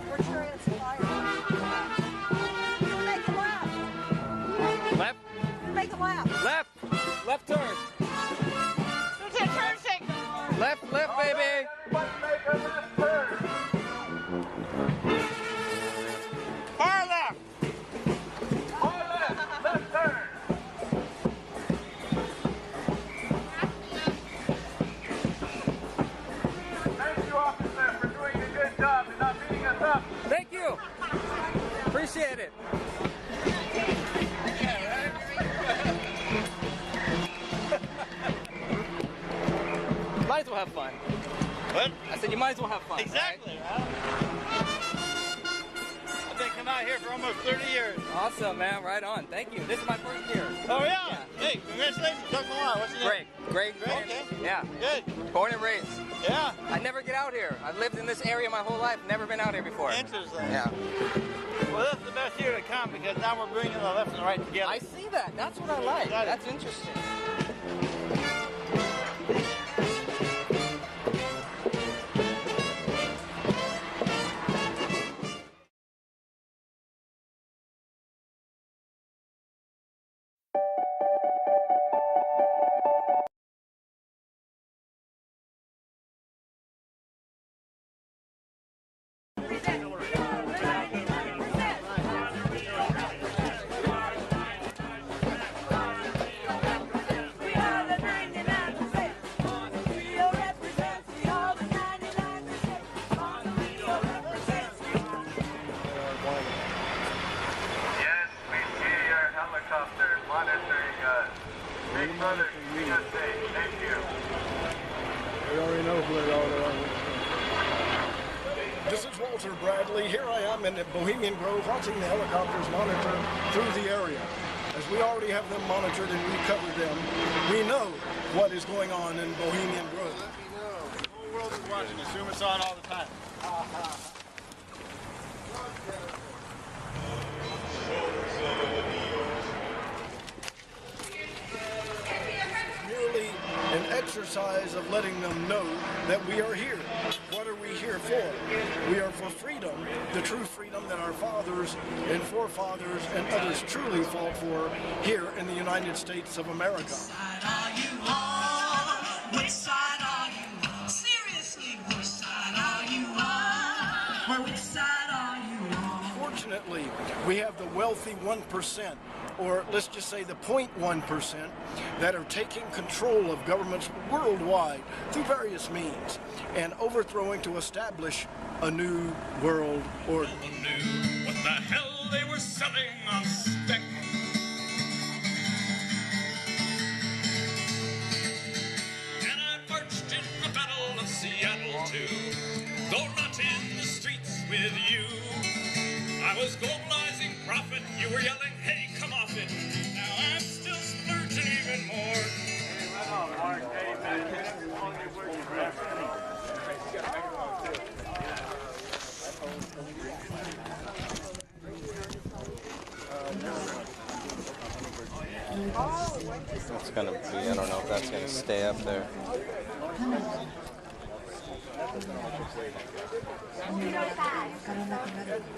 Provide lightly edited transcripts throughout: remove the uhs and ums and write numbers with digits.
We're sure it's fire. Make a left. Left? Make a left. Left! Left turn! There's a turn signal. Left, left, baby! Everybody make a left turn. Far left. Far left, left turn. Thank you, officer, for doing a good job and not beating us up. Thank you! Appreciate it! Might as well have fun. What? I said you might as well have fun. Exactly. Right? I've been coming out here for almost 30 years. Awesome, man. Right on. Thank you. This is my first year. Oh yeah. Hey, congratulations. Talk more. What's your name? Greg. Okay. Yeah. Good. Born and raised. Yeah. I never get out here. I've lived in this area my whole life. Never been out here before. Interesting. Yeah. Well, this is the best year to come because now we're bringing the left and the right together. I see that. That's what I like. Got it. That's interesting. Yes, we see your helicopter monitoring us. Big brother, keeping us safe. Thank you. We already know where all they are. This is Walter Bradley. Here I am in the Bohemian Grove watching the helicopters monitor through the area. As we already have them monitored and we cover them, we know what is going on in Bohemian Grove. The whole world is watching. Assume it's on all the time. Merely an exercise of letting them know that we are here. What are we here for? We are for freedom, the true freedom that our fathers and forefathers and others truly fought for here in the United States of America. Which side are you on? Which side are you on? Seriously, which side are you on? Which side are you on? Fortunately, we have the wealthy 1%, or let's just say the 0.1%, that are taking control of governments worldwide through various means and overthrowing to establish a new world order. Knew what the hell they were selling on spec. And I marched in the Battle of Seattle too, though not in the streets with you. I was globalizing profit, you were yelling, hey, come off it. Now I'm still splurging even more. It's gonna be, I don't know if that's gonna stay up there.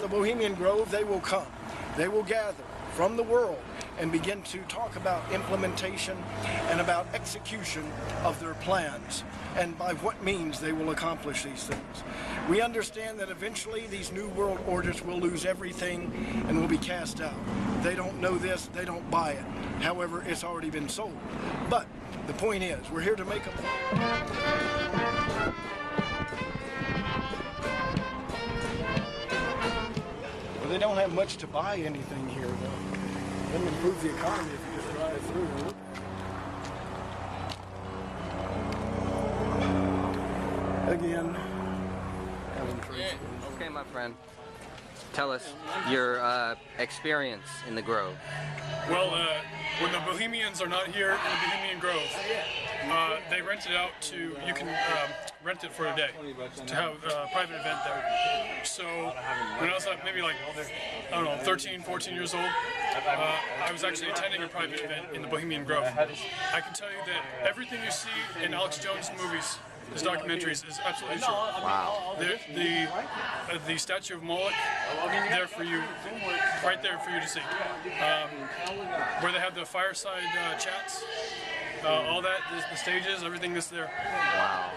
The Bohemian Grove, they will come. They will gather from the world and begin to talk about implementation and about execution of their plans and by what means they will accomplish these things. We understand that eventually these new world orders will lose everything and will be cast out. They don't know this, they don't buy it. However, it's already been sold. But the point is, we're here to make a Well, they don't have much to buy anything here, though. Doesn't improve the economy if you just drive through. Again, Okay, my friend. Tell us your experience in the Grove. Well, when the Bohemians are not here in the Bohemian Grove, They rent it out to, you can rent it for a day to have a private event there. So when I was maybe like, I don't know, 13, 14 years old, I was actually attending a private event in the Bohemian Grove. I can tell you that everything you see in Alex Jones' movies, his documentaries, is absolutely true. Wow. The statue of Moloch, there for you, right there for you to see. Where they have the fireside chats, all that, the stages, everything that's there. Wow.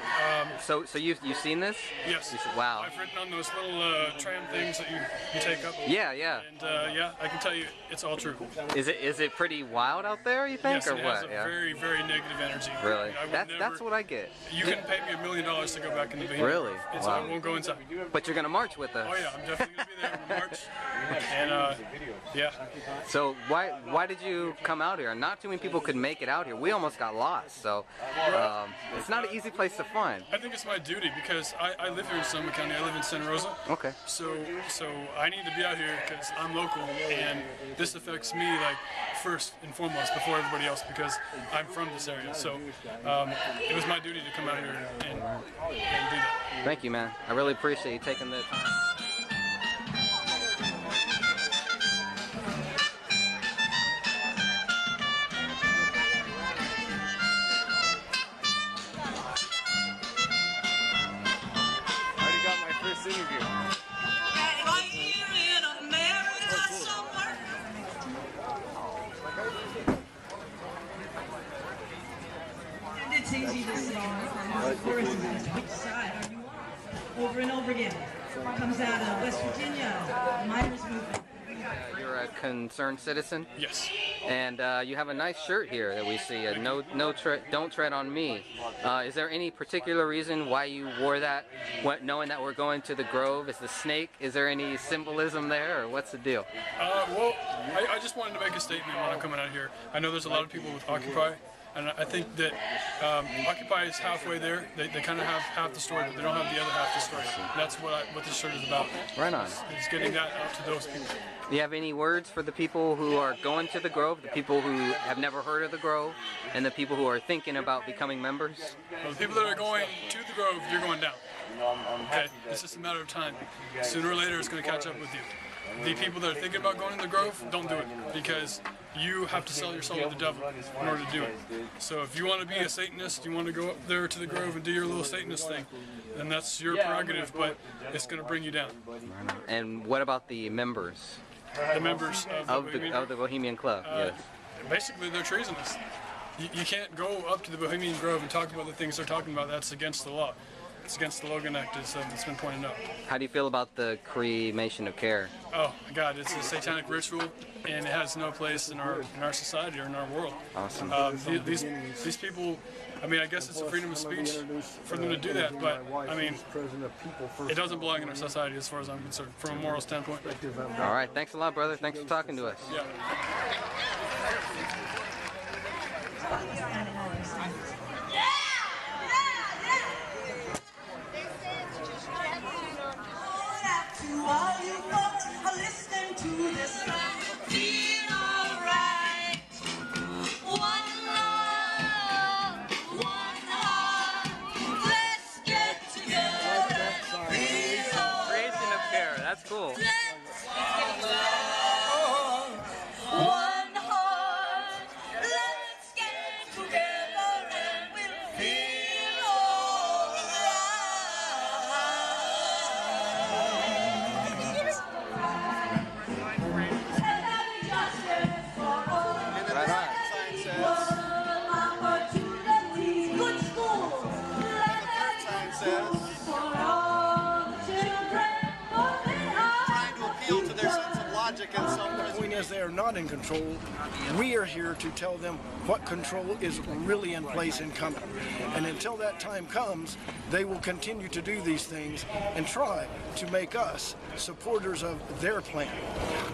So you've seen this? Yes. Wow. I've ridden on those little tram things that you take up. Yeah, yeah. And yeah, I can tell you, it's all true. Is it pretty wild out there, you think, Yes, or it what? has a very, very negative energy. Really? I would That's never- what I get. You can pay me $1 million to go back in the Bohemian. Really? It's, Wow. I won't go inside. But you're gonna march with us. Oh yeah, I'm definitely gonna be there in March. And yeah. So why did you come out here? Not too many people could make it out here. We almost got lost. So it's not an easy place to find. I think it's my duty because I live here in Sonoma County. I live in Santa Rosa. Okay. So I need to be out here because I'm local, and this affects me like first and foremost before everybody else because I'm from this area. So it was my duty to come out here and do that. Thank you, man. I really appreciate you taking the time. Right here in America somewhere. And it's easy to sing. Words in this. Which side are you on? Over and over again. Comes out of West Virginia, miners movement. You're a concerned citizen. Yes. And you have a nice shirt here that we see. Don't tread on me. Is there any particular reason why you wore that, knowing that we're going to the Grove? Is the snake? Is there any symbolism there, or what's the deal? Well, I just wanted to make a statement when I'm coming out here. I know there's a lot of people with Occupy, and I think that Occupy is halfway there. They kind of have half the story, but they don't have the other half the story. That's what this shirt is about. Right on. It's getting that out to those people. Do you have any words for the people who are going to the Grove, the people who have never heard of the Grove, and the people who are thinking about becoming members? Well, the people that are going to the Grove, you're going down. Okay? It's just a matter of time. Sooner or later, it's going to catch up with you. The people that are thinking about going to the Grove, don't do it, because you have to sell your soul to the devil in order to do it. So if you want to be a Satanist, you want to go up there to the Grove and do your little Satanist thing, then that's your prerogative, but it's going to bring you down. And what about the members? The members of the Bohemian Club, yes. Basically, they're treasonous. You can't go up to the Bohemian Grove and talk about the things they're talking about. That's against the law. It's against the Logan Act, as it's been pointed out. How do you feel about the cremation of care? Oh my God, it's a satanic ritual, and it has no place in our society or in our world. Awesome. These people, I mean, I guess it's a freedom of speech for them to do that, but I mean, it doesn't belong in our society as far as I'm concerned, from a moral standpoint. All right, thanks a lot, brother. Thanks for talking to us. Yeah. While you folks are listening to this, feel alright. One love, one heart. Let's get together. Feel alright. Creation of care, that's cool. One heart. Let's get together and we'll feel alright. The point is, they are not in control. We are here to tell them what control is really in place and coming. And until that time comes, they will continue to do these things and try to make us supporters of their plan.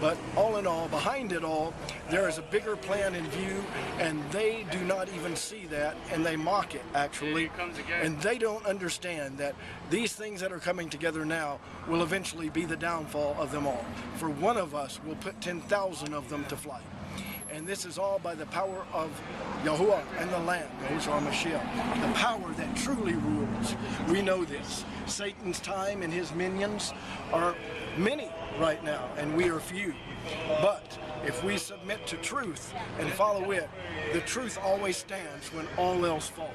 But all in all, behind it all, there is a bigger plan in view, and they do not even see that, and they mock it, actually. And they don't understand that these things that are coming together now will eventually be the downfall of them all. For one of us will put 10,000 of them to flight. And this is all by the power of Yahuwah and the Lamb, Yahushua Mashiach, the power that truly rules. We know this. Satan's time and his minions are many right now, and we are few. But if we submit to truth and follow it, the truth always stands when all else falls.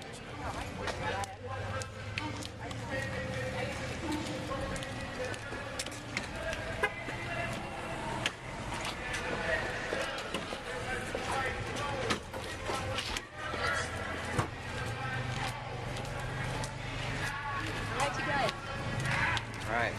All right.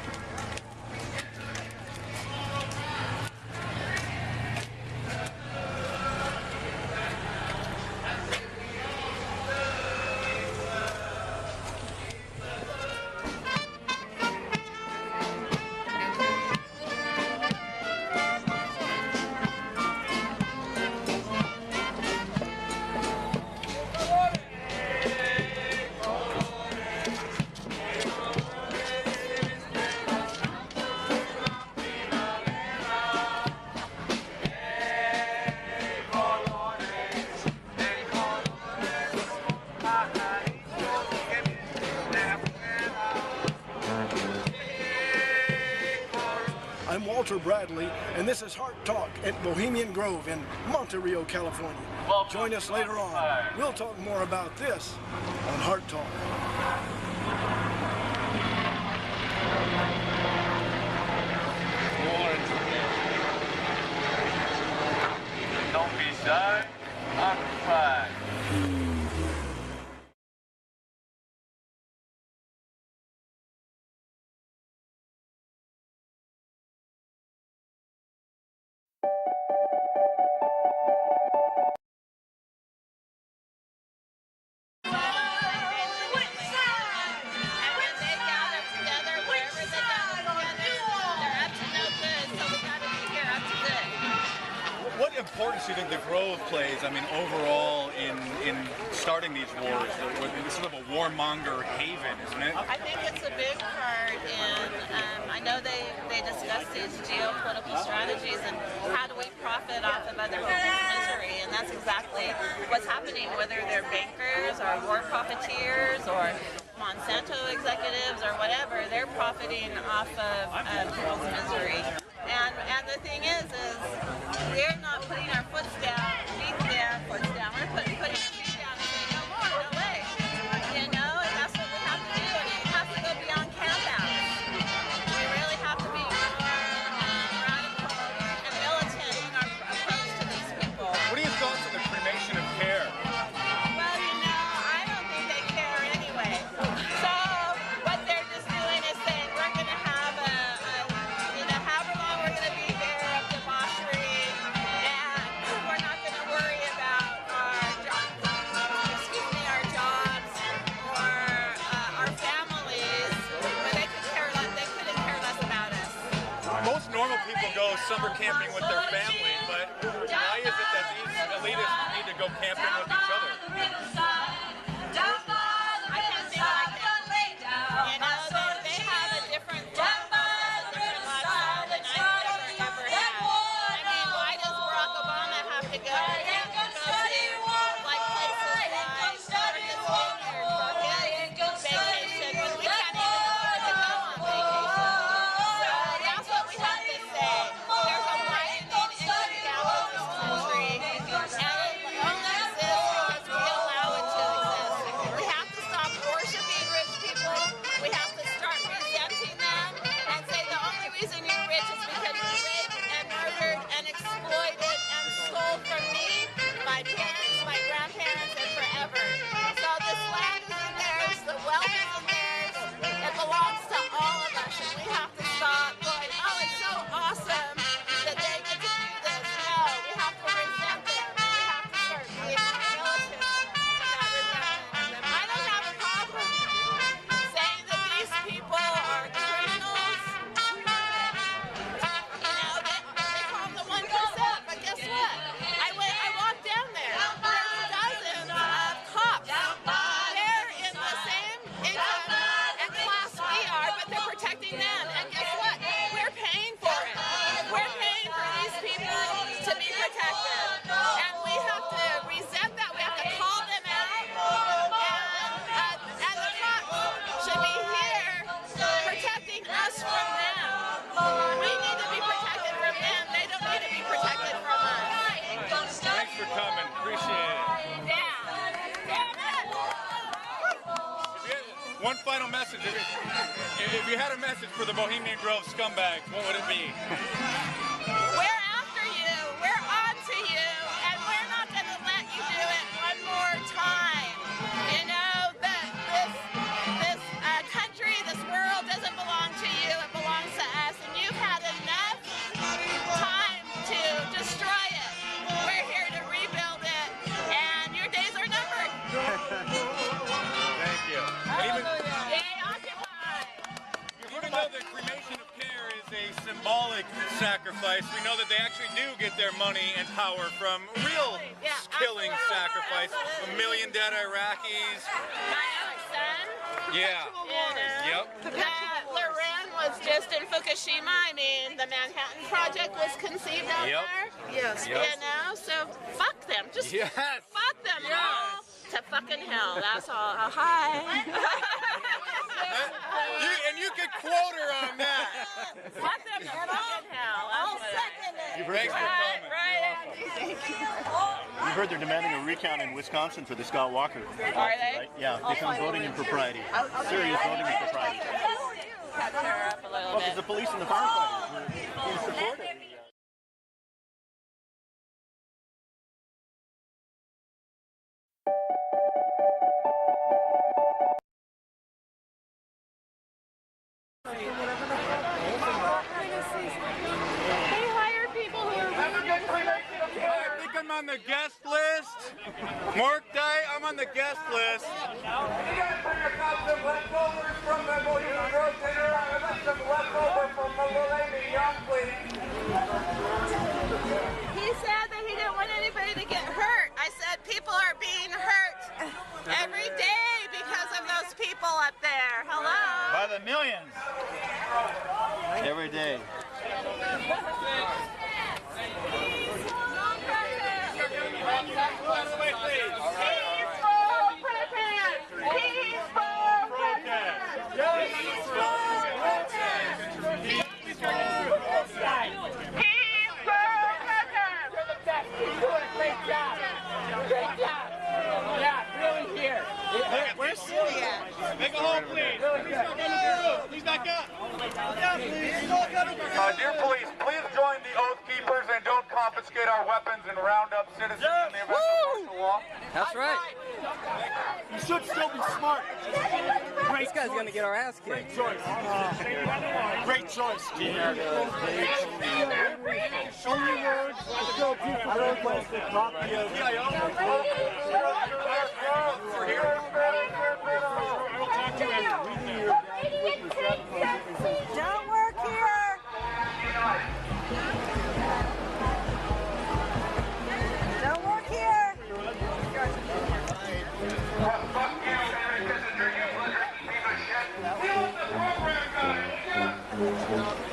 I'm Walter Bradley, and this is Heart Talk at Bohemian Grove in Monterey, California. Join us later on. We'll talk more about this on Heart Talk. Don't be shy, occupy. What importance do you think the Grove plays, I mean, overall in starting these wars? It's sort of a warmonger haven, isn't it? I think it's a big part in, I know they discuss these geopolitical strategies and how do we profit off of other people's misery, and that's exactly what's happening, whether they're bankers or war profiteers or Monsanto executives or whatever, they're profiting off of people's misery. And the thing is we're not putting our foot down, we're putting our feet down and saying, no more, no way. You know, and that's what we have to do, and it has to go beyond campouts. We really have to be more radical and militant in our approach to these people. What are your thoughts on the cremation of care? Well, you know, I don't think they care anyway. So what they're just doing is saying we're going to have however long we're going to be here of debauchery, and we're not going to worry about our jobs or our families, but they couldn't care less about us. Most normal people go summer camping with their family, but why is it that these elitists need to go camping with each other? I can't think like that. You know, they have a different lifestyle than I've ever had. I mean, why does Barack Obama have to go to like places like Martha's Vineyard for his vacation when we can't even afford to go on vacation? So that's what we have to say. There's a widening income gap in this country, and it only exists One final message. If you had a message for the Bohemian Grove scumbags, what would it be? We're after you. We're on to you. And we're not going to let you do it one more time. You know, this country, this world doesn't belong to you. It belongs to us. And you've had enough time to destroy it. We're here to rebuild it. And your days are numbered. Thank you. Yay, Occupy! Even though the cremation of care is a symbolic sacrifice, we know that they actually do get their money and power from real killing sacrifice. 1 million dead Iraqis. My own son. Yeah. Yep. Loren was just in Fukushima. I mean, the Manhattan Project was conceived out there. Yes. You know, so fuck them. Just fuck them all to fucking hell. That's all. Oh, hi. And you could quote her on that. Fuck them to fucking hell. I'll second it. Thanks for coming. Right, Andy. Thank you. You heard they're demanding a recount in Wisconsin for the Scott Walker. Are they? Right? Yeah, become voting impropriety. Serious voting impropriety. Catch her up a little Well, because bit. the police and the firefighters were in support of it. They hire people who are I think I'm on the guest list. Mark Day, I'm on the guest list. You guys bring us out some leftovers from the Bohemian Grove dinner. I left some leftover from the little lady young, please. He said that he didn't want anybody to get hurt. I said people are being hurt every day because of those people up there. Hello? By the millions. Every day. Where's Cindy at? Make a hole, please. Please back up. Dear police, please join the Oath Keepers and don't confiscate our weapons and round up citizens in the event of martial law. That's right. You should still be smart. This guy's gonna get our ass kicked. Great choice. Only words. Let's go, people. I don't want to talk to you. Don't work here. Don't work here.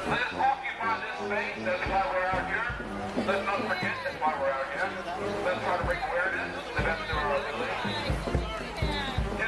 Let's occupy this space. That's why we're out here. Let's not forget that's why we're out here. Let's try to bring awareness to the best of our ability to the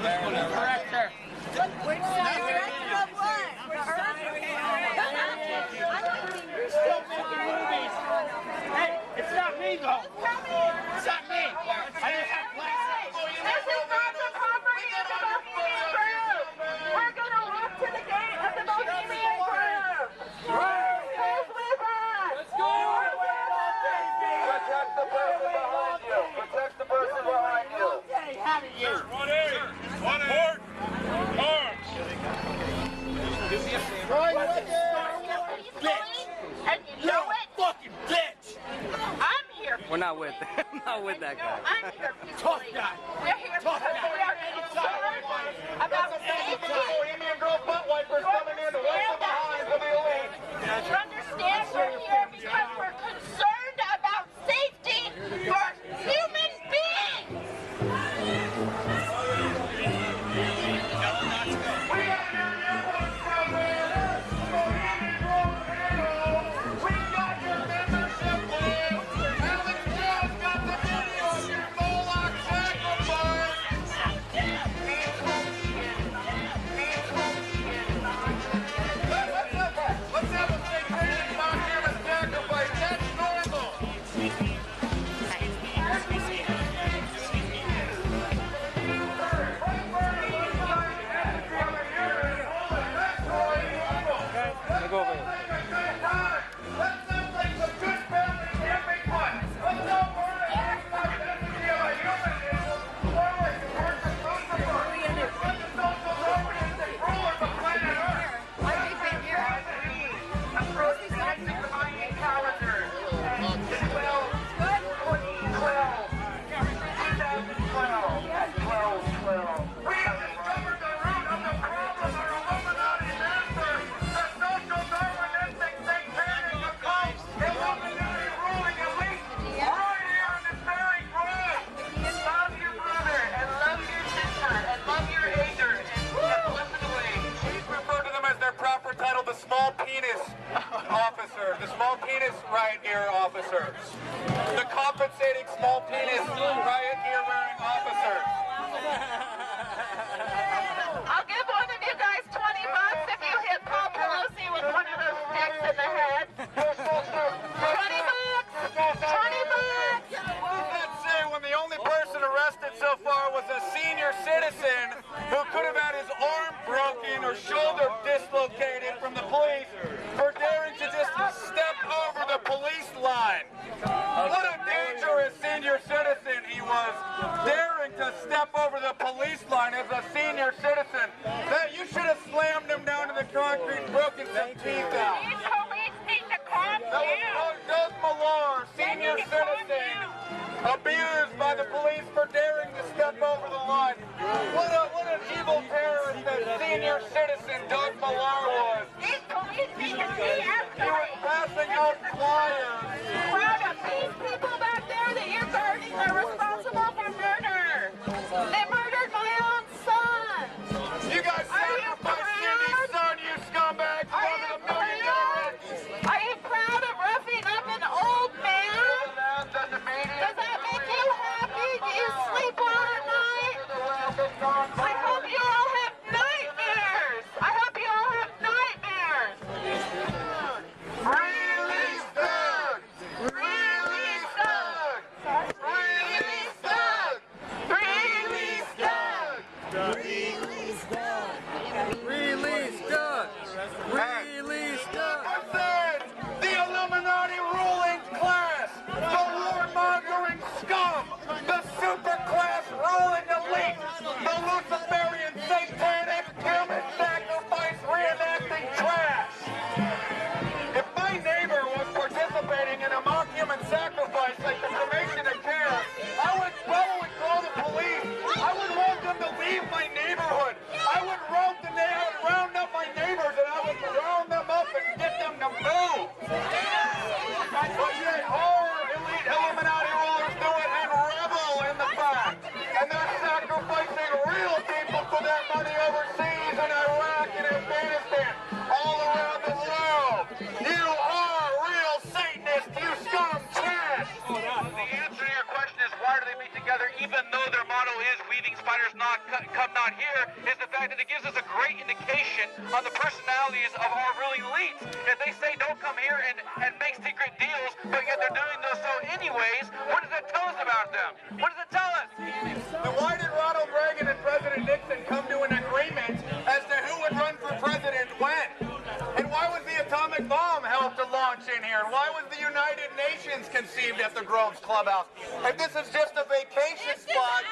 Correct, sir. Which side? Direction of what? You're still making movies. Hey, it's not me though. It's not me. I didn't have glasses. This is not the property of the Bohemian Grove. We're going to walk to the gate of the Bohemian Grove. Stay with us. Let's go. Protect the person behind you. Protect the person behind you. Hey, how do you? And you know it? Fucking bitch. I'm here. We're not with I'm not with that guy. I'm here peacefully. Tough guy. We're here because we are concerned about safety. Bohemian Grove butt wipers coming in to wipe the behinds of the elite. You understand we're here because we're concerned about safety for human beings. Go over here. The small penis officer, the small penis riot gear officer, the compensating small penis riot gear wearing officer. I'll give one of you guys $20 if you hit Paul Pelosi with one of those sticks in the head. $20! Let's say when the only person arrested so far was a senior citizen who could have had his arm broken or shoulder dislocated from the police for daring to just step over the police line. What a dangerous senior citizen he was, daring to step over the police line as a senior citizen. That you should have slammed him down to the concrete, broken some teeth out. These police need to calm down. Doug Millar, senior citizen, abused by the police for daring to step over the line. What an evil terrorist that senior citizen Doug Millar was. These police need to He was passing out flyers. proud of these people back there that you're guarding. They're responsible for murder. They murdered my own son. You guys sacrificed Cindy's son, you scumbag. Are you proud of roughing up an old man? Does that make you happy? Do you sleep well at night? I hope you all have nightmares. I hope you all have nightmares. Release Doug! Release Doug! Release Doug! Release Doug! Release Doug! Release Doug! Release Doug! I said, the Illuminati ruling class, the warmongering scum, the superclass ruling elite, the Luciferian satanic human sacrifice reenacting trash. If my neighbor was participating in a mock human sacrifice like the cremation of care, I would probably call the police. I would want them to leave my neighborhood. I would rope them out. not here is the fact that it gives us a great indication on the personalities of our ruling elites. If they say don't come here and make secret deals, but yet they're doing so anyways, what does that tell us about them? What does it tell us? Then why did Ronald Reagan and President Nixon come to an agreement as to who would run for president when? And why was the atomic bomb helped to launch in here? And why was the United Nations conceived at the Grove's Clubhouse? If this is just a vacation spot,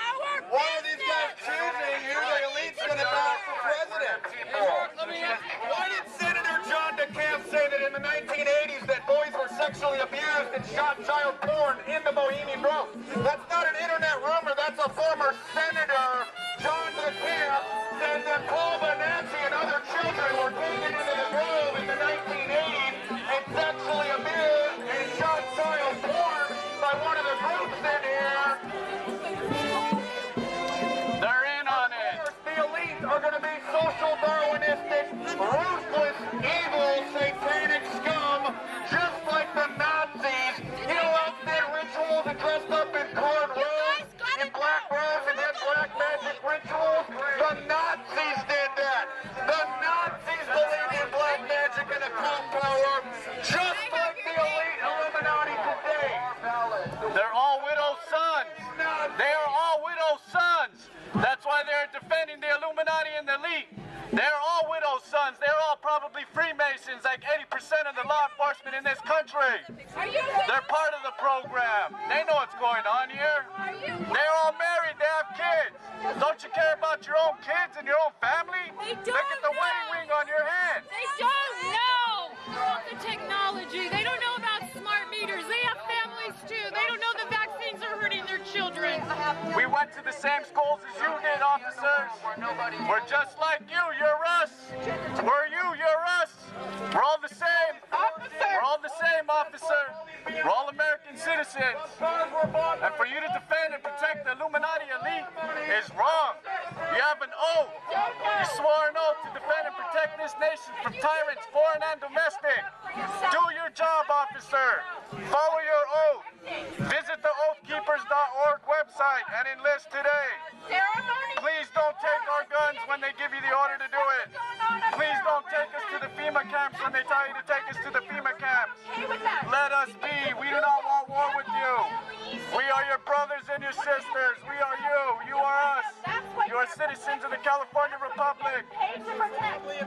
why are these guys choosing who the elite's going to back for president? Why did Senator John DeCamp say that in the 1980s that boys were sexually abused and shot child porn in the Bohemian Grove? That's not an internet rumor. That's a former Senator John DeCamp said that Paul Bonacci and other children were taken into the Grove in the 1980s and sexually abused and shot child porn by one of the groups in here. They're in on it. The elites are going to be social Darwinistic, ruthless, evil, satanic scum, just like the Nazis. You know, out there rituals and dressed up in cornrows, in black robes and then black magic rituals. The Nazis did that. The Nazis believed in black magic and occult power, just like the elite Illuminati today. They're all widow sons. They are all widow sons. That's why they're defending the Illuminati and the elite. They're all widow sons. They're all probably Freemasons, like 80% of the law enforcement in this country. They're part of the program. They know what's going on here. They're all married. They have kids. Don't you care about your own kids and your own family? Look at the wedding ring on your hand. They don't know about the technology. They don't know about smart meters. They have families too. They don't know the vaccines are hurting their children. We went to the same schools as you did, officers. We're just like you. You're us. We're you. You're us. We're all the same. We're all the same, officer. We're all American citizens. And for you to defend and protect the Illuminati elite is wrong. You have an oath. You swore an oath to defend and protect this nation from tyrants, foreign and domestic. Do your job, officer. Follow your oath. Visit the oathkeepers.org website and enlist today. Please don't take our guns when they give you the order to do it. Please don't take us to the FEMA camps when they tell you to take us to the FEMA camps. Let us be. We do not want war with you. We are your brothers and your sisters. We are you. You are us. You are citizens of the California Republic. And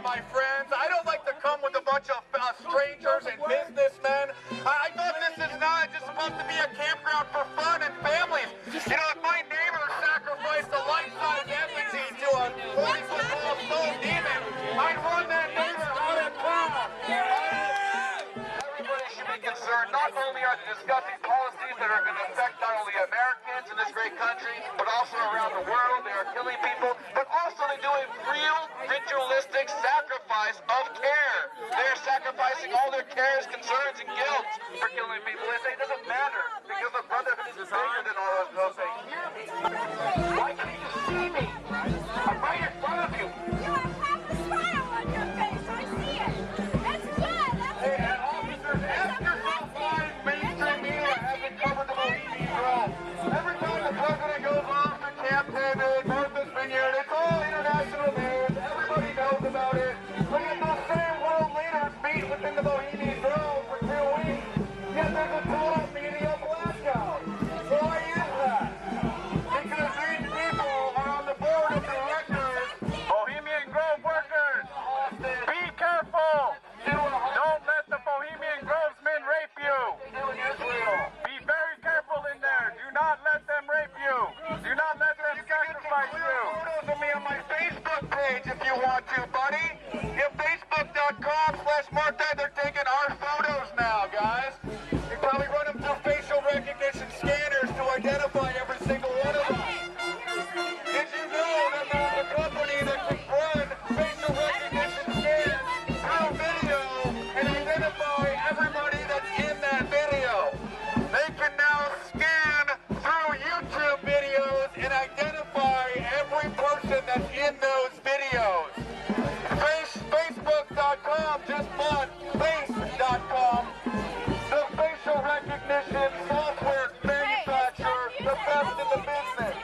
my friends, I don't like to come with a bunch of strangers and businessmen. I thought this is not just supposed to be a campground for fun and families. You know, if my neighbor sacrificed a life-size effigy to a 40-foot-tall stone demon, I'd run that neighbor out of town. Everybody should be concerned. Not only are they discussing policies that are going to affect not only Americans in this great country, but also around the world. They are killing people, but also they're doing real ritualistic sacrifice of care. They're sacrificing all their cares, concerns, and guilt for killing people. They say it doesn't matter because the brotherhood is bigger than all those things. Hear me. Why can't you just see me? I'm right in front of you. You have half a smile on your face. I see it. That's good. Hey, and officers, after five mainstream media hasn't covered the Bohemian Grove. Every time the president goes off to Camp David, Martha's Vineyard, it's all international news. Everybody knows about it. But yet those same world leaders meet within the Bohemian Grove for 2 weeks. Yet there's a total media blackout. Why is that? Because these people are on the board of directors. Bohemian Grove workers, be careful. Don't let the Bohemian Grove's men rape you. Be very careful in there. Do not let them rape you. Do not let them sacrifice you. Photos of me on my Facebook page if you want to, buddy. If Facebook.com/Martha, they're taking our photos now, guys. You probably run them through facial recognition scanners to identify every single one of them. Did you know that there's a company that can run facial recognition scans through video and identify everybody that's in that video? They can now scan through YouTube videos and identify every person that's in those videos. Facebook.com just bought Face.com, the facial recognition software manufacturer, the best in the business.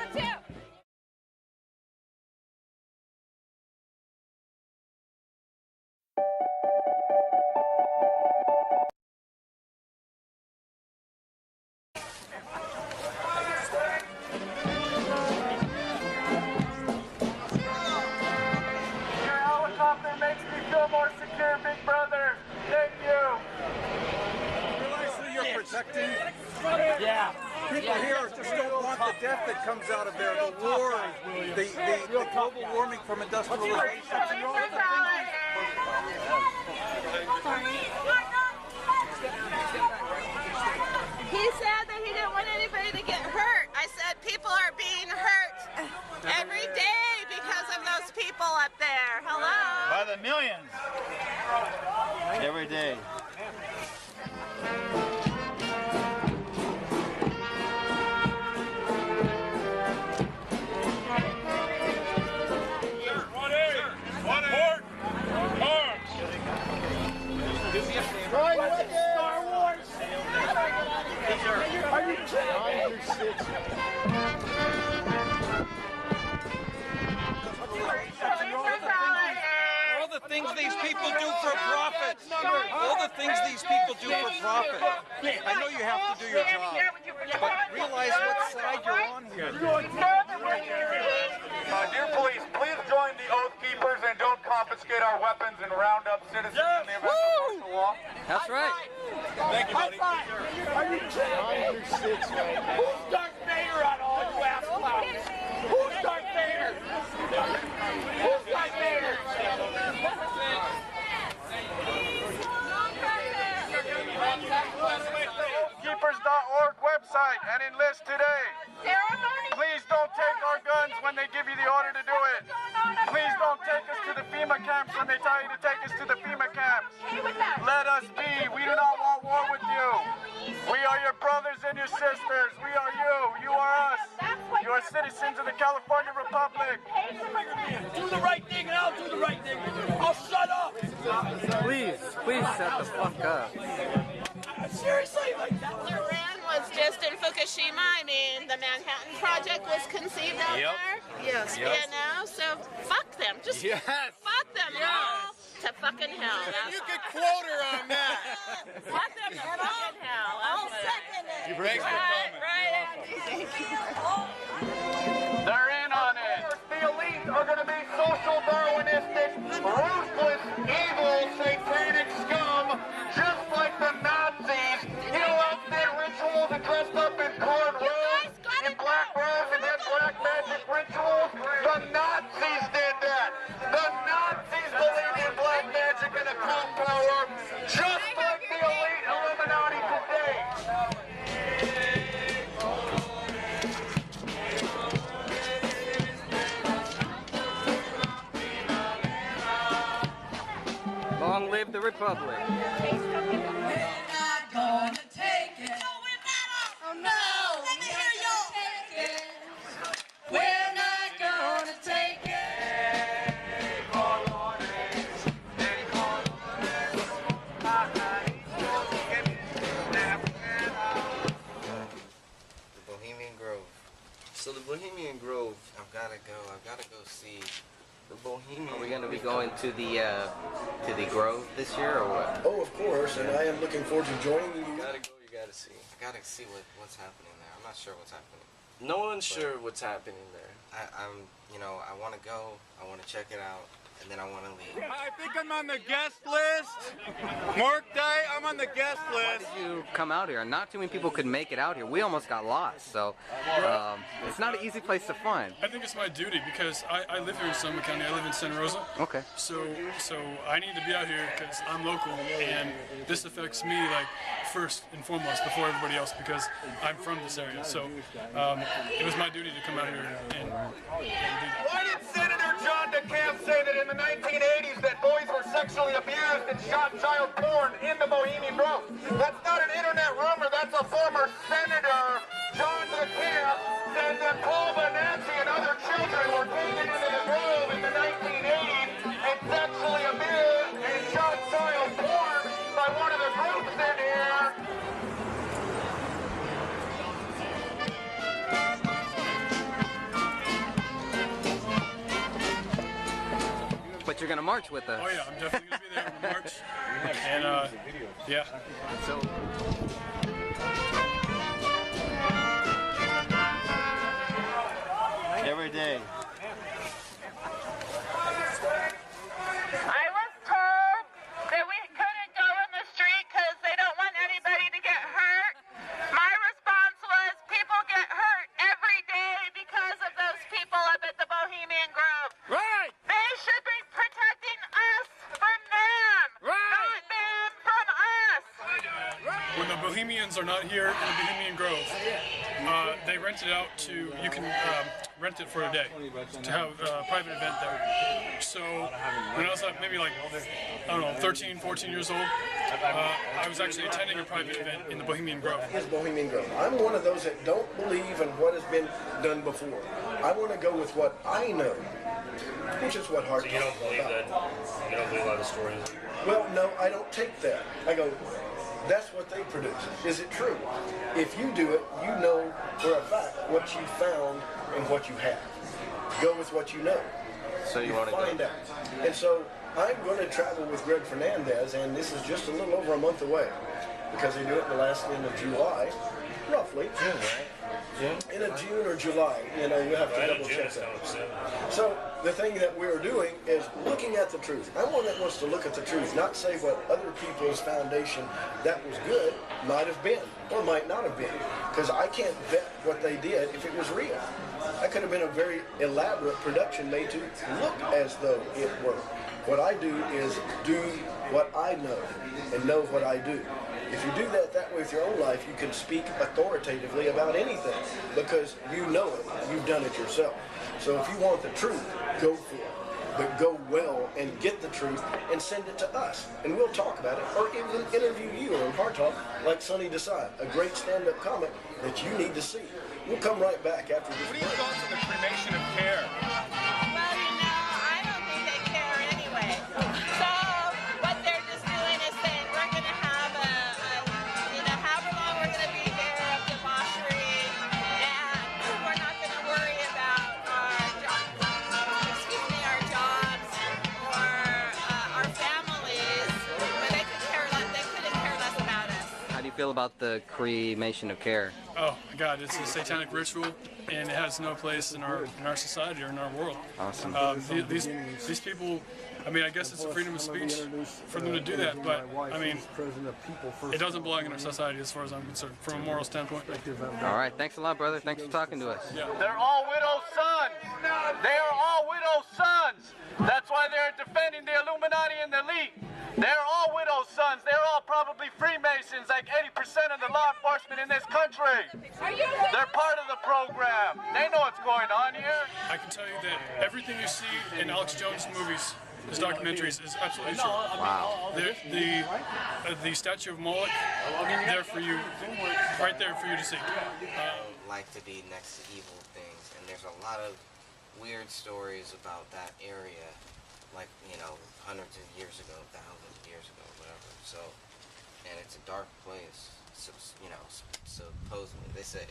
Your helicopter makes me feel more secure, big brother. Thank you. Realize who you're protecting? Yeah. People here just don't want the death that comes out of there, the war, the global warming from industrialization. He said that he didn't want anybody to get hurt. I said people are being hurt every day because of those people up there. Hello? By the millions. Every day. Star Wars. Are you All the things these people do for profit. All the things these people do for profit. I know you have to do your job, but realize what side you're on here. Dear police, please join the Oath Keepers and don't confiscate our weapons and round up citizens in the event of martial law. That's right. Thank you, buddy. Are you kidding? Who's Darth Vader on all you ass clowns? Who's Darth Vader? Who's Darth Vader? Keepers.org website and enlist today. Please don't take our guns when they give you the order to do it. Please don't take us to the FEMA camps when they tell you to take us to the FEMA camps. Let us be. We do not want war with you. We are your brothers and your sisters. We are you. You are us. You are citizens of the California Republic. Do the right thing and I'll do the right thing. I'll shut up. Please shut the fuck up. Seriously, like that. Iran was just in Fukushima. I mean, the Manhattan Project was conceived out there. Yes. You know, so fuck them. Just fuck them all to fucking hell. You could quote her on that. Fuck them to fucking hell. I'll second it. Thanks for coming. Right, Andy. They're in on it. The elite are going to be social Darwinistic, ruthless, evil, satanic scum, just like the Nazis. You know, outfit rituals and dressed up in colored robes, in black robes and had black magic rituals. The Nazis did that. The Nazis believed in black magic and occult power, just like the elite Illuminati today. Long live the Republic. We're not gonna take it. Oh no! Let me hear you. We're not gonna take it. The Bohemian Grove. So the Bohemian Grove, I've gotta go see the Bohemian. Are we going to be going to the Grove this year or what? Oh, of course, and I am looking forward to joining you. You gotta go, you gotta see. I gotta see what's happening there. I'm not sure what's happening. No one's sure what's happening there. I want to go, I want to check it out, and then I want to leave. I think I'm on the guest list. Mark Day, I'm on the guest list. Why did you come out here? Not too many people could make it out here. We almost got lost, so it's not an easy place to find. I think it's my duty because I live here in Sonoma County. I live in Santa Rosa. Okay. So I need to be out here because I'm local, and this affects me like first and foremost before everybody else because I'm from this area. So it was my duty to come out here and do that. Why did Senator John DeCamp say that in the 1980s that boys were sexually abused and shot child porn in the Bohemian Grove? That's not an internet rumor. That's a former Senator John DeCamp said that Paul Nancy and other children were taken into the Grove in the 1980s and sexually abused and shot child porn by one of the groups in here. But you're gonna march with us. Oh yeah, I'm definitely gonna be there in the march. And yeah. So. Every day. I was told that we couldn't go in the street because they don't want anybody to get hurt. My response was, people get hurt every day because of those people up at the Bohemian Grove. Right! They should be protecting us from them, not them from us. When the Bohemians are not here in the Bohemian Grove, they rent it out to, you can rent it for a day to have a private event there. So when I was maybe like, I don't know, 13, 14 years old, I was actually attending a private event in the Bohemian Grove. It's Bohemian Grove. I'm one of those that don't believe in what has been done before. I want to go with what I know, which is what Hart. So you don't believe that? You don't believe a lot of the stories? Well, no, I don't take that. I go, that's what they produce. Is it true? If you do it, you know for a fact what you found and what you have. Go with what you know. So you want to find out. And so I'm going to travel with Greg Fernandez, and this is just a little over a month away because they do it in the last end of July, roughly. June, right? June? In a June or July, you know, you have to double check that. So the thing that we're doing is looking at the truth. I'm one that wants to look at the truth, not say what other people's foundation that was good might have been or might not have been, because I can't vet what they did if it was real. That could have been a very elaborate production made to look as though it were. What I do is do what I know and know what I do. If you do that way with your own life, you can speak authoritatively about anything because you know it. You've done it yourself. So if you want the truth, go for it. But go well and get the truth and send it to us. And we'll talk about it or even interview you on Hard Talk like Sonny Decide, a great stand-up comic that you need to see. We'll come right back after this. What are your thoughts on the cremation of care? Well, you know, I don't think they care anyway. So what they're just doing is saying we're going to have you know, however long we're going to be here of debauchery, and we're not going to worry about our jobs or our families, but they couldn't care less about us. How do you feel about the cremation of care? Oh my God, it's a satanic ritual, and it has no place in our society or in our world. Awesome. These people, I mean, I guess it's a freedom of speech for them to do that, but I mean, it doesn't belong in our society as far as I'm concerned, from a moral standpoint. All right, thanks a lot, brother. Thanks for talking to us. Yeah. They're all widow sons. They are all widow sons. That's why they're defending the Illuminati and the elite. They're all widow sons. They're all probably Freemasons, like 80% of the law enforcement in this country. They're part of the program. They know what's going on here. I can tell you that everything you see in Alex Jones' movies, his documentaries, is absolutely true. Wow. The statue of Moloch, there for you, right there for you to see. Like to be next to evil things, and there's a lot of weird stories about that area, like, you know, hundreds of years ago, thousands of years ago, whatever. So, and it's a dark place, so, you know, supposedly, they say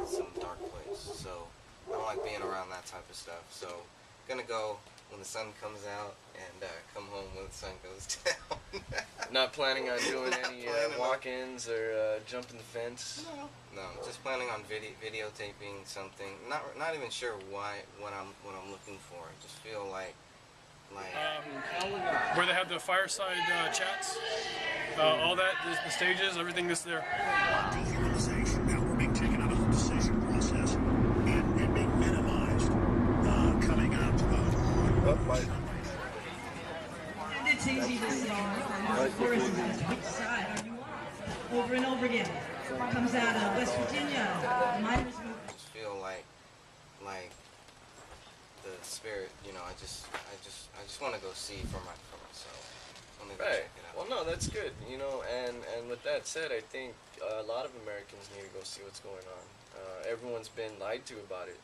it's some dark place. So I don't like being around that type of stuff. So I'm gonna go when the sun comes out and come home when the sun goes down. Not planning on doing any walk-ins or jumping the fence? No, just planning on videotaping something. Not even sure what I'm looking for. I just feel like where they have the fireside chats, all that, the stages, everything that's there. Dehumanization, now we're being taken out of the decision process and being minimized, coming out of It's easy to see which side are you on? Over and over again. Comes out of West Virginia. I just feel like the spirit, you know, I just want to go see for myself. Right. Well, no, that's good. You know, and with that said, I think a lot of Americans need to go see what's going on. Everyone's been lied to about it.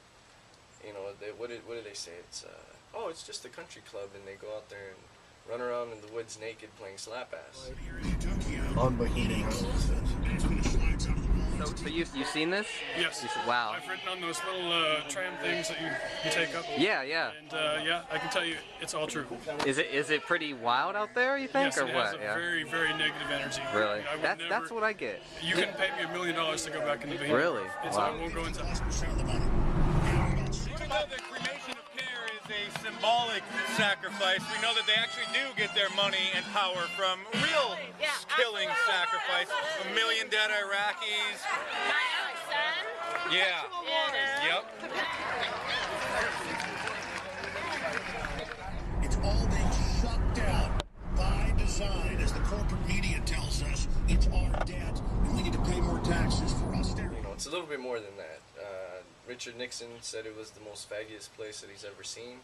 You know, what do they say? It's it's just a country club, and they go out there and run around in the woods naked playing slap ass. On Bohemian Grove. So you've seen this? Yes. Wow. I've ridden on those little tram things that you take up. Yeah, yeah. And yeah, I can tell you, it's all true. Is it pretty wild out there? You think, Yes, or it what? has a very, very negative energy. Really? I would That's what I get. You can pay me $1 million to go back in the Bohemian. Really? It's Wow. I won't go inside. Even though the cremation of care is a symbolic sacrifice, we know that they actually do get their money and power from real killing sacrifice. 1 million dead Iraqis. Yeah. Yep. It's all being shut down by design, as the corporate media tells us. It's our debt, and we need to pay more taxes for austerity. You know, it's a little bit more than that. Richard Nixon said it was the most faggiest place that he's ever seen.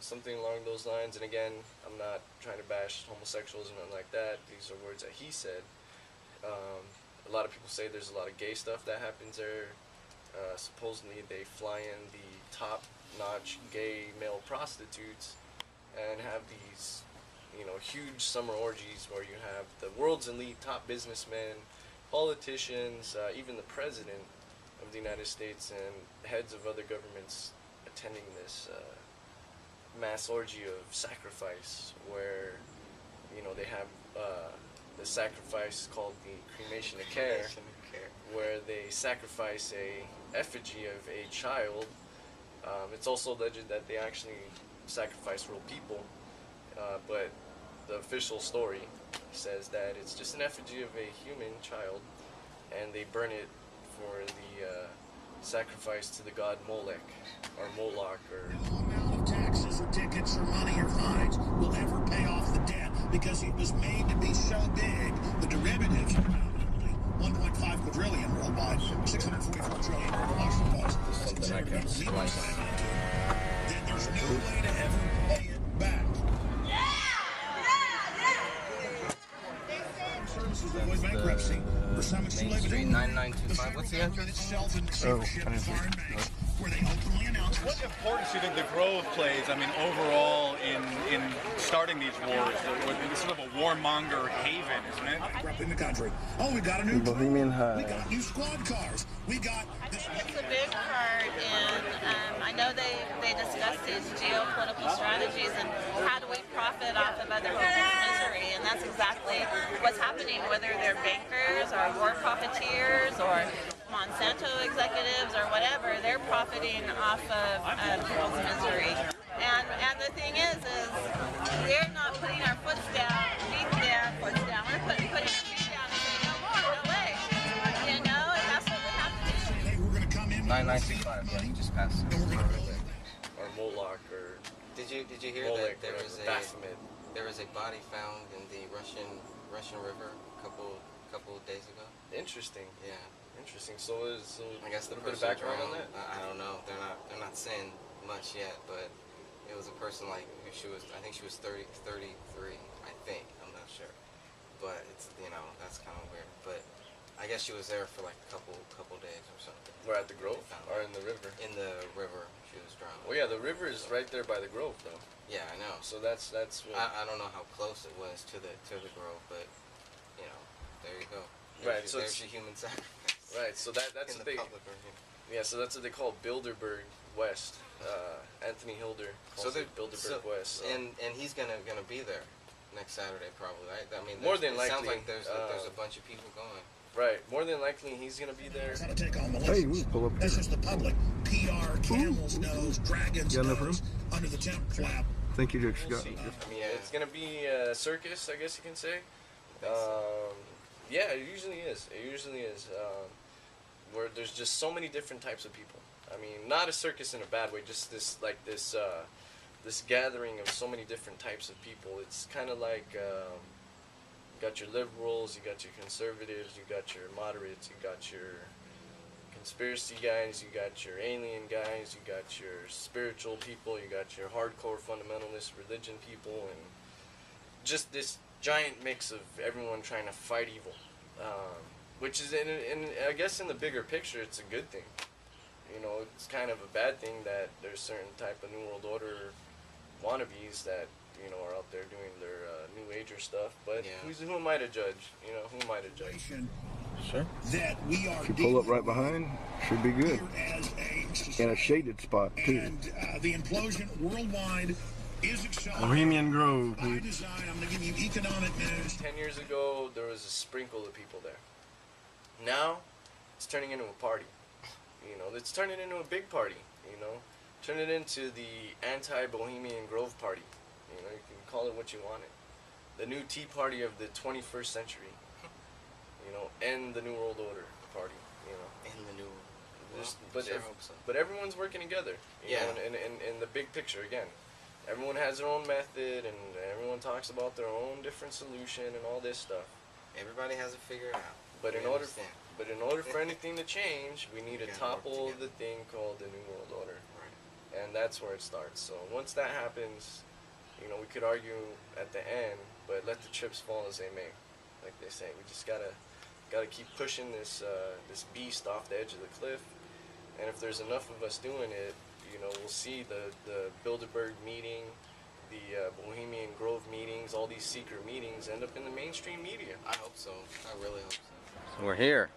Something along those lines. And again, I'm not trying to bash homosexuals or nothing like that. These are words that he said. A lot of people say there's a lot of gay stuff that happens there. Supposedly they fly in the top-notch gay male prostitutes and have these, you know, huge summer orgies where you have the world's elite top businessmen, politicians, even the president of the United States and heads of other governments attending this mass orgy of sacrifice, where, you know, they have the sacrifice called the cremation of care, where they sacrifice a effigy of a child. It's also alleged that they actually sacrifice real people, but the official story says that it's just an effigy of a human child, and they burn it for the sacrifice to the god Molech, or Moloch, or... No amount of taxes or tickets or money or fines will ever pay off the debt, because it was made to be so big. The derivatives are predominantly 1.5 quadrillion worldwide, 644 trillion for Washington Post. Something I can slice. Then there's no way to ever pay it back. Services avoid bankruptcy. For some, it's too late, but Street 9925. What's the address? Where they openly announce What importance do you think the Grove plays, I mean, overall in starting these wars? It's sort of a warmonger haven, isn't it? Up in the country. Oh, we got a new Bohemian we got new squad cars. We got this. I think it's a big part in, I know they discuss these geopolitical strategies and how do we profit off of other people's misery, and that's exactly what's happening, whether they're bankers or war profiteers or Monsanto executives or whatever, they're profiting off of people's misery. And the thing is we're not putting our foot down. We're putting our feet down and saying, no more, no way. You know, and that's what we have to do. Hey, we're going to come in. 9925, yeah, you just passed it. or Moloch, or Did you hear Molech, that Baphomet. there was a body found in the Russian River a couple days ago? Interesting. Yeah. Interesting. So is I guess the a bit of person background on drowned. that? I don't know. They're not saying much yet, but it was a person like who she was. I think she was 33. I think. I'm not sure. But it's, you know, that's kind of weird. But I guess she was there for like a couple days or something. We're at the Grove or in the river? In the river, she was drowned. Well, yeah, the river is right there by the Grove, though. Yeah, I know. So that's what... I don't know how close it was to the Grove, but you know, there you go. Right, so there's your human sacrifice. Right, so that's in what the they... public review. Yeah, so that's what they call Bilderberg West. Anthony Hilder calls it Bilderberg West. So. And he's gonna be there next Saturday probably, right? I mean, more than it likely. sounds like there's a bunch of people going. Right, more than likely he's gonna be there. How to take on militias. pull up That's just the public. PR, camel's nose, dragon's nose, under the tent flap. Thank you, Dick Scott. I mean, it's gonna be a circus, I guess you can say. Yeah, it usually is. It usually is. Where there's just so many different types of people. I mean, not a circus in a bad way, just this gathering of so many different types of people. It's kind of like you got your liberals, you got your conservatives, you got your moderates, you got your conspiracy guys, you got your alien guys, you got your spiritual people, you got your hardcore fundamentalist religion people, and just this giant mix of everyone trying to fight evil. Which is, in I guess in the bigger picture, it's a good thing. You know, it's kind of a bad thing that there's certain type of New World Order wannabes that, you know, are out there doing their New Ager stuff. But Yeah. who am I to judge? You know, who am I to judge? Sure. that we are If you pull up right behind, should be good. In a shaded spot, too. And the implosion worldwide is accelerating. Bohemian Grove. By design, I'm going to give you economic news. 10 years ago, there was a sprinkle of people there. Now, it's turning into a party. You know, it's turning into a big party. You know, turn it into the anti-Bohemian Grove party. You know, you can call it what you want it. The new tea party of the 21st century. You know, and the New World Order party. You know, In the new. but everyone's working together. You know, in the big picture again. Everyone has their own method, and everyone talks about their own different solution and all this stuff. Everybody has to figure it out. But in order for anything to change, we need to topple the thing called the New World Order. Right. And that's where it starts. So once that happens, you know, we could argue at the end, but let the chips fall as they may, like they say. We just gotta keep pushing this this beast off the edge of the cliff. And if there's enough of us doing it, you know, we'll see the Bilderberg meeting, the Bohemian Grove meetings, all these secret meetings end up in the mainstream media. I hope so. I really hope so. So we're here.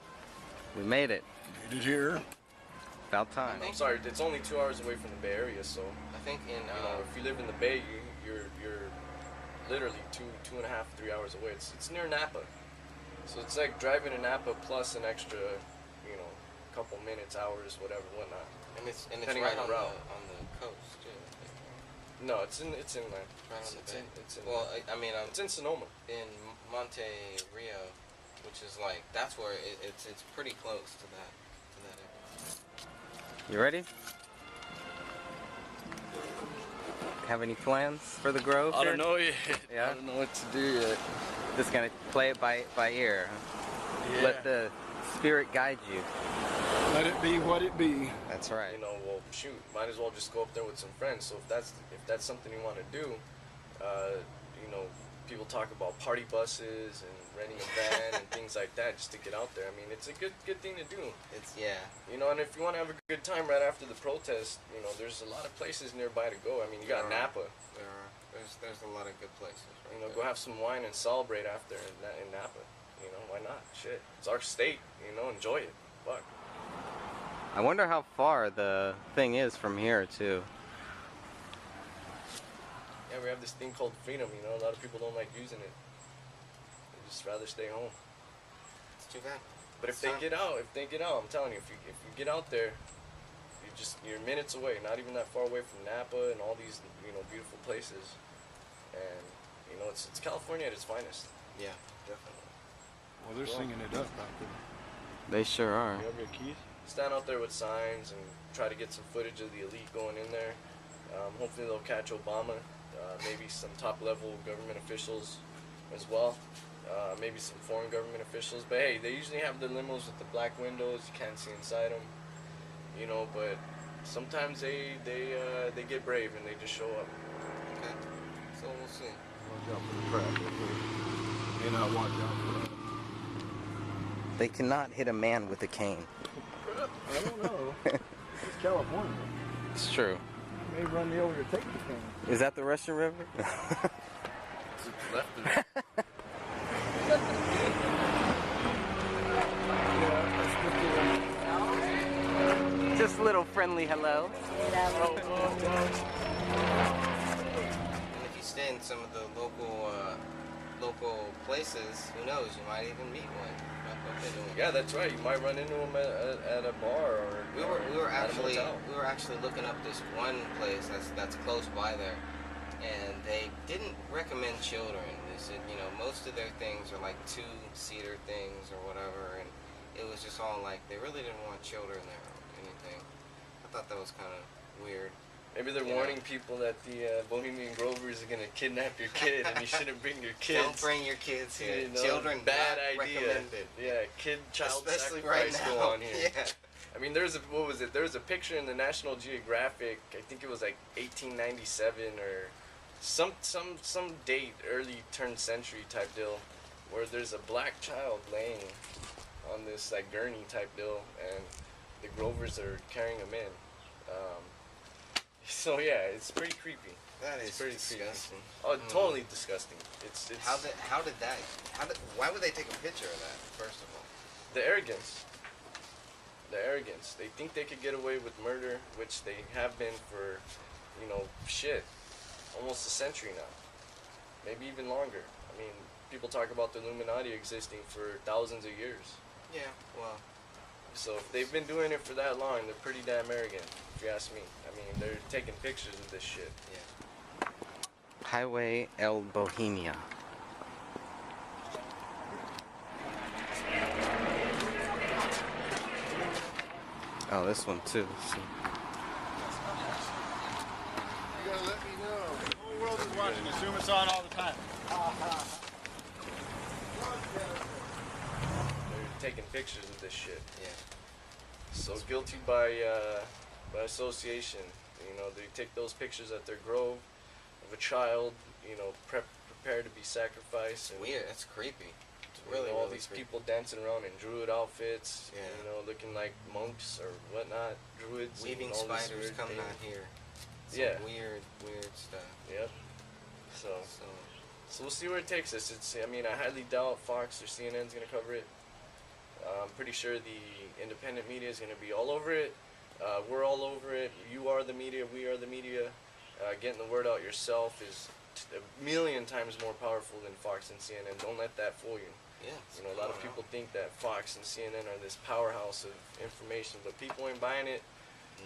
We made it. Made it here. About time. I'm sorry, it's only 2 hours away from the Bay Area, so I think in you know, if you live in the Bay, you're literally 2.5, 3 hours away. It's near Napa, so it's like driving to Napa plus an extra, you know, couple minutes, hours, whatever, whatnot. And it's Depending right on the route. on the coast too. No, it's inland. Right on the bay. It's in. Well, I mean, it's in Sonoma. In Monte Rio, which is like that's where it's pretty close to that area. You ready? Have any plans for the Grove? I here? don't know yet. Yeah? I don't know what to do yet. Just gonna play it by ear. Huh? Yeah. Let the spirit guide you. Let it be what it be. That's right. You know, well, shoot, might as well just go up there with some friends. So if that's something you want to do, you know, people talk about party buses and renting a van and things like that just to get out there. I mean, it's a good thing to do. You know, and if you want to have a good time right after the protest, you know, there's a lot of places nearby to go. I mean, you got Napa. There's a lot of good places. Right, you know, go have some wine and celebrate after in Napa. You know, why not? Shit, it's our state. You know, enjoy it. Fuck. I wonder how far the thing is from here too. Yeah, we have this thing called freedom. You know, a lot of people don't like using it. They just rather stay home. It's too bad. But if they get out, I'm telling you, if you get out there, you're minutes away, not even that far away from Napa and all these, you know, beautiful places. And you know, it's California at its finest. Yeah, definitely. Well, they're singing it up out there. They sure are. You have your keys? Stand out there with signs and try to get some footage of the elite going in there. Hopefully they'll catch Obama, maybe some top-level government officials as well, maybe some foreign government officials. But hey, they usually have the limos with the black windows. You can't see inside them, you know. But sometimes they get brave and they just show up. Okay, so we'll see. Watch out for the crap. May not watch out for that. They cannot hit a man with a cane. I don't know. It's California. It's true. You may run me over to take the cane. Is that the Russian River? It's left of it. Just a little friendly hello. And if you stay in some of the local places, who knows? You might even meet one. Yeah, that's right. You might run into them at a bar or we were actually looking up this one place that's close by there, and they didn't recommend children. They said, you know, most of their things are like 2-seater things or whatever, and it was just all like they really didn't want children there or anything. I thought that was kind of weird. Maybe they're warning people that the Bohemian Grovers are gonna kidnap your kid, and you shouldn't bring your kids. Don't bring your kids here. You know, Children bad not idea. recommended. Yeah, child Especially sacrifice right now. go on here. Yeah. I mean, there was a picture in the National Geographic. I think it was like 1897 or some date, early turn century type deal, where there's a black child laying on this like gurney type deal, and the Grovers are carrying him in. So yeah, it's pretty creepy. That is pretty disgusting. Creepy. Oh, totally disgusting. It's why would they take a picture of that, first of all? the arrogance. The arrogance. They think they could get away with murder, which they have been for, you know, shit, almost a century now. Maybe even longer. I mean, people talk about the Illuminati existing for thousands of years. Yeah, well. So if they've been doing it for that long, they're pretty damn arrogant, if you ask me. I mean, they're taking pictures of this shit. Yeah. Highway El Bohemia. Oh, this one too. You gotta let me know. The whole world is watching. Assume it's on all the time. They're taking pictures of this shit. Yeah. So guilty by association. You know, they take those pictures at their grove of a child, you know, prepared to be sacrificed. And, weird. That's creepy. It's you really, know, all really these creepy. people dancing around in druid outfits. Yeah. You know, looking like monks or whatnot, druids. Weaving and all this spiders weird coming thing. out here. Some Yeah. weird stuff. Yep. So we'll see where it takes us. I mean, I highly doubt Fox or CNN's gonna cover it. I'm pretty sure the independent media is gonna be all over it. We're all over it. You are the media. We are the media. Getting the word out yourself is a million times more powerful than Fox and CNN. Don't let that fool you. Yeah. You know, a lot of people think that Fox and CNN are this powerhouse of information, but people ain't buying it.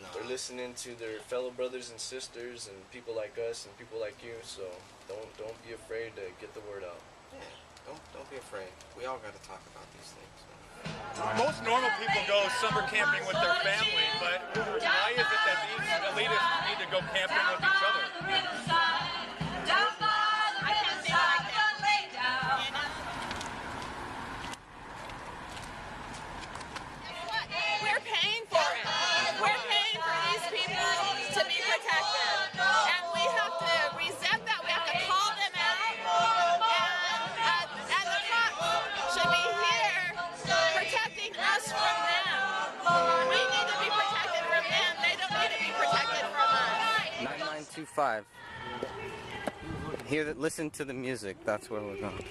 No. They're listening to their fellow brothers and sisters and people like us and people like you. So don't be afraid to get the word out. Yeah. Don't be afraid. We all got to talk about these things. Most normal people go summer camping with their family, but why is it that these elitists need to go camping with each other? We're paying for it. We're paying for these people to be protected. And we have to resent that. We have to call them out. And the cops should be here protecting us from them. We need to be protected from them. They don't need to be protected from us. 9925. Listen to the music. That's where we're going.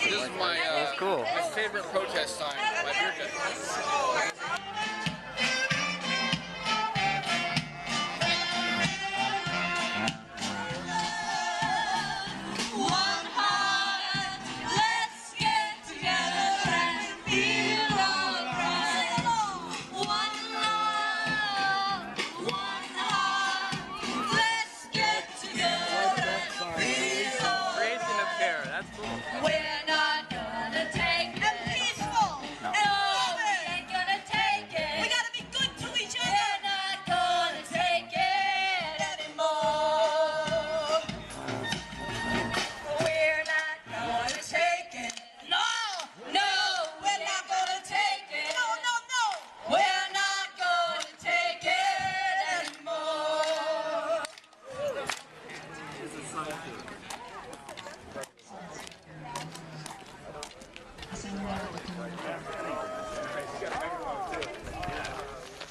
This is my cool. my favorite protest sign. My beer gut.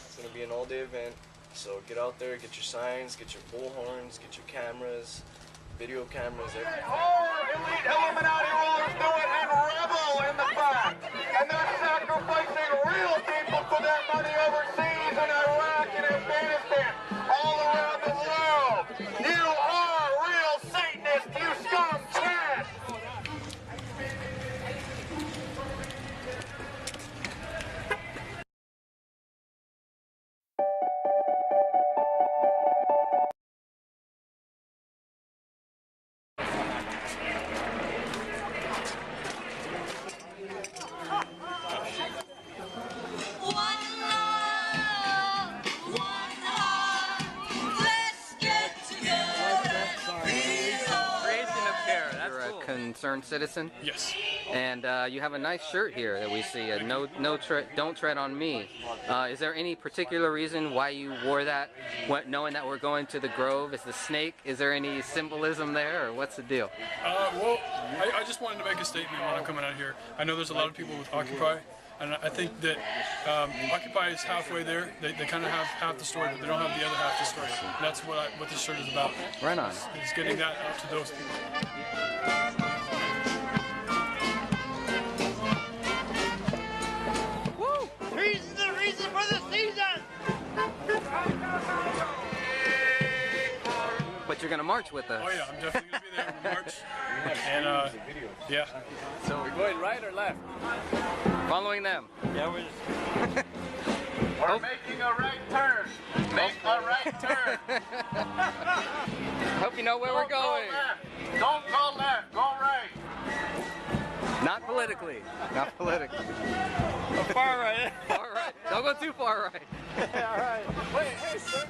It's gonna be an all-day event, so get out there, get your signs, get your bullhorns, get your cameras, video cameras, everything. Elite Illuminati rulers do it and revel in the fact. And they're sacrificing real people for their money overseas in Iraq and Afghanistan, all around the world. You are real Satanists, you scum cats. Concerned citizen. Yes. And you have a nice shirt here that we see. Don't tread on me. Is there any particular reason why you wore that, knowing that we're going to the Grove? Is the snake? Is there any symbolism there, or what's the deal? Well, I just wanted to make a statement when I'm coming out here. I know there's a lot of people with Occupy, and I think that Occupy is halfway there. They kind of have half the story, but they don't have the other half the story. And that's what this shirt is about. Right on. Is getting that out to those people. But you're gonna march with us. Oh yeah, I'm definitely gonna be there in the march. And yeah. So we're going right or left? Following them. Yeah, we're just... We're making a right turn. Make a right turn. Hope you know where we're going. Don't go left. Go right. Not politically. Not politically. Far right. Far right. Don't go too far right. All right. Wait, hey, sir.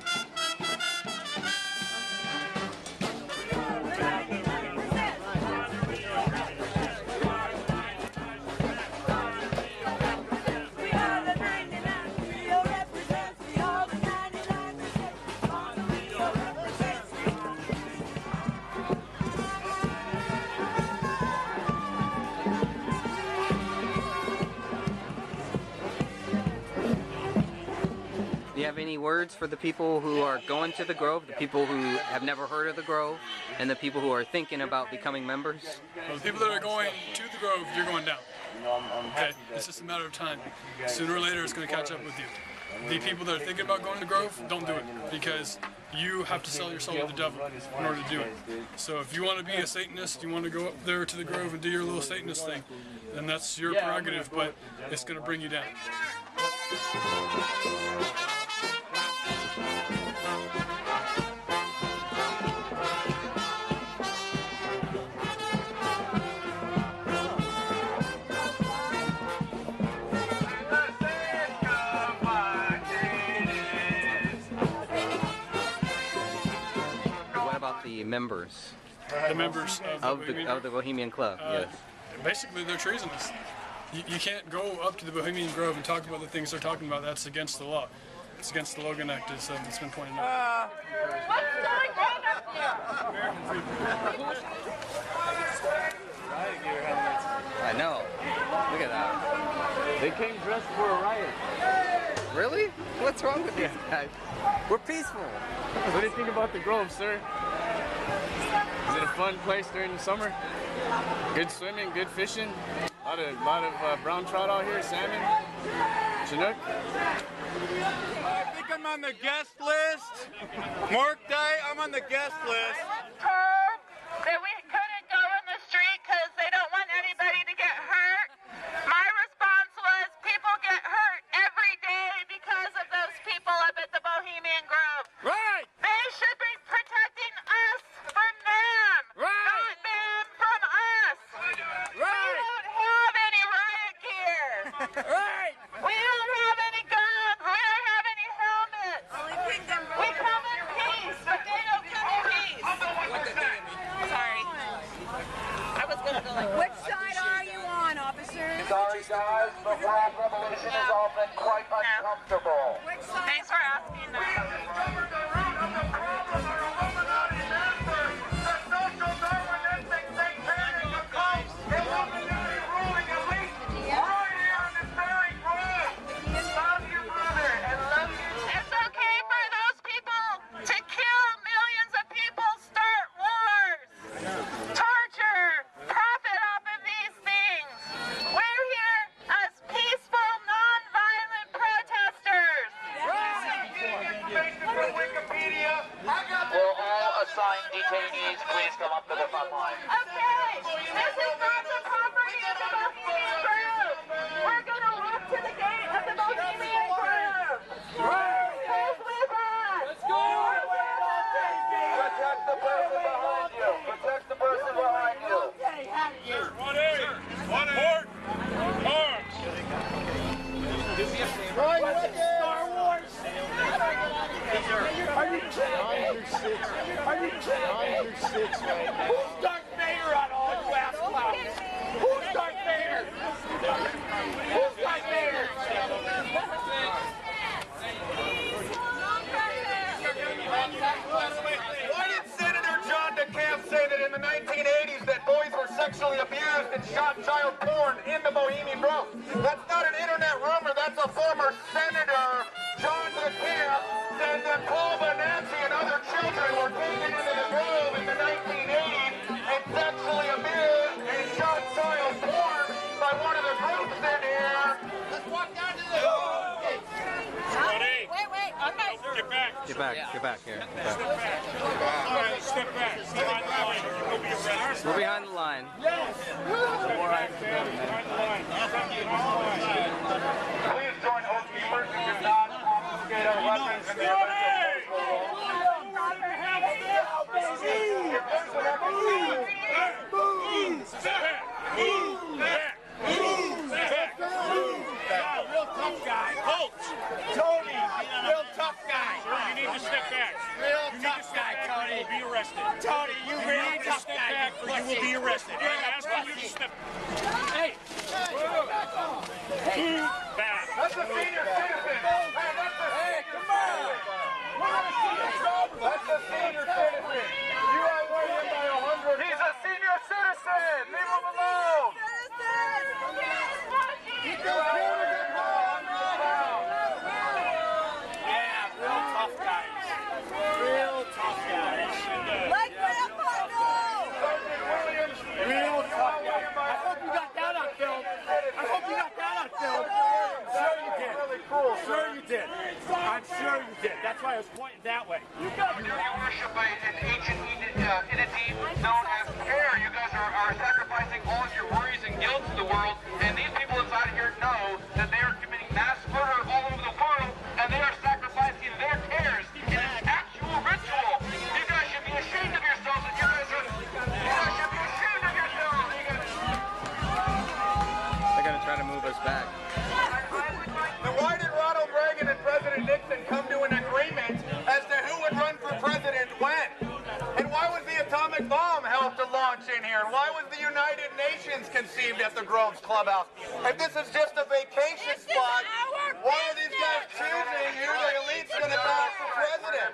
Do you have any words for the people who are going to the Grove, the people who have never heard of the Grove, and the people who are thinking about becoming members? Well, the people that are going to the Grove, you're going down. Okay, it's just a matter of time. Sooner or later, it's going to catch up with you. The people that are thinking about going to the Grove, don't do it, because you have to sell your soul to the devil in order to do it. So if you want to be a Satanist, you want to go up there to the Grove and do your little Satanist thing, then that's your prerogative, but it's going to bring you down. The members. The members of the Bohemian Club. Yes. Basically, they're treasonous. You can't go up to the Bohemian Grove and talk about the things they're talking about. That's against the law. It's against the Logan Act, as it's been pointed out. What's going on up here? I know. Look at that. They came dressed for a riot. Really? What's wrong with these guys? We're peaceful. What do you think about the Grove, sir? Is it a fun place during the summer? Good swimming, good fishing. A lot of brown trout out here, salmon, Chinook. I think I'm on the guest list. Mark Day, I'm on the guest list. I was told that we couldn't go in the street because they don't want anybody to get hurt. My response was, people get hurt every day because of those people up at the Bohemian Grove. Right! They should be protecting us from them, not them from us. We don't have any riot gear. We don't have any guns. We don't have any helmets. We come in peace, but they don't come in peace. Sorry. I was going to go like... Which side are you on, officers? Sorry guys, the World Revolution has all been quite uncomfortable. Thanks for asking that. It's okay for those people to kill millions of people, start wars, torture, profit off of these things. We're here as peaceful, non-violent protesters. Will all assigned detainees please come up to the front line? Okay, this is not the property of the Bohemian Grove. We're going to walk to the gate of the Bohemian Grove. Who's with us? Let's go! Protect the person behind you. Protect the person behind you. Star Wars! Are you kidding? Who's Darth Vader on all you ass clowns? Who's Darth Vader? Who's Darth Vader? Why did Senator John DeCamp say that in the 1980s that boys were sexually abused and shot child porn in the Bohemian Grove? That's not an internet rumor, that's a former Senator John DeCamp said that Paul Bonanzi and other children were taken into the Grove in the 1980s Get back here. Get back. All right, step back. Behind the line. You'll be arrested. We're behind the line. Yes! Behind the line. Please join Oath Keepers who do not confiscate our weapons in the event Real tough guy. Halt! Tony, real tough guy. Sir, you need to step back. Real tough guy, Tony. You will be arrested. Tony, you real need to tough step guy. back or you will be arrested. I'm asking you to step Hey! back. That's a senior citizen. Hey, come on. That's a senior citizen. You outweigh him by 100. He's a senior citizen. Leave him alone. Yeah, real tough guys. Real tough guys. Like Grandpa, no! Real tough guys. I hope you got that on film. I hope you got that on film. Sure you did. Sure you did. I'm sure you did. That's why I was pointing that way. You worship an ancient entity known as care. You guys are sacrificing all of your worries and guilt to the world, and these people inside here know that they are committing mass murder all over the world, and they are sacrificing their cares in an actual ritual. You guys should be ashamed of yourselves, and you guys should be ashamed of yourselves. They're gonna try to move us back. Then why did Ronald Reagan and President Nixon come to an agreement as to who would run for president when? And why was the atomic bomb helped to launch in here? And why was the United Nations conceived at the Groves Clubhouse? If this is just a vacation spot, why are these guys choosing who the elite's going to back for president?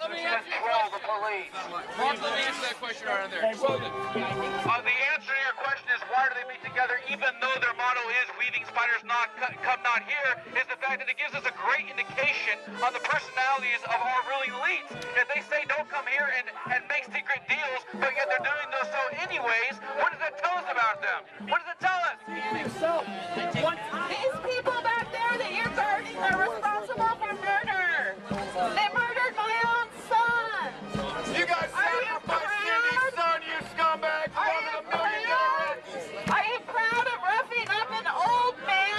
Let me Control the police. Mark, let me answer that question right there. The answer to your question is why do they meet together even though their motto is weaving spiders not come not here, is the fact that it gives us a great indication on the personalities of our ruling elites. If they say don't come here and make secret deals, but yet they're doing so anyways, what does that tell us about them? What does it tell us? These people back there that you're guarding are responsible for murder. They murdered my own son. You guys sacrificed Cindy's son, you scumbags! Are you proud of roughing up an old man?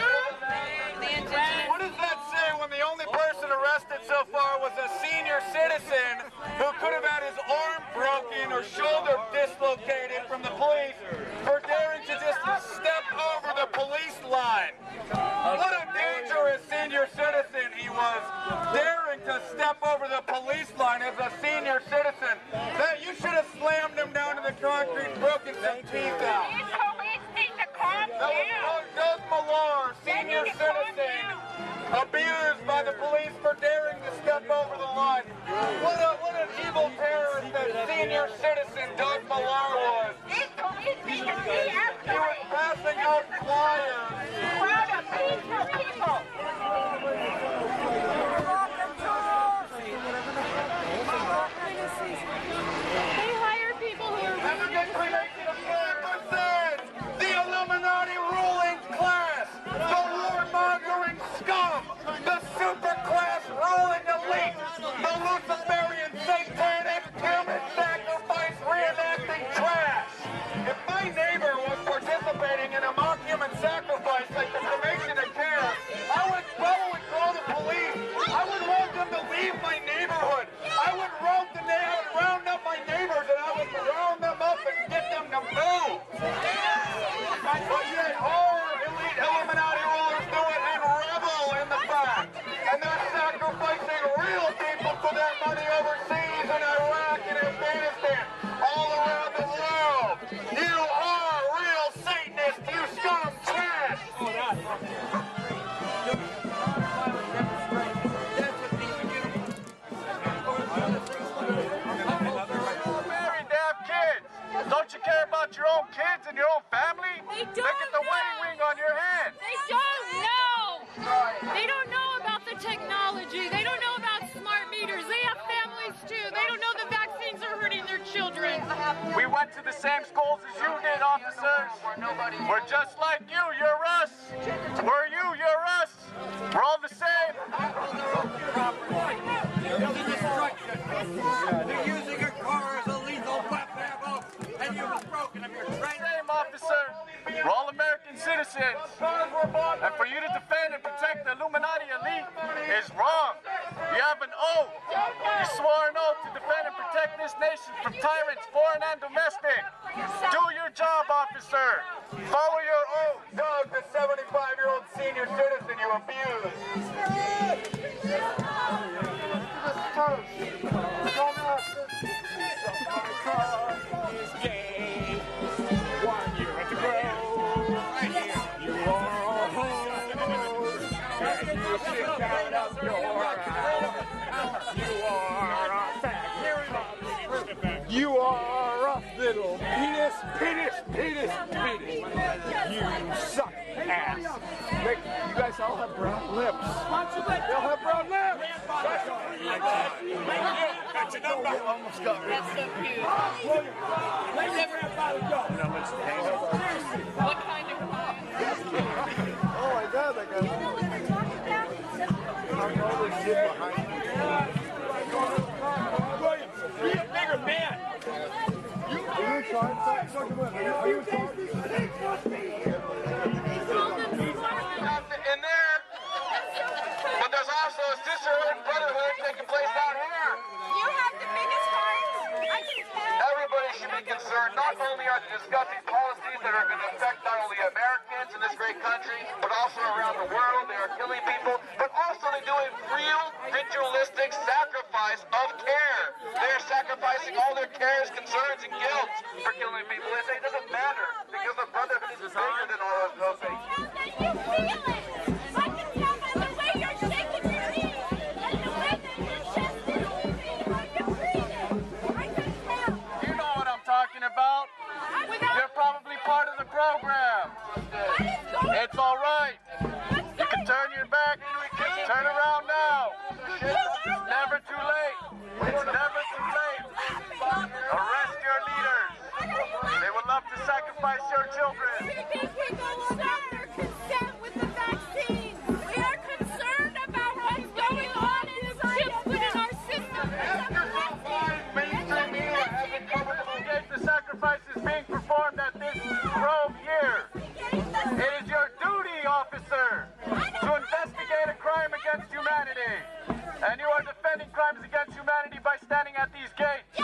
What does that say when the only person arrested so far was a senior citizen who could have had his arm broken or shoulder dislocated from the police for daring to just step over the police line? What a dangerous senior citizen he was, daring to step over the police line as a senior citizen. That you should have slammed him down to the concrete, broken some teeth out. These police need to calm That was Doug Millar, senior citizen, abused by the police for daring to step over the line. What an evil terrorist that senior citizen Doug Millar was. These police need to be He was passing out flyers. proud of peaceful people. They hire people who are Never get cremated of 4%. The Illuminati ruling class. The warmongering scum. The super class ruling elite. The Luciferian satanic human sacrifice reenacting trash. If my neighbor was participating in a mock human sacrifice like the cremation of care, I would probably call the police. I would want them to leave my neighborhood. I would round up my neighbors and I would round them up and get them to move. But yet our elite Illuminati rulers do it and revel in the fact. And they're sacrificing real people for their money overseas in Iraq and Afghanistan, all around the world. You are real Satanists, you scum trash. Married to have kids. Don't you care about your own kids and your own family? They don't Look at the wedding ring on your hand. They don't know. They don't know about the technology. They don't know about smart meters. They have families too. They don't know the vaccines are hurting their children. We went to the same schools as you did, officers. We're just like you. You're us. We're you. You're us. We're all the same. You're using your car as a lethal weapon, and you was broken of your train. Same officer. We're all American citizens. And for you to defend and protect the Illuminati elite is wrong. You have an oath. You swore an oath to defend and protect this nation from tyrants, foreign and domestic. Do your job, officer. Follow your oath. Doug, the 75-year-old senior citizen you abused. You are a little penis. You suck ass. Wait, you guys all have brown lips. They all have brown lips. Got your number. Almost got rid of it. That's so cute. They never have found a dog. What kind of car? Oh my God, that guy. I know this shit behind me. Williams, be a bigger man. Are you in charge? Are you in charge? In there, but there's also a sisterhood and brotherhood taking place down here. You have the biggest heart. I can tell. Everybody should be concerned. Not only are they discussing policies that are going to affect not only Americans in this great country, but also around the world. They are killing people, but also they're doing real ritualistic sacrifice of care. They are sacrificing all their cares, concerns, and guilt for killing people. They say it doesn't matter because the brotherhood is bigger than all those things. You feel it. I can tell by the way you're shaking your head and the way that your chest is moving like you're breathing. I can tell. You know what I'm talking about. You're probably part of the program. It's all right. You can turn your back. Turn around now. It's never too late. It's never too late. Arrest your leaders. They would love to sacrifice your children. Consent with the vaccine. We are concerned about what's going on in the chips within our system. Mainstream media hasn't covered the sacrifices being performed at this grove here. It is your duty, officer, to investigate a crime against humanity. And you are defending crimes against humanity by standing at these gates.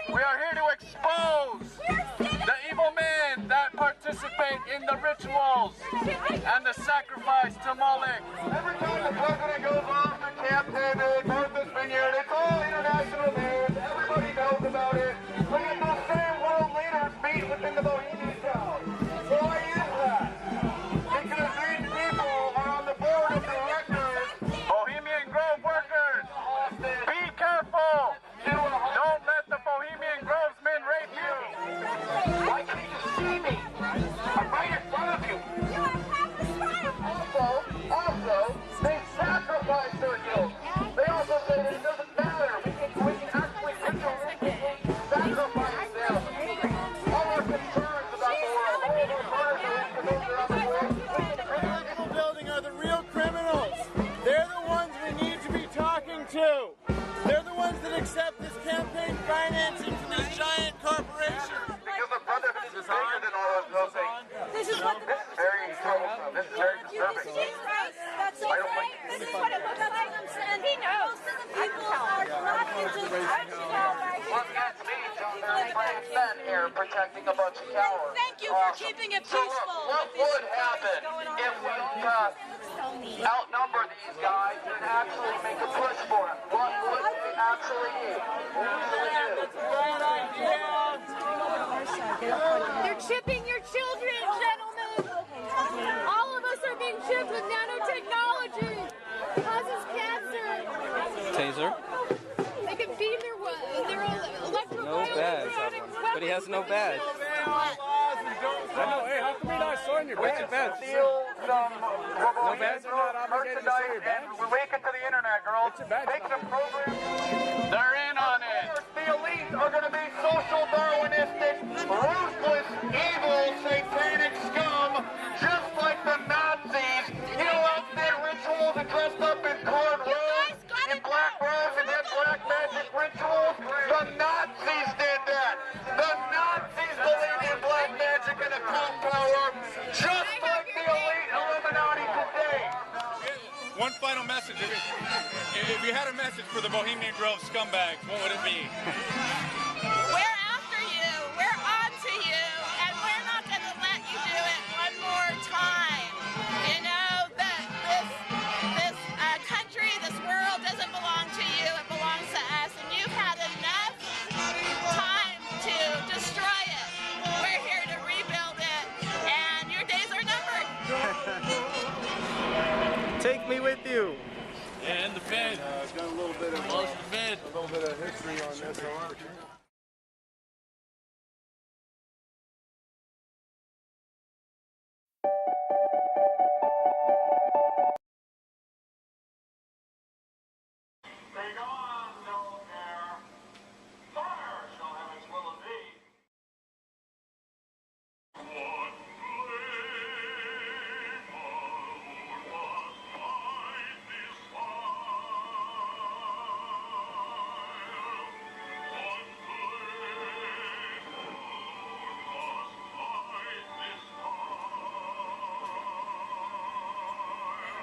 We are here to expose the evil men that participate in the rituals and the sacrifice to Moloch. Every time the president goes off to Camp David, Martha's Vineyard, it's all international news. Everybody knows about it. But yet those same world leaders meet within the Bohemian Grove. Why is that? Because these people are on the board of directors. Bohemian Grove workers, be careful. Don't let the Bohemian Grove's men rape you. Why can't you see me? I'm right in front of you. Also, they sacrifice their guilt. They also say that it doesn't matter. We can actually sacrifice them. All our concerns about the world, all of our murders and incidents around the world. The people building are the real criminals. They're the ones we need to be talking to. They're the ones that accept this campaign financing from these giant corporations. Because the brotherhood is bigger than all of those things. This is very troublesome. This is very disturbing. That's okay. This is what it looks like. And he knows. People are not into Look at me, Frank Ben here protecting a bunch of cowards. Thank you for keeping it peaceful. What would happen if we outnumber these guys and actually make a push for it? What would they actually do? They're chipping your children, gentlemen. All of us are being chipped with nanotechnology. It causes cancer. Taser. They can beam their electrical. No badge. But he has no badge. I know, hey, how come you're not showing your badge? Steal some No badge? You're not obligated to show your badge? and leak it to the internet, girls. Make some programs. They're in on it. The elite are going to be social Darwinistic, ruthless, evil, satanic scum, just like the Nazis. You know, out there rituals and dressed up in colored robes, in black robes and did black magic rituals. for the Bohemian Grove scumbags, what would it be? We're after you. We're on to you. And we're not going to let you do it one more time. You know, this country, this world doesn't belong to you. It belongs to us. And you've had enough time to destroy it. We're here to rebuild it. And your days are numbered. Take me with you. And the Fed. Got a little bit of history on this.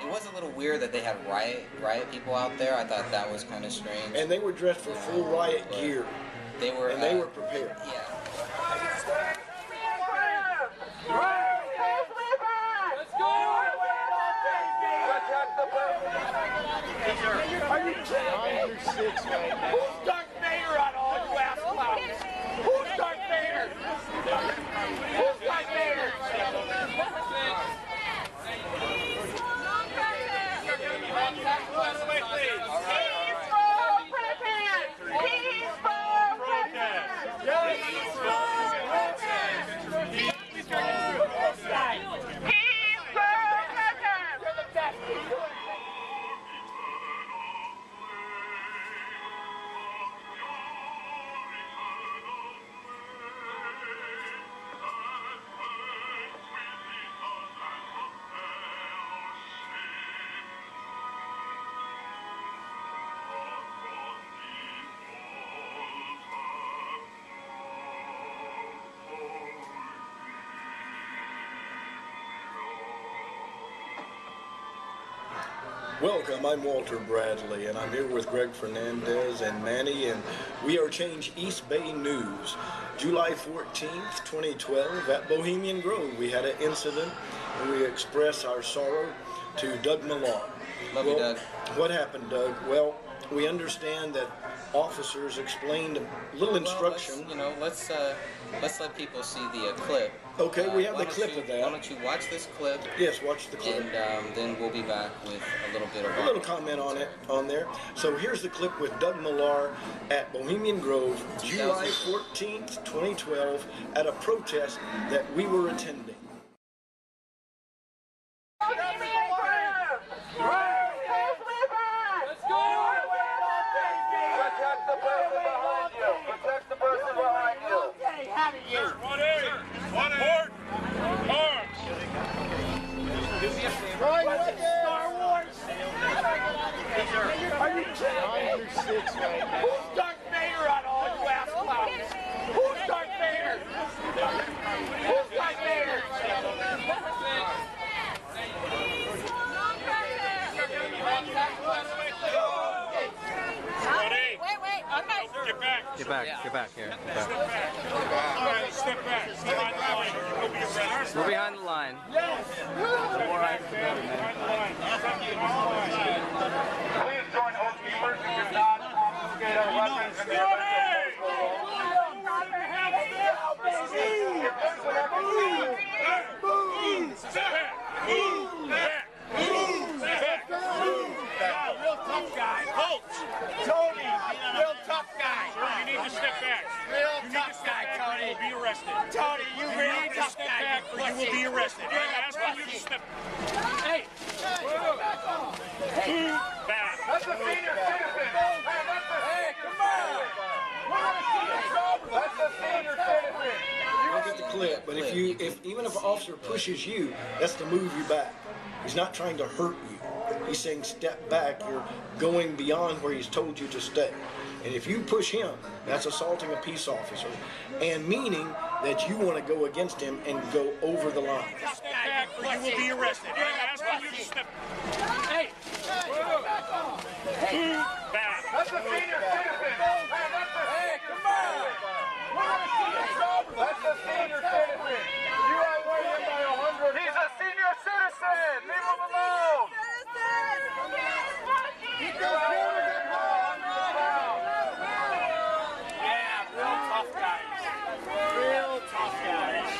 It was a little weird that they had riot people out there. I thought that was kind of strange. And they were dressed for full riot gear. They were. And they were prepared. Yeah. Let's go! Are you kidding me? Who's Darth Vader on all you ass clowns? Who's Darth Vader? Who's Darth Vader? Welcome, I'm Walter Bradley, and I'm here with Greg Fernandez and Manny, and we are Change East Bay News. July 14th, 2012, at Bohemian Grove, we had an incident, and we express our sorrow to Doug Millar. Love you, Doug. What happened, Doug? Well, we understand that officers explained a little instruction. Let's let people see the clip. Okay, we have the clip of that. Why don't you watch this clip? Yes, watch the clip. And then we'll be back with a little bit of a little comment on it on there. So here's the clip with Doug Millar at Bohemian Grove, July 14th, 2012, at a protest that we were attending. Are you kidding me? Who's Darth Vader on all you ass clowns? Who's Darth Vader? Who's Darth Vader? Wait, okay. Get back here. Get back. All right, step back. Behind the line. You'll be arrested. We're behind the line. Please join Oath Keepers and do not confiscate our weapons and their Real tough guy. Tony, real tough guy. You need to step back. Real tough guy, Tony. You will be arrested. Tony, you real need to tough step guy. back or you will be arrested. I'm asking you to step Hey! back. That's a senior citizen. Hey, come on. That's a senior citizen. Look at the clip, but even if an officer pushes you, that's to move you back. He's not trying to hurt you. He's saying step back. You're going beyond where he's told you to stay. And if you push him, that's assaulting a peace officer, and meaning that you want to go against him and go over the line. Step back or you will be arrested. I'm asking you to step Hey! back. That's a senior citizen. Hey, come on. That's a senior citizen. You outweigh him by 100. He's a senior citizen. Leave him alone. Keep those cameras at home. Yeah, real tough guys. Real tough guys.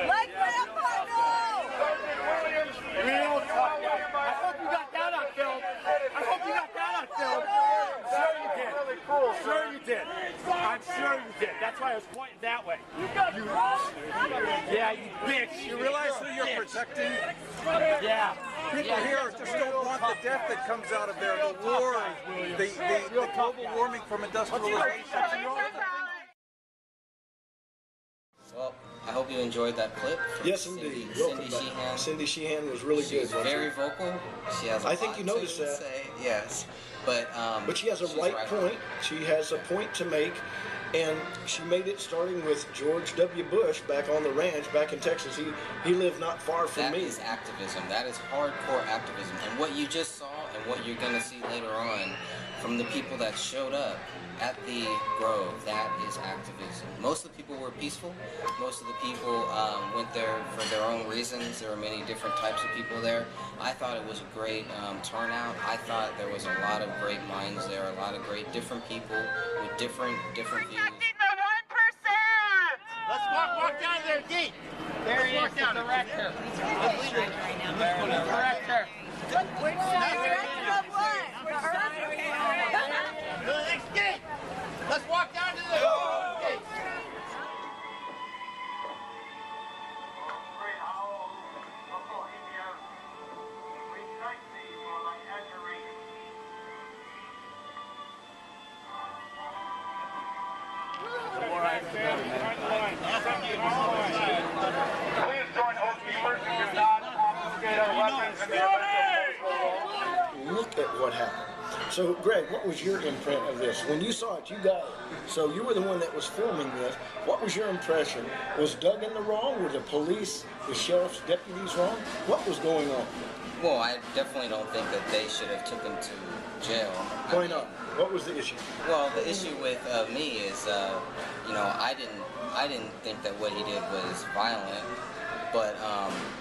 Let Grandpa know. Real tough guys. I hope you got that on film. I hope you got that on film. Sure you did. Sure you did. I'm sure you did. That's why I was pointing that way. You yeah, you bitch. You realize who you're protecting? Yeah. People here just don't want the death that comes out of there, the war, the global warming from industrialization. Well, I hope you enjoyed that clip. Yes, indeed. Welcome back. Sheehan. Cindy Sheehan was really She's good. very vocal. She has. I think you noticed that. Say. Yes, but she has a right point. She has a point to make, and she made it starting with George W. Bush back on the ranch back in Texas. He lived not far from me. That is activism. That is hardcore activism. And what you just saw and what you're going to see later on from the people that showed up at the Grove, that is activism. Most of the people were peaceful. Most of the people went there for their own reasons. There were many different types of people there. I thought it was a great turnout. I thought there was a lot of great minds there, a lot of great different people with different views. Let's walk down to their gate. There he is, the director. The director. The next gate. Let's walk down to the gate. Please join Oath Keepers who do not confiscate our weapons and Look at what happened. So, Greg, what was your imprint of this? When you saw it, you got it. So you were the one that was filming this. What was your impression? Was Doug in the wrong? Were the police, the sheriff's deputies wrong? What was going on? Well, I definitely don't think that they should have took him to jail. Why not? What was the issue? Well, the issue with me is, you know, I didn't think that what he did was violent. But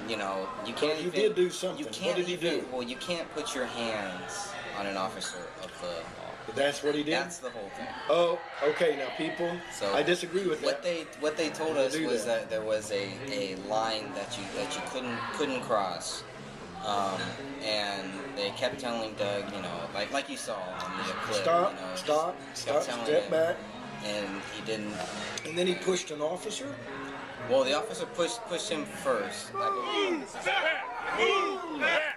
you know, you can't. So you did do something. What did he do? Well, you can't put your hands on an officer of the law. That's what he did? That's the whole thing. Oh, okay. Now, people, so I disagree with what that. What they told us was that there was a line that you couldn't cross, and they kept telling Doug, you know, like you saw on the clip. Stop! You know, Stop! step back. And he didn't. And then he pushed an officer. Well, the officer pushed him first. Move back!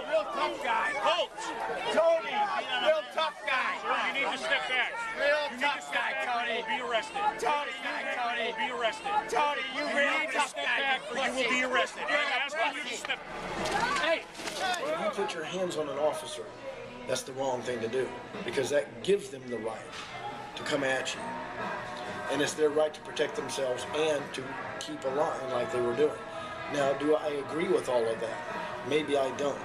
Real tough guy. Halt! Tony, real tough guy. Sir, you need to step back. Real tough guy, Tony. You will be arrested. Tony, You will be arrested. Tony, you real need to tough step guy. back or you will be arrested. I'm asking you to step. Hey! If you put your hands on an officer, that's the wrong thing to do, because that gives them the right to come at you. And it's their right to protect themselves and to keep a line like they were doing. Now, do I agree with all of that? Maybe I don't.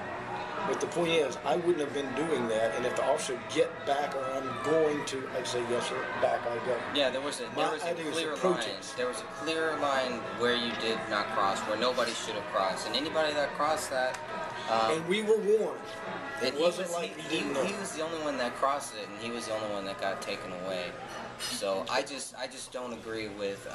But the point is, I wouldn't have been doing that, and if the officer get back or I'm going to, I'd say, yes, sir, back I go. Yeah, there was a clear line. There was a clear line where you did not cross, where nobody should have crossed. And anybody that crossed that... and we were warned. It wasn't like he was the only one that crossed it, and he was the only one that got taken away. So I just don't agree with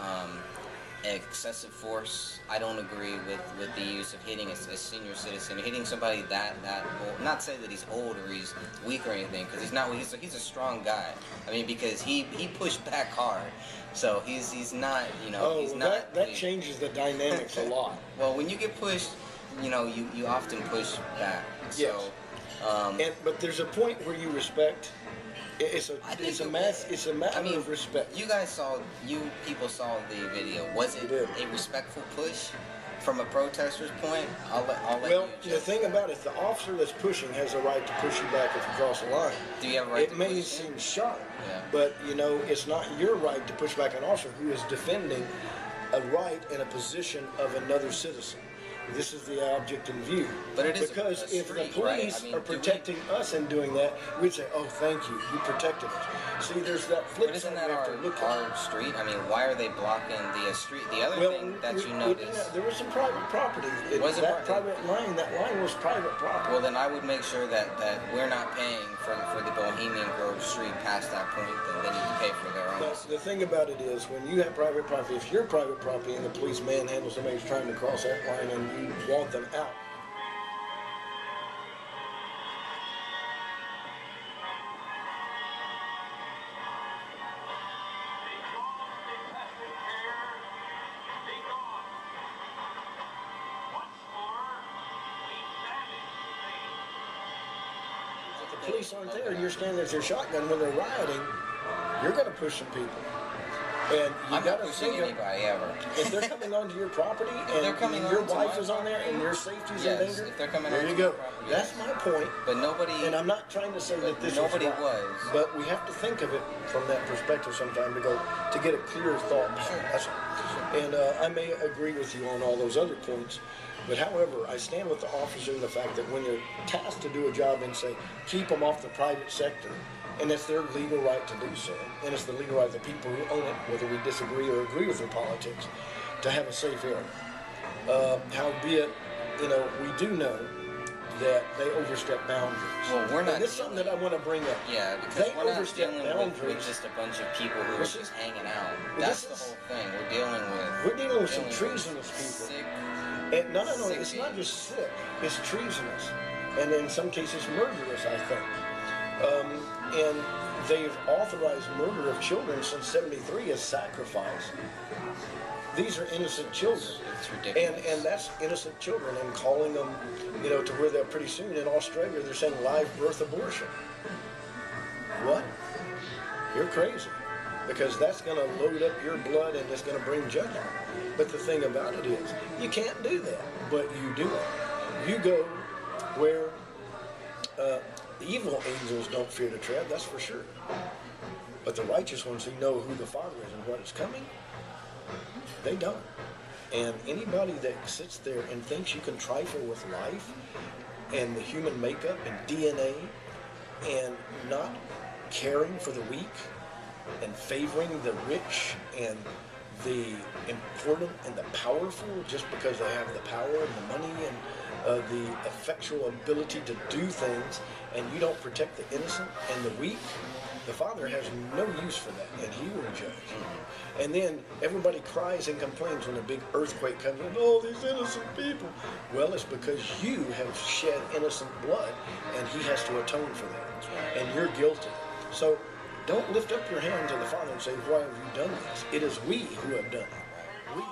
excessive force. I don't agree with the use of hitting a senior citizen, hitting somebody that old. Not say that he's old or he's weak or anything, because he's not. He's a strong guy. I mean, because he pushed back hard. So he's not, you know, he's not. That changes the dynamics a lot. Well, when you get pushed, you know, you often push back. So, yes. But there's a point where you respect. It's a matter of respect. You people saw the video. Was it a respectful push from a protester's point? I'll let well, the thing about it, the officer that's pushing has a right to push you back if you cross the line. Do you have a right to push? It may seem sharp, but you know, it's not your right to push back an officer who is defending a right and a position of another citizen. this is the object in view. But it is because a if the street, police right? I mean, are protecting us and doing that, we'd say, "Oh, thank you, you protected us." See, there's that flip But isn't side that we have to look at. our street? I mean, why are they blocking the street? The other thing that you noticed. There was some private property. Was it that private line? That line was private property. Well, then I would make sure that we're not paying for the Bohemian Grove street past that point. Then they need to pay for their own. But the thing about it is, when you have private property, if you're private property and the police manhandle somebody who's trying to cross that line and you want them out. If the police aren't there and you're standing there with your shotgun when they're rioting, you're going to push some people. And you I'm got not to pushing think anybody ever. If they're coming onto your property and your wife is on there and your safety's in danger, if they're coming there onto you go. your property, That's my point. But nobody. And I'm not trying to say that this nobody is right, was. but we have to think of it from that perspective sometime to get a clear thought. Sure. That's all. And I may agree with you on all those other points. But however, I stand with the officer in the fact that when they're tasked to do a job and say, keep them off the private sector, and it's their legal right to do so, and it's the legal right of the people who own it, whether we disagree or agree with their politics, to have a safe area. Howbeit, we do know that they overstep boundaries. Well, we're not. And this is something that I want to bring up. Yeah, because they we're not overstep dealing boundaries. with just a bunch of people who are just hanging out. Well, That's the whole thing. We're dealing with some treasonous people. Sick, And no, it's not just sick. It's treasonous, and in some cases murderous, I think. And they've authorized murder of children since '73 as sacrifice. These are innocent children. It's ridiculous. And that's innocent children, and calling them, to where they're pretty soon in Australia, they're saying live birth abortion. What? You're crazy. Because that's going to load up your blood and it's going to bring judgment. But the thing about it is, you can't do that, but you do it. You go where evil angels don't fear to tread, that's for sure. But the righteous ones who know who the Father is and what is coming, they don't. And anybody that sits there and thinks you can trifle with life and the human makeup and DNA and not caring for the weak and favoring the rich and the important and the powerful just because they have the power and the money and the effectual ability to do things, and you don't protect the innocent and the weak, the Father has no use for that, and He will judge. And then everybody cries and complains when a big earthquake comes in, oh, these innocent people. Well, it's because you have shed innocent blood, and He has to atone for that, and you're guilty. So don't lift up your hand to the Father and say, why have you done this? It is we who have done it. We.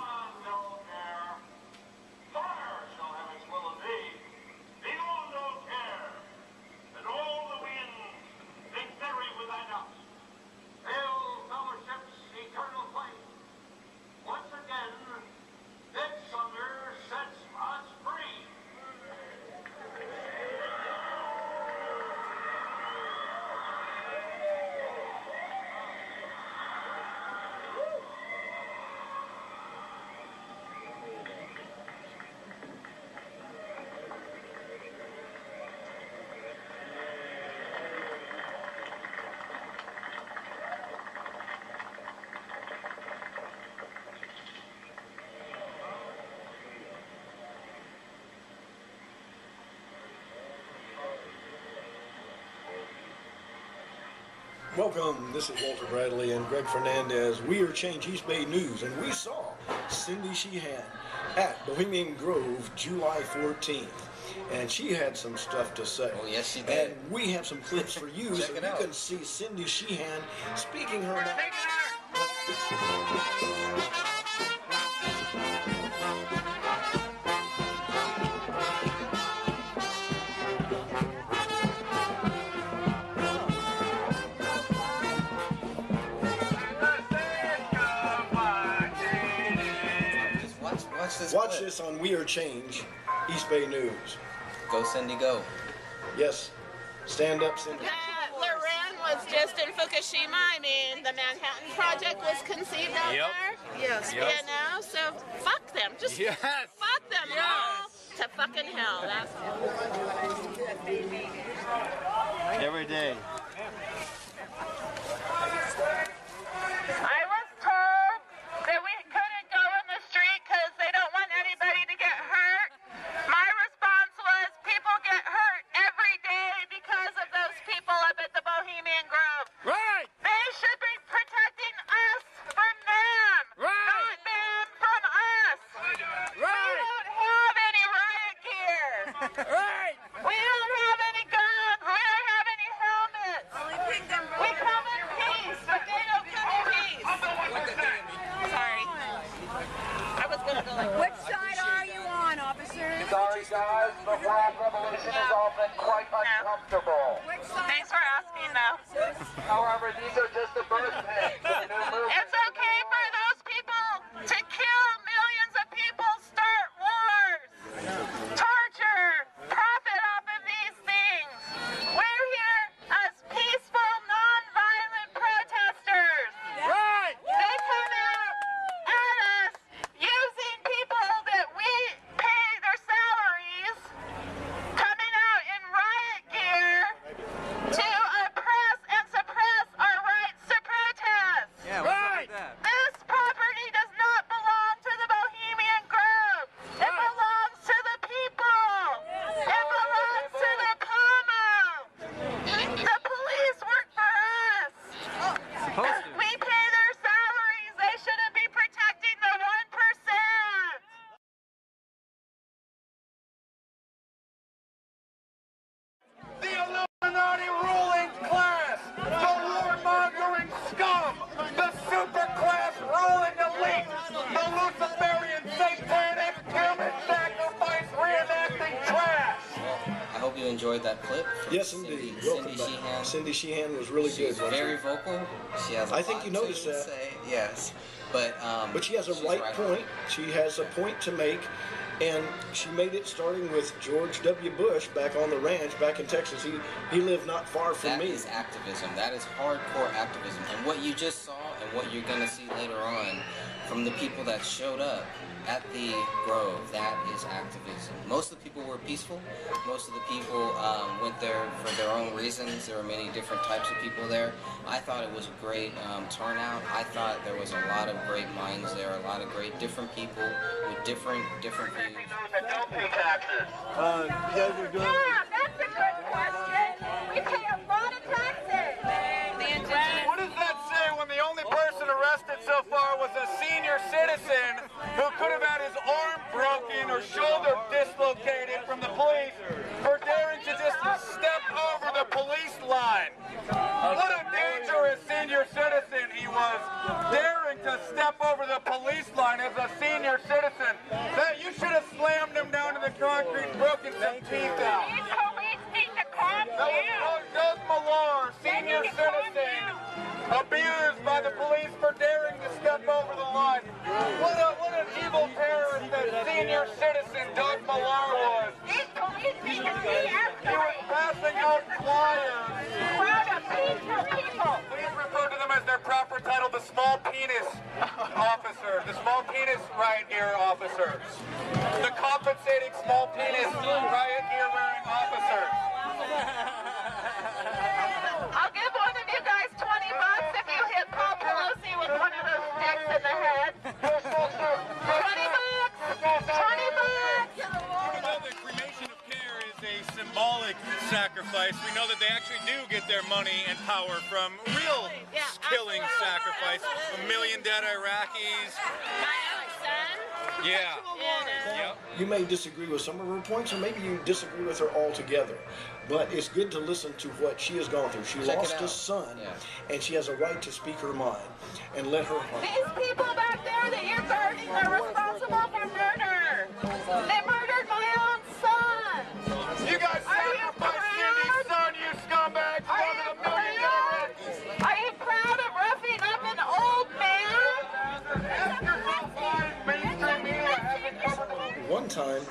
Welcome, this is Walter Bradley and Greg Fernandez. We are Change East Bay News, and we saw Cindy Sheehan at Bohemian Grove July 14th. And she had some stuff to say. Oh, yes, she did. And we have some clips for you so you can see Cindy Sheehan speaking her mind. Watch this on We Are Change, East Bay News. Go, Cindy, go. Yes. Stand up, Cindy. Loren was just in Fukushima. I mean, the Manhattan Project was conceived out there. Yes. So fuck them. Just fuck them. to fucking hell. That's Every day. I was told that we couldn't go in the street because they don't want anybody to get hurt. My response was, people get hurt every day because of those people up at the Bohemian Grove. Right! They should be protecting us from them, not them from us. We don't have any riot gear. We don't have any guns. We don't have any helmets. We come in peace, but they don't come in peace. Sorry. I was going to go like Which side are you on, officer? Sorry guys, but world revolution has all been quite uncomfortable. Thanks for asking, though. However, these are just the birth pains of new movement. It's okay for those people to kill millions of people, start wars, torture, profit off of these things. We're here as peaceful, non-violent protesters. Right! They come out at us using people that we pay their salaries, coming out in riot gear to oppress and suppress our rights to protest. Yeah, right! This property does not belong to the Bohemian Grove. It belongs to the people. It belongs to the common. The police work for us. We pay their salaries. They shouldn't be protecting the 1%. The Illuminati ruling class, the warmongering scum, the super class ruling elite, the Luciferian satanic human sacrifice reenacting trash. I hope you enjoyed that clip. From Yes, indeed. Cindy Sheehan. Cindy Sheehan was really good. She's very vocal. She has. I think you noticed to that. Say. Yes, but she has a right point. She has a point to make, and she made it starting with George W. Bush back on the ranch back in Texas. He lived not far from That me. is activism. That is hardcore activism. And what you just saw and what you're going to see later on from the people that showed up at the Grove, that is activism. Most of the people were peaceful. Most of the people went there for their own reasons. There were many different types of people there. I thought it was a great turnout. I thought there was a lot of great minds there, a lot of great different people with different views. Don't pay taxes. Yeah, that's a good question. We pay a lot of taxes. What does that say when the only person arrested so far was a senior citizen who could have had his arm broken or shoulder dislocated from the police for daring to just step over the police line? What a dangerous senior citizen he was, daring to step over the police line as a senior citizen. That you should have slammed him down to the concrete, broken some teeth out. These police need to calm That was Doug Millar, senior citizen, abused by the police for daring to step over the line. What an evil terrorist that senior citizen Doug Millar was. These police need to de-escalate. He was passing out flyers. Proud of peaceful people. Please refer to them as their proper title, the small penis officer, the small penis riot gear officers, the compensating small penis riot gear wearing officers. I'll give one of you guys $20 if you hit Paul Pelosi with one of those sticks in the head. $20. Even though the cremation of care is a symbolic sacrifice, we know that they actually do get their money and power from real killing sacrifice. 1 million dead Iraqis. Yeah. Yep. You may disagree with some of her points, or maybe you disagree with her altogether. But it's good to listen to what she has gone through. She lost a son, and she has a right to speak her mind and let her heart. These people back there that you're guarding are responsible for murder. They murdered my own son. You guys sacrificed Cindy's son, you scumbag! Are you proud of roughing up an old man? One time,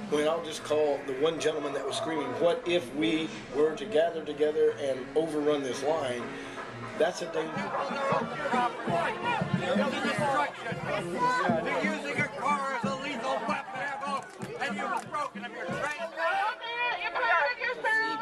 when I'll just call the one gentleman that was screaming, "What if we were to gather together and overrun this line?" That's a danger. They're using a car as a lethal weapon, and you was broken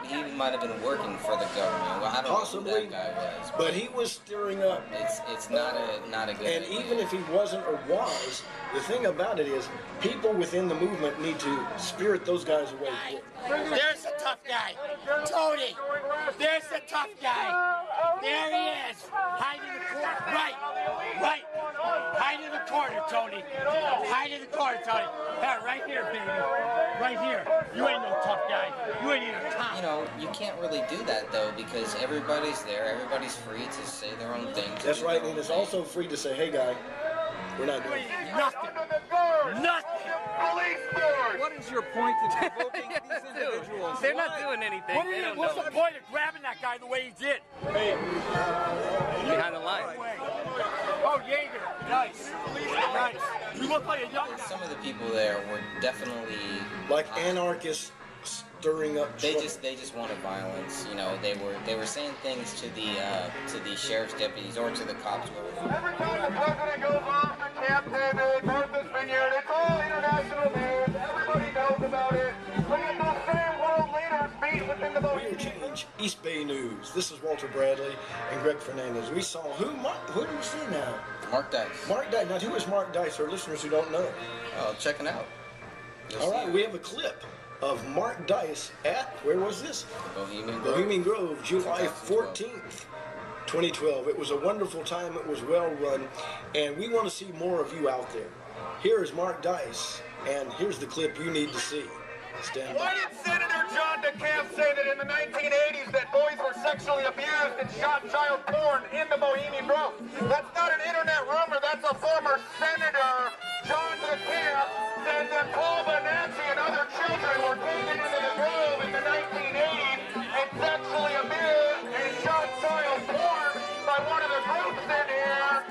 He might have been working for the government. Well, I don't Possibly, know who that guy was. but he was stirring up. It's not a good And idea. even if he wasn't or was, the thing about it is, people within the movement need to spirit those guys away. There's the tough guy. Tony. There's the tough guy. There he is. Hide in the corner. Right. Right. Hide in the corner, Tony. Hide in the corner, Tony. Yeah, right here, baby. Right here. You ain't no tough guy. You ain't even tough. You know, you can't really do that though because everybody's there. Everybody's free to say their own thing. That's right, and it's also free to say, hey, guy, we're not doing nothing. Nothing. What is your point in provoking these individuals? They're not doing anything. What's the point of grabbing that guy the way he did? Behind the line. Oh, Jaeger. Nice. Nice. You look like a young guy. Some of the people there were definitely like anarchists stirring up. They just wanted violence. You know, they were saying things to the sheriff's deputies or to the cops. Every time the president goes off to Camp David, Martha's Vineyard, it's all international news. Everybody knows about it. Look at those same world leaders meet within the We're Change East Bay News. This is Walter Bradley and Greg Fernandez. We saw who do we see now? Mark Dice. Mark Dice. Now, who is Mark Dice? Our listeners who don't know. Oh, check it out. All right, we have a clip of Mark Dice at, where was this? Bohemian Grove, July 14th, 2012. It was a wonderful time. It was well run, and we want to see more of you out there. Here is Mark Dice, and here's the clip you need to see. Stand Why by. did Senator John DeCamp say that in the 1980s that boys were sexually abused and shot child porn in the Bohemian Grove? That's not an internet rumor. That's a former Senator. John DeCamp said that Paul Bonacci and other children were taken into the Grove in the 1980s and sexually abused and shot child porn by one of the groups in here.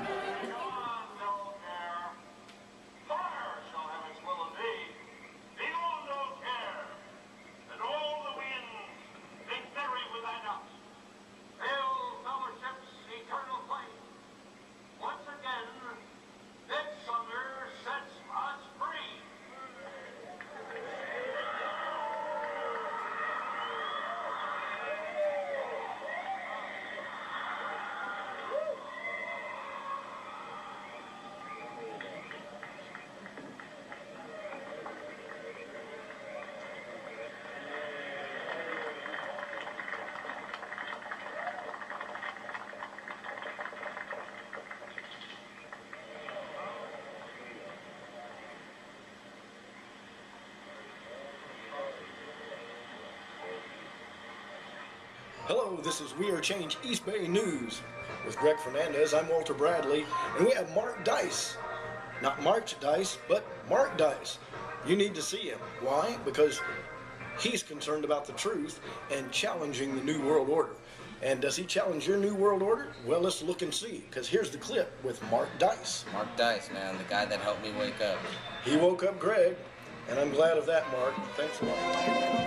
Hello, this is We Are Change East Bay News with Greg Fernandez. I'm Walter Bradley, and we have Mark Dice. Not March Dice, but Mark Dice. You need to see him. Why? Because he's concerned about the truth and challenging the New World Order. And does he challenge your New World Order? Well, let's look and see, because here's the clip with Mark Dice. Mark Dice, man, the guy that helped me wake up. He woke up Greg, and I'm glad of that, Mark. Thanks a lot.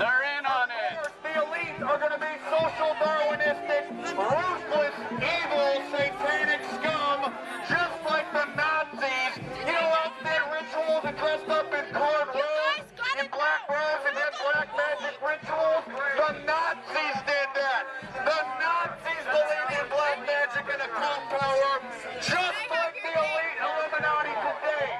They're in on it. The elite are going to be social Darwinistic, ruthless, evil, satanic scum, just like the Nazis. You know, outfit rituals and dressed up in colored robes, in black robes and did black magic rituals. The Nazis did that. The Nazis believed in black magic and occult power, just like the elite Illuminati today.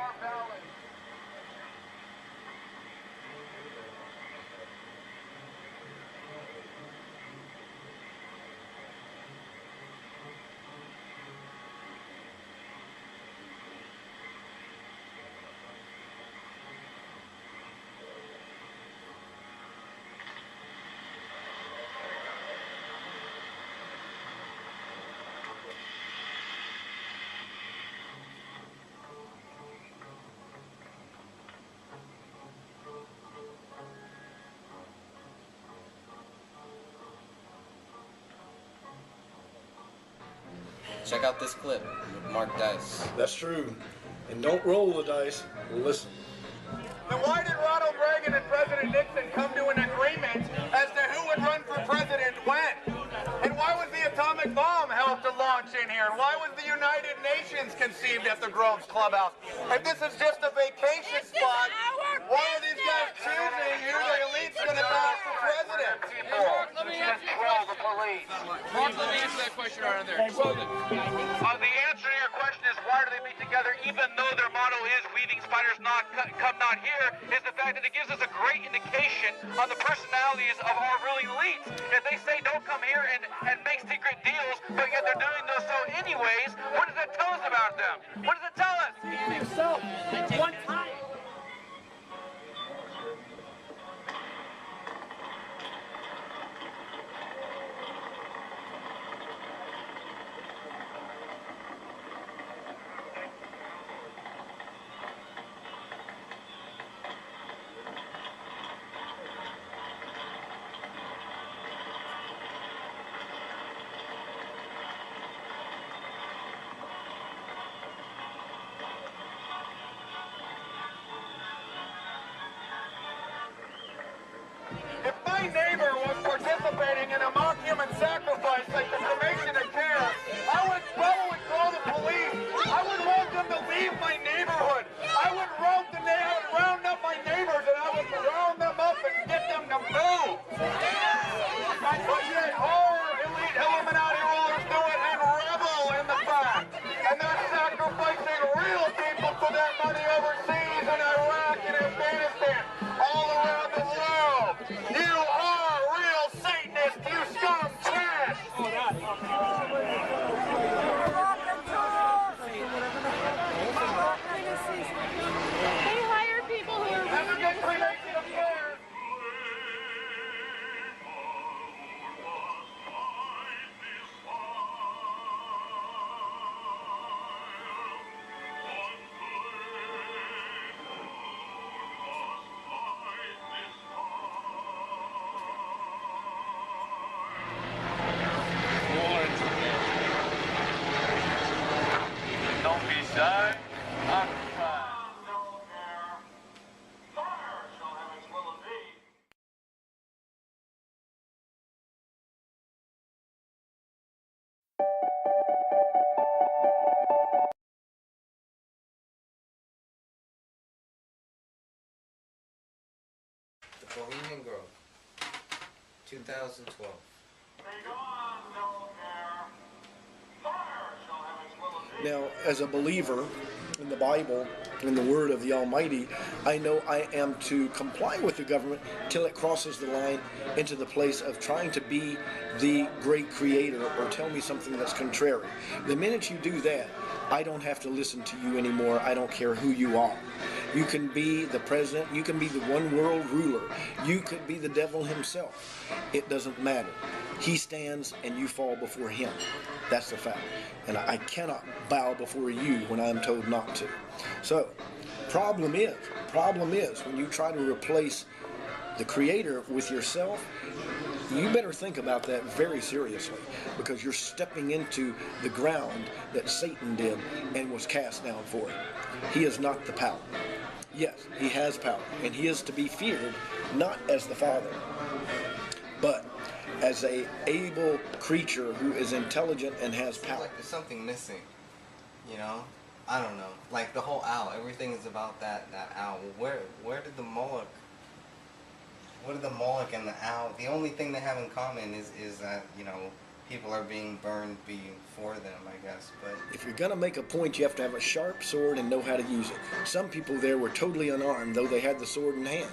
Check out this clip with Mark Dice. That's true. And don't roll the dice, listen. Then why did Ronald Reagan and President Nixon come to an agreement as to who would run for president when? And why was the atomic bomb held Grove to launch in here? And why was the United Nations conceived at the Grove's Clubhouse? If this is just a vacation spot, why are these guys choosing here the elites going to back the president? Mark, let me answer that question right there. The answer to your question is why do they meet together even though their motto is weaving spiders not come not here, is the fact that it gives us a great indication on the personalities of our ruling elites. If they say don't come here and make secret deals, but yet they're doing so anyways, what does that tell us about them? What does it tell us? Himself, one time. If my neighbor was participating in a mock human sacrifice like the cremation of care, I would probably call the police. I would want them to leave my neighborhood. I would round up my neighbors and I would round them up and get them to move. But yet our elite Illuminati rulers do it and revel in the fact. And they're sacrificing real people for their money overseas in Iraq and Afghanistan, all around the world. You are real Satanists, you scum trash! They hire people who are That's a good cremation of care. Don't be shy. Occupy. The Bohemian Grove, 2012. Now, as a believer in the Bible, in the Word of the Almighty, I know I am to comply with the government till it crosses the line into the place of trying to be the great creator or tell me something that's contrary. The minute you do that, I don't have to listen to you anymore. I don't care who you are. You can be the president. You can be the one world ruler. You could be the devil himself. It doesn't matter. He stands and you fall before him. That's the fact. And I cannot bow before you when I'm told not to. So, problem is when you try to replace the creator with yourself, you better think about that very seriously, because you're stepping into the ground that Satan did and was cast down for. He is not the power. Yes, he has power, and he is to be feared, not as the Father, but as a able creature who is intelligent and has power. Like there's something missing, you know? I don't know. Like the whole owl, everything is about that owl. Where did the Moloch? What did the Moloch and the owl? The only thing they have in common is that, you know, people are being burned for them, I guess. But if you're gonna make a point, you have to have a sharp sword and know how to use it. Some people there were totally unarmed, though they had the sword in hand.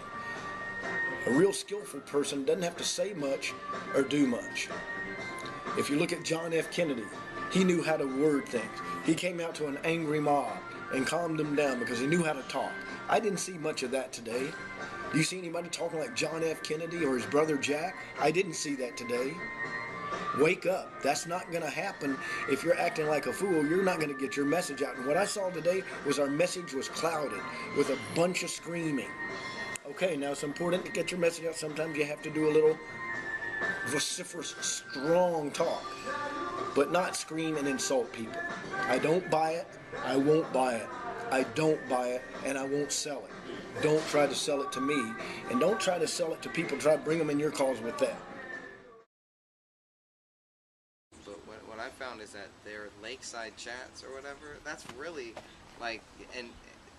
A real skillful person doesn't have to say much or do much. If you look at John F. Kennedy, he knew how to word things. He came out to an angry mob and calmed them down because he knew how to talk. I didn't see much of that today. Do you see anybody talking like John F. Kennedy or his brother Jack? I didn't see that today. Wake up. That's not going to happen if you're acting like a fool. You're not going to get your message out. And what I saw today was our message was clouded with a bunch of screaming. Okay, now it's important to get your message out. Sometimes you have to do a little vociferous, strong talk, but not scream and insult people. I don't buy it. I won't buy it. I don't buy it, and I won't sell it. Don't try to sell it to me, and don't try to sell it to people. Try to bring them in your cause with that. what I found found is that their lakeside chats or whatever, that's really like, and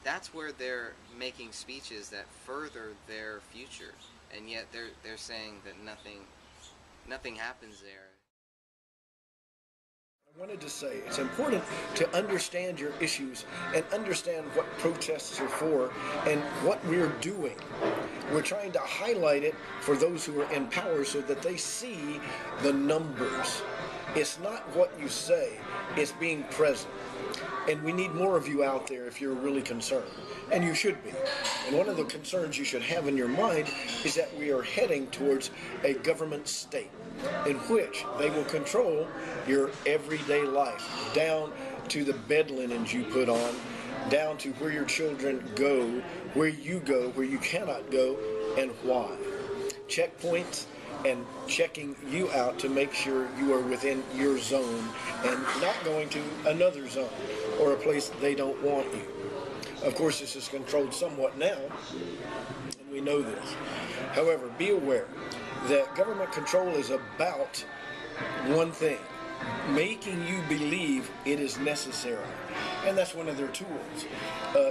that's where they're making speeches that further their future, and yet they're saying that nothing happens there. I wanted to say it's important to understand your issues and understand what protests are for and what we're doing. We're trying to highlight it for those who are in power so that they see the numbers. It's not what you say, it's being present. And we need more of you out there if you're really concerned. And you should be. And one of the concerns you should have in your mind is that we are heading towards a government state in which they will control your everyday life, down to the bed linens you put on, down to where your children go, where you cannot go, and why. Checkpoints and checking you out to make sure you are within your zone and not going to another zone or a place they don't want you. Of course, this is controlled somewhat now, and we know this. However, be aware that government control is about one thing: making you believe it is necessary. And that's one of their tools.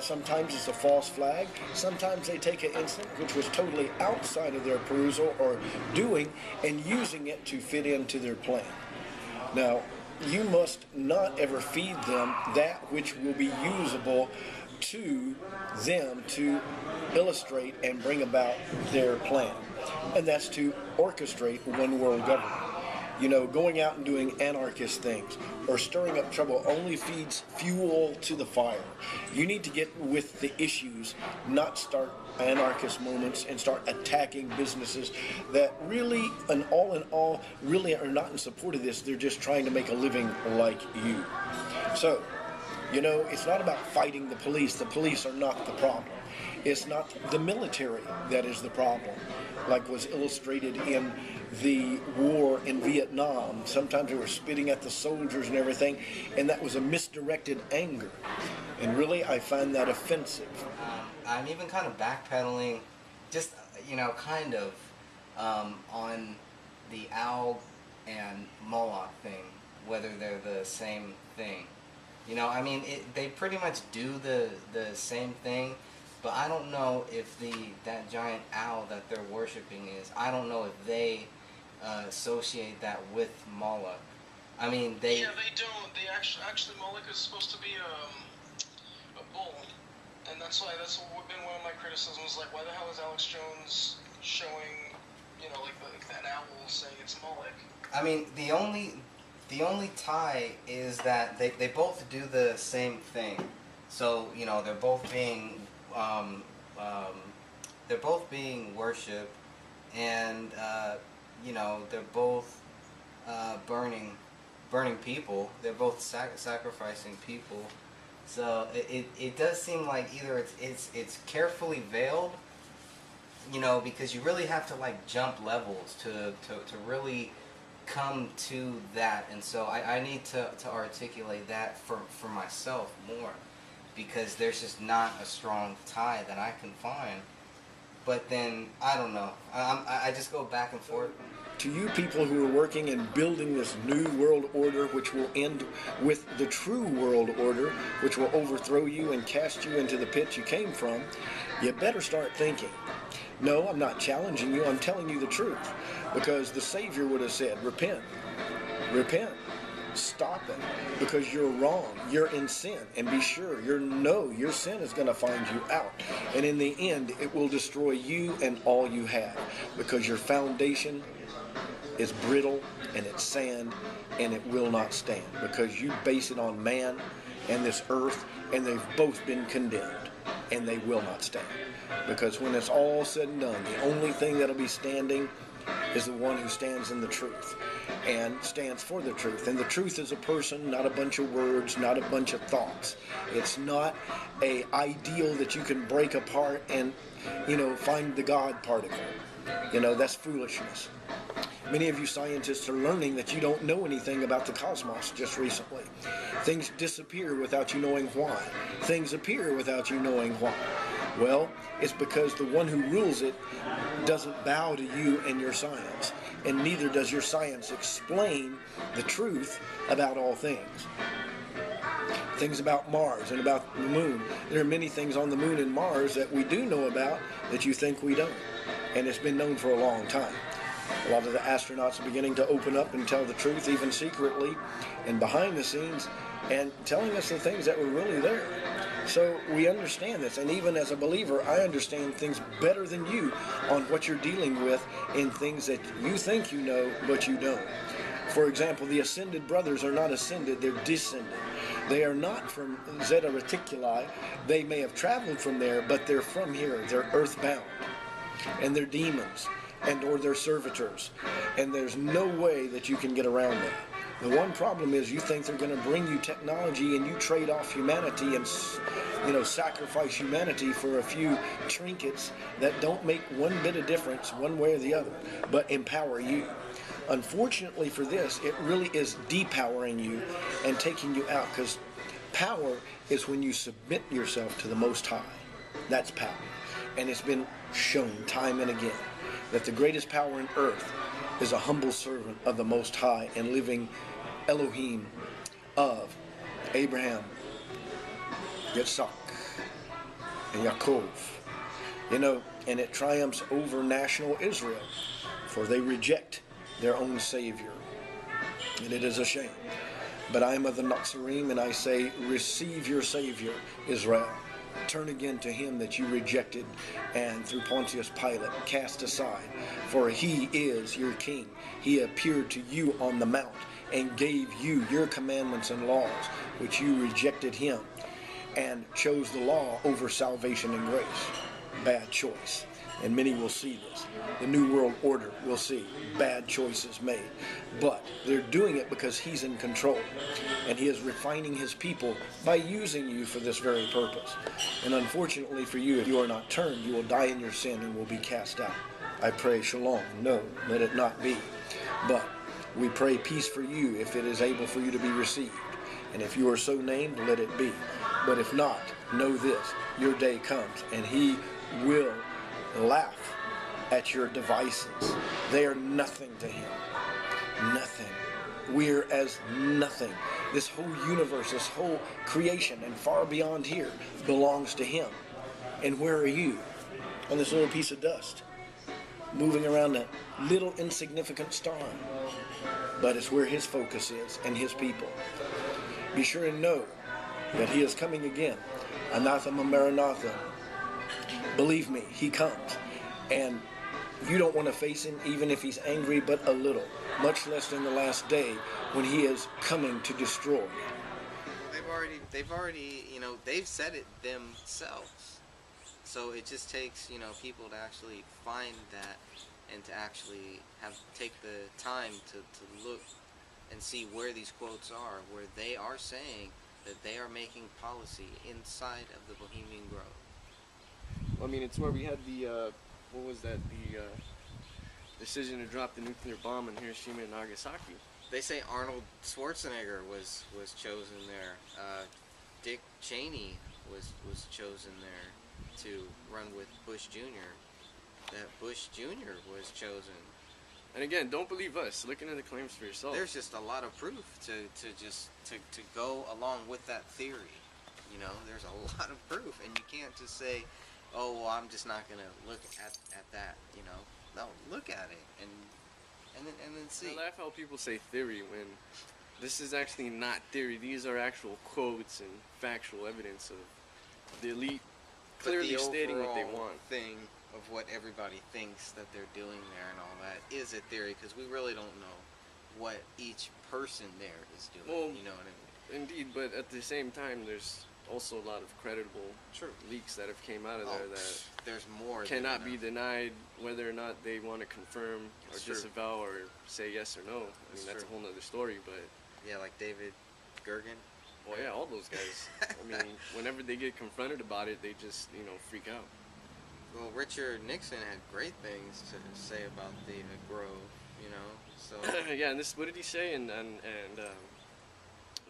Sometimes it's a false flag. Sometimes they take an incident which was totally outside of their perusal or doing and using it to fit into their plan. Now, you must not ever feed them that which will be usable to them to illustrate and bring about their plan. And that's to orchestrate one world government. You know, going out and doing anarchist things or stirring up trouble only feeds fuel to the fire. You need to get with the issues, not start anarchist moments and start attacking businesses that really, and all, really are not in support of this. They're just trying to make a living like you. So, you know, it's not about fighting the police. The police are not the problem. It's not the military that is the problem, like was illustrated in the war in Vietnam. Sometimes they were spitting at the soldiers and everything, and that was a misdirected anger. And really, I find that offensive. I'm even kind of backpedaling, just, you know, kind of, on the owl and Moloch thing, whether they're the same thing. You know, I mean, they pretty much do the same thing, but I don't know if that giant owl that they're worshiping is, I don't know if they associate that with Moloch. I mean, they... Yeah, they don't. They actually Moloch is supposed to be a bull. And that's been one of my criticisms, like, why the hell is Alex Jones showing, you know, like that owl saying it's Moloch? I mean, the only tie is that they both do the same thing. So, you know, they're both being worshipped, and you know, they're both burning people. They're both sacrificing people. So it does seem like either it's carefully veiled, you know, because you really have to like jump levels to really come to that. And so I need to articulate that for myself more, because there's just not a strong tie that I can find. But then, I don't know, I just go back and forth. To you people who are working and building this new world order, which will end with the true world order, which will overthrow you and cast you into the pit you came from, you better start thinking. No, I'm not challenging you, I'm telling you the truth. Because the Savior would have said, repent, repent, stop it, because you're wrong, you're in sin, and be sure, your sin is going to find you out. And in the end, it will destroy you and all you have, because your foundation is brittle and it's sand, and it will not stand, because you base it on man and this earth, and they've both been condemned, and they will not stand. Because when it's all said and done, the only thing that'll be standing is the one who stands in the truth and stands for the truth. And the truth is a person, not a bunch of words, not a bunch of thoughts. It's not an ideal that you can break apart and, you know, find the God particle. You know, that's foolishness. Many of you scientists are learning that you don't know anything about the cosmos just recently. Things disappear without you knowing why. Things appear without you knowing why. Well, it's because the one who rules it doesn't bow to you and your science. and neither does your science explain the truth about all things. Things about Mars and about the moon. There are many things on the moon and Mars that we do know about that you think we don't. And it's been known for a long time. A lot of the astronauts are beginning to open up and tell the truth, even secretly and behind the scenes, and telling us the things that were really there. So we understand this, and even as a believer, I understand things better than you on what you're dealing with in things that you think you know, but you don't. For example, the ascended brothers are not ascended, they're descended. They are not from Zeta Reticuli. They may have traveled from there, but they're from here. They're earthbound. And they're demons, or they're servitors. And there's no way that you can get around that. The one problem is you think they're going to bring you technology and you trade off humanity and, sacrifice humanity for a few trinkets that don't make one bit of difference one way or the other, but empower you. Unfortunately for this, it really is depowering you and taking you out, because power is when you submit yourself to the Most High. That's power. And it's been shown time and again that the greatest power on earth is a humble servant of the Most High and living Elohim of Abraham, Yitzhak, and Yaakov. And it triumphs over national Israel, for they reject their own Savior. And it is a shame. But I am of the Nazarene, and I say, receive your Savior, Israel. Turn again to him that you rejected and through Pontius Pilate cast aside. For he is your king. He appeared to you on the mount and gave you your commandments and laws, which you rejected him and chose the law over salvation and grace. Bad choice. And many will see this. The New World Order will see bad choices made. But they're doing it because he's in control. And he is refining his people by using you for this very purpose. And unfortunately for you, if you are not turned, you will die in your sin and will be cast out. I pray shalom. No, let it not be. But we pray peace for you if it is able for you to be received. And if you are so named, let it be. But if not, know this, your day comes and he will laugh at your devices. They are nothing to him. Nothing. We're as nothing. This whole universe, this whole creation, and far beyond here, belongs to him. And where are you? On this little piece of dust, moving around a little insignificant star. But it's where his focus is, and his people. Be sure and know that he is coming again. Anathema Maranatha. Believe me, he comes. And you don't want to face him even if he's angry but a little, much less in the last day when he is coming to destroy. They've already, they've said it themselves. So it just takes, people to actually find that and to actually take the time to look and see where these quotes are, where they are saying that they are making policy inside of the Bohemian Grove. I mean, it's where we had the, the decision to drop the nuclear bomb in Hiroshima and Nagasaki. They say Arnold Schwarzenegger was chosen there. Dick Cheney was chosen there to run with Bush Jr. That Bush Jr. was chosen. And again, don't believe us. Look into the claims for yourself. There's just a lot of proof to go along with that theory. There's a lot of proof, and you can't just say, oh, well, I'm just not gonna look at that. No, look at it and then see. I laugh how people say theory when this is actually not theory. These are actual quotes and factual evidence of the elite clearly stating what they want. Thing of what everybody thinks that they're doing there and all that is a theory, because we really don't know what each person there is doing. Well, you know what I mean? Indeed, but at the same time, there's also a lot of credible leaks that have came out of there that there's more cannot be denied, whether or not they want to confirm or disavow or say yes or no. I mean, that's a whole nother story, but yeah, like David Gergen. Well, yeah, all those guys. I mean, whenever they get confronted about it, they just freak out. Well, Richard Nixon had great things to say about the Grove, so yeah. And what did he say? And I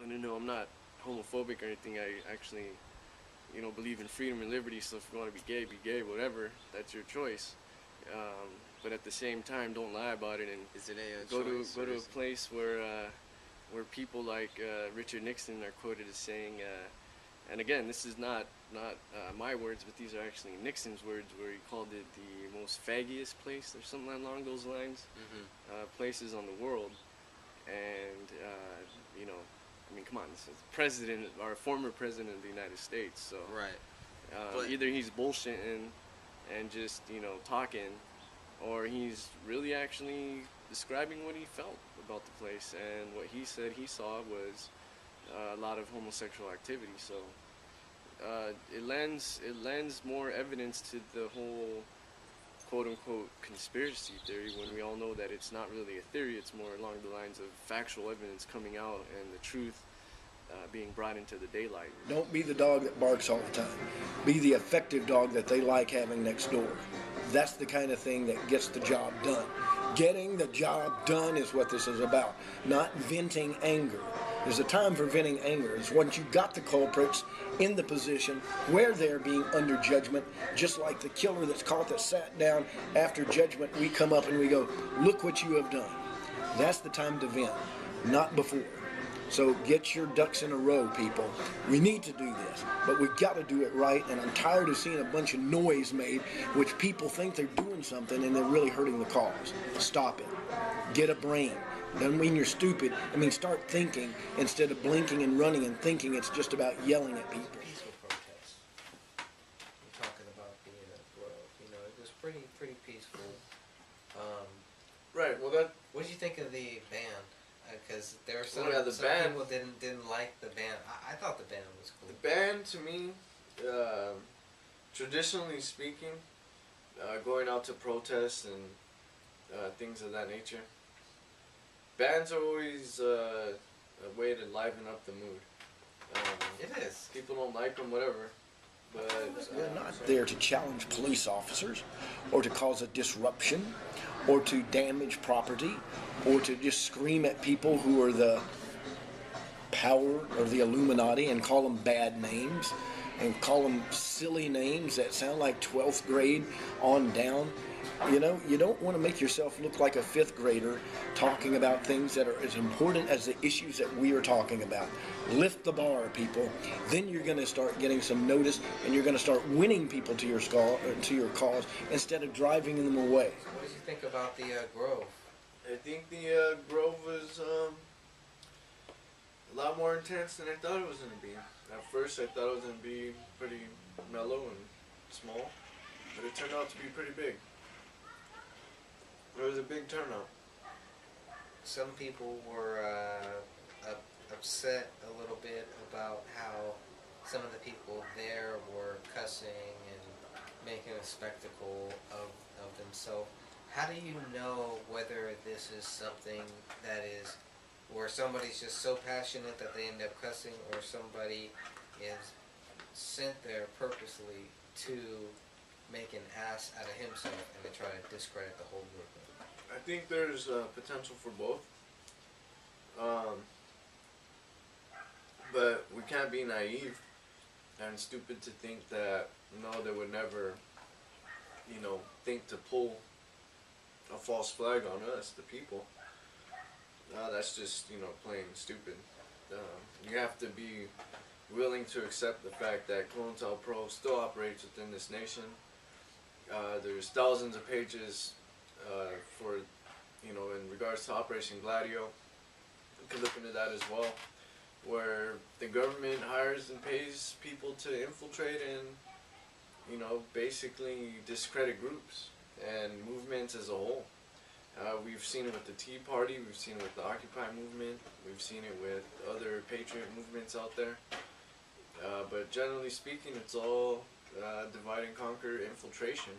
don't know, I'm not homophobic or anything. I actually, believe in freedom and liberty. So if you want to be gay, whatever. That's your choice. but at the same time, don't lie about it and Is it a go choice, to or a is it- place where people like Richard Nixon are quoted as saying, and again, this is not my words, but these are actually Nixon's words, where he called it the most faggiest place or something along those lines, places on the world. And you know, I mean, come on, this is president or former president of the United States, so right. either he's bullshitting and just, you know, talking, or he's really actually describing what he felt about the place, and what he said he saw was a lot of homosexual activity. So it lends more evidence to the whole quote-unquote conspiracy theory, when we all know that it's not really a theory, it's more along the lines of factual evidence coming out and the truth being brought into the daylight. Don't be the dog that barks all the time. Be the effective dog that they like having next door. That's the kind of thing that gets the job done. Getting the job done is what this is about, not venting anger. There's a time for venting anger. It's once you've got the culprits in the position where they're being under judgment, just like the killer that's caught that sat down after judgment, we come up and we go, look what you have done. That's the time to vent, not before. So get your ducks in a row, people. We need to do this, but we've got to do it right, and I'm tired of seeing a bunch of noise made, which people think they're doing something and they're really hurting the cause. Stop it. Get a brain. Doesn't mean you're stupid. I mean, start thinking instead of blinking and running and thinking it's just about yelling at people. Peaceful protest. You're talking about being a Grove. You know, it was pretty peaceful. Right. Well, that. What did you think of the band? Because there were some, the some band. people didn't like the band. I thought the band was cool. The band, to me, traditionally speaking, going out to protests and things of that nature, bands are always a way to liven up the mood. It is. People don't like them, whatever. But We're not there to challenge police officers or to cause a disruption or to damage property or to just scream at people who are the power of the Illuminati and call them bad names and call them silly names that sound like 12th grade on down. You know, you don't want to make yourself look like a 5th grader talking about things that are as important as the issues that we are talking about. Lift the bar, people. Then you're going to start getting some notice, and you're going to start winning people to your cause instead of driving them away. What did you think about the Grove? I think the Grove was a lot more intense than I thought it was going to be. At first, I thought it was going to be pretty mellow and small, but it turned out to be pretty big. It was a big turnout. Some people were upset a little bit about how some of the people there were cussing and making a spectacle of themselves. How do you know whether this is something that is where somebody's just so passionate that they end up cussing, or somebody is sent there purposely to make an ass out of himself and to try to discredit the whole group? I think there's potential for both. But we can't be naive and stupid to think that, no, they would never, you know, think to pull a false flag on us, the people. That's just, you know, plain stupid. You have to be willing to accept the fact that COINTELPRO still operates within this nation. There's thousands of pages for, you know, in regards to Operation Gladio. You can look into that as well, where the government hires and pays people to infiltrate and, you know, basically discredit groups and movements as a whole. We've seen it with the Tea Party, we've seen it with the Occupy movement, we've seen it with other patriot movements out there. But generally speaking, it's all divide and conquer infiltration.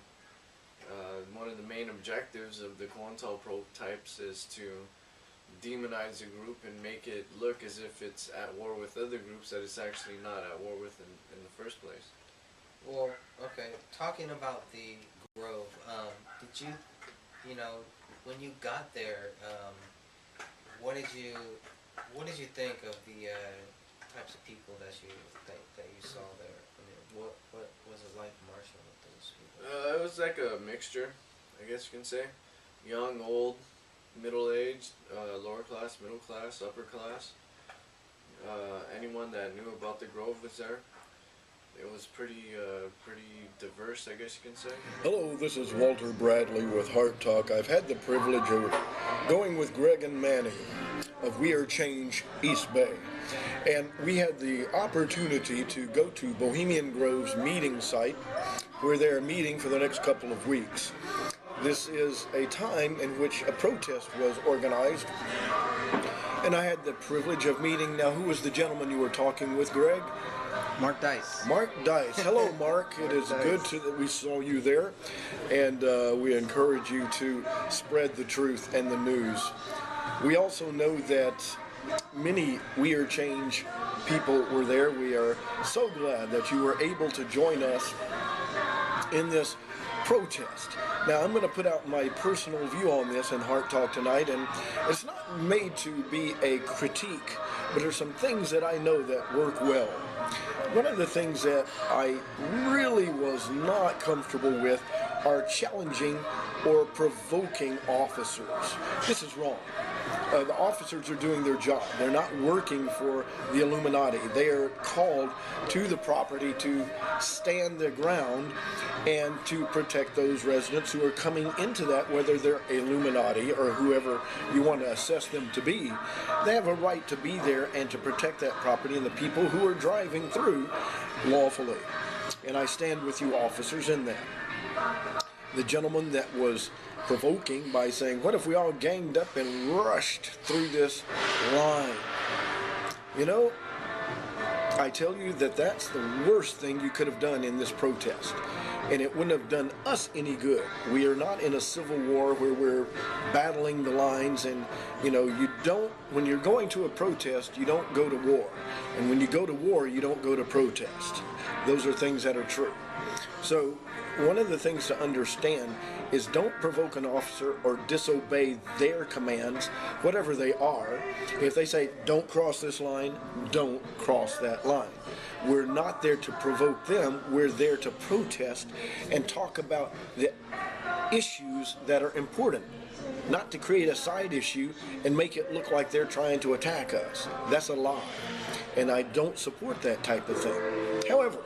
One of the main objectives of the COINTELPRO types is to demonize a group and make it look as if it's at war with other groups that it's actually not at war with in the first place. Well, okay, talking about the Grove, did you, you know, when you got there, what did you think of the types of people that you saw there? I mean, what was it like marching with those people? It was like a mixture. I guess you can say. Young, old, middle-aged, lower class, middle class, upper class. Anyone that knew about the Grove was there. It was pretty diverse, I guess you can say. Hello, this is Walter Bradley with Heart Talk. I've had the privilege of going with Greg and Manny of We Are Change East Bay. And we had the opportunity to go to Bohemian Grove's meeting site where they're meeting for the next couple of weeks. This is a time in which a protest was organized, and I had the privilege of meeting, now who was the gentleman you were talking with, Greg? Mark Dice. Mark Dice. Hello, Mark. It is good that we saw you there, and we encourage you to spread the truth and the news. We also know that many We Are Change people were there. We are so glad that you were able to join us in this protest. Now, I'm going to put out my personal view on this in Heart Talk tonight, and it's not made to be a critique, but there's some things that I know that work well. One of the things that I really was not comfortable with are challenging or provoking officers. This is wrong. The officers are doing their job. They're not working for the Illuminati. They are called to the property to stand their ground and to protect those residents who are coming into that, whether they're Illuminati or whoever you want to assess them to be. They have a right to be there and to protect that property and the people who are driving through lawfully. And I stand with you officers in that. The gentleman that was provoking by saying, what if we all ganged up and rushed through this line? You know, I tell you that that's the worst thing you could have done in this protest. And it wouldn't have done us any good. We are not in a civil war where we're battling the lines, and you know, you don't, when you're going to a protest, you don't go to war. And when you go to war, you don't go to protest. Those are things that are true. So one of the things to understand is don't provoke an officer or disobey their commands, whatever they are. If they say, don't cross this line, don't cross that line. We're not there to provoke them. We're there to protest and talk about the issues that are important, not to create a side issue and make it look like they're trying to attack us. That's a lie, and I don't support that type of thing. However,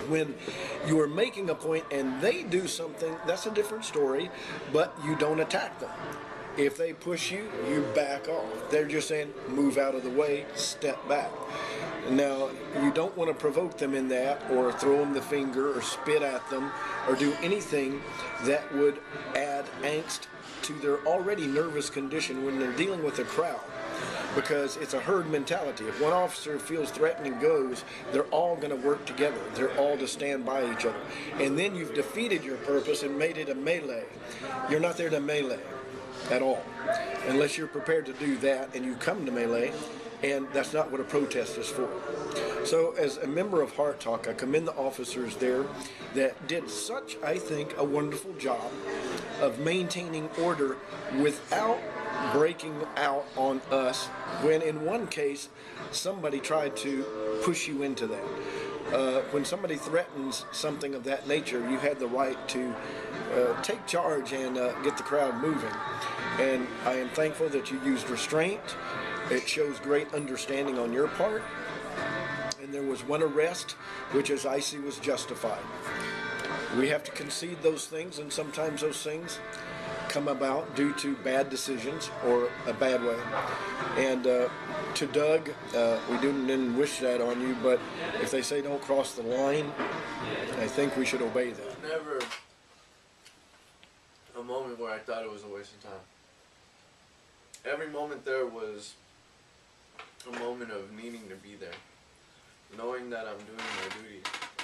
when you are making a point and they do something, that's a different story, but you don't attack them. If they push you, you back off. They're just saying, move out of the way, step back. Now, you don't want to provoke them in that, or throw them the finger, or spit at them, or do anything that would add angst to their already nervous condition when they're dealing with a crowd. Because it's a herd mentality. If one officer feels threatened and goes, they're all going to work together. They're all to stand by each other. And then you've defeated your purpose and made it a melee. You're not there to melee at all, unless you're prepared to do that and you come to melee, and that's not what a protest is for. So as a member of Heart Talk, I commend the officers there that did such, I think, a wonderful job of maintaining order without breaking out on us, when in one case somebody tried to push you into that. When somebody threatens something of that nature, you had the right to take charge and get the crowd moving. And I am thankful that you used restraint. It shows great understanding on your part. And there was one arrest, which as I see was justified. We have to concede those things, and sometimes those things come about due to bad decisions or a bad way. And to Doug, we didn't wish that on you, but if they say don't cross the line, I think we should obey that. Never a moment where I thought it was a waste of time. Every moment there was a moment of needing to be there, knowing that I'm doing my duty.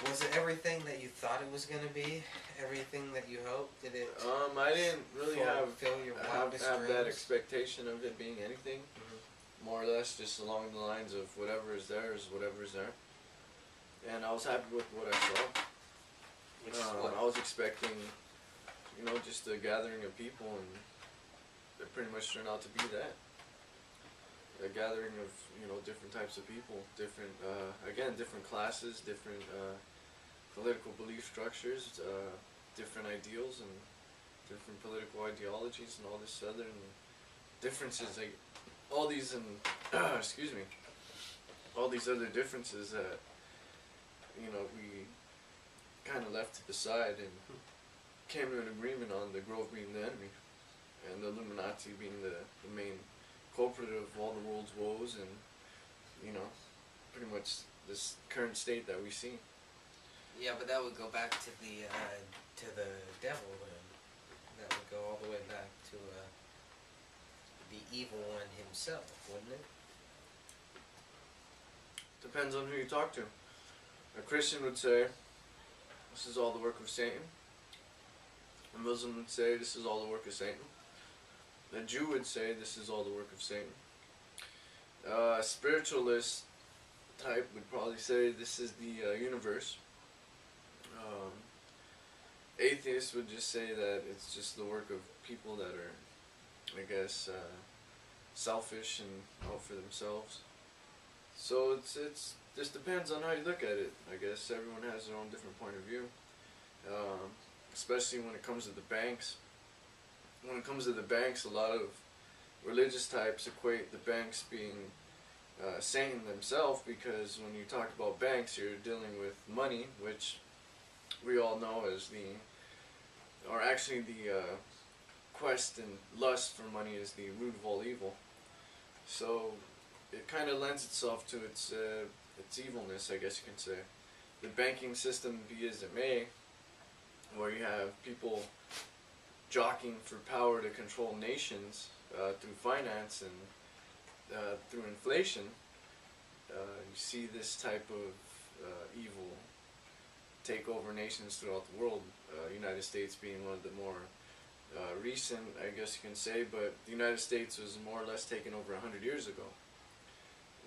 Was it everything that you thought it was going to be? Everything that you hoped? Did it? I didn't really have dreams? that expectation of it being anything. More or less, just along the lines of whatever is there is whatever is there. And I was happy with what I saw. Which is what? I was expecting, you know, just a gathering of people, and it pretty much turned out to be that. A gathering of, you know, different types of people, different, again, different classes, different political belief structures, different ideals, and different political ideologies and all this other differences, like all these excuse me, all these other differences that we kind of left to the side and came to an agreement on the Grove being the enemy and the Illuminati being the main culprit of all the world's woes and pretty much this current state that we see. Yeah, but that would go back to the devil then. That would go all the way back to the evil one himself, wouldn't it? Depends on who you talk to. A Christian would say, this is all the work of Satan. A Muslim would say, this is all the work of Satan. A Jew would say, this is all the work of Satan. A spiritualist type would probably say, this is the universe. Atheists would just say that it's just the work of people that are, I guess, selfish and out for themselves. So it's just depends on how you look at it. I guess everyone has their own different point of view, especially when it comes to the banks. When it comes to the banks, a lot of religious types equate the banks being Satan themselves, because when you talk about banks, you're dealing with money, which we all know as the quest and lust for money is the root of all evil. So it kind of lends itself to its evilness, I guess you can say. The banking system, be as it may, where you have people jockeying for power to control nations through finance and through inflation, you see this type of evil take over nations throughout the world. United States being one of the more recent, I guess you can say, but the United States was more or less taken over 100 years ago.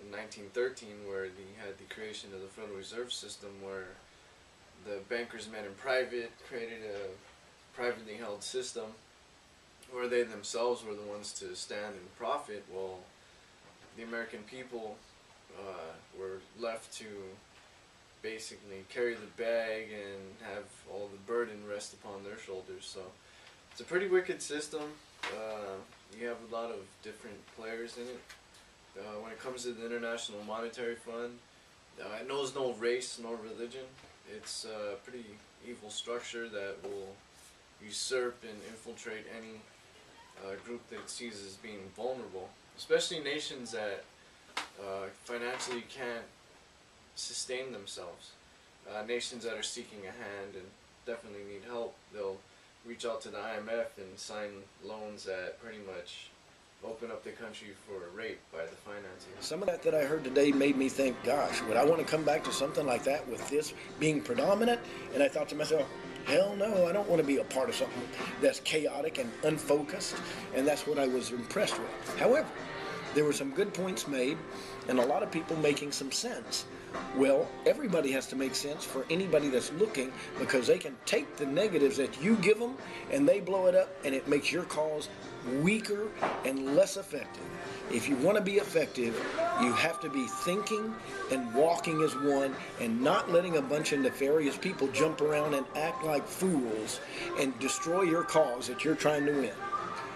In 1913, where they had the creation of the Federal Reserve System, where the bankers met in private, created a privately held system, where they themselves were the ones to stand and profit, while the American people were left to basically carry the bag and have all the burden rest upon their shoulders. So it's a pretty wicked system. You have a lot of different players in it. When it comes to the International Monetary Fund, it knows no race nor religion. It's a pretty evil structure that will usurp and infiltrate any group that it sees as being vulnerable, especially nations that financially can't sustain themselves. Nations that are seeking a hand and definitely need help, they'll reach out to the IMF and sign loans that pretty much open up the country for rape by the financiers. Some of that I heard today made me think, gosh, would I want to come back to something like that with this being predominant? And I thought to myself, hell no, I don't want to be a part of something that's chaotic and unfocused, and that's what I was impressed with. However, there were some good points made, and a lot of people making some sense. Well, everybody has to make sense for anybody that's looking, because they can take the negatives that you give them and they blow it up, and it makes your cause weaker and less effective. If you want to be effective, you have to be thinking and walking as one, and not letting a bunch of nefarious people jump around and act like fools and destroy your cause that you're trying to win.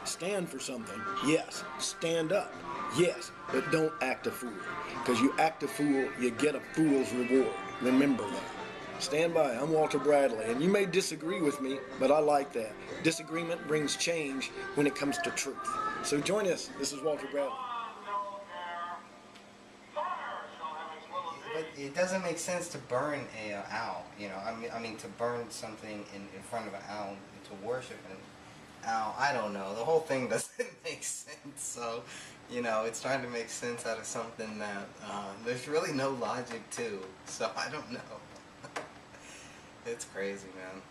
Stand for something, yes. Stand up, yes, but don't act a fool. Because you act a fool, you get a fool's reward. Remember that. Stand by. I'm Walter Bradley, and you may disagree with me, but I like that. Disagreement brings change when it comes to truth. So join us. This is Walter Bradley. But it doesn't make sense to burn an owl, you know. I mean to burn something in front of an owl, to worship an owl. I don't know. The whole thing doesn't make sense. So, you know, it's trying to make sense out of something that there's really no logic to. So I don't know. It's crazy, man.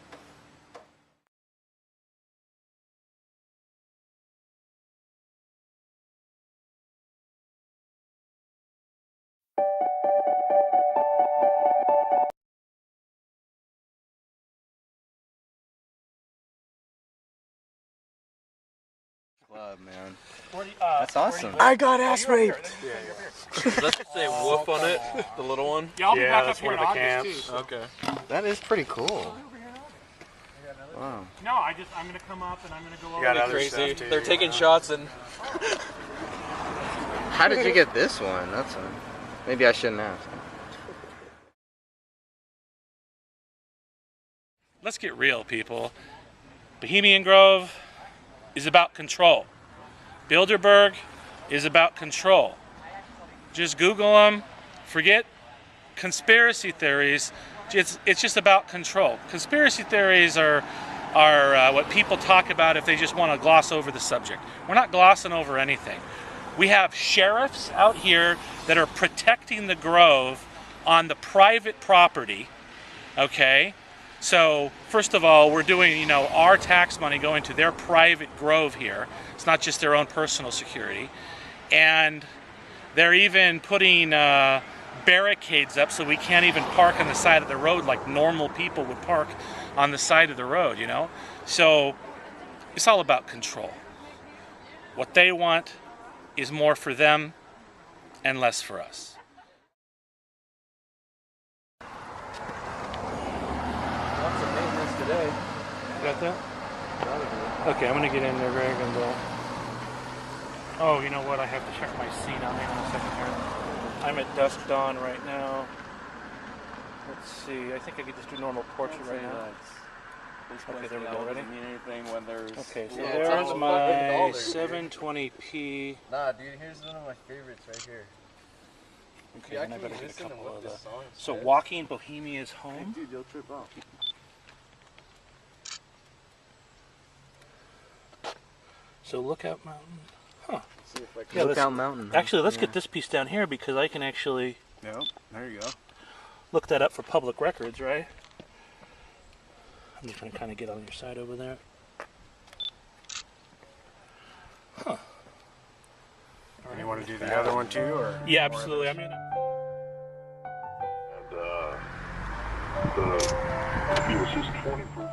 Club, man. That's awesome. I got ass raped. Does that say woof on it? The little one? Yeah, I'll be back up that's here one in of the August, camps. too. Okay. That is pretty cool. Wow. No, I'm gonna come up and I'm gonna go over. Got other crazy. They're taking shots and. How did you get this one? Maybe I shouldn't ask. Let's get real, people. Bohemian Grove is about control. Bilderberg is about control. Just Google them. Forget conspiracy theories. It's just about control. Conspiracy theories are what people talk about if they just want to gloss over the subject. We're not glossing over anything. We have sheriffs out here that are protecting the Grove on the private property, okay? So, first of all, we're doing, our tax money going to their private Grove here. It's not just their own personal security. And they're even putting barricades up so we can't even park on the side of the road like normal people would park on the side of the road, So, it's all about control. What they want is more for them and less for us. Lots of maintenance today. You got that? Okay, I'm gonna get in there, Greg, and oh, you know what? I have to check my seat on there in a second here. I'm at dusk dawn right now. Let's see. I think I could just do normal portrait right now. Okay, there we go. Ready? Okay, so there's my 720p. Nah, dude, here's one of my favorites right here. Okay, then I better get a couple of the. So, Walking Bohemia's Home. Dude, you'll trip out. So, Lookout Mountain. Huh. Yeah, Lookout Mountain. Actually, let's get this piece down here because I can actually. Yep, there you go. Look that up for public records, right? I'm just going to kind of get on your side over there. Huh. And you want to do the other one too, or? Yeah, absolutely. I mean. It was just 20%.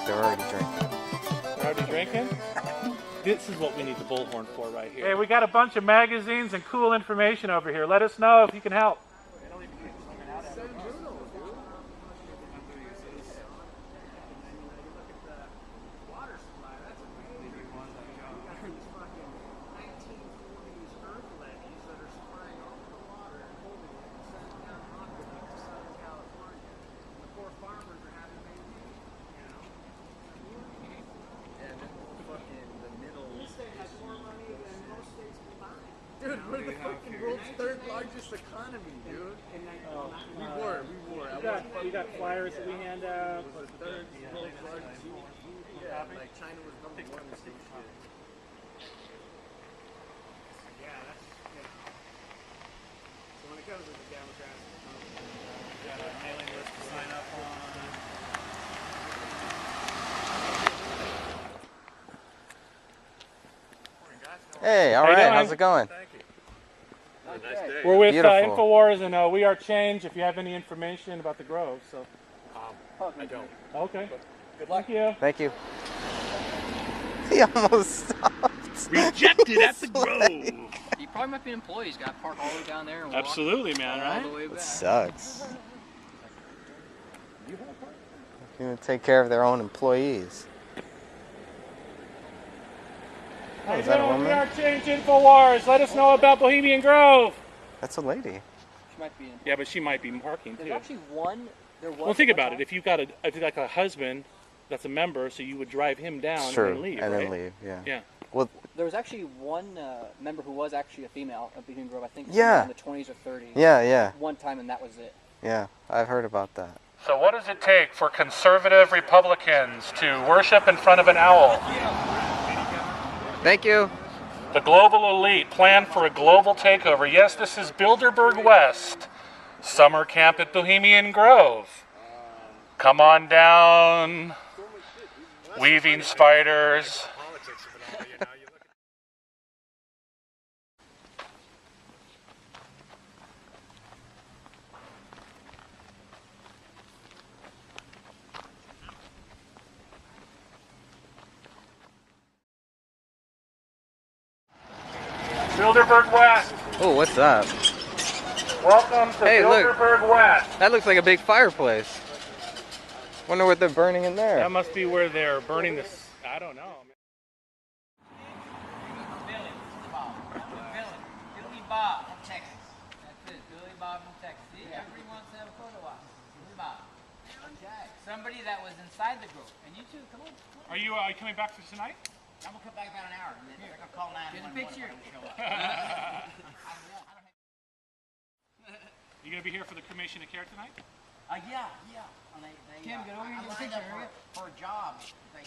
they're already drinking. They're already drinking? This is what we need the bullhorn for right here. Hey, we got a bunch of magazines and cool information over here. Let us know if you can help. Dude, we're the fucking world's third largest economy, dude. We were. We got flyers that we hand out. Third world's largest. Yeah, like China was number one in state shit. Yeah, that's, you know. So when it comes to the Democrats, we got a mailing list to sign up on. Hey, all right, how's it going? We're with Beautiful. InfoWars and We Are Change if you have any information about the Grove. So. I don't. Okay. Good luck. Thank you. Thank you. He almost stopped. Rejected at the Grove. You probably might be an employee. He's got to park all the way down there and walk Absolutely, man, right? all the way back. It sucks. You gonna take care of their own employees. Oh, is that a woman? We Are Change InfoWars. Let us know about Bohemian Grove. That's a lady. She might be in. Yeah, but she might be parking too. There's actually one. There was. Well, think about it. If you got a husband that's a member, so you would drive him down Sure, and then leave, and right? then leave. Yeah. Yeah. Well, there was actually one member who was actually a female at Bohemian Grove. I think Yeah. in the 20s or 30s. Yeah, yeah. One time, and that was it. yeah, I've heard about that. So what does it take for conservative Republicans to worship in front of an owl? Thank you. The global elite plan for a global takeover. Yes, this is Bilderberg West. Summer camp at Bohemian Grove. Come on down. Weaving spiders. Bilderberg West. Oh, what's that? Welcome to Hey, look. Bilderberg West. That looks like a big fireplace. Wonder what they're burning in there. That must be where they're burning this. I don't know. Billy Bob from Texas. That's it, Billy Bob from Texas. See, everybody wants to have a photo op. Billy Bob. Okay. Somebody that was inside the group. And you too, come on. Are you coming back for tonight? I'm going to come back about an hour. And then I'm going to call 911. Get a picture. You going to be here for the cremation of care tonight? Yeah. And Kim, get over here and get a picture. For a job. I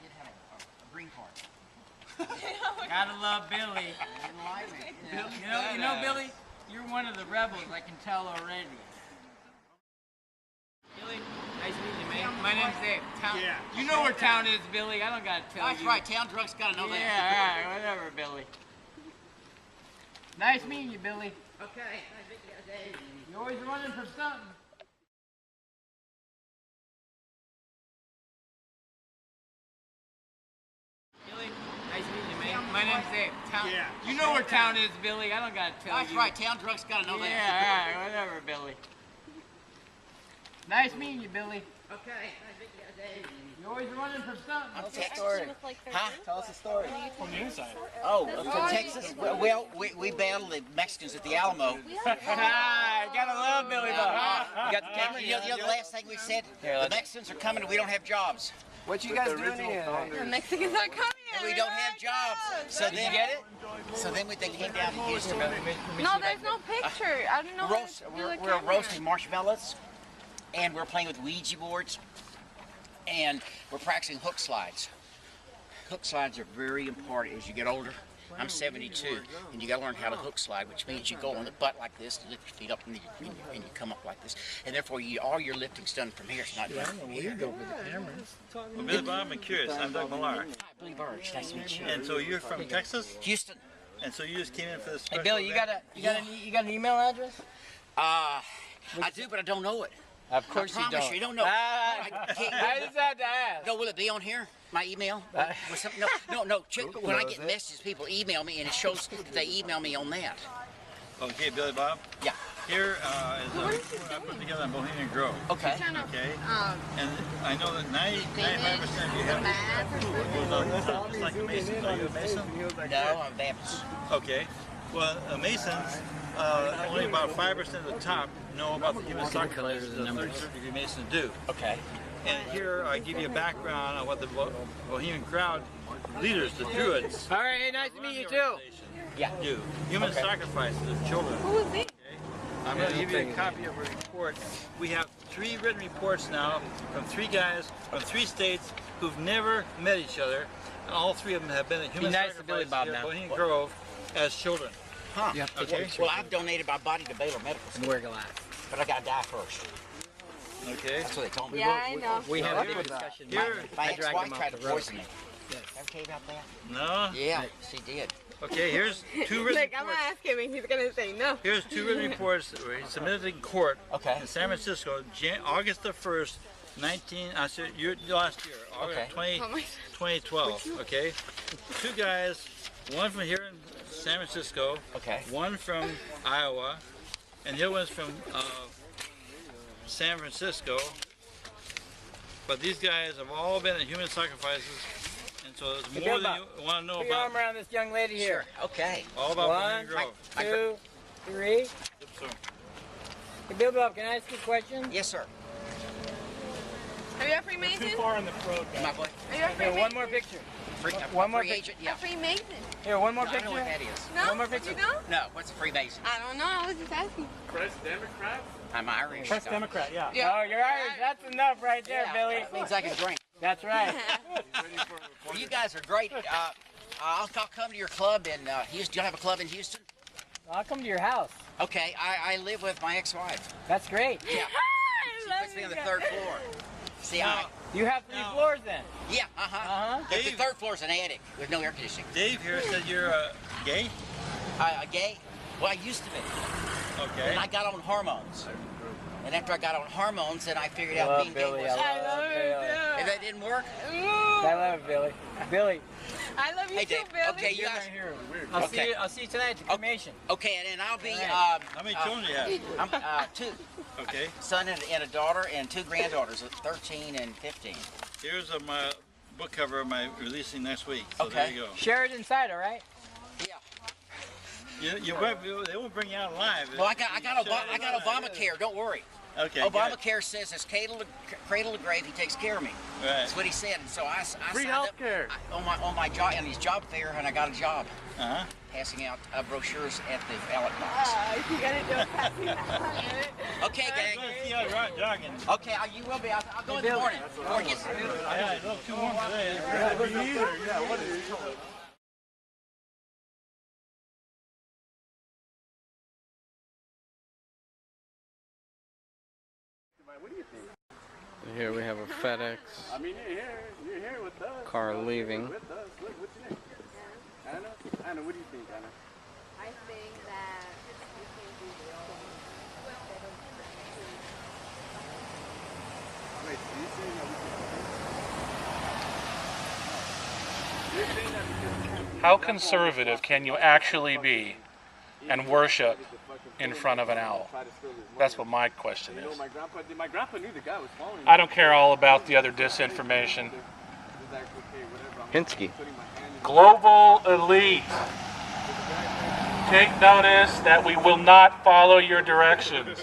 did have a green card. Gotta love Billy. You know, Billy, you're one of the rebels, I can tell already. Billy, nice meeting you, man. My name's Dave. You know where town is, Billy. I don't gotta tell you. That's right. Town drunks gotta know that. Yeah, all right. Whatever, Billy. Nice meeting you, Billy. Okay. You're always running from something. Billy, nice meeting you, man. My name's Dave. You know where town is, Billy. I don't gotta tell you. That's right. Town drunks gotta know that. Yeah, all right. Whatever, Billy. Nice meeting you, Billy. Okay. You're always running from something. What's the story? Huh? Tell us the story. From the inside. Oh, from Texas? Well, we battled the Mexicans at the Alamo. Gotta love Billy Bob. You got the camera? You know the last thing we said? The Mexicans are coming and we don't have jobs. What you guys doing here? The Mexicans are coming and we don't have jobs. So Did you get it? So then they came down to Houston. No, there's no picture. I don't know. We're roasting marshmallows, and we're playing with Ouija boards, and we're practicing hook slides. Hook slides are very important as you get older. I'm 72, and you got to learn how to hook slide, which means you go on the butt like this, you lift your feet up, and you come up like this. And therefore, all your lifting's done from here. It's not done from here. Well, Billy Bob, I'm curious. I'm Doug Millar. Hi, Billy Burge. Nice to meet you. And so you're from Texas? Houston. And so you just came in for this Hey, special Billy, you got an email address? I do, but I don't know it. Of course I promise you don't know. I just had to ask. So will it be on here? My email? Or something? No. When I get messages, people email me, and it shows that they email me on that. Okay, Billy Bob? Yeah. Here is a report I put together on Bohemian Grove. Okay. Okay. And I know that 95% of you have goes on the top, just like a Mason. Are you a Mason? No, I'm Baptist. Okay. Well, Masons, only about 5% of the top know about the human sacrifice that the 33rd degree Masons do. Okay. And here I give you a background on what the Bohemian crowd leaders, the Druids. All right, hey, nice to meet you too. Yeah. Do human sacrifices of children. Who is he? I'm going to give you a copy of a report. We have 3 written reports now from 3 guys from 3 states who've never met each other, and all 3 of them have been at human sacrifices here at Bohemian Grove as children. Huh. Okay. Well, I've donated my body to Baylor Medical Center. And wear glass. But I gotta die first. Okay. That's what they told me. Yeah, I know. We had a big discussion. My ex-wife tried to poison me. Ever tell you about that? No? Yeah, she did. Okay, here's 2 written Like, I'm gonna ask him and he's gonna say no. Here's 2 written reports that were submitted in court in San Francisco, August the 1st, last year, August 2012, okay? 2 guys, one from here in San Francisco, one from Iowa, and the other one's from San Francisco. But these guys have all been at human sacrifices, and so there's more than you want to know Put your about. arm around this young lady here. Sure. Okay. All about 1, Bohemian Grove. 2, 3. So, Hey, Bill Bob, can I ask you a question? Yes, sir. Are you a Freemason? too far in the road, My boy. Are you a Here, Freemason? one more picture. One more picture. agent, yeah. A Freemason? Here, one more I picture. don't know what that is. No? One more picture. You don't? No, what's a Freemason? I don't know. I was just asking. Press Democrat? I'm Irish. Press Democrat, yeah. Oh, you're Irish. That's enough right there, Billy. That means I can drink. That's right. Well, you guys are great. I'll come to your club in Houston. Do you have a club in Houston? I'll come to your house. Okay, I live with my ex-wife. That's great. Yeah. She puts me on the 3rd floor. See, You have 3 floors then? Yeah, The 3rd floor is an attic with no air conditioning. Dave here said you're gay? Gay? Well, I used to be. Okay. And I got on hormones. And after I got on hormones, then I figured out being gay was... I love it, and that didn't work? I love it, Billy. Billy. I love you Hey, too, Dave. Billy. Okay, you guys... I'll see you tonight at the cremation. Okay, and then I'll be... How many children do you have? I'm 2. Okay. Son and a daughter, and 2 granddaughters, 13 and 15. Here's my book cover of my releasing next week. So there you go. Share it inside, all right? Yeah. They won't bring you out alive. Well, I got Obamacare. Don't worry. Okay. Obamacare says it's cradle to grave. He takes care of me. Right. That's what he said. And so I Free signed health up care. on my job on his job fair, and I got a job. Uh-huh. Passing out brochures at the ballot box. You gotta do a passing out. Okay, gang. See how you're jogging. Okay, you will be. I'll go in the morning. Before it gets... Yeah, a little too warm today. Yeah, what is it? What do you think? Here we have a FedEx I mean, you're here with us. car leaving. With us. Look, what's your name? Anna, what do you think, Anna? I think that we can do Wait, so you're saying that we can... You're saying that because... How conservative can you actually be and worship in front of an owl? That's what my question is. My grandpa knew the guy was following I don't care all about the other disinformation. Hinsky. Global elite. Take notice that we will not follow your directions.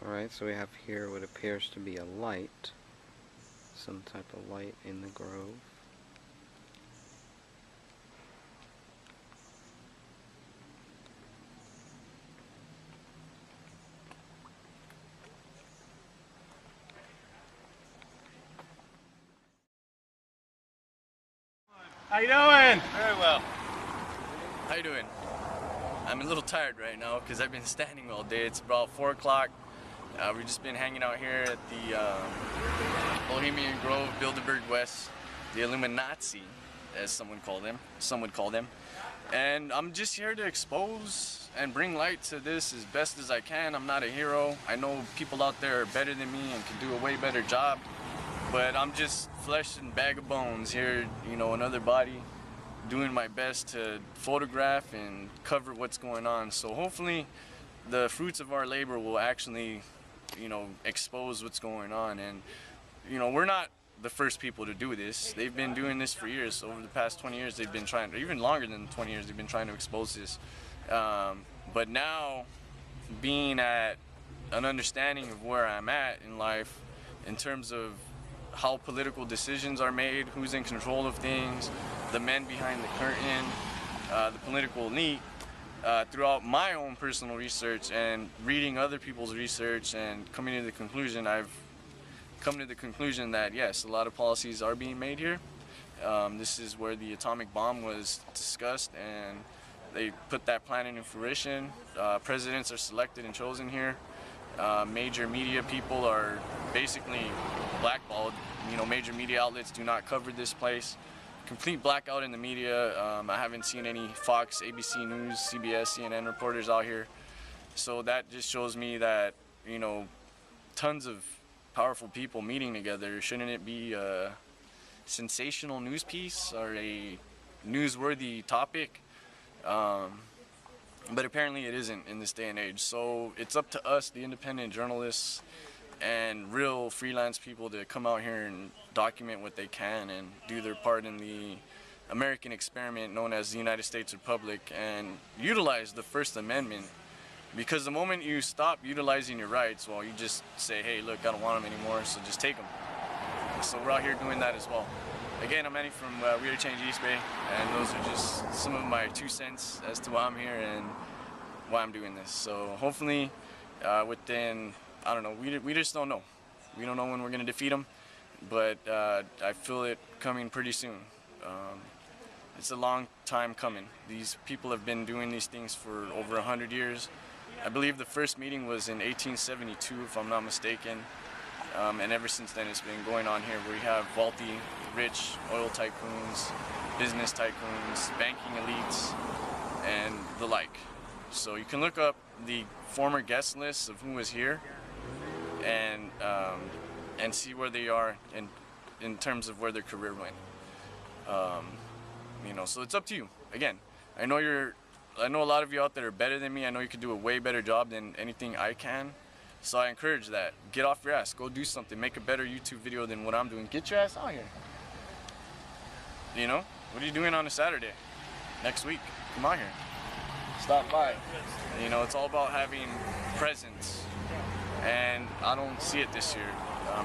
Alright, so we have here what appears to be a light. Some type of light in the grove. How you doing? Very well. How you doing? I'm a little tired right now because I've been standing all day. It's about 4 o'clock. We've just been hanging out here at the Bohemian Grove, Bilderberg West, the Illuminati. as some would call them. And I'm just here to expose and bring light to this as best as I can. I'm not a hero. I know people out there are better than me and can do a way better job, but I'm just flesh and bag of bones here, you know, another body, doing my best to photograph and cover what's going on. So hopefully the fruits of our labor will actually, you know, expose what's going on. And, you know, we're not the first people to do this. They've been doing this for years. Over the past 20 years, they've been trying, even longer than 20 years, they've been trying to expose this. But now, being at an understanding of where I'm at in life, in terms of how political decisions are made, who's in control of things, the men behind the curtain, the political elite, throughout my own personal research and reading other people's research and coming to the conclusion, I've come to the conclusion that yes, a lot of policies are being made here. This is where the atomic bomb was discussed, and they put that plan into fruition. Presidents are selected and chosen here. Major media people are basically blackballed. You know, major media outlets do not cover this place. Complete blackout in the media. I haven't seen any Fox, ABC News, CBS, CNN reporters out here. So that just shows me that, you know, tons of powerful people meeting together. Shouldn't it be a sensational news piece or a newsworthy topic? But apparently it isn't in this day and age. So it's up to us, the independent journalists and real freelance people, to come out here and document what they can and do their part in the American experiment known as the United States Republic, and utilize the First Amendment. Because the moment you stop utilizing your rights, well, you just say, hey, look, I don't want them anymore, so just take them. So we're out here doing that as well. Again, I'm Eddie from We Are Change East Bay, and those are just some of my 2 cents as to why I'm here and why I'm doing this. So hopefully within, I don't know, we just don't know. We don't know when we're going to defeat them, but I feel it coming pretty soon. It's a long time coming. These people have been doing these things for over 100 years. I believe the first meeting was in 1872, if I'm not mistaken. And ever since then, it's been going on here. We have wealthy, rich oil tycoons, business tycoons, banking elites, and the like. So you can look up the former guest lists of who was here and see where they are in terms of where their career went. You know, so it's up to you. Again, I know a lot of you out there are better than me. I know you could do a way better job than anything I can. So I encourage that. Get off your ass. Go do something. Make a better YouTube video than what I'm doing. Get your ass out here. You know? What are you doing on a Saturday? Next week. Come out here. Stop by. You know, it's all about having presence. And I don't see it this year.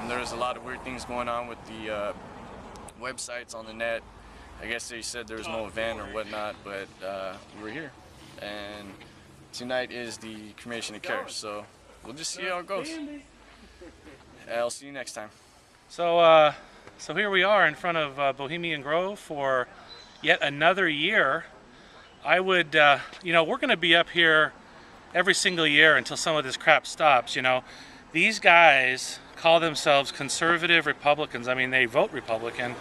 There's a lot of weird things going on with the websites on the net. I guess they said there was no event or whatnot, but we're here. And tonight is the cremation of care. So we'll just see how it goes. I'll see you next time. So, so here we are in front of Bohemian Grove for yet another year. I would, you know, we're going to be up here every single year until some of this crap stops. You know, these guys call themselves conservative Republicans. I mean, they vote Republican.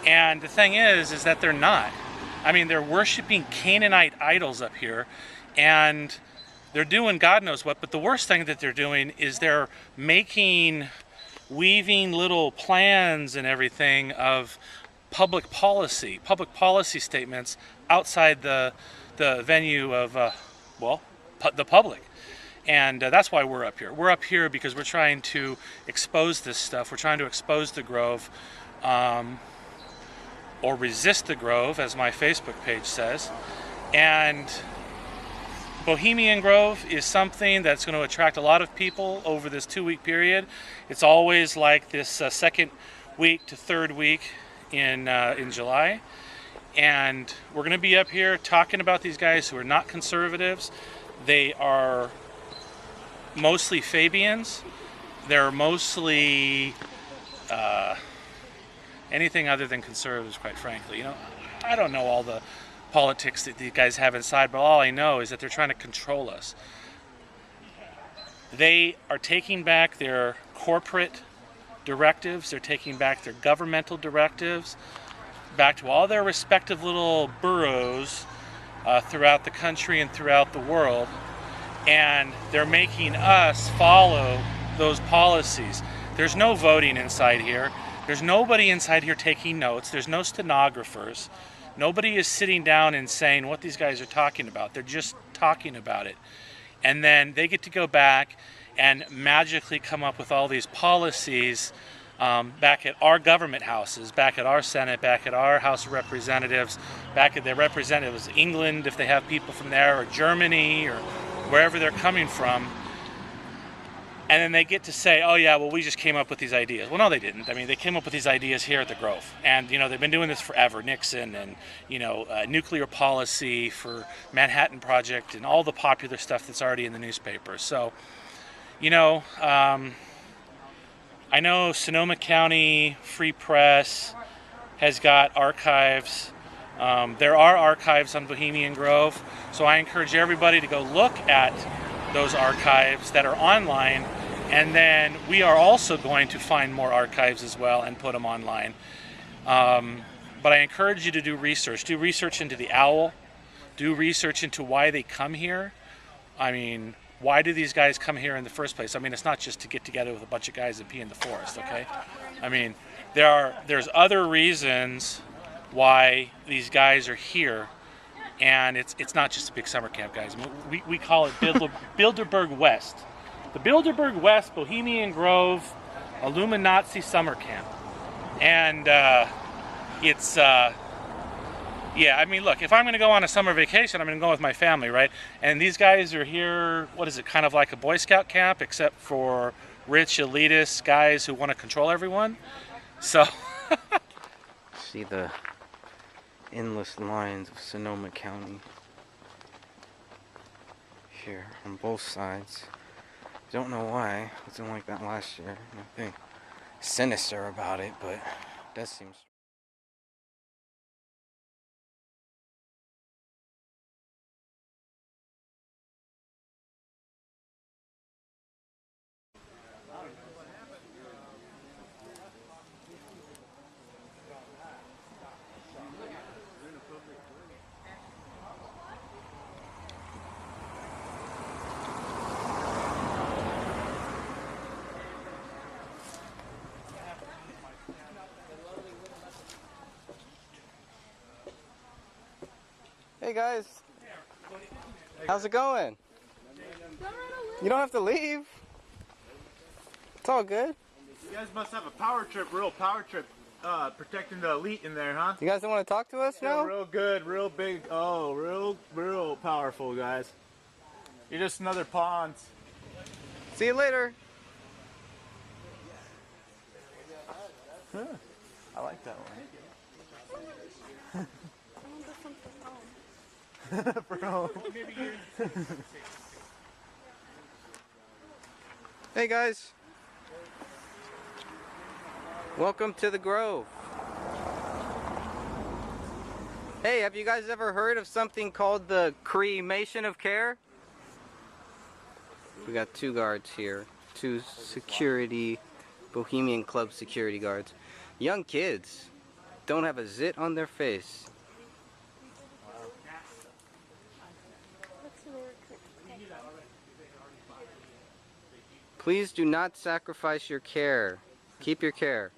And the thing is that they're not. I mean, they're worshiping Canaanite idols up here, and they're doing God knows what, but the worst thing that they're doing is they're weaving little plans and everything of public policy statements outside the venue of, well, the public. And that's why we're up here. We're up here because we're trying to expose this stuff. We're trying to expose the Grove, or resist the Grove, as my Facebook page says. And Bohemian Grove is something that's going to attract a lot of people over this 2-week period. It's always like this second week to third week in July. And we're going to be up here talking about these guys who are not conservatives. They are mostly Fabians. They're mostly anything other than conservatives, quite frankly. You know, I don't know all the politics that these guys have inside, but all I know is that they're trying to control us. They are taking back their corporate directives. They're taking back their governmental directives. back to all their respective little boroughs throughout the country and throughout the world, and they're making us follow those policies. There's no voting inside here. There's nobody inside here taking notes. There's no stenographers. Nobody is sitting down and saying what these guys are talking about. They're just talking about it. And then they get to go back and magically come up with all these policies back at our government houses, back at our Senate, back at our House of Representatives, back at their representatives, England, if they have people from there, or Germany, or wherever they're coming from. And then they get to say, oh yeah, well, we just came up with these ideas. Well, no, they didn't. I mean, they came up with these ideas here at the Grove. And, you know, they've been doing this forever. Nixon and, you know, nuclear policy for Manhattan Project and all the popular stuff that's already in the newspaper. So, you know, I know Sonoma County Free Press has got archives. There are archives on Bohemian Grove. So I encourage everybody to go look at those archives that are online, and then we are also going to find more archives as well and put them online. But I encourage you to do research. Do research into the owl. Do research into why they come here. I mean, why do these guys come here in the first place? I mean, it's not just to get together with a bunch of guys and pee in the forest, okay? I mean, there's other reasons why these guys are here. And it's not just a big summer camp, guys. We call it Bilderberg West. The Bilderberg West Bohemian Grove Illuminati Summer Camp. And it's, yeah, I mean, look, if I'm going to go on a summer vacation, I'm going to go with my family, right? And these guys are here, what is it, kind of like a Boy Scout camp, except for rich elitist guys who want to control everyone. So, see the endless lines of Sonoma County here on both sides. Don't know why. It wasn't like that last year. Nothing sinister about it, but it does seem. Hey guys, how's it going? You don't have to leave. It's all good. You guys must have a power trip, real power trip, protecting the elite in there, huh? You guys don't want to talk to us now? Real good, real big, oh, real powerful, guys. You're just another pawn. See you later. Huh. I like that one. For home. Hey guys, welcome to the Grove. Hey, have you guys ever heard of something called the cremation of care? We got 2 guards here, 2 security, Bohemian Club security guards. Young kids, don't have a zit on their face. Please do not sacrifice your care. Keep your care.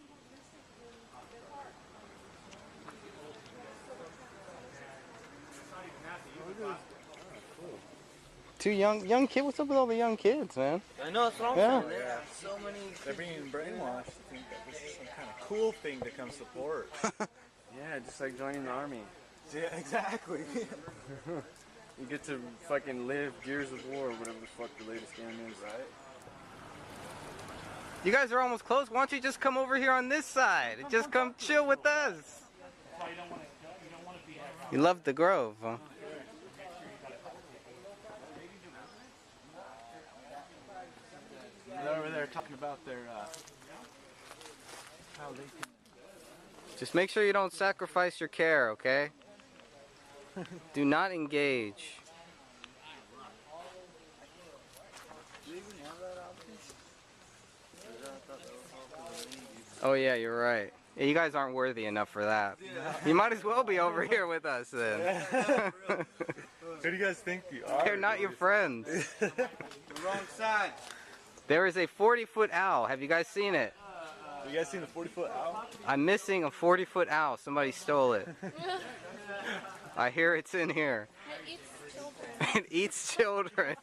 Two young kid. What's up with all the young kids, man? I know, that's what I'm Yeah. saying. So many. They're being brainwashed to think that this is some kind of cool thing to come support. Yeah, just like joining the army. Yeah, exactly. You get to fucking live Gears of War, whatever the fuck the latest game is, right? You guys are almost close. Why don't you just come over here on this side and just come chill with us? You love the Grove, huh? They're over there talking about their, how they can... Just make sure you don't sacrifice your care, okay? Do not engage. Oh yeah, you're right. Yeah, you guys aren't worthy enough for that. You might as well be over here with us then. Who do you guys think you are? They're not your friends. The wrong side. There is a 40-foot owl. Have you guys seen it? Have you guys seen the 40-foot owl? I'm missing a 40-foot owl. Somebody stole it. I hear it's in here. It eats children.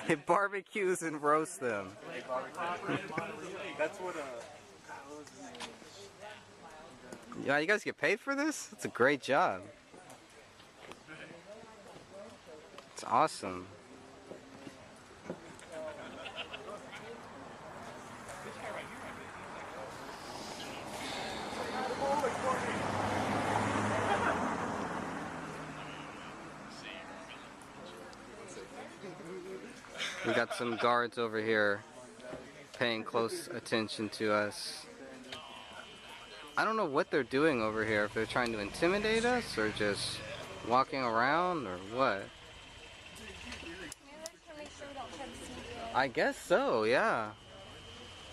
It barbecues and roasts them. That's what Yeah, you guys get paid for this? It's a great job. It's awesome. We got some guards over here paying close attention to us. I don't know what they're doing over here, if they're trying to intimidate us or just walking around or what. I guess so, yeah.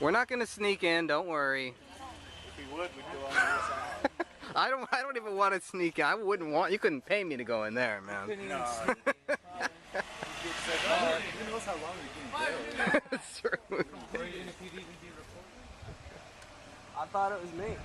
We're not gonna sneak in, don't worry. If we would, we'd go on the other side. I don't even want to sneak in. I wouldn't want, you couldn't pay me to go in there, man. No. Who knows how long we can go? That's true. I thought it was me.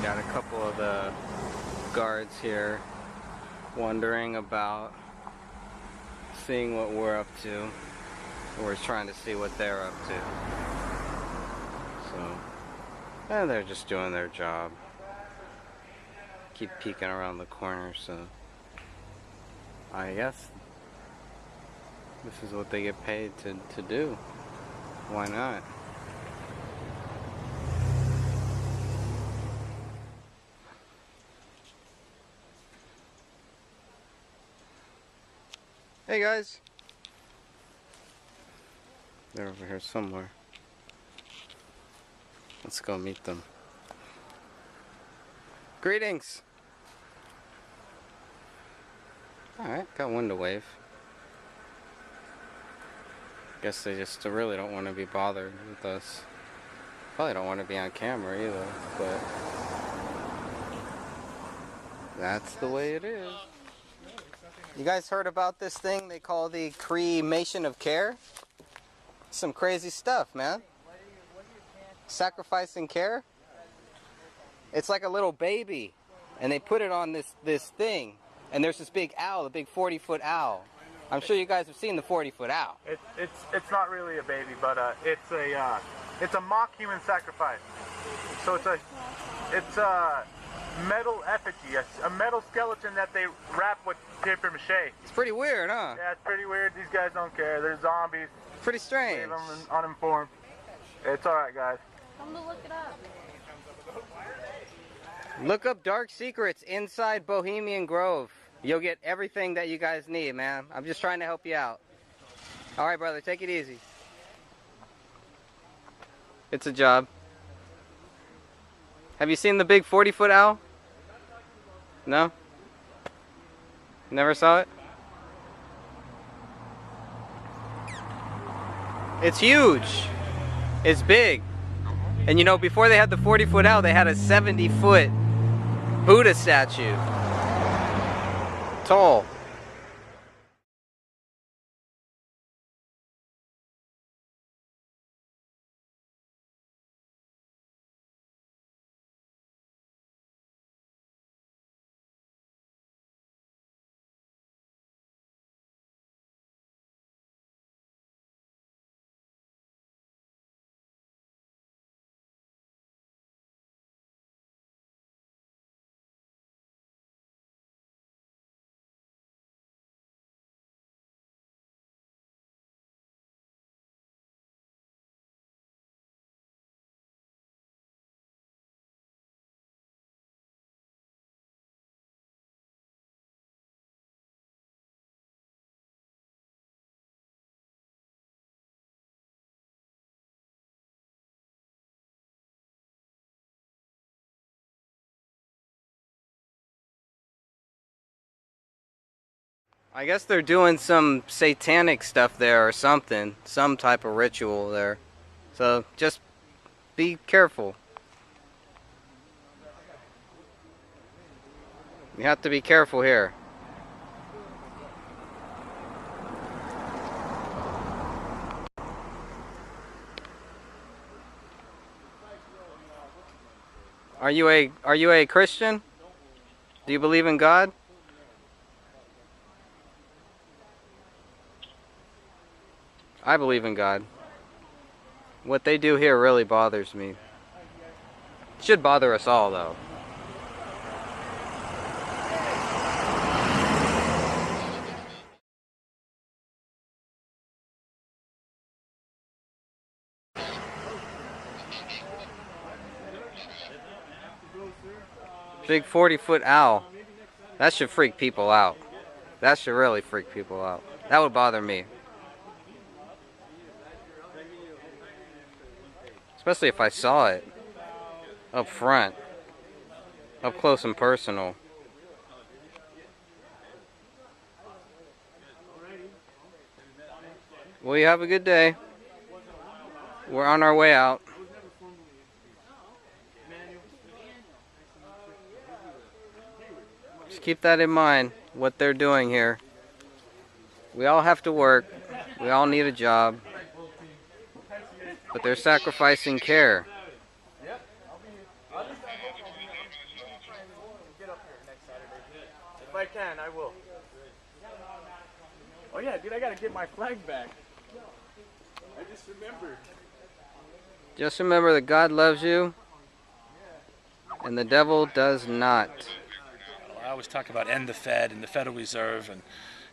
Got a couple of the guards here wondering about seeing what we're up to. We're trying to see what they're up to. So, and they're just doing their job. Keep peeking around the corner, so I guess this is what they get paid to do. Why not? Hey guys! They're over here somewhere. Let's go meet them. Greetings! Alright, got one to wave. Guess they just really don't want to be bothered with us. Probably don't want to be on camera either, but that's the way it is. You guys heard about this thing they call the cremation of care? Some crazy stuff, man. Sacrificing care? It's like a little baby, and they put it on this thing, and there's this big owl, a big 40-foot owl. I'm sure you guys have seen the 40-foot owl. It's not really a baby, but it's a mock human sacrifice. So it's a metal effigy, a metal skeleton that they wrap with paper mache. It's pretty weird, huh? Yeah, it's pretty weird. These guys don't care. They're zombies. Pretty strange. Leave them uninformed. It's all right, guys. I'm gonna look it up. Look up Dark Secrets inside Bohemian Grove. You'll get everything that you guys need, man. I'm just trying to help you out. All right, brother, take it easy. It's a job. Have you seen the big 40-foot owl? No? Never saw it? It's huge. It's big. And you know, before they had the 40-foot owl, they had a 70-foot Buddha statue. Tall. I guess they're doing some satanic stuff there or something. Some type of ritual there. So just be careful. You have to be careful here. Are you a Christian? Do you believe in God? I believe in God. What they do here really bothers me. It should bother us all, though. Big 40-foot owl. That should freak people out. That should really freak people out. That would bother me. Especially if I saw it up front, up close and personal. Well, you have a good day. We're on our way out. Just keep that in mind, what they're doing here. We all have to work. We all need a job. But they're sacrificing care. If I can, I will. Oh yeah, dude, I gotta get my flag back. I just remembered. Just remember that God loves you, and the devil does not. I always talk about end the Fed and the Federal Reserve, and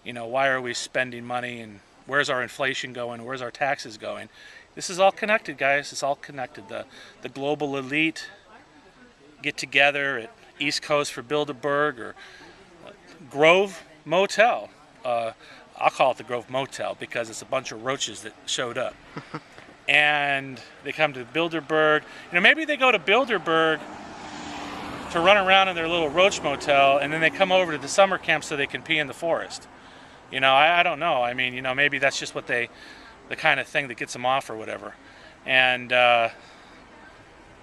you know, why are we spending money, and where's our inflation going, where's our taxes going? This is all connected, guys. It's all connected. The global elite get together at East Coast for Bilderberg or Grove Motel. I'll call it the Grove Motel because it's a bunch of roaches that showed up. And they come to Bilderberg. You know, maybe they go to Bilderberg to run around in their little roach motel, and then they come over to the summer camp so they can pee in the forest. You know, I don't know. I mean, you know, maybe that's just what the kind of thing that gets them off or whatever. And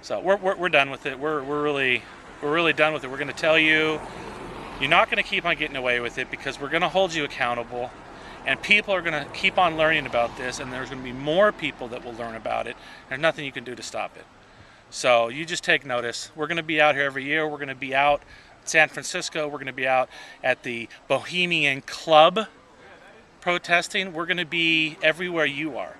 so we're done with it. We're really done with it. We're going to tell you, you're not going to keep on getting away with it because we're going to hold you accountable, and people are going to keep on learning about this, and there's going to be more people that will learn about it. There's nothing you can do to stop it. So you just take notice. We're going to be out here every year. We're going to be out in San Francisco. We're going to be out at the Bohemian Club protesting. We're going to be everywhere you are.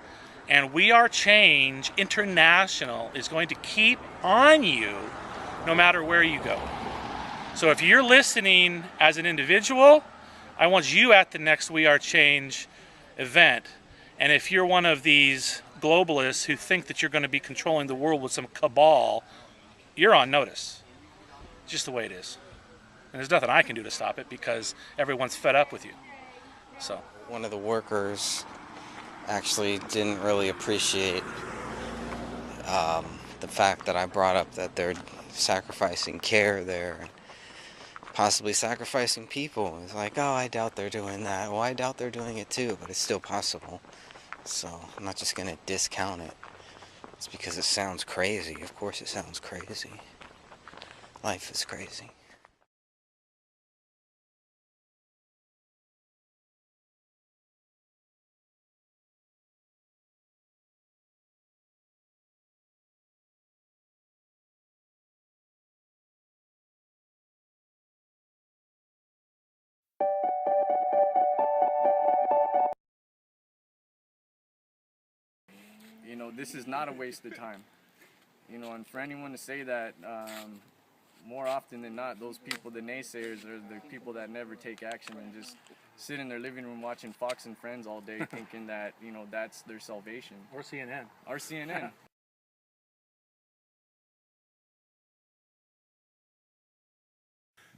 And We Are Change International is going to keep on you no matter where you go. So if you're listening as an individual, I want you at the next We Are Change event. And if you're one of these globalists who think that you're going to be controlling the world with some cabal, you're on notice. It's just the way it is. And there's nothing I can do to stop it because everyone's fed up with you. So one of the workers actually didn't really appreciate the fact that I brought up that they're sacrificing care there and possibly sacrificing people. It's like, oh, I doubt they're doing that. Well, I doubt they're doing it too, but it's still possible. So I'm not just going to discount it. It's because it sounds crazy. Of course it sounds crazy. Life is crazy. You know, this is not a waste of time. You know, and for anyone to say that, more often than not, those people, the naysayers, are the people that never take action and just sit in their living room watching Fox and Friends all day thinking that, you know, that's their salvation. Or CNN. Or CNN.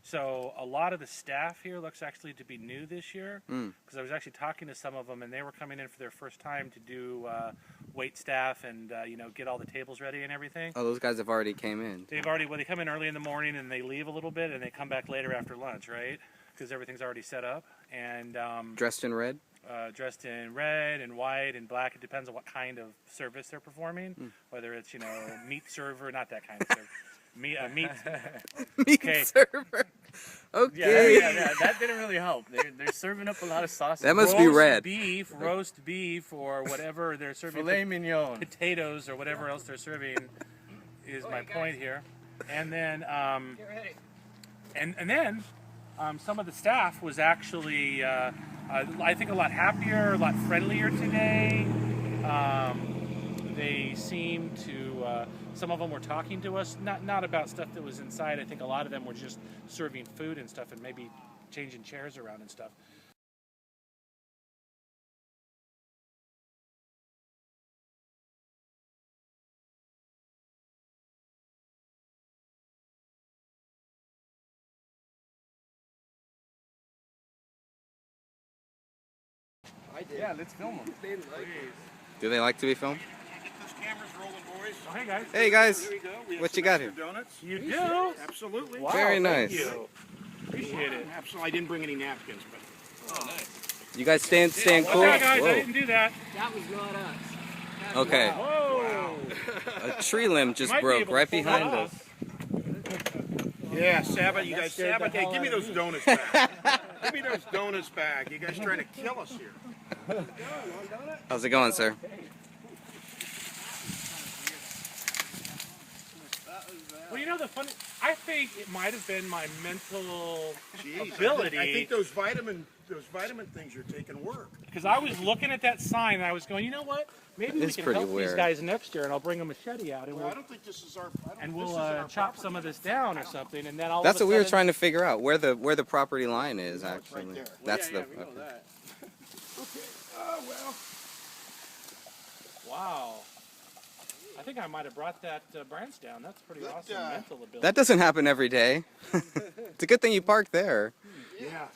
So a lot of the staff here looks actually to be new this year, because I was actually talking to some of them, and they were coming in for their first time to do wait staff and you know, get all the tables ready and everything. Oh, those guys have already came in. They've already, well, they come in early in the morning and they leave a little bit and they come back later after lunch, right? Because everything's already set up. and Dressed in red? Dressed in red and white and black. It depends on what kind of service they're performing. Whether it's, you know, meat server, not that kind of service. Meat Meat server. Okay. Yeah, that didn't really help. They're serving up a lot of sausage. That must be red. Roast beef, or whatever they're serving. Filet mignon. Potatoes or whatever else they're serving is my point here. And then, and then some of the staff was actually, I think, a lot happier, a lot friendlier today. They seemed to, some of them were talking to us, not about stuff that was inside. I think a lot of them were just serving food and stuff, and maybe changing chairs around and stuff. Yeah, let's film them. Do they like to be filmed? Get those cameras rolling, boys. Oh, hey guys. Hey guys. Here we go. We have What some you got extra here? Donuts. You do? Absolutely. Wow, Very thank nice. you. Appreciate it. Absolutely. I didn't bring any napkins, but. Oh, nice. You guys staying cool? Okay, guys, Whoa. I didn't do that. That was not us. Okay. Whoa. A tree limb just Might be broke able to right pull that behind off. us. Yeah, Sabbath, you guys, Sabbath, hey, give me those donuts back. Give me those donuts back. You guys trying to kill us here. How's it going, sir? Well, you know, the funny, I think it might have been my mental Jeez, ability. I think those vitamin things you're taking work. Because I was looking at that sign and I was going, you know what? Maybe we It's can pretty help these weird. guys next year, and I'll bring a machete out and Well, I we'll don't think this is our. chop some of this down or something, and then all That's of a what we were sudden- trying to figure out, where the property line is actually. there. That's Yeah, the. we know okay. that. Okay. Oh well. Wow. I think I might have brought that branch down. That's pretty awesome mental ability. That doesn't happen every day. It's a good thing you parked there. Yeah.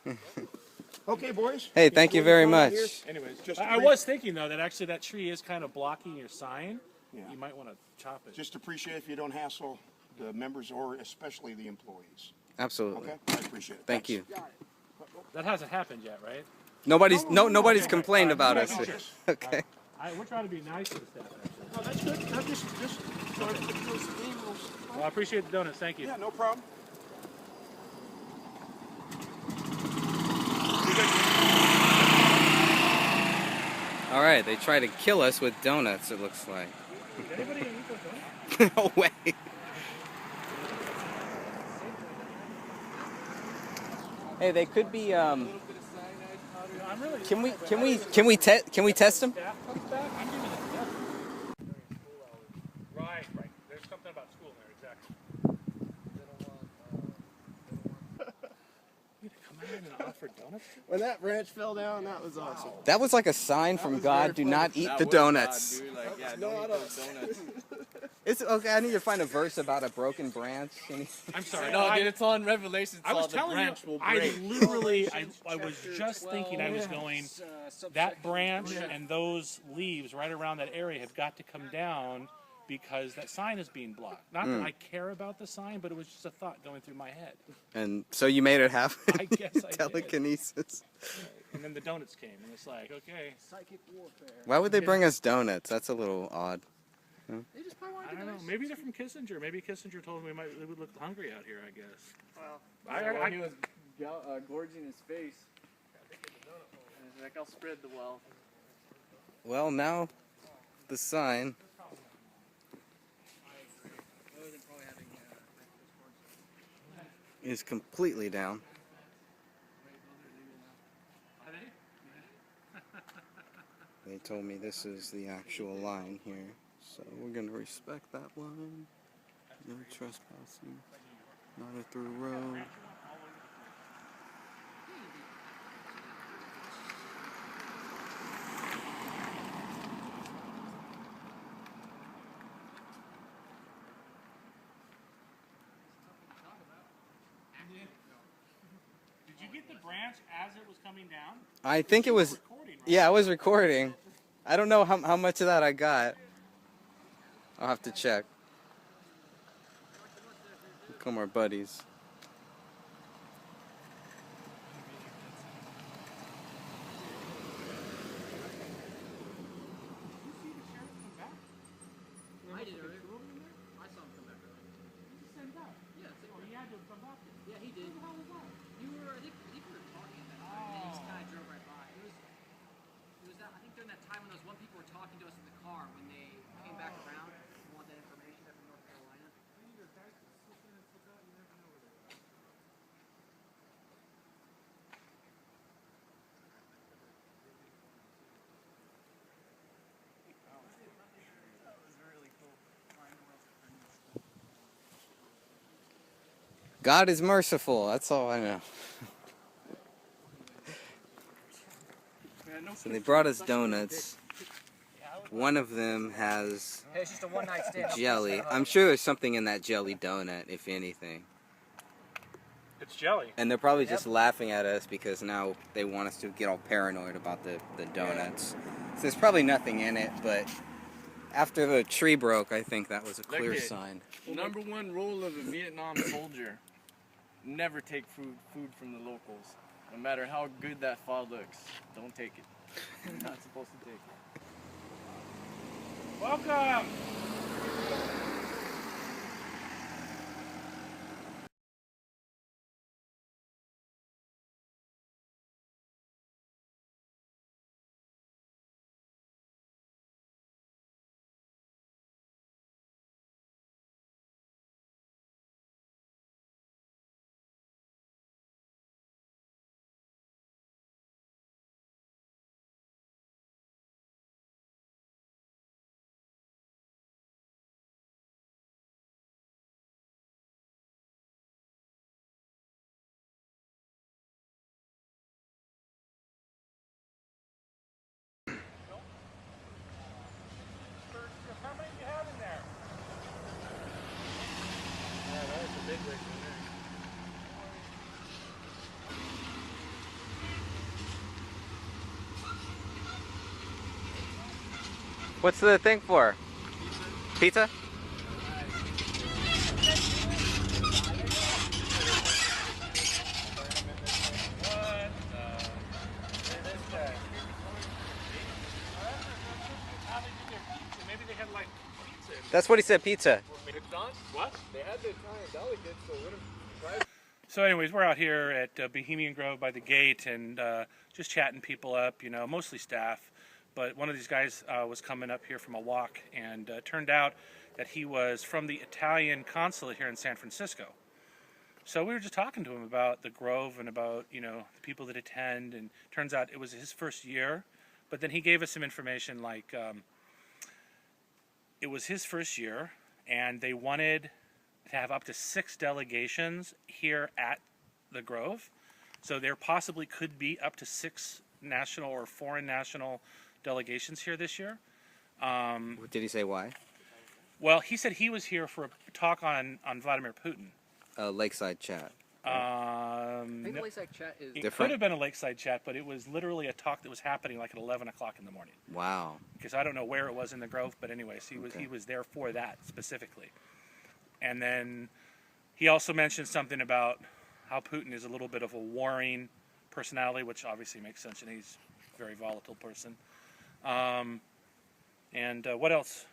Okay, boys. Hey, thank you very much. Anyways, Just I was thinking though that actually that tree is kind of blocking your sign. Yeah. You might want to chop it. Just appreciate if you don't hassle the members or especially the employees. Absolutely. Okay, I appreciate it. Thank you. That hasn't happened yet, right? Nobody's complained about us. Okay. Okay. We're trying to be nice to the staff. Actually. No, that's good. No, just try to keep those angles. Well, I appreciate the donuts. Thank you. Yeah, no problem. All right, they try to kill us with donuts, it looks like. Did anybody eat those donuts? No way. Hey, they could be. Can we test them? Right. There's something about school there, exactly. You come out and offer donuts? When that branch fell down, that was awesome. That was like a sign from God: do not eat the donuts. It's okay. I need to find a verse about a broken branch. I'm sorry. No, dude, it's on Revelation. I was telling you, I literally, I was just thinking, I was going, that branch and those leaves right around that area have got to come down because that sign is being blocked. Not that I care about the sign, but it was just a thought going through my head. And so you made it happen. I guess I did. Telekinesis. And then the donuts came, and it's like, okay. Psychic warfare. Why would they bring us donuts? That's a little odd. They just probably wanted I don't know. Maybe they're from Kissinger. Maybe Kissinger told them they would look hungry out here, I guess. Well, he was gorging his face. And he's like, I'll spread the wealth. Well, now the sign is completely down. They told me this is the actual line here, so we're going to respect that line. No trespassing, not a through road. Did you get the branch as it was coming down? I think it was, yeah, I was recording. I don't know how much of that I got. I'll have to check. Come our buddies. God is merciful. That's all I know. So they brought us donuts. One of them has Hey, it's just a one-night stand. jelly. I'm sure there's something in that jelly donut, if anything. It's jelly. And they're probably just laughing at us because now they want us to get all paranoid about the donuts. So there's probably nothing in it, but after the tree broke, I think that was a clear sign. Number one rule of a Vietnam soldier: never take food from the locals. No matter how good that pho looks, don't take it. You're not supposed to take it. Welcome! How many do you have in there? Yeah, that's a big one there. What's the thing for? Pizza? Maybe they had like pizza. That's what he said, pizza. What? They had the Italian delegates, so what if... So anyways, we're out here at Bohemian Grove by the gate and just chatting people up, you know, mostly staff. But one of these guys was coming up here from a walk, and turned out that he was from the Italian consulate here in San Francisco. So we were just talking to him about the Grove and about, you know, the people that attend, and turns out it was his first year. But then he gave us some information like it was his first year, and they wanted to have up to 6 delegations here at the Grove. So there possibly could be up to 6 national or foreign national delegations here this year. Did he say why? Well, he said he was here for a talk on Vladimir Putin. Lakeside chat. I think the Lakeside chat is It different. could have been a lakeside chat, but it was literally a talk that was happening like at 11 o'clock in the morning. Wow. Because I don't know where it was in the Grove, but anyways, he was there for that specifically. And then he also mentioned something about how Putin is a little bit of a warring personality, which obviously makes sense, and he's a very volatile person. And what else?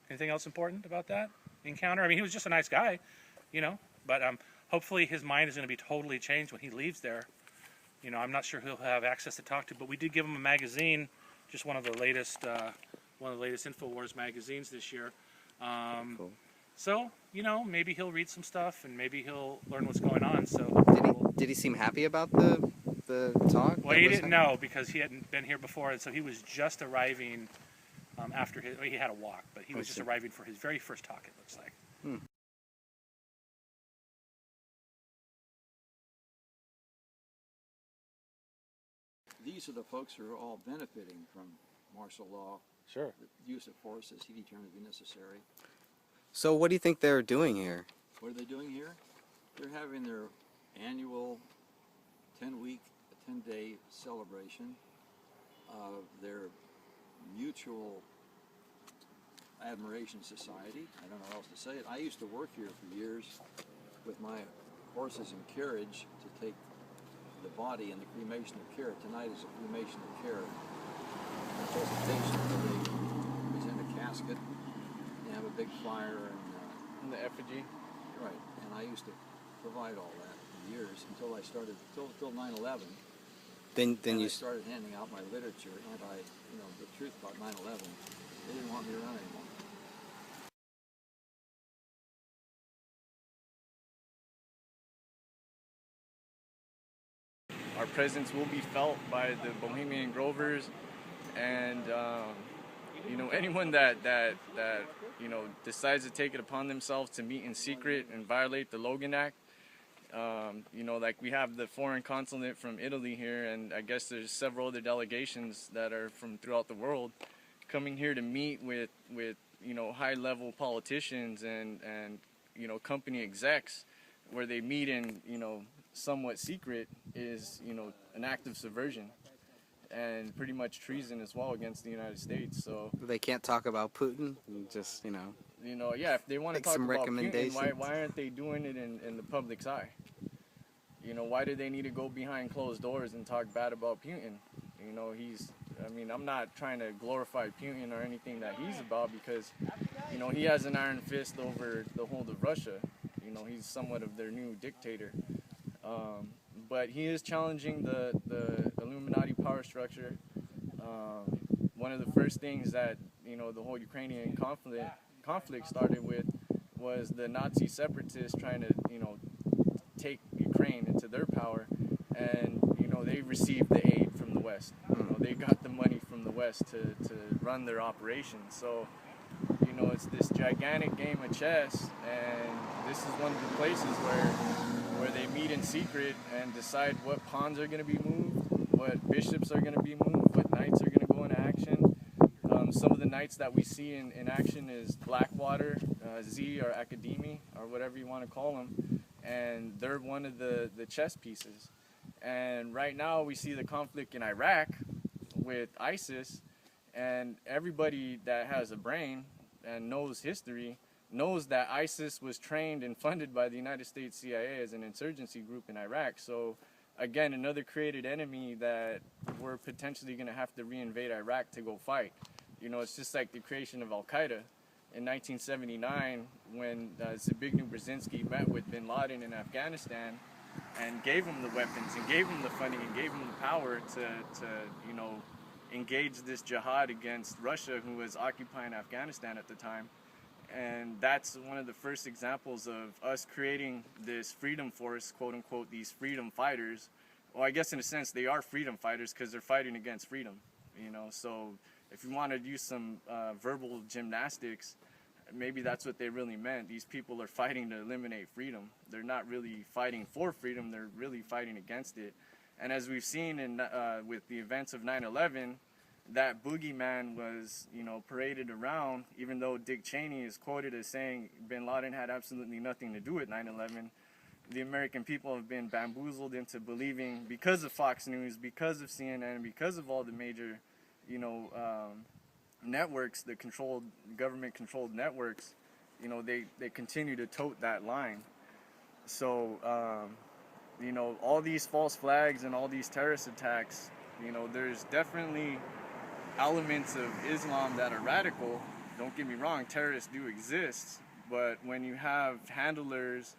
Anything else important about that encounter? I mean, he was just a nice guy, you know, but hopefully his mind is going to be totally changed when he leaves there. You know, I'm not sure he'll have access to talk to, but we did give him a magazine, just one of the latest InfoWars magazines this year. Cool. So, you know, maybe he'll read some stuff and maybe he'll learn what's going on. So Did he seem happy about the talk? Well, he didn't know because he hadn't been here before, and so he was just arriving after he had a walk, but he was just arriving for his very first talk, it looks like. These are the folks who are all benefiting from martial law. Sure. The use of force as he determined to be necessary. So what do you think they're doing here? What are they doing here? They're having their annual 10-day celebration of their mutual admiration society. I don't know how else to say it. I used to work here for years with my horses and carriage to take the body and the cremation of care. Tonight is a cremation of care. A presentation where they present a casket and have a big fire and the effigy. Right, and I used to provide all that for years until I started, till 9/11. Then you started handing out my literature, the truth about 9/11. They didn't want me around anymore. Our presence will be felt by the Bohemian Grovers, and anyone that decides to take it upon themselves to meet in secret and violate the Logan Act, You know, like we have the foreign consulate from Italy here, and I guess there's several other delegations that are from throughout the world coming here to meet with you know, high-level politicians and you know, company execs, where they meet in, you know, somewhat secret, is, you know, an act of subversion and pretty much treason as well against the United States. So they can't talk about Putin, just, you know, yeah, if they want to like talk some about Putin, recommendations. why aren't they doing it in the public's eye? You know, why do they need to go behind closed doors and talk bad about Putin? You know, I mean, I'm not trying to glorify Putin or anything that he's about, because, you know, he has an iron fist over the whole of Russia. You know, he's somewhat of their new dictator. But he is challenging the Illuminati power structure. One of the first things that, you know, the whole Ukrainian conflict started with was the Nazi separatists trying to, you know, take Ukraine into their power, and, you know, they received the aid from the West. You know, they got the money from the West to run their operations. So, you know, it's this gigantic game of chess, and this is one of the places where they meet in secret and decide what pawns are going to be moved, what bishops are going to be moved, what knights are going to go into action. Some of the knights that we see in action is Blackwater, Z, or Academy, or whatever you want to call them, and they're one of the chess pieces. And right now we see the conflict in Iraq with ISIS, and everybody that has a brain and knows history knows that ISIS was trained and funded by the United States CIA as an insurgency group in Iraq. So again, another created enemy that we're potentially going to have to reinvade Iraq to go fight. You know, it's just like the creation of Al-Qaeda in 1979, when Zbigniew Brzezinski met with bin Laden in Afghanistan and gave him the weapons and gave him the funding and gave him the power to you know, engage this jihad against Russia, who was occupying Afghanistan at the time. And that's one of the first examples of us creating this freedom force, quote unquote, these freedom fighters. Well, I guess in a sense they are freedom fighters because they're fighting against freedom, you know. So if you want to use some verbal gymnastics, maybe that's what they really meant. These people are fighting to eliminate freedom. They're not really fighting for freedom, they're really fighting against it. And as we've seen in with the events of 9/11, that boogeyman was, you know, paraded around, even though Dick Cheney is quoted as saying bin Laden had absolutely nothing to do with 9/11. The American people have been bamboozled into believing, because of Fox News, because of CNN, because of all the major, you know, networks, the government-controlled networks, you know, they continue to tote that line. So, you know, all these false flags and all these terrorist attacks, you know, there's definitely elements of Islam that are radical. Don't get me wrong, terrorists do exist, but when you have handlers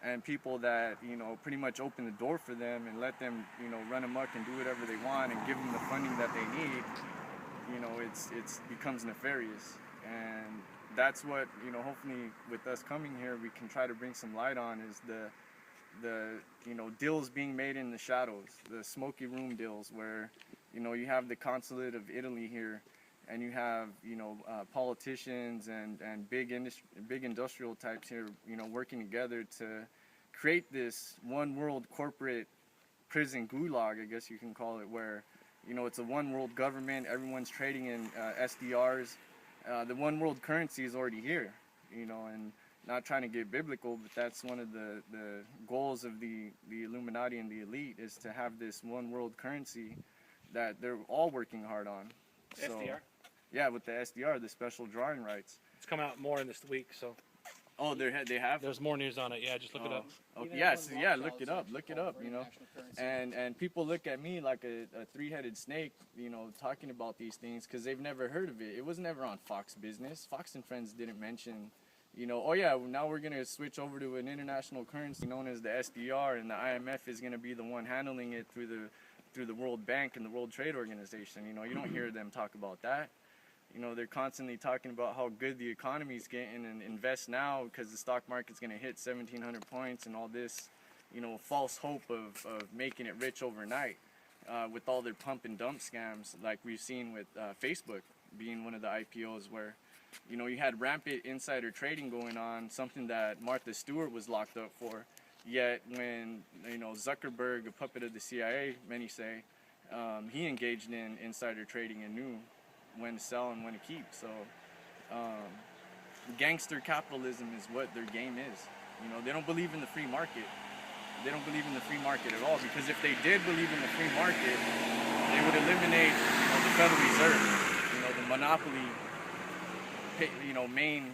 and people that, you know, pretty much open the door for them and let them, you know, run amok and do whatever they want and give them the funding that they need, you know, it's becomes nefarious. And that's what, you know, hopefully with us coming here, we can try to bring some light on, is the you know, deals being made in the shadows, the smoky room deals, where, you know, you have the consulate of Italy here, and you have, you know, politicians and big industrial types here, you know, working together to create this one world corporate prison gulag, I guess you can call it, where, you know, it's a one world government, everyone's trading in SDRs. The one world currency is already here, you know, and not trying to get biblical, but that's one of the goals of the Illuminati and the elite, is to have this one world currency that they're all working hard on. So, SDR? Yeah, with the SDR, the special drawing rights. It's come out more in this week, so. Oh, they have? There's more news on it, yeah, just look it up. Okay. Yes, yeah, look it up, you know. And people look at me like a three-headed snake, you know, talking about these things, because they've never heard of it. It was never on Fox Business. Fox and Friends didn't mention, you know, oh yeah, now we're going to switch over to an international currency known as the SDR, and the IMF is going to be the one handling it through the World Bank and the World Trade Organization. You know, you don't hear them talk about that. You know, they're constantly talking about how good the economy's getting and invest now because the stock market's going to hit 1,700 points and all this, you know, false hope of making it rich overnight with all their pump and dump scams, like we've seen with Facebook being one of the IPOs where, you know, you had rampant insider trading going on, something that Martha Stewart was locked up for. Yet when, you know, Zuckerberg, a puppet of the CIA, many say, he engaged in insider trading and knew when to sell and when to keep. So gangster capitalism is what their game is. You know, they don't believe in the free market. They don't believe in the free market at all, because if they did believe in the free market, they would eliminate, you know, the Federal Reserve, you know, the monopoly, you know, main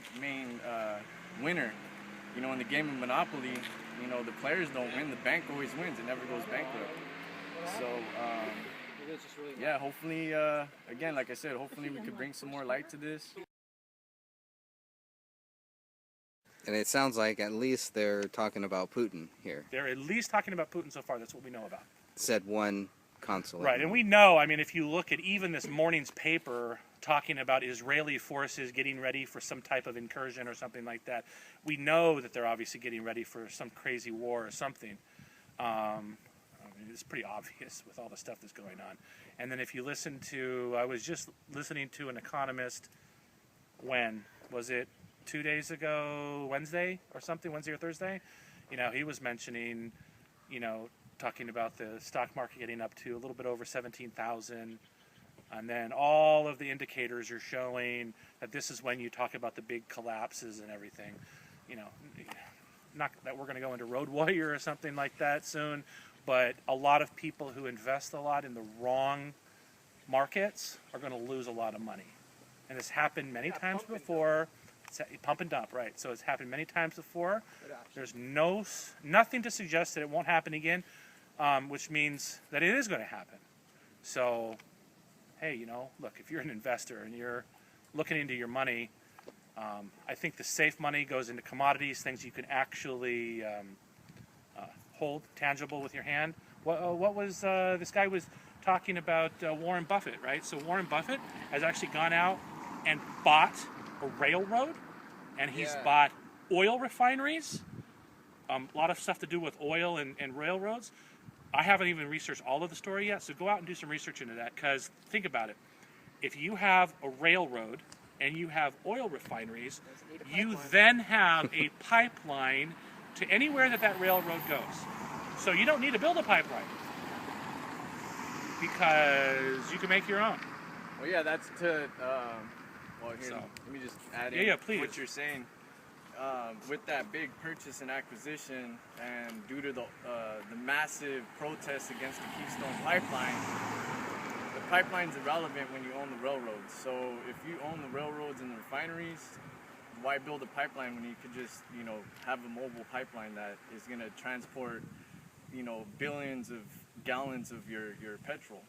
winner. You know, in the game of Monopoly, you know, the players don't win, the bank always wins, it never goes bankrupt. So, yeah, hopefully, again, like I said, hopefully we could bring some more light to this. And it sounds like at least they're talking about Putin here. They're at least talking about Putin so far. That's what we know about. Said one consulate. Right, and we know, I mean, if you look at even this morning's paper talking about Israeli forces getting ready for some type of incursion or something like that, we know that they're obviously getting ready for some crazy war or something. I mean, it's pretty obvious with all the stuff that's going on. And then if you listen to, I was just listening to an economist, when was it? 2 days ago, Wednesday or something, Wednesday or Thursday, you know, he was mentioning, you know, talking about the stock market getting up to a little bit over 17,000, and then all of the indicators are showing that this is when you talk about the big collapses and everything. You know, not that we're going to go into road warrior or something like that soon, but a lot of people who invest a lot in the wrong markets are going to lose a lot of money. And it's happened many times before. Pump and dump, right? So it's happened many times before. There's nothing to suggest that it won't happen again, which means that it is going to happen. So, hey, you know, look, if you're an investor and you're looking into your money, I think the safe money goes into commodities, things you can actually hold tangible with your hand. What was this guy was talking about? Warren Buffett, right? So Warren Buffett has actually gone out and bought a railroad, and he's bought oil refineries, a lot of stuff to do with oil and railroads. I haven't even researched all of the story yet, so go out and do some research into that, because think about it. If you have a railroad and you have oil refineries, you then have a pipeline to anywhere that railroad goes. So you don't need to build a pipeline, because you can make your own. Well, yeah, that's to... well, here, let me just add in what you're saying. With that big purchase and acquisition, and due to the massive protests against the Keystone Pipeline, the pipeline's irrelevant when you own the railroads. So if you own the railroads and the refineries, why build a pipeline when you could just, you know, have a mobile pipeline that is going to transport, you know, billions of gallons of your petrol?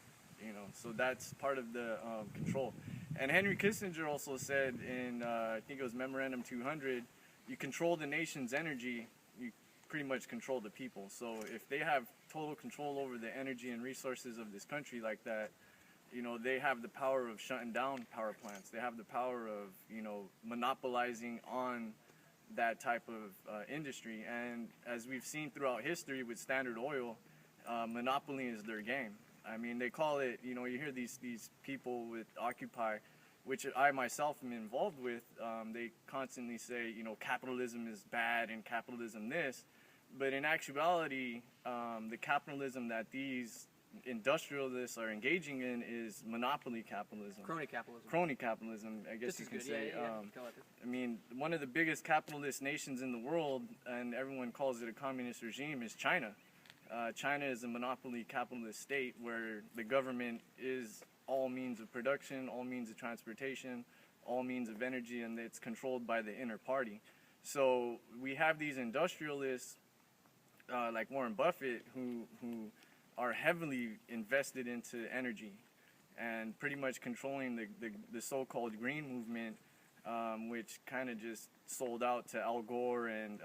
You know, so that's part of the control. And Henry Kissinger also said in, I think it was Memorandum 200, you control the nation's energy, you pretty much control the people. So if they have total control over the energy and resources of this country like that, you know, they have the power of shutting down power plants. They have the power of, you know, monopolizing on that type of industry. And as we've seen throughout history with Standard Oil, monopoly is their game. I mean, they call it, you know, you hear these people with Occupy, which I myself am involved with, they constantly say, you know, capitalism is bad and capitalism this, but in actuality, the capitalism that these industrialists are engaging in is monopoly capitalism. Crony capitalism. Crony capitalism, I guess you could say. I mean, one of the biggest capitalist nations in the world, and everyone calls it a communist regime, is China. China is a monopoly capitalist state where the government is all means of production, all means of transportation, all means of energy, and it's controlled by the inner party. So we have these industrialists like Warren Buffett who are heavily invested into energy and pretty much controlling the so-called green movement, which kind of just sold out to Al Gore and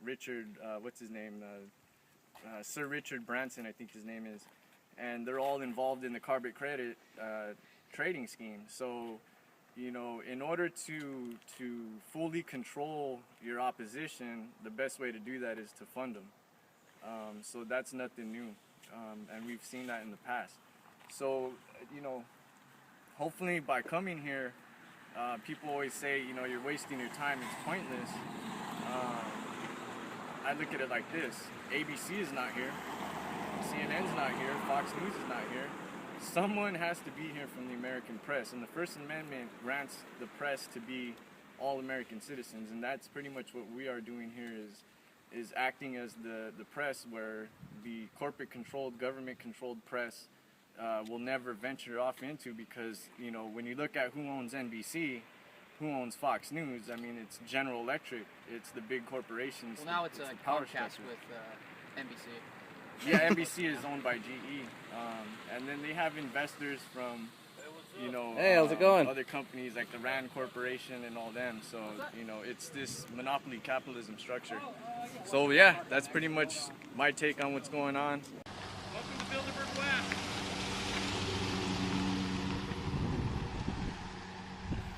Richard, what's his name? Sir Richard Branson, I think his name is, and they're all involved in the carbon credit trading scheme. So, you know, in order to fully control your opposition, the best way to do that is to fund them. So that's nothing new, and we've seen that in the past. So, you know, hopefully by coming here, people always say, you know, you're wasting your time, it's pointless. I look at it like this. ABC is not here. CNN's not here. Fox News is not here. Someone has to be here from the American press. And the First Amendment grants the press to be all American citizens. And that's pretty much what we are doing here is acting as the press, where the corporate-controlled, government-controlled press will never venture off into, because, you know, when you look at who owns NBC, who owns Fox News, I mean, it's General Electric, it's the big corporations. Well, now it's a power Comcast structure. with NBC. Yeah, NBC is owned by GE, and then they have investors from, you know, Hey, how's it going? other companies like the Rand Corporation and all them. So, you know, it's this monopoly capitalism structure. So yeah, that's pretty much my take on what's going on. Welcome to Bilderberg West.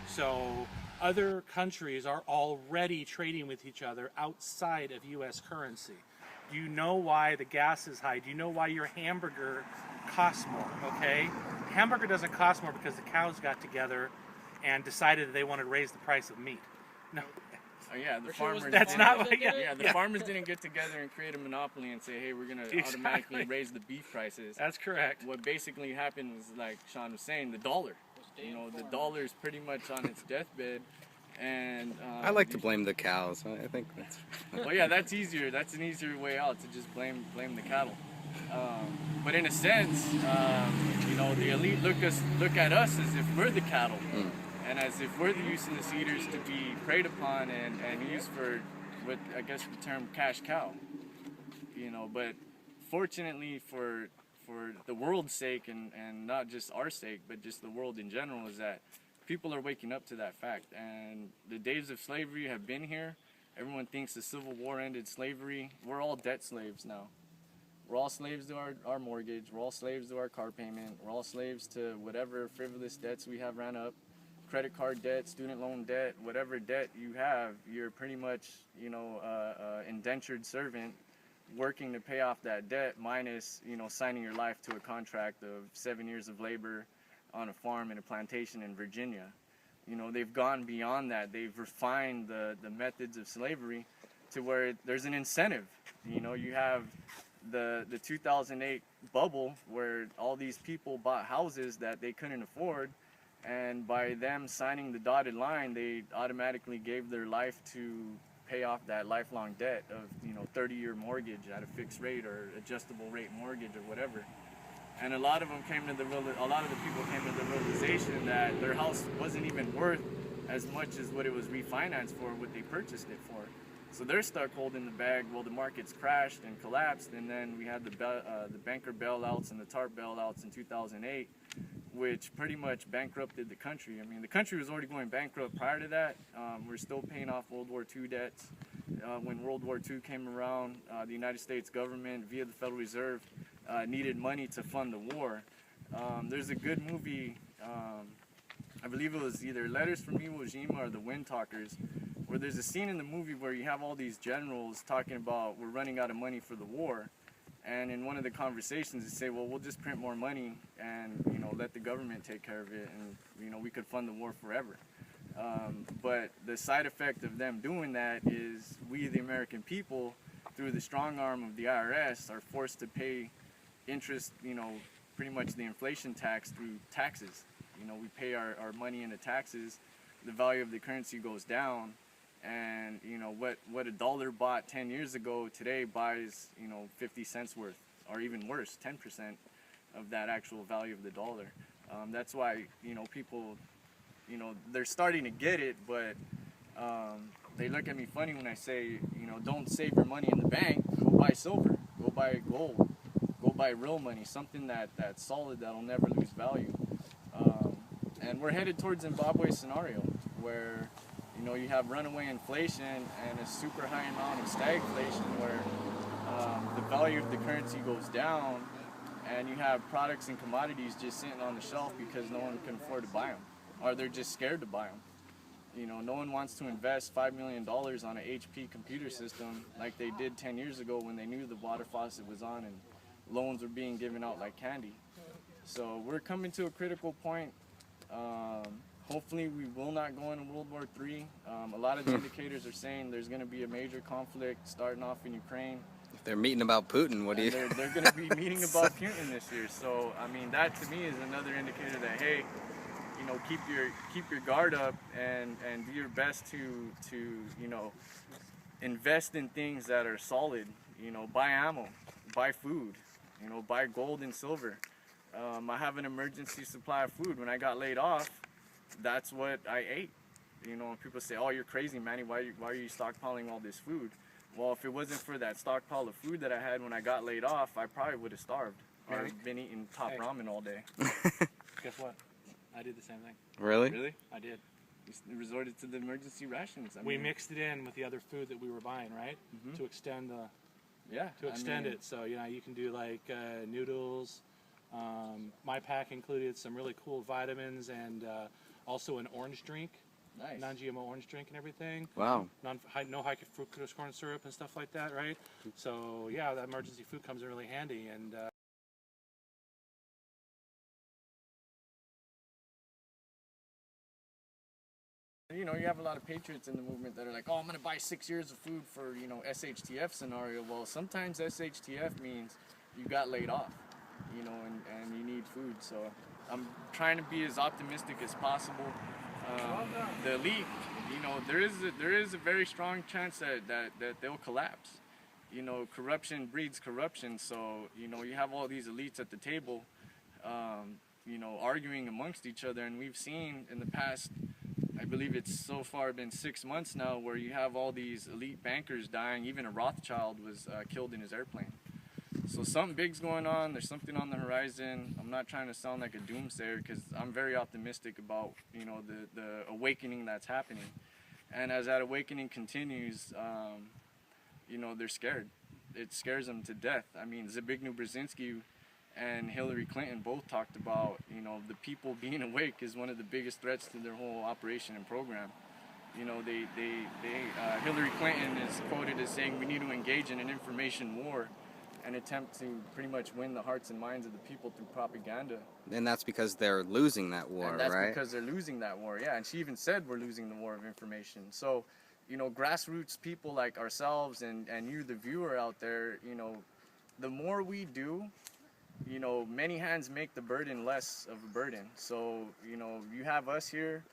So other countries are already trading with each other outside of U.S. currency. Do you know why the gas is high? Do you know why your hamburger costs more, okay? Hamburger doesn't cost more because the cows got together and decided that they wanted to raise the price of meat. No. Oh yeah, the farmers. That's not what. Yeah, the farmers didn't get together and create a monopoly and say, hey, we're gonna automatically raise the beef prices. That's correct. What basically happened was, like Sean was saying, the dollar. You know, the dollar is pretty much on its deathbed, and I like to blame the cows. I think that's. Well, yeah, that's easier. That's an easier way out, to just blame the cattle. But in a sense, you know, the elite look at us as if we're the cattle. And as if we're the useless eaters to be preyed upon and used for what I guess the term cash cow. You know, but fortunately for the world's sake and not just our sake, but just the world in general, is that people are waking up to that fact. And the days of slavery have been here. Everyone thinks the Civil War ended slavery. We're all debt slaves now. We're all slaves to our mortgage. We're all slaves to our car payment. We're all slaves to whatever frivolous debts we have ran up. Credit card debt, student loan debt, whatever debt you have, you're pretty much, you know, indentured servant working to pay off that debt, minus, you know, signing your life to a contract of 7 years of labor on a farm in a plantation in Virginia. You know, they've gone beyond that. They've refined the methods of slavery to where there's an incentive. You know, you have the 2008 bubble where all these people bought houses that they couldn't afford. And by them signing the dotted line, they automatically gave their life to pay off that lifelong debt of, you know, 30-year mortgage at a fixed rate or adjustable rate mortgage or whatever. And a lot of them came to the people came to the realization that their house wasn't even worth as much as what it was refinanced for, what they purchased it for. So they're stuck holding the bag while the markets crashed and collapsed. And then we had the banker bailouts and the TARP bailouts in 2008. Which pretty much bankrupted the country. I mean, the country was already going bankrupt prior to that. We're still paying off World War II debts. When World War II came around, the United States government, via the Federal Reserve, needed money to fund the war. There's a good movie, I believe it was either Letters from Iwo Jima or The Wind Talkers, where there's a scene in the movie where you have all these generals talking about, we're running out of money for the war. And in one of the conversations, they say, well, we'll just print more money and, you know, let the government take care of it, and, you know, we could fund the war forever. But the side effect of them doing that is we, the American people, through the strong arm of the IRS, are forced to pay interest, you know, pretty much the inflation tax through taxes. You know, we pay our money into taxes, the value of the currency goes down. And, you know, what a dollar bought 10 years ago today buys, you know, 50 cents worth, or even worse, 10% of that actual value of the dollar. That's why, you know, people, you know, they're starting to get it, but they look at me funny when I say, you know, don't save your money in the bank, go buy silver, go buy gold, go buy real money, something that's solid, that'll never lose value. And we're headed towards Zimbabwe scenario, where, you know, you have runaway inflation and a super high amount of stagflation where the value of the currency goes down, and you have products and commodities just sitting on the shelf because no one can afford to buy them, or they're just scared to buy them. You know, no one wants to invest $5 million on an HP computer system like they did 10 years ago when they knew the water faucet was on and loans were being given out like candy. So we're coming to a critical point. Hopefully we will not go into World War III. A lot of the indicators are saying there's going to be a major conflict starting off in Ukraine. If they're meeting about Putin, what do you... They're going to be meeting about Putin this year. So, I mean, that to me is another indicator that, hey, you know, keep your guard up and do your best to you know, invest in things that are solid. You know, buy ammo, buy food, you know, buy gold and silver. I have an emergency supply of food. When I got laid off, that's what I ate. You know, and people say, oh, you're crazy, Manny, why are you stockpiling all this food? Well, if it wasn't for that stockpile of food that I had when I got laid off, I probably would have starved or been eating top ramen all day. Guess what? I did the same thing. Really? Really? I did. We resorted to the emergency rations. We mixed it in with the other food that we were buying, right? To extend the... Yeah. To extend it. So, you know, you can do like noodles. My pack included some really cool vitamins and also an orange drink. Nice. Non-GMO orange drink and everything. Wow. No high fructose corn syrup and stuff like that, right? So, yeah, that emergency food comes in really handy. And you know, you have a lot of patriots in the movement that are like, oh, I'm going to buy 6 years of food for, you know, SHTF scenario. Well, sometimes SHTF means you got laid off, you know, and you need food. So I'm trying to be as optimistic as possible. The elite, you know, there is a very strong chance that they'll collapse. You know, corruption breeds corruption. So, you know, you have all these elites at the table, you know, arguing amongst each other. And we've seen in the past, I believe it's so far been 6 months now, where you have all these elite bankers dying. Even a Rothschild was killed in his airplane. So something big's going on. There's something on the horizon. I'm not trying to sound like a doomsayer because I'm very optimistic about, you know, the awakening that's happening. And as that awakening continues, you know, they're scared. It scares them to death. I mean, Zbigniew Brzezinski and Hillary Clinton both talked about, you know, the people being awake is one of the biggest threats to their whole operation and program. You know, Hillary Clinton is quoted as saying we need to engage in an information war and attempt to pretty much win the hearts and minds of the people through propaganda. And that's because they're losing that war, and that's right? Because they're losing that war, yeah. And she even said we're losing the war of information. So, you know, grassroots people like ourselves and you, the viewer out there, you know, the more we do, you know, many hands make the burden less of a burden. So, you know, you have us here.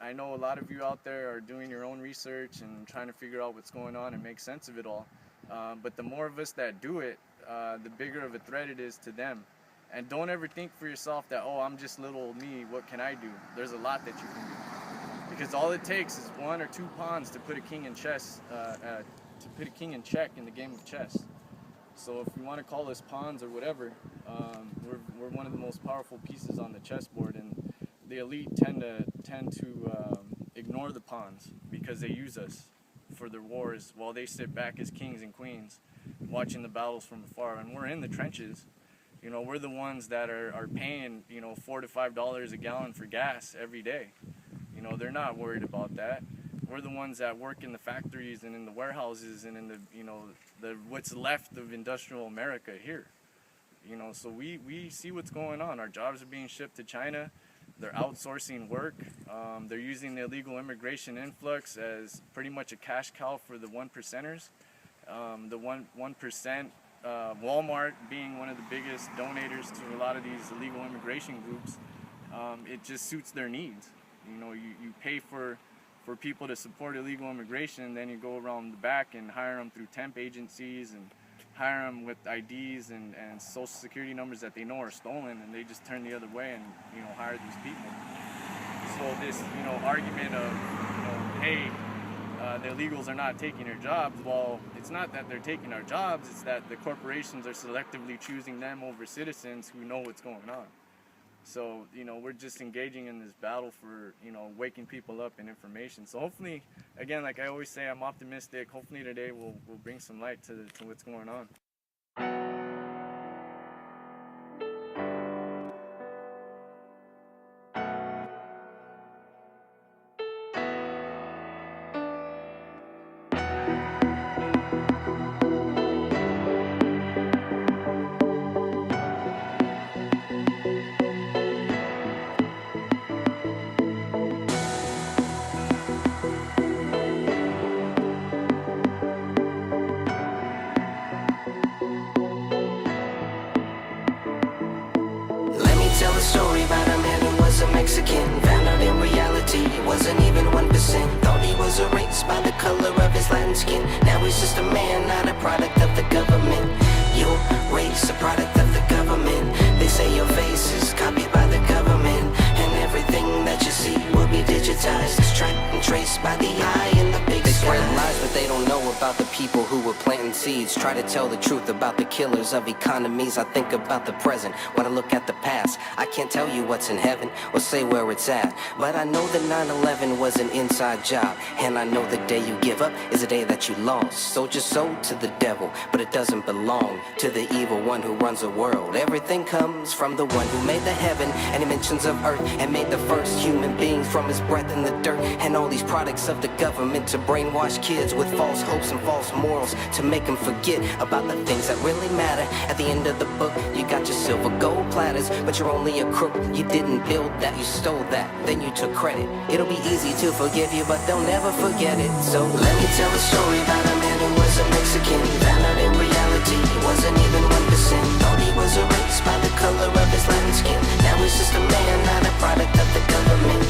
I know a lot of you out there are doing your own research and trying to figure out what's going on and make sense of it all. But the more of us that do it, the bigger of a threat it is to them. And don't ever think for yourself that, oh, I'm just little old me, what can I do? There's a lot that you can do. Because all it takes is 1 or 2 pawns to put a king in chess, to put a king in check in the game of chess. So if you want to call us pawns or whatever, we're one of the most powerful pieces on the chessboard, and the elite tend to ignore the pawns because they use us for their wars while they sit back as kings and queens watching the battles from afar. And we're in the trenches. You know, we're the ones that are paying, you know, $4 to $5 a gallon for gas every day. You know, they're not worried about that. We're the ones that work in the factories and in the warehouses and in the, you know, what's left of industrial America here. You know, so we see what's going on. Our jobs are being shipped to China. They're outsourcing work. They're using the illegal immigration influx as pretty much a cash cow for the 1%ers. The 1%, Walmart being one of the biggest donators to a lot of these illegal immigration groups, it just suits their needs. You know, you pay for people to support illegal immigration, then you go around the back and hire them through temp agencies and hire them with IDs and social security numbers that they know are stolen, and they just turn the other way and, you know, hire these people. So this, you know, argument of, you know, hey, the illegals are not taking our jobs. Well, it's not that they're taking our jobs, it's that the corporations are selectively choosing them over citizens who know what's going on. So, you know, we're just engaging in this battle for, you know, waking people up in information. So hopefully, again, like I always say, I'm optimistic. Hopefully today we'll bring some light to what's going on. Mexican. Found out in reality he wasn't even 1%. Thought he was erased by the color of his Latin skin. Now he's just a man, not a product of the government. Your race, a product of the government. They say your face is copied by the government, and everything that you see will be digitized, tracked and traced by the eye in the big They sky. spread lies, but they don't know about the people who were planting seeds. Try to tell the truth about the killers of economies. I think about the present when I look at the past. I can't tell you what's in heaven or say where it's at, but I know that 9/11 was an inside job, and I know the day you give up is the day that you lost. Sold your soul to the devil, but it doesn't belong to the evil one who runs the world. Everything comes from the one who made the heaven and dimensions of earth, and made the first human beings from his breath in the dirt. And all these products of the government to brainwash kids with false hopes and false morals, to make them forget about the things that really matter. At the end of the book, you got your silver gold platters, but you're only a crook. You didn't build that, you stole that, then you took credit. It'll be easy to forgive you, but they'll never forget it. So let me tell a story about a man who was a Mexican. Found out in reality he wasn't even 1%. Thought he was erased by the color of his Latin skin. Now he's just a man, not a product of the government.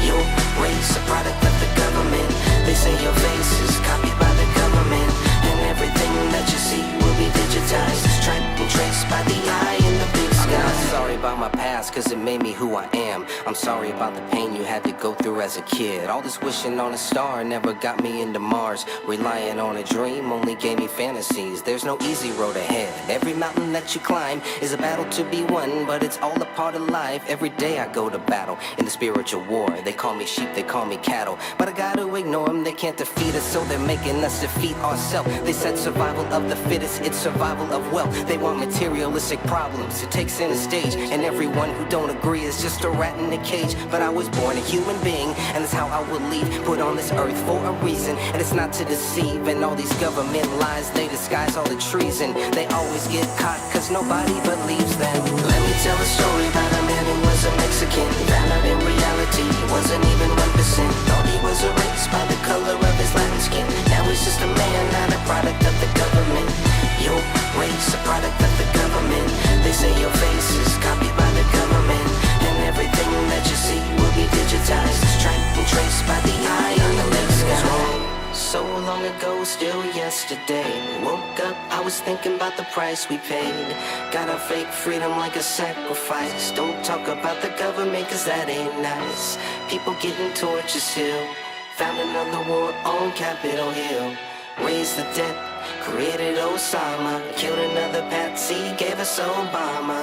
Your race, a product of the government. They say your face is copied by the government, and everything that you see will be digitized, tracked and traced by the eye in the big sky. I'm not sorry about my past, cause it made me who I am. I'm sorry about the pain you had to go through as a kid. All this wishing on a star never got me into Mars. Relying on a dream only gave me fantasies. There's no easy road ahead. Every mountain that you climb is a battle to be won, but it's all a part of life. Every day I go to battle in the spiritual war. They call me sheep, they call me cattle, but I gotta ignore them. They can't defeat us, so they're making us defeat ourselves. They said survival of the fittest, it's survival of wealth. They want materialistic problems, it takes center stage, and everyone who don't agree is just a rat in a cage. But I was born a human being, and that's how I will leave. Put on this earth for a reason, and it's not to deceive. And all these government lies, they disguise all the treason. They always get caught, cause nobody believes them. Let me tell a story about a man who was a Mexican. Found out in reality he wasn't even 1%. Thought he was erased by the color of his Latin skin. Now he's just a man, not a product of the government. Your race, a product of the government. They say your face is copied by the government, and everything that you see will be digitized, tracked and traced by the eye on the big sky. So long ago, still yesterday. Woke up, I was thinking about the price we paid. Got our fake freedom like a sacrifice. Don't talk about the government, cause that ain't nice. People getting tortured still. Found another war on Capitol Hill. Raised the debt, created Osama. Killed another patsy, gave us Obama.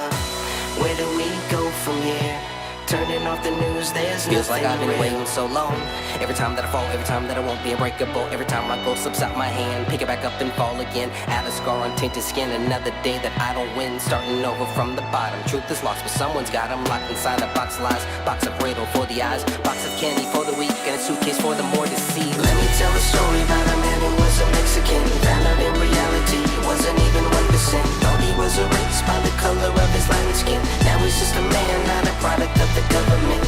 Where do we go from here? Turning off the news, there's feels like I've been waiting so long. Every time that I fall, every time that I won't be unbreakable. Every time my goal slips out my hand, pick it back up and fall again. Add a scar on tainted skin, another day that I don't win. Starting over from the bottom, truth is lost, but someone's got them locked inside a box of lies. Box of Bradle for the eyes, box of candy for the weak, and a suitcase for the more deceived. Let me tell a story about a man who was a Mexican. Found out in reality he wasn't even 1%. Thought he was erased by the color of his Latin skin. Now he's just a man, not a product of the government.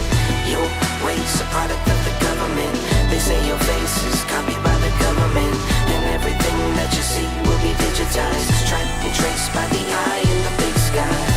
Your race, a product of the government. They say your face is copied by the government, and everything that you see will be digitized, tracked and traced by the eye in the big sky.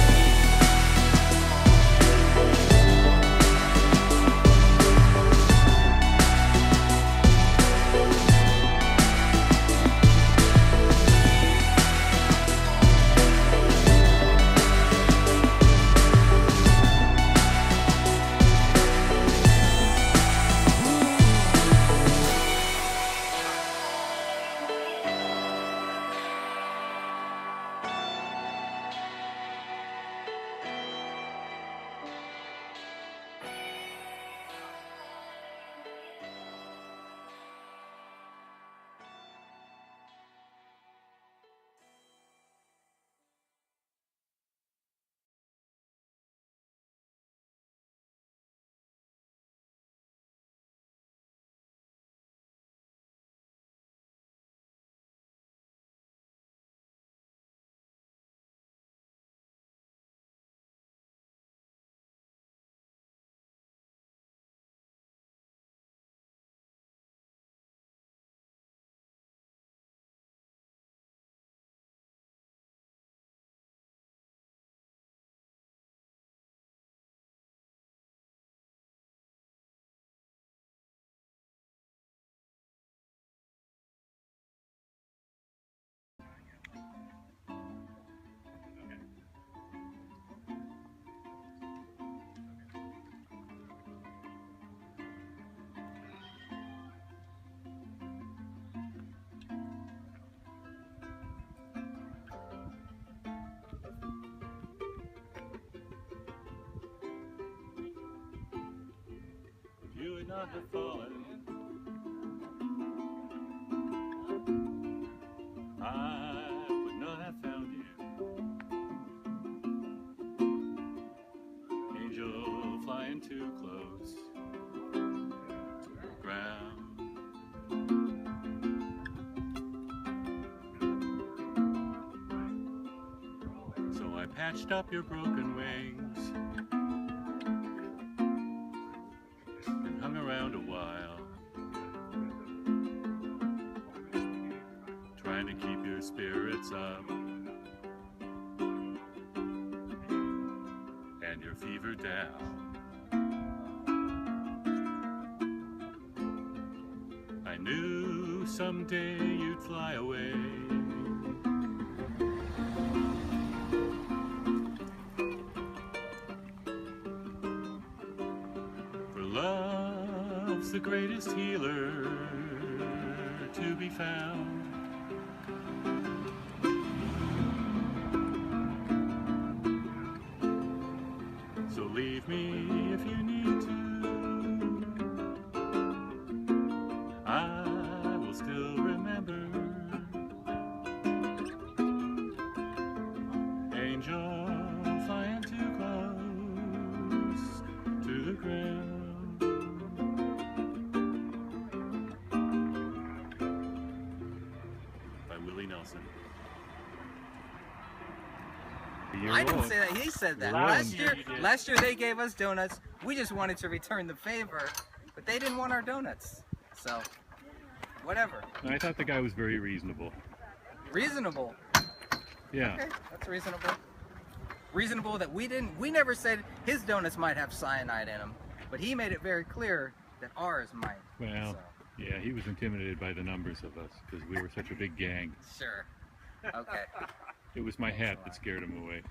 not have fallen, I would not have found you. Angel flying too close to the ground. So I patched up your broken wings and hung around a while, trying to keep your spirits up and your fever down. I knew someday you'd fly away, for love's the greatest healer to be found. So leave me if you need to, I will still remember. Angel flying too close to the ground. By Willie Nelson. I didn't say that. He said that. Last year they gave us donuts. We just wanted to return the favor, but they didn't want our donuts. So, whatever. I thought the guy was very reasonable. Reasonable. Yeah. Okay, that's reasonable. Reasonable that we never said his donuts might have cyanide in them, but he made it very clear that ours might. Well, yeah, he was intimidated by the numbers of us because we were such a big gang. Sure. Okay. It was my hat that scared him away.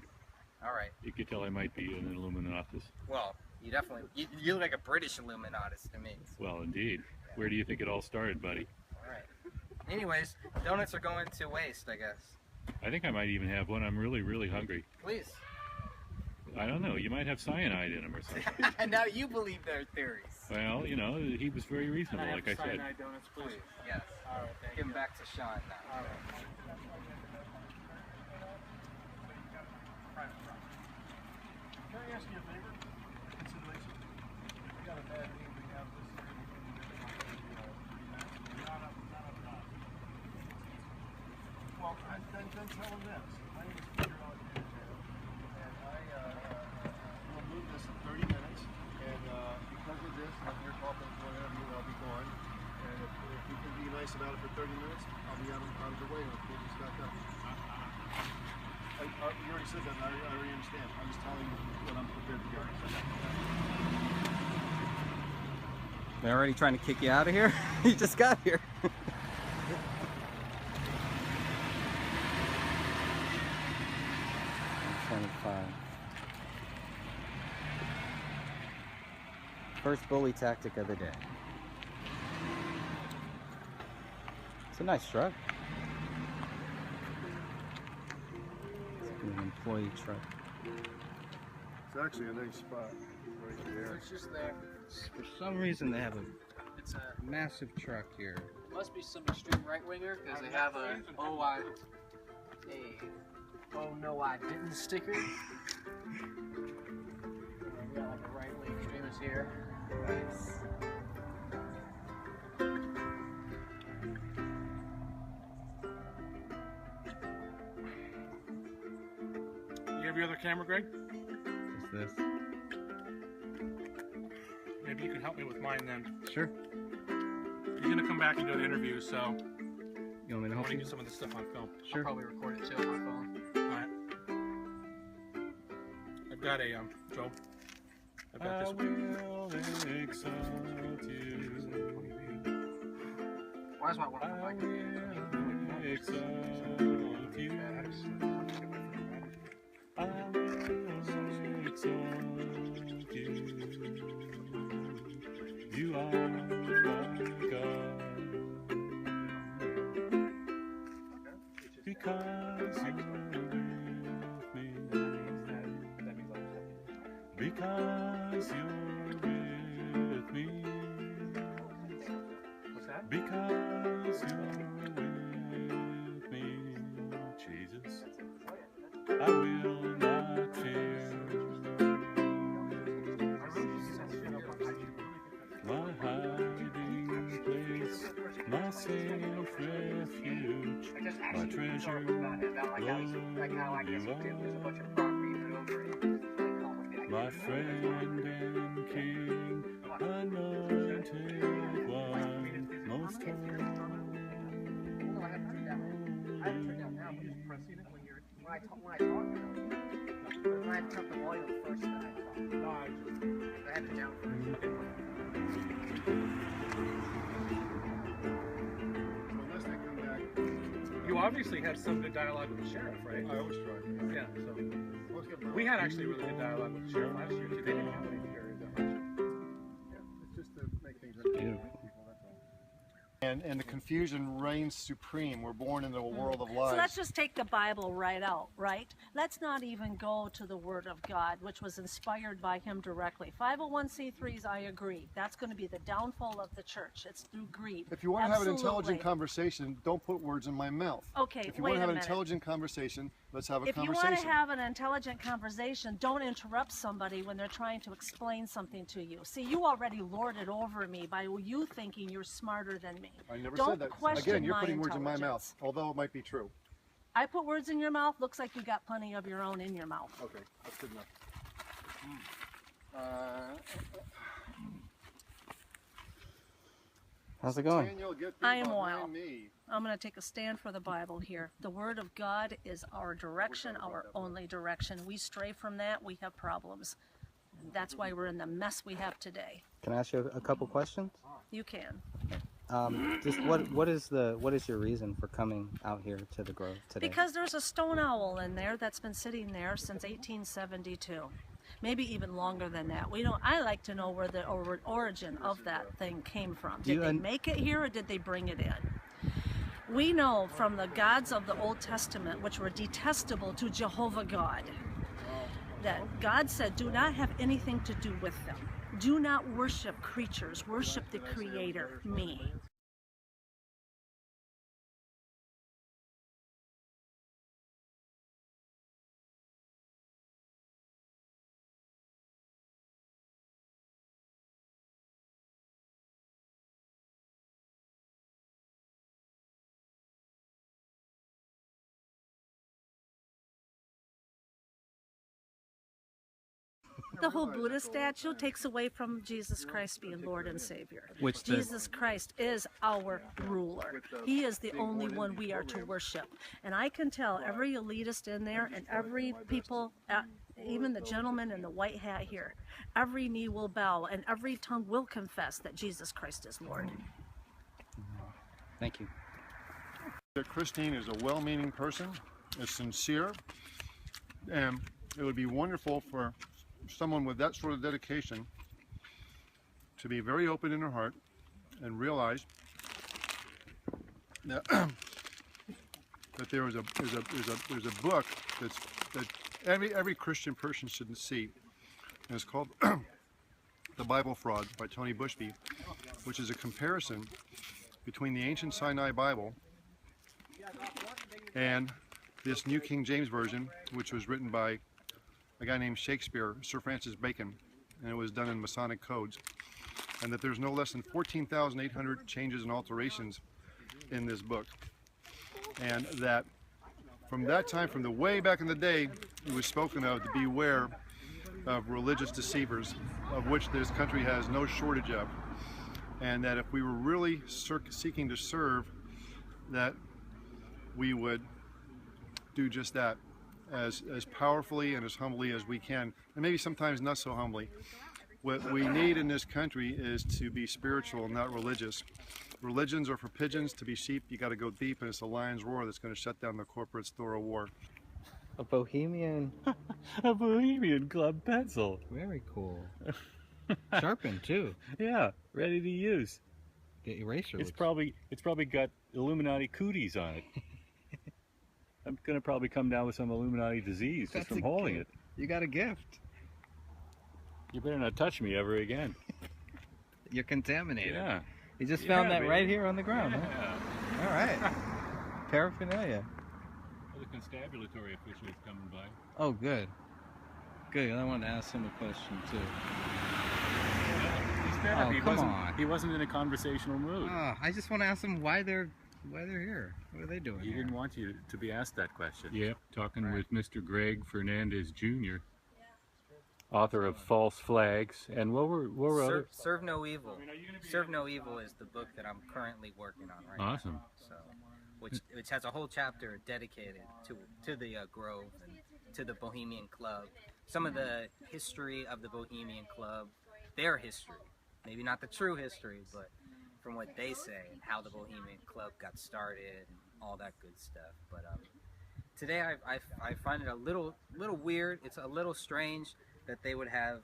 All right. You could tell I might be an Illuminatus. Well, you definitely, you look like a British Illuminatus to me. Well, indeed. Where do you think it all started, buddy? All right. Anyways, donuts are going to waste, I guess. I think I might even have one. I'm really, really hungry. Please. I don't know. You might have cyanide in them or something. And now you believe their theories. Well, you know, he was very reasonable, like I said. Cyanide donuts, please. Yes. All right, thank Give you. them back to Sean now. All right. Can I ask you a favor? Consideration? I got a bad name. We have this. Well, then tell them this. My name is Peter Alexander, and I will move this in 30 minutes. And because of this, and if you're talking to one of you, I'll be gone. And if you can be nice about it for 30 minutes, I'll be out of the way. I'll pull this back up. You already said that, and I already understand. I'm just telling you what I'm prepared to do. They're already trying to kick you out of here? You just got here. 25. First bully tactic of the day. It's a nice truck. It's an employee truck. It's actually a nice spot right there. It's just there. For some reason they have It's a massive truck here. must be some extreme right winger because they have a oh no I didn't sticker. We got like a right wing extremist here. Nice. You have your other camera, Greg? What's this? Maybe you can help me with mine then. Sure. He's gonna come back and do an interview, so You want me to I help want to you? get some of this stuff on film. Sure. I'll probably record it too on my phone. Alright. I've got a Joe. I've got this one. Why is my one of my You are my God, because you're with me, because you're with me. Because you're with me, Jesus, I will not fear. My hiding place, my safe refuge, my treasure, Lord, you are. My friend and King, anointed one, most holy. When I took the volume first, then I talked. No, I had it down first. You obviously had some good dialogue with the sheriff, right? I always try. Yeah, so we had actually really good dialogue with the sheriff last year too. They didn't have any areas that much. Yeah, it's just to make things right for people, that's all. And the confusion reigns supreme. We're born into a world of lies. So let's just take the Bible right out, right? Let's not even go to the Word of God, which was inspired by Him directly. 501c3s, I agree. That's going to be the downfall of the church. It's through greed. If you want to have an intelligent conversation, don't put words in my mouth. Okay, if you wait want to have a an minute. intelligent conversation, let's have a If you conversation. want to have an intelligent conversation, don't interrupt somebody when they're trying to explain something to you. See, you already lorded over me by you thinking you're smarter than me. I never don't said that. Question Again, you're my putting words in my intelligence. mouth, although it might be true. I put words in your mouth. Looks like you got plenty of your own in your mouth. Okay, that's good enough. How's it going? Daniel, get I am behind well. me. I'm going to take a stand for the Bible here. The Word of God is our direction, our only direction. We stray from that, we have problems. And that's why we're in the mess we have today. Can I ask you a couple questions? You can. Just what is your reason for coming out here to the Grove today? Because there's a stone owl in there that's been sitting there since 1872. Maybe even longer than that. I like to know where the origin of that thing came from. Did they make it here or did they bring it in? We know from the gods of the Old Testament, which were detestable to Jehovah God, that God said, do not have anything to do with them. Do not worship creatures, worship the Creator, me. The whole Buddha statue takes away from Jesus Christ being Lord and Savior. Jesus Christ is our ruler. He is the only one we are to worship. And I can tell every elitist in there and every people, even the gentleman in the white hat here, every knee will bow and every tongue will confess that Jesus Christ is Lord. Thank you. Christine is a well-meaning person, is sincere, and it would be wonderful for someone with that sort of dedication to be very open in her heart and realize that, that there's a book that every Christian person should see, and it's called The Bible Fraud by Tony Bushby, which is a comparison between the ancient Sinai Bible and this New King James Version, which was written by a guy named Shakespeare, Sir Francis Bacon, and it was done in Masonic codes, and that there's no less than 14,800 changes and alterations in this book, and that from that time, from the way back in the day, it was spoken of to beware of religious deceivers, of which this country has no shortage of, and that if we were really seeking to serve, that we would do just that. As powerfully and as humbly as we can, and maybe sometimes not so humbly. What we need in this country is to be spiritual, not religious. Religions are for pigeons. To be sheep, you got to go deep, and it's the lion's roar that's going to shut down the corporate store of war. A Bohemian, a Bohemian club pencil. Very cool. Sharpened too. Yeah, ready to use. The eraser. It's probably got Illuminati cooties on it. I'm going to probably come down with some Illuminati disease just from holding it. You got a gift. You better not touch me ever again. You're contaminated. Yeah. You just Yeah, found that baby. right here on the ground, huh? Yeah. All right. Paraphernalia. Well, the constabulary official is coming by. Oh, good. Good. I wanted to ask him a question too. He's fed up. Oh, He come wasn't. on. He wasn't in a conversational mood. Oh, I just want to ask them why they're here. What are they doing He here? didn't want you to be asked that question. Yep, talking with Mr. Greg Fernandez Jr., author of False Flags, and what were other? Serve No Evil. Serve No Evil is the book that I'm currently working on right Awesome. now. So, which has a whole chapter dedicated to the Grove and to the Bohemian Club. Some of the history of the Bohemian Club, their history, maybe not the true history, but from what they say and how the Bohemian Club got started and all that good stuff. But today I find it a little weird. It's a little strange that they would have,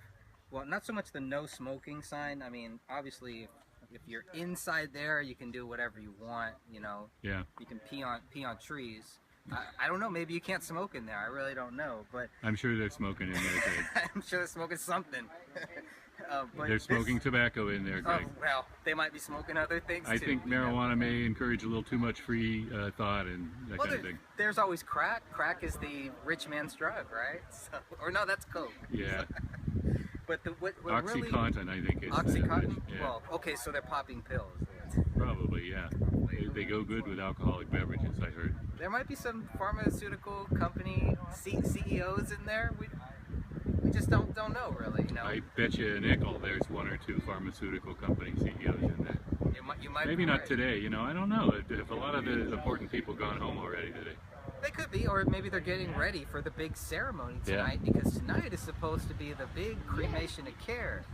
well, not so much the no smoking sign. I mean, obviously, if you're inside there, you can do whatever you want. You know. Yeah. You can pee on trees. I don't know. Maybe you can't smoke in there. I really don't know. But I'm sure they're smoking in there, Greg. I'm sure they're smoking something. But They're smoking tobacco in there, Greg. Well, they might be smoking other things too. I think marijuana may encourage a little too much free thought and that kind of thing. There's always crack. Crack is the rich man's drug, right? So, or no, that's coke. Yeah. But what OxyContin, I think, is OxyContin? yeah. Well, okay, so they're popping pills. Probably, yeah. They go good with alcoholic beverages, I heard. There might be some pharmaceutical company CEOs in there. We just don't know really. You know. I bet you a nickel there's one or two pharmaceutical company CEOs in there. You might Maybe be not right. today, you know, I don't know. If a lot of the important people gone home already today. They could be, or maybe they're getting ready for the big ceremony tonight, because tonight is supposed to be the big cremation of care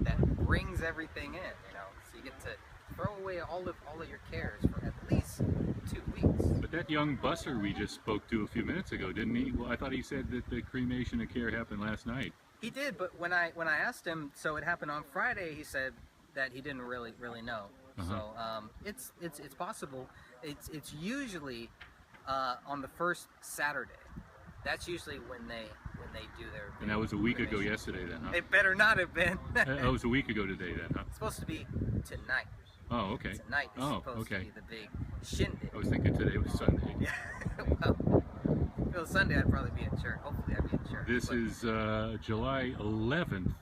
that brings everything in, you know. So you get to throw away all of your cares for at least 2 weeks. But that young busser we just spoke to a few minutes ago, didn't he? Well, I thought he said that the cremation of care happened last night. He did, but when I asked him, so it happened on Friday, he said that he didn't really know. So it's possible. It's usually on the first Saturday. That's usually when they do their. And that was a week ago yesterday then, huh? It better not have been. That was a week ago today then, huh? It's supposed to be tonight. Oh, okay. Tonight is supposed to be the big shindig. I was thinking today was Sunday. Yeah. Well, if it was Sunday, I'd probably be in church. Hopefully, I'd be in church. This is July 11th,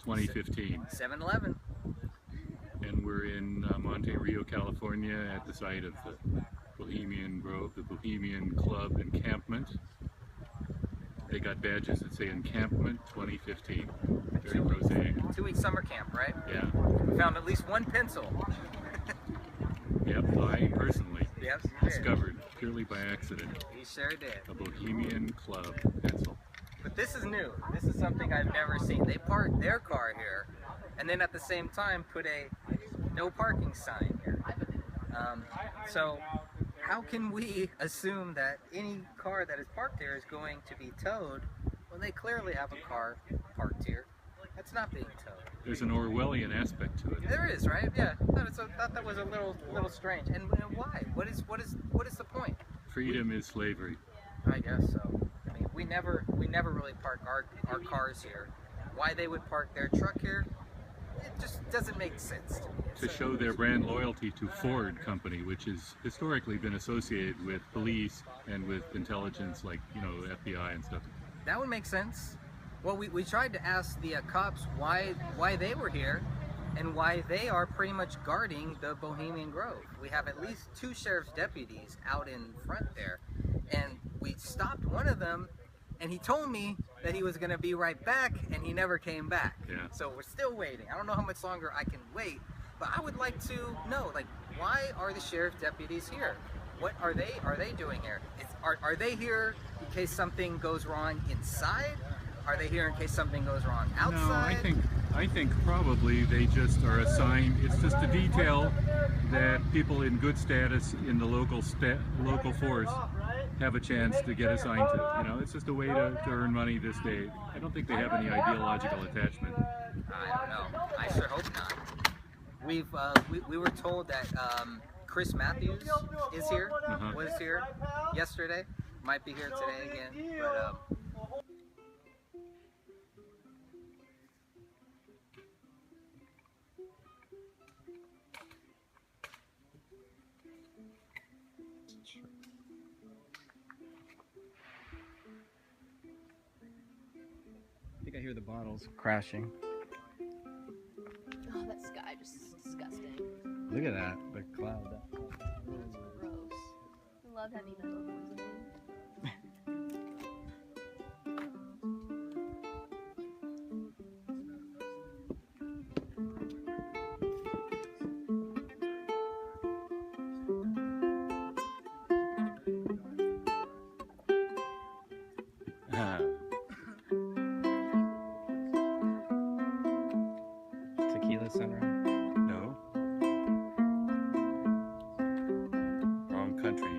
2015. 7-Eleven. And we're in Monte Rio, California, at the site of the Bohemian Grove, the Bohemian Club Encampment. They got badges that say Encampment 2015. Very prosaic. 2-week summer camp, right? Yeah. We found at least one pencil. Yep, I personally discovered purely by accident. He sure did. A Bohemian Club pencil. But this is new. This is something I've never seen. They parked their car here, and then at the same time put a no parking sign here. So how can we assume that any car that is parked here is going to be towed when they clearly have a car parked here that's not being towed? There's an Orwellian aspect to it. There is, right? Yeah. I thought that was a little strange. And why? What is the point? Freedom is slavery. I guess so. I mean, we never really park our cars here. Why they would park their truck here, it just doesn't make sense to me. To show their brand loyalty to Ford Company, which has historically been associated with police and with intelligence, like, you know, FBI and stuff. That would make sense. Well, we tried to ask the cops why they were here and why they are pretty much guarding the Bohemian Grove. We have at least 2 sheriff's deputies out in front there, and we stopped one of them, and he told me that he was going to be right back, and he never came back. Yeah. So we're still waiting. I don't know how much longer I can wait, but I would like to know, like, why are the sheriff deputies here? What are they doing here? Are they here in case something goes wrong inside? Are they here in case something goes wrong outside? No, I think probably they just are assigned. It's just a detail that people in good status in the local force have a chance to get assigned to. You know, it's just a way to earn money this day. I don't think they have any ideological attachment. I don't know. I sure hope not. We were told that Chris Matthews is here. Was here yesterday. Might be here today again. But I think I hear the bottles crashing. Oh, that sky just is disgusting. Look at that, the cloud. That's gross. I love heavy metal poisoning. Tequila sunrise? No. Wrong country.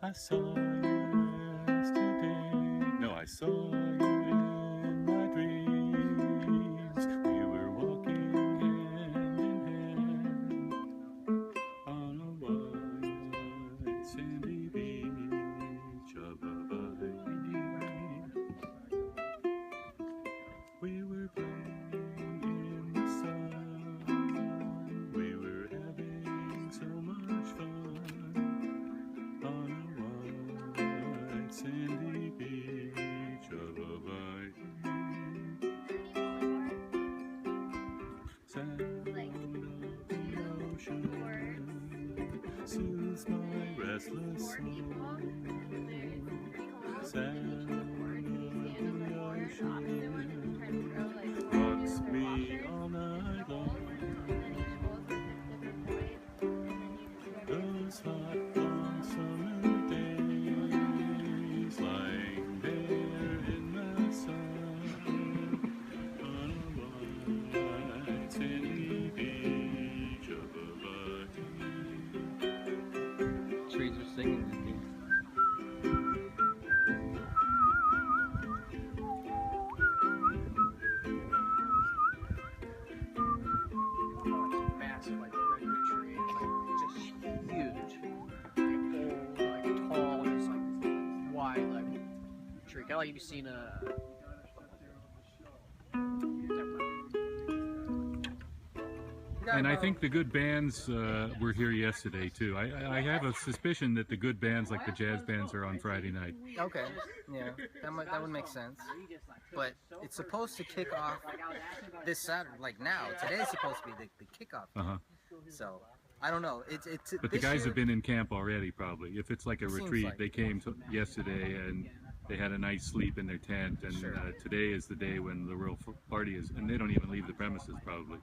I saw you yesterday. No, I saw you in my dreams. We were walking hand in hand on a white sandy beach of Hawaii. We were playing in the sun. We were having so much fun on a white sandy beach of Hawaii. Sound of the ocean soothes my restless soul. Sound of the ocean rocks me all night long. Those hot, long summer days, lying there in the sun on a white sandy beach of Hawaii. Trees are singing to me. Massive, like redwood tree, like just huge, like tall, just like wide, like tree. Kind of like if you've seen a. And I think the good bands were here yesterday too. I have a suspicion that the good bands, like the jazz bands, are on Friday night. Okay, yeah, that would make sense. But it's supposed to kick off this Saturday, like now. Today's supposed to be the kickoff. So I don't know. It's. But the guys have been in camp already, probably. If it's like a retreat, they came yesterday and they had a nice sleep in their tent. And today is the day when the real party is, and they don't even leave the premises probably.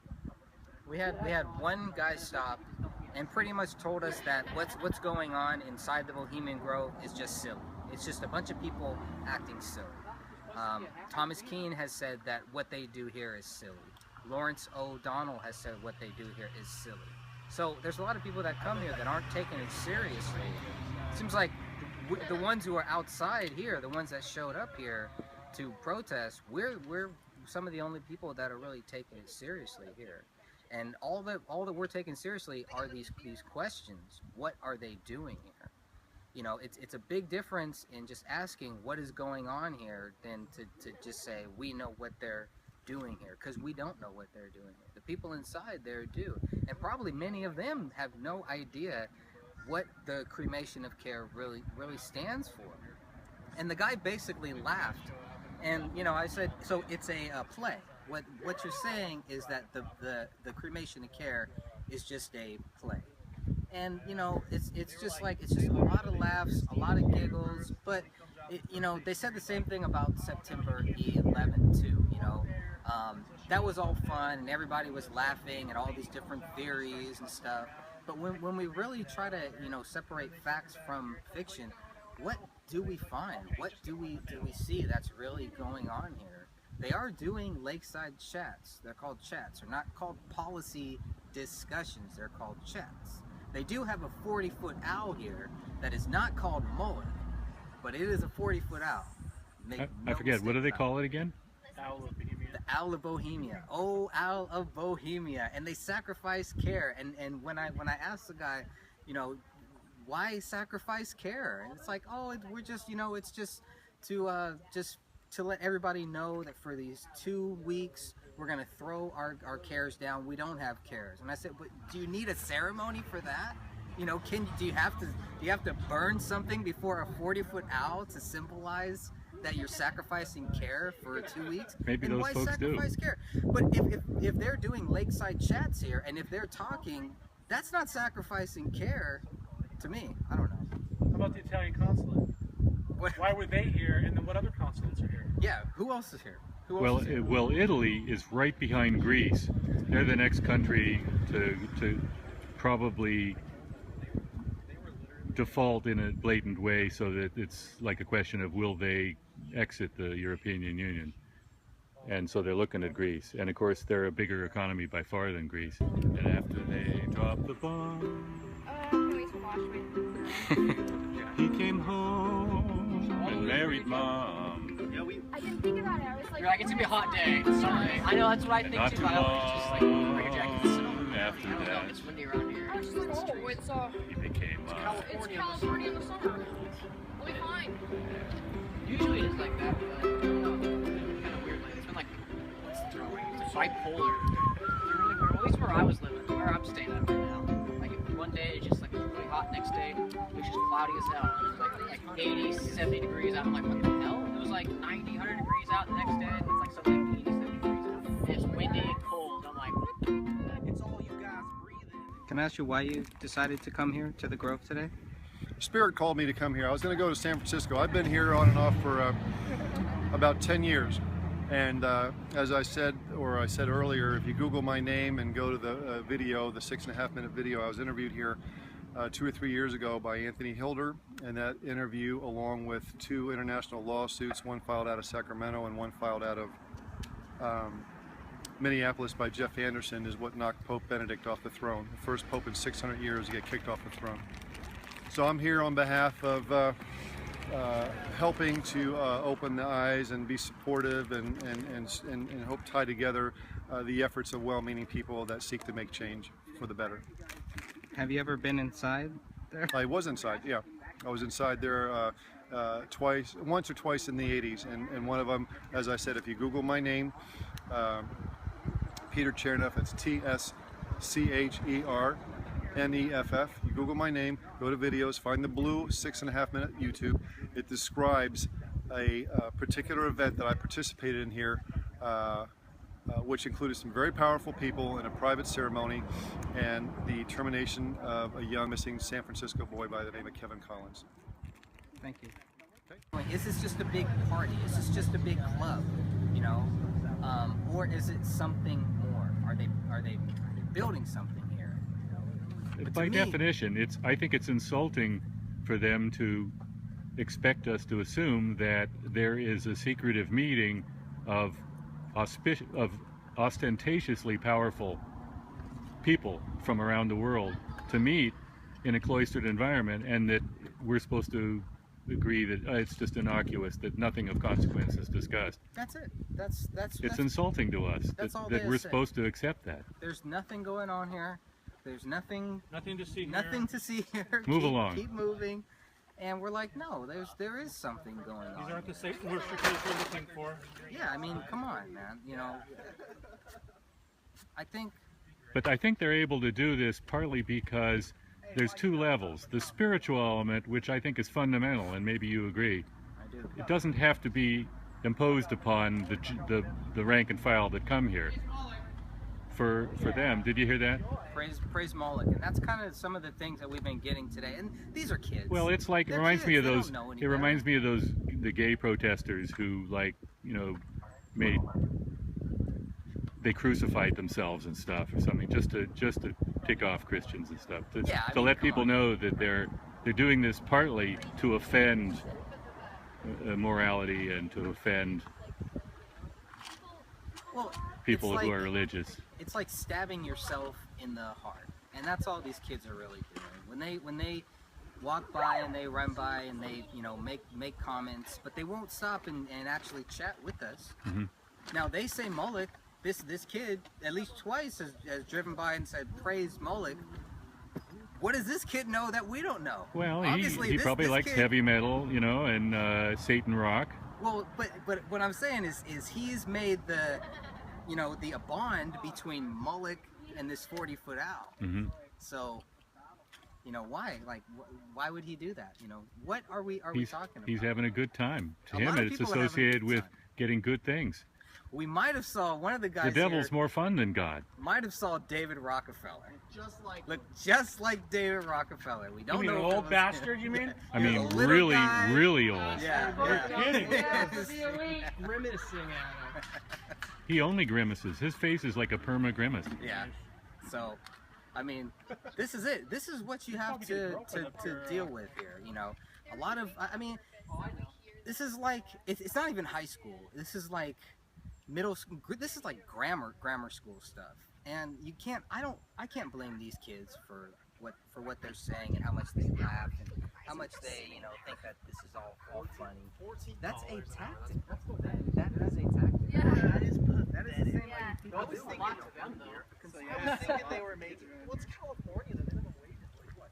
We had one guy stop and pretty much told us that what's going on inside the Bohemian Grove is just silly. It's just a bunch of people acting silly. Thomas Keane has said that what they do here is silly. Lawrence O'Donnell has said what they do here is silly. So there's a lot of people that come here that aren't taking it seriously. It seems like the ones who are outside here, the ones that showed up here to protest, we're some of the only people that are really taking it seriously here. And all that we're taking seriously are these questions. What are they doing here? You know, it's a big difference in just asking what is going on here than to just say we know what they're doing here, because we don't know what they're doing here. The people inside there do, and probably many of them have no idea what the cremation of care really stands for. And the guy basically laughed, and you know, I said, so it's a play. What you're saying is that the cremation of care is just a play, and you know it's just a lot of laughs, a lot of giggles. But you know, they said the same thing about September 11 too. You know, that was all fun and everybody was laughing at all these different theories and stuff. But when we really try to separate facts from fiction, what do we find? What do we see that's really going on here? They are doing lakeside chats. They're called chats. They're not called policy discussions. They're called chats. They do have a 40-foot owl here that is not called Mullen, but it is a 40-foot owl. I forget, what do they call it again? Owl of Bohemia. The Owl of Bohemia. Oh, Owl of Bohemia. And they sacrifice care. And when I asked the guy, you know, why sacrifice care? And it's like, oh, we're just, you know, it's just to to let everybody know that for these 2 weeks, we're going to throw our cares down. We don't have cares. And I said, but do you need a ceremony for that? You know, do you have to burn something before a 40-foot owl to symbolize that you're sacrificing care for 2 weeks? Maybe and those why folks do. sacrifice care? But if they're doing lakeside chats here, and if they're talking, that's not sacrificing care to me. I don't know. How about the Italian consulate? Why were they here, and then what other consulates are here? Yeah, who else is here? Well, Italy is right behind Greece. They're the next country to probably default in a blatant way, so that it's like a question of will they exit the European Union. And so they're looking at Greece. And of course, they're a bigger economy by far than Greece. And after they drop the bomb, he came home and married Mom. I didn't think about it. I was like, you're like, it's gonna be a hot day. It's Sunday. I know, that's what I think too. But I always just like bring your jacket and sit on. After that, it's windy around here. I was just like, oh, it's he became it's California in the summer. We'll be fine. Usually it's like that, but I don't know. Kind of weird. Like it's been like, what's the term? It's like bipolar. It's really weird. At least where I was living, where I'm staying at right now. Like one day it's just like really hot, next day it's just cloudy as hell. It's like 80, 70 degrees out. I'm like, what the hell? It was like 90, 100 degrees out the next day. And it's like something like 80, 70 degrees out. And it's windy and cold. I'm like, it's all you guys breathing. Can I ask you why you decided to come here to the Grove today? Spirit called me to come here. I was going to go to San Francisco. I've been here on and off for about 10 years. And as I said earlier, if you Google my name and go to the video, the 6.5-minute video, I was interviewed here 2 or 3 years ago by Anthony Hilder, and that interview, along with 2 international lawsuits, one filed out of Sacramento and one filed out of Minneapolis by Jeff Anderson, is what knocked Pope Benedict off the throne. The first pope in 600 years to get kicked off the throne. So I'm here on behalf of helping to open the eyes and be supportive and hope tie together the efforts of well-meaning people that seek to make change for the better. Have you ever been inside there? I was inside, yeah. I was inside there once or twice in the 80s, and one of them, as I said, if you Google my name, Peter Cherneff, it's TSCHERNEFF. You Google my name, go to videos, find the blue 6.5-minute YouTube. It describes a particular event that I participated in here, which included some very powerful people in a private ceremony and the termination of a young missing San Francisco boy by the name of Kevin Collins. Thank you. Okay. Is this just a big party? Is this just a big club? You know, or is it something more? Are they building something here? By definition, I think it's insulting for them to expect us to assume that there is a secretive meeting of ostentatiously powerful people from around the world to meet in a cloistered environment, and that we're supposed to agree that it's just innocuous, that nothing of consequence is discussed. That's it. It's insulting to us that we're supposed to accept that. There's nothing going on here. There's nothing to see here. Nothing to see here. Move along. Keep moving. And we're like, no, there is something going on. These aren't the Satan worshipers we're looking for. Yeah, I mean, come on, man. You know, But I think they're able to do this partly because there's 2 levels. The spiritual element, which I think is fundamental, and maybe you agree. I do. It doesn't have to be imposed upon the rank and file that come here. For them, did you hear that? Praise Moloch, and that's kind of some of the things that we've been getting today. And these are kids. Well, it's like it reminds me of those. It reminds me of the gay protesters who, like, you know, they crucified themselves and stuff or something just to tick off Christians and stuff. To let people know that they're doing this partly to offend morality and to offend people who are religious. It's like stabbing yourself in the heart, and that's all these kids are really doing. When they walk by and they run by and they make comments, but they won't stop and actually chat with us. Mm-hmm. Now they say Moloch. This kid at least twice has driven by and said praise Moloch. What does this kid know that we don't know? Well, he probably likes heavy metal, you know, and Satan rock. Well, but what I'm saying is he's made the, you know, a bond between Mullock and this 40-foot owl. Mm-hmm. So, you know, why? Like, why would he do that? You know, what are we talking about? He's having a good time. To A him, lot of it's people are having a associated good with time. getting good things. We might have saw one of the guys The devil's here, more fun than God. might have saw David Rockefeller. Look just like David Rockefeller. We don't You mean know an if it old was bastard, him. you mean? I mean, A little really, guy. really old. Yeah, You're kidding. Grimacing at him. He only grimaces. His face is like a perma grimace. Yeah. So, I mean, this is it. This is what you have to deal with here. You know, a lot of, I mean, this is like, it's not even high school. This is like middle school. This is like grammar school stuff. And you can't, I can't blame these kids for what they're saying and how much they laugh and how much they, you know, think that this is all funny. That's a tactic. That is a tactic. Yeah. That is the same way people I was do. thinking of them though. So I was thinking they were making. Well, it's California. The minimum wage is like what?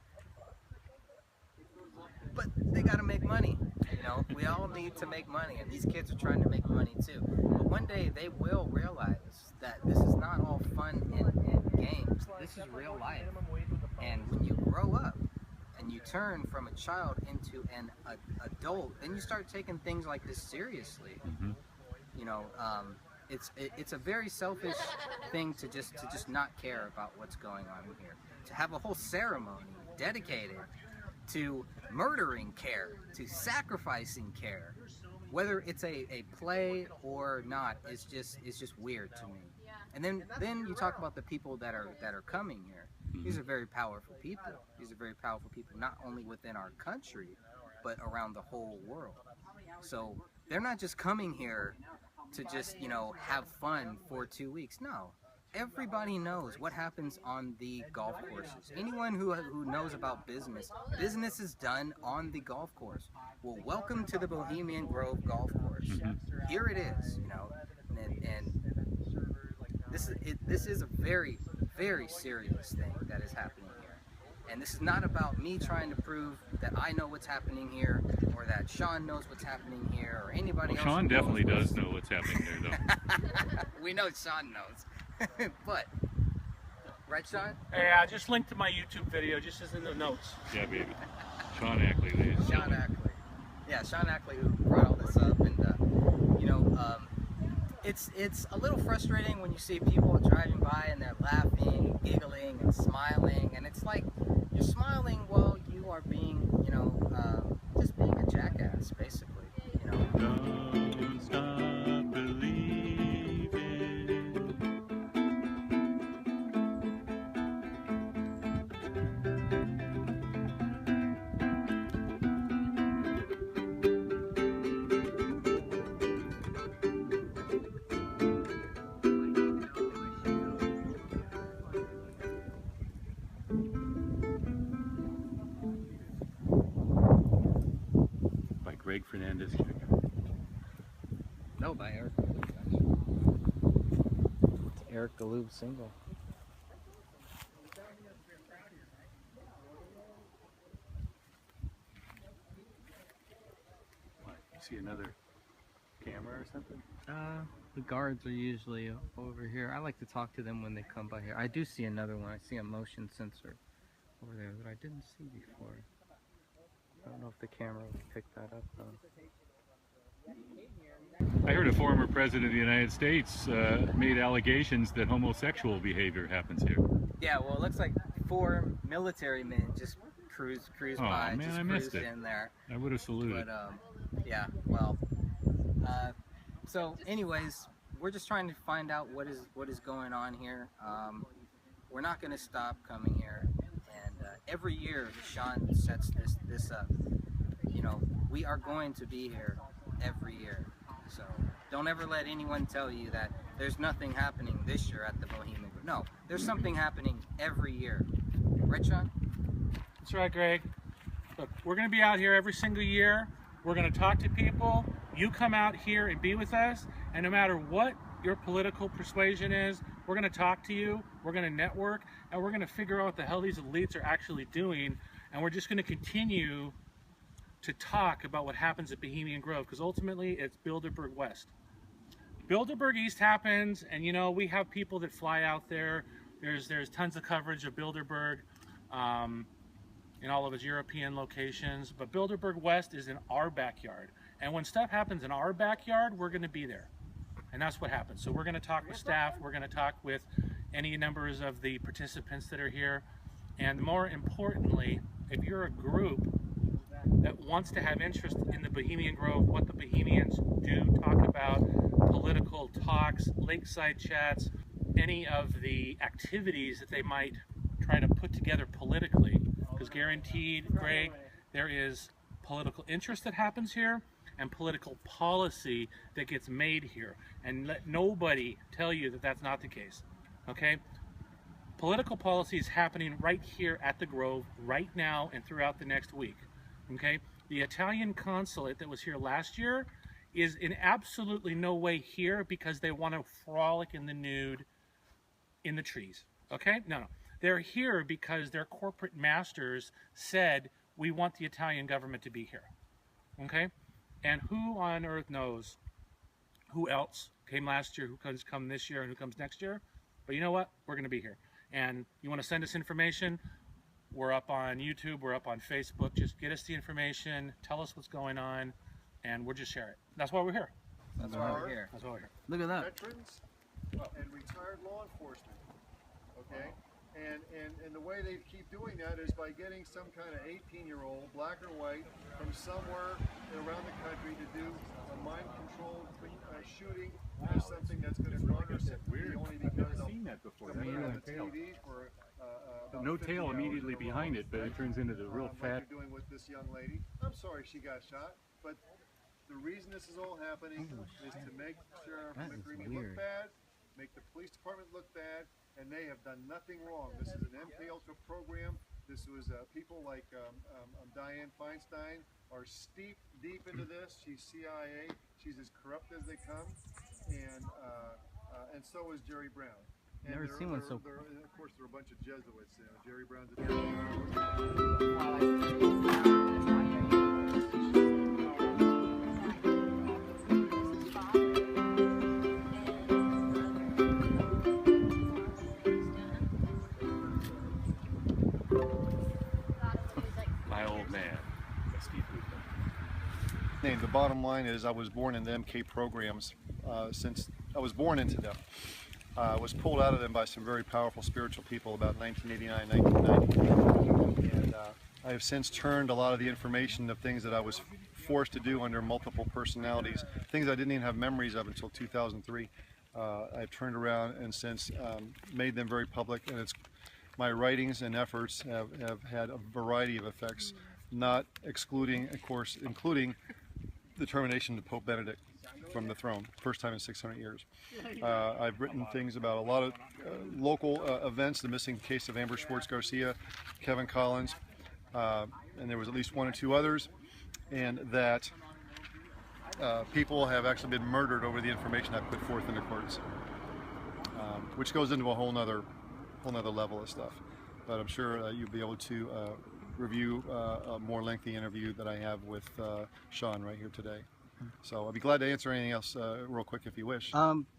But they got to make money. You know, we all need to make money, and these kids are trying to make money too. But one day they will realize that this is not all fun and games. This is real life. And when you grow up and you turn from a child into an adult, then you start taking things like this seriously. Mm-hmm. You know, it's a very selfish thing to just not care about what's going on here. To have a whole ceremony dedicated to murdering care, to sacrificing care, whether it's a play or not, is just weird to me. And then you talk about the people that are coming here. These are very powerful people. These are very powerful people, not only within our country, but around the whole world. So they're not just coming here to just, you know, have fun for 2 weeks. No. Everybody knows what happens on the golf courses. Anyone who knows about business is done on the golf course. Well, welcome to the Bohemian Grove golf course. Here it is, you know, and this is a very, very serious thing that is happening here. And this is not about me trying to prove that I know what's happening here, or that Sean knows what's happening here, or anybody else. Sean definitely does know what's happening there, though. We know Sean knows. But, right, Sean? Hey, I just linked to my YouTube video, just as in the notes. Yeah, baby. Sean Ackley, ladies and Sean gentlemen. Ackley. Yeah, Sean Ackley, who brought all this up, and you know, it's a little frustrating when you see people driving by and they're laughing, giggling, and smiling, and it's like you're smiling while you are being, you know, just being a jackass, basically. You know. Don't stop believing. By Greg Fernandez Jr. No, by Eric. It's Eric Galoob single. What, you see another camera or something? The guards are usually over here. I like to talk to them when they come by here. I do see another one. I see a motion sensor over there that I didn't see before. I don't know if the camera will pick that up though. I heard a former president of the United States made allegations that homosexual behavior happens here. Yeah, well, it looks like 4 military men just cruise Oh, by, man, just I missed cruised it. in there. I would have saluted. But yeah, well, so anyways, we're just trying to find out what is going on here. We're not going to stop coming here, and every year Sean sets this up. You know, we are going to be here every year. So don't ever let anyone tell you that there's nothing happening this year at the Bohemian Grove. No, there's something happening every year. Right, Sean? That's right, Greg. Look, we're going to be out here every single year. We're going to talk to people. You come out here and be with us, and no matter what your political persuasion is, we're going to talk to you, we're going to network, and we're going to figure out what the hell these elites are actually doing, and we're just going to continue to talk about what happens at Bohemian Grove, because ultimately it's Bilderberg West. Bilderberg East happens, and you know, we have people that fly out there. There's tons of coverage of Bilderberg in all of its European locations, but Bilderberg West is in our backyard. And when stuff happens in our backyard, we're going to be there. And that's what happens. So we're going to talk with staff, we're going to talk with any numbers of the participants that are here. And more importantly, if you're a group that wants to have interest in the Bohemian Grove, what the Bohemians do, talk about political talks, lakeside chats, any of the activities that they might try to put together politically, because guaranteed, Greg, there is political interest that happens here and political policy that gets made here. And let nobody tell you that that's not the case, okay? Political policy is happening right here at the Grove, right now and throughout the next week, okay? The Italian consulate that was here last year is in absolutely no way here because they want to frolic in the nude in the trees, okay? No. They're here because their corporate masters said, we want the Italian government to be here, okay? And who on earth knows who else came last year, who comes come this year, and who comes next year? But you know what? We're going to be here. And you want to send us information? We're up on YouTube, we're up on Facebook. Just get us the information, tell us what's going on, and we'll just share it. That's why we're here. That's why we're here. That's why we're here. Look at that. Veterans and retired law enforcement. Okay? And the way they keep doing that is by getting some kind of 18-year-old, black or white, from somewhere around the country to do a mind-controlled shooting as something that's going to garner sympathy only because I've seen that before. somebody That on the TV for no tail immediately behind it, but it turns into the real fat. like you're doing with this young lady. I'm sorry she got shot, but the reason this is all happening is to make Sheriff McCreamy look bad, make the police department look bad, and they have done nothing wrong. This is an MK Ultra program. This was people like Dianne Feinstein are steep deep into this. She's CIA. She's as corrupt as they come, and so is Jerry Brown. And Never seen one so. of course, there are a bunch of Jesuits. Jerry Brown's My old man. The bottom line is I was born in the MK programs since I was born into them. Was pulled out of them by some very powerful spiritual people about 1989, 1990. And I have since turned a lot of the information of things that I was forced to do under multiple personalities, things I didn't even have memories of until 2003. I've turned around and since made them very public, and my writings and efforts have had a variety of effects, not excluding, of course, including the termination of Pope Benedict from the throne, first time in 600 years. I've written things about a lot of local events, the missing case of Amber Schwartz Garcia, Kevin Collins, and there was at least one or two others, and that people have actually been murdered over the information I put forth in the courts, which goes into a whole nother level of stuff. But I'm sure you'll be able to review a more lengthy interview that I have with Sean right here today. So I'll be glad to answer anything else real quick if you wish.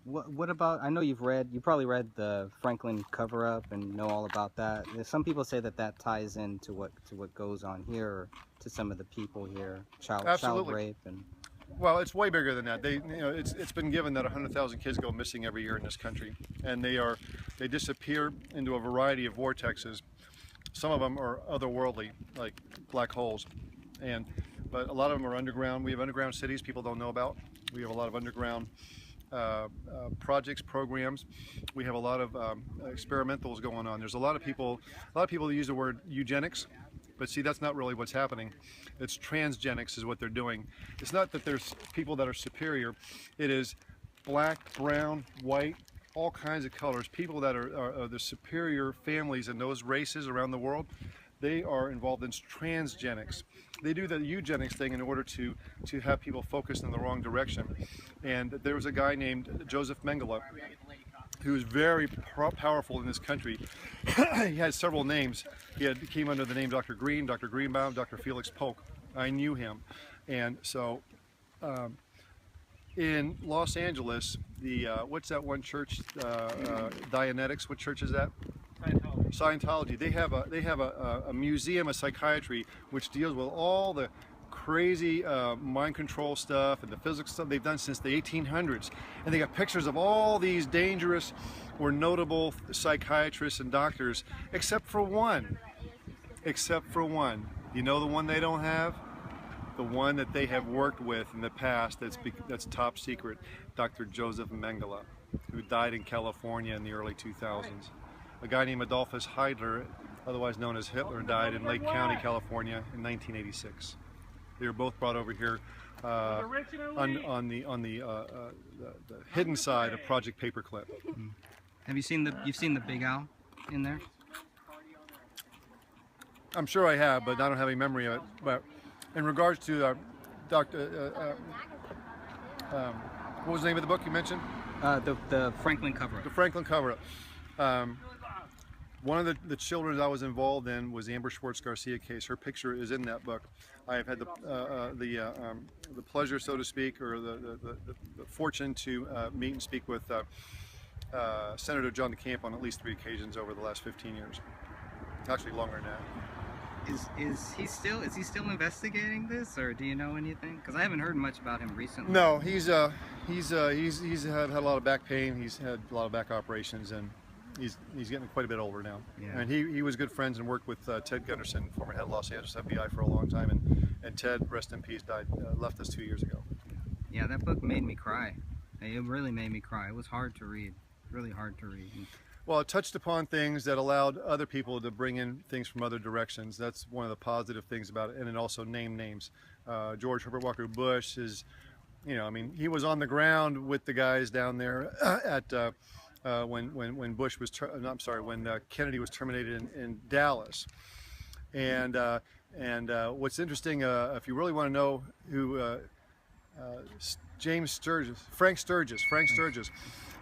What about, I know you probably read the Franklin cover-up and know all about that. Some people say that ties into what goes on here, or to some of the people here, child rape and... Well, it's way bigger than that. It's been given that 100,000 kids go missing every year in this country, and they disappear into a variety of vortexes. Some of them are otherworldly, like black holes, but a lot of them are underground. We have underground cities people don't know about. We have a lot of underground projects, programs. We have a lot of experimentals going on. There's a lot of people that use the word eugenics, but see, that's not really what's happening. It's transgenics is what they're doing. It's not that there's people that are superior. It is black, brown, white, all kinds of colors. People that are the superior families in those races around the world, they are involved in transgenics. They do the eugenics thing in order to have people focused in the wrong direction. And there was a guy named Joseph Mengele who was very powerful in this country. He had several names. He came under the name Dr. Green, Dr. Greenbaum, Dr. Felix Polk. I knew him. And so in Los Angeles, the what's that one church, Dianetics, what church is that? Scientology. They have a museum of psychiatry which deals with all the crazy mind control stuff and the physics stuff they've done since the 1800s, and they got pictures of all these dangerous or notable psychiatrists and doctors, except for one. You know the one they don't have? The one that they have worked with in the past that's top secret, Dr. Joseph Mengele, who died in California in the early 2000s. A guy named Adolphus Hitler, otherwise known as Hitler, died in Lake County, California in 1986. They were both brought over here on the hidden side of Project Paperclip. Have you seen you've seen the Big Owl in there? I'm sure I have, but I don't have any memory of it. But in regards to Dr. What was the name of the book you mentioned? The Franklin cover-up. The Franklin cover-up. One of the children I was involved in was the Amber Schwartz Garcia case. Her picture is in that book. I have had the pleasure, so to speak, or the fortune to meet and speak with Senator John DeCamp on at least 3 occasions over the last 15 years. Actually, longer than that. Is he still investigating this, or do you know anything? Because I haven't heard much about him recently. No, he's had a lot of back pain. He's had a lot of back operations, and he's getting quite a bit older now. Yeah. And he was good friends and worked with Ted Gunderson, former head of Los Angeles FBI, for a long time. And Ted, rest in peace, died left us 2 years ago. Yeah, that book made me cry. It really made me cry. It was hard to read, really hard to read. Well, it touched upon things that allowed other people to bring in things from other directions. That's one of the positive things about it. And it also named names. George Herbert Walker Bush is, you know, I mean, he was on the ground with the guys down there at when Bush was, when Kennedy was terminated in Dallas. And what's interesting, if you really want to know who Frank Sturgis.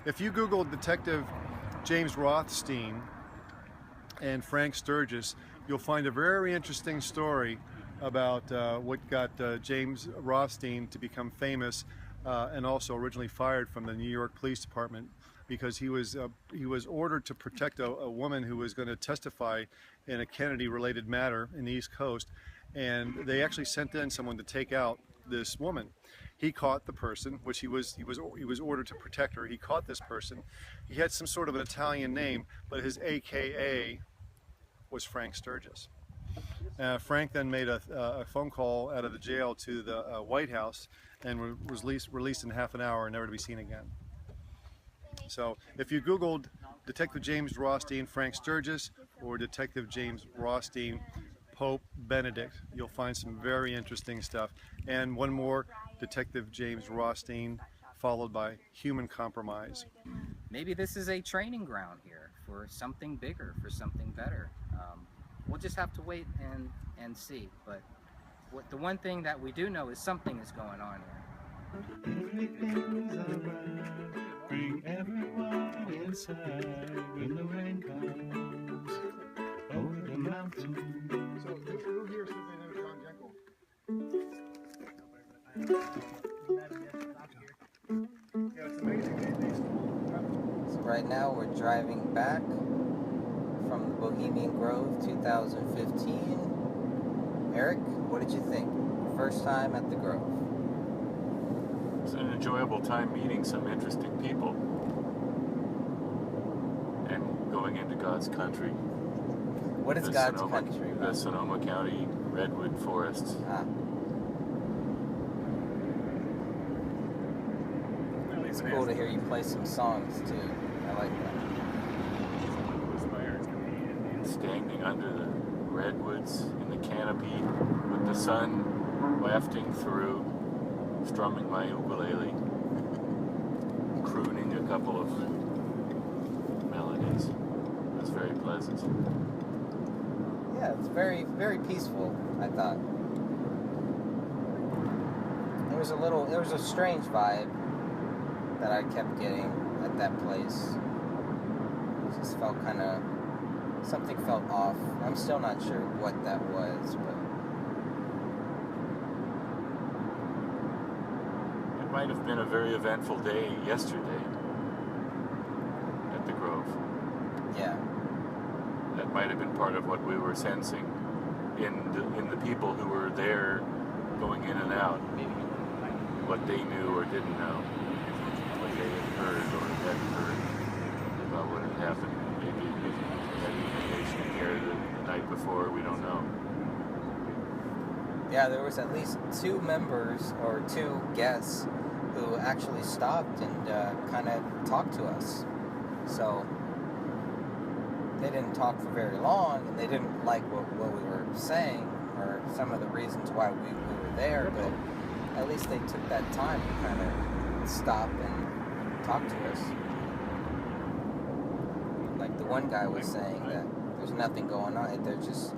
If you Google Detective James Rothstein and Frank Sturgis, you'll find a very interesting story about what got James Rothstein to become famous and also originally fired from the New York Police Department because he was ordered to protect a woman who was going to testify in a Kennedy-related matter in the East Coast, and they actually sent in someone to take out this woman. He caught the person, which he was ordered to protect her. He caught this person. He had some sort of an Italian name, but his AKA was Frank Sturgis. Frank then made a phone call out of the jail to the White House and was released in half an hour and never to be seen again. So if you Googled Detective James Rothstein, Frank Sturgis, or Detective James Rothstein, Pope Benedict, you'll find some very interesting stuff. And one more, Detective James Rothstein, followed by Human Compromise. Maybe this is a training ground here for something bigger, for something better. We'll just have to wait and see. But the one thing that we do know is something is going on here. Everything's alright. Bring everyone inside when the rain comes over the mountains. So who here is the name of John Jekyll? Yeah, it's amazing. So right now we're driving back from the Bohemian Grove 2015. Eric, what did you think? First time at the Grove. It's an enjoyable time meeting some interesting people and going into God's country. What is God's country? The Sonoma County Redwood Forests. It's cool to hear you play some songs too. I like that. Standing under the redwoods in the canopy with the sun wafting through, strumming my ukulele, crooning a couple of melodies. It was very pleasant. Yeah, it's very, very peaceful, I thought. There was a strange vibe that I kept getting at that place. It just felt something felt off. I'm still not sure what that was, but might have been a very eventful day yesterday at the Grove. Yeah. That might have been part of what we were sensing in the people who were there going in and out. What they knew or didn't know. What they had heard or hadn't heard about what had happened. Maybe they had information here the night before, we don't know. Yeah, there was at least 2 members or 2 guests who actually stopped and kind of talked to us. So they didn't talk for very long, and they didn't like what we were saying or some of the reasons why we were there, but at least they took that time to kind of stop and talk to us. Like the one guy was saying that there's nothing going on. They're just a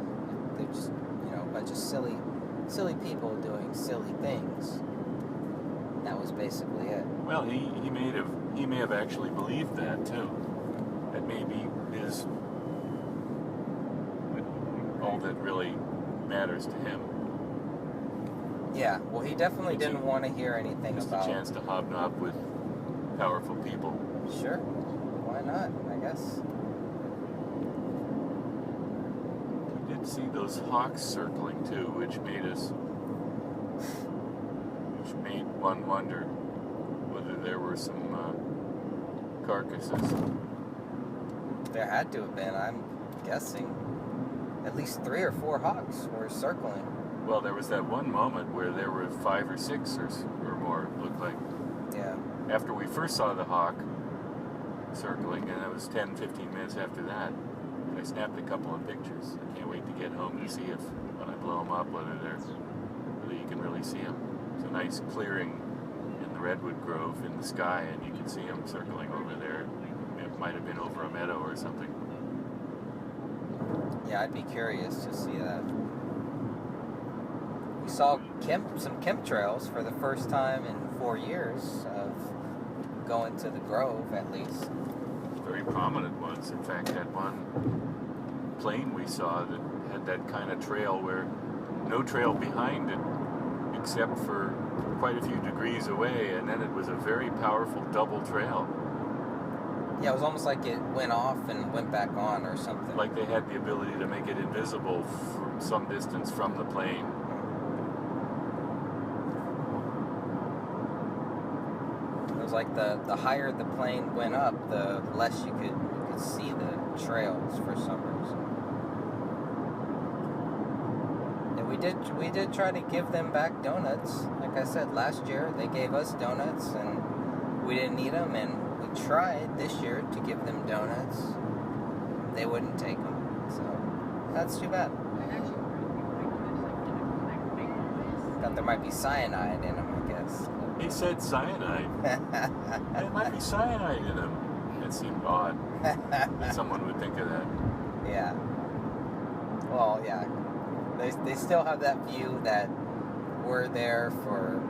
bunch of silly people doing silly things. That was basically it. Well, he may have actually believed that too. That maybe is all that really matters to him. Yeah, well, he definitely didn't want to hear anything just about... a chance to hobnob with powerful people. Sure. Why not, I guess. We did see those hawks circling too, which made one wonder whether there were some carcasses. There had to have been, I'm guessing. At least 3 or 4 hawks were circling. Well, there was that one moment where there were 5 or 6 or more, it looked like. Yeah. After we first saw the hawk circling, and it was 10, 15 minutes after that, I snapped a couple of pictures. I can't wait to get home to see if, when I blow them up, whether you can really see them. It's a nice clearing in the redwood grove in the sky, and you can see them circling over there. It might have been over a meadow or something. Yeah, I'd be curious to see that. We saw some chemtrails for the first time in 4 years of going to the Grove, at least. Very prominent ones. In fact, that one plane we saw that had that kind of trail where no trail behind it except for quite a few degrees away, and then it was a very powerful double trail. Yeah, it was almost like it went off and went back on or something. Like they had the ability to make it invisible from some distance from the plane. It was like the higher the plane went up, the less you could see the trails for some reason. And we did try to give them back donuts. Like I said, last year they gave us donuts and we didn't eat them, and we tried this year to give them donuts. They wouldn't take them, so that's too bad. Thought there might be cyanide in them, I guess. He said cyanide. There might be cyanide in them. It seemed odd that someone would think of that. Yeah. Well, yeah. They still have that view that we're there for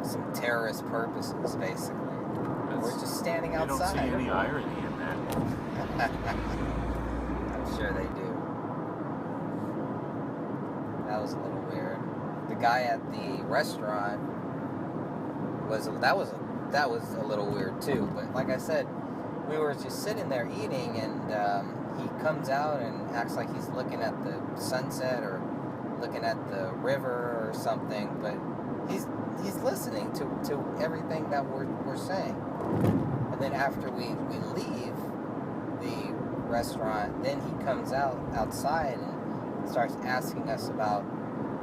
some terrorist purposes, basically. We're just standing outside. I don't see any irony in that. I'm sure they do. That was a little weird. The guy at the restaurant that was a little weird too. But like I said, we were just sitting there eating, and he comes out and acts like he's looking at the sunset or looking at the river or something. But he's listening to everything that we're saying. And then after we leave the restaurant, then he comes outside and starts asking us about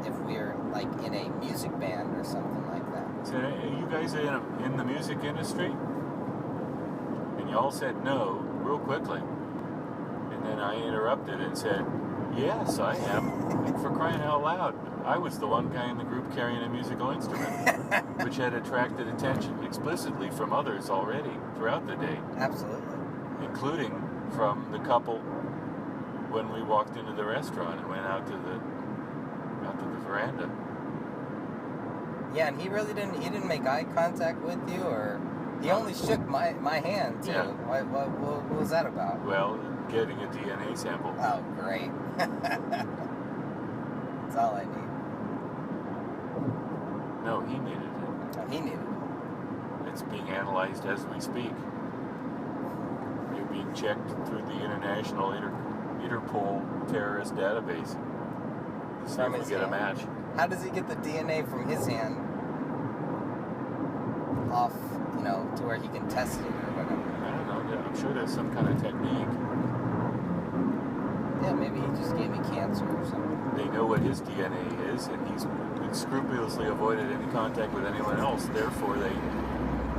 if we're like in a music band or something like that. So, are you guys in the music industry? And you all said no real quickly. And then I interrupted and said, yes, I am. And for crying out loud, I was the one guy in the group carrying a musical instrument, which had attracted attention explicitly from others already throughout the day. Absolutely. Including from the couple when we walked into the restaurant and went out to the veranda. Yeah, and he didn't make eye contact with you, or he only shook my hand too. Yeah. What was that about? Well, getting a DNA sample. Oh, great. That's all I need. No, he needed it. Oh, he needed it. it's being analyzed as we speak. They're being checked through the International Interpol terrorist database. See if we get a match. How does he get the DNA from his hand off, to where he can test it or whatever? I don't know. Yeah, I'm sure there's some kind of technique. Yeah, maybe he just gave me cancer or something. They know what his DNA is, and he's scrupulously avoided any contact with anyone else. Therefore, they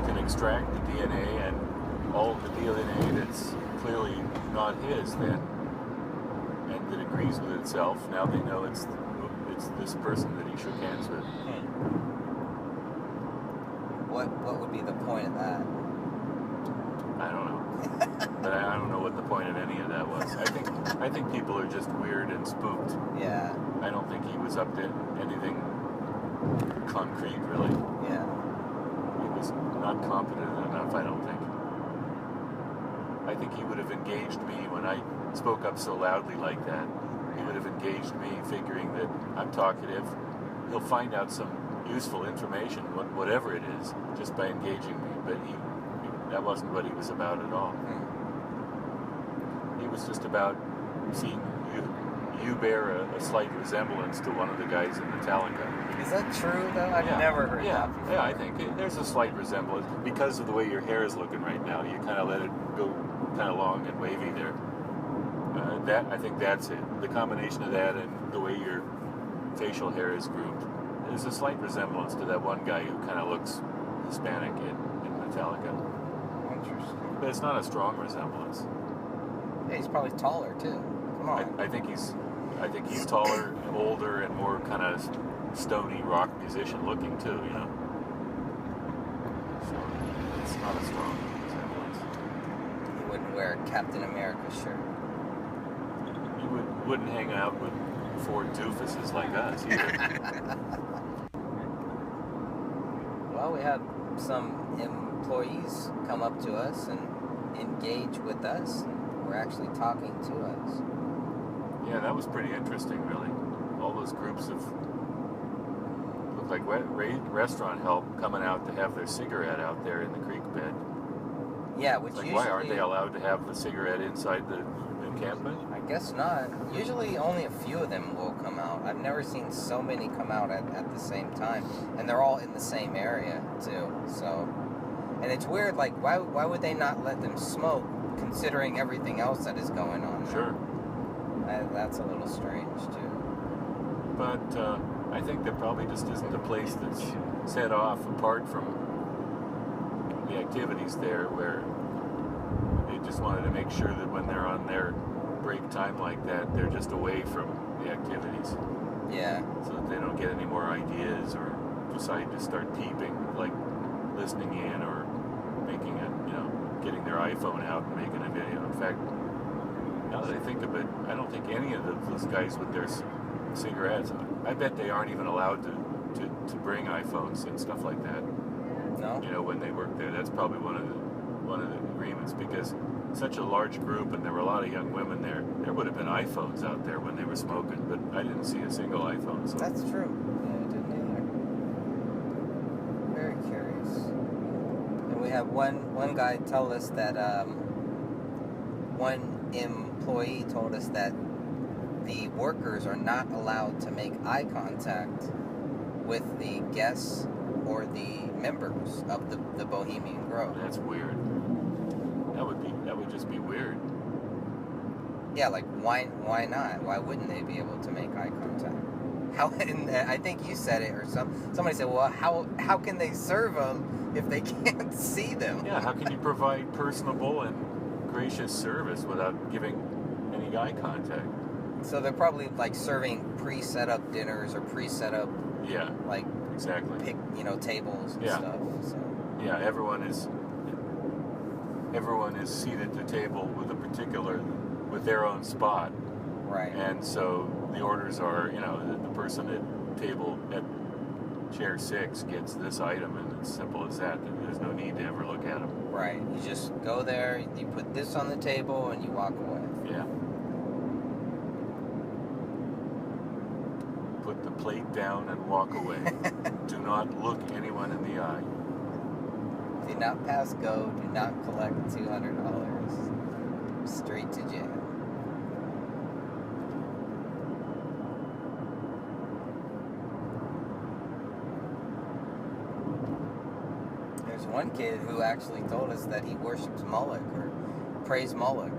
can extract the DNA and all of the DNA that's clearly not his then, and that agrees with itself. Now they know it's this person that he shook hands with. What would be the point of that? I don't know. But I don't know what the point of any of that was. I think people are just weird and spooked. Yeah. I don't think he was up to anything concrete, really. Yeah. He was not competent enough, I don't think. I think he would have engaged me when I spoke up so loudly like that. He would have engaged me figuring that I'm talkative. He'll find out some useful information, whatever it is, just by engaging me. But that wasn't what he was about at all. He was just about seeing you bear a slight resemblance to one of the guys in Metallica. Is that true, though? I've never heard that before. Yeah, I think there's a slight resemblance because of the way your hair is looking right now. You kind of let it go kind of long and wavy there. I think that's it. The combination of that and the way your facial hair is groomed, there's a slight resemblance to that one guy who kind of looks Hispanic in Metallica. Interesting. But it's not a strong resemblance. Yeah, he's probably taller too. Come on. I think he's taller, older, and more kind of stony rock musician looking too. So it's not a strong resemblance. He wouldn't wear a Captain America shirt. He wouldn't hang out with four doofuses like us either. Well, we had some employees come up to us and engage with us. Were actually talking to us. Yeah, that was pretty interesting, really. All those groups of looked like restaurant help coming out to have their cigarette out there in the creek bed. Yeah, which like, usually... why aren't they allowed to have the cigarette inside the encampment? I guess not. Usually only a few of them will come out. I've never seen so many come out at the same time. And they're all in the same area, too. So, and it's weird, like, why would they not let them smoke, considering everything else that is going on? Sure. That's a little strange, too. But I think there probably just isn't a place that's set off apart from the activities there where they just wanted to make sure that when they're on their break time like that, they're just away from the activities. Yeah. So that they don't get any more ideas or decide to start peeping, like listening in or making it, getting their iPhone out and making a video. In fact, now that I think of it, I don't think any of those guys with their cigarettes, I bet they aren't even allowed to bring iPhones and stuff like that. No. When they work there, that's probably one of the agreements, because such a large group and there were a lot of young women there. There would have been iPhones out there when they were smoking, but I didn't see a single iPhone. So. That's true. Yeah, I didn't either. Very curious. And we have one guy tell us that one employee told us that the workers are not allowed to make eye contact with the guests or the members of the Bohemian Grove. That's weird. That would just be weird. Yeah, like why not? Why wouldn't they be able to make eye contact? How? And I think you said it, or somebody said, well, how can they serve them if they can't see them? Yeah, how can you provide personable and gracious service without giving any eye contact? So they're probably like serving pre-set up dinners or pre-set up, yeah, like exactly, tables and stuff. So. Yeah, everyone is seated at the table with their own spot. Right. And so the orders are, the person at chair 6 gets this item, and it's simple as that. There's no need to ever look at them. Right. You just go there, you put this on the table, and you walk away. Yeah. Put the plate down and walk away. Do not look anyone in the eye. Do not pass go. Do not collect $200. Straight to jail. There's one kid who actually told us that he worships Moloch or prays Moloch.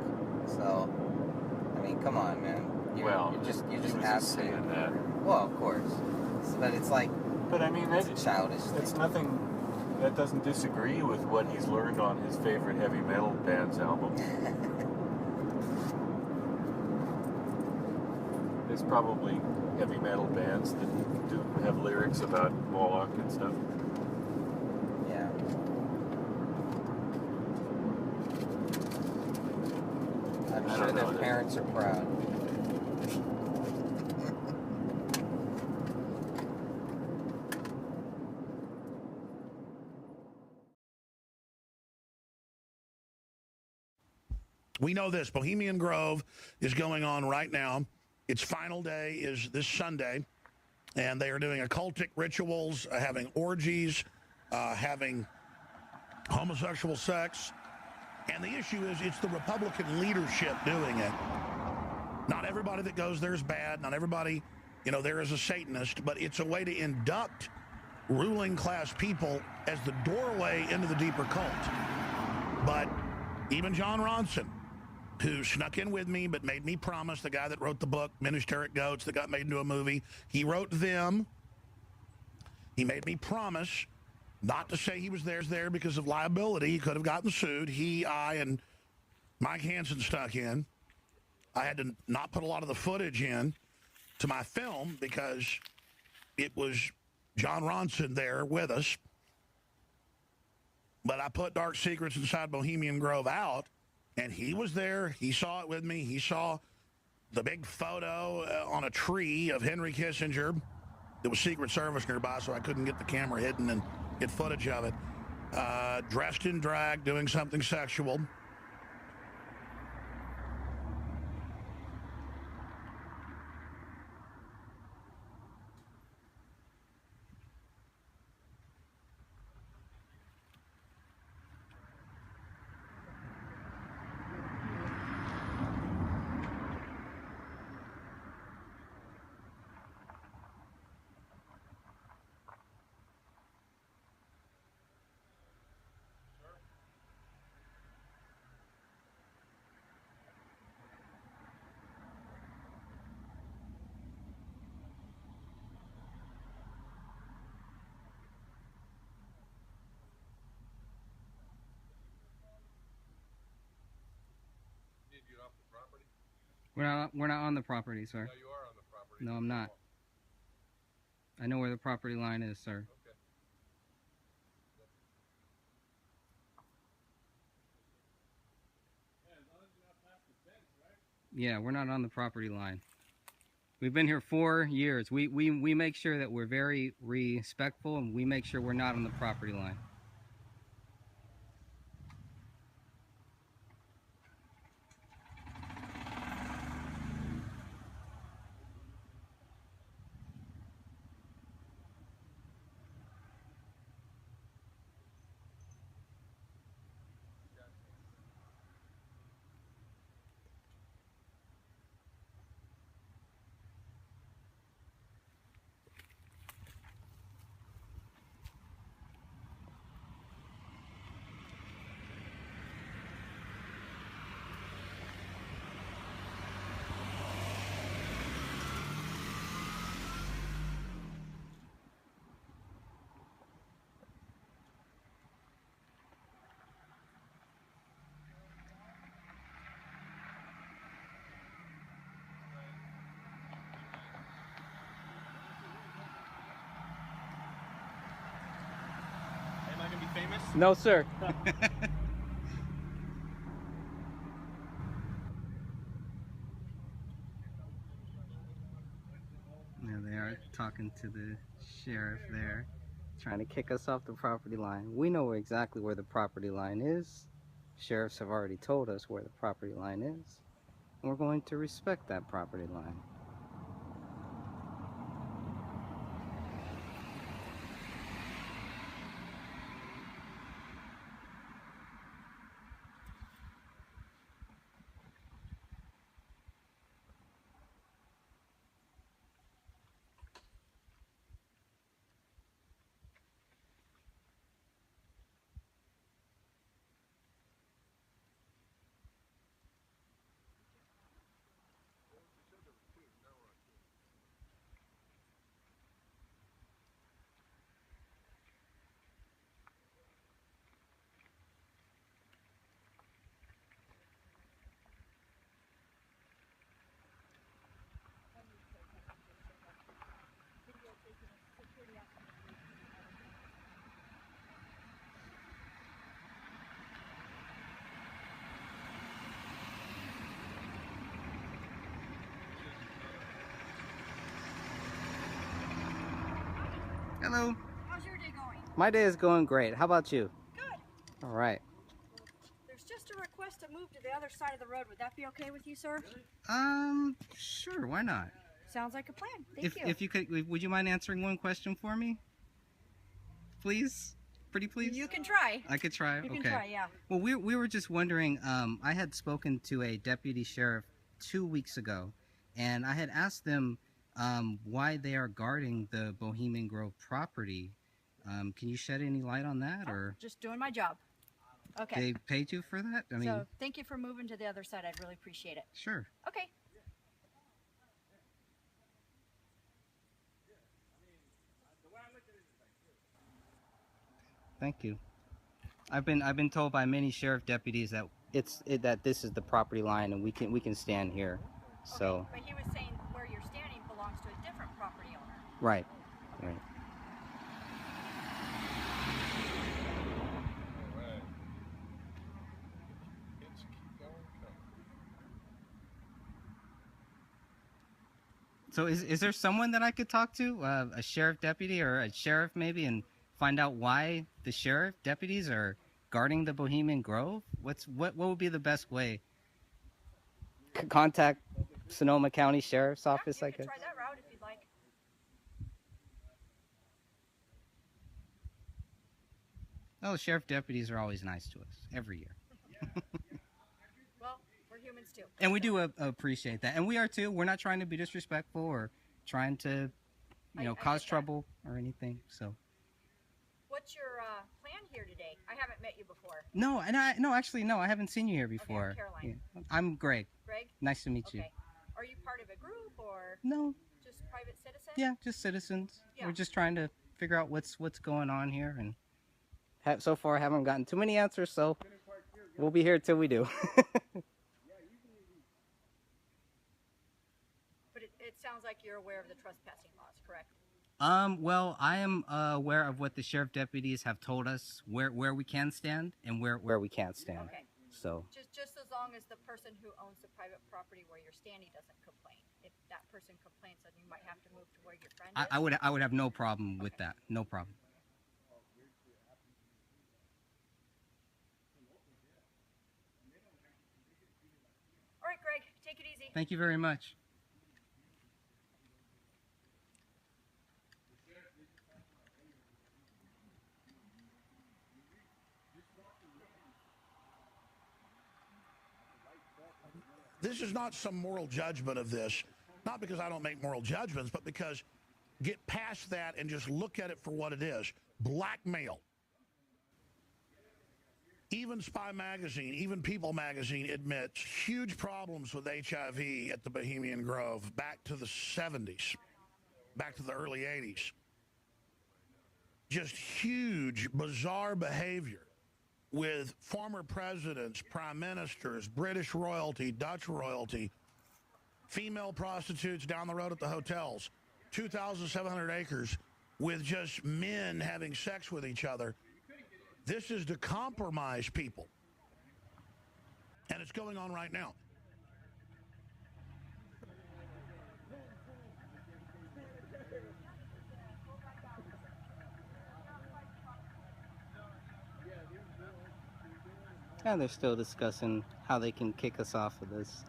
So, I mean, come on, man. You're just asking. That. Well, of course, but it's like. But I mean, that's childish. It's nothing. That doesn't disagree with what he's learned on his favorite heavy metal band's album. There's probably heavy metal bands that do have lyrics about Moloch and stuff. Yeah. I'm sure their parents are proud. We know this. Bohemian Grove is going on right now. Its final day is this Sunday, and they are doing occultic rituals, having orgies, having homosexual sex. And the issue is it's the Republican leadership doing it. Not everybody that goes there is bad. Not everybody, there is a Satanist, but it's a way to induct ruling class people as the doorway into the deeper cult. But even John Ronson, who snuck in with me but made me promise, the guy that wrote the book, Ministeric Goats, that got made into a movie, he wrote them. He made me promise not to say he was there because of liability. He could have gotten sued. He, I, and Mike Hansen stuck in. I had to not put a lot of the footage in to my film because it was John Ronson there with us. But I put Dark Secrets Inside Bohemian Grove out, and he was there. He saw it with me. He saw the big photo on a tree of Henry Kissinger. There was Secret Service nearby, so I couldn't get the camera hidden and get footage of it. Dressed in drag, doing something sexual. We're not on the property, sir. No, you are on the property. No, I'm not. I know where the property line is, sir. Okay. Yeah, we're not on the property line. We've been here 4 years. We make sure that we're very respectful, and we make sure we're not on the property line. Am I gonna be famous? No, sir. There they are talking to the sheriff there, trying to kick us off the property line. We know exactly where the property line is. Sheriffs have already told us where the property line is, and we're going to respect that property line. Hello. How's your day going? My day is going great. How about you? Good. All right. There's just a request to move to the other side of the road. Would that be okay with you, sir? Sure. Why not? Sounds like a plan. Thank you. If you could, would you mind answering one question for me? Please? Pretty please? You can try. I could try? You Okay. can try, yeah. Well, we were just wondering, I had spoken to a deputy sheriff 2 weeks ago, and I had asked them why they are guarding the Bohemian Grove property. Can you shed any light on that, or Just doing my job. Okay. they paid you for that? I mean, so thank you for moving to the other side. I'd really appreciate it. sure. Okay. Thank you. I've been told by many sheriff deputies that that this is the property line and we can stand here. So Okay, but he was saying where you're standing belongs to a different property owner. right. So is there someone that I could talk to, a sheriff deputy or a sheriff maybe, and find out why the sheriff deputies are guarding the Bohemian Grove? What would be the best way? Contact Sonoma County Sheriff's Office, I guess. Try that route if you'd like. Oh, sheriff deputies are always nice to us every year. Well, we're humans too. And we do appreciate that. And we are too. We're not trying to be disrespectful or trying to, cause trouble or anything. So. What's your plan here today? I haven't met you before. No, actually, I haven't seen you here before. Okay, I'm Caroline. Yeah. I'm Greg. Greg? Nice to meet you. Okay. Are you part of a group or No. just private citizen? Yeah, just citizens. Yeah. We're just trying to figure out what's going on here, and so far I haven't gotten too many answers, so we'll be here till we do. But it sounds like you're aware of the trespassing laws, correct? Well, I am aware of what the sheriff deputies have told us, where we can stand and where we can't stand. Okay. So. Just as long as the person who owns the private property where you're standing doesn't complain. If that person complains, then you might have to move to where your friend is. I would have no problem with that. No problem. All right, Greg, take it easy. Thank you very much. This is not some moral judgment of this, not because I don't make moral judgments, but because get past that and just look at it for what it is. Blackmail. Even Spy Magazine, even People Magazine admits huge problems with HIV at the Bohemian Grove back to the 70s, back to the early 80s. Just huge, bizarre behavior with former presidents, prime ministers, British royalty, Dutch royalty, female prostitutes down the road at the hotels, 2,700 acres with just men having sex with each other. This is to compromise people. And it's going on right now. And they're still discussing how they can kick us off of this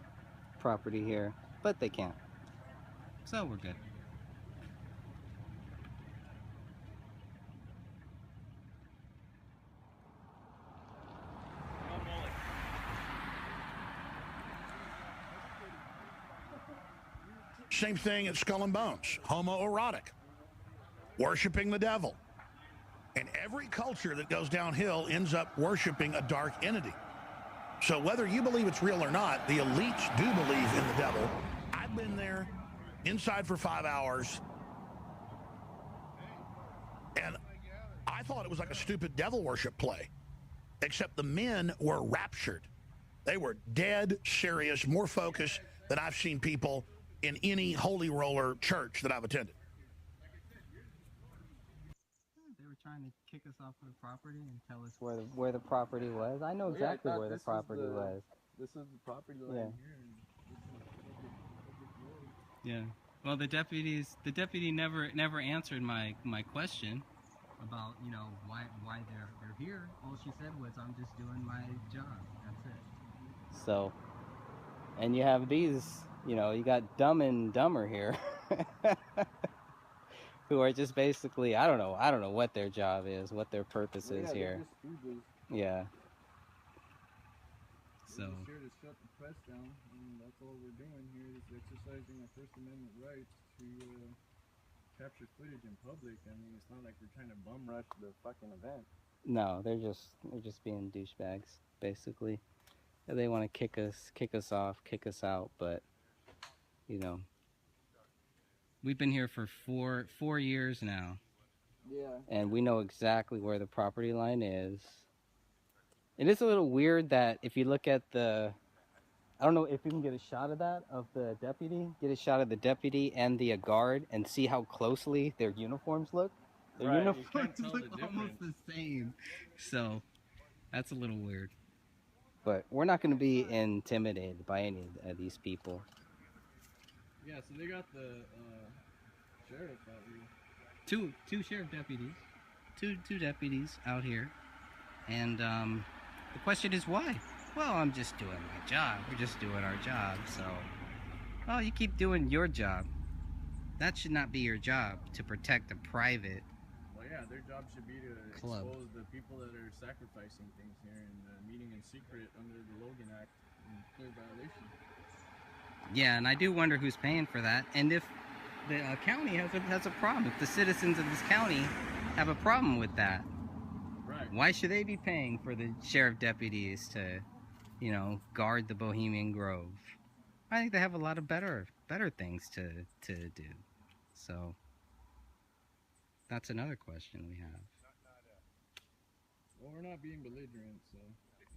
property here, but they can't. So we're good. Same thing at Skull and Bones, homoerotic, worshiping the devil. And every culture that goes downhill ends up worshiping a dark entity. So whether you believe it's real or not, the elites do believe in the devil. I've been there inside for 5 hours, and I thought it was like a stupid devil worship play, except the men were raptured. They were dead serious, more focused than I've seen people in any holy roller church that I've attended. They were trying to kick us off of the property and tell us where the property was. I know exactly where the property was. This is the property line Yeah. here. Yeah. Well, the deputy never answered my question about, you know, why they're here. All she said was, I'm just doing my job. That's it. So, and you have these, you know, you got Dumb and Dumber here, who are just basically, I don't know what their job is, what their purpose is here. Yeah. So. We're just here to shut the press down, and that's all we're doing here is exercising our First Amendment rights to capture footage in public. I mean, it's not like we're trying to bum rush the fucking event. No, they're just being douchebags, basically. They want to kick us off, kick us out, but you know, we've been here for four years now. Yeah. And we know exactly where the property line is. It is a little weird that if you look at I don't know if you can get a shot of that, of the deputy, get a shot of the deputy and the guard and see how closely their uniforms look. Their Right, uniforms you can't tell the look almost difference. the same. So that's a little weird. But we're not going to be intimidated by any of these people. Yeah, so they got the sheriff out here. Two sheriff deputies. Two deputies out here. And the question is why? Well, I'm just doing my job. We're just doing our job. So, well, you keep doing your job. That should not be your job, to protect a private Well, yeah, their job should be to club. expose the people that are sacrificing things here and meeting in secret under the Logan Act in clear violation. Yeah, and I do wonder who's paying for that, and if the county has a problem, if the citizens of this county have a problem with that. Right. Why should they be paying for the sheriff deputies to, you know, guard the Bohemian Grove? I think they have a lot of better things to do. So that's another question we have. Well, we're not being belligerent, so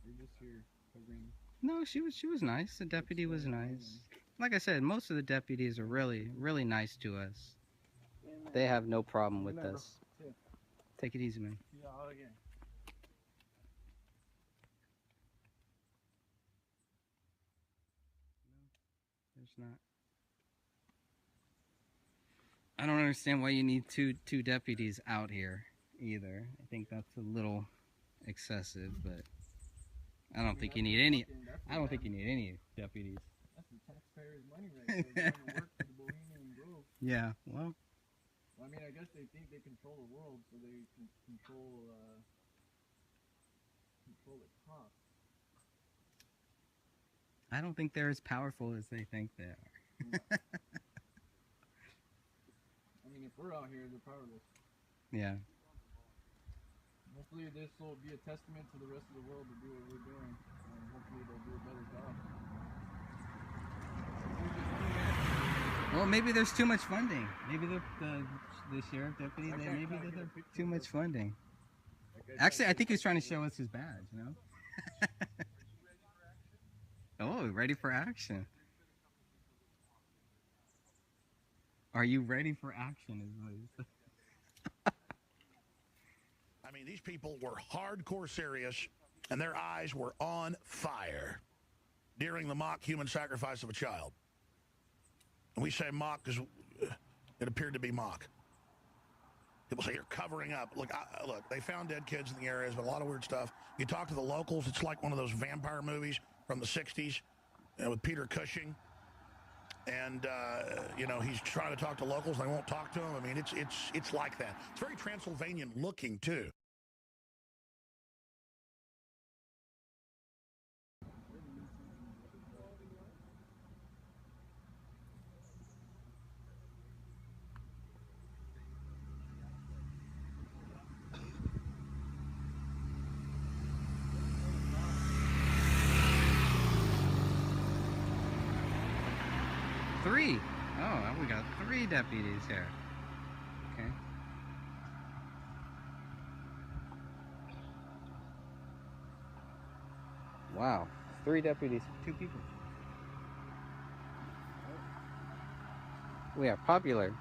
we're just here covering. No, she was nice. The deputy was nice. Like I said, most of the deputies are really nice to us. They have no problem with us. Take it easy, man. Yeah, again. There's not. I don't understand why you need two deputies out here either. I think that's a little excessive, but I don't think you need any. I don't think you need any deputies. That's the taxpayers' money right there. They're going to work for the Bohemian Grove. Yeah, well. I mean, I guess they think they control the world, so they can control the cops. I don't think they're as powerful as they think they are. I mean, if we're out here, they're powerless. Yeah. Hopefully this will be a testament to the rest of the world to do what we're doing, and hopefully they'll do a better job. Well, maybe there's too much funding. Maybe the sheriff deputy, maybe there's too much funding. Actually, I think he's trying to show us his badge, you know? Oh, ready for action. Are you ready for action? Is what he said. I mean, these people were hardcore serious, and their eyes were on fire during the mock human sacrifice of a child. And we say mock because it appeared to be mock. People say you're covering up. Look, look, they found dead kids in the areas, but a lot of weird stuff. You talk to the locals, it's like one of those vampire movies from the 60s with Peter Cushing. And, you know, he's trying to talk to locals, and they won't talk to him. I mean, it's like that. It's very Transylvanian looking, too. Three. Oh, we got 3 deputies here. Okay. Wow. 3 deputies, 2 people. We are popular.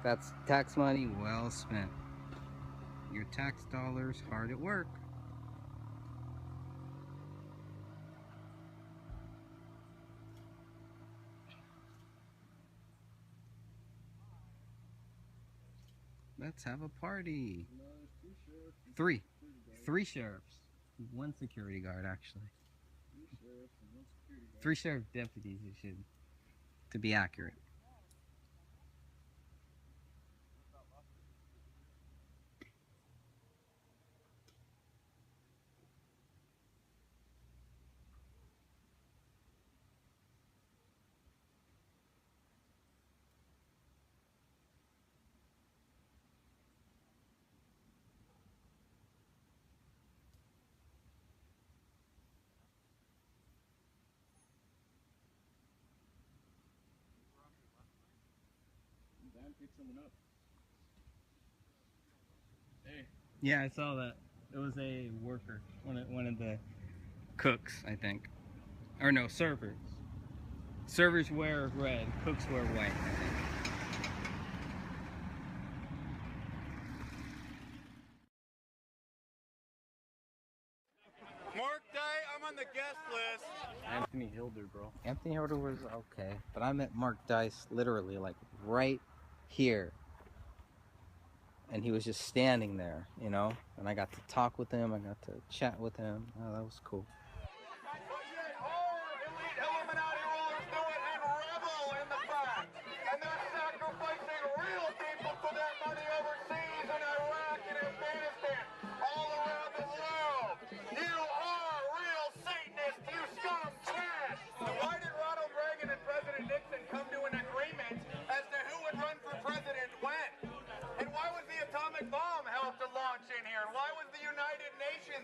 That's tax money well spent. Your tax dollars hard at work. Let's have a party. Three sheriffs. One security guard, actually. 3 sheriff deputies, you should, to be accurate. Dan picked someone up. Hey. Yeah, I saw that. It was a worker, one of the cooks, I think. Or no, servers. Servers wear red, cooks wear white, I think. Mark Day, I'm on the guest list. Anthony Hilder, bro. Anthony Hilder was okay, but I met Mark Dice literally like right here. And he was just standing there, you know? And I got to talk with him, I got to chat with him. Oh, that was cool.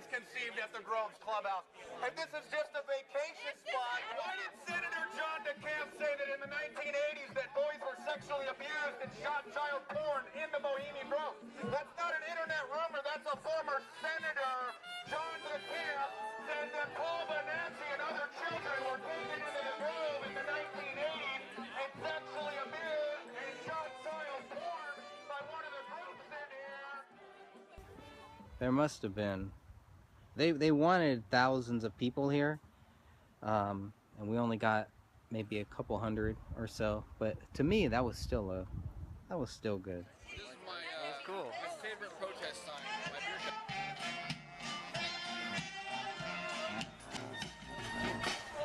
Conceived at the Grove's Clubhouse. If this is just a vacation spot, why did Senator John DeCamp say that in the 1980s that boys were sexually abused and shot child porn in the Bohemian Grove? That's not an internet rumor, that's a former Senator John DeCamp said that Paul Bonanzi and other children were taken into the Grove in the 1980s and sexually abused and shot child porn by one of the groups in here. There must have been. They wanted thousands of people here, and we only got maybe a couple hundred or so. But to me, that was still good. This is my cool. my favorite protest sign. My beer shop.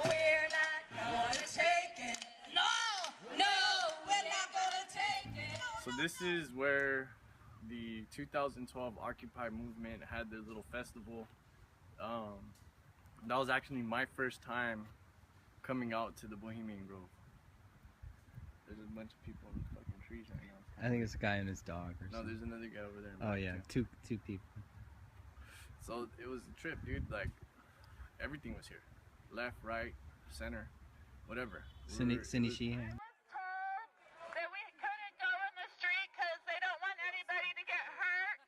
We're not gonna take it. No, we're not gonna take it. So this is where the 2012 Occupy movement had their little festival. That was actually my first time coming out to the Bohemian Grove. There's a bunch of people in the fucking trees right now. I think it's a guy and his dog or something. No, there's another guy over there. Oh yeah, two people. So it was a trip, dude. Like, everything was here. Left, right, center, whatever. Cindy Sheehan. That we couldn't go in the street because they don't want anybody to get hurt.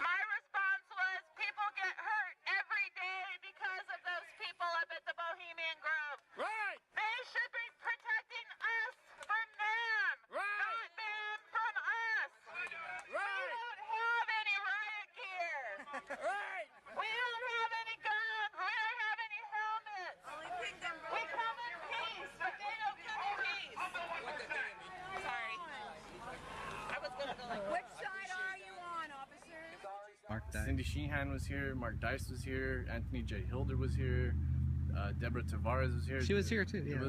My response was, people get hurt every day because of those people up at the Bohemian Grove. Right! They should be protecting us from them, not them from us. Right! We don't have any riot gear. Right! We don't have any guns. We don't have any helmets. We come in peace, but they don't come in peace. Sorry. I was gonna go like, which side are you on, officer? Mark Dice. Cindy Sheehan was here. Mark Dice was here. Anthony J. Hilder was here. Deborah Tavares was here. She was here too. Yeah. It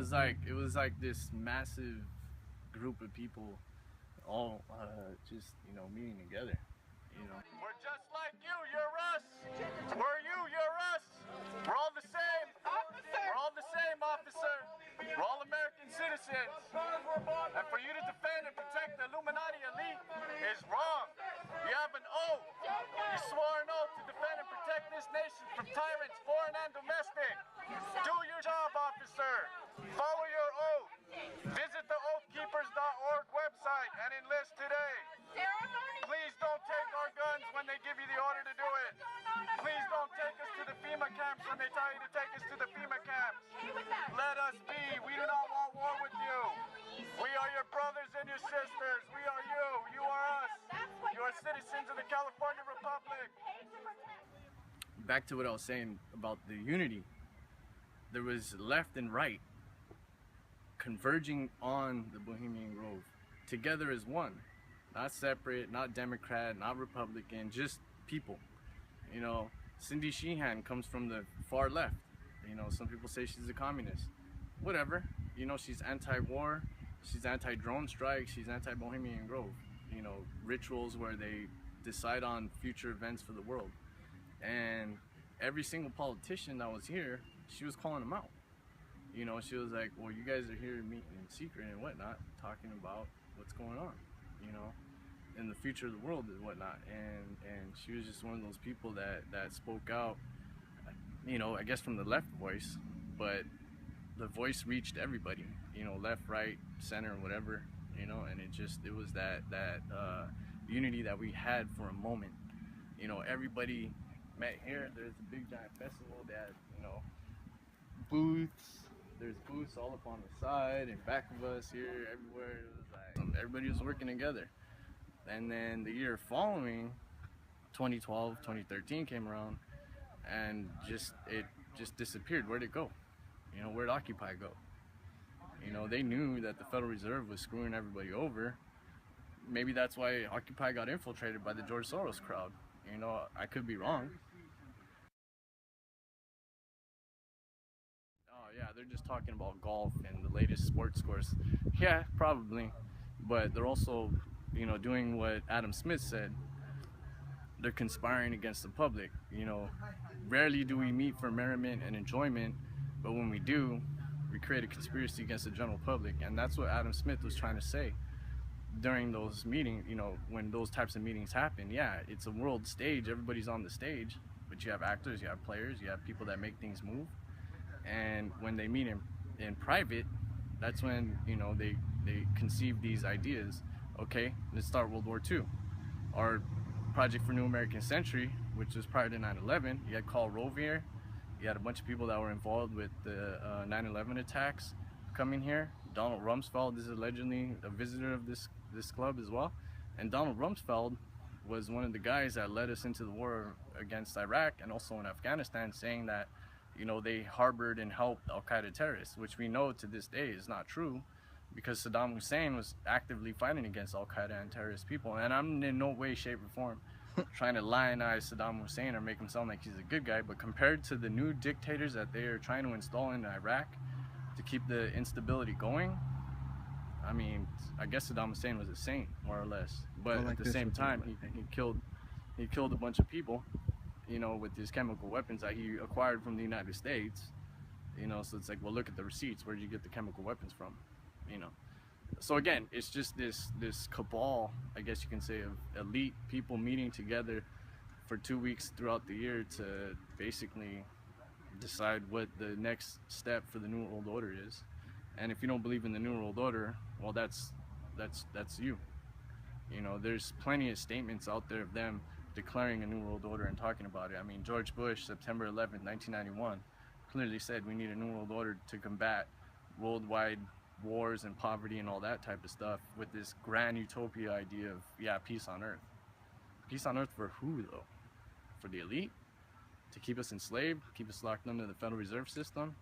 was like this massive group of people, all just meeting together. We're just like you, you're us. We're you, you're us. We're all the same. Officer. We're all the same, officer. We're all American citizens. And for you to defend and protect the Illuminati elite is wrong. You have an oath. You swore an oath to defend and protect this nation from tyrants, foreign and domestic. Do your job, officer. Follow your oath. Visit the oathkeepers.org website and enlist today. Please don't take our guns when they give you the order to do it. Please don't take us to the FEMA camps when they tell you to take us to the FEMA camps. Let us be. We do not want war with you. We are your brothers and your sisters. We are you. You are us. You are citizens of the California Republic. Back to what I was saying about the unity. There was left and right converging on the Bohemian Grove together as one. not separate, not Democrat, not Republican, just people. You know, Cindy Sheehan comes from the far left. You know, some people say she's a communist. Whatever. You know, she's anti-war, she's anti-drone strikes, she's anti-Bohemian Grove. You know, rituals where they decide on future events for the world. And every single politician that was here, she was calling them out. You know, she was like, well, you guys are here meeting in secret and whatnot, talking about what's going on, you know, in the future of the world and whatnot. And she was just one of those people that spoke out, you know, I guess from the left voice, but the voice reached everybody, you know, left, right, center, whatever, you know, and it was that unity that we had for a moment. You know, everybody met here. There's a big giant festival that, you know, booths. There's booths all up on the side and back of us here, everywhere. It was like everybody was working together. And then the year following, 2012, 2013 came around, and it just disappeared. Where'd it go? You know, where'd Occupy go? You know, they knew that the Federal Reserve was screwing everybody over. Maybe that's why Occupy got infiltrated by the George Soros crowd. You know, I could be wrong. Oh yeah, they're just talking about golf and the latest sports course. Yeah, probably. But they're also, you know, doing what Adam Smith said. They're conspiring against the public. You know, rarely do we meet for merriment and enjoyment, but when we do, we create a conspiracy against the general public. And that's what Adam Smith was trying to say during those meetings. You know, when those types of meetings happen, yeah, it's a world stage, everybody's on the stage, but you have actors, you have players, you have people that make things move. And when they meet in private, that's when, you know, they conceive these ideas. Okay, let's start World War II. Our Project for New American Century, which was prior to 9/11, you had Karl Rove here. You had a bunch of people that were involved with the 9/11 attacks coming here. Donald Rumsfeld is allegedly a visitor of this club as well. And Donald Rumsfeld was one of the guys that led us into the war against Iraq and also in Afghanistan, saying that, you know, they harbored and helped Al-Qaeda terrorists, which we know to this day is not true, because Saddam Hussein was actively fighting against Al-Qaeda and terrorist people. And I'm in no way, shape, or form trying to lionize Saddam Hussein or make him sound like he's a good guy, but compared to the new dictators that they are trying to install in Iraq to keep the instability going, I mean, I guess Saddam Hussein was a saint, more or less. But at the same time, he killed a bunch of people, you know, with his chemical weapons that he acquired from the United States. You know, so it's like, well, look at the receipts. Where did you get the chemical weapons from? You know. So again, it's just this cabal, I guess you can say, of elite people meeting together for 2 weeks throughout the year to basically decide what the next step for the New World Order is. And if you don't believe in the New World Order, well, that's you. You know, there's plenty of statements out there of them declaring a New World Order and talking about it. I mean, George Bush, September 11th, 1991, clearly said we need a New World Order to combat worldwide wars and poverty and all that type of stuff, with this grand utopia idea of, yeah, peace on earth. Peace on earth for who, though? For the elite? To keep us enslaved? Keep us locked under the Federal Reserve System?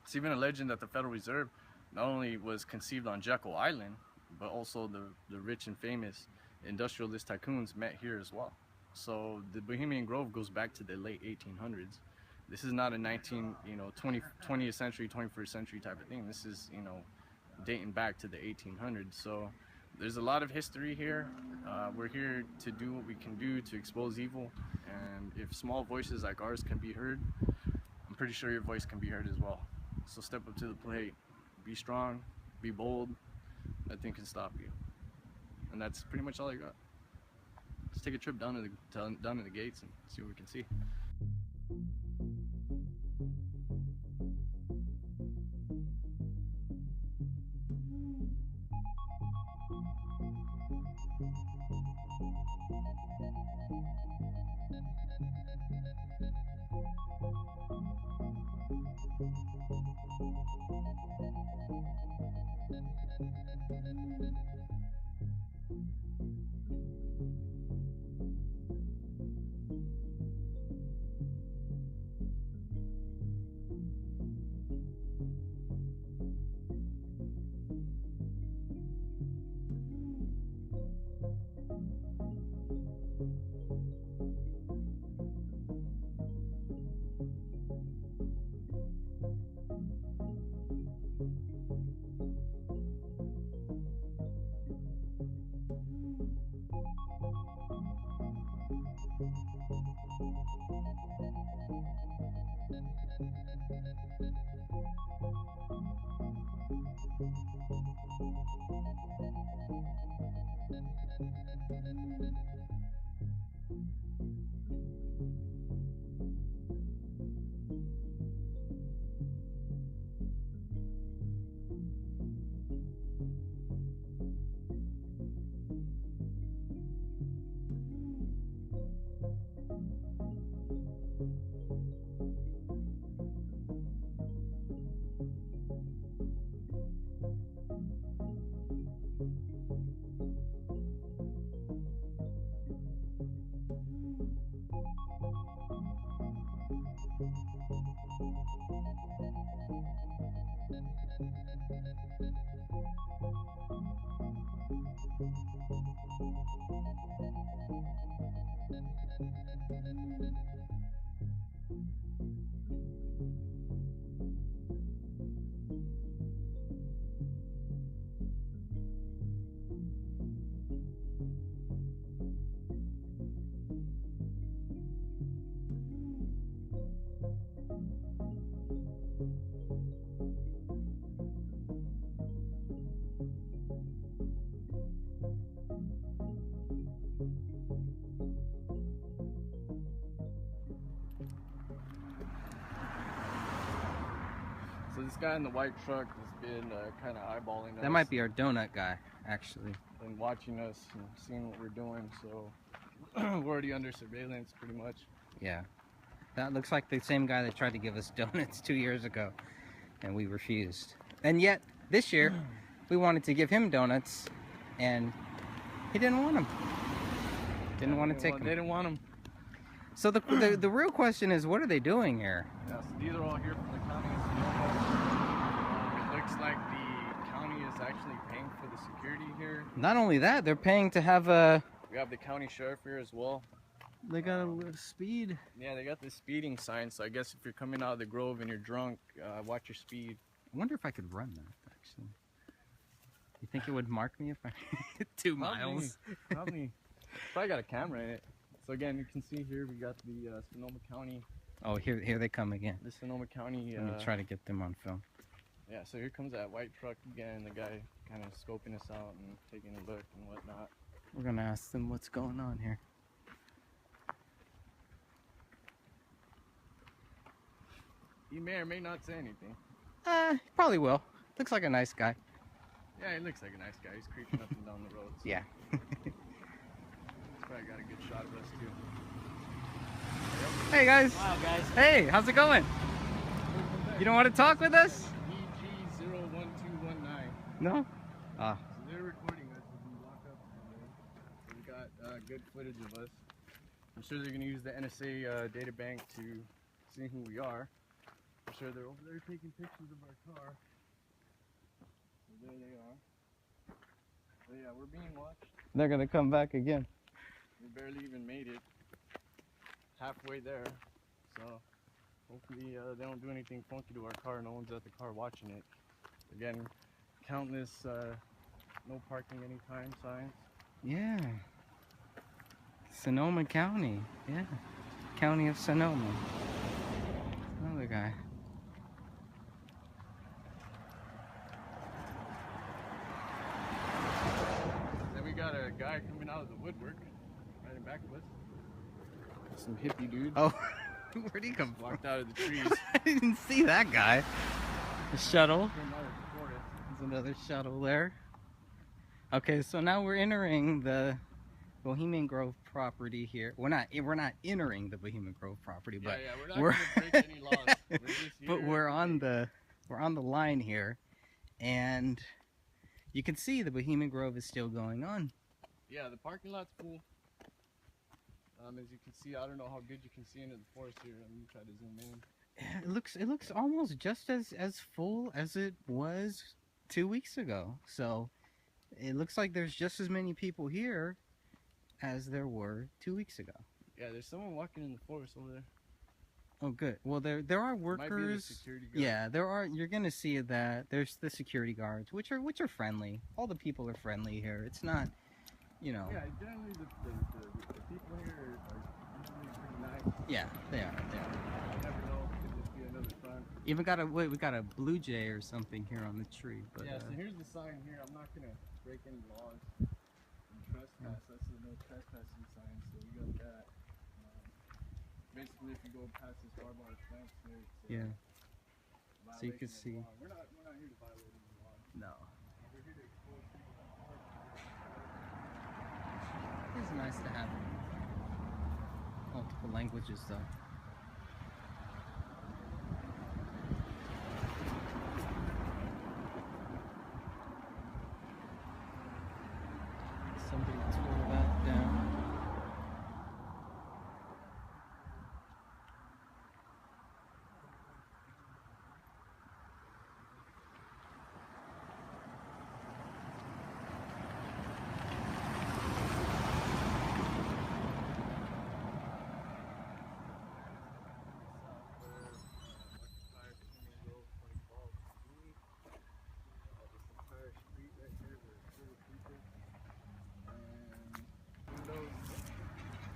It's even a legend that the Federal Reserve not only was conceived on Jekyll Island, but also the rich and famous industrialist tycoons met here as well. So the Bohemian Grove goes back to the late 1800s. This is not a 20th century, 21st century type of thing. This is, you know, dating back to the 1800s. So there's a lot of history here. We're here to do what we can do to expose evil. And if small voices like ours can be heard, I'm pretty sure your voice can be heard as well. So step up to the plate, be strong, be bold. Nothing can stop you. And that's pretty much all I got. Let's take a trip down to the gates and see what we can see. So this guy in the white truck has been kind of eyeballing us. That might be our donut guy, actually. And watching us and seeing what we're doing, so we're already under surveillance pretty much. Yeah. That looks like the same guy that tried to give us donuts 2 years ago, and we refused. And yet, this year, we wanted to give him donuts, and he didn't want them. Didn't want to take them. They didn't want them. So the real question is, what are they doing here? Yeah, so these are all here from the county of Sonoma. It looks like the county is actually paying for the security here. Not only that, they're paying to have a... We have the county sheriff here as well. They got a speed. Yeah, they got the speeding sign, so I guess if you're coming out of the Grove and you're drunk, watch your speed. I wonder if I could run that, actually. You think it would mark me if I hit 2 miles? Probably. Probably got a camera in it. So again, you can see here we got the Sonoma County. Oh, here they come again. The Sonoma County. Let me try to get them on film. Yeah, so here comes that white truck again. The guy kind of scoping us out and taking a look and whatnot. We're gonna ask them what's going on here. He may or may not say anything. He probably will. Looks like a nice guy. Yeah, he looks like a nice guy. He's creeping up and down the road. So. Yeah. He's probably got a good shot of us too. Hey guys. Wow, guys. Hey, how's it going? You don't want to talk with us? EG01219. No? Ah. So they're recording us as we walk up to them. We got good footage of us. I'm sure they're going to use the NSA data bank to see who we are. I'm sure they're over there taking pictures of our car. So there they are. So yeah, we're being watched. They're gonna come back again. We barely even made it halfway there. So hopefully they don't do anything funky to our car. No one's at the car watching it. Again, countless no parking anytime signs. Yeah. Sonoma County. Yeah. County of Sonoma. Another guy. Then we got a guy coming out of the woodwork, riding back with us. Some hippie dude. Oh, where'd he come from? Walked out of the trees. I didn't see that guy. The shuttle. Came out of the forest. There's another shuttle there. Okay, so now we're entering the Bohemian Grove property here. We're not entering the Bohemian Grove property, but we're not gonna break any laws. We're just but here. we're on the line here, and you can see the Bohemian Grove is still going on. Yeah, the parking lot's full. As you can see, I don't know how good you can see into the forest here. I'm gonna try to zoom in. It looks almost just as full as it was 2 weeks ago. So it looks like there's just as many people here as there were 2 weeks ago. Yeah, there's someone walking in the forest over there. Oh, good. Well, there are workers. Might be the security guard. Yeah, there are. You're gonna see that. There's the security guards, which are friendly. All the people are friendly here. It's not, you know. Yeah, generally the people here are usually pretty nice. Yeah, they are. You never know. It could just be another front. Even got a wait, we got a blue jay or something here on the tree. But Yeah, so here's the sign here. I'm not gonna break any laws and trespass. That's the no trespassing sign. So we got that. Basically, if you go past this barbed wire fence here, it's yeah. So you violation can of see. law. We're not here to violate any law. No. We're here to expose people that park. It's nice to have multiple languages though. Somebody tore that down.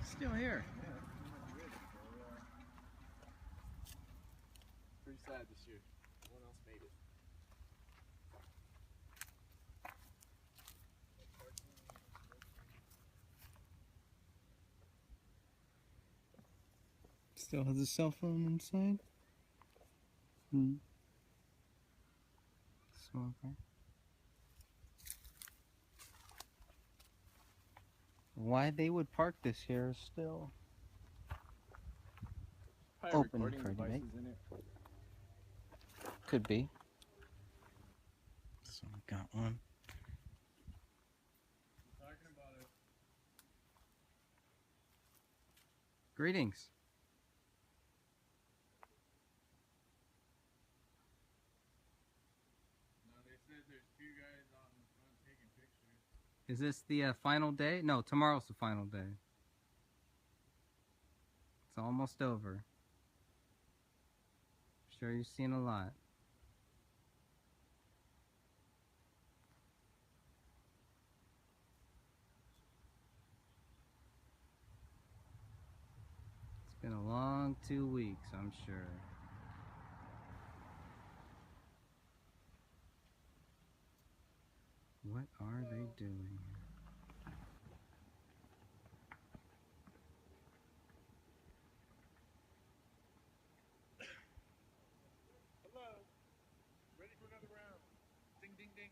Still here. Pretty sad this year. No one else made it. Still has a cell phone inside. Smoker. Why they would park this here is still Probably open recording for debate. devices in it. Could be. So we got one. Talking about it. Greetings. No, they said there's two guys out in front taking pictures. Is this the final day? No, tomorrow's the final day. It's almost over. Sure, you've seen a lot. It's been a long 2 weeks, I'm sure. What are they doing? Hello. Ready for another round. Ding, ding, ding.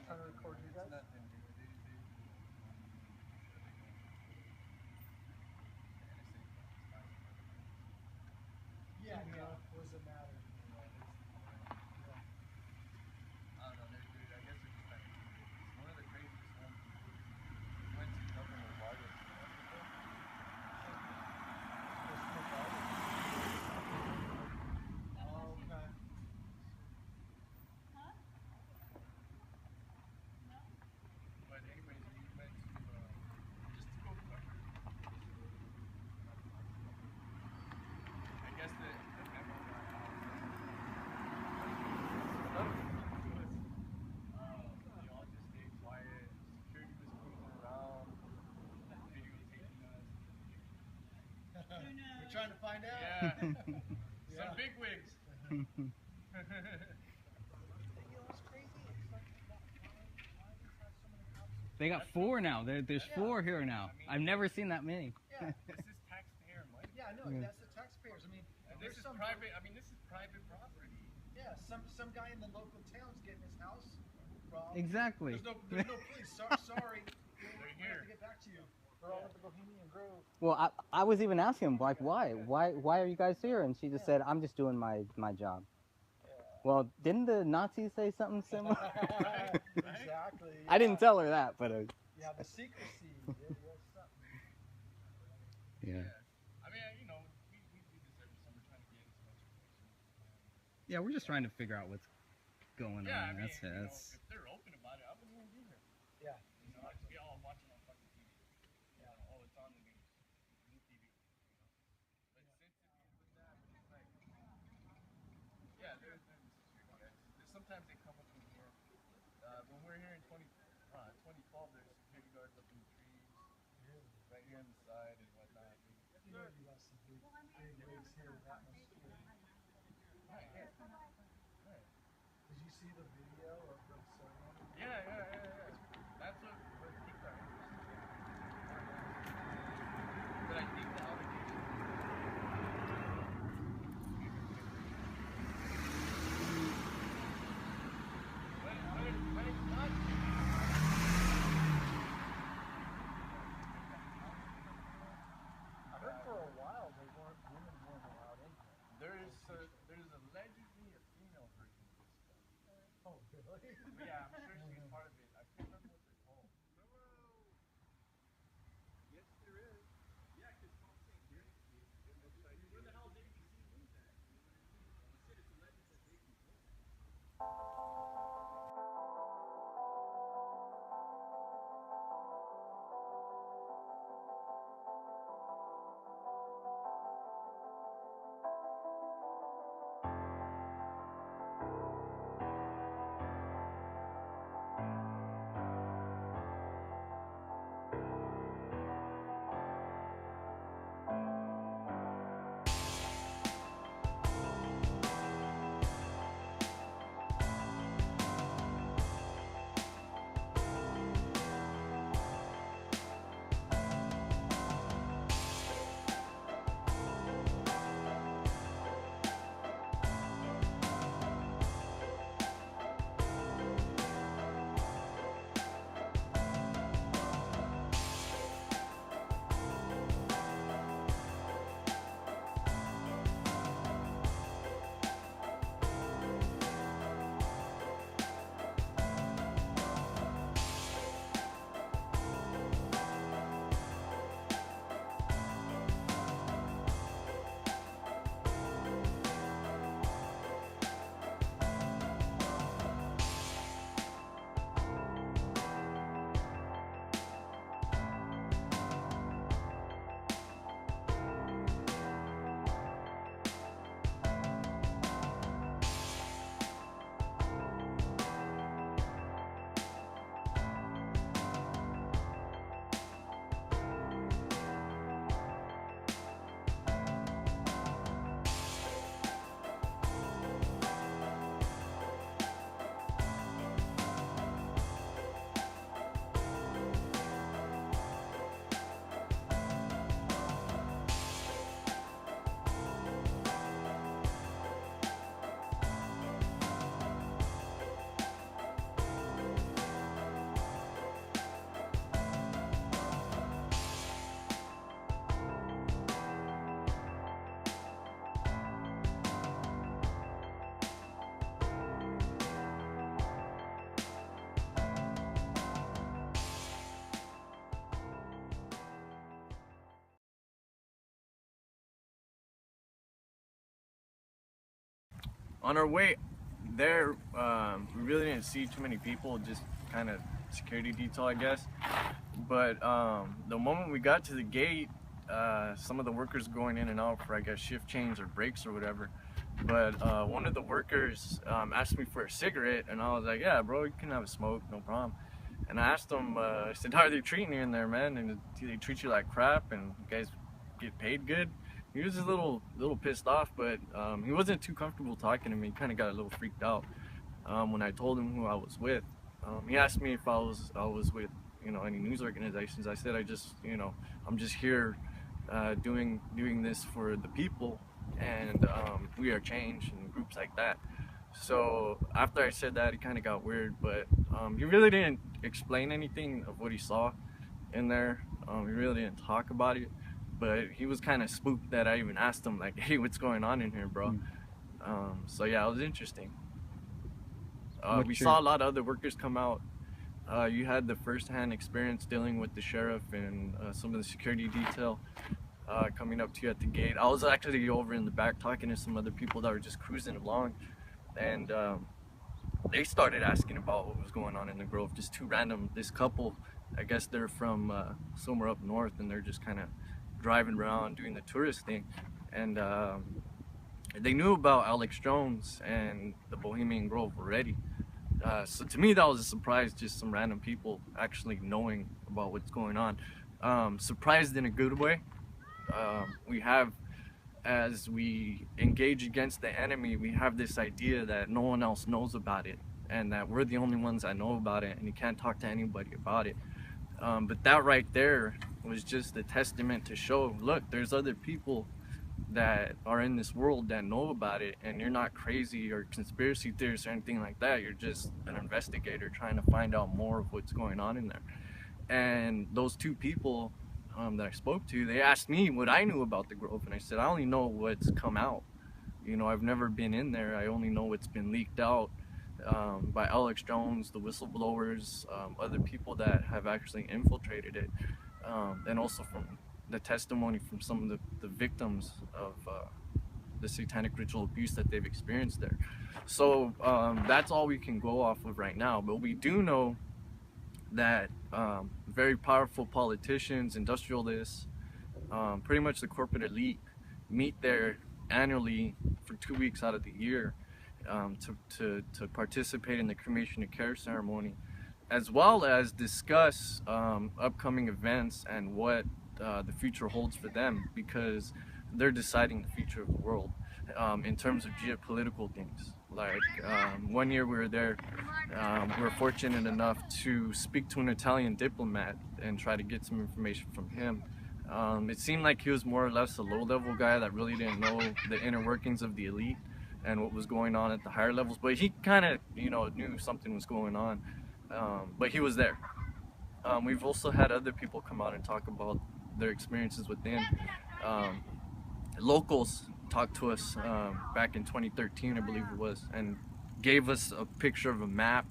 Trying to record you guys? Yeah, what does it matter? I don't know, dude, I guess it's just like, it's one of the craziest ones. We went to Governor Vargas. Oh, okay. But anyways, we went to, just to go cover. I guess the memo got out. They all just stayed quiet. Security was cruising around, videotaping us. We're trying to find out. Yeah. Some bigwigs. They got 4 now. There's 4 here now. I've never seen that many. Yeah. This is taxpayer money. Yeah, I know. Yeah. That's the taxpayers. I mean, This is private. I mean, this is private property. Yeah, some guy in the local town's getting his house Exactly. There's no police. Sorry. They're here. To get back to you. They're all at the Bohemian Grove. Well, I was even asking him, like, why are you guys here? And she just said, I'm just doing my job. Well, didn't the Nazis say something similar? Exactly. I didn't tell her that, but Yeah, the secrecy. yeah. I mean, you know, we do this every summer, trying to get as much information as we can. Yeah, we're just trying to figure out what's going Yeah, on. I mean, That's it. you know, That's... if they're open about it, I wouldn't even be here. Yeah. You know, I'd be all watching on fucking TV. You know, oh, it's on the news. New TV. You know. But since it is with that, it's like, yeah, there's sometimes they come up in here. When we're here in 2012, there's security guards up in the trees, right here on the side and whatnot. You know, you got some big wigs here, atmosphere. Right, yeah. Right. Did you see the video of the ceremony? Yeah. That's what piqued our interest. But I think the allegation. When it's not. I heard for a while women weren't allowed in here. There's allegedly a female version of this stuff. Oh, really? Yeah, I'm sure she's part of it. I can't remember what they're called. Yes, there is. Yeah, because Paul St. Gary, where the hell is ABC News at? He said it's alleged that they control it. On our way there, we really didn't see too many people, just kind of security detail, I guess. But the moment we got to the gate, some of the workers going in and out for, I guess, shift change or breaks or whatever. But one of the workers asked me for a cigarette, and I was like, yeah, bro, you can have a smoke, no problem. And I asked him, I said, how are they treating you in there, man? And do they treat you like crap, and you guys get paid good? He was just a little pissed off, but he wasn't too comfortable talking to me. He kind of got a little freaked out when I told him who I was with. He asked me if I was with, you know, any news organizations. I said, I'm just here doing this for the people, and we are change and groups like that. So after I said that, it kind of got weird, but he really didn't explain anything of what he saw in there. He really didn't talk about it, but he was kind of spooked that I even asked him, like, hey, what's going on in here, bro? So yeah, it was interesting. We saw a lot of other workers come out. You had the first-hand experience dealing with the sheriff and some of the security detail coming up to you at the gate. I was actually over in the back talking to some other people that were just cruising along, and they started asking about what was going on in the Grove. Just two random, this couple, I guess they're from somewhere up north, and they're just kind of driving around doing the tourist thing, and they knew about Alex Jones and the Bohemian Grove already. So to me, that was a surprise, just some random people actually knowing about what's going on. Surprised in a good way. We have, as we engage against the enemy, we have this idea that no one else knows about it and that we're the only ones that know about it and you can't talk to anybody about it. But that right there was just a testament to show, look, there's other people that are in this world that know about it, and you're not crazy or conspiracy theorists or anything like that. You're just an investigator trying to find out more of what's going on in there. And those two people that I spoke to, they asked me what I knew about the Grove, and I said I only know what's come out. You know, I've never been in there. I only know what's been leaked out by Alex Jones, the whistleblowers, other people that have actually infiltrated it, and also from the testimony from some of the victims of the satanic ritual abuse that they've experienced there. So that's all we can go off of right now. But we do know that very powerful politicians, industrialists, pretty much the corporate elite meet there annually for 2 weeks out of the year to participate in the cremation and care ceremony, as well as discuss upcoming events and what the future holds for them, because they're deciding the future of the world in terms of geopolitical things. Like 1 year we were there, we were fortunate enough to speak to an Italian diplomat and try to get some information from him. It seemed like he was more or less a low-level guy that really didn't know the inner workings of the elite and what was going on at the higher levels, but he kind of, you know, knew something was going on, but he was there. We've also had other people come out and talk about their experiences within. Locals talked to us back in 2013, I believe it was, and gave us a picture of a map,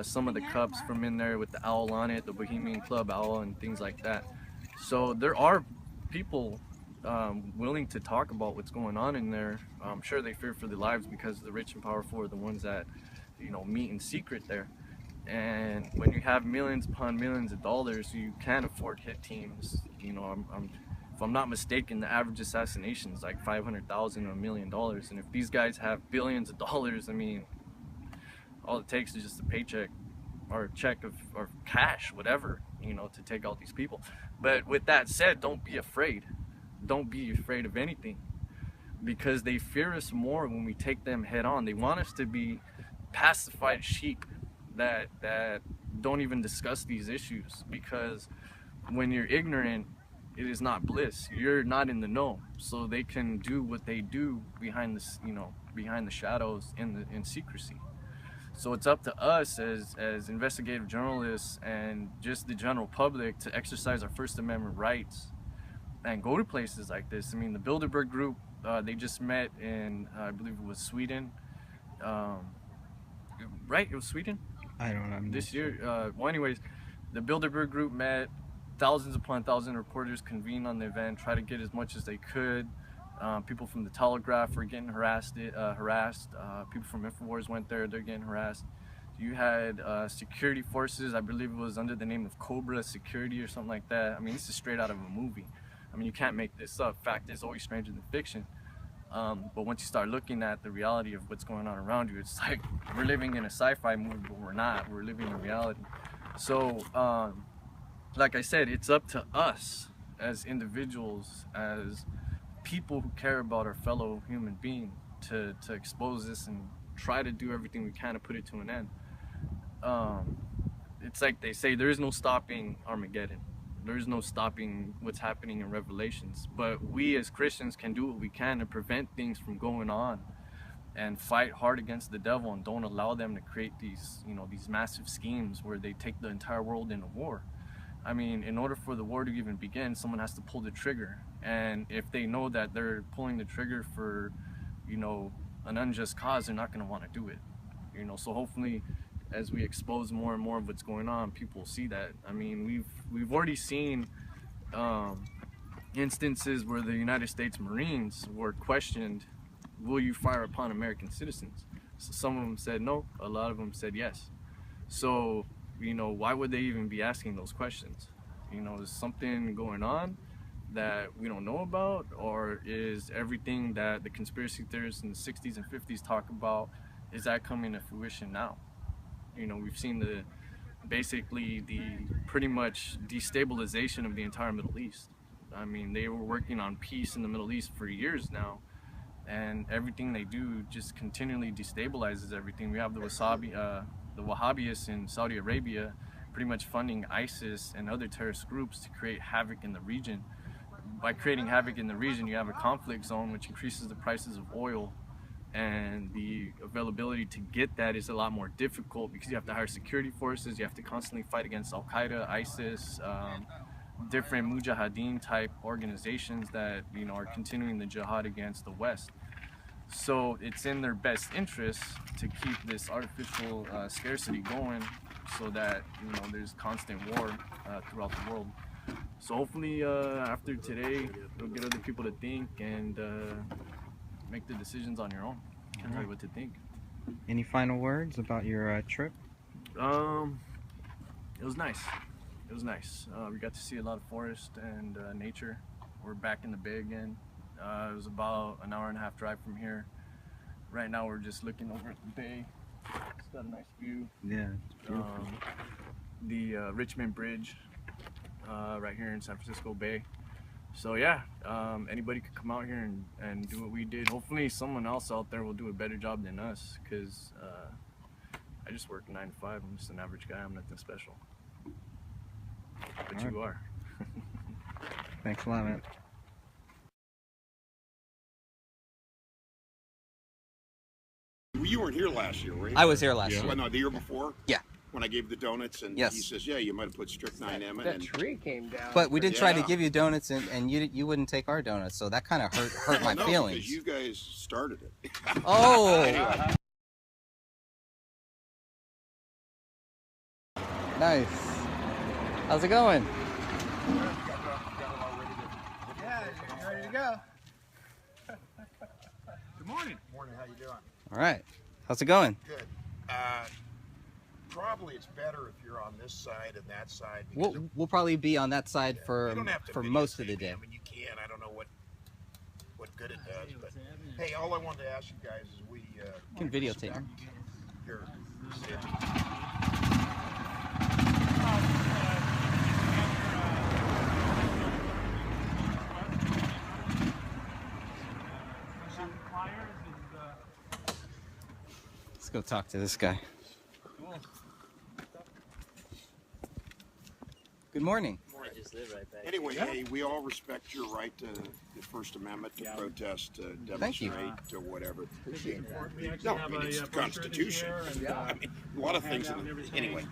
some of the cups from in there with the owl on it, the Bohemian Club owl and things like that. So there are people willing to talk about what's going on in there. I'm sure they fear for their lives because the rich and powerful are the ones that, you know, meet in secret there. And when you have millions upon millions of dollars, you can't afford hit teams. You know, if I'm not mistaken, the average assassination is like $500,000 or $1 million. And if these guys have billions of dollars, I mean, all it takes is just a paycheck or a check or cash, whatever, you know, to take out these people. But with that said, don't be afraid. Don't be afraid of anything, because they fear us more when we take them head on. They want us to be pacified sheep that don't even discuss these issues, because when you're ignorant, it is not bliss. You're not in the know, so they can do what they do behind the, you know, behind the shadows in secrecy. So it's up to us as investigative journalists and just the general public to exercise our First Amendment rights and go to places like this. I mean, the Bilderberg group, they just met in, I believe it was Sweden. Right, it was Sweden? I don't know. This year. Well, anyways, the Bilderberg group met. Thousands upon thousands of reporters convened on the event, tried to get as much as they could. People from the Telegraph were getting harassed. People from InfoWars went there, they're getting harassed. You had security forces, I believe it was under the name of Cobra Security or something like that. I mean, this is straight out of a movie. I mean, you can't make this up. Fact is always stranger than fiction. But once you start looking at the reality of what's going on around you, it's like we're living in a sci-fi movie, but we're not. We're living in reality. So, like I said, it's up to us as individuals, as people who care about our fellow human being, to expose this and try to do everything we can to put it to an end. It's like they say, there is no stopping Armageddon. There is no stopping what's happening in Revelations. But we as Christians can do what we can to prevent things from going on and fight hard against the devil and don't allow them to create these, you know, these massive schemes where they take the entire world into war. I mean, in order for the war to even begin, someone has to pull the trigger. And if they know that they're pulling the trigger for, you know, an unjust cause, they're not going to want to do it. You know, so hopefully, as we expose more and more of what's going on, people will see that. I mean, we've already seen instances where the United States Marines were questioned, will you fire upon American citizens? So some of them said no, a lot of them said yes. So, you know, why would they even be asking those questions? You know, is something going on that we don't know about, or is everything that the conspiracy theorists in the 60s and 50s talk about, is that coming to fruition now? You know, we've seen basically the pretty much destabilization of the entire Middle East. I mean, they were working on peace in the Middle East for years now, and everything they do just continually destabilizes everything. We have the Wahhabis in Saudi Arabia pretty much funding ISIS and other terrorist groups to create havoc in the region. By creating havoc in the region, you have a conflict zone, which increases the prices of oil, and the availability to get that is a lot more difficult because you have to hire security forces, you have to constantly fight against Al-Qaeda, ISIS, different mujahideen type organizations that, you know, are continuing the jihad against the West. So it's in their best interest to keep this artificial scarcity going, so that, you know, there's constant war throughout the world. So hopefully after today, it'll get other people to think and make the decisions on your own. Can't tell you what to think. Any final words about your trip? It was nice. It was nice. We got to see a lot of forest and nature. We're back in the bay again. It was about an hour and a half drive from here. Right now we're just looking over at the bay. It's got a nice view. Yeah, it's beautiful. The Richmond Bridge right here in San Francisco Bay. So yeah, anybody could come out here and do what we did. Hopefully someone else out there will do a better job than us, because I just work 9 to 5. I'm just an average guy. I'm nothing special. But All right. you are. Thanks a lot, man. You weren't here last year, right? I was here last year. Well, no, the year before? Yeah. When I gave the donuts, and Yes. he says, yeah, you might have put strychnine in it. That and tree came down. But we did try to Yeah. give you donuts, and you wouldn't take our donuts, so that kind of hurt my No, feelings. because you guys started it. Oh! Anyway. Nice. How's it going? Yeah, you ready to go? Good morning. Morning, how you doing? All right. How's it going? Good. Probably it's better if you're on this side and that side. Because We'll probably be on that side you for don't have to most of the videotape day. me. I mean, you can. I don't know what good it does, but hey, all I wanted to ask you guys is we can videotape. Here, Let's go talk to this guy. Good morning. I just live right back. Anyway, hey, we all respect your right to the First Amendment to protest, to Thank you. demonstrate, to whatever. We actually No, I have mean, it's a the brochure Constitution. this year, and, I mean, a lot of things. have and everything. Anyway,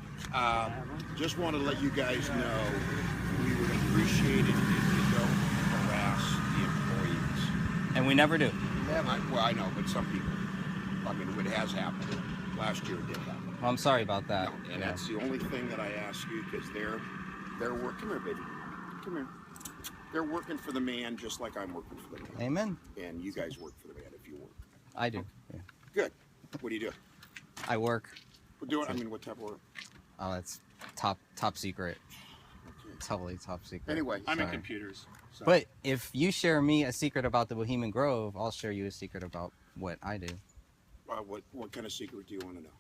just want to let you guys know we would appreciate it if you don't harass the employees. And we never do. Well, I know, but some people. I mean, it has happened. Last year it did happen. Well, I'm sorry about that. No, and Yeah. that's the only thing that I ask you, because they're working. Come here, baby. Come here. They're working for the man just like I'm working for the man. Amen. And you guys work for the man if you work. I do. Yeah. Good. What do you do? I work. What do it? I mean, what type of work? Oh, that's top secret. Totally top secret. Anyway, I'm in Sorry. computers. So. But if you share me a secret about the Bohemian Grove, I'll share you a secret about what I do. What kind of secret do you want to know?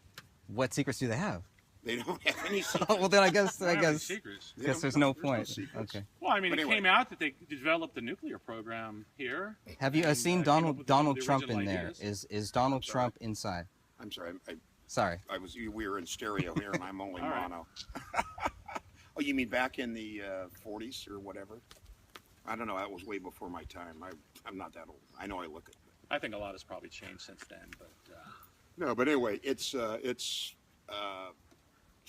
What secrets do they have? They don't have any secrets. Oh, well, then I guess secrets. guess there's no point. Okay. Well, I mean, But it anyway. came out that they developed the nuclear program here. Have you and, seen came up with Donald the Trump original in there? ideas. Is Donald Trump inside? I'm sorry. Sorry. We were in stereo here, and I'm only All right. mono. Oh, you mean back in the 40s or whatever? I don't know. That was way before my time. I'm not that old. I know I look it. I think a lot has probably changed since then, but No, but anyway, so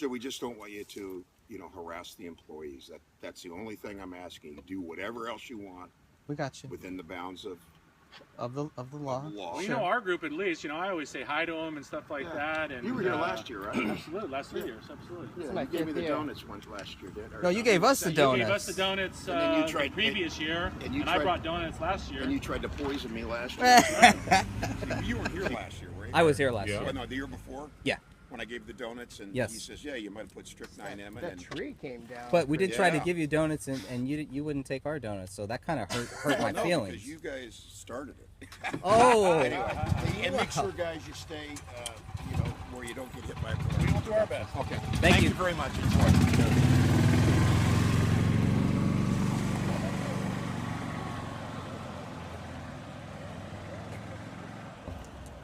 we just don't want you to, harass the employees. That's the only thing I'm asking you. Do whatever else you want. We got you. Within the bounds of the law. well, our group at least, I always say hi to them and stuff like that. And you were here last year, right? Absolutely, last 3 years, absolutely. Yeah, you gave me the donuts once last year, did? No, you gave us the donuts. You gave us the donuts the previous year, and I brought donuts last year. And you tried to poison me last year. You weren't here last year, right? I was here last year. Oh, no, the year before? Yeah. When I gave the donuts, and yes. he says, yeah, you might have put strychnine in it. That tree came down. But we did try to give you donuts, and you wouldn't take our donuts, so that kind of hurt my feelings. Because you guys started it. Oh. Anyway, and make sure, guys, you stay, where you don't get hit by a car. We will do our best. Okay. Thank you very much.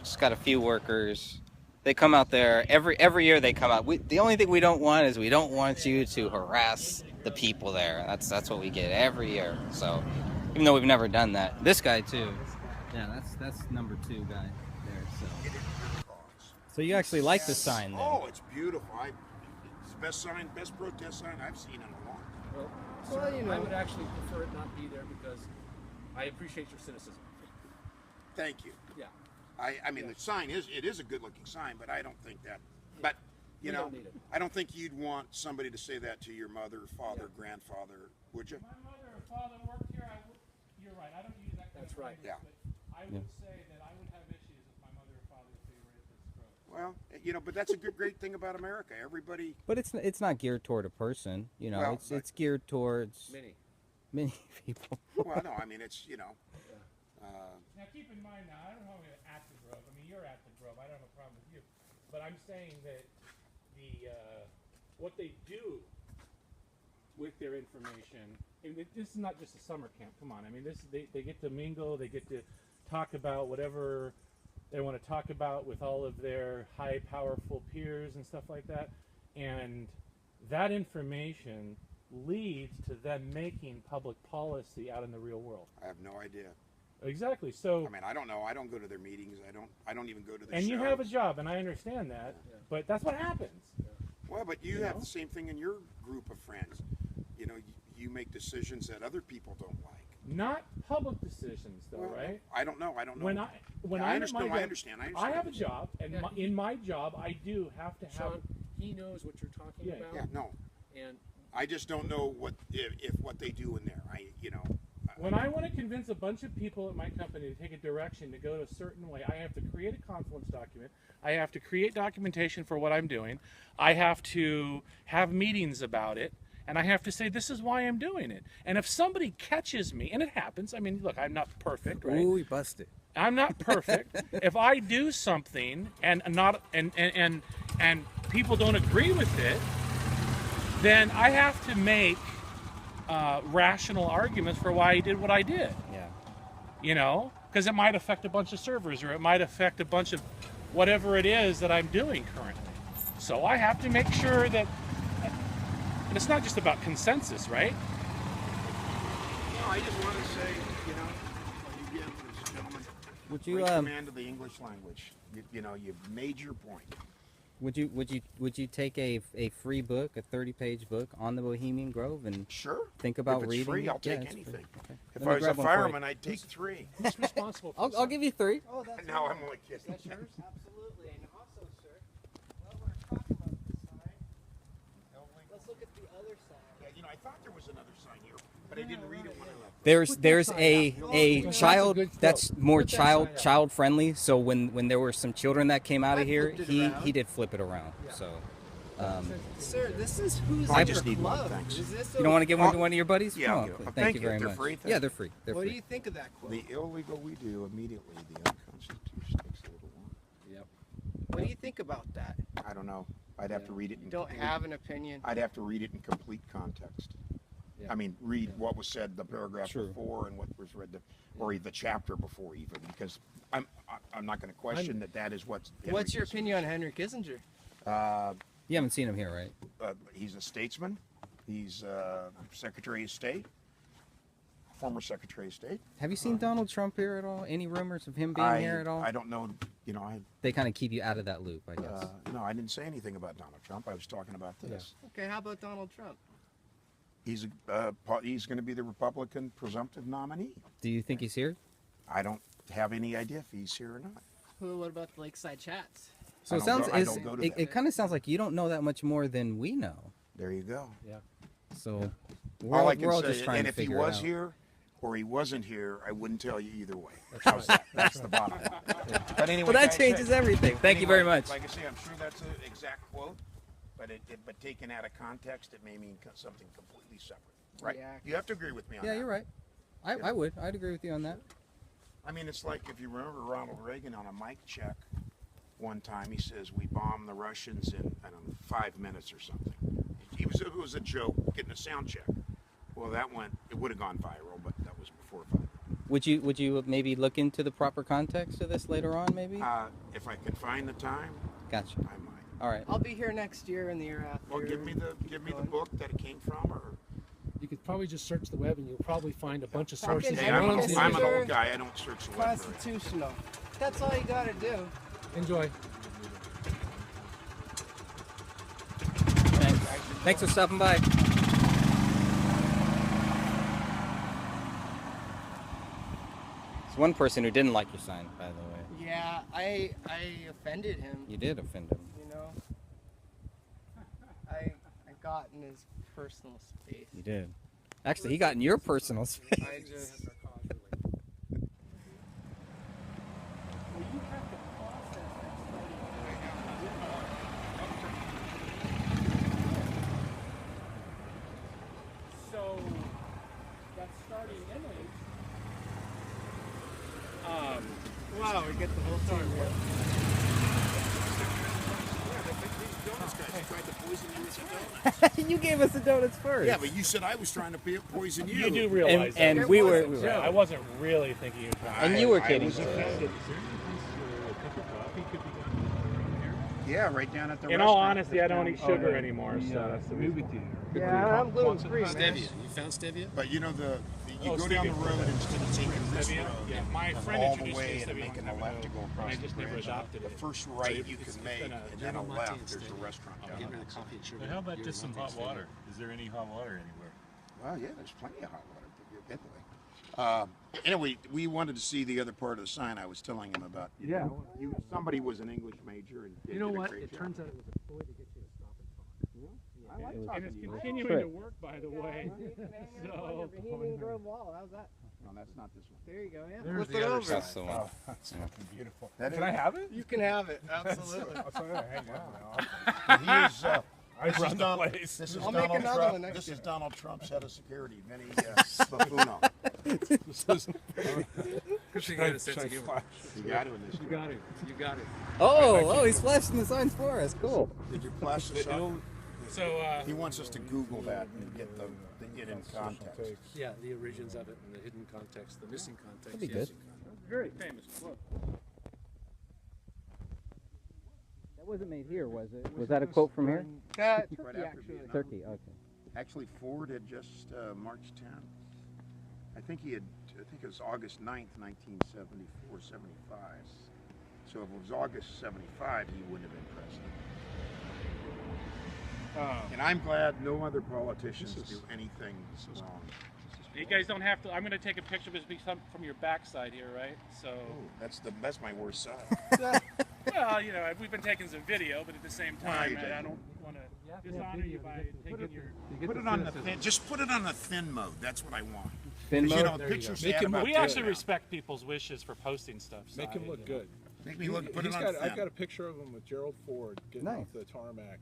Just got a few workers. They come out there every year. They come out. The only thing we don't want is we don't want you to harass the people there. That's what we get every year. So even though we've never done that, this guy too. Yeah, that's number 2 guy there. So you actually like the sign then? Oh, it's beautiful. It's the best sign, best protest sign I've seen in a long time. Well, I would actually prefer it not be there because I appreciate your cynicism. Thank you. Yeah. I mean, the sign is a good-looking sign, but I don't think that. But don't need it. I don't think you'd want somebody to say that to your mother, father, grandfather, would you? My mother or father worked here. You're right. I don't use that. That's right. Yeah. I would say that I would have issues if my mother or father favored this grove. Well, but that's a great thing about America. Everybody. But it's not geared toward a person. Well, it's geared towards many people. Well, no, I mean it's Now keep in mind, I don't know at the Grove. I mean, you're at the Grove. I don't have a problem with you, but I'm saying that what they do with their information. And this is not just a summer camp. Come on, I mean, they get to mingle. They get to talk about whatever they want to talk about with all of their high, powerful peers and stuff like that, and that information leads to them making public policy out in the real world. I have no idea. Exactly. So I mean, I don't know. I don't go to their meetings. I don't even go to their and shows. you have a job, and I understand that, but that's what happens. Well, but you have the same thing in your group of friends. You make decisions that other people don't like. Not public decisions, though, right? I don't know. I understand. I have a job, and in my job, I do have to have. Sean, he knows what you're talking about. Yeah, no. And I just don't know if what they do in there. When I want to convince a bunch of people at my company to take a direction to go a certain way, I have to create a confluence document. I have to create documentation for what I'm doing. I have to have meetings about it. And I have to say, this is why I'm doing it. And if somebody catches me, and it happens, I mean, look, I'm not perfect, right? Ooh, we busted. I'm not perfect. If I do something and people don't agree with it, then I have to make rational arguments for why I did what I did. Yeah. Because it might affect a bunch of servers, or it might affect a bunch of whatever it is that I'm doing currently. So I have to make sure that. And it's not just about consensus, right? No, I just want to say, you give this gentleman great command of the English language. You've made your point. Would you take a free book, a 30-page book on the Bohemian Grove, and think about if it's reading? free, I'll Yeah, take it's anything. free. Okay. If I was a fireman, I'd take 3. who's responsible for I'll give you 3. Oh, that's No, I'm only kidding. That's yours? Absolutely. And also, sir, while we're talking about this sign, let's look at the other side. Yeah, I thought there was another sign here, but I didn't read it when I left. There's a child that's more child friendly. So when there were some children that came out of here, he did flip it around. So. Sir, this is who's I just need one, thanks. You don't want to give one to one of your buddies? Yeah, Oh, thank you very much. Free, yeah, they're free. They're what free. do you think of that quote? The illegal we do, immediately the unconstitutional takes a little longer. Yep. What do you think about that? I don't know. I'd have to read it. You don't have an opinion? I'd have to read it in complete context. Yeah. I mean, read what was said the paragraph before and what was read or the chapter before, even, because I'm not going to question that is what's. What's your opinion on Henry Kissinger? You haven't seen him here, right? He's a statesman. He's Secretary of State. former Secretary of State. Have you seen Donald Trump here at all? Any rumors of him being here at all? I don't know. You know, They kind of keep you out of that loop, I guess. no, I didn't say anything about Donald Trump. I was talking about this. Okay, how about Donald Trump? He's going to be the Republican presumptive nominee. Do you think he's here? I don't have any idea if he's here or not. Well, what about the Lakeside Chats? So it kind of sounds like you don't know that much more than we know. There you go. Yeah. So All I we're can all say, just trying and to if he figure was it out. here or he wasn't here, I wouldn't tell you either way. How's that? That's the bottom line. But anyway, Well, that guys, changes everything. Thank you very much. Like I say, I'm sure that's an exact quote, but but taken out of context, it may mean something completely separate. Right? Yeah. You have to agree with me on that. Yeah, you're right. I would. I'd agree with you on that. I mean, it's like if you remember Ronald Reagan on a mic check one time, he says, we bombed the Russians in, I don't know, 5 minutes or something. It was a joke, getting a sound check. Well, it would have gone viral, but that was before 5. Would you maybe look into the proper context of this later on, maybe? If I could find the time, Gotcha. I might. All right. I'll be here next year and the year after. Well, give me the book that it came from, or You could probably just search the web and you'll probably find a bunch of Fucking sources. I'm an old guy. I don't search the web. Constitutional. That's all you gotta do. Enjoy. Thanks for stopping by. There's one person who didn't like your sign, by the way. Yeah, I offended him. You did offend him. You know, I got in his personal space. You did. Actually, he got in your personal space. I just. So that's starting image. Wow, we get the whole team here. You gave us the donuts first. Yeah, but you said I was trying to poison you. You do realize that. And we were. I wasn't really thinking you were trying. And you were kidding. I was offended. Yeah, right down at the In all honesty, I don't eat sugar anymore, so that's the movie theater. Yeah, I'm gluten-free, man. Stevia. You found stevia? But you know, you go down the road instead of taking this road, Yeah, my friend all the introduced way me and to making stevia a left to go across I the just never bridge. adopted The it. first right So you it's can been make, a and then a German left, latte there's a instead. restaurant I'll down give her there. the coffee and sugar. But how about You're just some not hot tasting water? Is there any hot water anywhere? Well, yeah, there's plenty of hot water. Anyway, we wanted to see the other part of the sign I was telling him about. Yeah. Somebody was an English major. And You know did a what? great It job. turns out it was a ploy to get you to stop and talk. I like And talking it's to you. continuing to work, by the way. So. Bohemian Grove wall. How's that? No, that's not this one. There you go. Yeah. There's Flip the it other over. side. That's the one. Oh, that's fucking beautiful. Can I have it? You can have it. Absolutely. He is. I run the place. This is I'll make Donald another Trump. one next This year. is Donald Trump's head of security, Vinny Buffuno. She got a sense of humor. You got it in this. You got it. You got it. Oh, he's flashing the signs for us. Cool. Did you flash this up? So, He wants us to Google that and get the hidden context. Yeah, the origins of it and the hidden context, the missing context. That'd be good. very famous quote. That wasn't made here, was it? Was that a quote from here? Turkey, Right after actually. Vietnam. Turkey, okay. Actually, Ford had just March 10th. I think it was August 9th, 1974, 75. So if it was August 75, he wouldn't have been president. And I'm glad no other politicians do anything wrong. You guys don't have to. I'm going to take a picture of this from your backside here, right? So. That's my worst side. Well, you know, we've been taking some video, but at the same Well, time, you I did. don't want to dishonor you by taking your. Put it on the thin. Just put it on the thin mode. That's what I want. Thin 'Cause, you mode? know, pictures Make sad him about we this actually now. respect people's wishes for posting stuff. Make him look good. Make me look. Put it on I've thin. got a picture of him with Gerald Ford getting Nice. off the tarmac.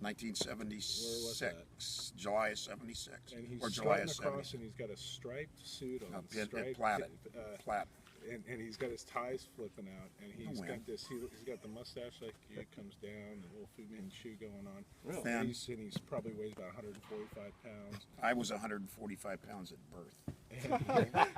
1976, July of 76, And he's or July of strutting across, 70. and he's got a striped suit on. Plaited. Plaid. And he's got his ties flipping out, and he's way. got this. He's got the mustache like it comes down, the little Fu Manchu going on. Really? And he's probably weighs about 145 pounds. I was 145 pounds at birth.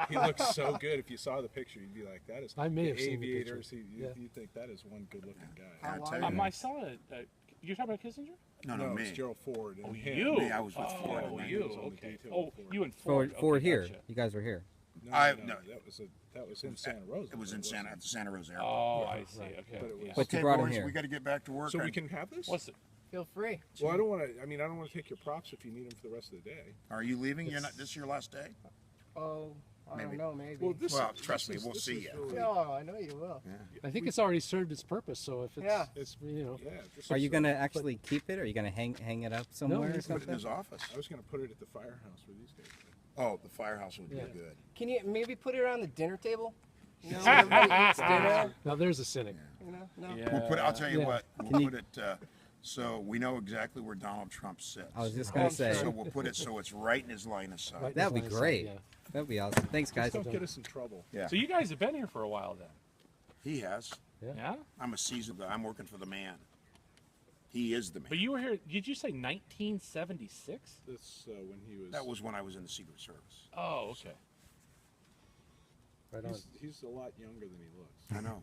He looks so good. If you saw the picture, you'd be like, "That is." I may the have seen the aviators. picture. You think that is one good-looking guy. I'll tell you. I saw a You're talking about Kissinger? No, me. It's Gerald Ford. And Oh, him. you. Me, I was with Ford. Oh, and you. then- Okay. Oh, you and Ford. Ford Okay, here. gotcha. You guys were here. No, No. that was in Santa Rosa. It was in Santa Rosa Airport. Oh, I see. Okay. But it was, But you brought him boys, here. we got to get back to work. so we can have this? What's it? Feel free. Well, I don't want to. I mean, I don't want to take your props if you need them for the rest of the day. Are you leaving? You're not. This is your last day. Oh, I Maybe. don't know, maybe. Well, trust me, we'll see you. No, I know you will. I think it's already served its purpose. So if it's, Yeah. it's you know. Yeah. This Are is, you going to actually keep it, or are you going to hang it up somewhere or put it something? in his office. I was going to put it at the firehouse where these guys live. Oh, the firehouse would be good. Can you maybe put it around the dinner table? You know, when everybody eats dinner. Now there's a cynic. You know, no. We'll put. I'll tell you Yeah. what. We'll put it. So we know exactly where Donald Trump sits. I was just going to say. So we'll put it so it's right in his line of sight. That would be great. Yeah. That would be awesome. Thanks, guys. Just don't get us in trouble. Yeah. So you guys have been here for a while then? He has. Yeah? I'm a seasoned guy. I'm working for the man. He is the man. But you were here, did you say 1976? That's when he was. That was when I was in the Secret Service. Oh, okay. Right on. He's a lot younger than he looks. I know.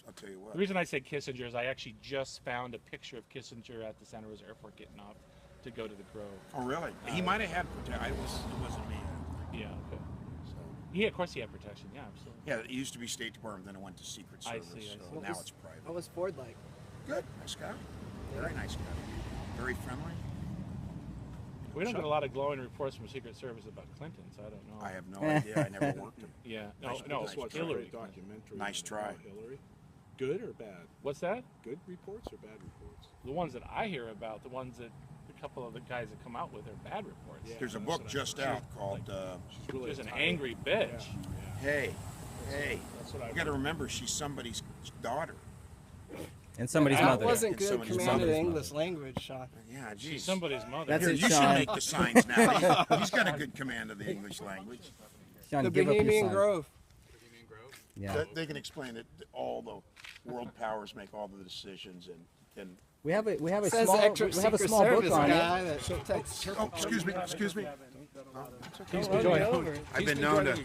I'll tell you what. The reason I said Kissinger is I actually just found a picture of Kissinger at the Santa Rosa Airport getting off to go to the Grove. Oh, really? He might have had protection. It wasn't me. Yeah, okay. So. Yeah, of course he had protection. Yeah, absolutely. Yeah, it used to be State Department, then it went to Secret I Service. see. So now it's private. What was Ford like? Good. Nice guy. Very nice guy. Very friendly. We don't get a lot of glowing reports from Secret Service about Clinton, so I don't know. I have no idea. I never worked him. Yeah. Nice- No, nice it's guy. Hillary. Documentary. Nice try. about Hillary. Good or bad? What's that? Good reports or bad reports? The ones that I hear about, the ones that a couple of the guys that come out with are bad reports. Yeah. There's a book just out called. She's really There's an tired. angry bitch. Hey, That's what I you got to remember she's somebody's daughter. And somebody's That mother. wasn't And good somebody's command of mother's English language, Sean. Yeah, geez. She's somebody's mother. That's Here, it, you Sean. should make the signs now. He's got a good command of the English language. Sean, The give up your Bohemian sign. Grove. Yeah. They can explain that all the world powers make all the decisions, and We have a Says small extra we have a Secret small book Service on guy it. that takes. oh, excuse me. Don't run me over. I've been known to.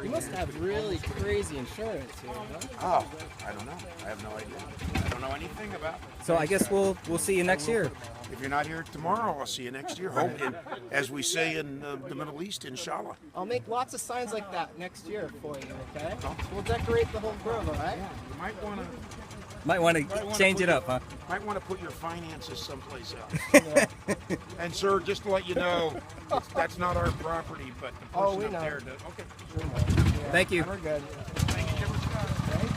You must have really crazy insurance here, huh? Oh, I don't know. I have no idea. I don't know anything about it. So I guess we'll see you next year. If you're not here tomorrow, I'll see you next year. Hope, and as we say in the Middle East, inshallah. I'll make lots of signs like that next year for you, okay? We'll decorate the whole grove, all right? You might want to. Might want to change it up, huh? Might want to put your finances someplace else. And sir, just to let you know, that's not our property, but the person Oh, we up know. there does. Okay. Thank you. We're good. Thank you, Jim. Thank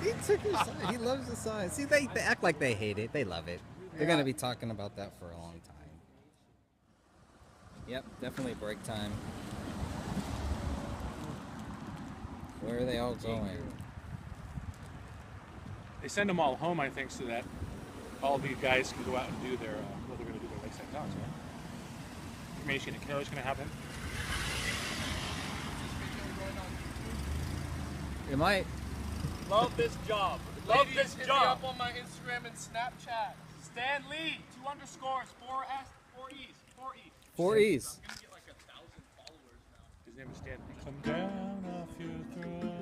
He took your sign. He loves the sign. See, they act like they hate it. They love it. They're going to be talking about that for a long time. Yep, definitely break time. Where are they all going? They send them all home, I think, so that all the guys can go out and do their, what they're going to do their lakeside downs, right? Information and Carol's going to have them. It might. Love this job. Love this job. Hit me up on my Instagram and Snapchat. Stan Lee, 2 underscores, 4 S, 4 E's, 4 E's. 4 E's. I'm gonna get like 1,000 followers now. His name is Stan Lee. Come down off your throne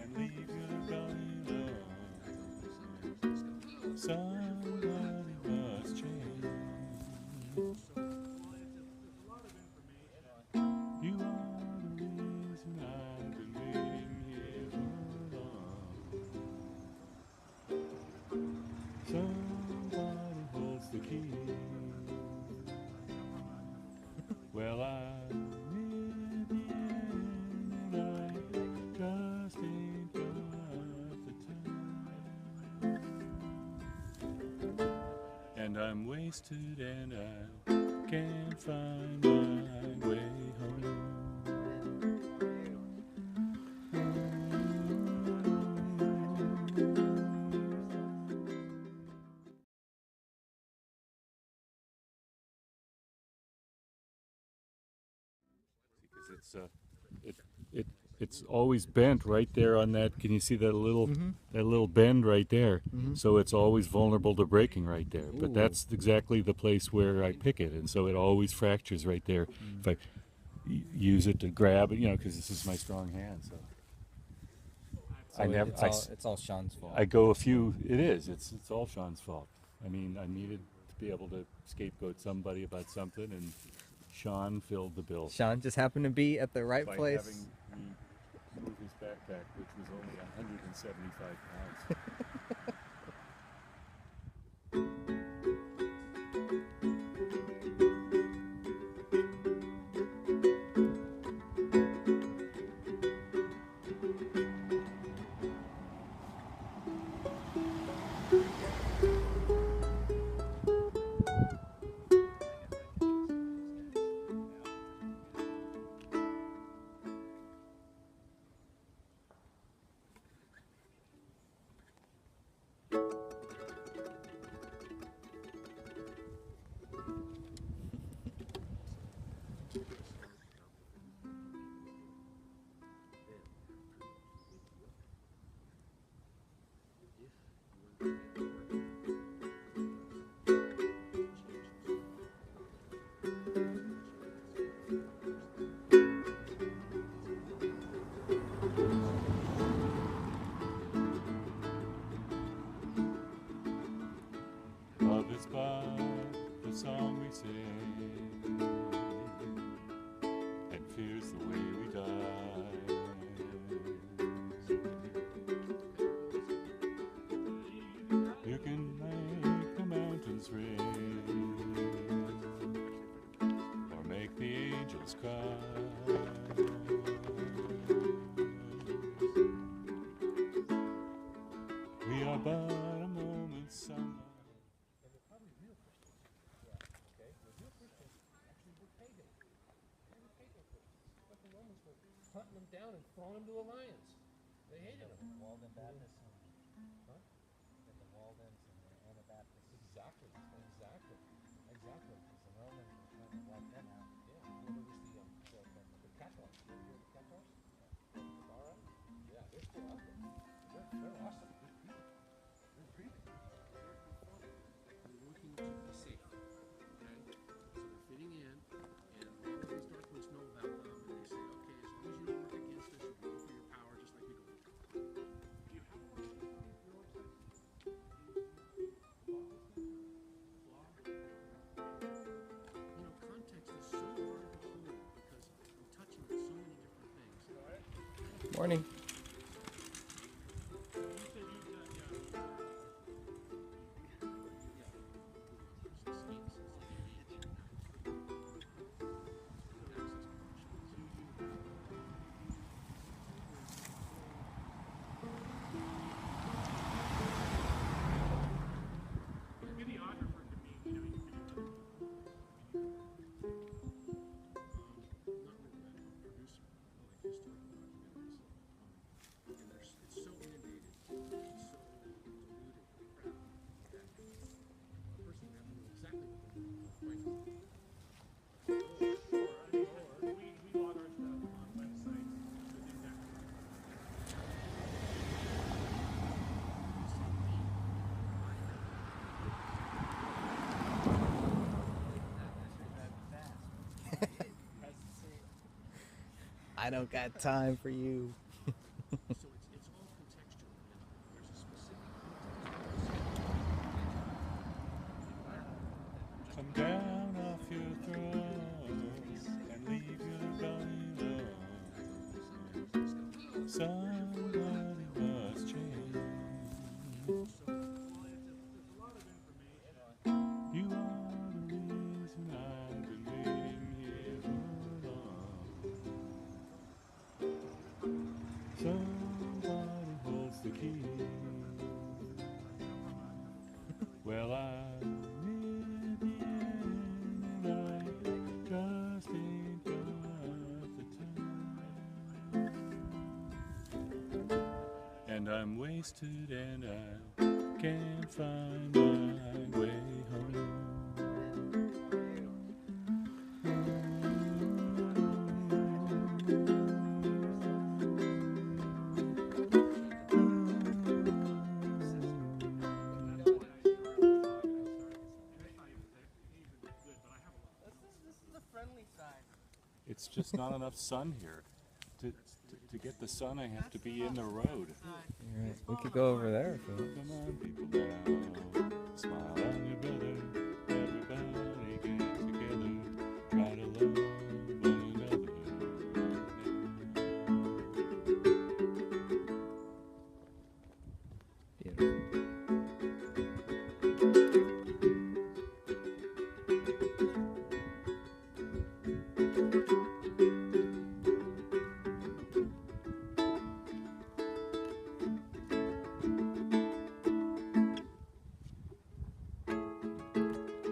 and leave your belly low. Somebody must change. You are the reason I've been waiting here for long. Somebody holds the key. Well, I'm in the end, and I just ain't got the time. And I'm wasted, and I can't find my way home. It's always bent right there on that. Can you see that little bend right there? So it's always vulnerable to breaking right there. But that's exactly the place where I pick it, and so it always fractures right there. If I use it to grab it, because this is my strong hand. So it's all Sean's fault. I go a few. It is. It's all Sean's fault. I mean, I needed to be able to scapegoat somebody about something, and Sean filled the bill. Sean just happened to be at the right by place. Having me move his backpack, which was only 175 pounds. Love is but the song we sing, and fear's the way we die. You can make the mountains ring, or make the angels cry. We are but a moment's summer. Hunting them down and throwing them to the lions. They hated them. Walden Baptist. Huh? The Waldens and the Anabaptists. Exactly. Exactly. Because the Romans were trying to wipe them out. Yeah. Well, there was the Cathars. You ever hear of the Cathars? All right. Yeah, they're still out there. They're awesome. Good people. They're breathing. They're working to be safe. Okay? So they're fitting in, and all of these dark ones know about them, and they say, okay, as long as you don't work against us, you go for your power just like we go for power. Do you have a website? Your website? You know, context is so hard to hold because I'm touching on so many different things. Morning. I don't got time for you. So it's all contextual. There's a specific context. Come down off your throne and leave your belly alone. Somebody must change. You are the reason I've been waiting here so long. Somebody holds the key. Well, I'm in the end, and I just ain't got the time. And I'm wasted, and I can't find my way home. This is the friendly side. It's just not enough sun here to To get the sun, I have to be in the road. Right. We could go over there if you want. Come on, people now. Smile on your brother. Everybody get together. Try to love one another.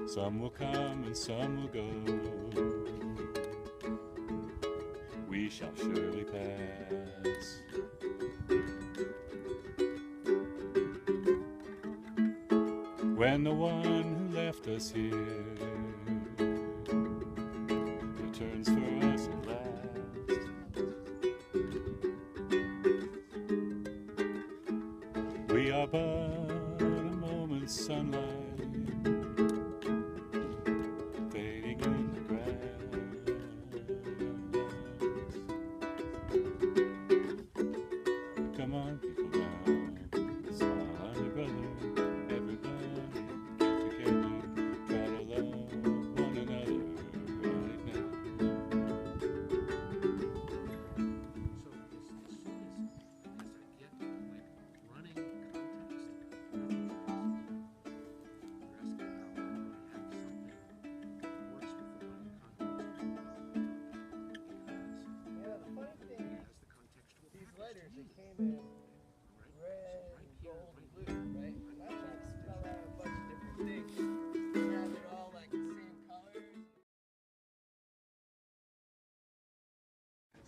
Some will come and some will go. We shall surely pass. When the one who left us here returns for us at last, we are but a moment's sunlight fading in the grass. Come on, people now, smile on your brother. Everybody get together, try to love one another right now. So as soon as I get like running context, you're asking about when do I have something that works with the running context. Yeah, the funny thing It is, has the contextual these package letters to that me. came in Right? red, So right here, gold, right blue, here, right? I'm And I tried to spell juxtaposing. out a bunch of different things. And have it all like the same colors.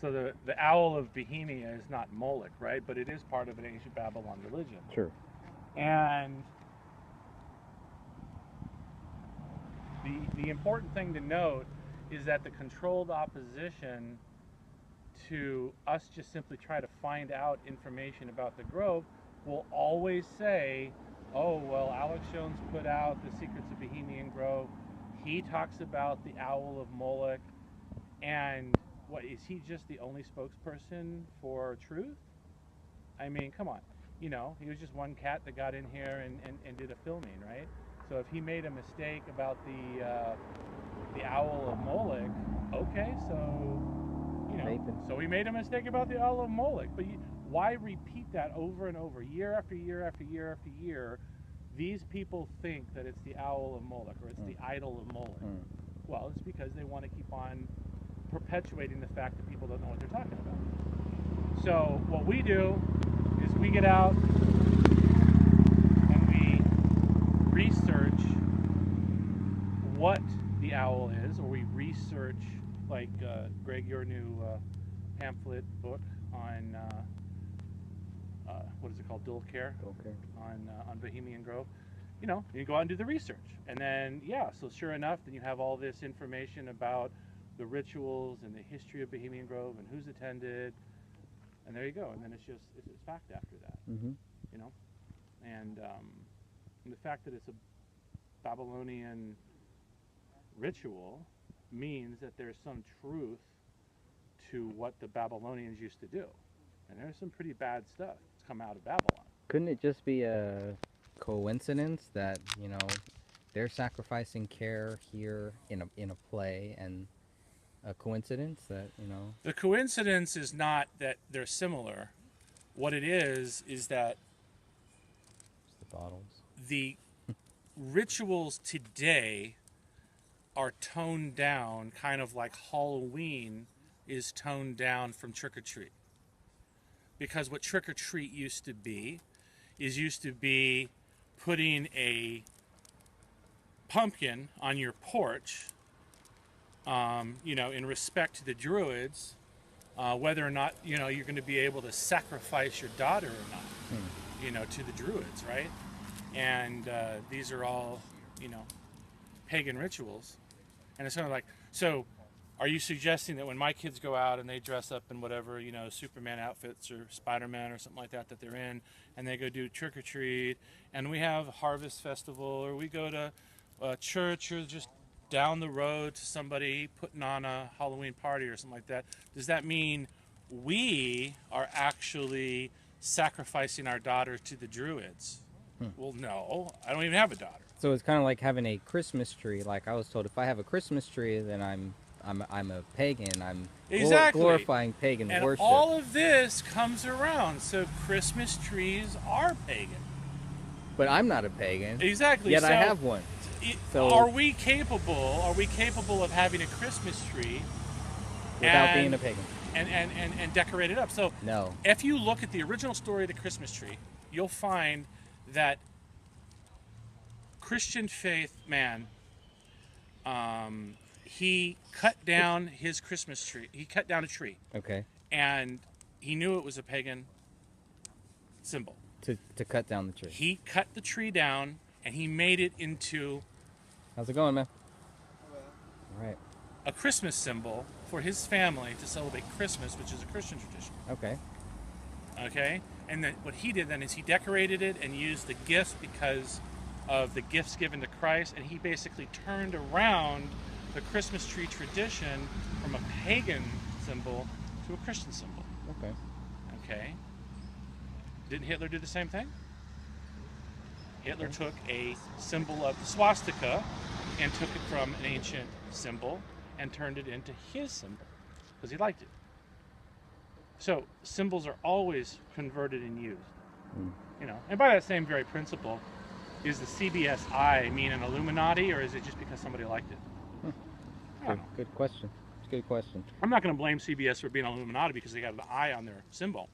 So the owl of Bohemia is not Moloch, right? But it is part of an ancient Babylon religion. Sure. And the important thing to note is that the controlled opposition to us just simply try to find out information about the Grove will always say, oh, well, Alex Jones put out The Secrets of Bohemian Grove. He talks about the Owl of Moloch. And what, is he just the only spokesperson for truth? I mean, come on. You know, he was just one cat that got in here and did a filming, right? So if he made a mistake about the Owl of Moloch, okay, so, you know, so he made a mistake about the Owl of Moloch. But why repeat that over and over, year after year after year after year? These people think that it's the Owl of Moloch or it's the idol of Moloch. Well, it's because they want to keep on perpetuating the fact that people don't know what they're talking about. So what we do is we get out and we research what the owl is, or we research, like Greg, your new pamphlet book on what is it called, Dull Care, on Bohemian Grove. You know, you go out and do the research, and then so sure enough, then you have all this information about the rituals and the history of Bohemian Grove and who's attended, and there you go. And then it's fact after that. You know, and the fact that it's a Babylonian ritual means that there's some truth to what the Babylonians used to do, and there's some pretty bad stuff that's come out of Babylon. Couldn't it just be a coincidence that, you know, they're sacrificing care here in a play, and a coincidence that, you know? The coincidence is not that they're similar. What it is that the bottles. The rituals today are toned down, kind of like Halloween is toned down from trick or treat. Because what trick or treat used to be putting a pumpkin on your porch, you know, in respect to the Druids, whether or not, you know, you're going to be able to sacrifice your daughter or not, you know, to the Druids, right? And these are all, you know, pagan rituals. And it's kind of like, so are you suggesting that when my kids go out and they dress up in whatever, you know, Superman outfits or Spider-Man or something like that they're in, and they go do trick-or-treat, and we have a harvest festival, or we go to church, or just down the road to somebody putting on a Halloween party or something like that, does that mean we are actually sacrificing our daughter to the Druids. Well, no, I don't even have a daughter. So it's kind of like having a Christmas tree. Like I was told, if I have a Christmas tree, then I'm a pagan. I'm Exactly. glorifying pagan And worship. all of this comes around. So Christmas trees are pagan. But I'm not a pagan. Exactly. Yet so I have one. So are we capable of having a Christmas tree without being a pagan? And decorate it up? So no. If you look at the original story of the Christmas tree, you'll find that Christian faith man, he cut down his Christmas tree. He cut down a tree. Okay. And he knew it was a pagan symbol. To cut down the tree. He cut the tree down and he made it into... How's it going, man? All right. A Christmas symbol for his family to celebrate Christmas, which is a Christian tradition. Okay. Okay? And then what he did then is he decorated it and used the gifts because of the gifts given to Christ, and he basically turned around the Christmas tree tradition from a pagan symbol to a Christian symbol. Okay. Okay? Didn't Hitler do the same thing? Hitler took a symbol of the swastika and took it from an ancient symbol and turned it into his symbol because he liked it. So symbols are always converted and used. You know, and by that same very principle, is the CBSI mean an Illuminati, or is it just because somebody liked it? Good question. It's a good question. I'm not going to blame CBS for being an Illuminati because they got an eye on their symbol,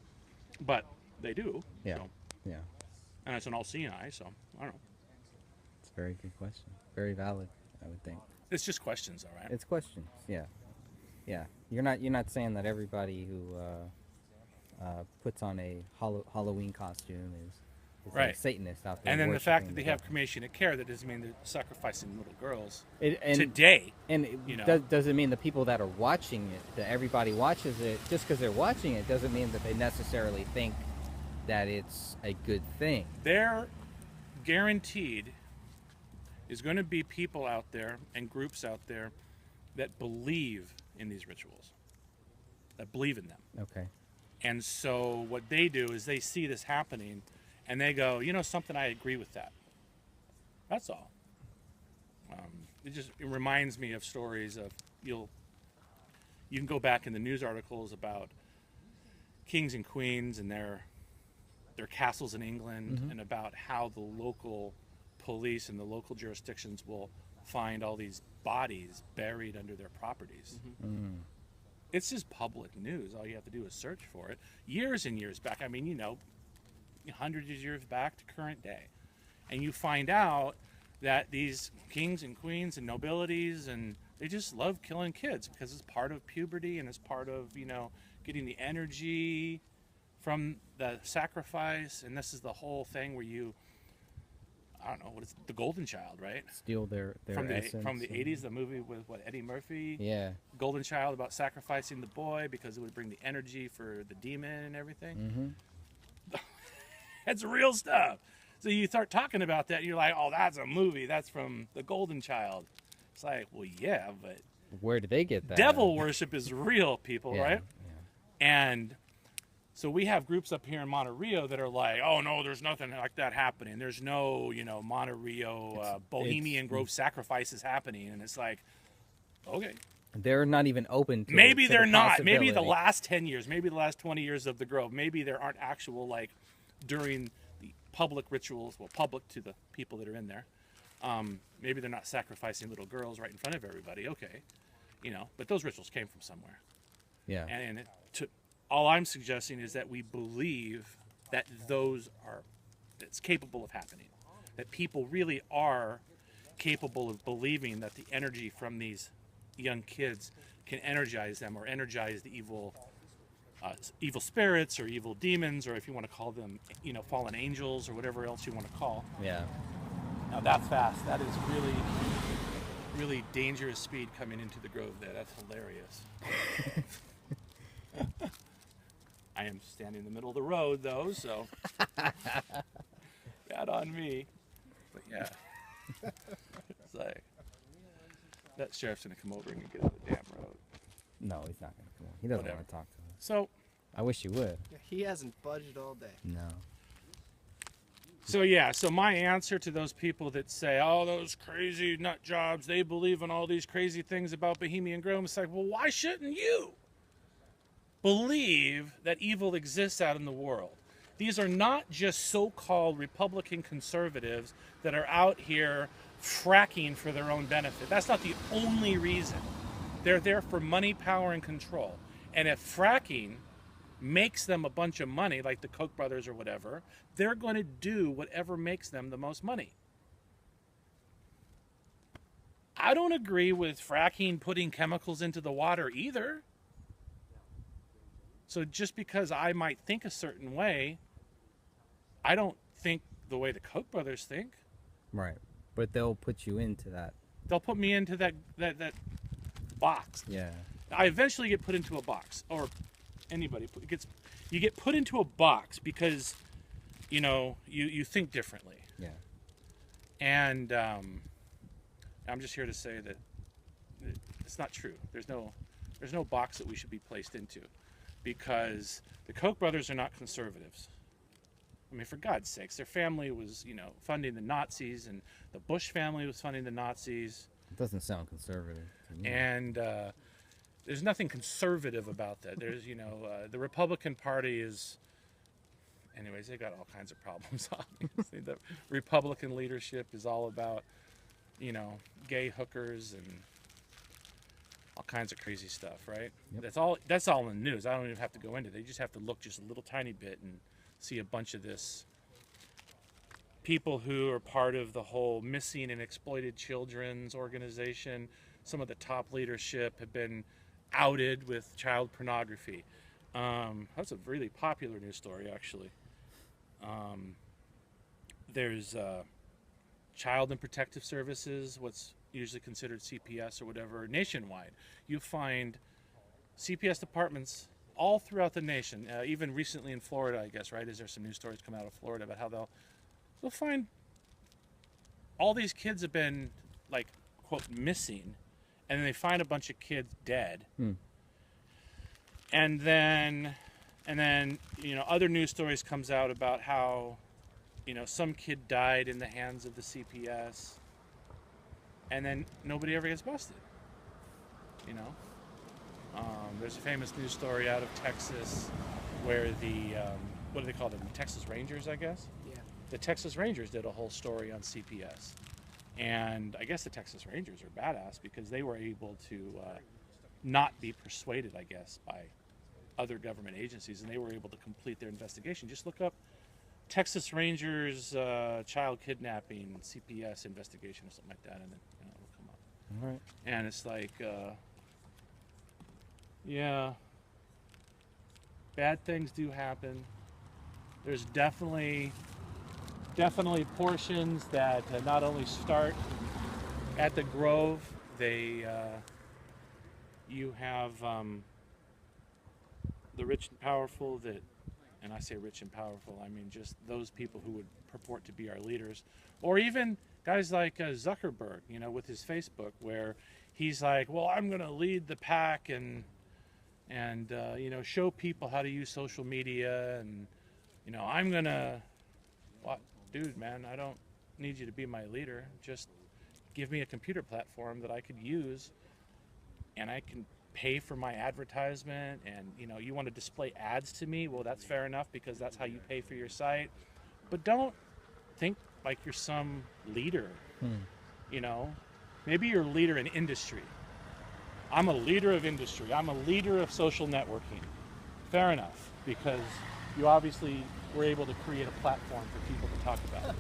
but they do. Yeah. So. Yeah. And it's an all-seeing eye, so I don't know. It's a very good question. Very valid, I would think. It's just questions, all right? It's questions. Yeah. Yeah. You're not saying that everybody who puts on a Halloween costume is right. a Satanist out there. And then the fact that they have devil. cremation and care, that doesn't mean they're sacrificing little girls And today. And you know, does it mean the people that are watching it, that everybody watches it, just because they're watching it, doesn't mean that they necessarily think that it's a good thing. They're guaranteed is going to be people out there and groups out there that believe in these rituals, that believe in them. Okay. And so what they do is they see this happening and they go, you know something, I agree with that. That's all. It reminds me of stories of, you can go back in the news articles about kings and queens and their castles in England, and about how the local police and the local jurisdictions will find all these bodies buried under their properties. It's just public news. All you have to do is search for it. Years and years back, I mean, you know, hundreds of years back to current day. And you find out that these kings and queens and nobilities, and they just love killing kids because it's part of puberty and it's part of, you know, getting the energy from the sacrifice. And this is the whole thing where you, I don't know, what is it, the Golden Child, right? Steal their essence. From the 80s, the movie with Eddie Murphy? Yeah. Golden Child, about sacrificing the boy because it would bring the energy for the demon and everything. That's real stuff. So you start talking about that and you're like, oh, that's a movie. That's from the Golden Child. It's like, well, yeah, but where do they get that? Devil worship is real, people, Yeah, right? And so we have groups up here in Monte Rio that are like, oh, no, there's nothing like that happening. There's no, you know, Monte Rio Bohemian Grove sacrifices happening. And it's like, okay. They're not even open to Maybe to they're the not. Maybe the possibility. last 10 years, maybe the last 20 years of the Grove, maybe there aren't actual, like, during the public rituals, well, public to the people that are in there. Maybe they're not sacrificing little girls right in front of everybody. Okay. You know, but those rituals came from somewhere. Yeah. And all I'm suggesting is that we believe that it's capable of happening. That people really are capable of believing that the energy from these young kids can energize them or energize the evil spirits or evil demons, or if you want to call them, you know, fallen angels or whatever else you want to call. Yeah. Now that's fast. That is really, really dangerous speed coming into the Grove there. That's hilarious. I am standing in the middle of the road though, so bad on me. But yeah, it's like that sheriff's gonna come over and get out of the damn road. No, he's not going to come on. He doesn't Whatever. want to talk to us. So I wish you would. Yeah, he hasn't budged all day. No. So yeah, so my answer to those people that say, oh, those crazy nut jobs, they believe in all these crazy things about Bohemian Grove, it's like, well, why shouldn't you believe that evil exists out in the world? These are not just so-called Republican conservatives that are out here fracking for their own benefit. That's not the only reason. They're there for money, power, and control. And if fracking makes them a bunch of money, like the Koch brothers or whatever, they're going to do whatever makes them the most money. I don't agree with fracking putting chemicals into the water either. So just because I might think a certain way, I don't think the way the Koch brothers think. Right. But they'll put you into that. They'll put me into that box. Yeah. I eventually get put into a box, or anybody you get put into a box because you think differently. Yeah. And I'm just here to say that it's not true. There's no box that we should be placed into, because the Koch brothers are not conservatives. I mean, for God's sakes, their family was, funding the Nazis, and the Bush family was funding the Nazis. It doesn't sound conservative to me. And there's nothing conservative about that. There's, the Republican Party is, anyways, they got all kinds of problems, obviously. The Republican leadership is all about, gay hookers and all kinds of crazy stuff, right? Yep. That's all in the news. I don't even have to go into it. They just have to look just a little tiny bit and see a bunch of this. People who are part of the whole missing and exploited children's organization, some of the top leadership have been outed with child pornography. That's a really popular news story, actually. There's Child and Protective Services, what's usually considered CPS or whatever, nationwide. You find CPS departments all throughout the nation, even recently in Florida, I guess, right? Is there some news stories coming out of Florida about how they'll find all these kids have been, like, quote, missing, and then they find a bunch of kids dead. And then other news stories comes out about how, some kid died in the hands of the CPS, and then nobody ever gets busted. There's a famous news story out of Texas where the, what do they call them? The Texas Rangers, I guess? Yeah. The Texas Rangers did a whole story on CPS. And I guess the Texas Rangers are badass because they were able to not be persuaded, I guess, by other government agencies, and they were able to complete their investigation. Just look up Texas Rangers child kidnapping CPS investigation or something like that, and then it'll come up. All right. And it's like, yeah, bad things do happen. There's definitely portions that not only start at the Grove, you have the rich and powerful that, and I say rich and powerful, I mean just those people who would purport to be our leaders, or even guys like Zuckerberg, with his Facebook, where he's like, well, I'm going to lead the pack and show people how to use social media, and I'm going to, well, dude, man, I don't need you to be my leader. Just give me a computer platform that I could use, and I can pay for my advertisement, and you want to display ads to me, well, that's fair enough because that's how you pay for your site. But don't think like you're some leader. Maybe you're a leader in industry. I'm a leader of industry. I'm a leader of social networking. Fair enough, because you obviously were able to create a platform for people to talk about.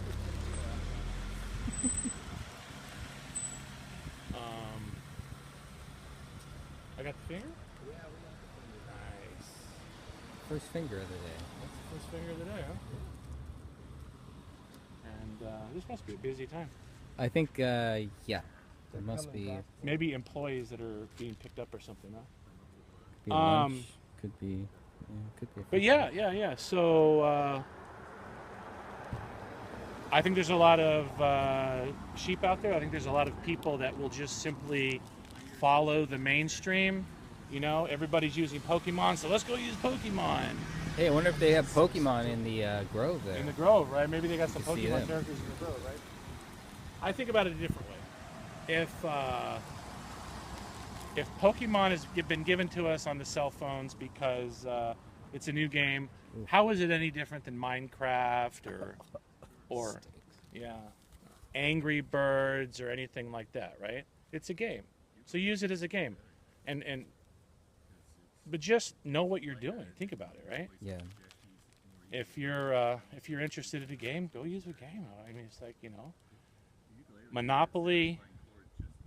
I got the finger? Yeah, we got the finger. Nice. First finger of the day. That's the first finger of the day, huh? And this must be a busy time. I think, yeah. There must be. Maybe employees that are being picked up or something, huh? Could be lunch, could be. But yeah. So I think there's a lot of sheep out there. I think there's a lot of people that will just simply follow the mainstream You know, everybody's using Pokemon, so let's go use Pokemon. Hey, I wonder if they have Pokemon in the Grove there. In the Grove, right? Maybe they got some You can see Pokemon them. characters in the Grove, right? I think about it a different way. If Pokemon has been given to us on the cell phones because it's a new game, how is it any different than Minecraft or yeah, Angry Birds or anything like that, right? It's a game, so use it as a game, but just know what you're doing. Think about it, right? Yeah. If you're interested in a game, go use a game. I mean, it's like, you know, Monopoly.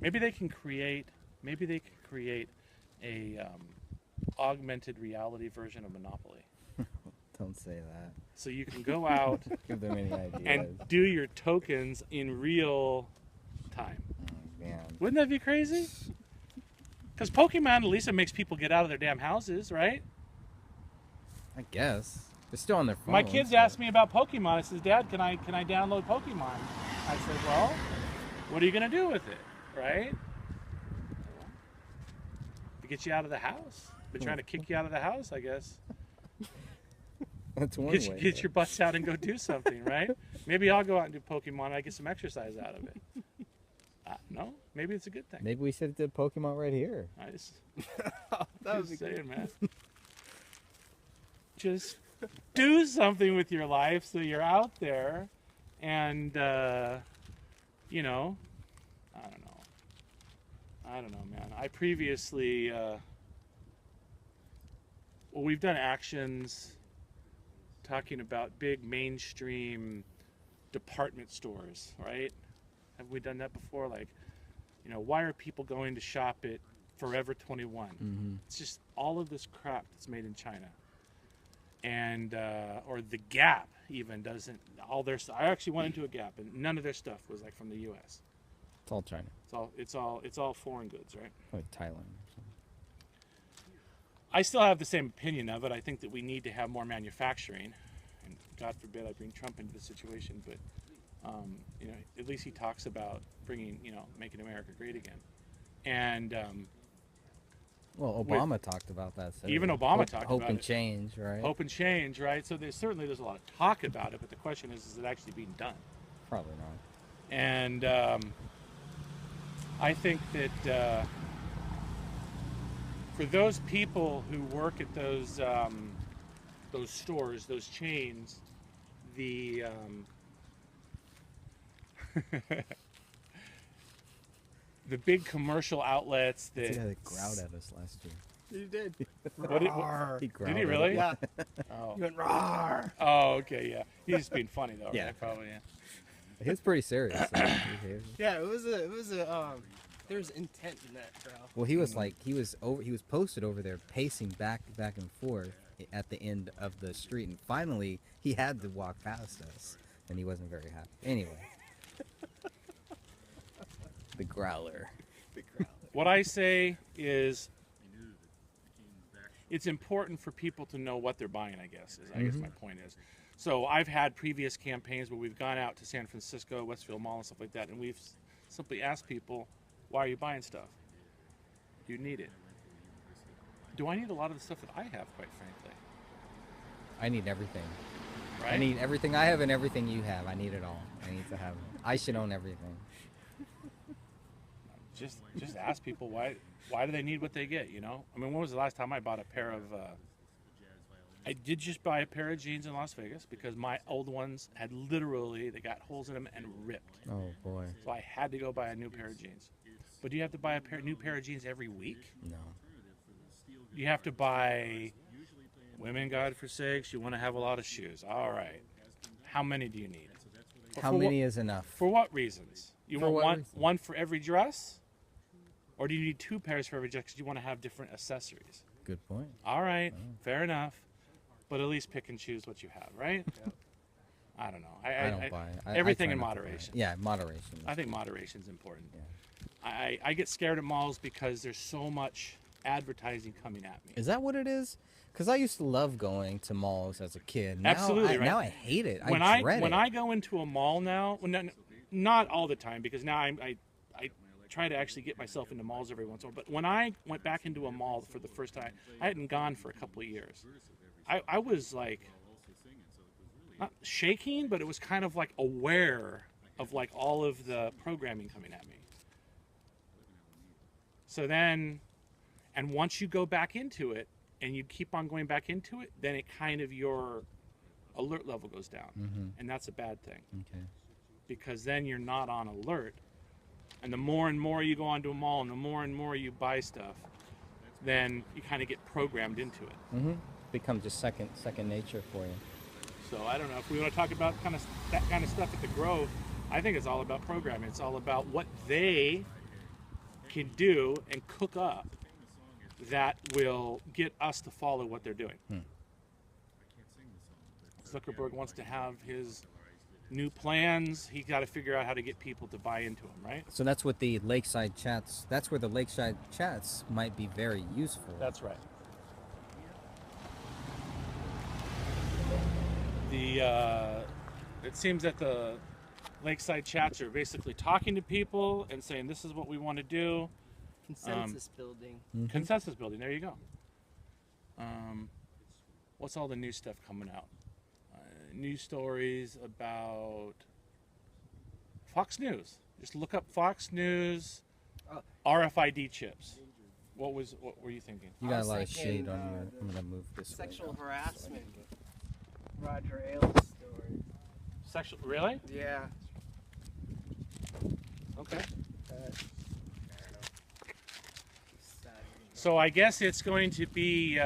Maybe they can create a augmented reality version of Monopoly. Don't say that. So you can go out Give them any ideas. and do your tokens in real time. Oh, man. Wouldn't that be crazy? Because Pokemon, at least it makes people get out of their damn houses, right? I guess. They're still on their phones. My kids asked me about Pokemon. I says, Dad, can I download Pokemon? I said, well, what are you going to do with it, right? To get you out of the house. Been trying to kick you out of the house, I guess. That's one way. Get your butts out and go do something, right? Maybe I'll go out and do Pokemon and I get some exercise out of it. No, maybe it's a good thing. Maybe we should do Pokemon right here. I just, just saying, man. Just do something with your life so you're out there, and you know, I don't know, man. I previously, well, we've done actions talking about big mainstream department stores, right? Have we done that before? Like, you know, why are people going to shop at Forever 21? Mm-hmm. It's just all of this crap that's made in China. And, or the Gap even doesn't, all their stuff. I actually went into a Gap and none of their stuff was like from the U.S. It's all China. It's all foreign goods, right? Like Thailand. I still have the same opinion of it. I think that we need to have more manufacturing, and God forbid I bring Trump into the situation, but you know, at least he talks about bringing, you know, making America great again. And well, Obama talked about that. So even Obama talked about it. Hope and change, right? Hope and change, right? So there's a lot of talk about it, but the question is it actually being done? Probably not. And I think that for those people who work at those stores, those chains, the the big commercial outlets that He growled at us last year. You did. He growled did he really? Yeah. Oh. You went roar. Oh, okay, yeah. He's just being funny though, Yeah. right? Probably, yeah. He was pretty serious. Yeah, it was a there's intent in that growl. Well, he was like he was posted over there pacing back and forth at the end of the street, and finally he had to walk past us, and he wasn't very happy. Anyway, the growler. What I say is it's important for people to know what they're buying, I guess my point is. So I've had previous campaigns where we've gone out to San Francisco, Westfield Mall and stuff like that, and we've simply asked people, why are you buying stuff? Do you need it? Do I need a lot of the stuff that I have, quite frankly? I need everything. Right? I need everything I have and everything you have. I need it all. I need to have it. I should own everything. Just ask people why do they need what they get, you know? I mean, when was the last time I bought a pair of I did just buy a pair of jeans in Las Vegas because my old ones had literally, they got holes in them and ripped. Oh boy. So I had to go buy a new pair of jeans. But do you have to buy a new pair of jeans every week? No. You have to buy, women, God forsakes, you want to have a lot of shoes. All right. How many do you need? How many is enough? For what reasons? You For what want reason? one for every dress? Or do you need two pairs for every dress because you want to have different accessories? Good point. All right, fair enough. But at least pick and choose what you have, right? I don't know. I don't buy it. Everything I in try not to buy it. moderation. Yeah, moderation. I think moderation is important. Yeah. I get scared at malls because there's so much advertising coming at me. Is that what it is? Because I used to love going to malls as a kid. Now Absolutely, right? Now I hate it. When I dread when it. I go into a mall now, not all the time because now I try to actually get myself into malls every once in a while. But when I went back into a mall for the first time, I hadn't gone for a couple of years. I was like, not shaking, but it was kind of like aware of like all of the programming coming at me. So then, and once you go back into it and you keep on going back into it, then it kind of, your alert level goes down. And that's a bad thing. Okay. Because then you're not on alert. And the more and more you go onto a mall and the more and more you buy stuff, then you kind of get programmed into it. Becomes just second nature for you. So I don't know if we want to talk about that kind of stuff at the Grove. I think it's all about programming. It's all about what they can do and cook up that will get us to follow what they're doing. Zuckerberg wants to have his new plans. He's got to figure out how to get people to buy into them, right? So that's what the Lakeside Chats, that's where the Lakeside Chats might be very useful. That's right. It seems that the Lakeside Chats are basically talking to people and saying, this is what we want to do. Consensus building. Consensus building, there you go. What's all the new stuff coming out? News stories about Fox News. Just look up Fox News RFID chips. What were you thinking? You got a lot of shade on your. I'm gonna move this way. Sexual harassment. Roger Ailes story. Sexual? Really? Yeah. Okay. So I guess it's going to be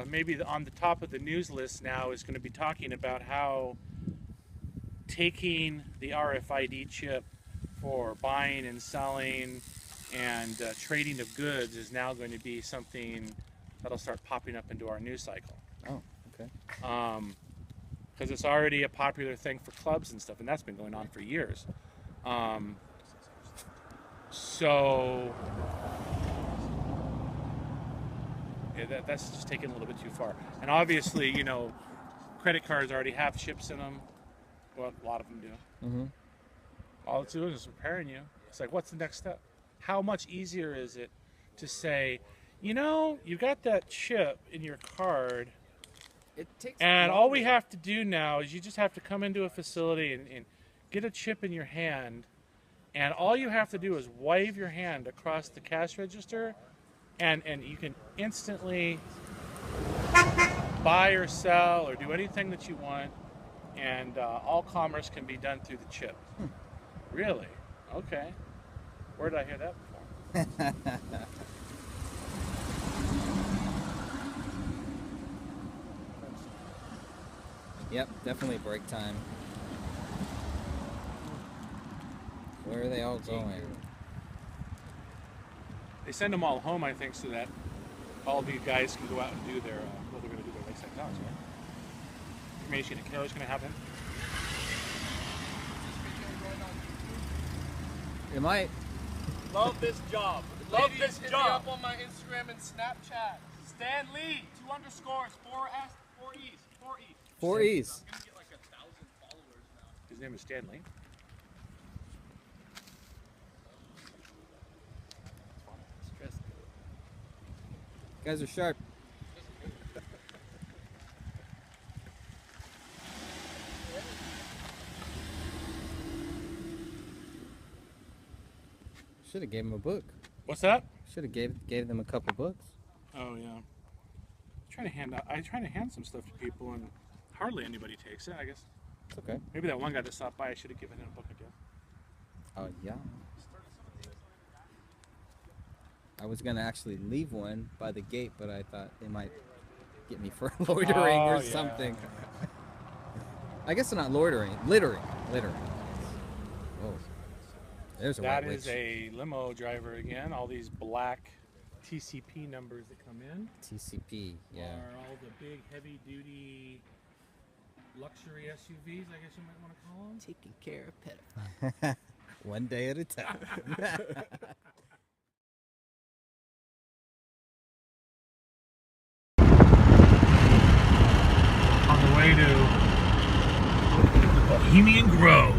maybe on the top of the news list now is going to be talking about how taking the RFID chip for buying and selling and trading of goods is now going to be something that'll start popping up into our news cycle. Oh, okay. Because it's already a popular thing for clubs and stuff, and that's been going on for years. So yeah, that's just taken a little bit too far. And obviously, you know, credit cards already have chips in them. Well, a lot of them do. All it's doing is preparing you. It's like, what's the next step? How much easier is it to say, you know, you got that chip in your card, and all we have to do now is you just have to come into a facility and get a chip in your hand, and all you have to do is wave your hand across the cash register, and you can instantly buy or sell or do anything that you want, and all commerce can be done through the chip. Really? Okay. Where did I hear that before? Yep, definitely break time. Where are they all going? They send them all home, I think, so that all of you guys can go out and do their, well, they're going to do their Lakeside Downs, right? Information and Carol's going to have them. It might. Love this job. Love this job. Hit me up on my Instagram and Snapchat. Stan Lee, 2 underscores, 4 S, 4 E's, 4 E's. 4 E's. I'm gonna get like 1,000 followers now. His name is Stanley. You guys are sharp. Should have gave him a book. What's that? Should have gave them a couple books. Oh yeah. I try to hand some stuff to people, and hardly anybody takes it. I guess. It's okay. Maybe that one guy that stopped by, I should have given him a book again. Oh yeah. I was gonna actually leave one by the gate, but I thought they might get me for loitering or something. I guess they're not loitering, littering. Oh, there's a white witch. That is a limo driver again. All these black TCP numbers that come in. TCP, yeah. Are all the big, heavy-duty luxury SUVs, I guess you might want to call them. Taking care of pedophiles. One day at a time. On the way to Bohemian Grove.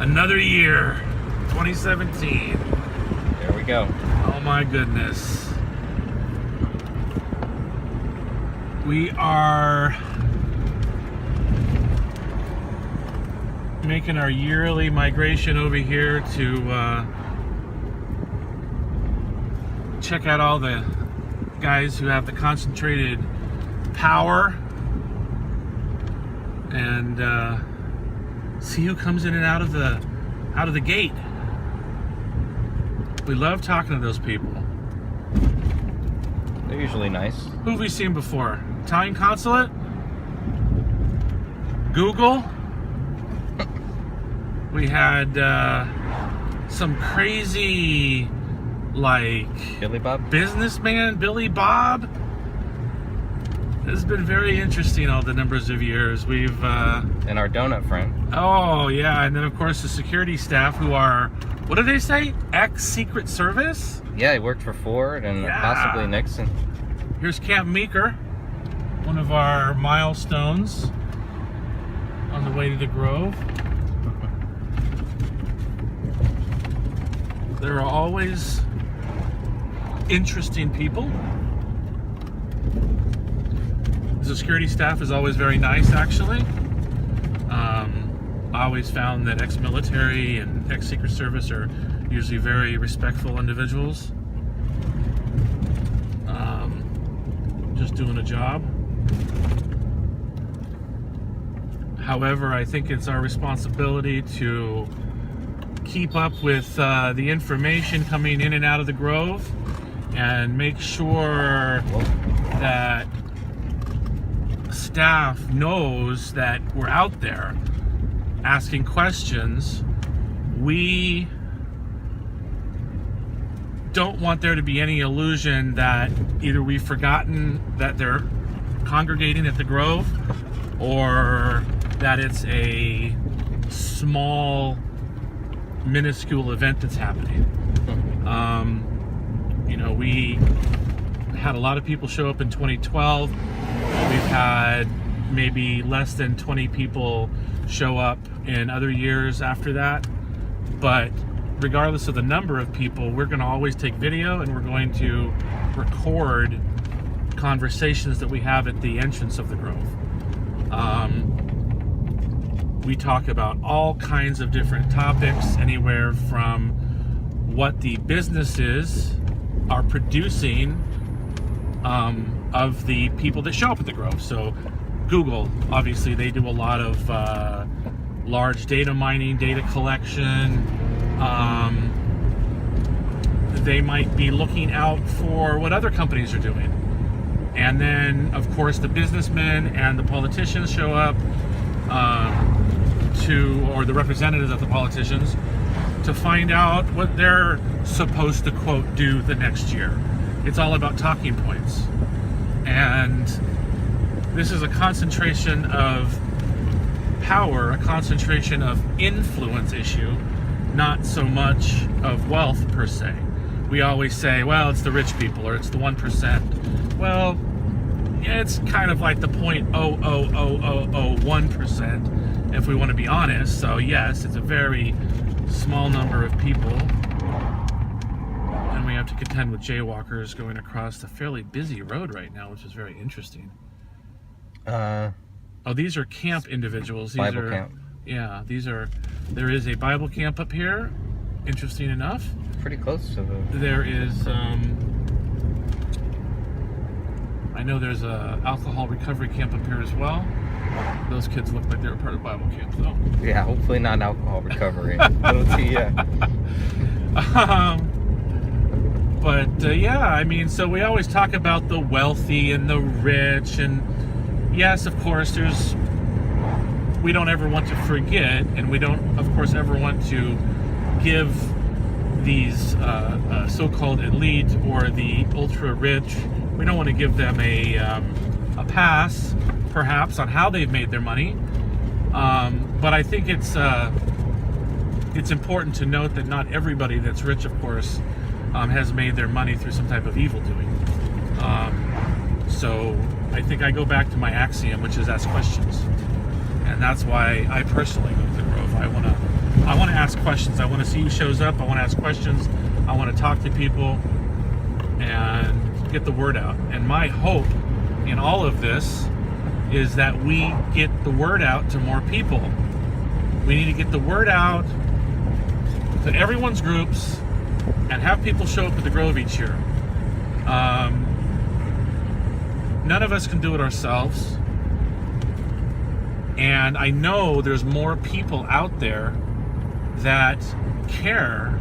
Another year 2017. There we go. Oh my goodness. We are making our yearly migration over here to check out all the guys who have the concentrated power and see who comes in and out of the gate. We love talking to those people. They're usually nice. Who have we seen before? Italian consulate? Google? We had some crazy, like, Billy Bob? Businessman, Billy Bob. It's been very interesting all the numbers of years. We've and our donut friend. Oh yeah, and then of course the security staff who are, what do they say? Ex-Secret Service? Yeah, he worked for Ford and possibly Nixon. Here's Camp Meeker, one of our milestones on the way to the Grove. There are always interesting people. The security staff is always very nice, actually. I always found that ex-military and ex-Secret Service are usually very respectful individuals. Just doing a job. However, I think it's our responsibility to keep up with the information coming in and out of the Grove and make sure that staff knows that we're out there asking questions. We don't want there to be any illusion that either we've forgotten that they're congregating at the Grove or that it's a small, minuscule event that's happening. You know, we had a lot of people show up in 2012. We've had maybe less than 20 people show up in other years after that. But regardless of the number of people, we're going to always take video and we're going to record conversations that we have at the entrance of the Grove. We talk about all kinds of different topics, anywhere from what the businesses are producing of the people that show up at the Grove. So Google, obviously, they do a lot of large data mining, data collection. They might be looking out for what other companies are doing. And then, of course, the businessmen and the politicians show up or the representatives of the politicians, to find out what they're supposed to, quote, do the next year. It's all about talking points. And this is a concentration of power, a concentration of influence issue, not so much of wealth per se. We always say, well, it's the rich people or it's the 1%. Well, it's kind of like the 0.00001%, if we want to be honest. So yes, it's a very small number of people. And we have to contend with jaywalkers going across the fairly busy road right now, which is very interesting. Oh, these are camp individuals. These Bible are camp. Yeah, there is a Bible camp up here, interesting enough. Pretty close to the... There is, I know there's a alcohol recovery camp up here as well. Those kids look like they were part of Bible camp, though. Yeah, hopefully not alcohol recovery. Yeah, I mean, so we always talk about the wealthy and the rich, and yes, of course, we don't ever want to forget, and we don't, of course, ever want to give these so-called elite or the ultra-rich, we don't want to give them a pass, perhaps, on how they've made their money. But I think it's important to note that not everybody that's rich, of course, has made their money through some type of evil doing. So I think I go back to my axiom, which is ask questions. And that's why I personally go to the Grove. I want to ask ask questions. I want to see who shows up. I want to ask questions. I want to talk to people and get the word out. And my hope in all of this is that we get the word out to more people. We need to get the word out to everyone's groups and have people show up at the Grove each year. None of us can do it ourselves. And I know there's more people out there that care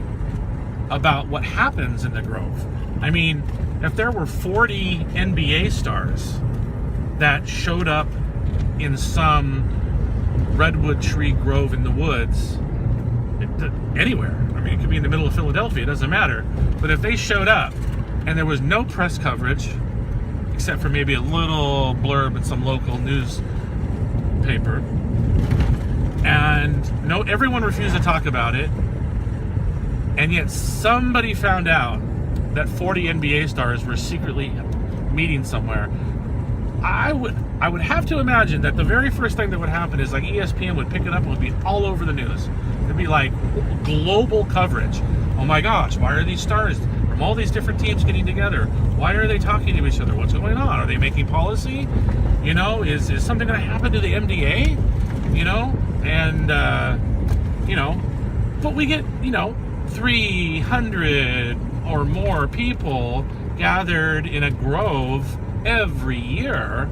about what happens in the Grove. I mean, if there were 40 NBA stars that showed up in some redwood tree grove in the woods, anywhere, I mean, it could be in the middle of Philadelphia, it doesn't matter. But if they showed up and there was no press coverage, except for maybe a little blurb in some local newspaper, and everyone refused to talk about it, and yet somebody found out that 40 NBA stars were secretly meeting somewhere, I would have to imagine that the very first thing that would happen is like ESPN would pick it up and it would be all over the news. It'd be like global coverage. Oh my gosh, why are these stars from all these different teams getting together? Why are they talking to each other? What's going on? Are they making policy? You know, is something going to happen to the MDA? You know, and you know, but we get 300 or more people gathered in a grove every year,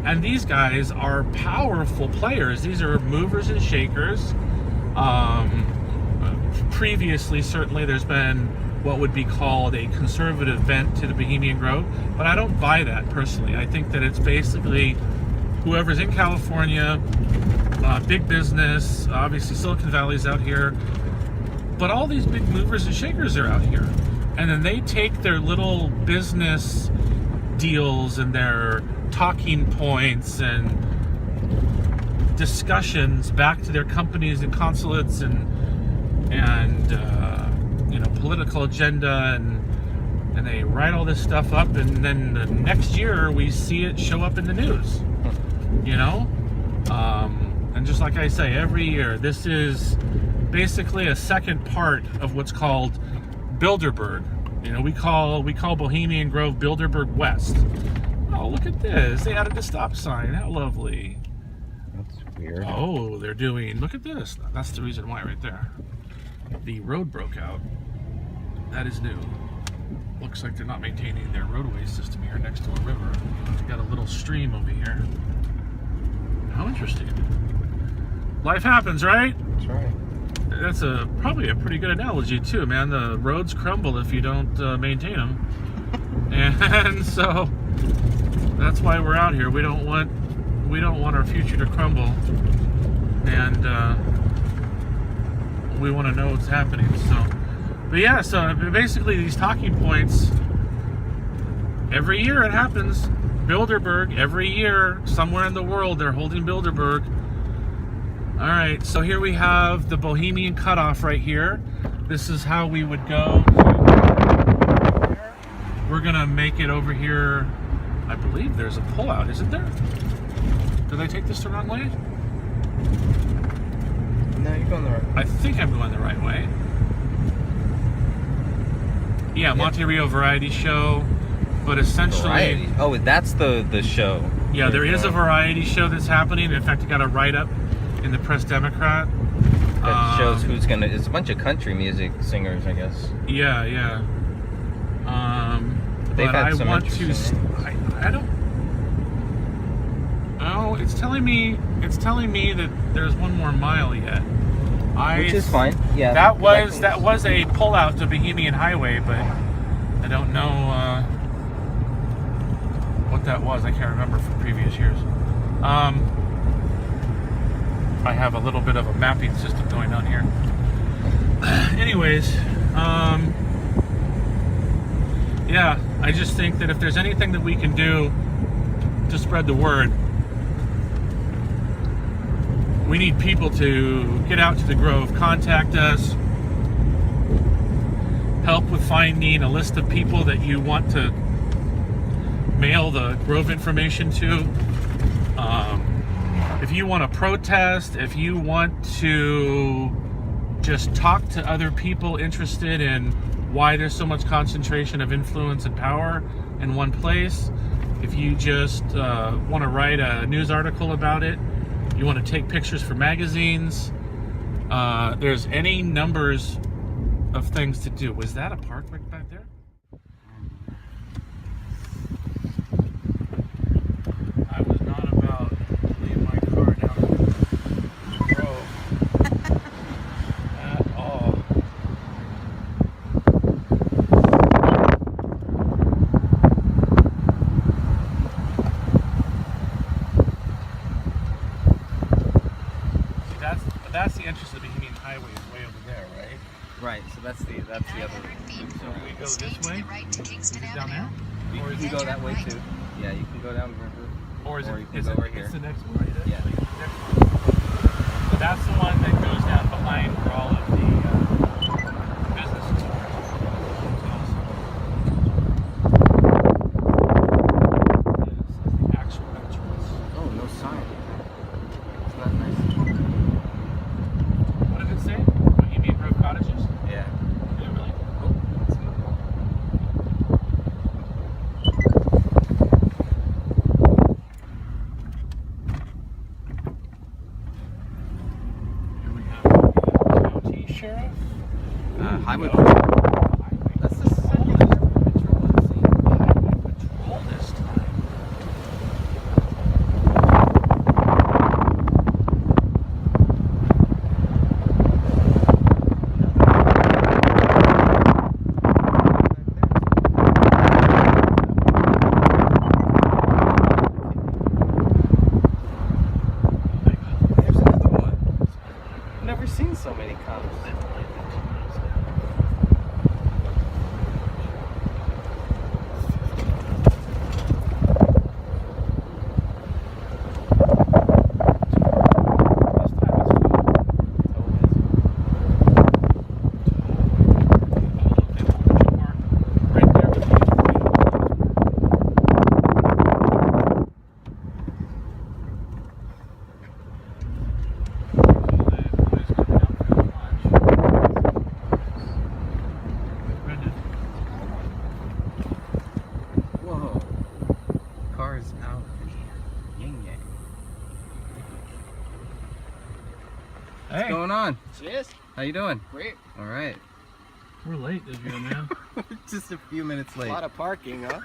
and these guys are powerful players. These are movers and shakers. Previously, certainly there's been what would be called a conservative bent to the Bohemian Grove, but I don't buy that personally. I think that it's basically whoever's in California, big business, obviously Silicon Valley's out here, but all these big movers and shakers are out here. And then they take their little business deals and their talking points and discussions back to their companies and consulates and political agenda, and they write all this stuff up, and then the next year we see it show up in the news, and just like I say, every year, this is basically a second part of what's called Bilderberg. We call Bohemian Grove Bilderberg West. Oh, look at this. They added the stop sign. How lovely. That's weird. Oh, they're doing, look at this. That's the reason why right there. The road broke out. That is new. Looks like they're not maintaining their roadway system here next to a river. They've got a little stream over here. How interesting. Life happens, right? That's right. That's probably a pretty good analogy too, man. The roads crumble if you don't maintain them, and so that's why we're out here. We don't want our future to crumble, and we want to know what's happening. So, but yeah, so basically these talking points. Every year it happens. Bilderberg. Every year, somewhere in the world, they're holding Bilderberg. All right, so here we have the Bohemian cutoff right here. This is how we would go. We're gonna make it over here. I believe there's a pullout, isn't there? Did I take this the wrong way? No, you're going the right way. I think I'm going the right way. Yeah, Monte Rio Variety Show, but essentially... Variety? Oh, that's the show. Yeah, there is a variety show that's happening. In fact, I got a write-up in the Press Democrat. That shows who's gonna. It's a bunch of country music singers, I guess. Yeah, yeah. They've but had I some want to. interesting I don't. Oh, it's telling me that there's one more mile yet. Which is fine. Yeah. That was a pullout to Bohemian Highway, but I don't know what that was. I can't remember from previous years. I have a little bit of a mapping system going on here. Anyways, yeah, I just think that if there's anything that we can do to spread the word, we need people to get out to the Grove, contact us, help with finding a list of people that you want to mail the Grove information to. If you want to protest, if you want to just talk to other people interested in why there's so much concentration of influence and power in one place, if you just want to write a news article about it, you want to take pictures for magazines, there's any numbers of things to do. Was that a park right back there? I was not about to leave my car down the road at all. See, that's the entrance to the Bohemian Highway is way over there, right? Right, so that's the other. So if we go this way, is it down there? Or you can go that way too. Yeah, you can go down the river. Or is you it, can is go it, right here. it's the next one, right? Yeah. So that's the one that goes down behind where all of the businesses are. This is the actual entrance. Oh, no sign. Isn't that nice? What did it say? Bohemian Grove Cottages? Yeah. Yeah, really? Here we have county sheriff. Highway. That's the second patrol I've seen. Highway patrol this time. There's another one. Never seen so many cops. Whoa. Cars out. Yang yang. What's Hey. going on? Cheers. How you doing? Great. All right. We're late this year, man. Just a few minutes late. A lot of parking, huh?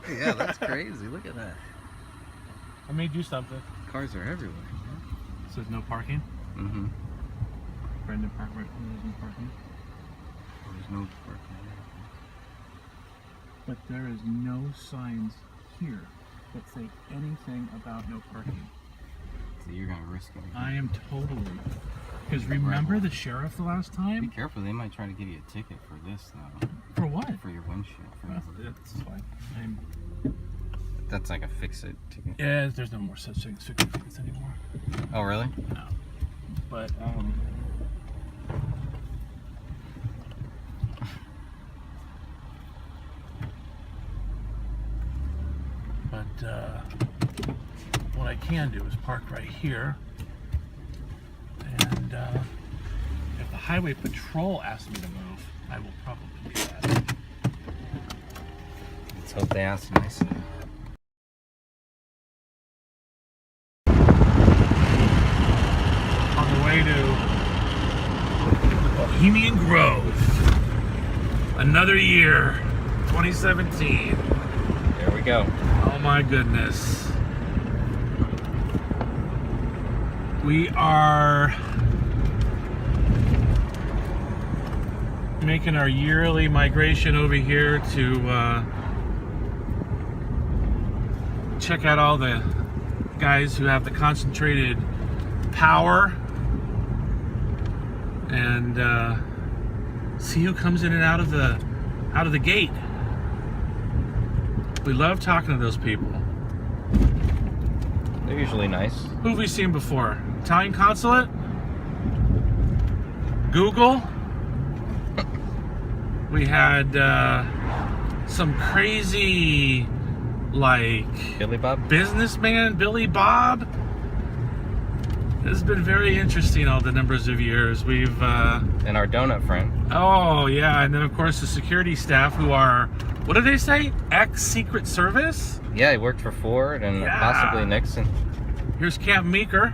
Yeah, that's crazy. Look at that. I may do something. Cars are everywhere. It says no parking. Mm-hmm. Brendan Park, right? There's no parking. There's no parking. But there is no signs here that say anything about no parking. So you're gonna risk it. I am totally. Because remember the sheriff the last Be time? careful. They might try to give you a ticket for this, though. For what? For your windshield. That's fine. That's like a fix-it ticket. Yeah, there's no more such things as tickets anymore. Oh, really? No. But what I can do is park right here, and if the highway patrol asks me to move, I will probably do that. Let's hope they ask nicely. On the way to Bohemian Grove. Another year, 2017. There we go. Oh my goodness. We are making our yearly migration over here to check out all the guys who have the concentrated power and see who comes in and out of the gate. We love talking to those people. They're usually nice. Who have we seen before? Italian consulate? Google? We had some crazy, like, Billy Bob? businessman, Billy Bob. It's been very interesting all the numbers of years. We've and our donut friend. Oh yeah, and then of course the security staff who are, what do they say? Ex-Secret Service? Yeah, he worked for Ford and possibly Nixon. Here's Camp Meeker,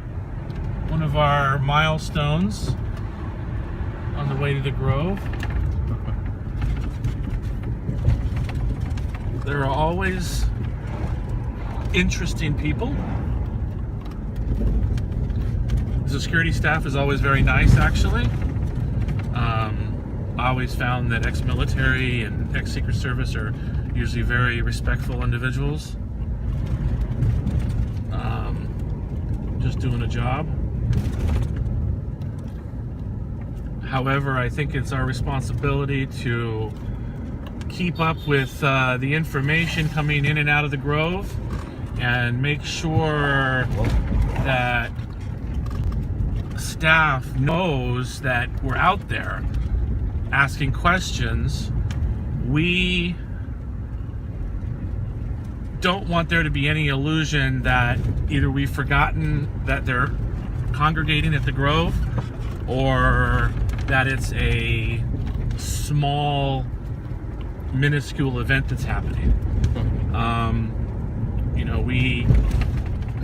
one of our milestones on the way to the Grove. There are always interesting people. The security staff is always very nice, actually. I always found that ex-military and ex-Secret Service are usually very respectful individuals. Just doing a job. However, I think it's our responsibility to keep up with the information coming in and out of the Grove and make sure that staff knows that we're out there asking questions. We don't want there to be any illusion that either we've forgotten that they're congregating at the Grove or that it's a small, minuscule event that's happening. You know, we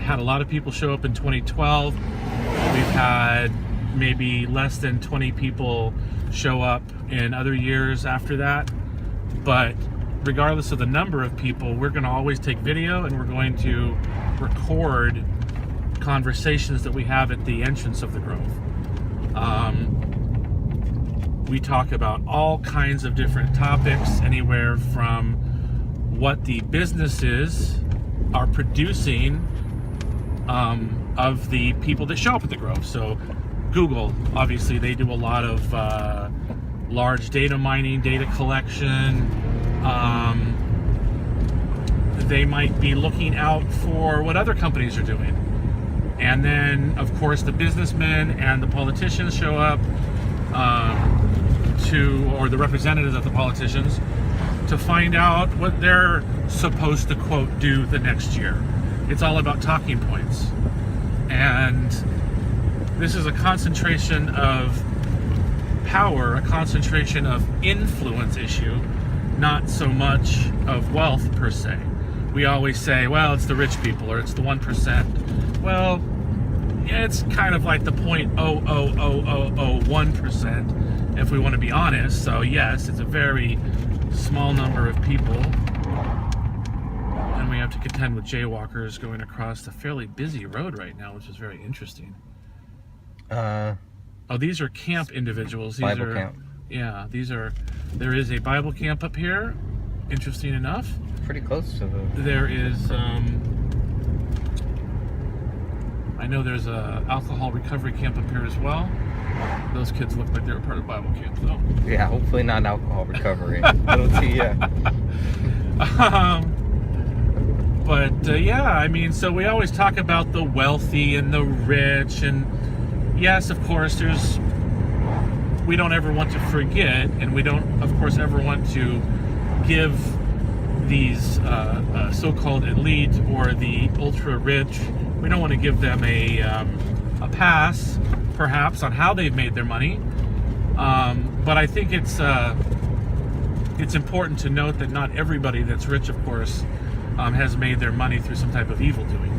had a lot of people show up in 2012. We've had maybe less than 20 people show up in other years after that. But regardless of the number of people, we're going to always take video and we're going to record conversations that we have at the entrance of the Grove. We talk about all kinds of different topics, anywhere from what the businesses are producing of the people that show up at the Grove. So Google, obviously, they do a lot of large data mining, data collection. They might be looking out for what other companies are doing. And then, of course, the businessmen and the politicians show up or the representatives of the politicians, to find out what they're supposed to, quote, do the next year. It's all about talking points. And this is a concentration of power, a concentration of influence issue, not so much of wealth per se. We always say, well, it's the rich people or it's the 1%. Well, it's kind of like the 0.00001%, if we want to be honest. So yes, it's a very small number of people. And we have to contend with jaywalkers going across the fairly busy road right now, which is very interesting. Oh, these are camp individuals. These Bible are, camp. Yeah, there is a Bible camp up here, interesting enough. Pretty close to the... There is, I know there's a alcohol recovery camp up here as well. Those kids look like they were part of Bible camp, though. Yeah, hopefully not alcohol recovery. Little T, yeah. Yeah, I mean, so we always talk about the wealthy and the rich, and yes, of course, we don't ever want to forget, and we don't, of course, ever want to give these so-called elite or the ultra-rich, we don't want to give them a pass, perhaps, on how they've made their money. But I think it's important to note that not everybody that's rich, of course, has made their money through some type of evil doing.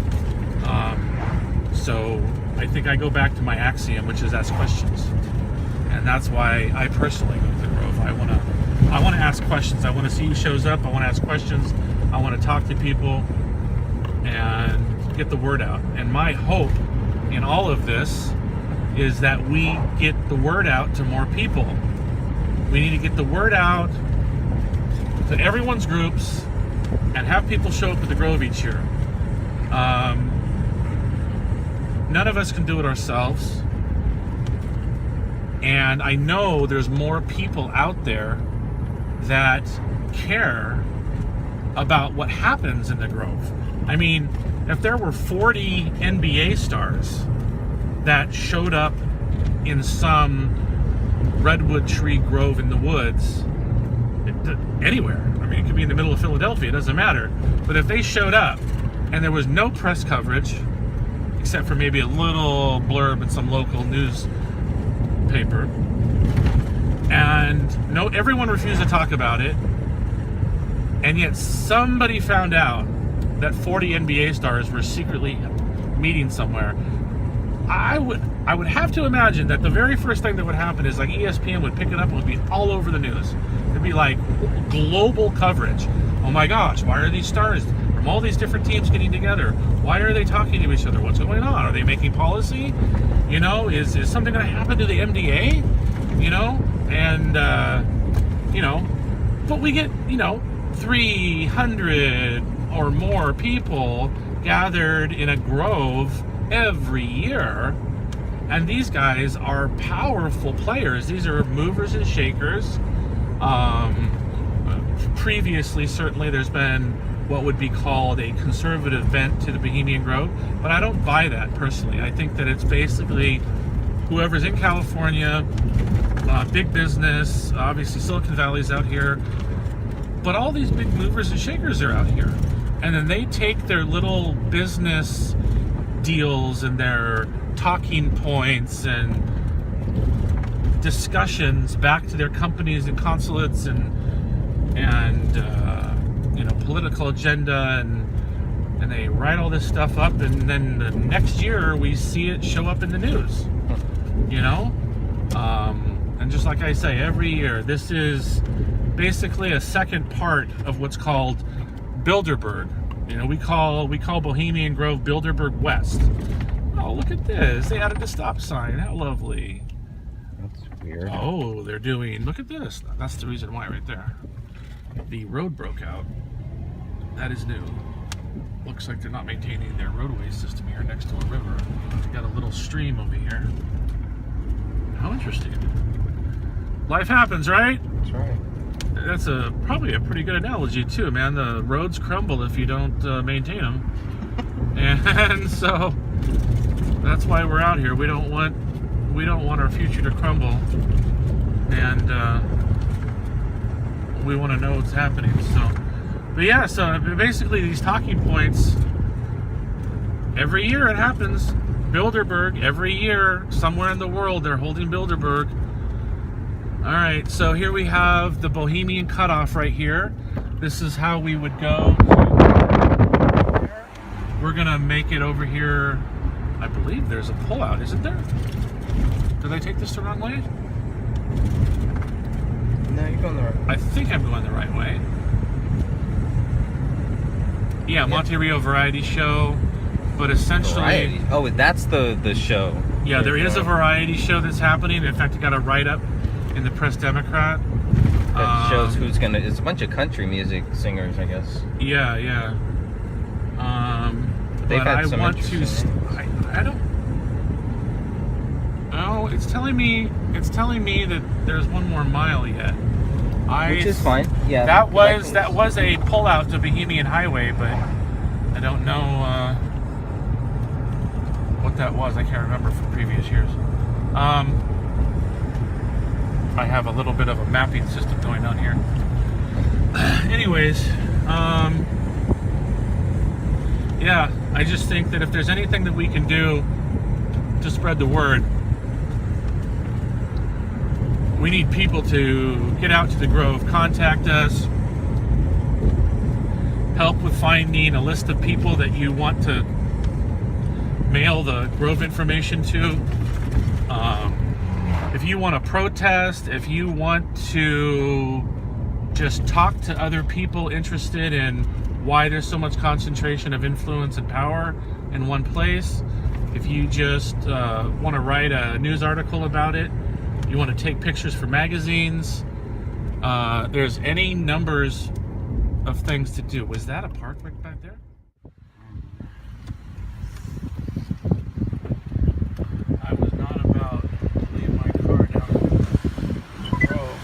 So I think I go back to my axiom, which is ask questions. And that's why I personally go to the Grove. I want to ask questions. I want to see who shows up. I want to ask questions. I want to talk to people and get the word out. And my hope in all of this is that we get the word out to more people. We need to get the word out to everyone's groups and have people show up at the Grove each year. None of us can do it ourselves. And I know there's more people out there that care about what happens in the Grove. I mean, if there were 40 NBA stars that showed up in some redwood tree grove in the woods, anywhere, I mean, it could be in the middle of Philadelphia, it doesn't matter. But if they showed up and there was no press coverage, except for maybe a little blurb in some local newspaper. And no, everyone refused to talk about it. And yet somebody found out that 40 NBA stars were secretly meeting somewhere. I would have to imagine that the very first thing that would happen is like ESPN would pick it up and would be all over the news. It'd be like global coverage. Oh my gosh, why are these stars from all these different teams getting together? Why are they talking to each other? What's going on? Are they making policy? You know, is something going to happen to the MDA? You know, and you know, but we get, you know, 300 or more people gathered in a grove every year, and these guys are powerful players. These are movers and shakers. Previously, certainly there's been what would be called a conservative bent to the Bohemian Grove, but I don't buy that personally. I think that it's basically whoever's in California, big business, obviously Silicon Valley's out here, but all these big movers and shakers are out here. And then they take their little business deals and their talking points and discussions back to their companies and consulates and you know, political agenda, and they write all this stuff up, and then the next year we see it show up in the news, you know. And just like I say, every year, this is basically a second part of what's called Bilderberg. You know, we call Bohemian Grove Bilderberg West. Oh, look at this. They added a stop sign. How lovely. That's weird. Oh, they're doing, look at this. That's the reason why right there. The road broke out. That is new. Looks like they're not maintaining their roadway system here next to a river. They got a little stream over here. How interesting. Life happens, right? That's right. That's probably a pretty good analogy too, man. The roads crumble if you don't maintain them, and so that's why we're out here. We don't want our future to crumble, and we want to know what's happening. So, but yeah, so basically these talking points. Every year it happens. Bilderberg. Every year, somewhere in the world, they're holding Bilderberg. All right, so here we have the Bohemian cutoff right here. This is how we would go. We're gonna make it over here. I believe there's a pullout, isn't there? Did I take this the wrong way? No, you're going the right way. I think I'm going the right way. Yeah, Monte Rio Variety Show, but essentially... Variety? Oh, that's the show. Yeah, there is a variety show that's happening. In fact, I got a write-up in the Press Democrat. That shows who's gonna. It's a bunch of country music singers, I guess. Yeah, yeah. They've but had I some want to. I don't. Oh, it's telling me that there's one more mile yet. Which is fine. Yeah. That was a pullout to Bohemian Highway, but I don't know what that was. I can't remember from previous years. I have a little bit of a mapping system going on here. Anyways, yeah, I just think that if there's anything that we can do to spread the word, we need people to get out to the Grove, contact us, help with finding a list of people that you want to mail the Grove information to. If you want to protest, if you want to just talk to other people interested in why there's so much concentration of influence and power in one place, if you just want to write a news article about it, you want to take pictures for magazines, there's any numbers of things to do. Was that a park right back there? I was not about to leave my car down the road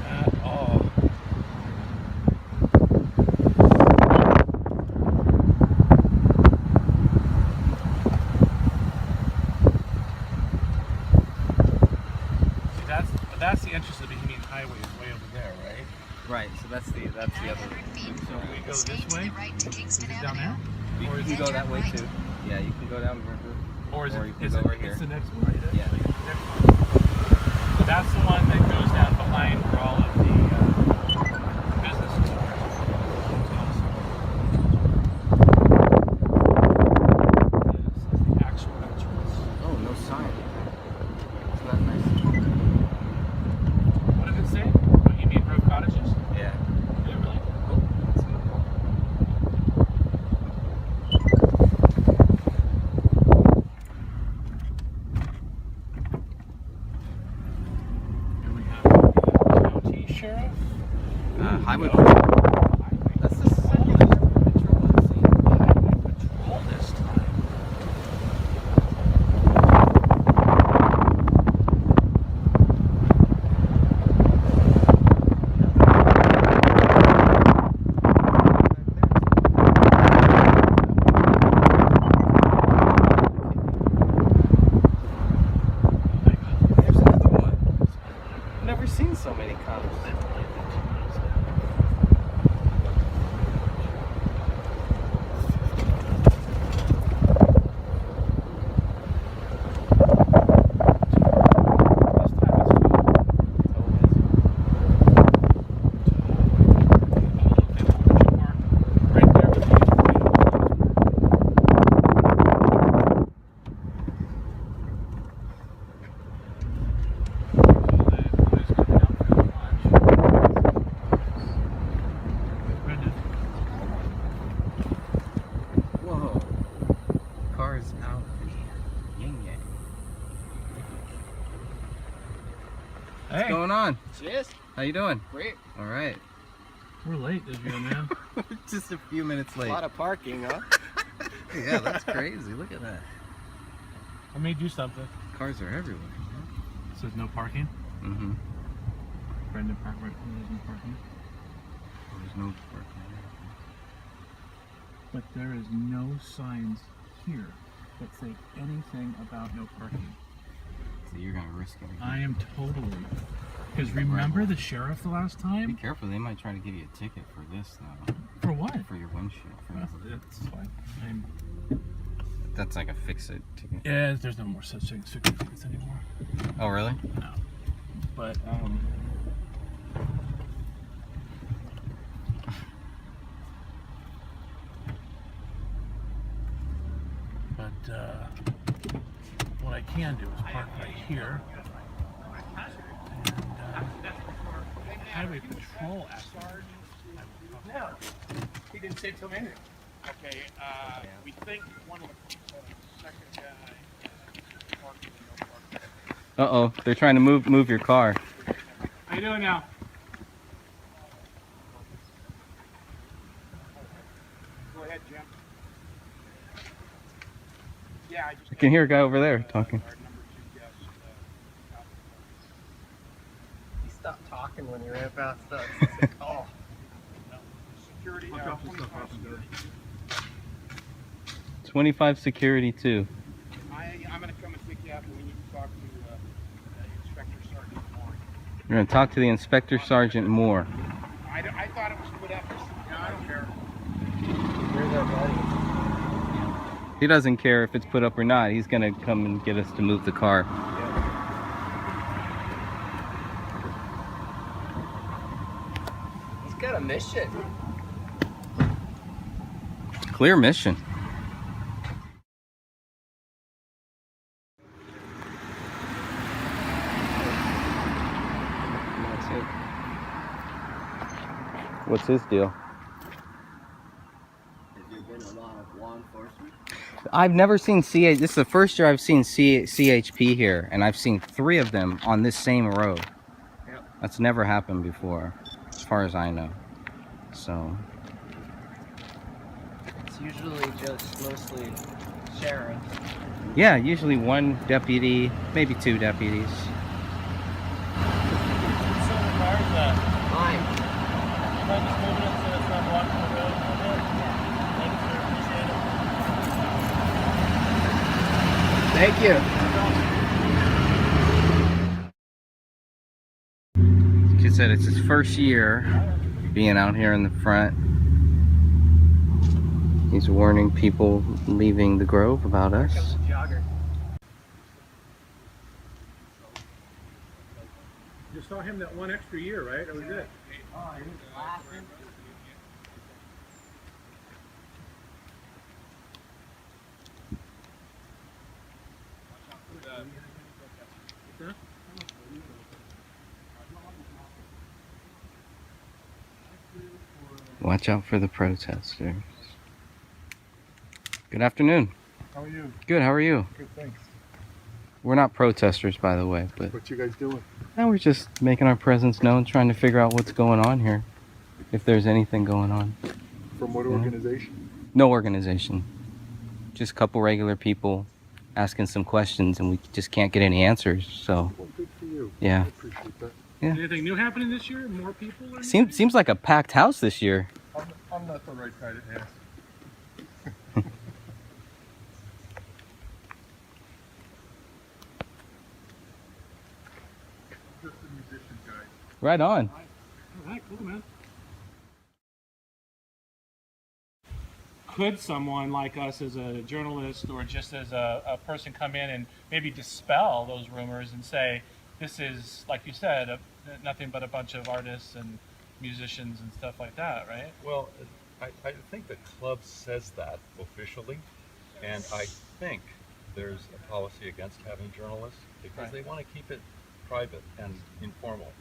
at all. See, that's the entrance to the Bohemian Highway is way over there, right? Right. So that's the other. So we go this way. Is it down there? Or you can go that way too. Yeah, you can go down river. Or is you it? can Is go it? over It's here. the next one, right? Yeah. So that's the one that goes down behind where all of the businesses are. This is the actual entrance. Oh, no sign. Isn't that nice? What does it say? Bohemian Grove Cottages? Yeah. Yeah, really? Cool. Let's see. Here we have the county sheriff. Highway patrol. That's the second patrol I've seen. Highway patrol this time. There's another one. I've never seen so many cops. Whoa. Cars out the yin yang. What's going on? Cheers. How you doing? Great. All right. We're late this year, man. Just a few minutes A late. lot of parking, huh? Yeah, that's crazy. Look at that. I made you something. Cars are everywhere. It says no parking. Mm-hmm. Brendan Park, right? There's no parking. There's no parking. But there is no signs here that say anything about no parking. So you're gonna risk everything. I am totally. Because remember the sheriff the last Be time? careful. They might try to give you a ticket for this, though. For what? For your windshield. That's fine. That's like a fix-it ticket. Yeah, there's no more such things as tickets anymore. Oh, really? No. But what I can do is park right here. And highway patrol asked me. No, he didn't say till minute. Okay, we think one of the second guy parked in no parking. Uh-oh. They're trying to move your car. How you doing now? Go ahead, Jim. Yeah, I just I can hear a guy over there talking. You stop talking when you ran past us. Oh. Security, I'll drop this 25 stuff off and go. security. 25 security, too. I'm going to come and pick you up, and we need to talk to Inspector Sergeant Moore. You're going to talk to the Inspector Sergeant Moore. I thought it was put up. No, I don't care. Where's our buddy? He doesn't care if it's put up or not. He's going to come and get us to move the car. He's got a mission. Clear mission. That's it. What's his deal? Has there been a lot of law enforcement? I've never seen CH. This is the first year I've seen CHP here, and I've seen 3 of them on this same road. Yep. That's never happened before, as far as I know. So, It's usually just mostly sheriffs. yeah, usually 1 deputy, maybe 2 deputies. Mine. Mind just moving it so it's not blocking the road a little bit? Thanks, sir. Appreciate it. Thank you. Kid said it's his first year being out here in the front. He's warning people leaving the Grove about us. You saw him that one extra year, right? That was it. Oh, he was laughing. Watch out for the protesters. Good afternoon. How are you? Good, how are you? Good, thanks. We're not protesters, by the way, but What you guys doing? now we're just making our presence known, trying to figure out what's going on here. If there's anything going on. From what organization? No organization. Just a couple regular people asking some questions, and we just can't get any answers, so. Well, good for you. Yeah. I appreciate that. Yeah. Anything new happening this year? More people? Or Seems like a packed house this year. I'm not the right guy to ask. Just a musician guy. Right on. All right, cool, man. Could someone like us as a journalist or just as a person come in and maybe dispel those rumors and say, this is, like you said, nothing but a bunch of artists and musicians and stuff like that, right? Well, I think the club says that officially, and I think there's a policy against having journalists because they want to keep it private and informal,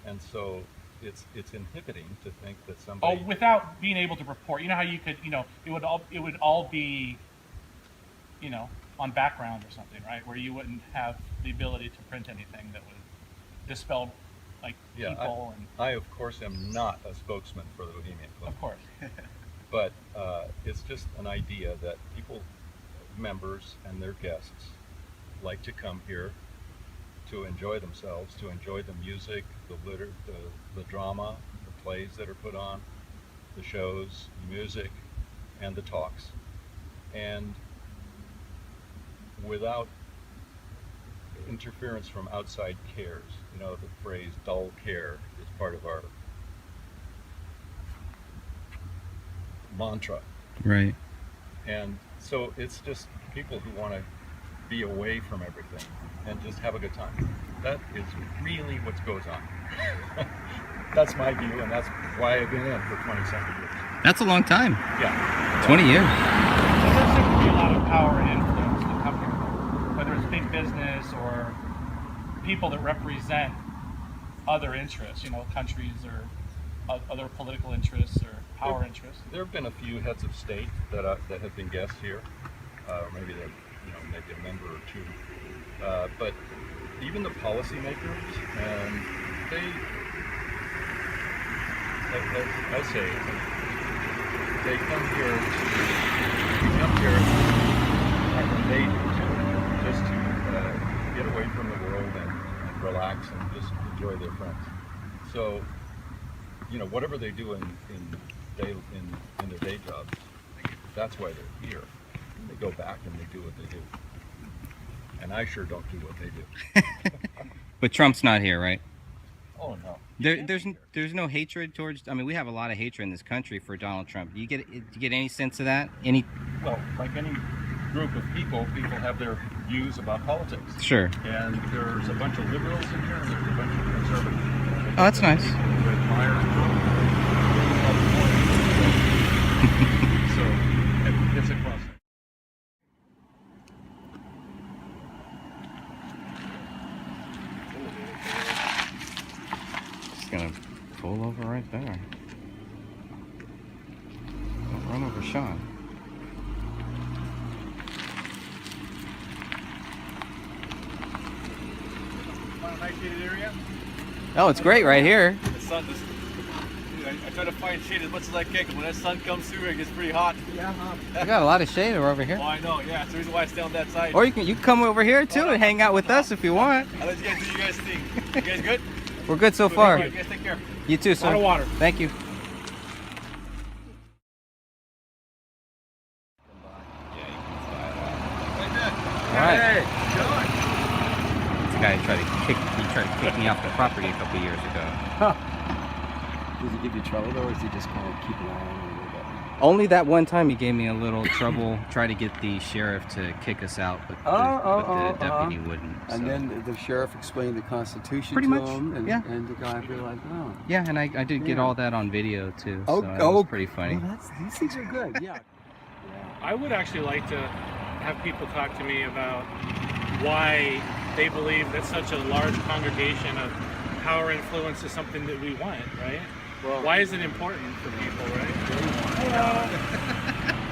and so it's inhibiting to think that somebody. Oh, without being able to report. You know how you could, it would all be, on background or something, right? Where you wouldn't have the ability to print anything that would dispel, people. I of course am not a spokesman for the Bohemian Club. Of course. But it's just an idea that people, members and their guests, like to come here to enjoy themselves, to enjoy the music, the drama, the plays that are put on, the shows, the music, and the talks. And without interference from outside cares. The phrase dull care is part of our mantra. Right. And so it's just people who want to be away from everything and just have a good time. That is really what goes on. That's my view, and that's why I've been in for 27 years. That's a long time. Yeah. 20 years. There seems to be a lot of power and influence that come here, whether it's big business or people that represent other interests, countries or other political interests or power interests. There have been a few heads of state that have been guests here. Maybe they're, maybe a member or two. But even the policymakers, and I say, they come here and they do too, just to get away from the world and relax and just enjoy their friends. So, whatever they do in their day jobs, that's why they're here. They go back and they do what they do. And I sure don't do what they do. But Trump's not here, right? Oh no. There's no hatred towards. I mean, we have a lot of hatred in this country for Donald Trump. Do you get any sense of that? Well, like any group of people have their views about politics. Sure. And there's a bunch of liberals in here, and there's a bunch of conservatives. Oh, that's nice. Who admire so it's a cross. Just gonna pull over right there. Don't run over Sean. Find a nice shaded area? Oh, it's great right here. The sun just, I try to find shade as much as I can, because when that sun comes through, it gets pretty hot. Yeah, We got a lot of shade over here. Oh, I know, yeah. It's the reason why I stay on that side. Or you can come over here too and hang out with us if you want. I'll let you guys do your guys' thing. You guys good? We're good so far. You guys take care. You too, sir. A lot of water. Thank you. Alright. This guy tried to kick me off the property a couple years ago. Does he give you trouble though, or is he just kind of keep an eye on you a little bit? Only that one time he gave me a little trouble. Tried to get the sheriff to kick us out, but the deputy wouldn't. And so. then the sheriff explained the Constitution Pretty to much, him, and, yeah. and the guy realized, oh. Yeah, and I did get Yeah. all that on video too, so that was pretty funny. Well, these things are good, yeah. I would actually like to have people talk to me about why they believe that such a large congregation of power influence is something that we want, right? Well, why is it important for people, right?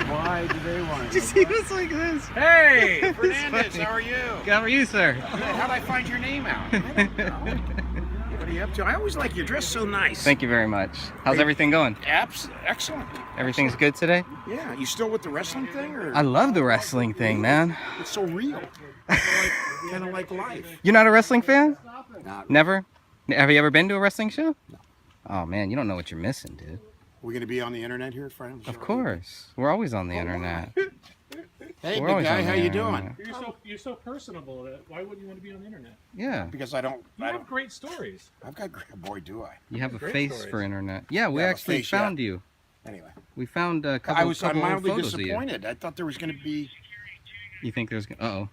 Why do they want Did you see us like this? Hey, Fernandez, how are you? How are you, sir? How'd I find your name out? I don't know. What are you up to? I always like your dress so nice. Thank you very much. How's Hey, everything going? Excellent. Everything's good today? Yeah, you still with the wrestling thing? Or? I love the wrestling thing, man. It's so real. Kind of like life. You're not a wrestling fan? Not. Never? Have you ever been to a wrestling show? No. Oh man, you don't know what you're missing, dude. We're going to be on the internet here, friends? Of course. We're always on the internet. Hey, We're big always guy, on the how you internet. doing? You're so personable that why wouldn't you want to be on the internet? Yeah. Because I don't. You have great stories. I've got boy, do I. You have a Great face stories. for internet. Yeah, we have a actually face, yeah. found you. Anyway. We found a couple, I'm mildly photos of you. disappointed. I thought there was going to be. You think there's... Uh-oh.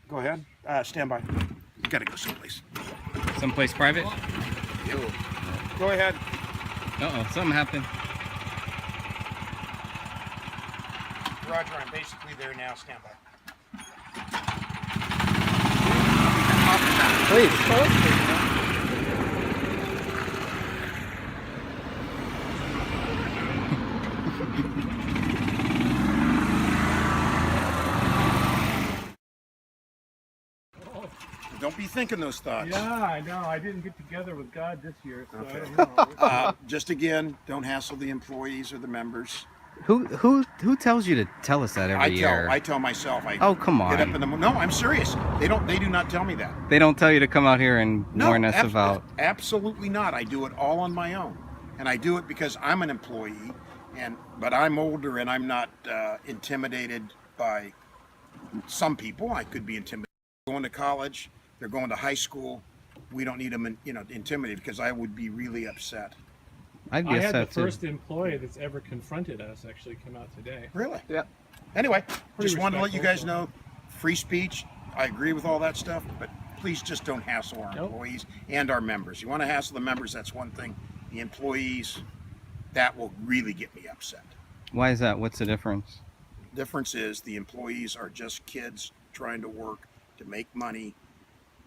Go ahead. Stand by. You got to go someplace. Someplace private? Go ahead. Uh-oh, something happened. Roger, I'm basically there now. Stand by. Don't be thinking those thoughts. Yeah, I know. I didn't get together with God this year, so I don't know. Just again, don't hassle the employees or the members. Who tells you to tell us that every year? I tell myself. Oh, come Get up on. in the no. I'm serious. They do not tell me that. They don't tell you to come out here and No, warn us about... Absolutely not. I do it all on my own, and I do it because I'm an employee, but I'm older and I'm not intimidated by some people. I could be intimidated. Going to college, they're going to high school. We don't need them, intimidated because I would be really upset. I had the first employee that's ever confronted us actually come out today. Really? Yep. Anyway, Pretty just wanted to let you guys respectful. know, free speech. I agree with all that stuff, but please just don't hassle our employees and our members. You want to hassle the members, that's one thing. The employees, that will really get me upset. Why is that? What's the difference? Difference is the employees are just kids trying to work to make money,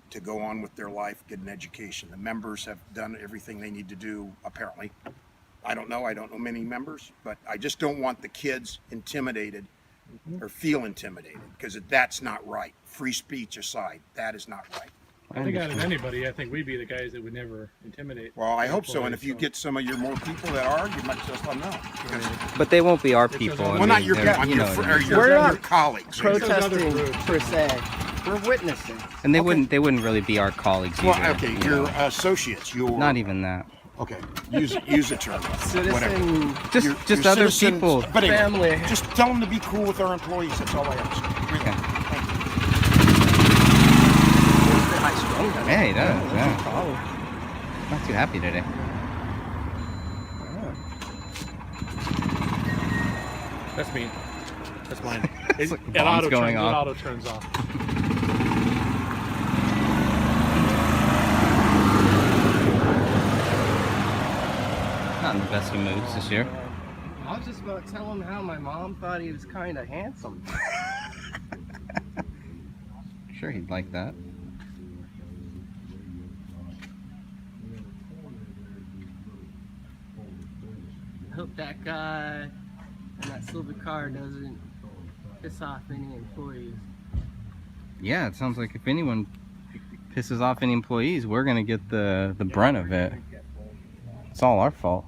to go on with their life, get an education. The members have done everything they need to do, apparently. I don't know many members, but I just don't want the kids intimidated or feel intimidated, because that's not right. Free speech aside, that is not right. I think out of anybody, I think we'd be the guys that would never intimidate. Well, I hope so, and if you get some of your more people that are, you might just let them know. Because But they won't be our people. well, not your people, your colleagues. Protesting per se. We're witnessing. And they wouldn't really be our colleagues Well, either. okay, you your know. associates, your Not even that. Okay, use a term. Citizen, whatever. Just Your other citizens, people. But anyway, Family. just tell them to be cool with our employees. That's all I ask. Really. Okay. Thank you. Yeah, he does. Yeah. Not too happy today. That's me. That's mine. It's It, like it bombs going it off. auto turns off. Not in the best of moods this year. I was just about to tell him how my mom thought he was kind of handsome. Sure, he'd like that. I hope that guy and that silver car doesn't piss off any employees. Yeah, it sounds like if anyone pisses off any employees, we're gonna get the brunt of it. It's all our fault.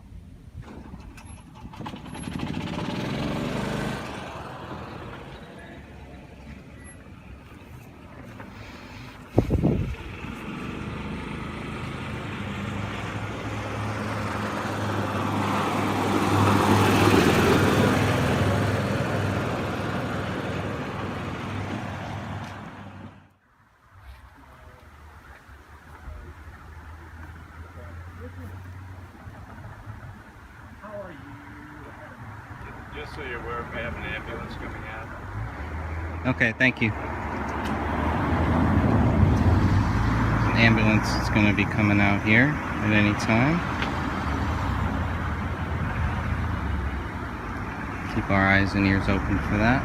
Just so you're aware, if I have an ambulance coming out. Okay, thank you. An ambulance is going to be coming out here at any time. Keep our eyes and ears open for that.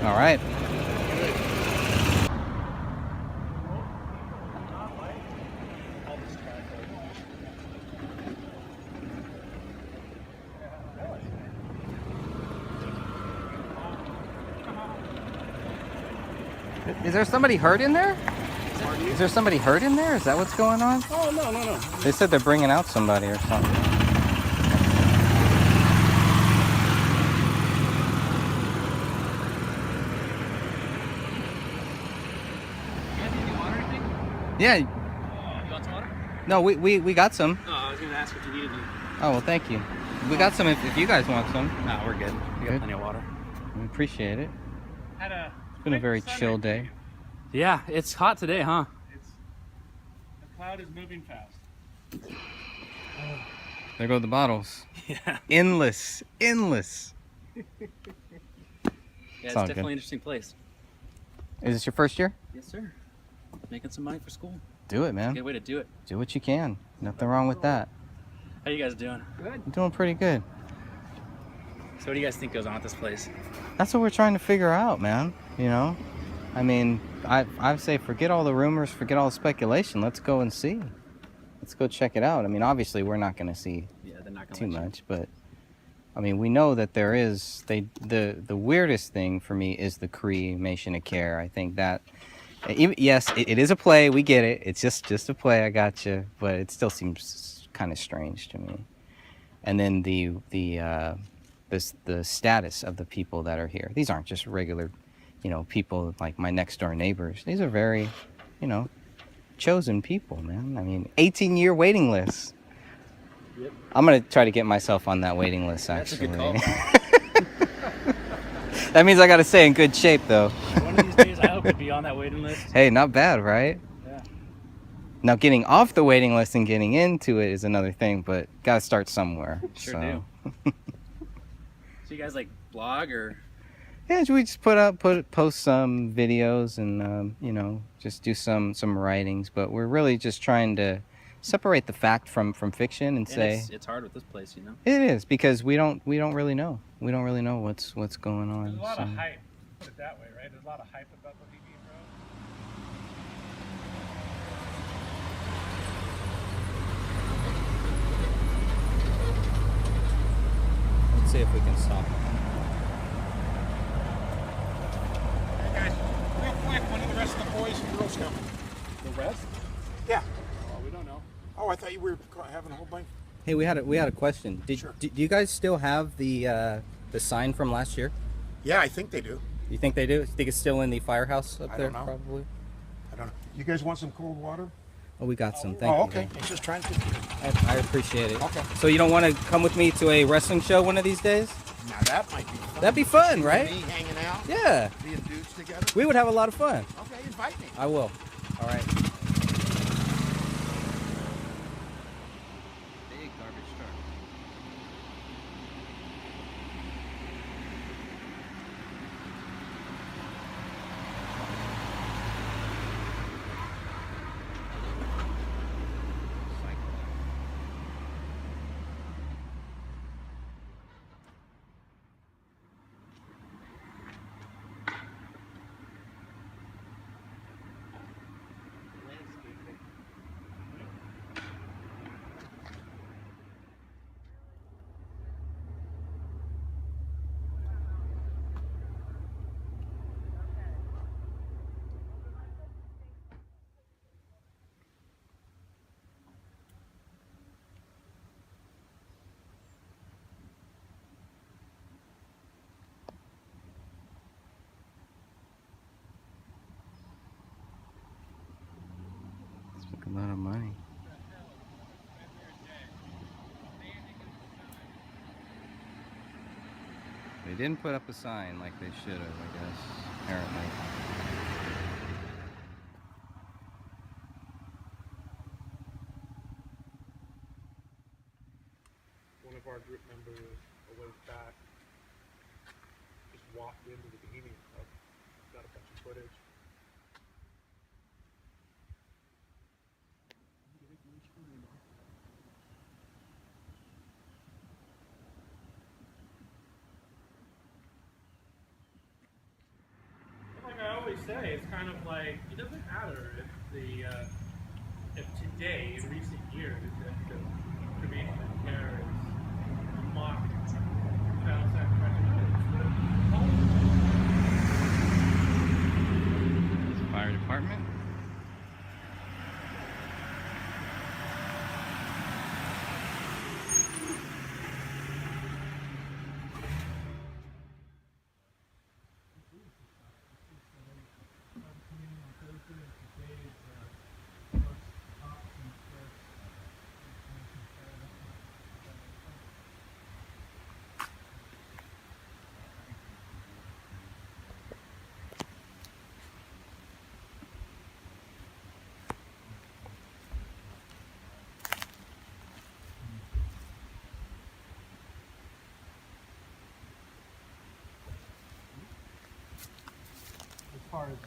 All right. Is there somebody hurt in there? Is there somebody hurt in there? Is that what's going on? Oh, no, no, no. They said they're bringing out somebody or something. Yeah. You want some water? No, we got some. Oh, I was going to ask if you needed any. Oh, well, thank you. We got some if you guys want some. No, we're good. We got plenty of water. We appreciate it. Had a It's been a very chill day. Yeah, it's hot today, huh? The cloud is moving fast. There go the bottles. Yeah. Endless. Endless. Yeah, it's all definitely good. an interesting place. Is this your first year? Yes, sir. Making some money for school. Do it, It's a man. good way to do it. Do what you can. Nothing wrong with that. How you guys doing? Good. I'm doing pretty good. So what do you guys think goes on at this place? That's what we're trying to figure out, man. You know? I mean, I say forget all the rumors, forget all the speculation. Let's go and see. Let's go check it out. I mean, obviously, we're not going to see they're not gonna too let you. much, but I mean, we know that there is. The weirdest thing for me is the cremation of care. I think that, yes, it is a play. We get it. It's just a play. I got you, but it still seems kind of strange to me. And then the status of the people that are here. These aren't just regular, people like my next door neighbors. These are very, chosen people, man. I mean, 18-year waiting list. Yep. I'm gonna try to get myself on that waiting list. Actually, That's a good call. that means I gotta stay in good shape, though. One of these days, I hope to be on that waiting list. Hey, not bad, right? Yeah. Now, getting off the waiting list and getting into it is another thing, but gotta start somewhere. Sure so. do. So you guys like blog or? Yeah, we just post some videos and just do some writings, but we're really just trying to separate the fact from fiction and say it's hard with this place, it is, because we don't really know. We don't really know what's going on. There's a lot of so. hype. Put it that way, right? There's a lot of hype about Bohemian Grove. Let's see if we can stop. Hey guys, real quick, when are the rest of the boys and girls coming? The rest? Yeah. Oh, we don't know. Oh, I thought you were having a whole bunch. Hey, we had a question. Do you guys still have the sign from last year? Yeah, I think they do. You think they do? You think it's still in the firehouse up I there? don't know. Probably. I don't know. You guys want some cold water? Oh, we got some. Thank Oh, you. okay. It's just trying to. I appreciate it. Okay. So you don't want to come with me to a wrestling show one of these days? Now that might be fun. That'd be fun, right? Me hanging out. Yeah. Being dudes together. We would have a lot of fun. Okay, invite me. I will. All right. Big garbage truck. A lot of money. They didn't put up a sign like they should have, I guess, apparently. our group members a ways back just walked into the Bohemian Club, got a bunch of footage. Like I always say, it's kind of like it doesn't matter if if today in recent years if the cremation and care is mocked child sacrifice. Fire department. As far as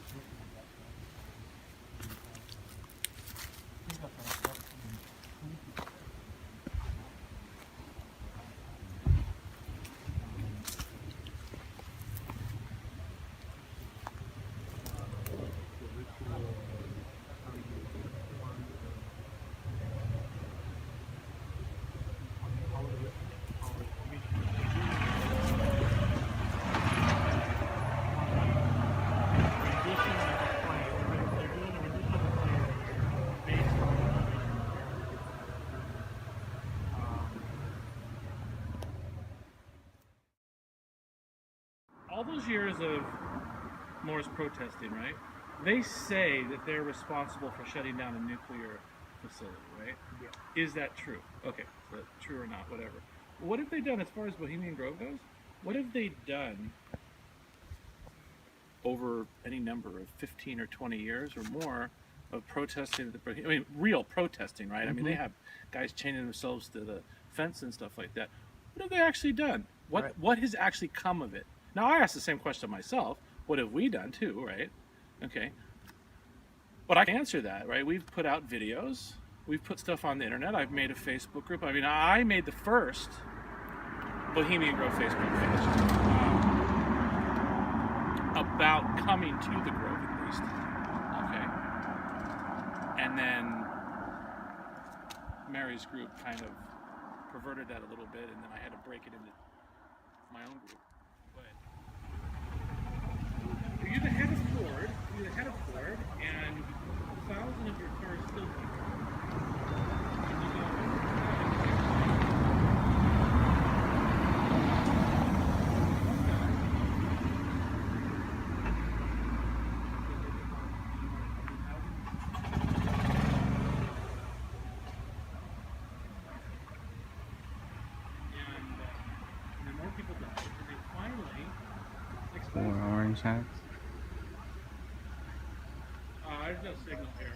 all those years of Moore's protesting, right? They say that they're responsible for shutting down a nuclear facility, right? Yeah. Is that true? Okay, so true or not, whatever. What have they done as far as Bohemian Grove goes? What have they done over any number of 15 or 20 years or more of protesting? I mean, real protesting, right? I mean, they have guys chaining themselves to the fence and stuff like that. What have they actually done? What has actually come of it? Now, I asked the same question myself. What have we done too, right? Okay. But I can answer that, right? We've put out videos. We've put stuff on the internet. I've made a Facebook group. I mean, I made the first Bohemian Grove Facebook page about coming to the Grove, at least. Okay. And then Mary's group kind of perverted that a little bit, and then I had to break it into my own group. But you're the head of Ford, and 1,000 of your cars still More orange hats. There's no signal here.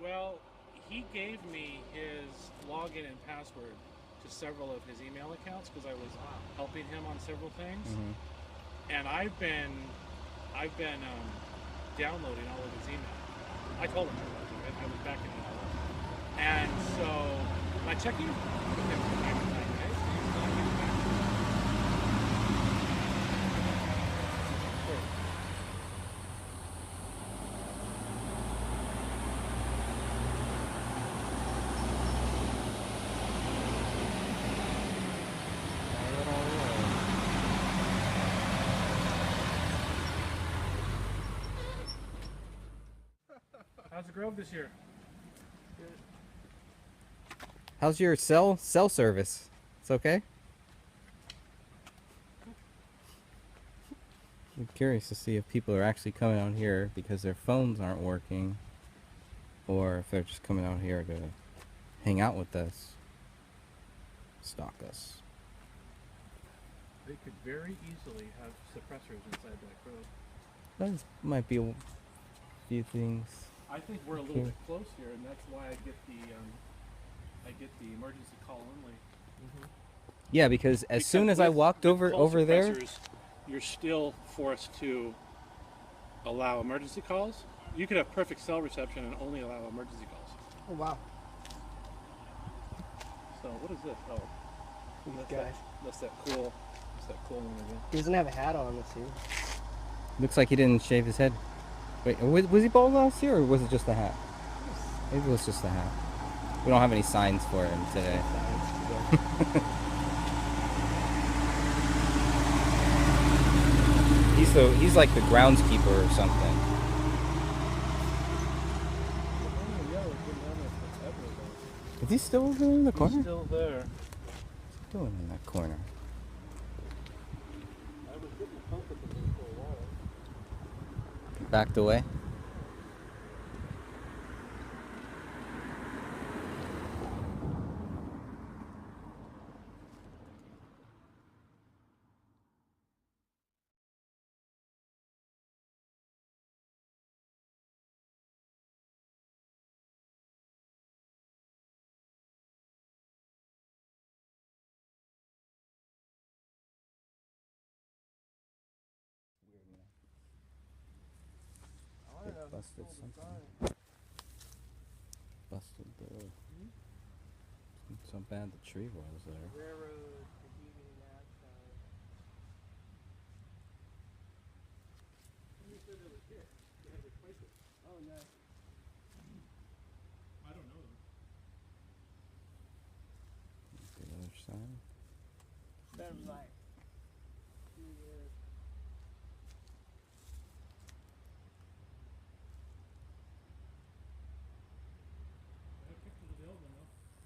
Well, he gave me his login and password to several of his email accounts because I was helping him on several things, and I've been downloading all of his email. I told him I was backing him up, and so am I checking with him from time to time, right? the Grove this year? How's your cell service? It's okay? I'm curious to see if people are actually coming out here because their phones aren't working, or if they're just coming out here to hang out with us, stalk us. They could very easily have suppressors inside that Grove. That might be a few things. I think we're a little bit close here, and that's why I get the emergency call only. Yeah, because as soon as I walked over there, you're still forced to allow emergency calls. You could have perfect cell reception and only allow emergency calls. Oh wow. So what is this? Oh, These guys. That's that cool one again. He doesn't have a hat on, let's see. looks like he didn't shave his head. Wait, was he bald last year, or was it just the hat? Maybe it was just the hat. We don't have any signs for him today. He's like the groundskeeper or something. Is he still over in the corner? He's still there. What's he doing in that corner? I was getting the pump at the thing for a while. Backed away? Busted something. Busted the. So bad the tree was there. Railroad, Bohemian outside. You said it was here. They had to replace it. Oh, nice. I don't know them. The other side. Been like 2 years.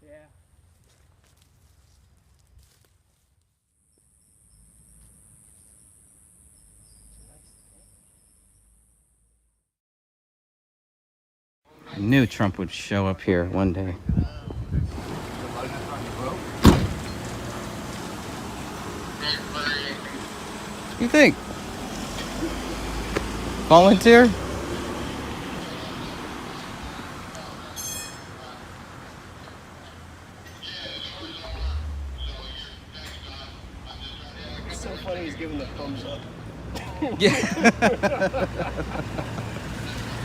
Yeah. I knew Trump would show up here one day. What do you think? Volunteer? It's so funny he's giving the thumbs up. Yeah.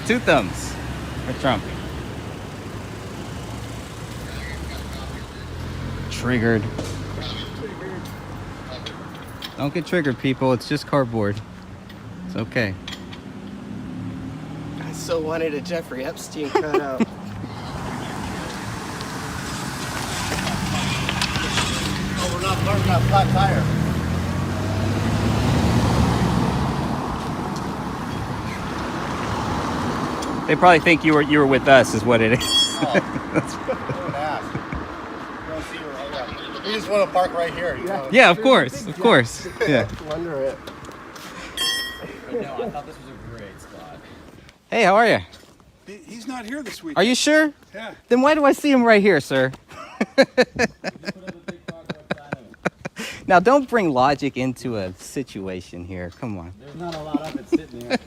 2 thumbs for Trump. Triggered. Don't get triggered, people. It's just cardboard. It's okay. I so wanted a Jeffrey Epstein cutout. Oh, we're not parking on flat tire. They probably think you were with us, is what it is. Oh, don't ask. You don't see where I got. We just want to park right here. You know? Yeah, of course, of course. Yeah. Wonder it. No, I thought this was a great spot. Hey, how are you? He's not here this week. Are you sure? Yeah. Then why do I see him right here, sir? Now, don't bring logic into a situation here. Come on. There's not a lot of it sitting there.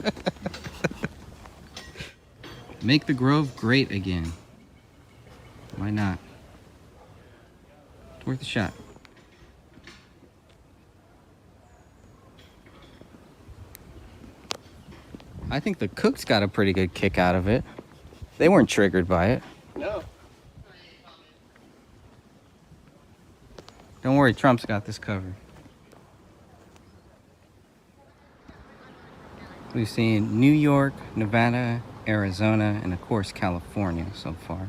Make the Grove great again. Why not? It's worth a shot. I think the cooks got a pretty good kick out of it. They weren't triggered by it. No. Don't worry, Trump's got this covered. We've seen New York, Nevada, Arizona, and of course California so far.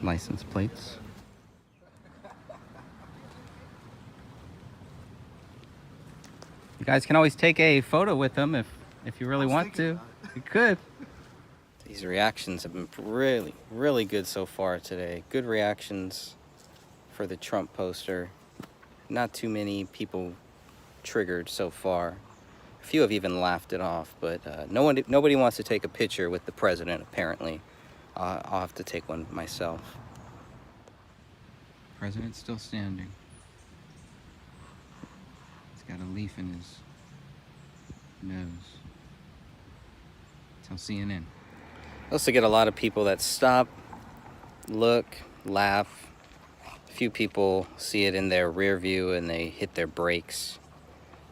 License plates. You guys can always take a photo with them if you really want to. You could. These reactions have been really, really good so far today. Good reactions for the Trump poster. Not too many people triggered so far. A few have even laughed it off, but nobody wants to take a picture with the president, apparently. I'll have to take one myself. President's still standing. He's got a leaf in his nose. Tell CNN. I also get a lot of people that stop, look, laugh. A few people see it in their rear view and they hit their brakes,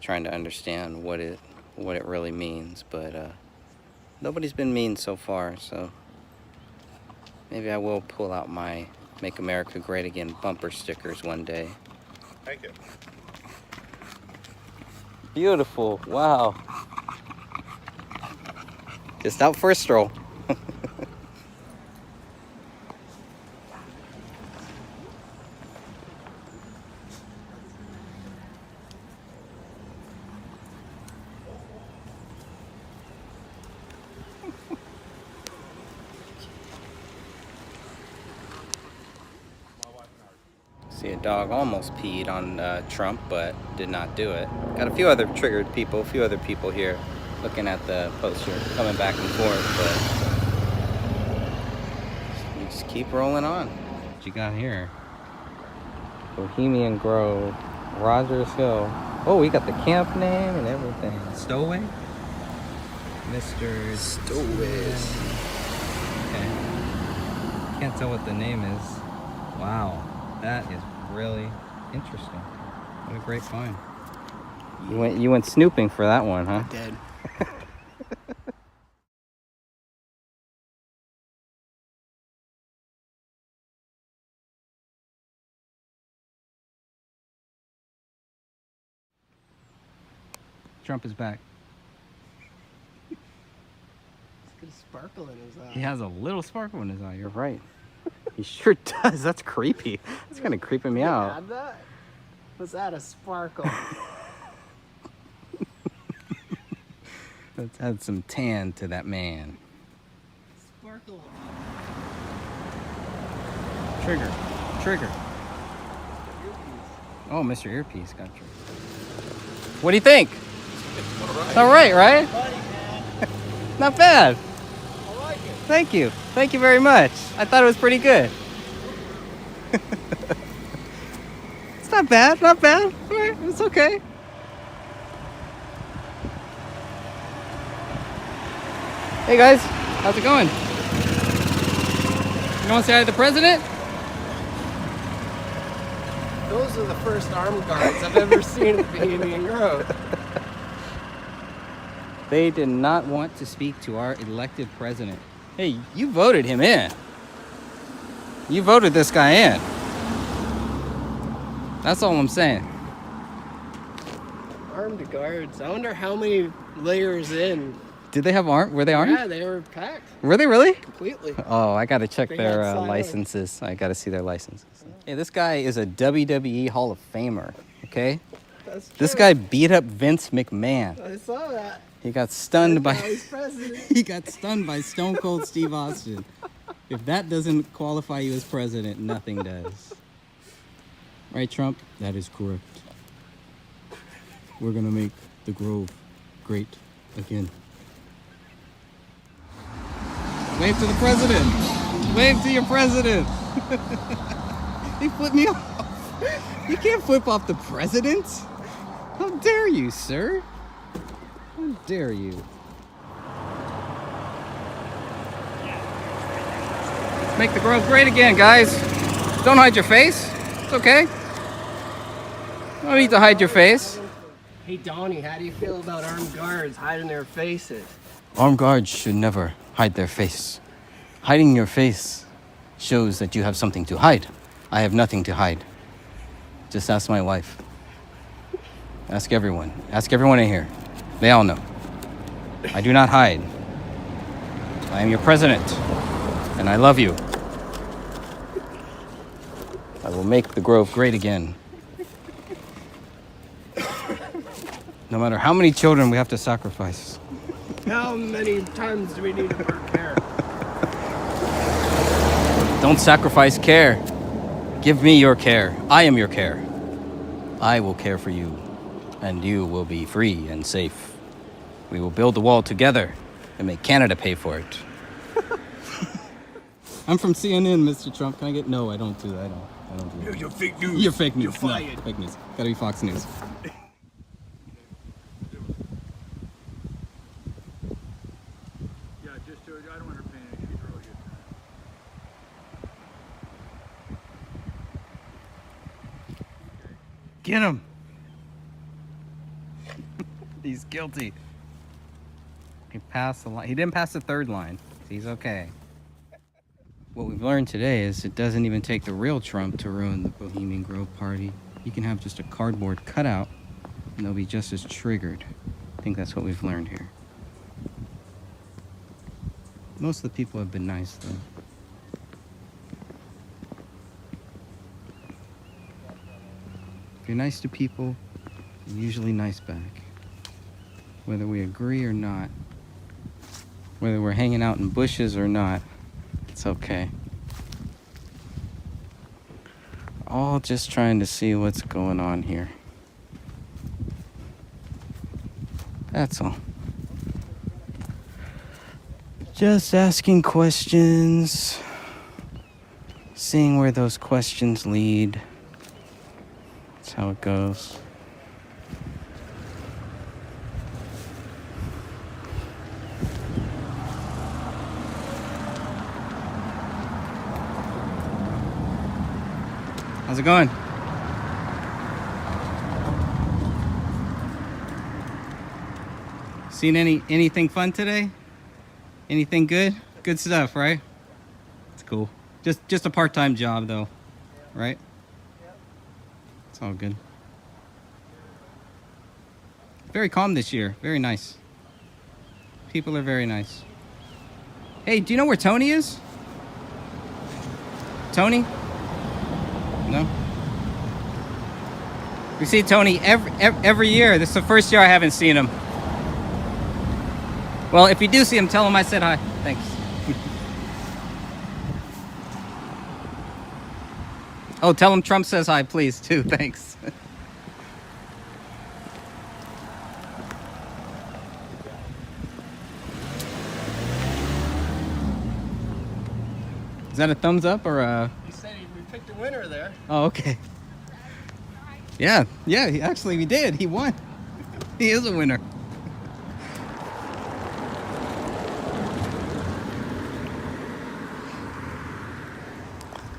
trying to understand what it really means. But nobody's been mean so far, so maybe I will pull out my Make America Great Again bumper stickers one day. Thank you. Beautiful, wow. Just out for a stroll. See, a dog almost peed on Trump, but did not do it. Got a few other triggered people, a few other people here looking at the poster, coming back and forth, but we just keep rolling on. What you got here? Bohemian Grove, Rogers Hill. Oh, we got the camp name and everything. Stowaway? Mr. Stowaway. Okay. Can't tell what the name is. Wow. That is really interesting. What a great find. You went snooping for that one, huh? I did. Trump is back. He's got a sparkle in his eye. He has a little sparkle in his eye. You're right. He sure does. That's creepy. That's kind of creeping me out. Had that? Was that a sparkle? Let's add some tan to that man. Sparkle. Trigger. Trigger. Oh, Mr. Earpiece got triggered. What do you think? It's all right, right? Not bad. I like it. Thank you. Thank you very much. I thought it was pretty good. It's not bad. Not bad. All right, it's okay. Hey guys, how's it going? You want to say hi to the president? Those are the first armed guards I've ever seen at Bohemian Grove. They did not want to speak to our elected president. Hey, you voted him in. You voted this guy in. That's all I'm saying. Armed guards. I wonder how many layers in. Did they have armed? Were they armed? Yeah, they were packed. Were they really? Completely. Oh, I gotta check They their had silent. licenses. I gotta see their licenses. Hey, this guy is a WWE Hall of Famer, okay? That's This true. guy beat up Vince McMahon. I saw that. He got stunned by Now he's president. he got stunned by Stone Cold Steve Austin. If that doesn't qualify you as president, nothing does. Right, Trump? That is correct. We're gonna make the Grove great again. Wave to the president. Wave to your president. He flipped me off. You can't flip off the president. How dare you, sir? How dare you? Let's make the Grove great again, guys. Don't hide your face. It's okay. No need to hide your face. Hey, Donnie, how do you feel about armed guards hiding their faces? Armed guards should never hide their face. Hiding your face shows that you have something to hide. I have nothing to hide. Just ask my wife. Ask everyone. Ask everyone in here. They all know. I do not hide. I am your president, and I love you. I will make the Grove great again. No matter how many children we have to sacrifice. How many times do we need to work here? Don't sacrifice care. Give me your care. I am your care. I will care for you, and you will be free and safe. We will build the wall together and make Canada pay for it. I'm from CNN, Mr. Trump. Can I get... No, I don't do that. I don't do that. You're fake news. You're fake news. You're fired. No, fake news. Gotta be Fox News. Yeah, just I don't want her paying. She's really good. Get him. He's guilty. He passed the line. He didn't pass the third line. He's okay. What we've learned today is it doesn't even take the real Trump to ruin the Bohemian Grove party. You can have just a cardboard cutout and they'll be just as triggered. I think that's what we've learned here. Most of the people have been nice, though. If you're nice to people, you're usually nice back. Whether we agree or not, whether we're hanging out in bushes or not, it's okay. All just trying to see what's going on here. That's all. Just asking questions, seeing where those questions lead. That's how it goes. How's it going? Seen anything fun today? Anything good? Good stuff, right? It's cool. Just a part-time job though, right? It's all good. Very calm this year. Very nice. People are very nice. Hey, do you know where Tony is? Tony? No? We see Tony every year. This is the first year I haven't seen him. Well, if you do see him, tell him I said hi. Thanks. Oh, tell him Trump says hi, please, too. Thanks. Is that a thumbs up or a... He said we picked a winner there. Oh, okay. Yeah, we did. He won. He is a winner.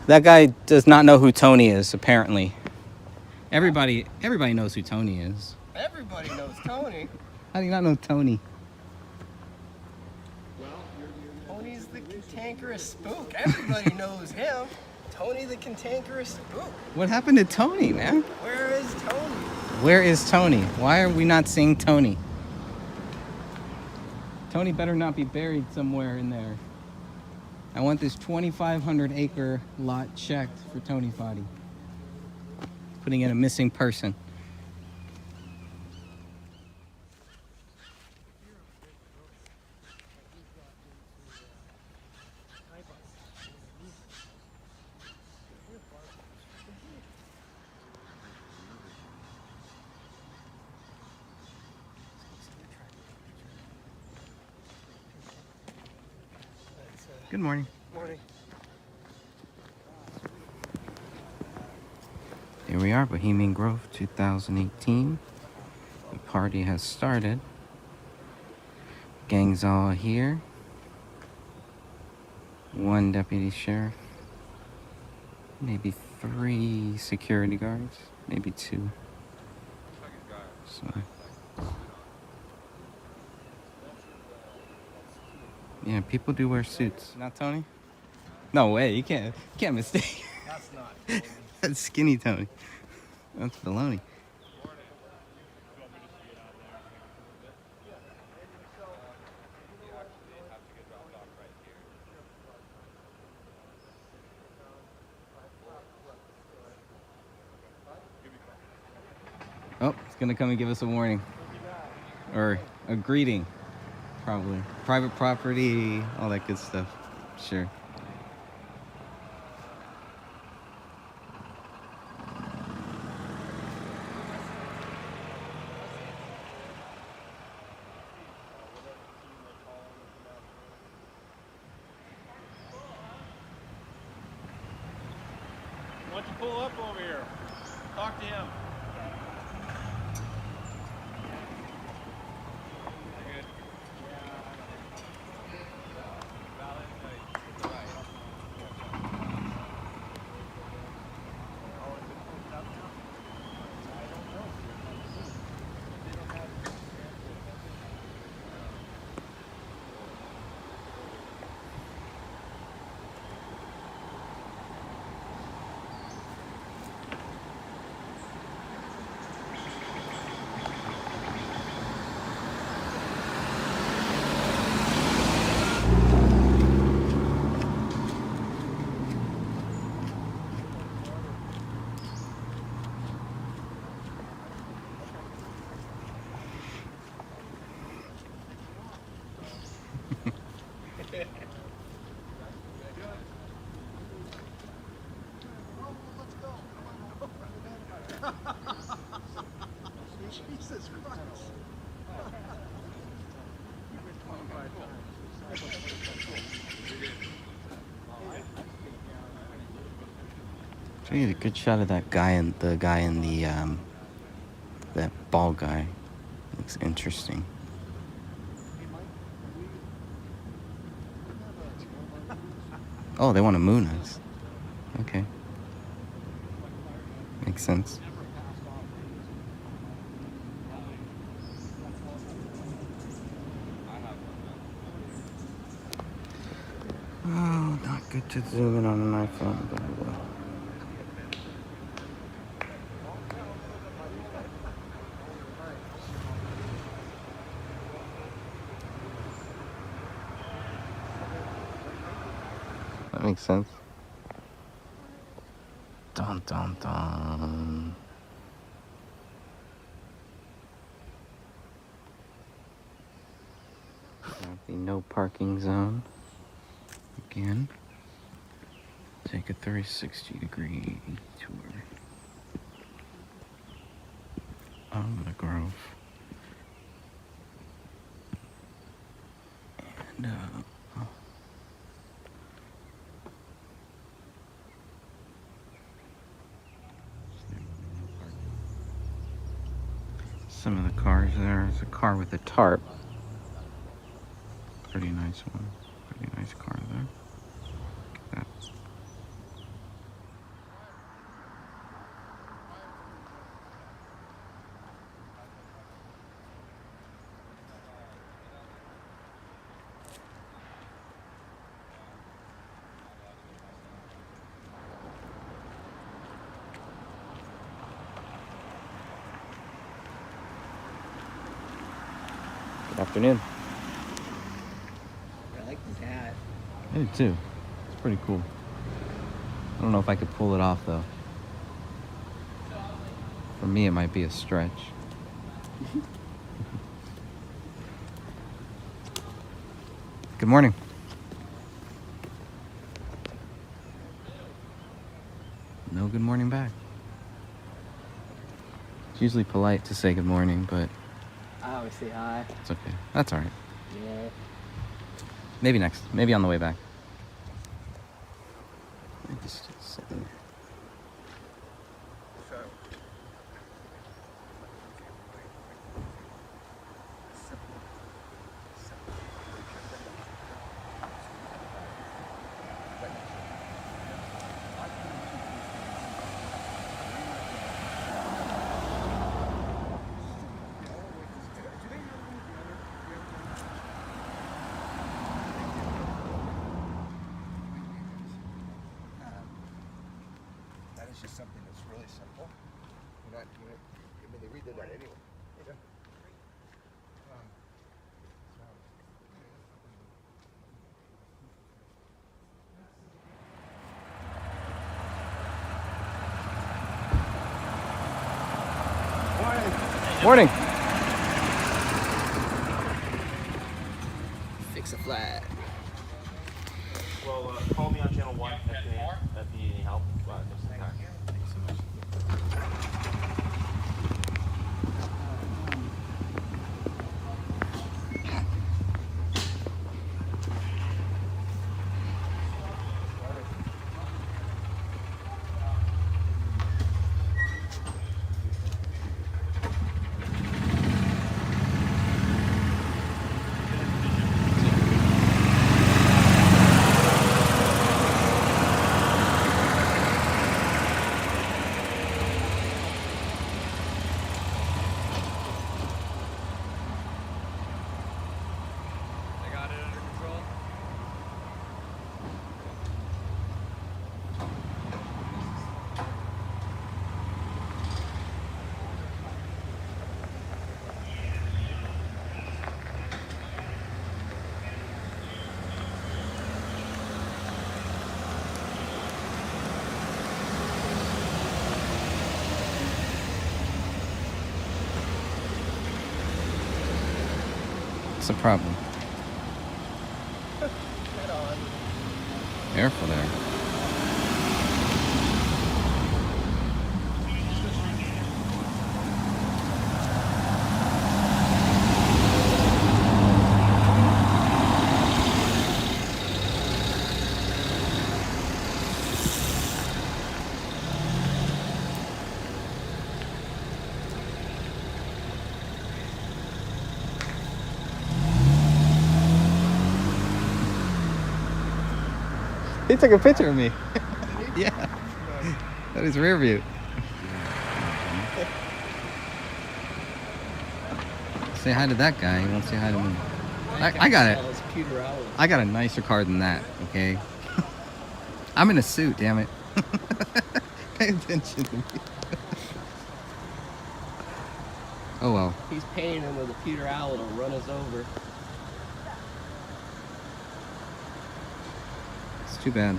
That guy does not know who Tony is, apparently. Everybody knows who Tony is. Everybody knows Tony. How do you not know Tony? Tony's the cantankerous spook. Everybody knows him. Tony the cantankerous spook. What happened to Tony, man? Where is Tony? Where is Tony? Why are we not seeing Tony? Tony better not be buried somewhere in there. I want this 2,500 acre lot checked for Tony Faddy. Putting in a missing person. Good morning. Morning. Here we are, Bohemian Grove 2018. The party has started. Gang's all here. One deputy sheriff. Maybe 3 security guards. Maybe 2. So, yeah, people do wear suits. Not Tony? No way, you can't mistake. That's not Tony. That's skinny Tony. That's baloney. Oh, he's gonna come and give us a warning. Or a greeting, probably. Private property, all that good stuff. Sure. pull up over here. Talk to him. Jesus Christ. Try to get a good shot of that guy and the guy in the that bald guy. Looks interesting. Oh, they want to moon us. Okay. Makes sense. Oh, not good to zoom in on an iPhone, blah, blah, blah. That makes sense. Dun dun dun. Have the no parking zone. Again. Take a 360-degree tour of the Grove. And some of the cars there. There's a car with a tarp. Pretty nice one. Pretty nice car there. Look at that. Good afternoon. I like the hat. I do too. It's pretty cool. I don't know if I could pull it off though. For me, it might be a stretch. Good morning. No good morning back. It's usually polite to say good morning, but I always say hi. it's okay. That's all right. Yeah. Maybe next. Maybe on the way back. Just a second. That is just something that's really simple. You're not, I mean, they redid that anyway. Yeah. Morning. Fix a flag. Well, call me on channel 1 if you need any help. Thanks so much. the problem? Careful there. He took a picture of me. Yeah. That is rear view. Say hi to that guy. He won't say hi to me. I got it. I got a nicer car than that, okay? I'm in a suit, damn it. Pay attention to me. Oh well. He's paying him with a Peter Owl to run us over. It's too bad.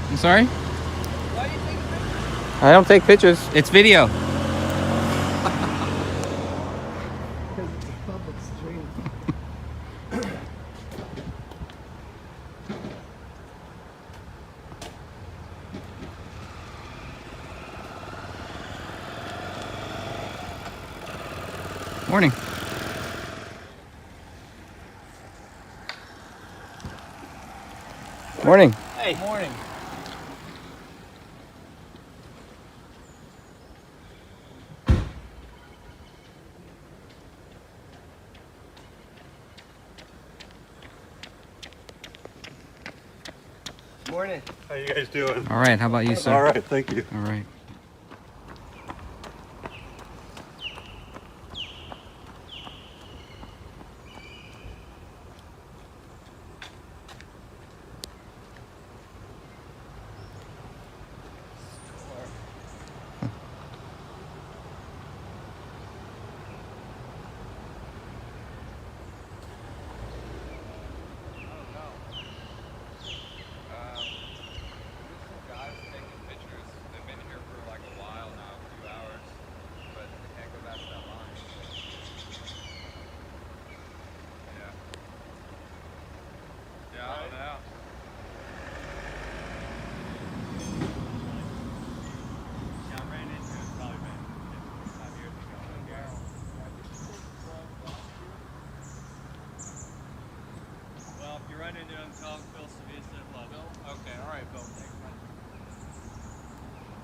I'm sorry? Why do you take pictures? I don't take pictures. It's video. Because it's a public stream. Morning. Morning. Hey. Morning. Morning. How you guys doing? All right. How about you, sir? All right, thank you. All right.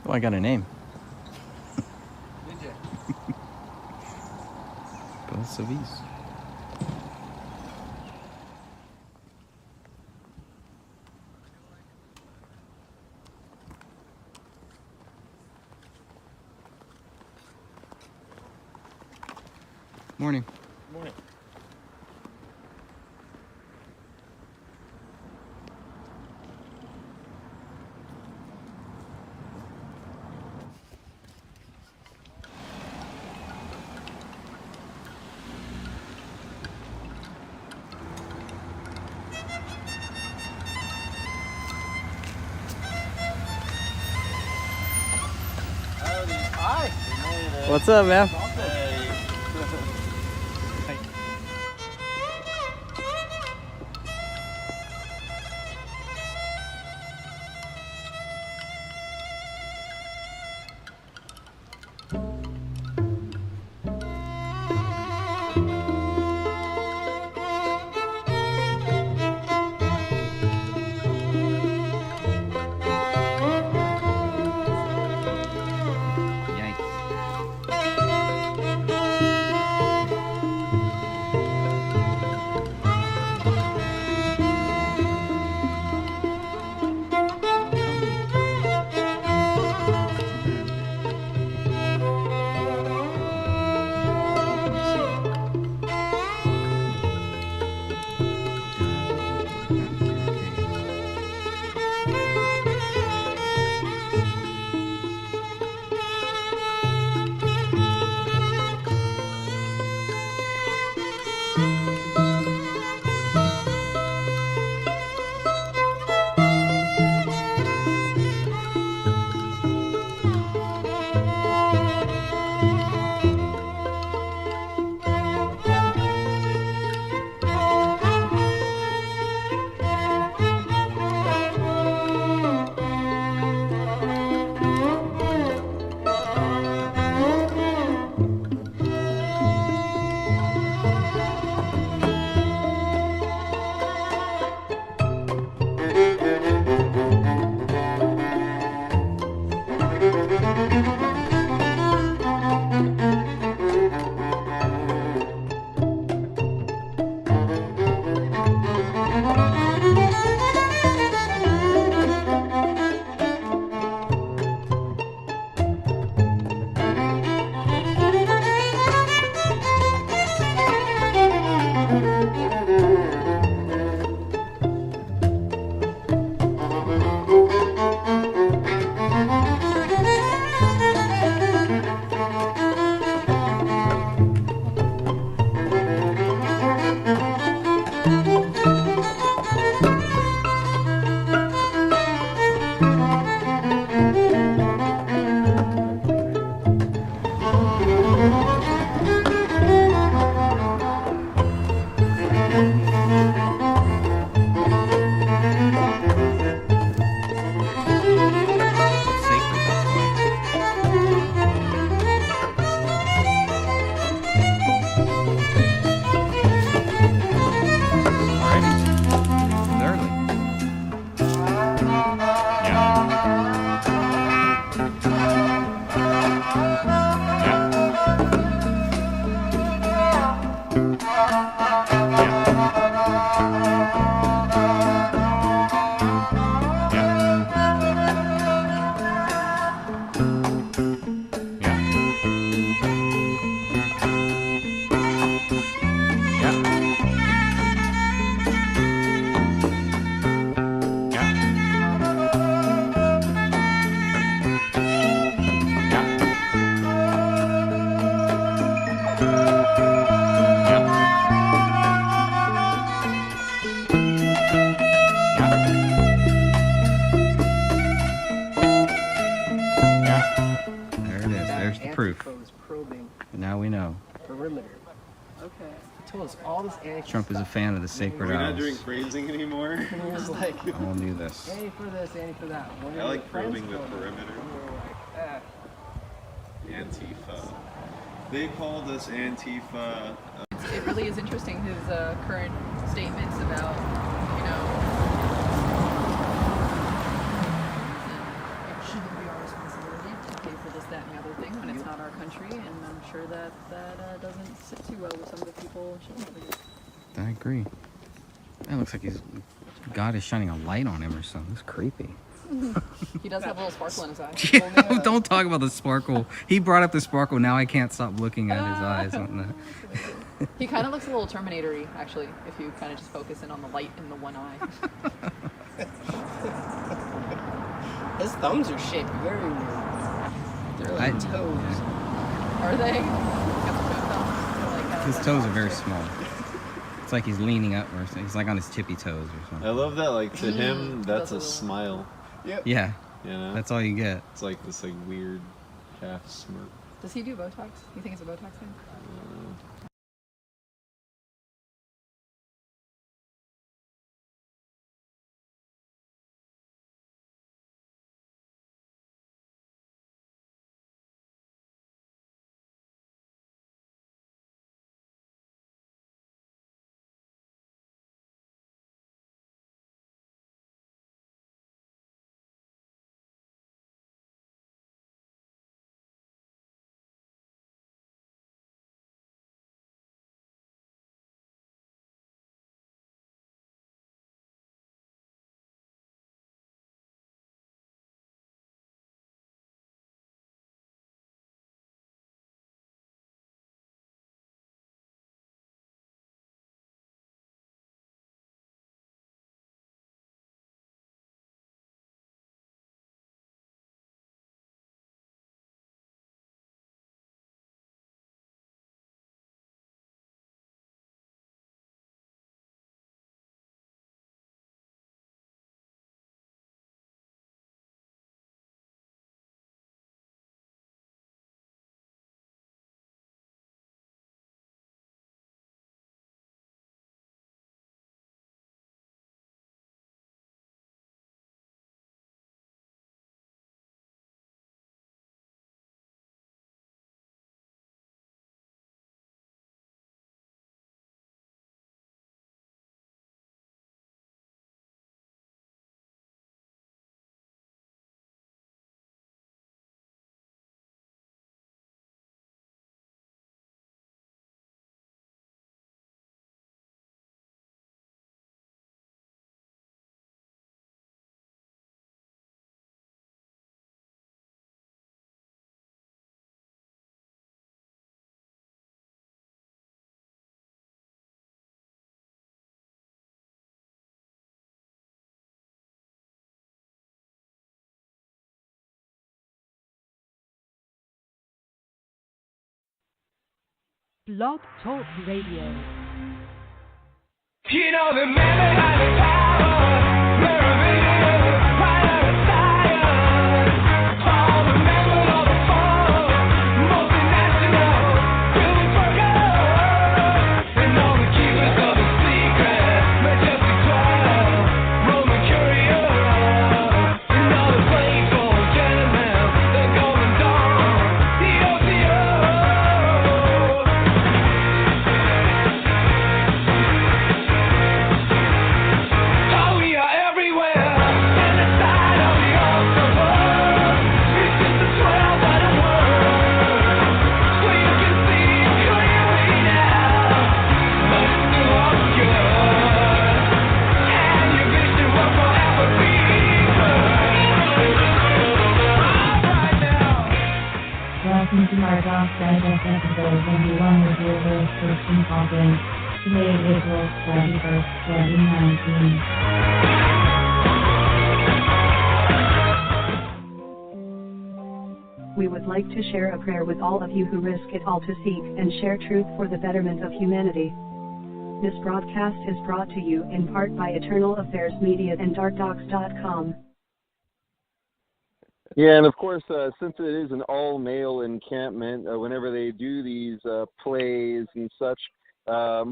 Oh, I got a name. Bill Savis. Morning. Morning. Hi. What's up, man? Yikes. that there's the proof. Antifa is probing Now we know. perimeter. Okay. He told us all this Antifa Trump is a fan of the sacred We're not owls. doing phrasing anymore. And he was like, I won't do this. Annie for this, Annie for that. One I of like your friends probing the told me. perimeter. And we were like, Antifa. They called us Antifa. It really is interesting, his current statements about, you know, it shouldn't be our responsibility to pay for this, that, and the other thing when it's not our country, and I'm sure that that doesn't sit too well with some of the people in Chile. I agree. That looks like God is shining a light on him or something. It's creepy. He does have a little sparkle in his eye. Yeah, don't talk about the sparkle. He brought up the sparkle. Now I can't stop looking at his eyes. He kind of looks a little Terminator-y, actually, if you kind of just focus in on the light in the one eye. his thumbs are shaped very weird. They're like toes. Are they? Got some toe thumbs? Like, His toes are very small. It's like he's leaning up or something. He's like on his tippy toes or something. I love that, like, to him, that's a smile. Yep. Yeah. You know? That's all you get. It's like this, like, weird half smirk. Does he do Botox? You think it's a Botox thing? Blog Talk Radio. You know the man behind the power, right out of science. All the members of the fall, multinational, building burgers, and all the keepers of the secret, majestic 12, Roman curious, and all the playful gentlemen, the golden dawn, the OTO. Welcome to our Dark Digest episode 21 with your host, Christian Cochran. Today, April 21st, 2019. We would like to share a prayer with all of you who risk it all to seek and share truth for the betterment of humanity. This broadcast is brought to you in part by Eternal Affairs Media and DarkDocs.com. Yeah, and of course, since it is an all-male encampment, whenever they do these plays and such,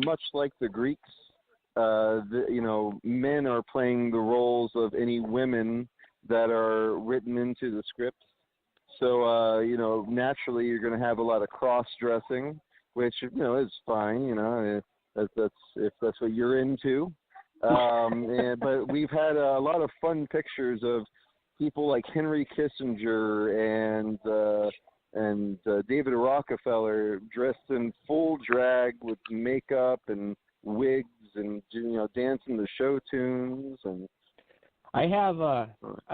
much like the Greeks, men are playing the roles of any women that are written into the script. So, naturally you're going to have a lot of cross-dressing, which, is fine, if that's what you're into. But we've had a lot of fun pictures of people like Henry Kissinger and David Rockefeller dressed in full drag with makeup and wigs and dancing the show tunes. And I have a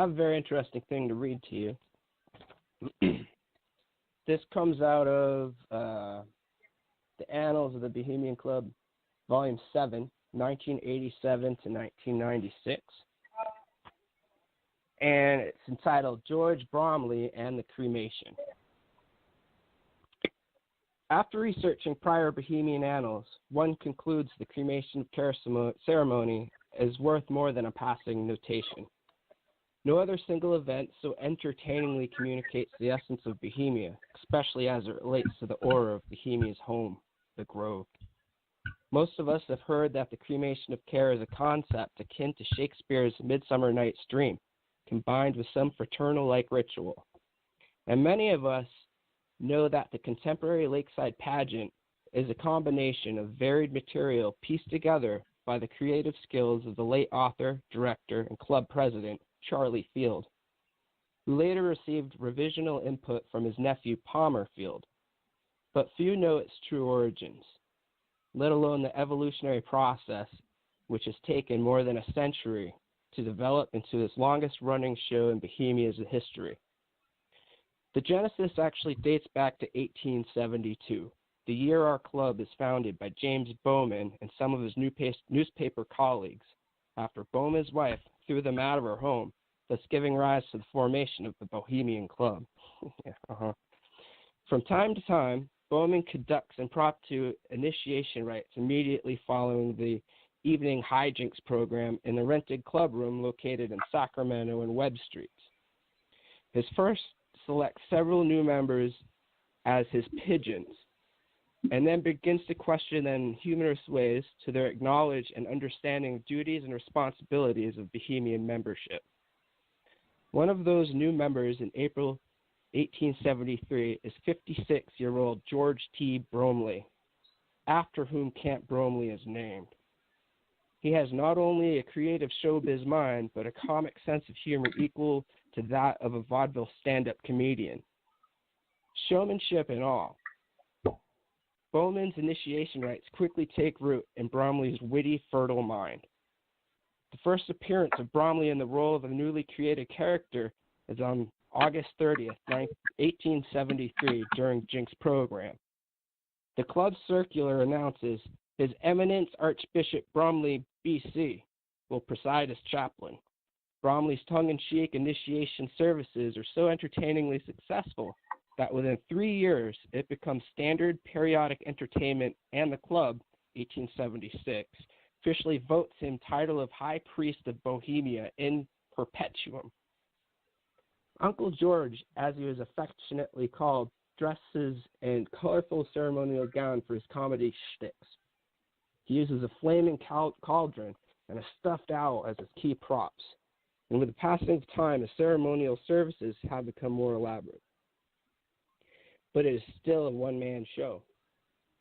very interesting thing to read to you. This comes out of the Annals of the Bohemian Club, Volume 7, 1987 to 1996. And it's entitled George Bromley and the Cremation. After researching prior Bohemian annals, one concludes the cremation of care ceremony is worth more than a passing notation. No other single event so entertainingly communicates the essence of Bohemia, especially as it relates to the aura of Bohemia's home, the Grove. Most of us have heard that the cremation of care is a concept akin to Shakespeare's Midsummer Night's Dream, combined with some fraternal-like ritual. And many of us know that the contemporary lakeside pageant is a combination of varied material pieced together by the creative skills of the late author, director, and club president, Charlie Field, who later received revisional input from his nephew, Palmer Field. But few know its true origins, let alone the evolutionary process which has taken more than a century to develop into its longest-running show in Bohemia's history. The genesis actually dates back to 1872, the year our club is founded by James Bowman and some of his newspaper colleagues, after Bowman's wife threw them out of her home, thus giving rise to the formation of the Bohemian Club. From time to time, Bowman conducts impromptu initiation rites immediately following the evening hijinks program in the rented club room located in Sacramento and Webb Streets. His first selects several new members as his pigeons, and then begins to question them in humorous ways to their acknowledge and understanding of duties and responsibilities of Bohemian membership. One of those new members in April 1873 is 56-year-old George T. Bromley, after whom Camp Bromley is named. He has not only a creative showbiz mind, but a comic sense of humor equal to that of a vaudeville stand-up comedian. Showmanship and all. Bowman's initiation rites quickly take root in Bromley's witty, fertile mind. The first appearance of Bromley in the role of a newly created character is on August 30th, 1873, during Jinks' program. The club's circular announces, His Eminence Archbishop Bromley, B.C., will preside as chaplain. Bromley's tongue-in-cheek initiation services are so entertainingly successful that within 3 years it becomes standard periodic entertainment, and the club, 1876, officially votes him title of High Priest of Bohemia in perpetuum. Uncle George, as he was affectionately called, dresses in colorful ceremonial gown for his comedy shticks. He uses a flaming cauldron and a stuffed owl as his key props, and with the passing of time, the ceremonial services have become more elaborate. But it is still a one-man show.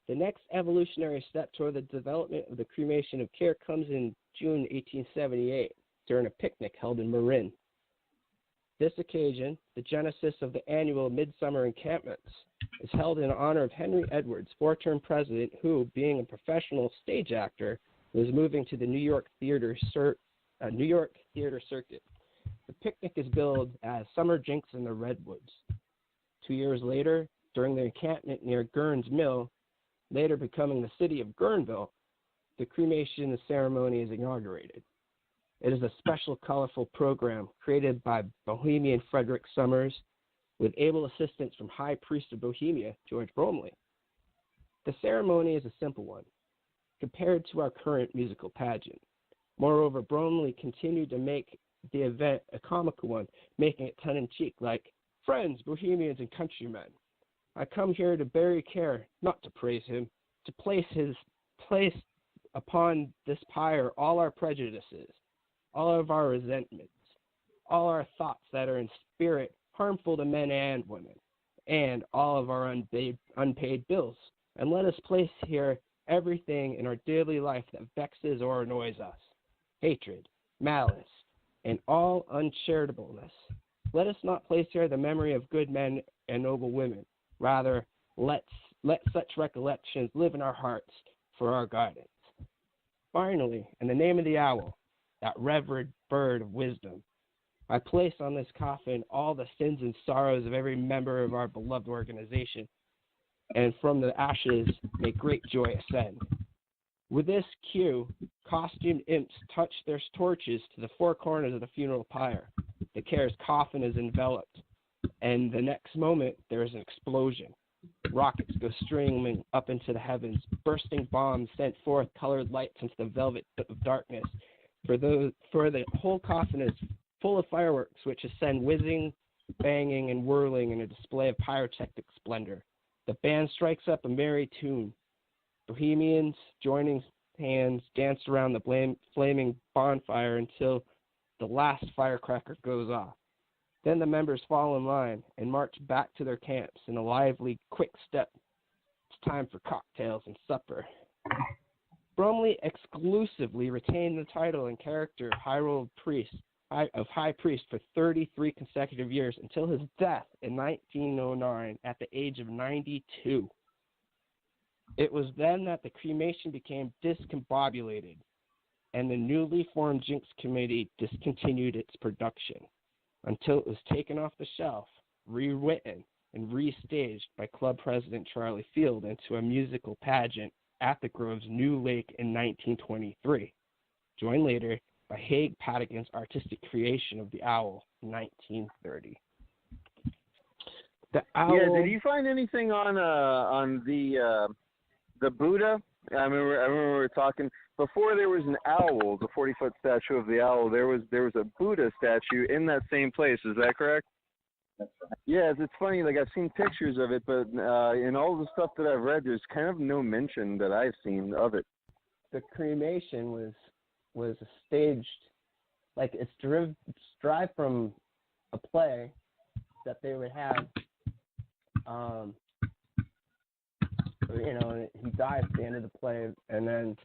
The next evolutionary step toward the development of the cremation of care comes in June 1878 during a picnic held in Marin. This occasion, the genesis of the annual Midsummer Encampments, is held in honor of Henry Edwards, four-term president who, being a professional stage actor, was moving to the New York theater circuit. The picnic is billed as Summer Jinks in the Redwoods. 2 years later, during the encampment near Gurn's Mill, later becoming the city of Guerneville, the cremation ceremony is inaugurated. It is a special, colorful program created by Bohemian Frederick Summers with able assistance from High Priest of Bohemia, George Bromley. The ceremony is a simple one, compared to our current musical pageant. Moreover, Bromley continued to make the event a comical one, making it tongue-in-cheek, like, "Friends, Bohemians, and countrymen, I come here to bury care, not to praise him, to place upon this pyre all our prejudices, all of our resentments, all our thoughts that are in spirit harmful to men and women, and all of our unpaid bills. And let us place here everything in our daily life that vexes or annoys us, hatred, malice, and all uncharitableness. Let us not place here the memory of good men and noble women. Rather, let such recollections live in our hearts for our guidance. Finally, in the name of the owl, that revered bird of wisdom, I place on this coffin all the sins and sorrows of every member of our beloved organization, and from the ashes may great joy ascend." With this cue, costumed imps touch their torches to the four corners of the funeral pyre. The care's coffin is enveloped, and the next moment there is an explosion. Rockets go streaming up into the heavens. Bursting bombs sent forth colored lights into the velvet of darkness. For the whole coffin is full of fireworks, which ascend whizzing, banging, and whirling in a display of pyrotechnic splendor. The band strikes up a merry tune. Bohemians, joining hands, dance around the flaming bonfire until the last firecracker goes off. Then the members fall in line and march back to their camps in a lively, quick step. It's time for cocktails and supper. Bromley exclusively retained the title and character of High Priest for 33 consecutive years until his death in 1909 at the age of 92. It was then that the cremation became discombobulated, and the newly formed Jinx Committee discontinued its production until it was taken off the shelf, rewritten, and restaged by club president Charlie Field into a musical pageant at the Grove's new lake in 1923, joined later by Haig Padigan's artistic creation of the Owl in 1930. The Owl. Yeah, did you find anything on the Buddha? I remember we were talking before. There was an owl, the 40-foot statue of the owl. There was a Buddha statue in that same place. Is that correct? That's right. Yeah, it's funny. Like, I've seen pictures of it, but in all the stuff that I've read, there's kind of no mention that I've seen of it. The cremation was staged, like it's derived from a play that they would have. He died at the end of the play, and then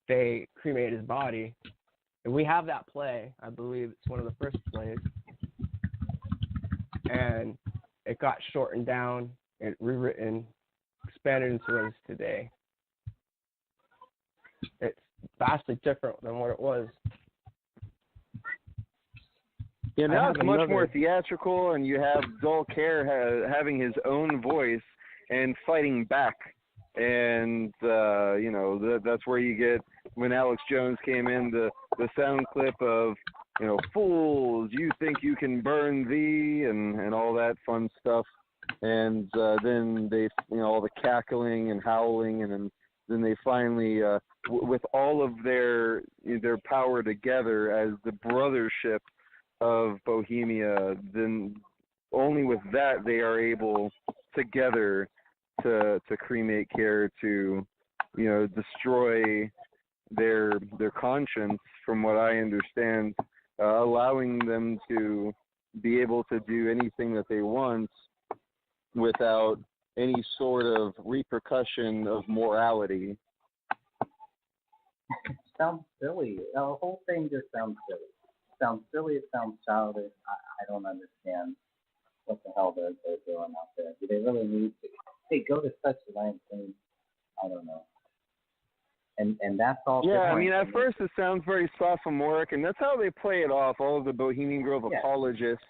they cremated his body. And we have that play. I believe it's one of the first plays. And it got shortened down and rewritten, expanded into what it is today. It's vastly different than what it was. Yeah, now it's much more theatrical, and you have Dull Care having his own voice and fighting back. And, that's where you get, when Alex Jones came in, the sound clip of, fools, you think you can burn thee, and all that fun stuff. And then they, all the cackling and howling, and then they finally, with all of their power together as the brothership of Bohemia, then only with that they are able together to cremate Care, to destroy their conscience, from what I understand, allowing them to be able to do anything that they want without any sort of repercussion of morality. It sounds silly. The whole thing just sounds silly. It sounds silly. It sounds childish. I don't understand what the hell they're doing out there. Do they really need to? Hey, go to such lengths, and I don't know. And that's all. Yeah, I mean, at first it sounds very sophomoric, and that's how they play it off. All of the Bohemian Grove apologists,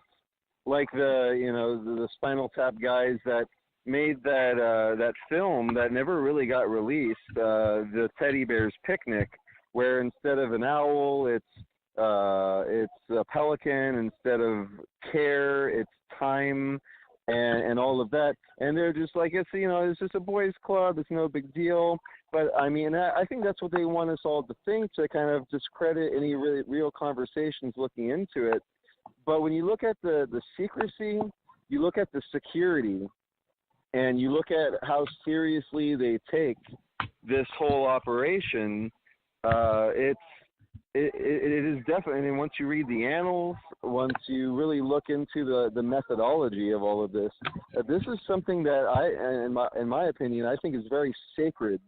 like the Spinal Tap guys that made that film that never really got released, the Teddy Bear's Picnic, where instead of an owl, it's a pelican. Instead of care, it's time. and all of that, and they're just like, it's just a boys' club, it's no big deal. But I mean, I think that's what they want us all to think, to kind of discredit any real conversations looking into it. But when you look at the secrecy, you look at the security, and you look at how seriously they take this whole operation, it is definitely, and once you read the annals, once you really look into the methodology of all of this, this is something that in my opinion, I think is very sacred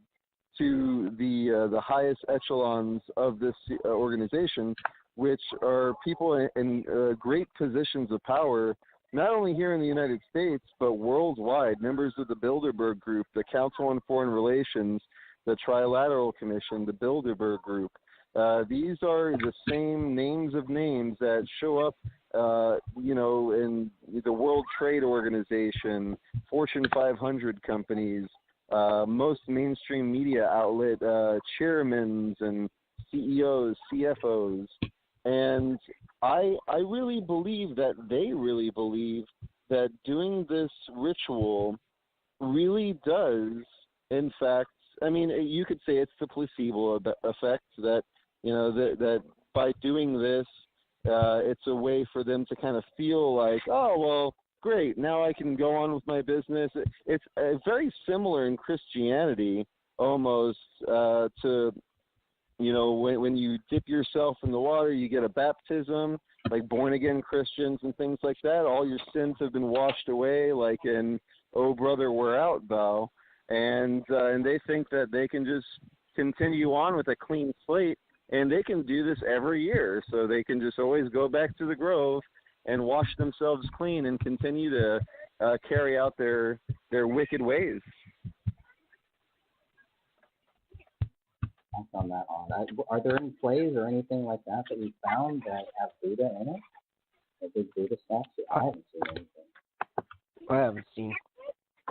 to the highest echelons of this organization, which are people in great positions of power, not only here in the United States, but worldwide, members of the Bilderberg Group, the Council on Foreign Relations, the Trilateral Commission, the Bilderberg Group. These are the same names of names that show up, in the World Trade Organization, Fortune 500 companies, most mainstream media outlet chairmen and CEOs, CFOs. And I really believe that they really believe that doing this ritual really does, in fact, I mean, you could say it's the placebo effect, that, that by doing this, it's a way for them to kind of feel like, oh, well, great, now I can go on with my business. It's very similar in Christianity almost to, when you dip yourself in the water, you get a baptism, like born-again Christians and things like that. All your sins have been washed away, like in "Oh Brother, Where Art Thou?" And they think that they can just continue on with a clean slate, and they can do this every year. So they can just always go back to the Grove and wash themselves clean and continue to carry out their wicked ways. On that are there any plays or anything like that you found that have Buddha in it? A big Buddha statue? I haven't seen anything. I haven't seen.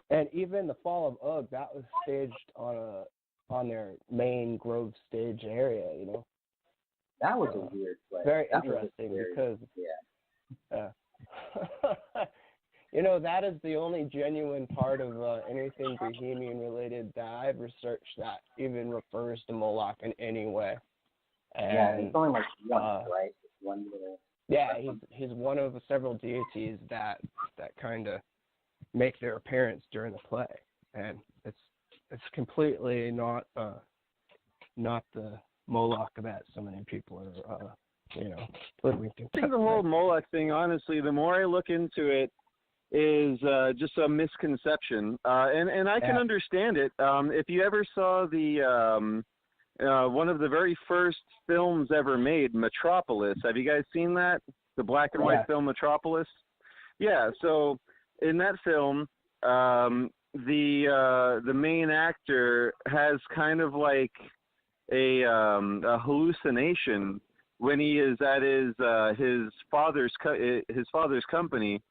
And even the Fall of Ugg, that was staged on their main Grove stage area. That was a weird play. Very that interesting because that is the only genuine part of anything Bohemian related that I've researched that even refers to Moloch in any way. And, it's only like one, right? Just one little. Yeah, he's one of several deities that kind of make their appearance during the play, and it's completely not the Moloch that so many people are I think the whole Moloch thing, honestly, the more I look into it, is just a misconception, and I can understand it. If you ever saw the one of the very first films ever made, Metropolis, have you guys seen that? The black and white film Metropolis? Yeah. So in that film, the main actor has kind of like a hallucination when he is at his father's company,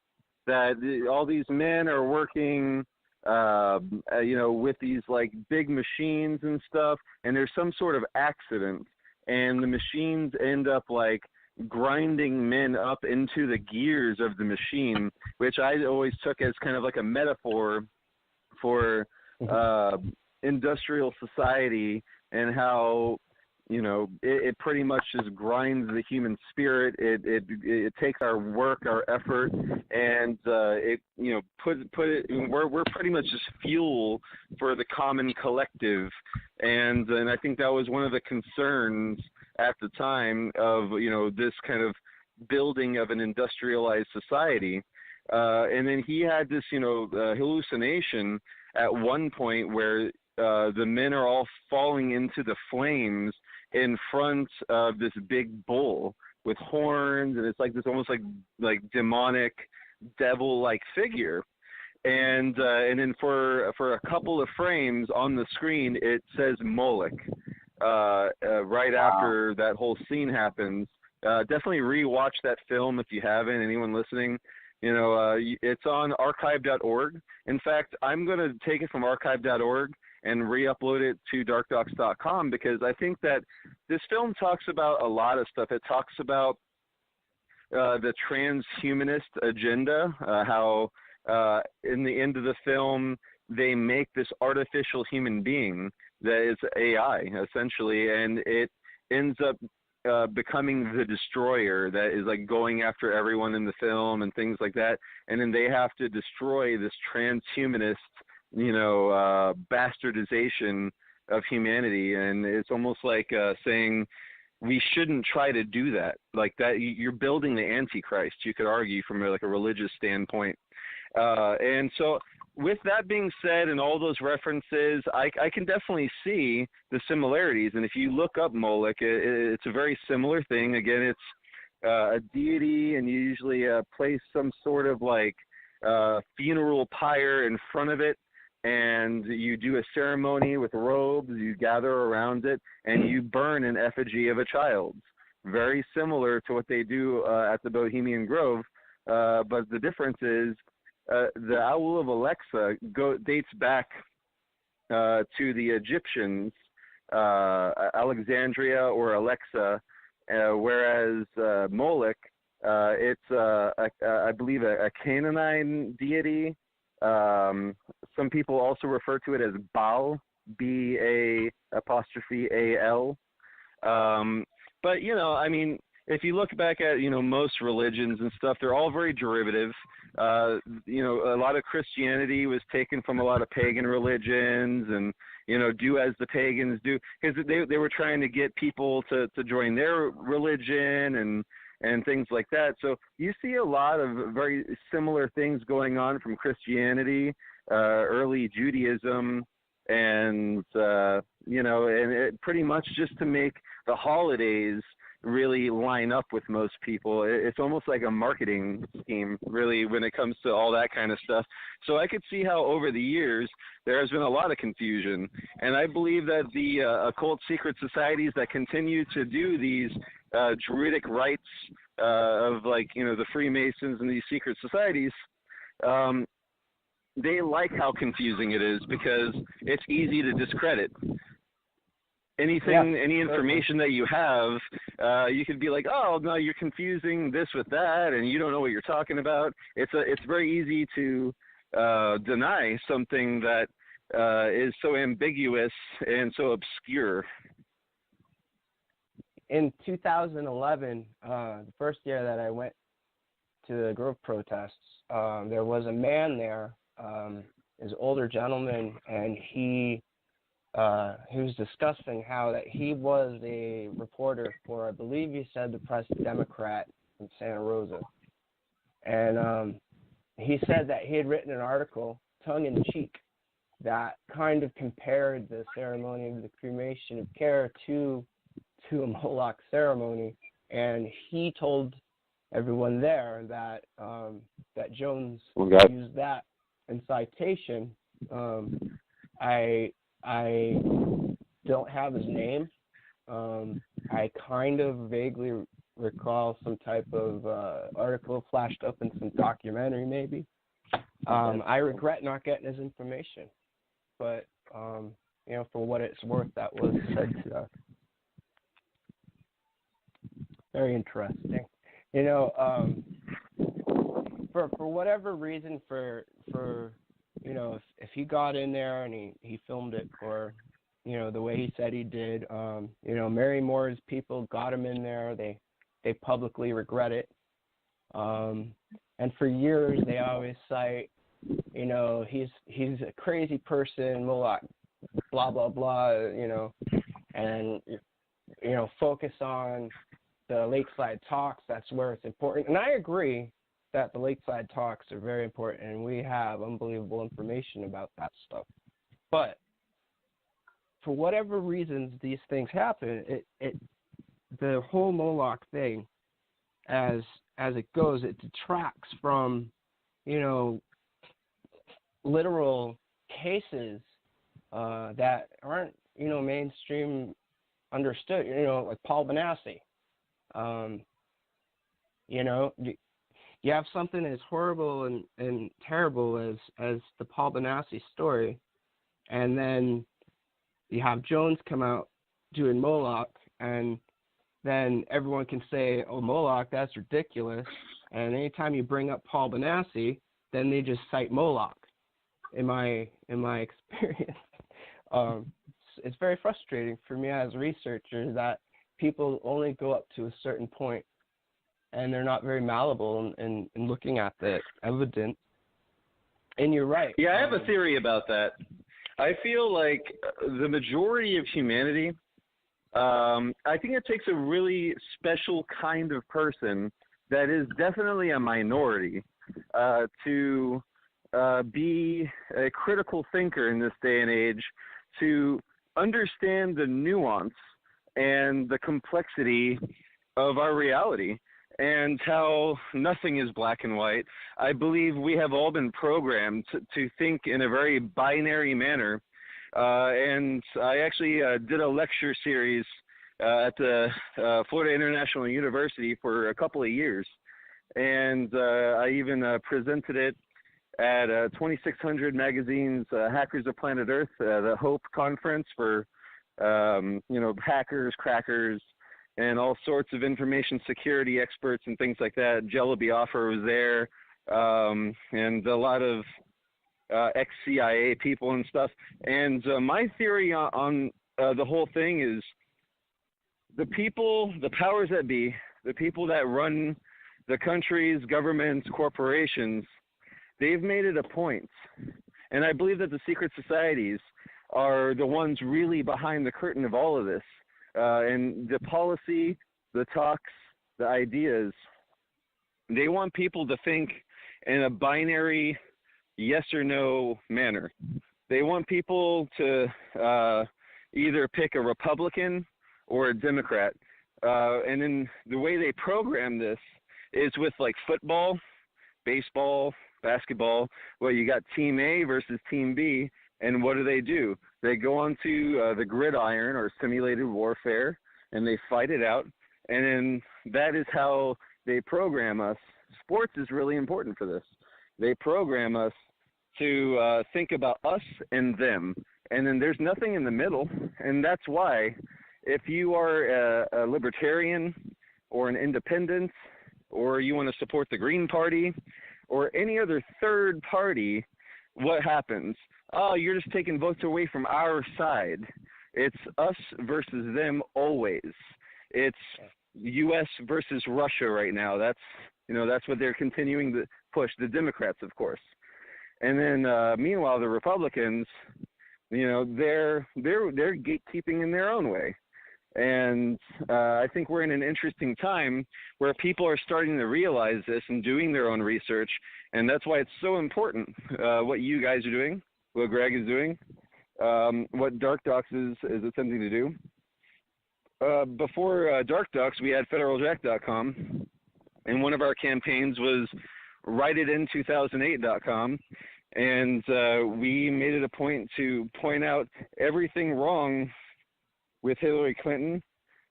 that all these men are working, with these like big machines and stuff, and there's some sort of accident, and the machines end up like grinding men up into the gears of the machine, which I always took as kind of like a metaphor for industrial society, and how it pretty much just grinds the human spirit. It takes our work, our effort, and we're pretty much just fuel for the common collective, and I think that was one of the concerns at the time of this kind of building of an industrialized society. And then he had this hallucination at one point where the men are all falling into the flames in front of this big bull with horns, and it's like this almost like demonic devil-like figure. And then for a couple of frames on the screen, it says Moloch right after that whole scene happens. Definitely rewatch that film if you haven't. Anyone listening, it's on archive.org. In fact, I'm going to take it from archive.org and re-upload it to darkdocs.com, because I think that this film talks about a lot of stuff. It talks about the transhumanist agenda, how in the end of the film, they make this artificial human being that is AI, essentially, and it ends up becoming the destroyer that is like going after everyone in the film and things like that. And then they have to destroy this transhumanist, bastardization of humanity. And it's almost like saying we shouldn't try to do that. Like that, you're building the Antichrist, you could argue, from a religious standpoint. And so with that being said, and all those references, I can definitely see the similarities. And if you look up Moloch, it's a very similar thing. Again, it's a deity, and you usually place some sort of funeral pyre in front of it, and you do a ceremony with robes, you gather around it, and you burn an effigy of a child. Very similar to what they do at the Bohemian Grove, but the difference is the Owl of Alexa dates back to the Egyptians, Alexandria or Alexa, whereas Moloch, it's I believe a Canaanite deity. Some people also refer to it as Baal, B-A''A''L. But if you look back at most religions and stuff, they're all very derivative. A lot of Christianity was taken from a lot of pagan religions, and do as the pagans do, because they were trying to get people to join their religion and things like that. So you see a lot of very similar things going on from Christianity, early Judaism, and and it pretty much just to make the holidays really line up with most people. It's almost like a marketing scheme, really, when it comes to all that kind of stuff. So I could see how over the years there has been a lot of confusion, and I believe that the occult secret societies that continue to do these druidic rites of the Freemasons and these secret societies, they like how confusing it is because it's easy to discredit. Any information that you have, you could be like, oh, no, you're confusing this with that, and you don't know what you're talking about. It's very easy to deny something that is so ambiguous and so obscure. In 2011, the first year that I went to the Grove protests, there was a man there, an older gentleman, and he was discussing how that he was a reporter for, I believe he said, the Press Democrat in Santa Rosa. And he said that he had written an article, tongue-in-cheek, that kind of compared the ceremony of the cremation of care to a Moloch ceremony. And he told everyone there that that Jones used that in citation. I don't have his name. I kind of vaguely recall some type of article flashed up in some documentary, maybe. I regret not getting his information, but for what it's worth, that was said to us. Very interesting. For whatever reason, if he got in there and he filmed it for, the way he said he did, Mary Moore's people got him in there. They publicly regret it. And for years they always cite, he's a crazy person, Moloch, blah, blah, blah, and, focus on the Lakeside Talks. That's where it's important. And I agree that the Lakeside Talks are very important, and we have unbelievable information about that stuff. But for whatever reasons these things happen, the whole Moloch thing, as it goes, it detracts from, literal cases that aren't, mainstream understood, like Paul Benassi. You have something as horrible and terrible as the Paul Benassi story, and then you have Jones come out doing Moloch, and then everyone can say, oh, Moloch, that's ridiculous. And anytime you bring up Paul Benassi, then they just cite Moloch. In my experience, it's very frustrating for me as a researcher that people only go up to a certain point, and they're not very malleable in looking at the evidence. And you're right. Yeah, I have a theory about that. I feel like the majority of humanity, I think it takes a really special kind of person that is definitely a minority to be a critical thinker in this day and age, to understand the nuance and the complexity of our reality and how nothing is black and white. I believe we have all been programmed to think in a very binary manner. And I actually did a lecture series at the Florida International University for a couple of years. And I even presented it at 2600 Magazine's Hackers of Planet Earth, the HOPE conference for, hackers, crackers, and all sorts of information security experts and things like that. Jello Biafra was there, and a lot of ex-CIA people and stuff. And my theory on the whole thing is the people, the powers that be, the people that run the countries, governments, corporations, they've made it a point. And I believe that the secret societies are the ones really behind the curtain of all of this. And the policy, the talks, the ideas, they want people to think in a binary yes or no manner. They want people to either pick a Republican or a Democrat. And then the way they program this is with like football, baseball, basketball. Well, you got Team A versus Team B, and what do? They go onto the gridiron or simulated warfare, and they fight it out, and then that is how they program us. Sports is really important for this. They program us to think about us and them, and then there's nothing in the middle, and that's why if you are a libertarian or an independent, or you want to support the Green Party or any other third party, what happens? Oh, you're just taking votes away from our side. It's us versus them always. It's U.S. versus Russia right now. That's what they're continuing to push. The Democrats, of course. And then meanwhile, the Republicans, they're gatekeeping in their own way. And I think we're in an interesting time where people are starting to realize this and doing their own research, and that's why it's so important what you guys are doing, what Greg is doing, what Dark Docs is attempting to do. Before Dark Docs, we had federaljack.com, and one of our campaigns was writeit2008.com, and we made it a point to point out everything wrong with Hillary Clinton,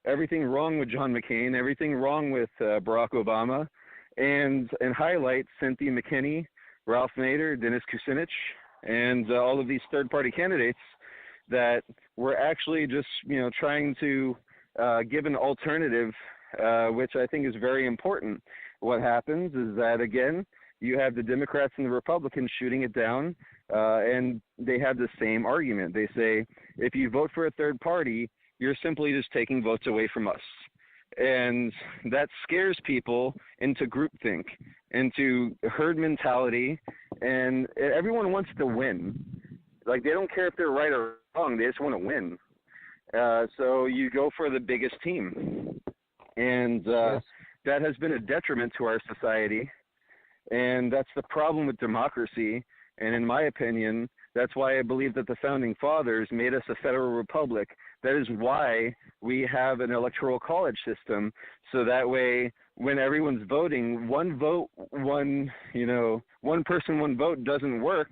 everything wrong with John McCain, everything wrong with Barack Obama, and highlight Cynthia McKinney, Ralph Nader, Dennis Kucinich, and all of these third-party candidates that were actually just, trying to give an alternative, which I think is very important. What happens is that, again, you have the Democrats and the Republicans shooting it down, and they have the same argument. They say, if you vote for a third party, you're simply just taking votes away from us. And that scares people into groupthink, into herd mentality, and everyone wants to win. Like, they don't care if they're right or wrong, they just want to win. So you go for the biggest team. And that has been a detriment to our society, and that's the problem with democracy. And in my opinion, that's why I believe that the Founding Fathers made us a federal republic. That is why we have an electoral college system, so that way when everyone's voting, one person, one vote doesn't work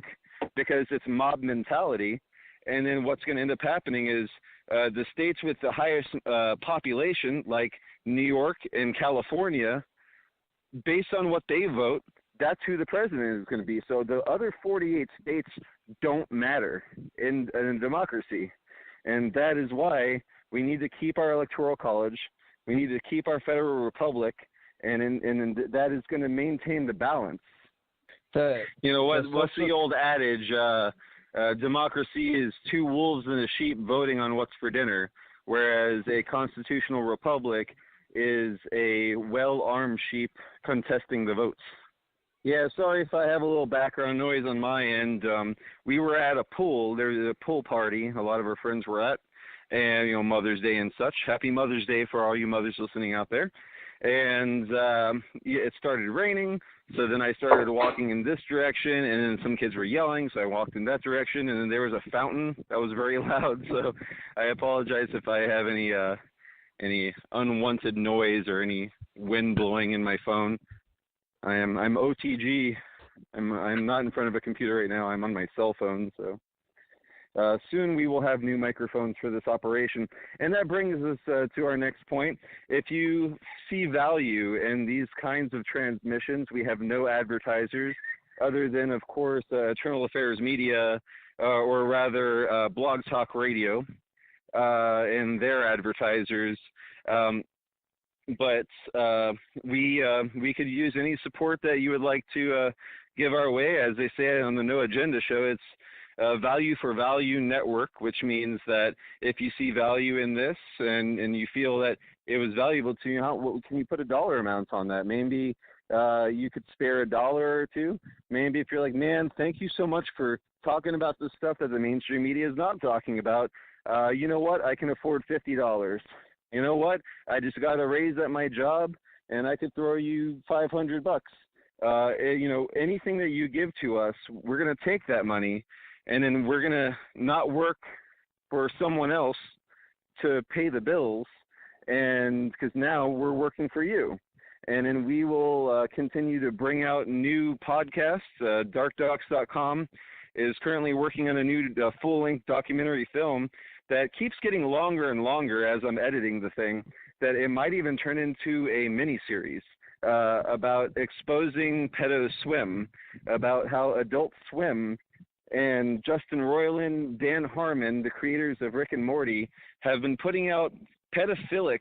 because it's mob mentality. And then what's going to end up happening is the states with the highest population, like New York and California, based on what they vote, that's who the president is going to be. So the other 48 states don't matter in democracy. And that is why we need to keep our electoral college. We need to keep our federal republic, and that is going to maintain the balance. You know what's the old adage? Democracy is two wolves and a sheep voting on what's for dinner, whereas a constitutional republic is a well-armed sheep contesting the votes. Yeah, sorry if I have a little background noise on my end. We were at a pool. There's a pool party a lot of our friends were at, and, you know, Mother's Day and such. Happy Mother's Day for all you mothers listening out there. And it started raining, so then I started walking in this direction, and then some kids were yelling, so I walked in that direction, and then there was a fountain that was very loud, so I apologize if I have any unwanted noise or any wind blowing in my phone. I'm OTG. I'm not in front of a computer right now. I'm on my cell phone, so soon we will have new microphones for this operation. And that brings us to our next point. If you see value in these kinds of transmissions, we have no advertisers other than, of course, Eternal Affairs Media, or rather Blog Talk Radio, and their advertisers. But we could use any support that you would like to give our way. As they say on the No Agenda show, it's Value for Value Network, which means that if you see value in this and you feel that it was valuable to you, can you put a dollar amount on that? Maybe you could spare $1 or $2. Maybe if you're like, man, thank you so much for talking about this stuff that the mainstream media is not talking about. You know what? I can afford $50. You know what? I just got a raise at my job, and I could throw you $500. You know, anything that you give to us, we're going to take that money, and then we're going to not work for someone else to pay the bills, and because now we're working for you. And then we will continue to bring out new podcasts. Darkdocs.com is currently working on a new full-length documentary film that keeps getting longer and longer as I'm editing the thing, that it might even turn into a mini-series about exposing Pedo Swim, about how Adult Swim and Justin Roiland, Dan Harmon, the creators of Rick and Morty, have been putting out pedophilic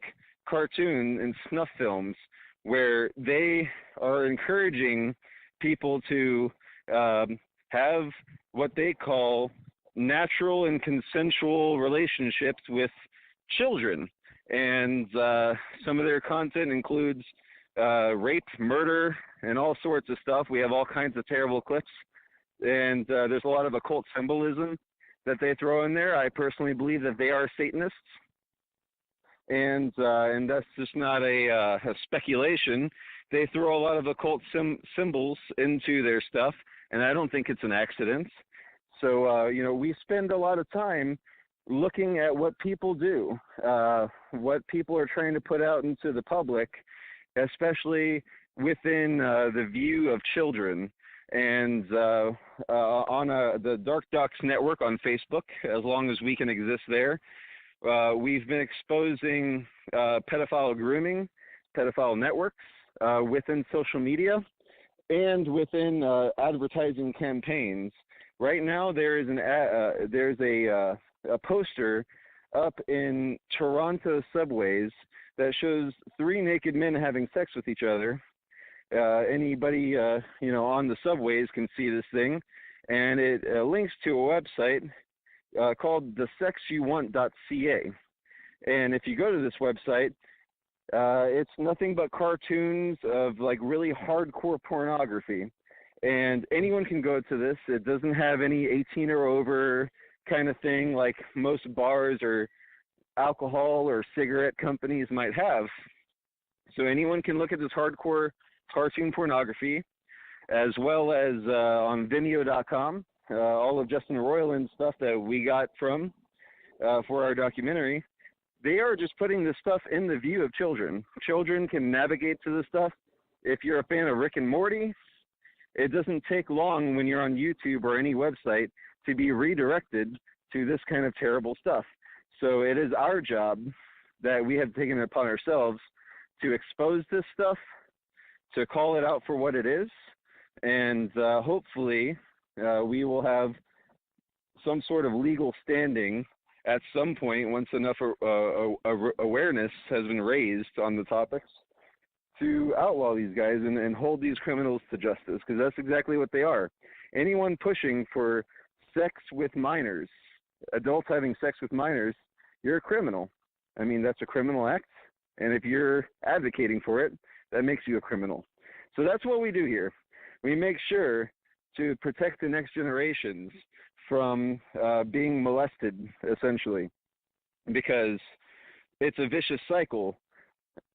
cartoon and snuff films where they are encouraging people to have what they call natural and consensual relationships with children. And some of their content includes rape, murder, and all sorts of stuff. We have all kinds of terrible clips. And there's a lot of occult symbolism that they throw in there. I personally believe that they are Satanists. And that's just not a speculation. They throw a lot of occult symbols into their stuff, and I don't think it's an accident. So, you know, we spend a lot of time looking at what people do, what people are trying to put out into the public, especially within the view of children. And on the Dark Docs network on Facebook, as long as we can exist there, we've been exposing pedophile grooming, pedophile networks within social media and within advertising campaigns. Right now, there is there's a poster up in Toronto subways that shows 3 naked men having sex with each other. Anybody you know, on the subways can see this thing, and it links to a website called thesexyouwant.ca. And if you go to this website, it's nothing but cartoons of like really hardcore pornography. And anyone can go to this. It doesn't have any 18 or over kind of thing like most bars or alcohol or cigarette companies might have. So anyone can look at this hardcore cartoon pornography, as well as on Vimeo.com, all of Justin Roiland's stuff that we got from for our documentary. They are just putting this stuff in the view of children. Children can navigate to this stuff. If you're a fan of Rick and Morty, it doesn't take long when you're on YouTube or any website to be redirected to this kind of terrible stuff. So it is our job that we have taken it upon ourselves to expose this stuff, to call it out for what it is, and hopefully we will have some sort of legal standing at some point once enough awareness has been raised on the topics to outlaw these guys and hold these criminals to justice, because that's exactly what they are. Anyone pushing for sex with minors, adults having sex with minors, you're a criminal. I mean, that's a criminal act, and if you're advocating for it, that makes you a criminal. So that's what we do here. We make sure to protect the next generations from being molested, essentially, because it's a vicious cycle.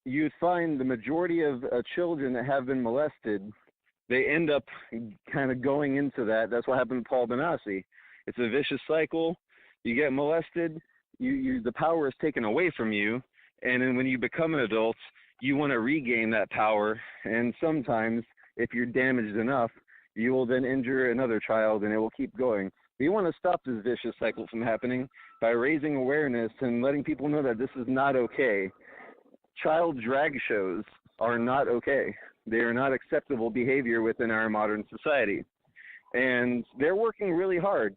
You find the majority of children that have been molested, they end up kind of going into that. That's what happened to Paul Benassi. It's a vicious cycle. You get molested, the power is taken away from you, and then when you become an adult, you want to regain that power, and sometimes, if you're damaged enough, you will then injure another child, and it will keep going. We want to stop this vicious cycle from happening by raising awareness and letting people know that this is not okay. Child drag shows are not okay. They are not acceptable behavior within our modern society. And they're working really hard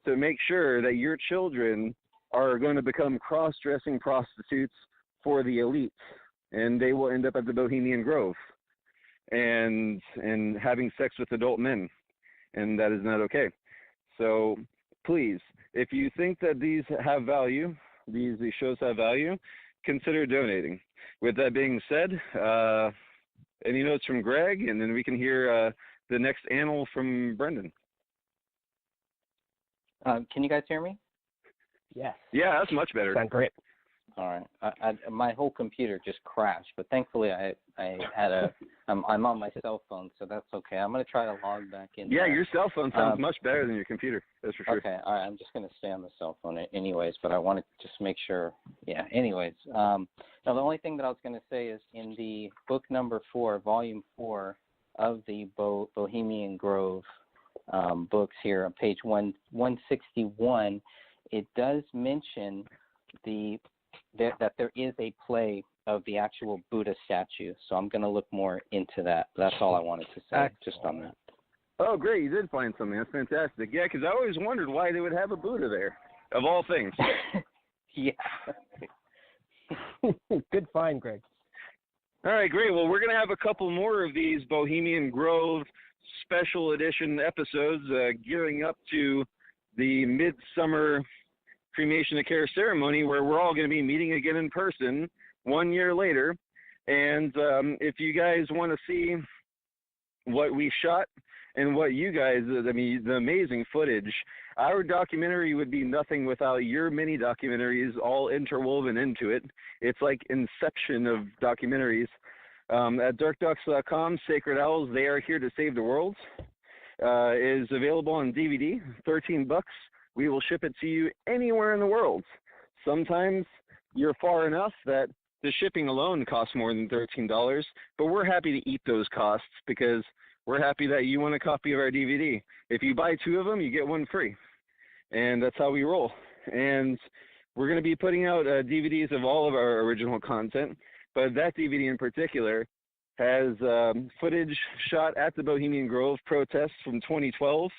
to make sure that your children are going to become cross-dressing prostitutes for the elites. And they will end up at the Bohemian Grove and having sex with adult men. And that is not okay. So please, if you think that these have value, these shows have value, consider donating. With that being said, any notes from Greg, and then we can hear the next animal from Brendan. Can you guys hear me? Yes. Yeah, that's much better. Sounds great. All right. My whole computer just crashed, but thankfully I'm on my cell phone, so that's okay. I'm going to try to log back in. Yeah, your cell phone sounds much better than your computer. That's for sure. Okay. All right. I'm just going to stay on the cell phone anyways, but I want to just make sure. Yeah. Anyways, now the only thing that I was going to say is in the book number 4, volume 4 of the Bohemian Grove books here on page 161, it does mention that there is a play of the actual Buddha statue. So I'm going to look more into that. That's all I wanted to say just on that. Oh, great. You did find something. That's fantastic. Yeah, because I always wondered why they would have a Buddha there, of all things. Yeah. Good find, Greg. All right, great. Well, we're going to have a couple more of these Bohemian Grove special edition episodes gearing up to the midsummer cremation of care ceremony, where we're all going to be meeting again in person 1 year later. And if you guys want to see what we shot and what you guys, the amazing footage, our documentary would be nothing without your mini documentaries all interwoven into it. It's like Inception of documentaries. At darkdocs.com, Sacred Owls, They Are Here to Save the World, is available on DVD, $13. We will ship it to you anywhere in the world. Sometimes you're far enough that the shipping alone costs more than $13, but we're happy to eat those costs because we're happy that you want a copy of our DVD. If you buy 2 of them, you get 1 free, and that's how we roll. And we're going to be putting out DVDs of all of our original content, but that DVD in particular has footage shot at the Bohemian Grove protests from 2012,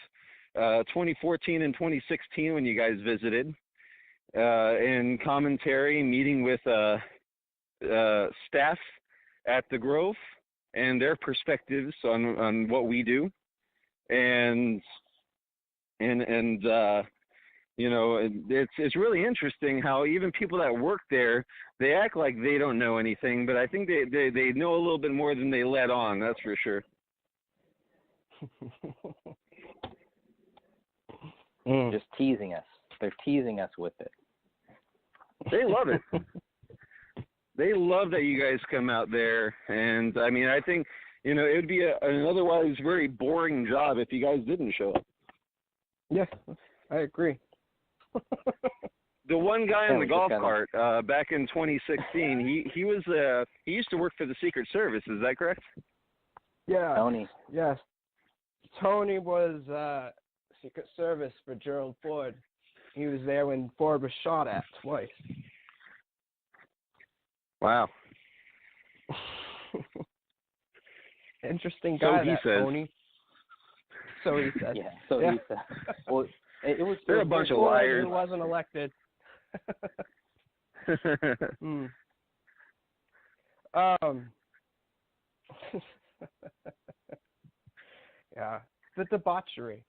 2014 and 2016 when you guys visited, and commentary, meeting with staff at the Grove and their perspectives on what we do, and you know, it's really interesting how even people that work there, they act like they don't know anything, but I think they know a little bit more than they let on, that's for sure. Just teasing us. They're teasing us with it. They love it. They love that you guys come out there, and I mean, I think, you know, it would be an otherwise very boring job if you guys didn't show up. Yeah, I agree. The one guy on the golf cart back in 2016, he used to work for the Secret Service. Is that correct? Yeah. Tony. Yes. Tony was Secret Service for Gerald Ford. He was there when Ford was shot at twice. Wow. Interesting guy, so he that says. Tony. So he said. Yeah. So he said. Well, they're a bunch of liars. He wasn't elected. Yeah, the debauchery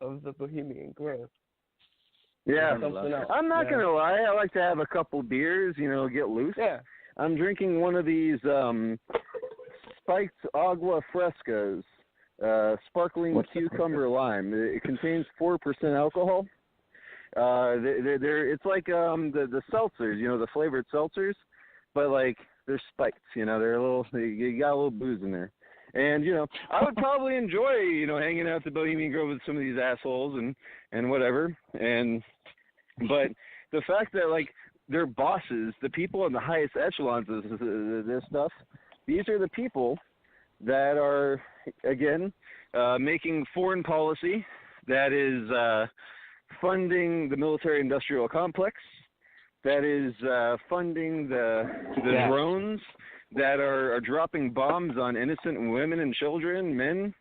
of the Bohemian Grove. Yeah, Something else, I'm not man. gonna lie. I like to have a couple beers, get loose. Yeah. I'm drinking one of these spiked agua frescas, sparkling cucumber lime. It contains 4% alcohol. It's like the seltzers, the flavored seltzers, but like they're spiked. They're a little. You got a little booze in there. And I would probably enjoy hanging out at the Bohemian Grove with some of these assholes and whatever. But the fact that like their bosses, the people in the highest echelons of this stuff, these are the people that are again making foreign policy that is funding the military-industrial complex, that is funding the drones that are dropping bombs on innocent women and children, men,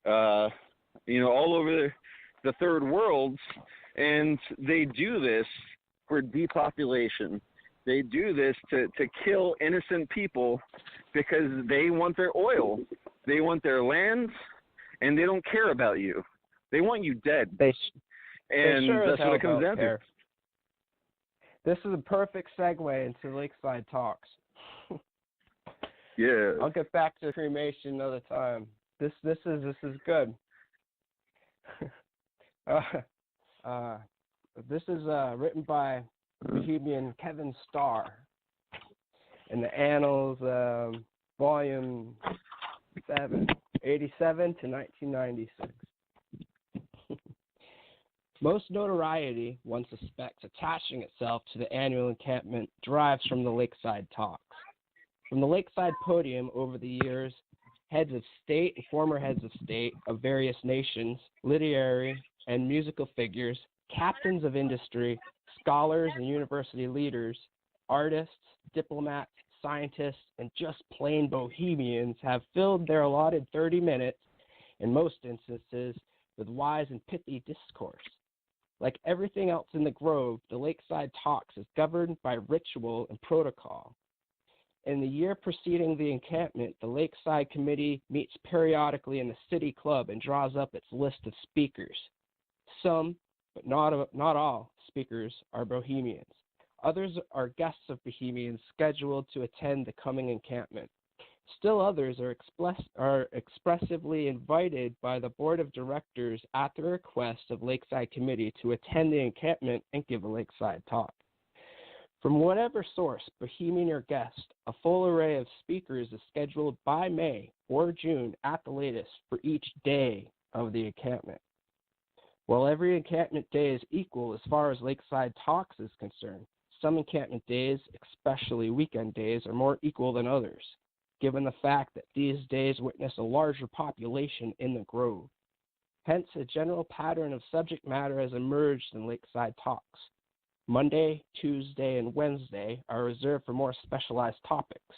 all over the third world, and they do this for depopulation. They do this to kill innocent people because they want their oil, they want their land, and they don't care about you. They want you dead. And sure that's what it comes down to. This is a perfect segue into Lakeside Talks. Yeah. I'll get back to cremation another time. This is good. This is written by Bohemian Kevin Starr in the Annals, Volume 7, 87 to 1996. Most notoriety, one suspects, attaching itself to the annual encampment derives from the Lakeside Talks. From the Lakeside podium over the years, heads of state and former heads of state of various nations, literary and musical figures, captains of industry, scholars and university leaders, artists, diplomats, scientists, and just plain bohemians have filled their allotted 30 minutes, in most instances, with wise and pithy discourse. Like everything else in the Grove, the Lakeside Talks is governed by ritual and protocol. In the year preceding the encampment, the Lakeside Committee meets periodically in the City Club and draws up its list of speakers. Some, but not all, speakers are Bohemians. Others are guests of Bohemians scheduled to attend the coming encampment. Still others are expressively invited by the Board of Directors at the request of Lakeside Committee to attend the encampment and give a Lakeside talk. From whatever source, Bohemian or guest, a full array of speakers is scheduled by May or June at the latest for each day of the encampment. While every encampment day is equal as far as Lakeside Talks is concerned, some encampment days, especially weekend days, are more equal than others, given the fact that these days witness a larger population in the Grove. Hence, a general pattern of subject matter has emerged in Lakeside Talks. Monday, Tuesday, and Wednesday are reserved for more specialized topics.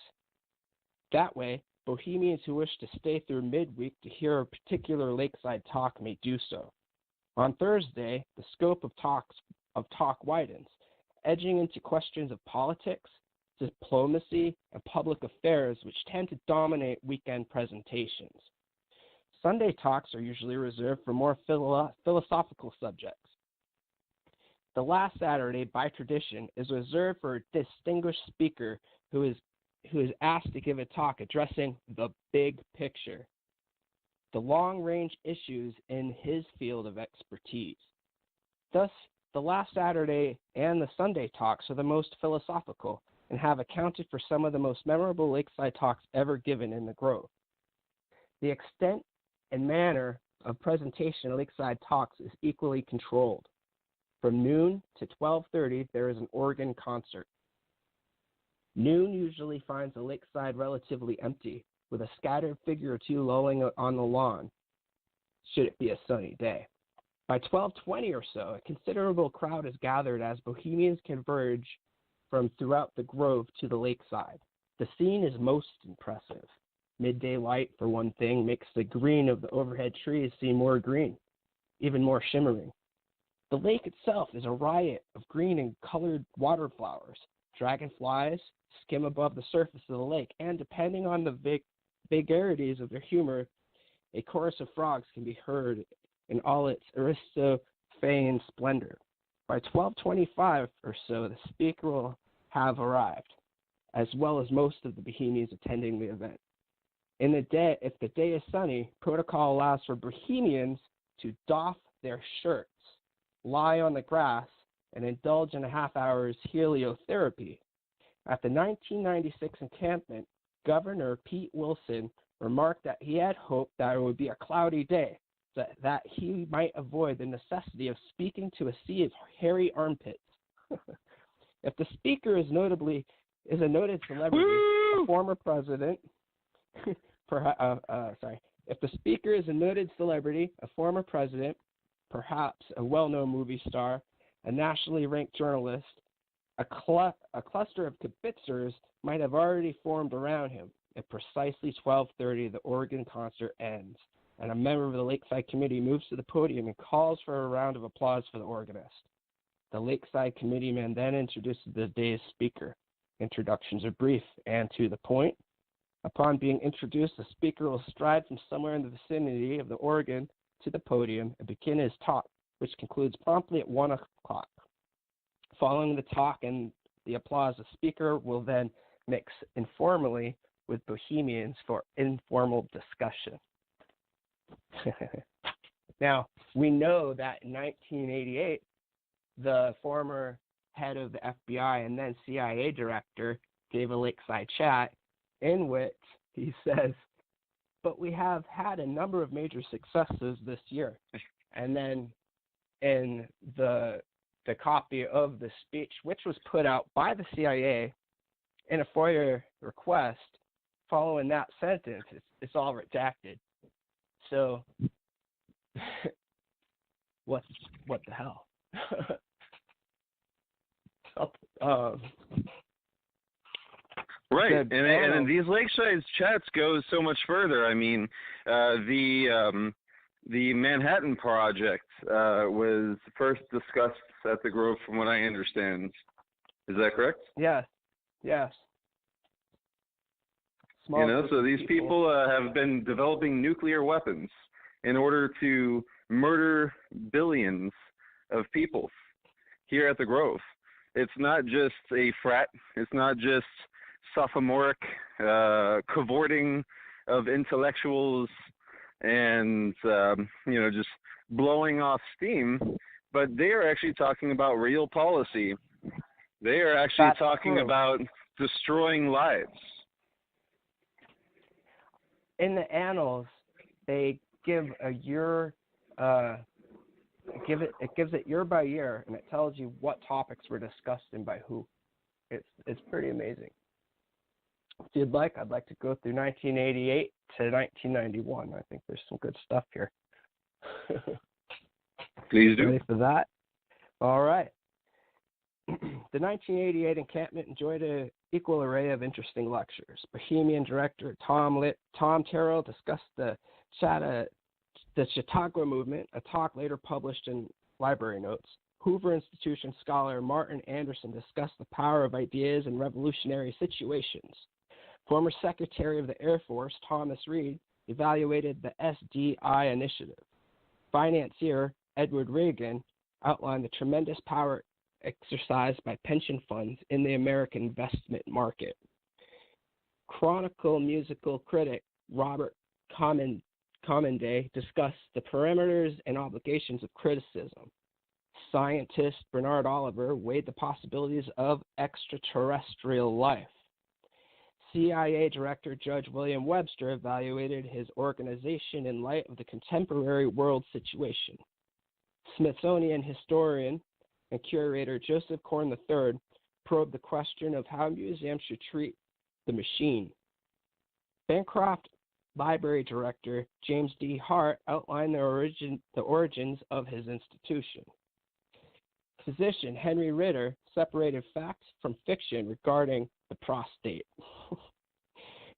That way, Bohemians who wish to stay through midweek to hear a particular Lakeside talk may do so. On Thursday, the scope of talk widens, edging into questions of politics, diplomacy, and public affairs, which tend to dominate weekend presentations. Sunday talks are usually reserved for more philosophical subjects. The last Saturday, by tradition, is reserved for a distinguished speaker who is asked to give a talk addressing the big picture, the long-range issues in his field of expertise. Thus, the last Saturday and the Sunday talks are the most philosophical and have accounted for some of the most memorable Lakeside talks ever given in the Grove. The extent and manner of presentation at Lakeside Talks is equally controlled. From noon to 12:30, there is an organ concert. Noon usually finds the lakeside relatively empty, with a scattered figure or two lolling on the lawn, should it be a sunny day. By 12:20 or so, a considerable crowd is gathered as Bohemians converge from throughout the Grove to the lakeside. The scene is most impressive. Midday light, for one thing, makes the green of the overhead trees seem more green, even more shimmering. The lake itself is a riot of green and colored water flowers. Dragonflies skim above the surface of the lake, and depending on the vagaries of their humor, a chorus of frogs can be heard in all its Aristophane splendor. By 12:25 or so, the speaker will have arrived, as well as most of the Bohemians attending the event. If the day is sunny, protocol allows for Bohemians to doff their shirts, lie on the grass, and indulge in a half hour's heliotherapy. At the 1996 encampment, Governor Pete Wilson remarked that he had hoped that it would be a cloudy day, so that he might avoid the necessity of speaking to a sea of hairy armpits. If the speaker is a noted celebrity, a former president, if the speaker is a noted celebrity, a former president, perhaps a well-known movie star, a nationally ranked journalist, a cluster of kibitzers might have already formed around him. At precisely 12:30, the organ concert ends, and a member of the Lakeside Committee moves to the podium and calls for a round of applause for the organist. The Lakeside Committeeman then introduces the day's speaker. Introductions are brief and to the point. Upon being introduced, the speaker will stride from somewhere in the vicinity of the organ to the podium and begin his talk, which concludes promptly at 1 o'clock. Following the talk and the applause, the speaker will then mix informally with Bohemians for informal discussion. Now, we know that in 1988, the former head of the FBI and then CIA director gave a Lakeside chat in which he says, but we have had a number of major successes this year. And then in the copy of the speech, which was put out by the CIA in a FOIA request, following that sentence, it's all redacted. So, what the hell? Right, and these Lakeside chats go so much further. I mean, the Manhattan Project was first discussed at the Grove, from what I understand. Is that correct? Yes. So these people have been developing nuclear weapons in order to murder billions of people here at the Grove. It's not just a frat. It's not just sophomoric cavorting of intellectuals and just blowing off steam, but they are actually talking about real policy. They are actually talking about destroying lives. In the annals, they give a year. It gives it year by year, and it tells you what topics were discussed and by who. It's pretty amazing. If you'd like, I'd like to go through 1988 to 1991. I think there's some good stuff here. Please do. Ready for that? All right. The 1988 encampment enjoyed an equal array of interesting lectures. Bohemian director Tom Terrell discussed the Chautauqua movement, a talk later published in library notes. Hoover Institution scholar Martin Anderson discussed the power of ideas in revolutionary situations. Former Secretary of the Air Force Thomas Reed evaluated the SDI initiative. Financier Edward Reagan outlined the tremendous power exercised by pension funds in the American investment market. Chronicle musical critic Robert Commenday discussed the parameters and obligations of criticism. Scientist Bernard Oliver weighed the possibilities of extraterrestrial life. CIA Director Judge William Webster evaluated his organization in light of the contemporary world situation. Smithsonian historian and curator Joseph Korn III probed the question of how museums should treat the machine. Bancroft Library Director James D. Hart outlined the origins of his institution. Physician Henry Ritter separated facts from fiction regarding the prostate.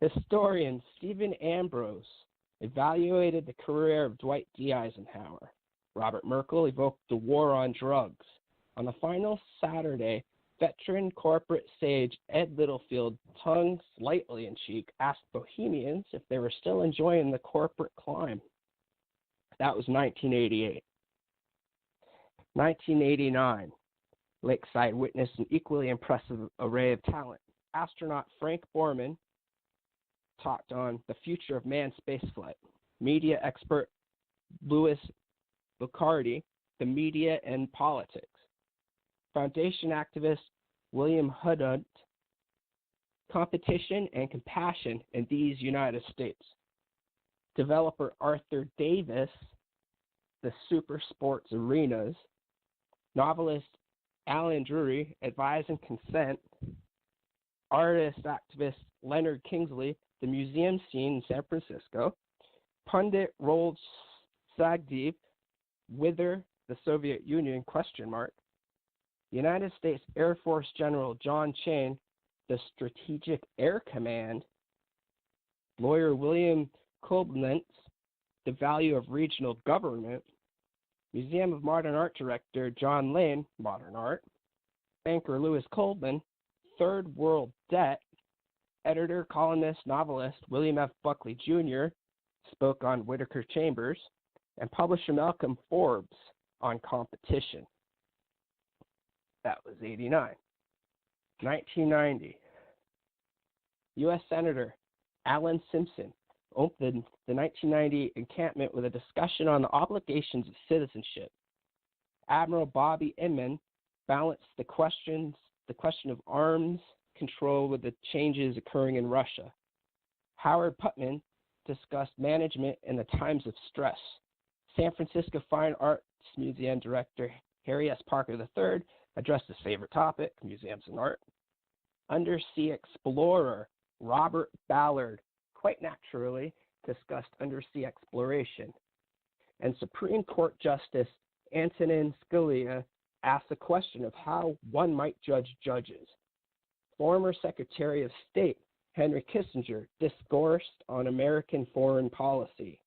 Historian Stephen Ambrose evaluated the career of Dwight D. Eisenhower. Robert Merkel evoked the war on drugs. On the final Saturday Veteran corporate sage Ed Littlefield, tongue slightly in cheek, asked Bohemians if they were still enjoying the corporate climb. That was 1988. 1989, Lakeside witnessed an equally impressive array of talent. Astronaut Frank Borman talked on the future of manned spaceflight. Media expert Louis Bucardi, the media and politics. Foundation activist William Huddunt, competition and compassion in these United States. Developer Arthur Davis, the super sports arenas. Novelist Alan Drury, Advise and Consent. Artist activist Leonard Kingsley, the museum scene in San Francisco. Pundit Roald Sagdiv, Whither the Soviet Union, ? United States Air Force General John Chain, the Strategic Air Command. Lawyer William Koblenz, the value of regional government. Museum of Modern Art Director John Lane, Modern Art. Banker Louis Coleman, Third World Debt. Editor, columnist, novelist William F. Buckley Jr. spoke on Whittaker Chambers. And publisher Malcolm Forbes on competition. That was 89. 1990. U.S. Senator Alan Simpson opened the 1990 encampment with a discussion on the obligations of citizenship. Admiral Bobby Inman balanced the question of arms control with the changes occurring in Russia. Howard Putman discussed management in the times of stress. San Francisco Fine Arts Museum Director Harry S. Parker III addressed his favorite topic, museums and art. Undersea explorer Robert Ballard, quite naturally, discussed undersea exploration. And Supreme Court Justice Antonin Scalia asked the question of how one might judge judges. Former Secretary of State Henry Kissinger discoursed on American foreign policy.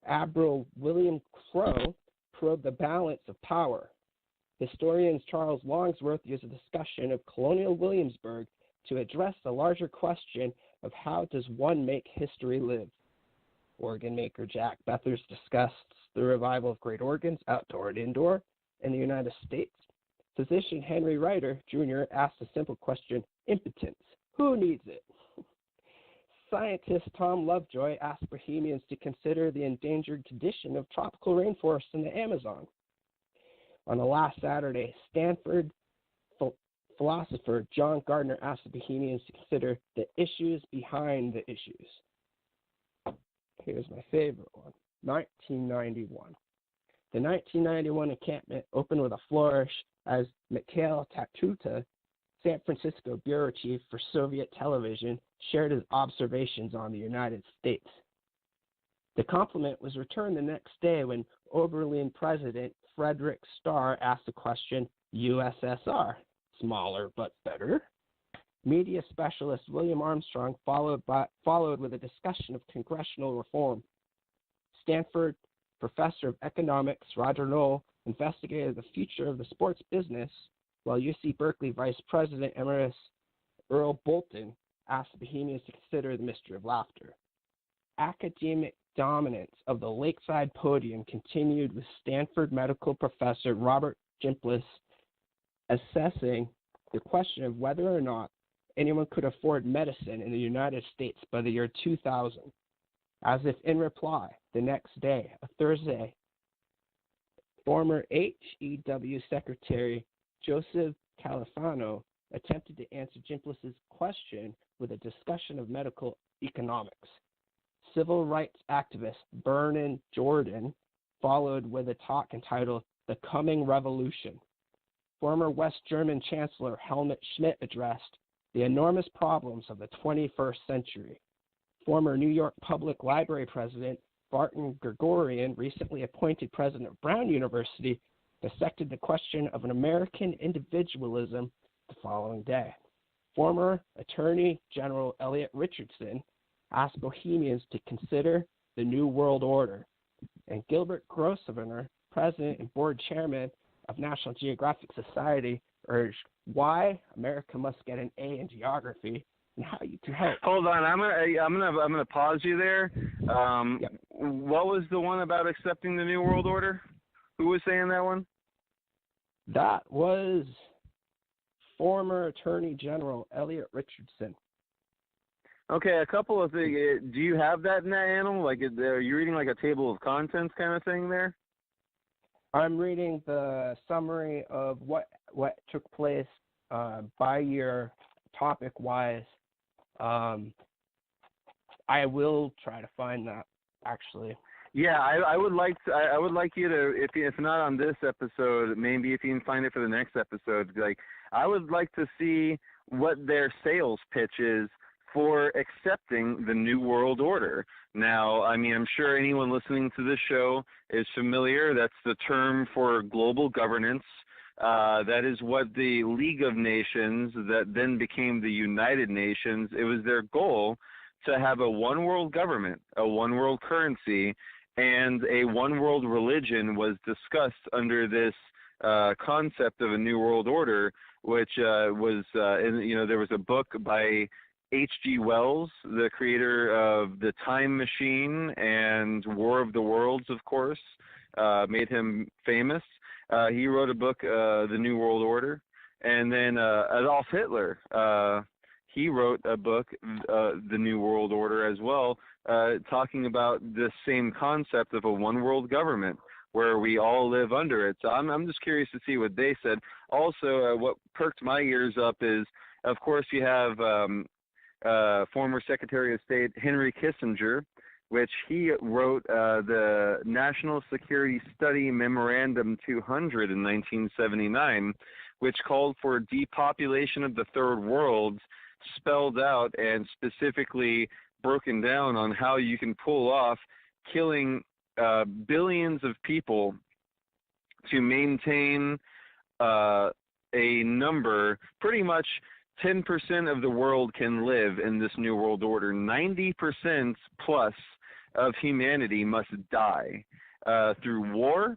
Admiral William Crowe probed the balance of power. Historians Charles Longsworth used a discussion of colonial Williamsburg to address the larger question of how does one make history live. Organ maker Jack Bethers discussed the revival of great organs, outdoor and indoor, in the United States. Physician Henry Ryder, Jr. asked a simple question, impotence. Who needs it? Scientist Tom Lovejoy asked Bohemians to consider the endangered condition of tropical rainforests in the Amazon. On the last Saturday, Stanford philosopher John Gardner asked the Bohemians to consider the issues behind the issues. Here's my favorite one, 1991. The 1991 encampment opened with a flourish as Mikhail Tatuta, San Francisco bureau chief for Soviet television, shared his observations on the United States. The compliment was returned the next day when Oberlin President Frederick Starr asked the question, USSR, smaller but better? Media specialist William Armstrong followed with a discussion of congressional reform. Stanford professor of economics Roger Knoll investigated the future of the sports business, while UC Berkeley Vice President Emeritus Earl Bolton asked the Bohemians to consider the mystery of laughter. Academic dominance of the lakeside podium continued with Stanford medical professor Robert Gimplis assessing the question of whether or not anyone could afford medicine in the United States by the year 2000. As if in reply, the next day, a Thursday, former HEW Secretary Joseph Califano attempted to answer Gimplis's question with a discussion of medical economics. Civil rights activist Vernon Jordan followed with a talk entitled The Coming Revolution. Former West German Chancellor Helmut Schmidt addressed the enormous problems of the 21st century. Former New York Public Library President Barton Gregorian, recently appointed president of Brown University, dissected the question of an American individualism the following day. Former Attorney General Elliot Richardson asked Bohemians to consider the New World Order, and Gilbert Grosvenor, president and board chairman of National Geographic Society, urged why America must get an A in geography and how you can help. Hold on, I'm gonna pause you there. What was the one about accepting the New World Order? Who was saying that one? That was former Attorney General Elliot Richardson. Okay, a couple of things. Do you have that in that animal? Like, are you reading like a table of contents kind of thing there? I'm reading the summary of what took place by year, topic-wise. I will try to find that, actually. Yeah, I would like to. I would like you to, if not on this episode, maybe if you can find it for the next episode. Like, I would like to see what their sales pitch is for accepting the New World Order. Now, I mean, I'm sure anyone listening to this show is familiar. That's the term for global governance. That is what the League of Nations, that then became the United Nations, it was their goal to have a one world government, a one world currency, and a one world religion was discussed under this concept of a New World Order, which there was a book by H.G. Wells, the creator of The Time Machine and War of the Worlds, of course, made him famous. He wrote a book, The New World Order. And then Adolf Hitler, he wrote a book, The New World Order as well, talking about the same concept of a one-world government where we all live under it. So I'm just curious to see what they said. Also, what perked my ears up is, of course, you have former Secretary of State Henry Kissinger, which he wrote the National Security Study Memorandum 200 in 1979, which called for depopulation of the third world, spelled out and specifically broken down on how you can pull off killing billions of people to maintain a number. Pretty much 10% of the world can live in this New World Order. 90% plus of humanity must die through war,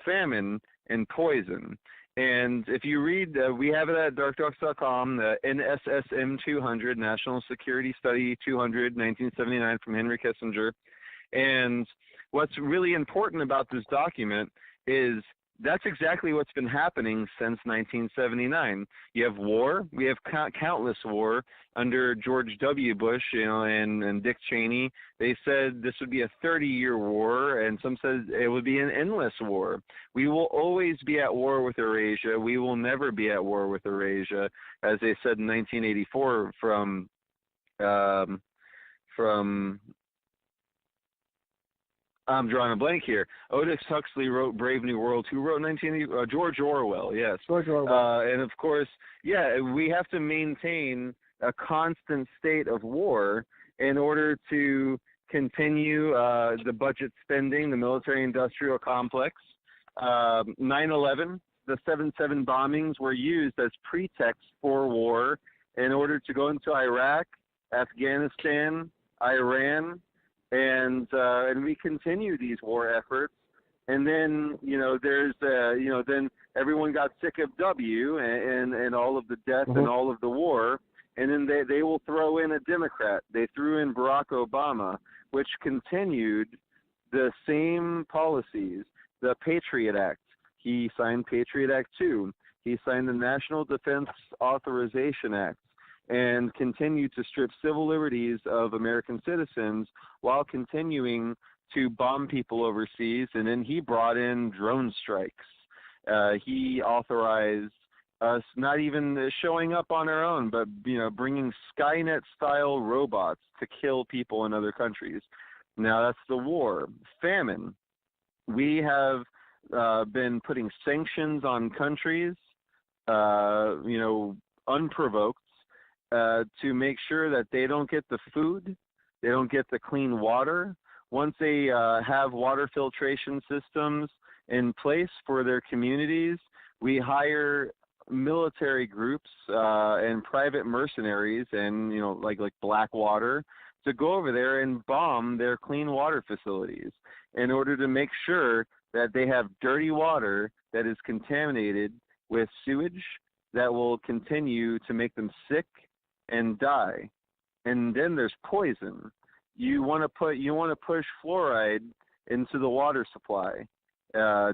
famine, and poison. And if you read, we have it at darkdocs.com, the NSSM 200, National Security Study 200, 1979, from Henry Kissinger. And what's really important about this document is that's exactly what's been happening since 1979. You have war. We have countless war under George W. Bush, and Dick Cheney. They said this would be a 30-year war, and some said it would be an endless war. We will always be at war with Eurasia. We will never be at war with Eurasia, as they said in 1984 from I'm drawing a blank here. Aldous Huxley wrote Brave New World. Who wrote George Orwell, yes. George Orwell. And, of course, we have to maintain a constant state of war in order to continue the budget spending, the military-industrial complex. 9/11, the 7/7 bombings were used as pretext for war in order to go into Iraq, Afghanistan, Iran, and we continue these war efforts, and then then everyone got sick of W and all of the death and all of the war, and then they will throw in a Democrat. They threw in Barack Obama, which continued the same policies. The Patriot Act, he signed Patriot Act 2. He signed the National Defense Authorization Act, and continued to strip civil liberties of American citizens while continuing to bomb people overseas. And then he brought in drone strikes. He authorized us not even showing up on our own, but bringing Skynet-style robots to kill people in other countries. Now that's the war. Famine. We have been putting sanctions on countries, unprovoked, to make sure that they don't get the food, they don't get the clean water. Once they have water filtration systems in place for their communities, we hire military groups and private mercenaries and like Blackwater to go over there and bomb their clean water facilities in order to make sure that they have dirty water that is contaminated with sewage that will continue to make them sick and die. And then there's poison. You want to push fluoride into the water supply,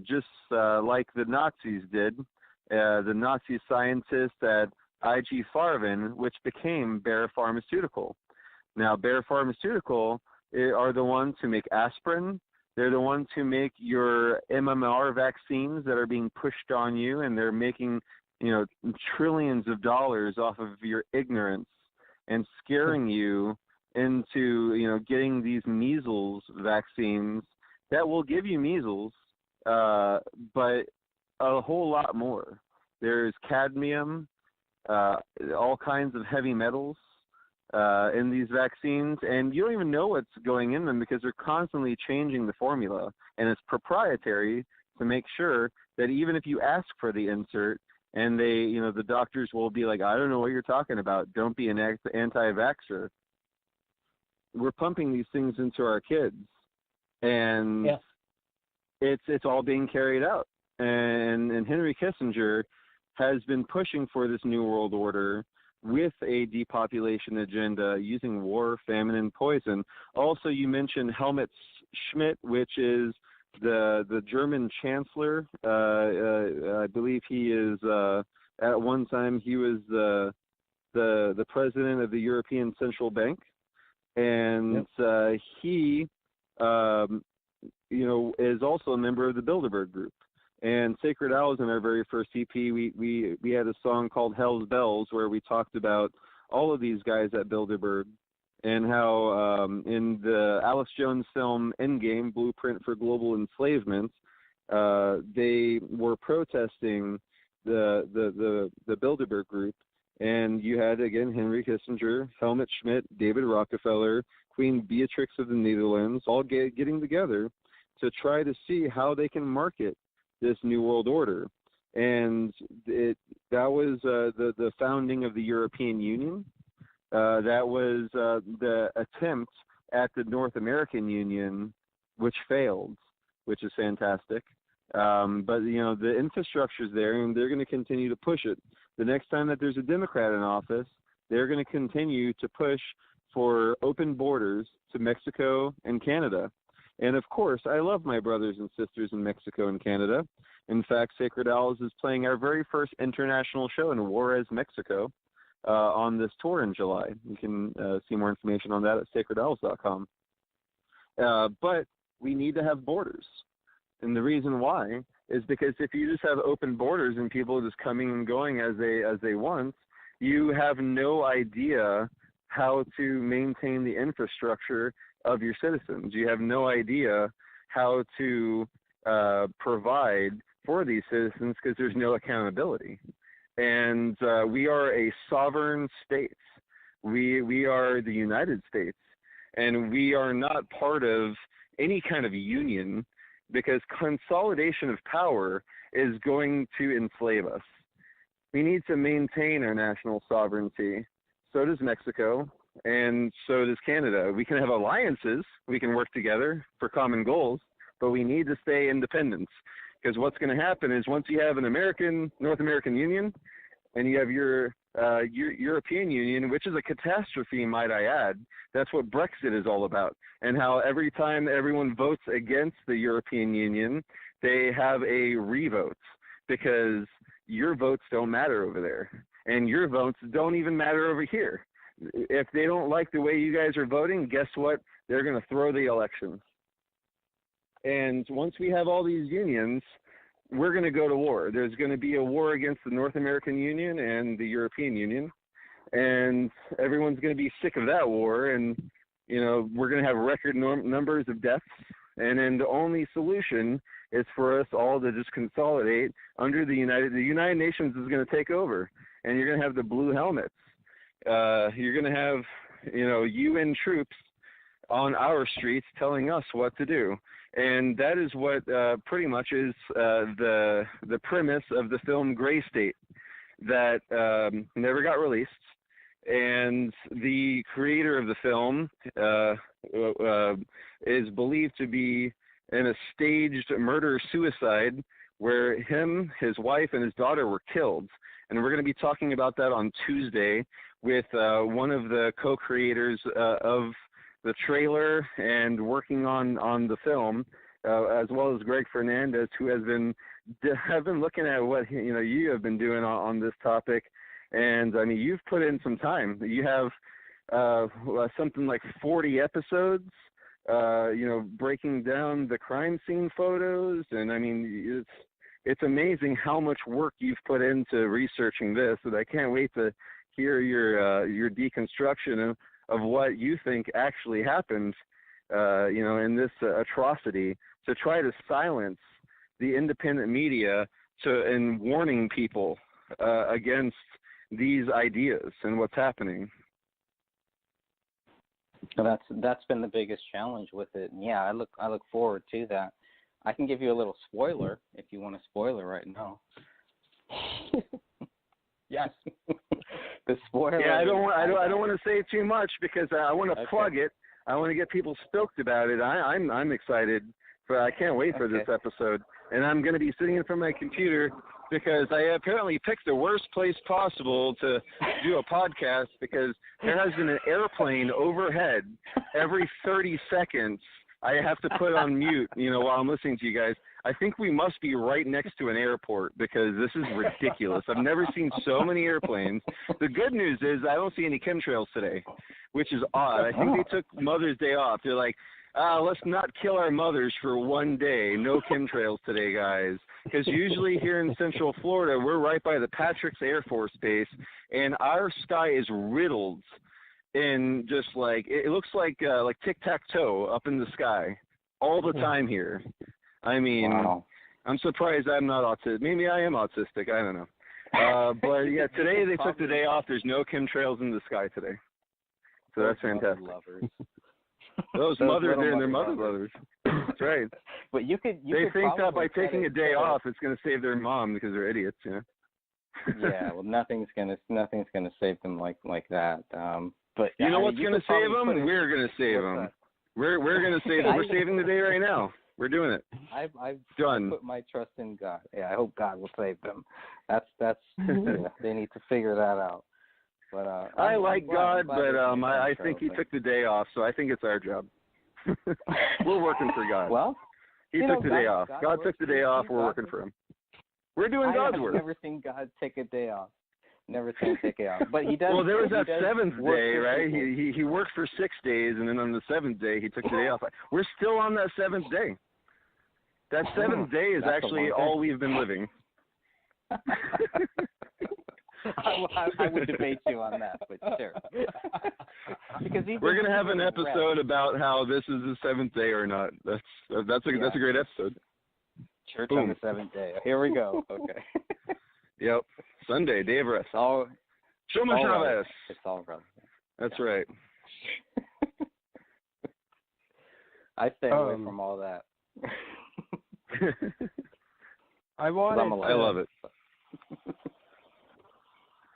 just like the Nazis did. The Nazi scientists at IG Farben, which became Bayer Pharmaceutical. Now, Bayer Pharmaceutical are the ones who make aspirin. They're the ones who make your MMR vaccines that are being pushed on you, and they're making, trillions of dollars off of your ignorance and scaring you into, getting these measles vaccines that will give you measles, but a whole lot more. There's cadmium, all kinds of heavy metals in these vaccines, and you don't even know what's going in them because they're constantly changing the formula, and it's proprietary to make sure that even if you ask for the insert and they, the doctors will be like, I don't know what you're talking about. Don't be an anti-vaxxer. We're pumping these things into our kids, and it's all being carried out. And Henry Kissinger has been pushing for this new world order with a depopulation agenda using war, famine, and poison. Also, you mentioned Helmut Schmidt, which is the German chancellor. I believe he is at one time he was the president of the European Central Bank, and he is also a member of the Bilderberg Group. And Sacred Owls, in our very first EP, we had a song called Hell's Bells where we talked about all of these guys at Bilderberg and how in the Alice Jones film Endgame, Blueprint for Global Enslavement, they were protesting the Bilderberg Group. And you had, again, Henry Kissinger, Helmut Schmidt, David Rockefeller, Queen Beatrix of the Netherlands, all getting together to try to see how they can market this new world order. And that was the founding of the European Union. That was the attempt at the North American Union, which failed, which is fantastic. But, the infrastructure's there, and they're going to continue to push it. The next time that there's a Democrat in office, they're going to continue to push for open borders to Mexico and Canada. And, of course, I love my brothers and sisters in Mexico and Canada. In fact, Sacred Owls is playing our very first international show in Juarez, Mexico, on this tour in July. You can see more information on that at sacredowls.com. But we need to have borders. And the reason why is because if you just have open borders and people just coming and going as they want, you have no idea how to maintain the infrastructure of your citizens. You have no idea how to provide for these citizens because there's no accountability. And we are a sovereign state. We are the United States, and we are not part of any kind of union because consolidation of power is going to enslave us. We need to maintain our national sovereignty. So does Mexico, and so does Canada. We can have alliances. We can work together for common goals, but we need to stay independent. Because what's going to happen is once you have an North American Union, and you have your European Union, which is a catastrophe, might I add. That's what Brexit is all about. And how every time everyone votes against the European Union, they have a revote because your votes don't matter over there. And your votes don't even matter over here. If they don't like the way you guys are voting, guess what? They're going to throw the elections. And once we have all these unions, we're going to go to war. There's going to be a war against the North American Union and the European Union, and everyone's going to be sick of that war, and, we're going to have record numbers of deaths, and then the only solution is for us all to just consolidate under the United Nations is going to take over, and you're going to have the blue helmets. You're going to have, UN troops on our streets telling us what to do. And that is what pretty much is the premise of the film Gray State that never got released. And the creator of the film is believed to be in a staged murder-suicide where him, his wife, and his daughter were killed. and we're going to be talking about that on Tuesday with one of the co-creators of the trailer and working on the film, as well as Greg Fernandez, who has been looking at what you have been doing on this topic, and I mean you've put in some time. You have something like 40 episodes, breaking down the crime scene photos, and I mean it's amazing how much work you've put into researching this, and I can't wait to hear your deconstruction of what you think actually happened, in this atrocity, to try to silence the independent media and warning people against these ideas and what's happening. So that's been the biggest challenge with it. And yeah, I look forward to that. I can give you a little spoiler if you want a spoiler right now. Yes. The spoiler. Yeah, I don't want to say too much because I want to plug it. I want to get people stoked about it. I'm excited. I can't wait for this episode. And I'm going to be sitting in front of my computer because I apparently picked the worst place possible to do a podcast because there has been an airplane overhead every 30 seconds. I have to put on mute, while I'm listening to you guys. I think we must be right next to an airport because this is ridiculous. I've never seen so many airplanes. The good news is I don't see any chemtrails today, which is odd. I think they took Mother's Day off. They're like, let's not kill our mothers for one day. No chemtrails today, guys. Because usually here in Central Florida, we're right by the Patrick's Air Force Base, and our sky is riddled in just like, it looks like tic-tac-toe up in the sky all the time here. I mean, wow. I'm surprised I'm not autistic. Maybe I am autistic. I don't know. But yeah, today they took the day off. There's no chemtrails in the sky today. So that's fantastic. Those mothers, they're mother lovers. That's right. But you could think that by taking a day off, it's going to save their mom because they're idiots, Yeah, well, nothing's gonna save them like that. But you know what's going to save them? We're going to save them. We're going to save them. We're saving the day right now. We're doing it. I've done. Put my trust in God. Yeah, I hope God will save them. That's they need to figure that out. But I like God, but I think he took the day off, so I think it's our job. We're working for God. Well, he took the day off. God took the day off. We're working for him. We're doing God's work. I've never seen God take a day off. Never seen him take it off. But he does. Well, there was that seventh day, right? He worked for 6 days, and then on the seventh day, he took the day off. We're still on that seventh day. That seventh day is actually all we've been living. I would debate you on that, but sure. Because we're going to have an episode about how this is the seventh day or not. That's a great episode. Church on the seventh day. Here we go. Okay. Yep. Sunday, day of rest. Shoma Shabbos. It's all right. That's right. I stay away from all that. I love it.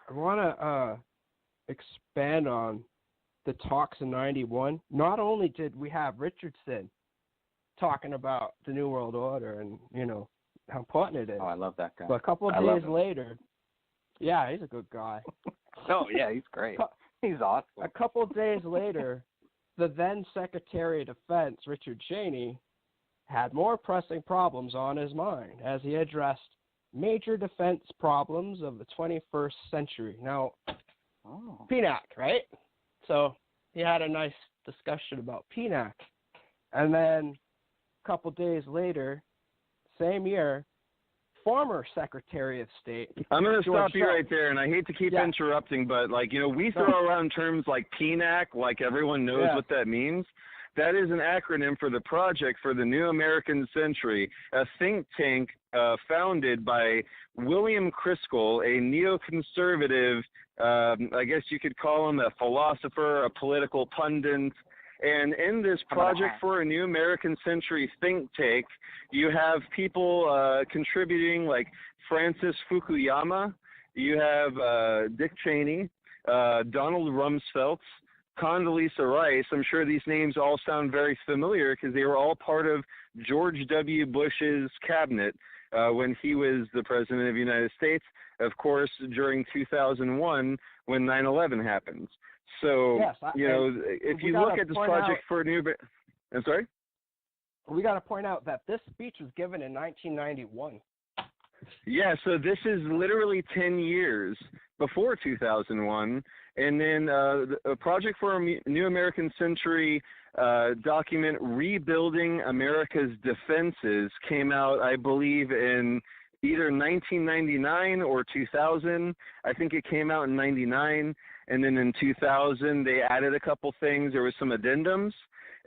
I want to expand on the talks in '91. Not only did we have Richardson talking about the New World Order and how important it is. Oh, I love that guy. But a couple of days later, yeah, he's a good guy. Oh yeah, he's great. He's awesome. A couple of days later, the then Secretary of Defense, Richard Cheney, had more pressing problems on his mind as he addressed major defense problems of the 21st century. Now, PNAC, right? So he had a nice discussion about PNAC. And then a couple days later, same year, former Secretary of State. I'm going to stop you right there, and I hate to keep interrupting, but we throw around terms like PNAC, like everyone knows what that means. That is an acronym for the Project for the New American Century, a think tank founded by William Criswell, a neoconservative, I guess you could call him a philosopher, a political pundit. And in this Project for a New American Century think tank, you have people contributing like Francis Fukuyama, you have Dick Cheney, Donald Rumsfeld, Condoleezza Rice. I'm sure these names all sound very familiar because they were all part of George W. Bush's cabinet when he was the president of the United States, of course, during 2001 when 9/11 happened. So, Yes, if you look at this project for a new... I'm sorry? We got to point out that this speech was given in 1991. Yeah, so this is literally 10 years before 2001. And then a project for a New American Century document, Rebuilding America's Defenses, came out, I believe, in either 1999 or 2000. I think it came out in 99. And then in 2000, they added a couple things. There was some addendums.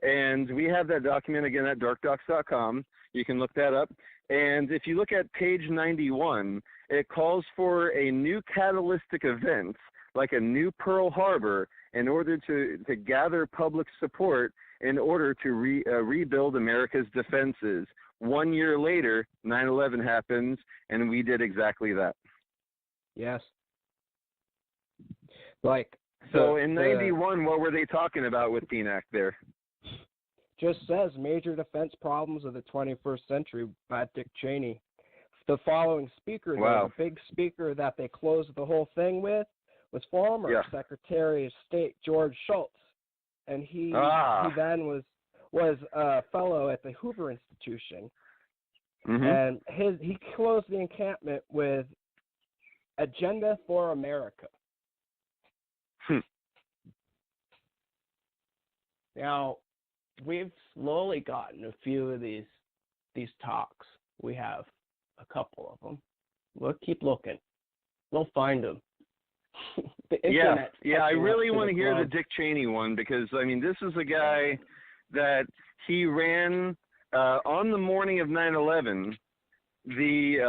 And we have that document, again, at darkdocs.com. You can look that up. And if you look at page 91, it calls for a new catalytic event, like a new Pearl Harbor, in order to gather public support in order to rebuild America's defenses. 1 year later, 9/11 happens, and we did exactly that. Yes. So in 91, what were they talking about with PNAC there? Just says Major Defense Problems of the 21st Century by Dick Cheney. The following speaker, wow. the big speaker that they closed the whole thing with, was former Secretary of State George Shultz, and he then was a fellow at the Hoover Institution, and he closed the encampment with Agenda for America. Now, we've slowly gotten a few of these talks. We have a couple of them. We'll keep looking. We'll find them. Yeah, I really want to hear the Dick Cheney one, because, I mean, this is a guy that he ran on the morning of 9/11. He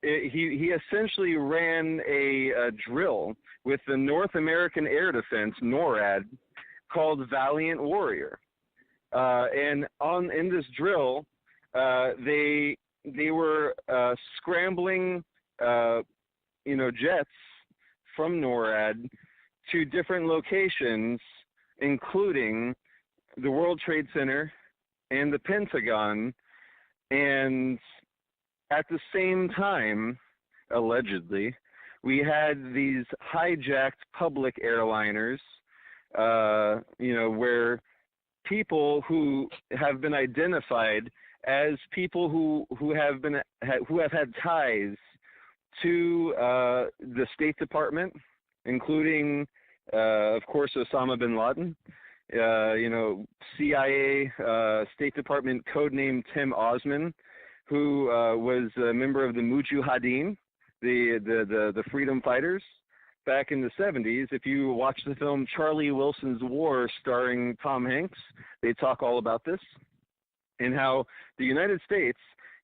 essentially ran a drill with the North American Air Defense, NORAD, called Valiant Warrior. And in this drill, they were scrambling, jets from NORAD to different locations, including the World Trade Center and the Pentagon. And at the same time, allegedly, we had these hijacked public airliners, where people who have been identified as people who have had ties to the State Department, including, of course, Osama bin Laden, CIA, State Department codename Tim Osman, who was a member of the Mujahideen, the freedom fighters, back in the 70s. If you watch the film Charlie Wilson's War starring Tom Hanks, they talk all about this, and how the United States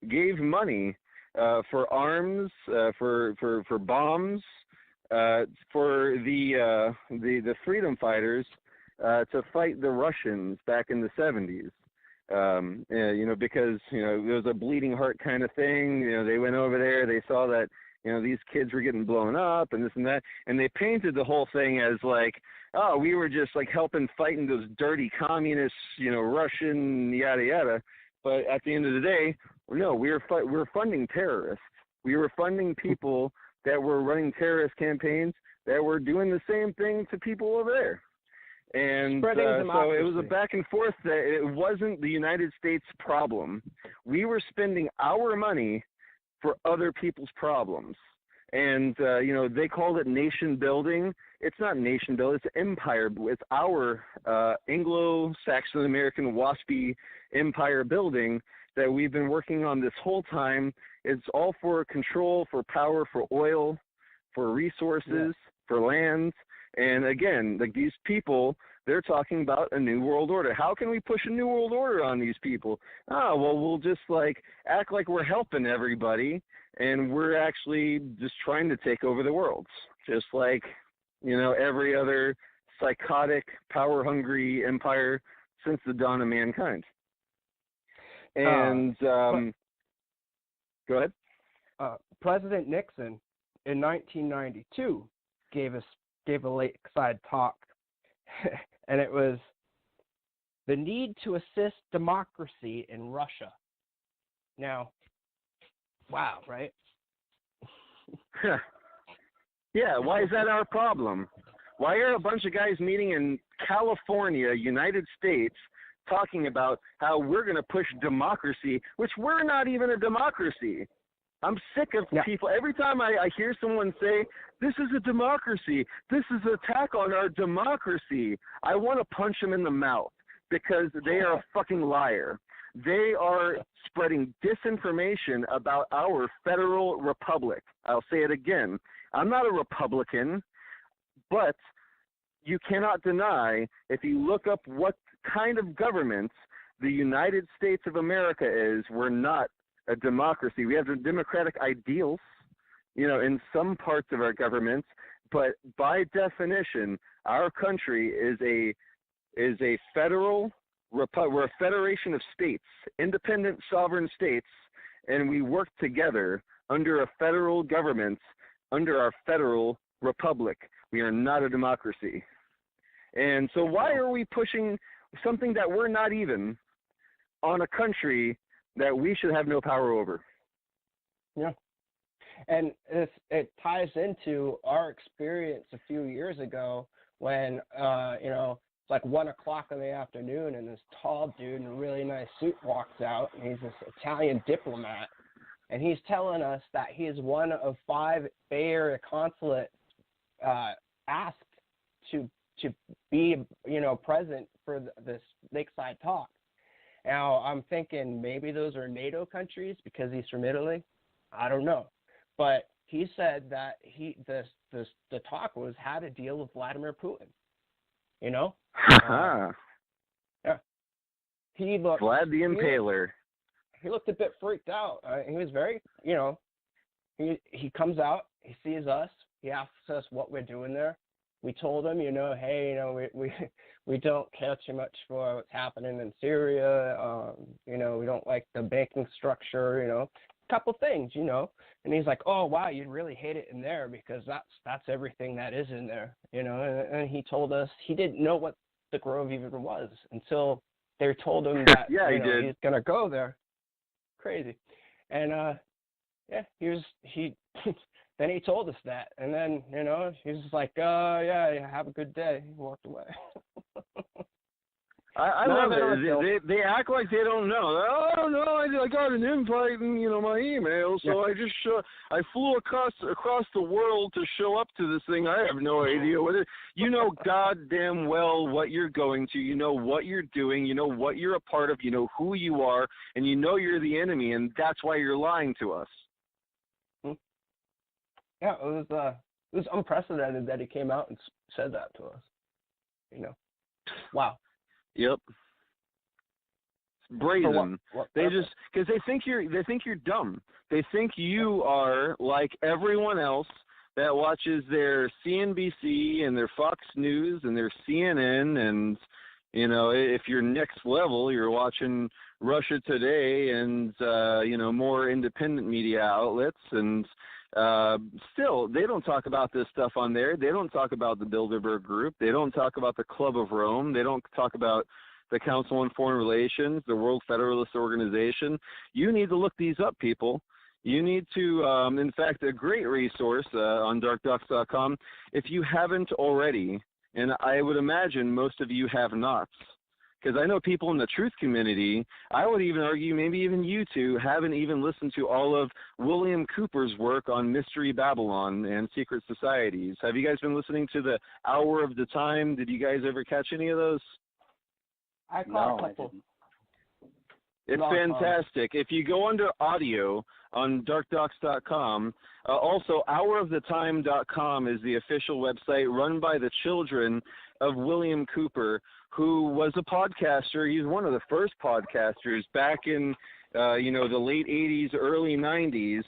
gave money for arms, for bombs, for the freedom fighters to fight the Russians back in the 70s. Because it was a bleeding heart kind of thing. They went over there, they saw that these kids were getting blown up and this and that, and they painted the whole thing as like, oh, we were just like helping fighting those dirty communists, Russian, yada yada. But at the end of the day, no, we were funding terrorists. We were funding people that were running terrorist campaigns that were doing the same thing to people over there. And so it was a back and forth that it wasn't the United States' problem. We were spending our money for other people's problems. And, they called it nation building. It's not nation building, it's empire. It's our Anglo-Saxon American WASPy empire building that we've been working on this whole time. It's all for control, for power, for oil, for resources, for land. And again, like these people, they're talking about a new world order. How can we push a new world order on these people? We'll just act like we're helping everybody, and we're actually just trying to take over the world, just like every other psychotic, power-hungry empire since the dawn of mankind. And go ahead. President Nixon in 1992 gave a lakeside talk, and it was the need to assist democracy in Russia. Now, wow, right? Yeah, why is that our problem? Why are a bunch of guys meeting in California, United States, talking about how we're going to push democracy, which we're not even a democracy? I'm sick of people. Every time I hear someone say, this is a democracy, this is an attack on our democracy, I want to punch them in the mouth because they are a fucking liar. They are spreading disinformation about our federal republic. I'll say it again. I'm not a Republican, but you cannot deny, if you look up what kind of government the United States of America is, we're not a democracy. We have the democratic ideals, in some parts of our government, but by definition, our country is a federal we're a federation of states, independent sovereign states, and we work together under a federal government, under our federal republic. We are not a democracy. And so why are we pushing something that we're not even on a country that we should have no power over? Yeah. And it ties into our experience a few years ago when, it's like 1 o'clock in the afternoon and this tall dude in a really nice suit walks out, and he's this Italian diplomat, and he's telling us that he is one of 5 Bay Area consulates asked to be, present for this Lakeside talk. Now, I'm thinking maybe those are NATO countries because he's from Italy. I don't know. But he said that the talk was how to deal with Vladimir Putin. Yeah. He looked Vlad the Impaler. He looked a bit freaked out. He was very, he comes out, he sees us, he asks us what we're doing there. We told him, hey, we don't care too much for what's happening in Syria. We don't like the banking structure, a couple things, And he's like, oh, wow, you'd really hate it in there because that's everything that is in there, And he told us he didn't know what the Grove even was until they told him that he did. He's going to go there. Crazy. And, he then he told us that. And then, he was just like, yeah, have a good day. He walked away. I love it. They act like they don't know. Oh no, I got an invite in my email, so I just I flew across the world to show up to this thing. I have no idea what it. You know goddamn well what you're going to. You know what you're doing. You know what you're a part of. You know who you are, and you know you're the enemy, and that's why you're lying to us. Yeah, it was unprecedented that he came out and said that to us. Wow. Yep. It's brazen. They just because they think you're dumb. They think you are like everyone else that watches their CNBC and their Fox News and their CNN, and if you're next level, you're watching Russia Today and more independent media outlets, and still they don't talk about this stuff on there. They don't talk about the Bilderberg Group. They don't talk about the Club of Rome. They don't talk about the Council on Foreign Relations, the World Federalist Organization. You need to look these up, people. You need to, in fact, a great resource on darkdocs.com, if you haven't already, and I would imagine most of you have not, because I know people in the truth community, I would even argue maybe even you two haven't even listened to all of William Cooper's work on Mystery Babylon and Secret Societies. Have you guys been listening to the Hour of the Time? Did you guys ever catch any of those? I caught a couple. It's fantastic. If you go under audio on darkdocs.com, also houroftetime.com is the official website run by the children of William Cooper, who was a podcaster. He's one of the first podcasters back in, the late 80s, early 90s.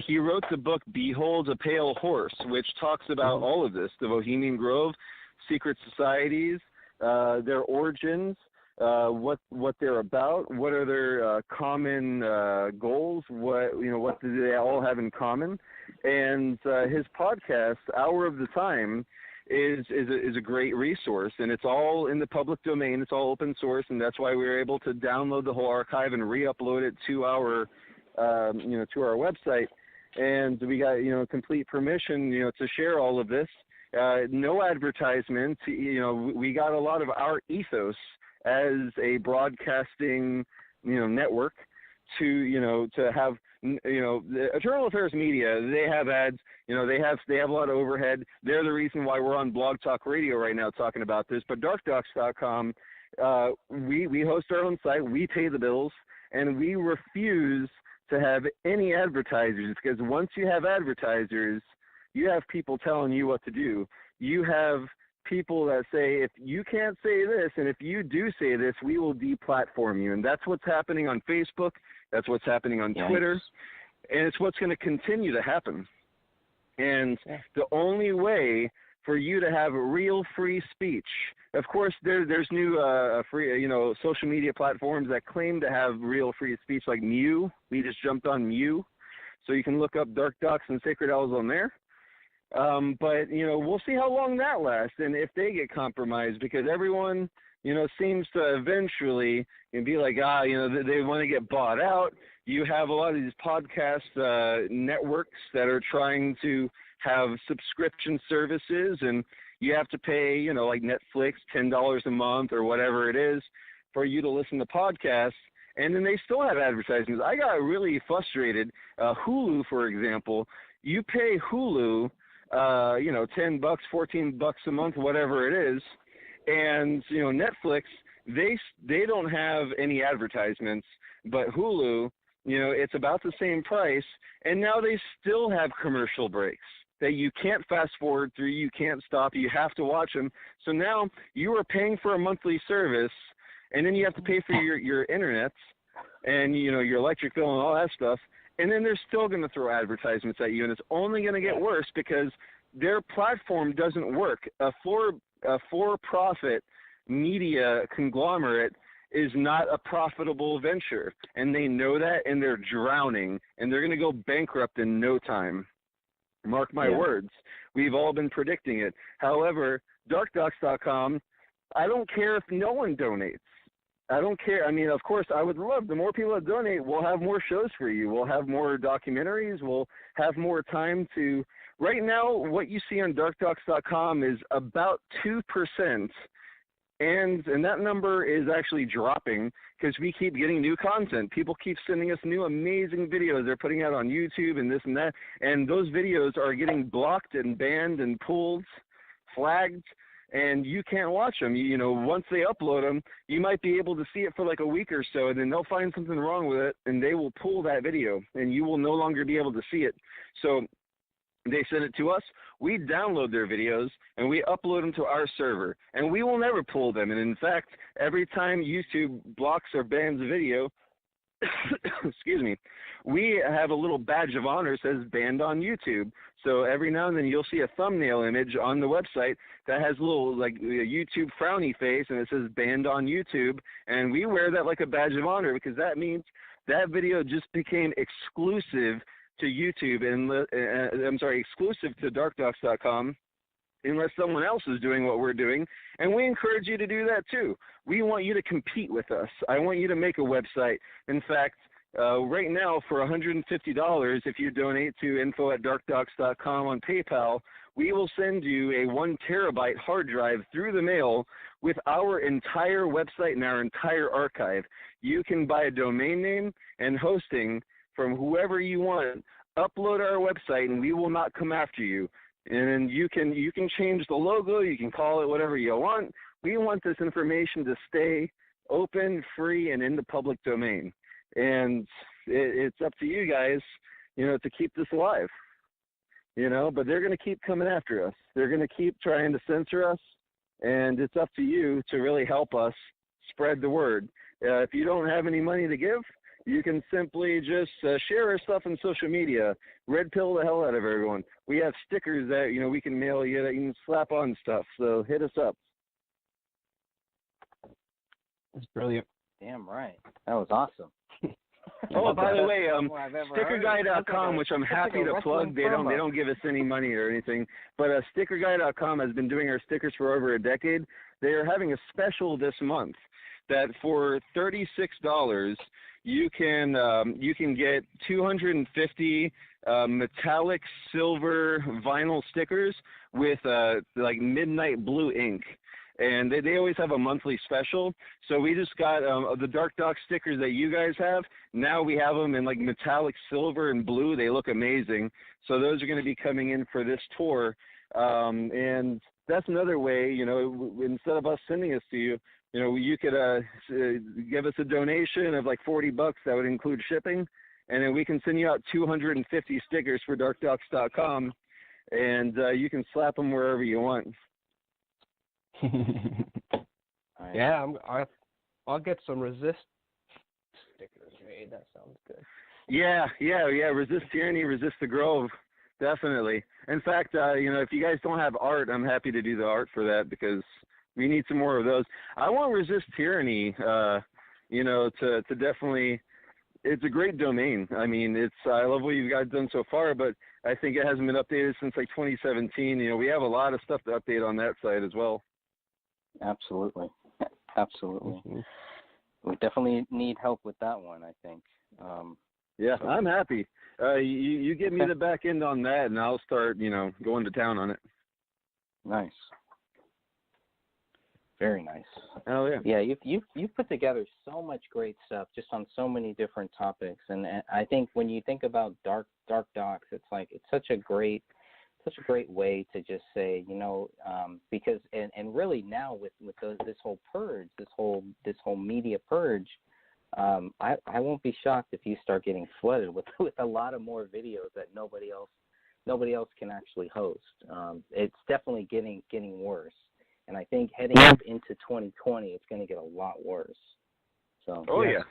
He wrote the book Behold a Pale Horse, which talks about all of this, the Bohemian Grove, secret societies, their origins, what they're about, what are their common goals, what do they all have in common. And his podcast, Hour of the Time, is a great resource, and it's all in the public domain. It's all open source, and that's why we were able to download the whole archive and re-upload it to our to our website, and we got, complete permission, to share all of this. No advertisements. We got a lot of our ethos as a broadcasting, network to have, the Eternal Affairs Media, they have ads, they have a lot of overhead. They're the reason why we're on Blog Talk Radio right now talking about this. But darkdocs.com, we host our own site, we pay the bills, and we refuse to have any advertisers, because once you have advertisers, you have people telling you what to do. You have people that say, if you can't say this, and if you do say this, we will deplatform you. And that's what's happening on Facebook. That's what's happening on Twitter. And it's what's going to continue to happen. And the only way for you to have real free speech, of course, there's new free, social media platforms that claim to have real free speech, like Mew. We just jumped on Mew. So you can look up Dark Docs and Sacred Owls on there. But, we'll see how long that lasts and if they get compromised, because everyone, seems to eventually be like, they want to get bought out. You have a lot of these podcast networks that are trying to have subscription services, and you have to pay, like Netflix, $10 a month or whatever it is for you to listen to podcasts. And then they still have advertisements. I got really frustrated. Hulu, for example, you pay Hulu, $10, $14 a month, whatever it is. And, Netflix, they don't have any advertisements, but Hulu, it's about the same price. And now they still have commercial breaks that you can't fast forward through, you can't stop, you have to watch them. So now you are paying for a monthly service, and then you have to pay for your internet and, your electric bill and all that stuff. And then they're still going to throw advertisements at you, and it's only going to get worse because their platform doesn't work. A for-profit media conglomerate is not a profitable venture, and they know that, and they're drowning, and they're going to go bankrupt in no time. Mark my words. We've all been predicting it. However, darkdocs.com, I don't care if no one donates. I don't care. I mean, of course, I would love the more people that donate, we'll have more shows for you. We'll have more documentaries. We'll have more time to. Right now, what you see on darkdocs.com is about 2%, and that number is actually dropping because we keep getting new content. People keep sending us new amazing videos they're putting out on YouTube and this and that, and those videos are getting blocked and banned and pulled, flagged, and you can't watch them. Once they upload them, you might be able to see it for like a week or so, and then they'll find something wrong with it, and they will pull that video, and you will no longer be able to see it. So they send it to us, we download their videos, and we upload them to our server, and we will never pull them. And in fact, every time YouTube blocks or bans a video, excuse me, we have a little badge of honor that says banned on YouTube. So every now and then you'll see a thumbnail image on the website that has a little like a YouTube frowny face, and it says banned on YouTube, and we wear that like a badge of honor because that means that video just became exclusive to YouTube, and exclusive to darkdocs.com, unless someone else is doing what we're doing, and we encourage you to do that too. We want you to compete with us. I want you to make a website. In fact, right now for $150, if you donate to info@darkdocs.com on PayPal, we will send you a 1 terabyte hard drive through the mail with our entire website and our entire archive. You can buy a domain name and hosting from whoever you want, upload our website, and we will not come after you. And you can change the logo, you can call it whatever you want. We want this information to stay open, free, and in the public domain. And it's up to you guys, to keep this alive. But they're going to keep coming after us. They're going to keep trying to censor us, and it's up to you to really help us spread the word. If you don't have any money to give, you can simply just share our stuff on social media. Red pill the hell out of everyone. We have stickers that, we can mail you that you can slap on stuff. So hit us up. That's brilliant. Damn right. That was awesome. Oh, by the way, I've ever heard. StickerGuy.com, which I'm happy to plug. They don't give us any money or anything, but StickerGuy.com has been doing our stickers for over a decade. They are having a special this month that for $36 you can get 250 metallic silver vinyl stickers with like midnight blue ink. And they always have a monthly special. So we just got the Dark Doc stickers that you guys have. Now we have them in like metallic silver and blue. They look amazing. So those are going to be coming in for this tour. And that's another way, you know, instead of us sending this to you, you know, you could give us a donation of like $40. That would include shipping. And then we can send you out 250 stickers for darkdocs.com. And you can slap them wherever you want. Yeah, I'll get some resist stickers made. That sounds good. Yeah. Resist tyranny, resist the Grove, definitely. In fact, you know, if you guys don't have art, I'm happy to do the art for that because we need some more of those. I want resist tyranny, you know, to definitely. It's a great domain. I mean, I love what you guys done so far, but I think it hasn't been updated since like 2017. You know, we have a lot of stuff to update on that site as well. Absolutely. Mm-hmm. We definitely need help with that one, I think. Yeah, I'm happy. You give me the back end on that, and I'll start, you know, going to town on it. Nice. Very nice. Oh yeah. Yeah, you've put together so much great stuff, just on so many different topics, and I think when you think about dark docs, it's like it's such a great way to just say, you know, because and really now with this whole purge, this whole media purge, I won't be shocked if you start getting flooded with a lot of more videos that nobody else can actually host. It's definitely getting worse, and I think heading up into 2020, it's going to get a lot worse. So. Oh yeah.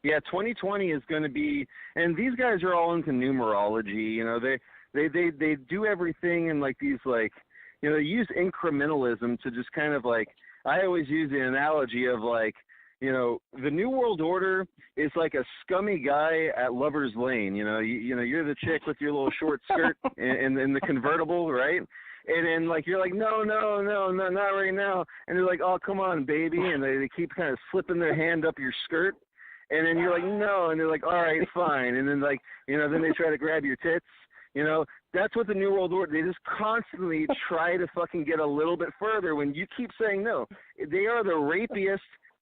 Yeah, 2020 is going to be, and these guys are all into numerology. You know, they do everything in like these, like, you know, they use incrementalism to just kind of like, I always use the analogy of like, you know, the New World Order is like a scummy guy at Lover's Lane. You know, you're the chick with your little short skirt in the convertible, right? And then like you're like, no, not right now. And they're like, oh, come on, baby. And they keep kind of slipping their hand up your skirt. And then you're like, no. And they're like, all right, fine. And then like, you know, then they try to grab your tits. You know, that's what the New World Order, they just constantly try to fucking get a little bit further when you keep saying no. They are the rapiest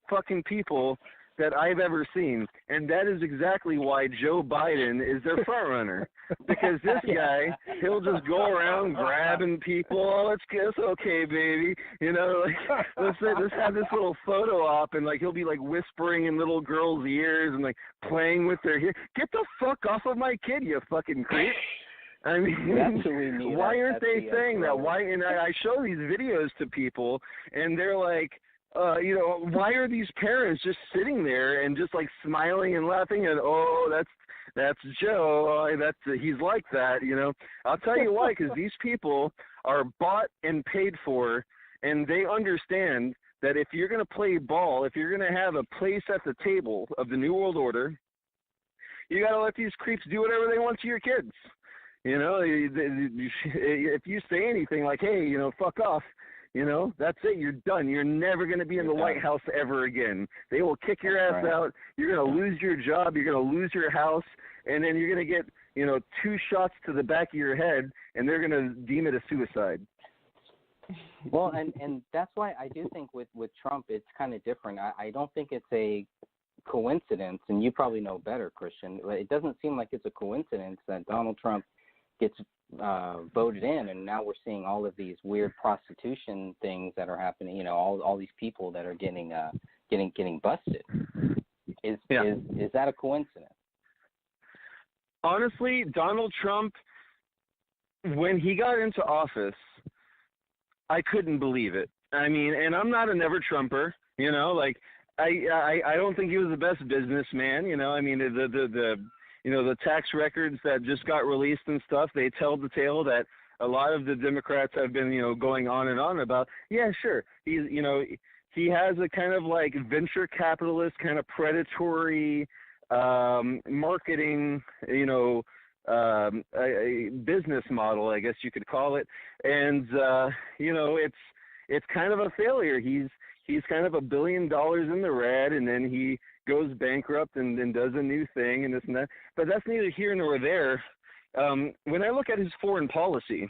fucking people that I've ever seen. And that is exactly why Joe Biden is their front runner. Because this guy, he'll just go around grabbing people. Oh, it's okay, baby. You know, like, let's have this little photo op, and like he'll be like whispering in little girls' ears and like playing with their hair. Get the fuck off of my kid, you fucking creep. I mean, why aren't they saying that? Why? And I show these videos to people, and they're like, you know, why are these parents just sitting there and just like smiling and laughing and that's Joe, he's like that, you know? I'll tell you why, because these people are bought and paid for, and they understand that if you're going to play ball, if you're going to have a place at the table of the New World Order, you got to let these creeps do whatever they want to your kids. You know, if you say anything like, hey, you know, fuck off, you know, that's it. You're done. You're never going to be in the White House ever again. They will kick your ass out. You're going to lose your job. You're going to lose your house. And then you're going to get, you know, 2 shots to the back of your head, and they're going to deem it a suicide. Well, and that's why I do think with Trump, it's kind of different. I don't think it's a coincidence, and you probably know better, Christian. It doesn't seem like it's a coincidence that Donald Trump gets voted in, and now we're seeing all of these weird prostitution things that are happening. You know, all these people that are getting busted. Is that a coincidence? Honestly, Donald Trump, when he got into office, I couldn't believe it. I mean, and I'm not a never Trumper. You know, like I don't think he was the best businessman. You know, I mean the you know, the tax records that just got released and stuff, they tell the tale that a lot of the Democrats have been, you know, going on and on about. Yeah, sure. He's, you know, he has a kind of like venture capitalist kind of predatory marketing, a business model, I guess you could call it. And it's kind of a failure. He's kind of $1 billion in the red, and then he goes bankrupt and then does a new thing and this and that. But that's neither here nor there. When I look at his foreign policy,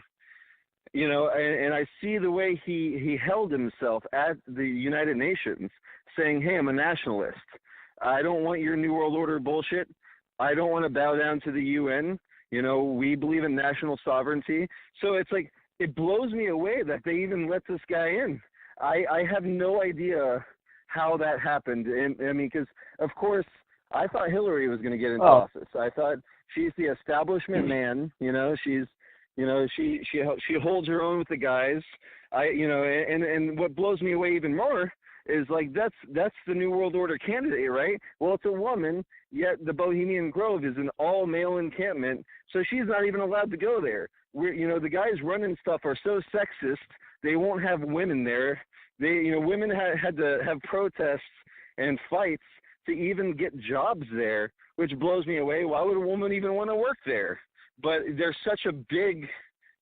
and I see the way he held himself at the United Nations, saying, hey, I'm a nationalist. I don't want your New World Order bullshit. I don't want to bow down to the UN. We believe in national sovereignty. So it's like, it blows me away that they even let this guy in. I have no idea how that happened. And I mean, because, of course, I thought Hillary was going to get into office. I thought she's the establishment man. She's, she holds her own with the guys. And what blows me away even more is like that's the New World Order candidate, right? Well, it's a woman, yet the Bohemian Grove is an all-male encampment, so she's not even allowed to go there. The guys running stuff are so sexist, they won't have women there. Women had to have protests and fights to even get jobs there, which blows me away. Why would a woman even want to work there? But there's such a big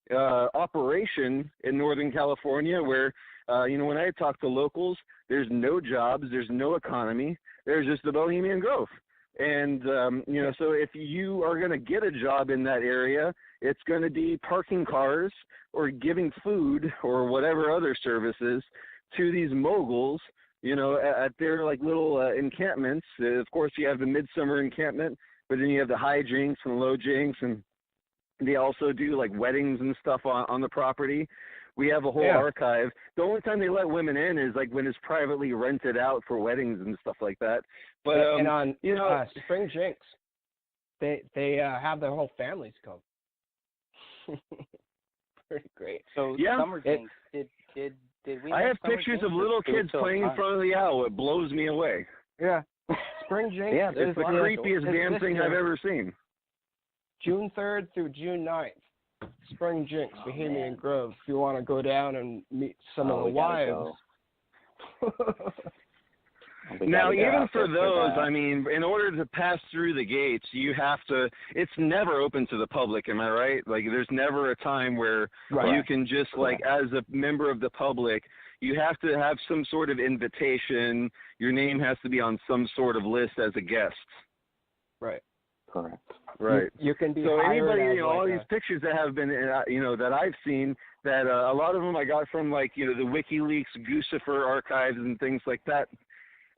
operation in Northern California where, when I talk to locals, there's no jobs, there's no economy, there's just the Bohemian Grove. And, so if you are going to get a job in that area, it's going to be parking cars or giving food or whatever other services to these moguls, at their like little encampments. Of course, you have the midsummer encampment, but then you have the high jinks and low jinks, and they also do like weddings and stuff on the property. We have a whole archive. The only time they let women in is like when it's privately rented out for weddings and stuff like that. But and on Spring Jinks, they have their whole families come. Pretty great. So Summer Jinks, did we? I have Summer pictures Jinks of little kids playing in front of the owl. It blows me away. Yeah, Spring Jinks. Yeah, it's the creepiest damn thing I've ever seen. June 3rd through June 9th. Spring Jinks, Bohemian Grove. If you want to go down and meet some of the wives. Now, even for those, I mean, in order to pass through the gates, you have to, it's never open to the public, am I right? Like, there's never a time where you can just, like, as a member of the public, you have to have some sort of invitation. Your name has to be on some sort of list as a guest. Right. Correct. Right. You can be so hired anybody, as all these pictures that have been, that I've seen, that a lot of them I got from, like, the WikiLeaks, Guccifer archives and things like that.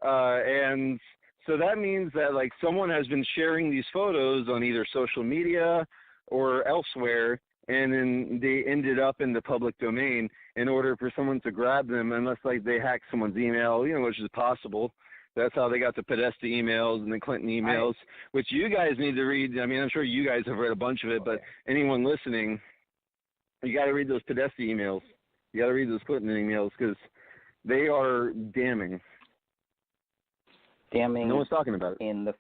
And so that means that, like, someone has been sharing these photos on either social media or elsewhere, and then they ended up in the public domain in order for someone to grab them, unless, like, they hack someone's email, which is possible. That's how they got the Podesta emails and the Clinton emails, which you guys need to read. I mean, I'm sure you guys have read a bunch of it, but anyone listening, you got to read those Podesta emails. You got to read those Clinton emails because they are damning. Damning. No one's talking about it.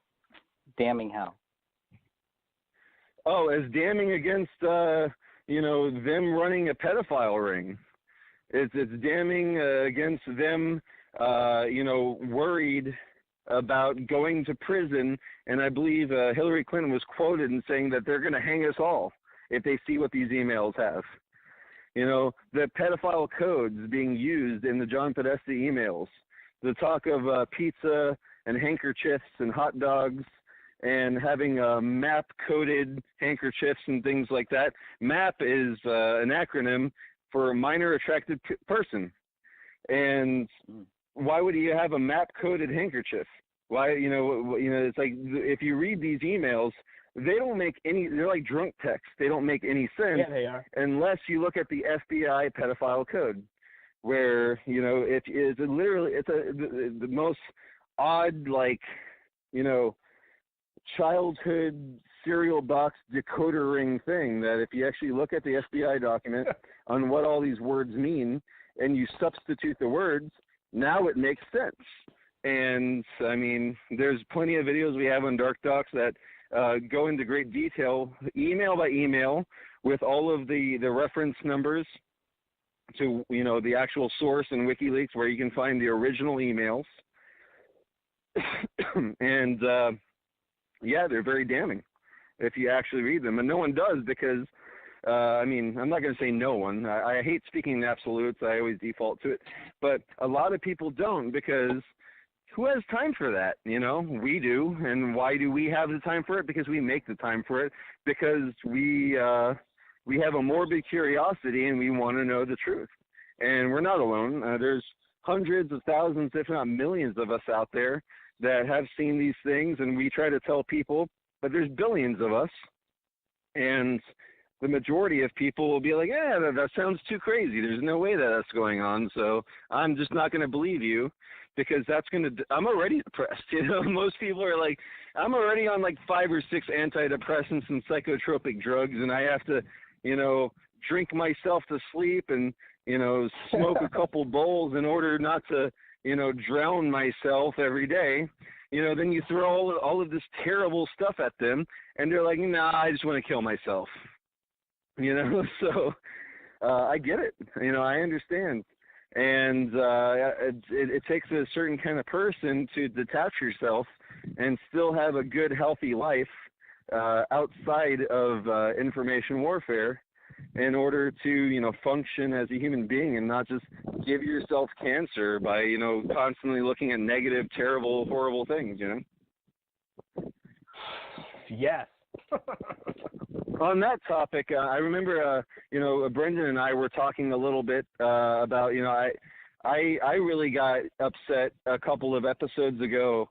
Damning how? Oh, as damning against, them running a pedophile ring. It's damning against them, worried about going to prison. And I believe Hillary Clinton was quoted in saying that they're going to hang us all if they see what these emails have. The pedophile codes being used in the John Podesta emails, the talk of pizza and handkerchiefs and hot dogs and having MAP-coded handkerchiefs and things like that. MAP is an acronym for minor attracted person. And why would you have a MAP-coded handkerchief? Why, it's like if you read these emails, they don't make any, they're like drunk texts. They don't make any sense. Yeah, they are. Unless you look at the FBI pedophile code, where, it's literally, it's the most odd, like, childhood cereal box decoder ring thing that if you actually look at the FBI document on what all these words mean and you substitute the words, now it makes sense. And, I mean, there's plenty of videos we have on Dark Docs that go into great detail, email by email, with all of the reference numbers to, the actual source in WikiLeaks where you can find the original emails. And yeah, they're very damning if you actually read them. And no one does because, I mean, I'm not going to say no one. I hate speaking in absolutes. I always default to it. But a lot of people don't because who has time for that? You know, we do. And why do we have the time for it? Because we make the time for it. Because we have a morbid curiosity and we want to know the truth. And we're not alone. There's hundreds of thousands, if not millions of us out there that have seen these things, and we try to tell people, but there's billions of us. And the majority of people will be like, yeah, that sounds too crazy. There's no way that that's going on. So I'm just not going to believe you because that's going to, I'm already depressed. You know, most people are like, I'm already on like 5 or 6 antidepressants and psychotropic drugs, and I have to, you know, drink myself to sleep and, you know, smoke a couple bowls in order not to, you know, drown myself every day. You know, then you throw all of this terrible stuff at them, and they're like, nah, I just want to kill myself. You know, so I get it. You know, I understand. And it takes a certain kind of person to detach yourself and still have a good, healthy life outside of information warfare in order to, you know, function as a human being and not just give yourself cancer by, you know, constantly looking at negative, terrible, horrible things, you know? Yes. On that topic, I remember, you know, Brendan and I were talking a little bit about, you know, I really got upset a couple of episodes ago,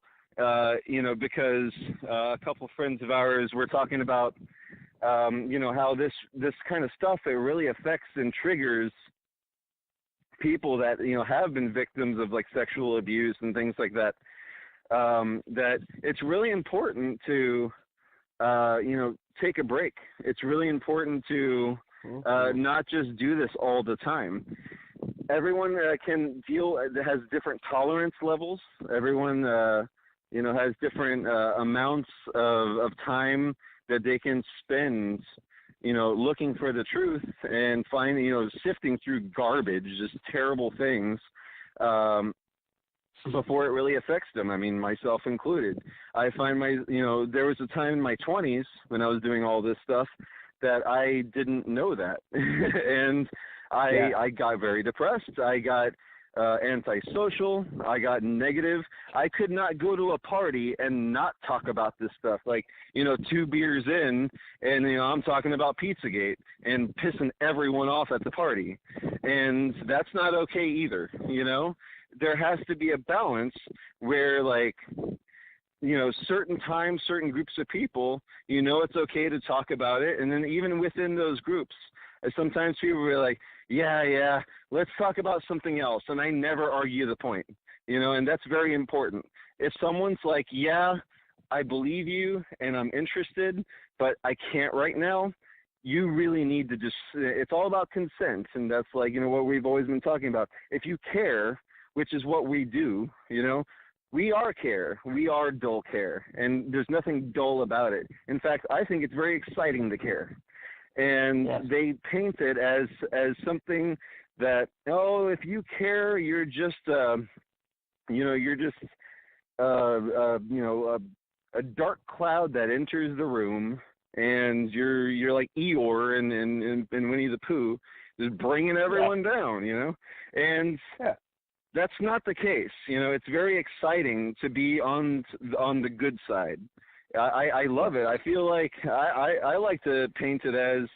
you know, because a couple of friends of ours were talking about, you know, how this kind of stuff, it really affects and triggers people that, you know, have been victims of like sexual abuse and things like that, that it's really important to, you know, take a break. It's really important to not just do this all the time. Everyone can deal, has different tolerance levels. Everyone, you know, has different amounts of time that they can spend, you know, looking for the truth and finding, you know, sifting through garbage, just terrible things, before it really affects them. I mean, myself included. I find you know, there was a time in my 20s when I was doing all this stuff that I didn't know that. And I got very depressed. I got antisocial. I got negative. I could not go to a party and not talk about this stuff. Like, you know, 2 beers in and, you know, I'm talking about Pizzagate and pissing everyone off at the party. And that's not okay either, you know? There has to be a balance where, like, you know, certain times, certain groups of people, you know, it's okay to talk about it. And then even within those groups, sometimes people are like, yeah, let's talk about something else. And I never argue the point, you know, and that's very important. If someone's like, yeah, I believe you and I'm interested, but I can't right now, you really need to just, it's all about consent. And that's like, you know, what we've always been talking about. If you care, which is what we do, you know, we are care. We are dull care. And there's nothing dull about it. In fact, I think it's very exciting to care. And they paint it as something that, oh, if you care, you're just, you know, you're just, you know, a dark cloud that enters the room, and you're like Eeyore and Winnie the Pooh, just bringing everyone down, you know, and that's not the case. You know, it's very exciting to be on the good side. I love it. I feel like I like to paint it as,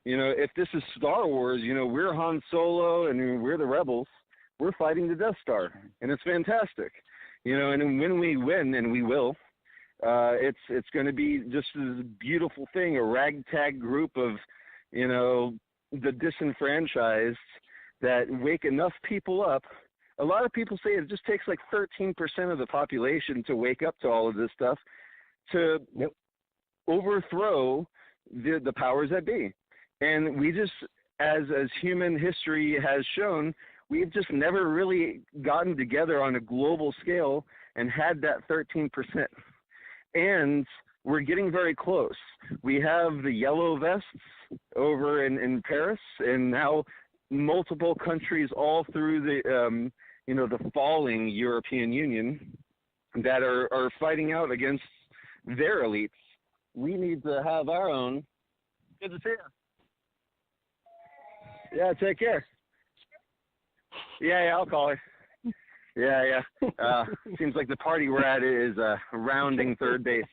you know, if this is Star Wars, you know, we're Han Solo and we're the rebels. We're fighting the Death Star, and it's fantastic. You know, and when we win, and we will, it's going to be just this beautiful thing, a ragtag group of, you know, the disenfranchised that wake enough people up. A lot of people say it just takes like 13% of the population to wake up to all of this stuff, to overthrow the powers that be. And we just, as human history has shown, we've just never really gotten together on a global scale and had that 13%. And we're getting very close. We have the yellow vests over in Paris, and now multiple countries all through the, you know, the falling European Union that are fighting out against their elites. We need to have our own. Good to see you. Yeah, take care. Yeah, I'll call her. Yeah. Seems like the party we're at is rounding third base.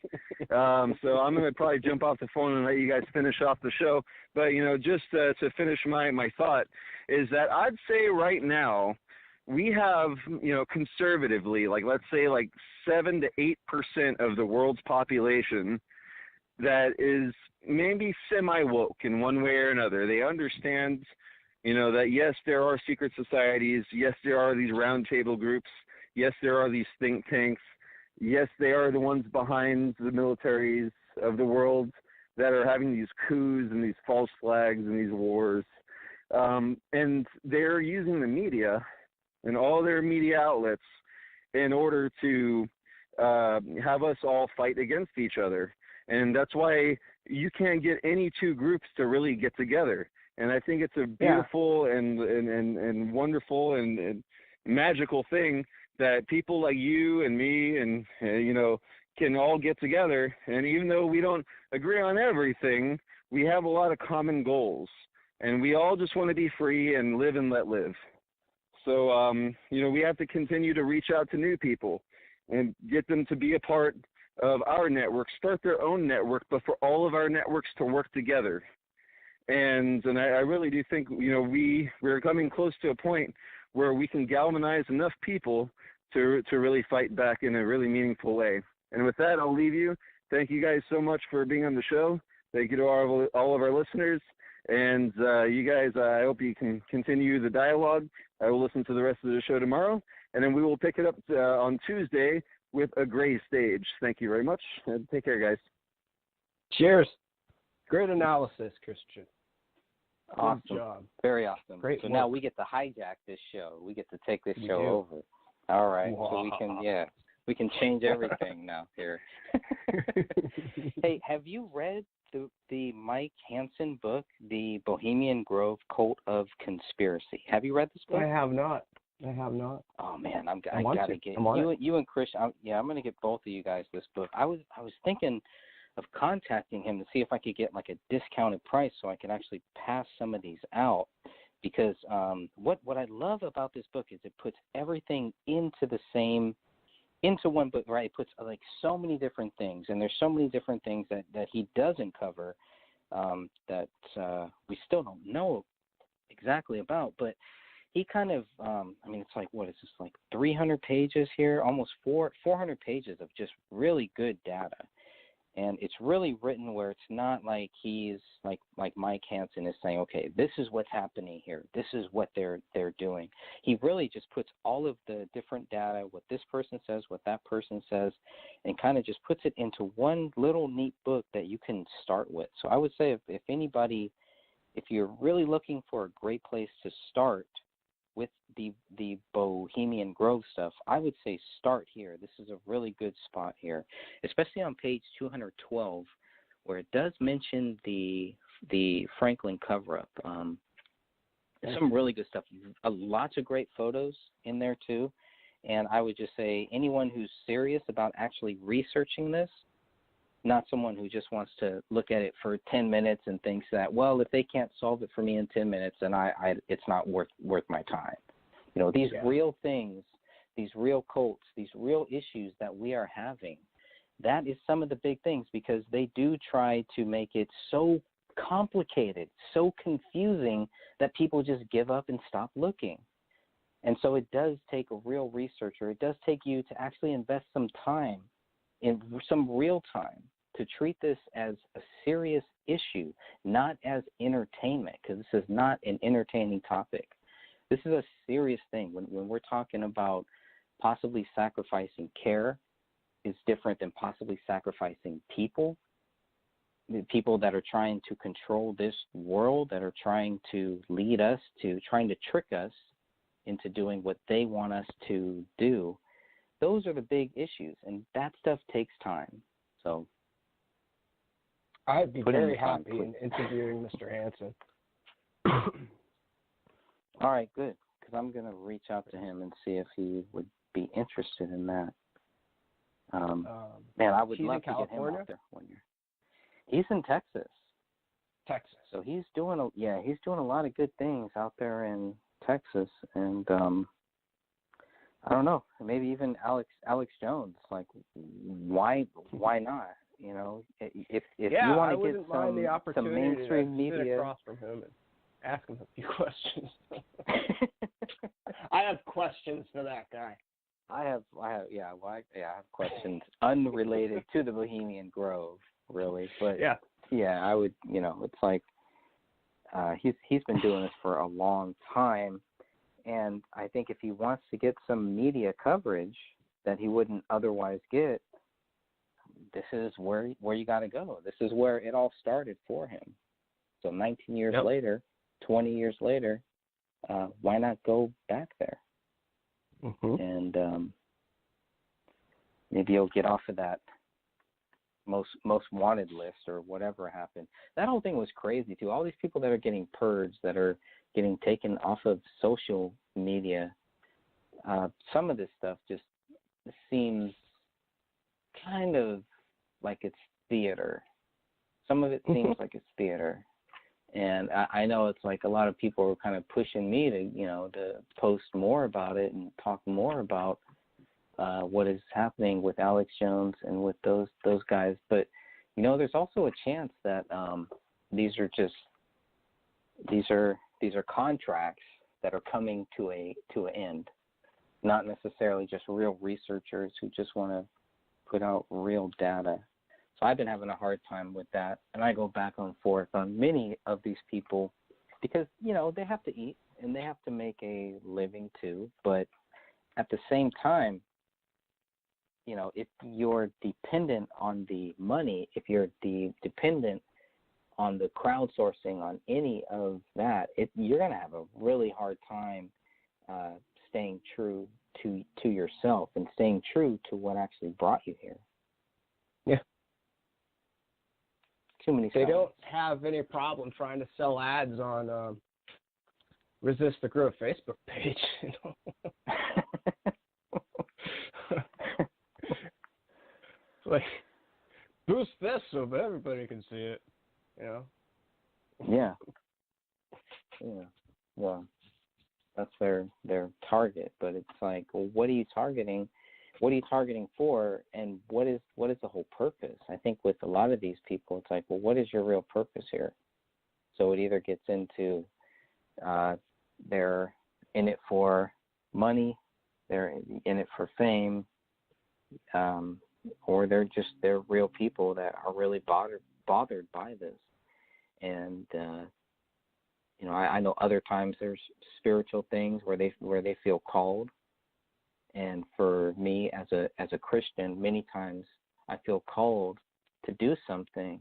So I'm going to probably jump off the phone and let you guys finish off the show. But, just to finish my thought is that I'd say right now we have, conservatively, let's say 7 to 8% of the world's population that is maybe semi-woke in one way or another. They understand that yes, there are secret societies. Yes, there are these roundtable groups. Yes, there are these think tanks. Yes, they are the ones behind the militaries of the world that are having these coups and these false flags and these wars. And they're using the media and all their media outlets in order to have us all fight against each other. And that's why you can't get any two groups to really get together. And I think it's a beautiful and wonderful and magical thing that people like you and me and can all get together. And even though we don't agree on everything, we have a lot of common goals. And we all just want to be free and live and let live. So, we have to continue to reach out to new people and get them to be a part of our network, start their own network, but for all of our networks to work together. And I really do think, we're coming close to a point where we can galvanize enough people to really fight back in a really meaningful way. And with that, I'll leave you. Thank you guys so much for being on the show. Thank you to all of our listeners. And you guys, I hope you can continue the dialogue. I will listen to the rest of the show tomorrow. And then we will pick it up on Tuesday with a gray stage. Thank you very much. And take care, guys. Cheers. Great analysis, Christian. Awesome. Good job. Very awesome. Great so work. now we get to hijack this show. We get to take this We show do. over. All right. Wow. So we can change everything now here. Hey, have you read the Mike Hansen book, The Bohemian Grove Cult of Conspiracy? Have you read this book? I have not. Oh man, I I want gotta to. get I'm on you. it. You and Chris. I'm gonna get both of you guys this book. I was thinking of contacting him to see if I could get a discounted price so I can actually pass some of these out. Because what I love about this book is it puts everything into one book, right? It puts so many different things, and there's so many different things that he doesn't cover that we still don't know exactly about. But he kind of, it's what is this, 300 pages here, almost 400 pages of just really good data. And it's really written where it's not like he's like Mike Hansen is saying, okay, this is what's happening here. This is what they're doing. He really just puts all of the different data, what this person says, what that person says, and kind of just puts it into one little neat book that you can start with. So I would say if you're really looking for a great place to start with the Bohemian Grove stuff, I would say start here. This is a really good spot here, especially on page 212, where it does mention the Franklin cover-up. Some really good stuff. Lots of great photos in there too, and I would just say anyone who's serious about actually researching this, not someone who just wants to look at it for 10 minutes and thinks that, well, if they can't solve it for me in 10 minutes, then it's not worth my time. These real things, these real cults, these real issues that we are having, that is some of the big things, because they do try to make it so complicated, so confusing that people just give up and stop looking. And so it does take a real researcher. It does take you to actually invest some time, in some real time, to treat this as a serious issue, not as entertainment, because this is not an entertaining topic. This is a serious thing. When we're talking about possibly sacrificing care, is different than possibly sacrificing people, the people that are trying to control this world, that are trying to lead us, trying to trick us into doing what they want us to do. Those are the big issues, and that stuff takes time. So I'd be very happy in interviewing Mr. Hansen. All right, good, because I'm going to reach out to him and see if he would be interested in that. Man, I would he's love in to get him California? out there one year. He's in Texas. Texas. So he's doing a lot of good things out there in Texas, and I don't know, maybe even Alex Jones. Like, why not? You know, if you want to get some mainstream to sit media across from him and ask him a few questions. I have questions for that guy. I have questions unrelated to the Bohemian Grove, really. But I would, it's like he's been doing this for a long time, and I think if he wants to get some media coverage that he wouldn't otherwise get, this is where you got to go. This is where it all started for him. So 19 years later, 20 years later, why not go back there? And maybe he'll get off of that most wanted list or whatever happened. That whole thing was crazy too. All these people that are getting purged, that are getting taken off of social media. Some of this stuff just seems kind of like it's theater. Some of it seems like it's theater. And I know it's like a lot of people are kind of pushing me to post more about it and talk more about what is happening with Alex Jones and with those guys. But there's also a chance that these are contracts that are coming to an end, not necessarily just real researchers who just want to put out real data. So I've been having a hard time with that, and I go back and forth on many of these people because, they have to eat and they have to make a living too. But at the same time, if you're dependent on the money, if you're dependent on the crowdsourcing, on any of that, you're going to have a really hard time staying true to yourself and staying true to what actually brought you here. Yeah. Too many. They don't have any problem trying to sell ads on Resist the Grove Facebook page. It's like, boost this so that everybody can see it. Yeah. Well, that's their target, but it's like, well, what are you targeting? What are you targeting for? And what is the whole purpose? I think with a lot of these people, it's like, well, what is your real purpose here? So it either gets into they're in it for money, they're in it for fame, or they're real people that are really bothered by this. And I know other times there's spiritual things where they feel called. And for me as a Christian, many times I feel called to do something.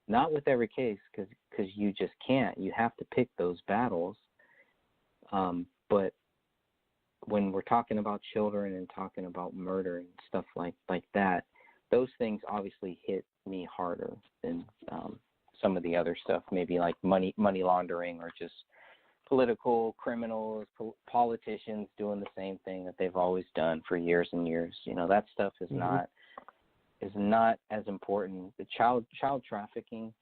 Not with every case, because you just can't. You have to pick those battles. But when we're talking about children and talking about murder and stuff like that, those things obviously hit me harder than some of the other stuff, maybe like money laundering or just political criminals, politicians doing the same thing that they've always done for years and years. That stuff is not as important. The child trafficking,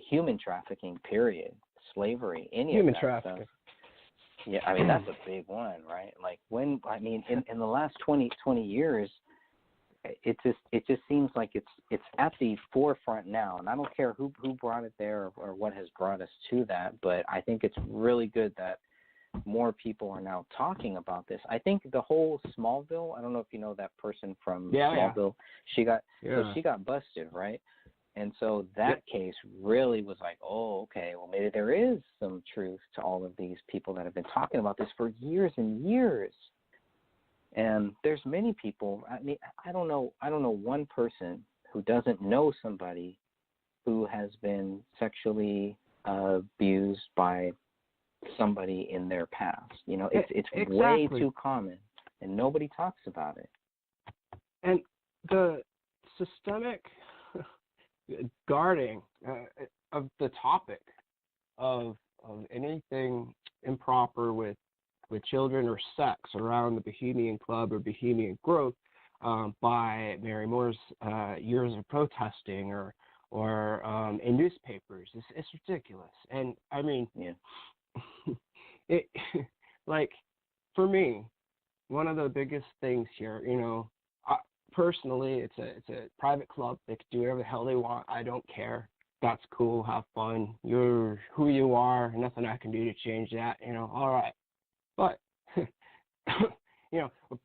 human trafficking, period, slavery, any human of that trafficking. stuff. Yeah, I mean that's a big one, right? Like in the last 20 years, it just seems like it's at the forefront now, and I don't care who brought it there or what has brought us to that, but I think it's really good that more people are now talking about this. I think the whole Smallville, I don't know if you know that person from Smallville, she got busted, right? And so that case really was like, oh, okay, well maybe there is some truth to all of these people that have been talking about this for years and years. And there's many people. I mean, I don't know one person who doesn't know somebody who has been sexually abused by somebody in their past. It's exactly. way too common, and nobody talks about it. And the systemic guarding of the topic of anything improper with children or sex around the Bohemian Club or Bohemian Grove, by Mary Moore's years of protesting or in newspapers. It's ridiculous. And I mean, it like for me, one of the biggest things here, personally, it's a private club. They can do whatever the hell they want. I don't care. That's cool. Have fun. You're who you are. Nothing I can do to change that. All right. But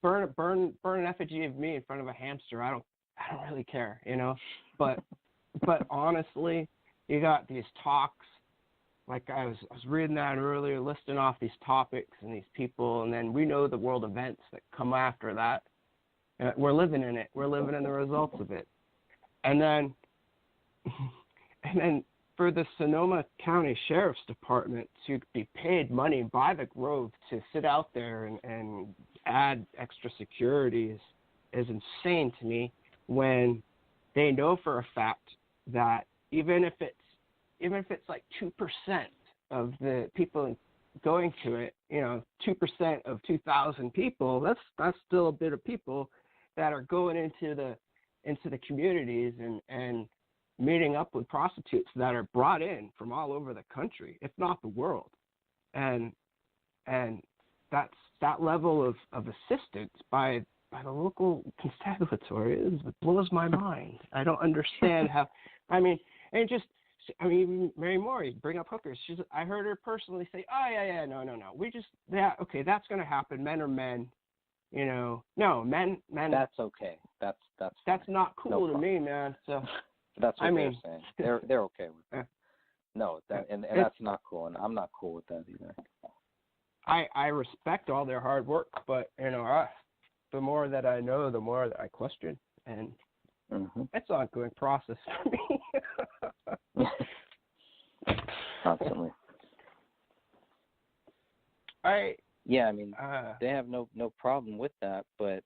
burn an effigy of me in front of a hamster. I don't really care. But honestly, you got these talks. Like I was reading that earlier, listing off these topics and these people, and then we know the world events that come after that. We're living in it. We're living in the results of it. And then for the Sonoma County Sheriff's Department to be paid money by the Grove to sit out there and add extra security is insane to me, when they know for a fact that even if it's like 2% of the people going to it, 2% of 2,000 people, that's still a bit of people that are going into the communities and meeting up with prostitutes that are brought in from all over the country, if not the world. And that's that level of assistance by the local constabulary. It blows my mind. I don't understand how. Mary Moore, you bring up hookers. I heard her personally say, "Oh yeah, no. Okay, that's going to happen. Men are men, No, men. That's okay. That's not cool to me, man. So that's what they're saying. They're okay with it. No, that's not cool, and I'm not cool with that either. I respect all their hard work, but the more that I know, the more that I question, and it's an ongoing process for me. Constantly. They have no problem with that, but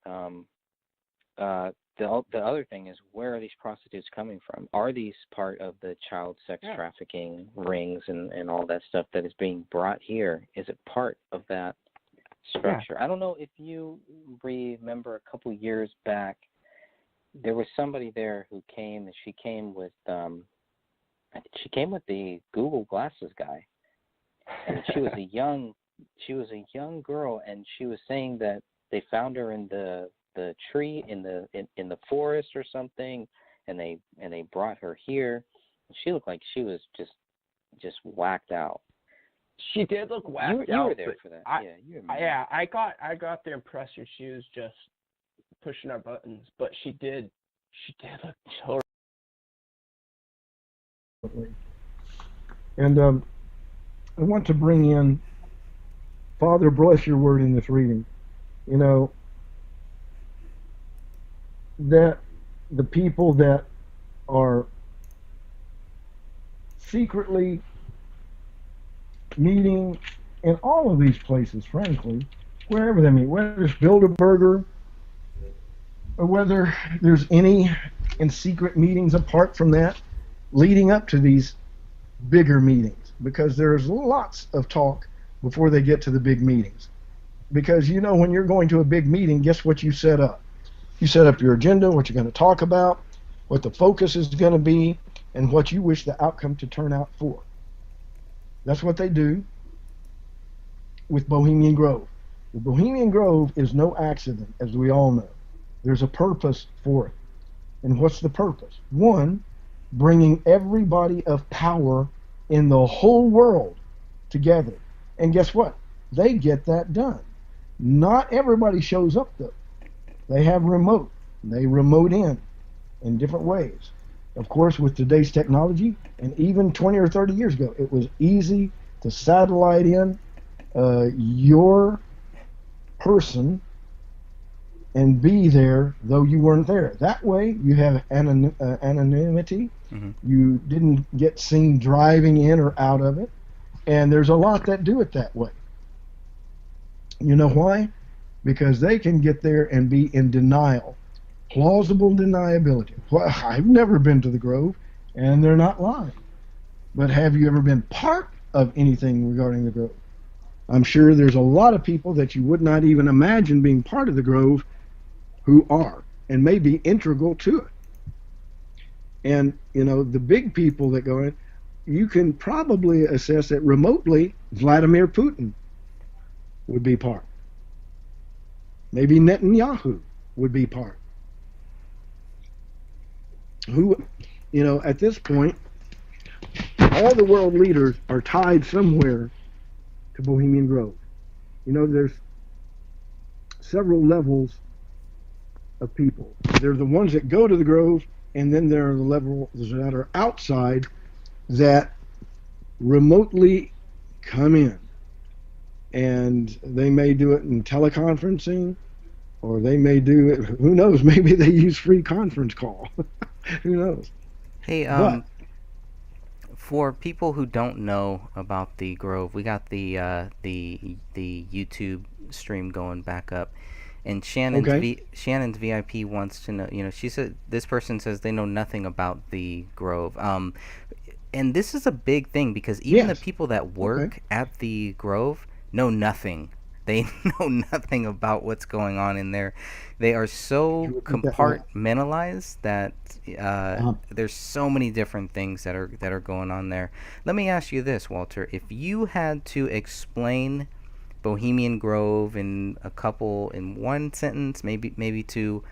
the other thing is, where are these prostitutes coming from? Are these part of the child sex trafficking rings and all that stuff that is being brought here? Is it part of that structure? I don't know if you remember a couple years back, there was somebody there who came, and she came with the Google Glasses guy, and she was a young girl, and she was saying that they found her in the tree in the forest or something, and they brought her here. She looked like she was just whacked out. She did look whacked out. You were there for that. You remember. I got the impression she was just pushing our buttons, but she did look totally. And I want to bring in, Father, bless your word in this reading. That the people that are secretly meeting in all of these places, frankly, wherever they meet, whether it's Bilderberger or whether there's any in secret meetings apart from that, leading up to these bigger meetings, because there's lots of talk before they get to the big meetings. Because when you're going to a big meeting, guess what you set up? You set up your agenda, what you're going to talk about, what the focus is going to be, and what you wish the outcome to turn out for. That's what they do with Bohemian Grove. The Bohemian Grove is no accident, as we all know. There's a purpose for it. And what's the purpose? One, bringing everybody of power in the whole world together. And guess what? They get that done. Not everybody shows up, though. They have remote. They remote in different ways. Of course, with today's technology, and even 20 or 30 years ago, it was easy to satellite in your person and be there, though you weren't there. That way, you have anonymity. You didn't get seen driving in or out of it. And there's a lot that do it that way. You know why? Because they can get there and be in denial. Plausible deniability. Well, I've never been to the Grove, and they're not lying. But have you ever been part of anything regarding the Grove? I'm sure there's a lot of people that you would not even imagine being part of the Grove who are. and may be integral to it. And, the big people that go in, you can probably assess that remotely Vladimir Putin would be part. Maybe Netanyahu would be part. Who, at this point, all the world leaders are tied somewhere to Bohemian Grove. There's several levels of people. There's the ones that go to the Grove, and then there are the levels that are outside that remotely come in. And they may do it in teleconferencing, or they may do it, who knows, maybe they use free conference call. Who knows? Hey, for people who don't know about the Grove, we got the YouTube stream going back up, and Shannon's VIP wants to know. She said this person says they know nothing about the Grove. And this is a big thing because even the people that work at the Grove know nothing. They know nothing about what's going on in there. They are so compartmentalized that there's so many different things that are going on there. Let me ask you this, Walter. If you had to explain Bohemian Grove in one sentence, maybe two,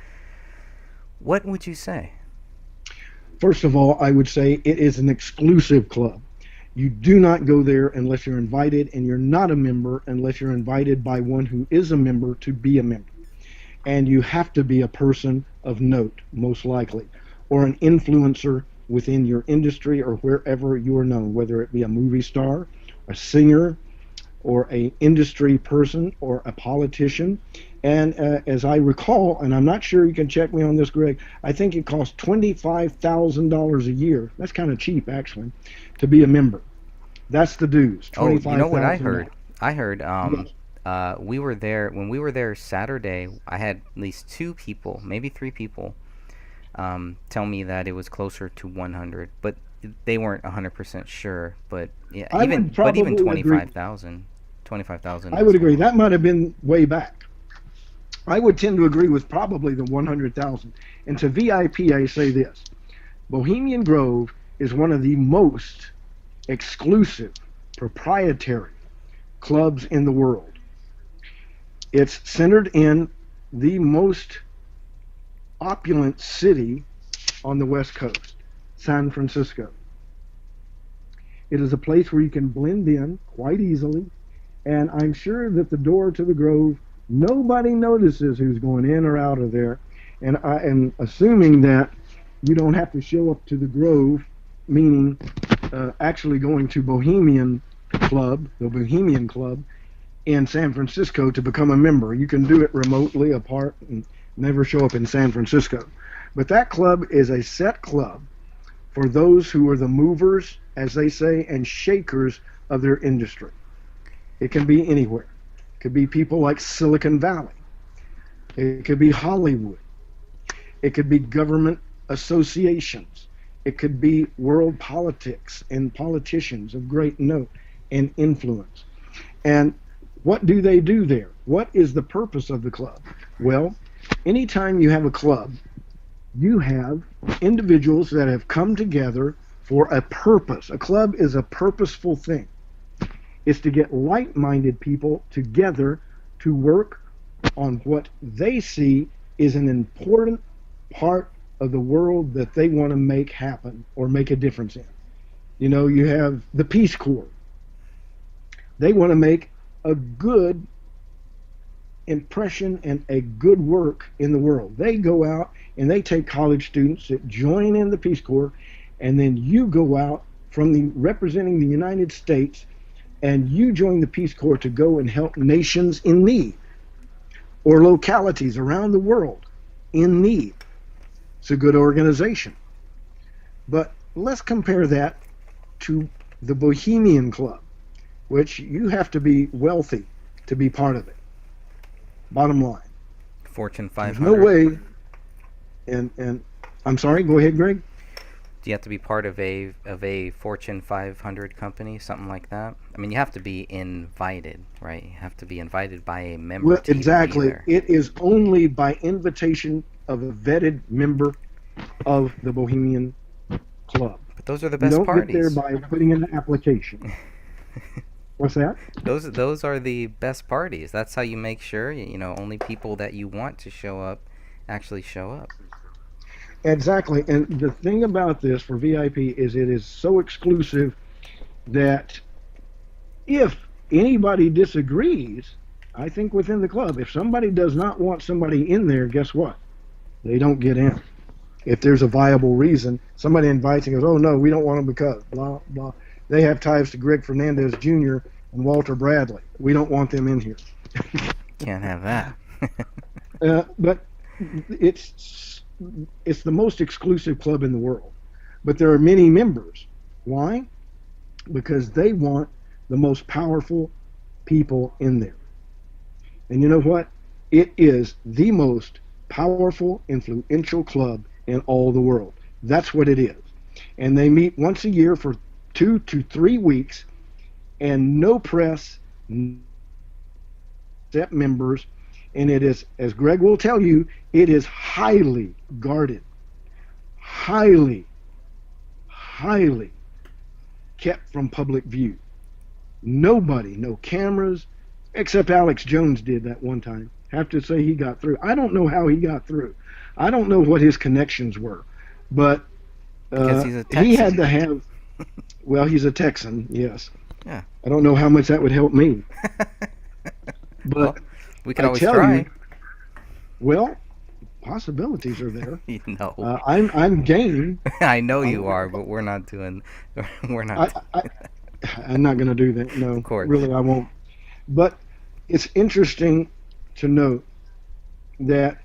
what would you say? First of all, I would say it is an exclusive club. You do not go there unless you're invited, and you're not a member unless you're invited by one who is a member to be a member. And you have to be a person of note, most likely, or an influencer within your industry or wherever you are known, whether it be a movie star, a singer, or an industry person, or a politician. And as I recall, and I'm not sure you can check me on this, Greg, I think it costs $25,000 a year. That's kind of cheap, actually, to be a member. That's the dues. Oh, you know what I heard? I heard we were there when we were there Saturday. I had at least 2 people, maybe 3 people, tell me that it was closer to 100, but they weren't 100% sure. But yeah, even 25,000. I would agree. That might have been way back. I would tend to agree with probably the 100,000. And to VIP, I say this: Bohemian Grove is one of the most exclusive, proprietary clubs in the world. It's centered in the most opulent city on the West Coast, San Francisco. It is a place where you can blend in quite easily, and I'm sure that the door to the Grove, nobody notices who's going in or out of there, and I am assuming that you don't have to show up to the Grove, meaning actually going to Bohemian Club, the Bohemian Club in San Francisco to become a member. You can do it remotely apart and never show up in San Francisco. But that club is a set club for those who are the movers, as they say, and shakers of their industry. It can be anywhere. It could be people like Silicon Valley. It could be Hollywood. It could be government associations. It could be world politics and politicians of great note and influence. And what do they do there? What is the purpose of the club? Well, anytime you have a club, you have individuals that have come together for a purpose. A club is a purposeful thing. It's to get like-minded people together to work on what they see is an important part of the world that they want to make happen or make a difference in. You know, you have the Peace Corps. They want to make a good impression and a good work in the world. They go out and they take college students that join in the Peace Corps, and then you go out from representing the United States, and you join the Peace Corps to go and help nations in need or localities around the world in need. It's a good organization. But let's compare that to the Bohemian Club, which you have to be wealthy to be part of it. Bottom line. Fortune 500. There's no way. And I'm sorry, go ahead, Greg. Do you have to be part of a Fortune 500 company, something like that? I mean, you have to be invited, right? You have to be invited by a member. Well, exactly. It is only by invitation of a vetted member of the Bohemian Club. But those are the You best don't parties. get there by putting in an application. What's that? Those are the best parties. That's how you make sure only people that you want to show up actually show up. Exactly. And the thing about this for VIP is it is so exclusive that if anybody disagrees, I think within the club, if somebody does not want somebody in there, guess what? They don't get in. If there's a viable reason, somebody invites and goes, oh no, we don't want them because blah, blah. They have ties to Greg Fernandez Jr. and Walter Bradley. We don't want them in here. Can't have that. But it's the most exclusive club in the world. But there are many members. Why? Because they want the most powerful people in there. And you know what? It is the most powerful, influential club in all the world. That's what it is. And they meet once a year for 2 to 3 weeks, and no press, except members. And it is, as Greg will tell you, it is highly guarded, highly kept from public view. Nobody, no cameras, except Alex Jones did that one time. Have to say he got through. I don't know how he got through. I don't know what his connections were, but because he's a Texan. He had to have. Well, he's a Texan, yes. Yeah. I don't know how much that would help me. But well, we can always tell try. You, well, possibilities are there. No. I'm game. I know you are, but we're not doing. We're not. I'm not going to do that. No, of course. Really, I won't. But it's interesting to note that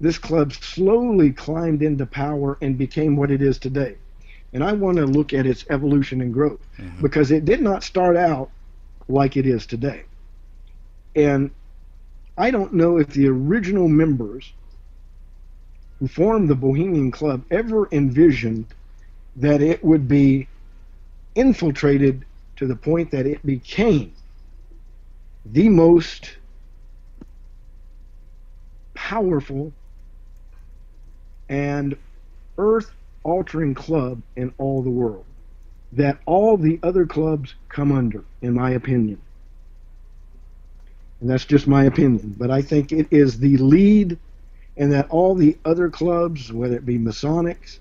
this club slowly climbed into power and became what it is today. And I want to look at its evolution and growth, because it did not start out like it is today. And I don't know if the original members who formed the Bohemian Club ever envisioned that it would be infiltrated to the point that it became the most powerful and earth-altering club in all the world, that all the other clubs come under, in my opinion. And that's just my opinion. But I think it is the lead, and that all the other clubs, whether it be Masonics,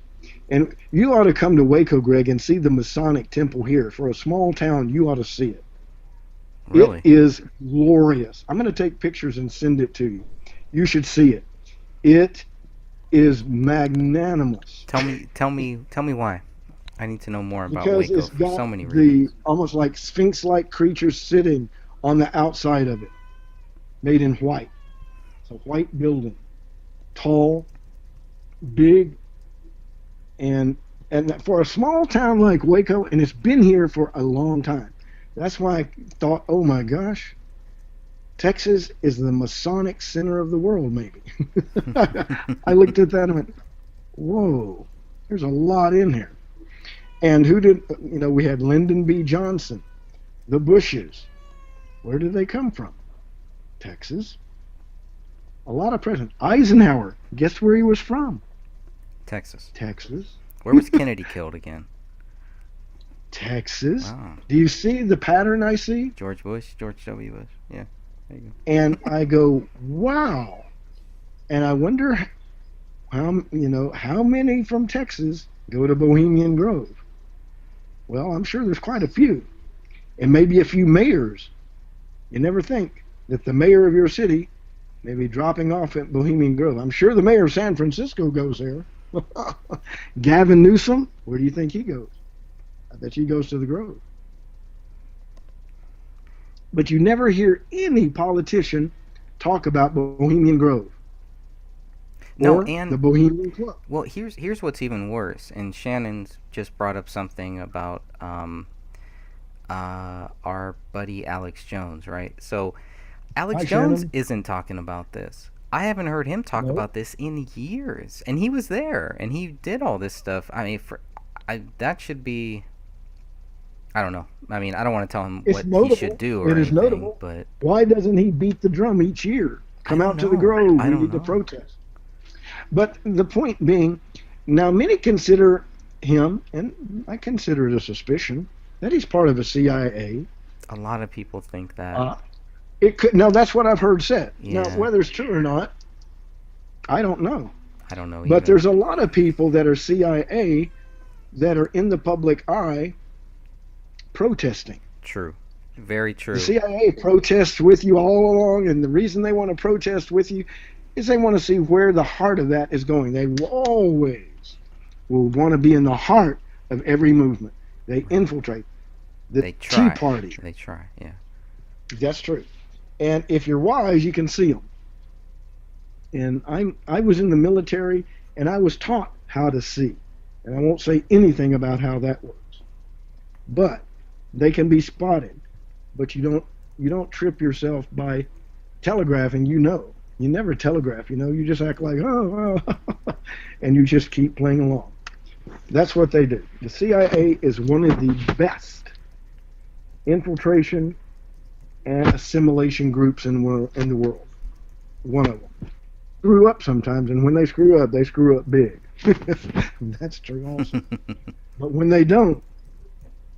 and you ought to come to Waco, Greg, and see the Masonic temple here. For a small town, you ought to see it. Really? It is glorious. I'm going to take pictures and send it to you. You should see it. It is magnanimous. Tell me why. I need to know more about because Waco it's for got so many reasons. Almost like Sphinx-like creatures sitting on the outside of it, made in white. It's a white building, tall, big, and for a small town like Waco, and it's been here for a long time. That's why I thought, oh my gosh, Texas is the Masonic center of the world, maybe. I looked at that and went, whoa, there's a lot in here. And who did, we had Lyndon B. Johnson, the Bushes. Where did they come from? Texas. A lot of presidents. Eisenhower, guess where he was from? Texas. Where was Kennedy killed again? Texas. Wow. Do you see the pattern I see? George W. Bush. Yeah. There you go. And I go, wow. And I wonder how many from Texas go to Bohemian Grove? Well, I'm sure there's quite a few. And maybe a few mayors. You never think that the mayor of your city may be dropping off at Bohemian Grove. I'm sure the mayor of San Francisco goes there. Gavin Newsom, where do you think he goes? I bet he goes to the Grove. But you never hear any politician talk about Bohemian Grove. No, and the Bohemian Club. Well, here's what's even worse. And Shannon's just brought up something about our buddy Alex Jones, right? So Alex Jones isn't talking about this. I haven't heard him talk about this in years, and he was there and he did all this stuff. I mean, that should be. I don't know. I mean, I don't want to tell him what he should do or anything. Notable. But why doesn't he beat the drum each year? Come out to the Grove. We need to protest. But the point being, now many consider him, and I consider it a suspicion, that he's part of the CIA. A lot of people think that. It could. Now that's what I've heard said. Yeah. Now whether it's true or not, I don't know. I don't know either. But there's a lot of people that are CIA that are in the public eye protesting. True. Very true. The CIA protests with you all along, and the reason they want to protest with you is they want to see where the heart of that is going. They always will want to be in the heart of every movement. They infiltrate. The Tea Party. They try, yeah. That's true. And if you're wise, you can see them. And I was in the military, and I was taught how to see. And I won't say anything about how that works. But they can be spotted. But you don't trip yourself by telegraphing. You never telegraph. You just act like oh, and you just keep playing along. That's what they do. The CIA is one of the best infiltration and assimilation groups in the world. One of them. Screw up sometimes, and when they screw up big. That's true also. But when they don't,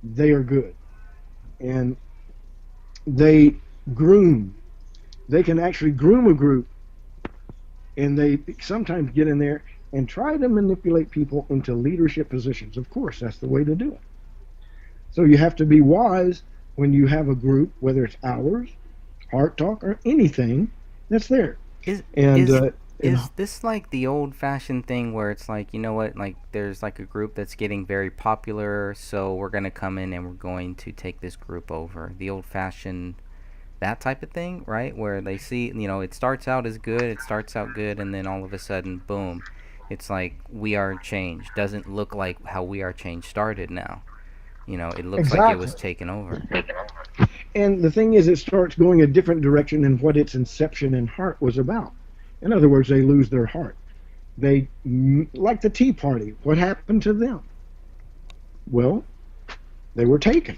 they are good. And they groom. They can actually groom a group, and they sometimes get in there and try to manipulate people into leadership positions. Of course, that's the way to do it. So you have to be wise when you have a group, whether it's ours, Heart Talk, or anything that's there. Is this like the old-fashioned thing where it's like, you know what, like there's like a group that's getting very popular, so we're going to come in and we're going to take this group over? The old-fashioned, that type of thing, right? Where they see, it starts out as good, and then all of a sudden, boom, it's like We Are Change. Doesn't look like how We Are Change started now. It looks like it was taken over. And the thing is, it starts going a different direction than what its inception and heart was about. In other words, they lose their heart. They, like the Tea Party, what happened to them? Well, they were taken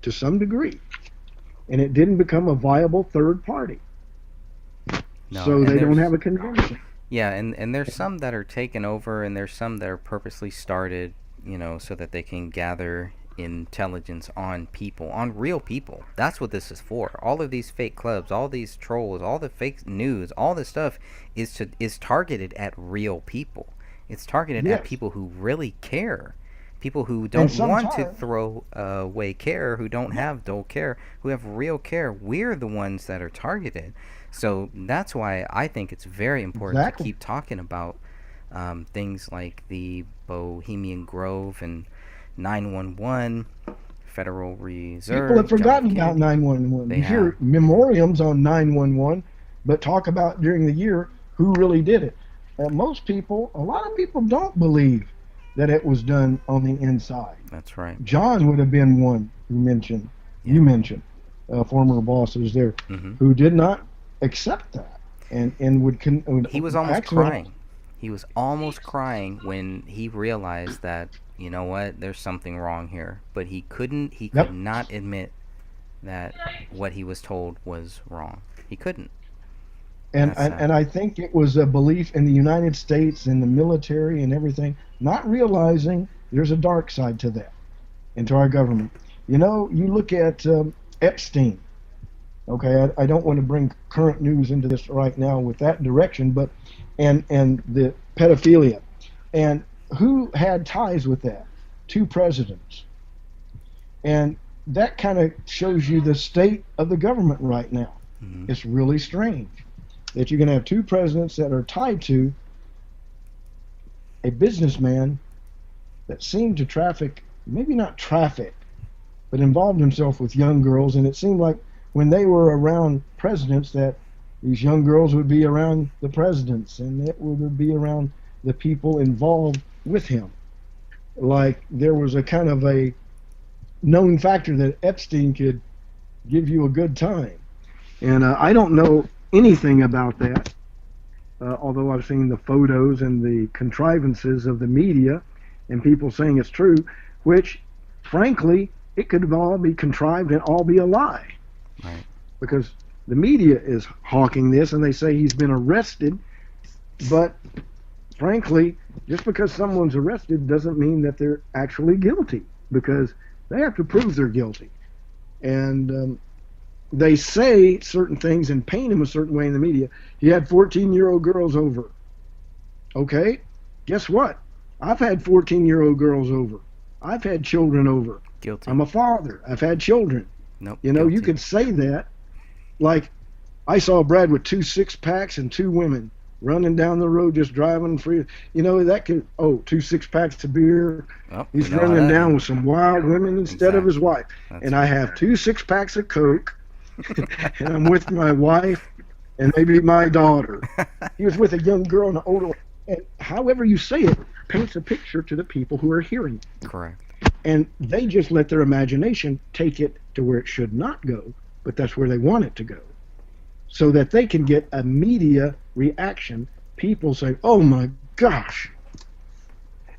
to some degree, and it didn't become a viable third party. No, so they don't have a convention. Yeah, and there's some that are taken over, and there's some that are purposely started, so that they can gather intelligence on people, on real people. That's what this is for. All of these fake clubs, all these trolls, all the fake news, all this stuff is targeted at real people. It's targeted at people who really care. People who don't want to throw away care, who don't have dull care, who have real care. We're the ones that are targeted. So that's why I think it's very important to keep talking about things like the Bohemian Grove and 911, Federal Reserve. People have forgotten about 911. You hear memoriams on 911, but talk about during the year who really did it. A lot of people don't believe that it was done on the inside. That's right. John would have been one who mentioned, you mentioned, former bosses there, who did not accept that and would he was almost crying. He was almost crying when he realized that, you know what, there's something wrong here. But he could not admit that what he was told was wrong. He couldn't. And I think it was a belief in the United States and the military and everything, not realizing there's a dark side to that, and to our government. You look at Epstein. Okay, I don't want to bring current news into this right now with that direction, but and the pedophilia, and who had ties with that? 2 presidents, and that kind of shows you the state of the government right now. It's really strange that you're going to have 2 presidents that are tied to a businessman that seemed to traffic, maybe not traffic, but involved himself with young girls, and it seemed like when they were around presidents that these young girls would be around the presidents, and it would be around the people involved with him. Like there was a kind of a known factor that Epstein could give you a good time. And I don't know anything about that, although I've seen the photos and the contrivances of the media and people saying it's true, which, frankly, it could all be contrived and all be a lie. Right. Because the media is hawking this, and they say he's been arrested, but frankly, just because someone's arrested doesn't mean that they're actually guilty, because they have to prove they're guilty. And they say certain things and paint them a certain way in the media. He had 14-year-old girls over. Okay, guess what? I've had 14-year-old girls over. I've had children over. Guilty. I'm a father. I've had children. Nope. You know, guilty. you could say that. Like, I saw Brad with 2 6-packs and 2 women running down the road, just driving free. You know, that could, 2 6-packs of beer. Oh, He's you know how running that down is. with some wild women instead of his wife. That's and I have 2 6-packs of Coke, and I'm with my wife and maybe my daughter. He was with a young girl and an older one. And however you say it paints a picture to the people who are hearing it. Correct. And they just let their imagination take it to where it should not go, but that's where they want it to go, so that they can get a media reaction. People say, oh my gosh.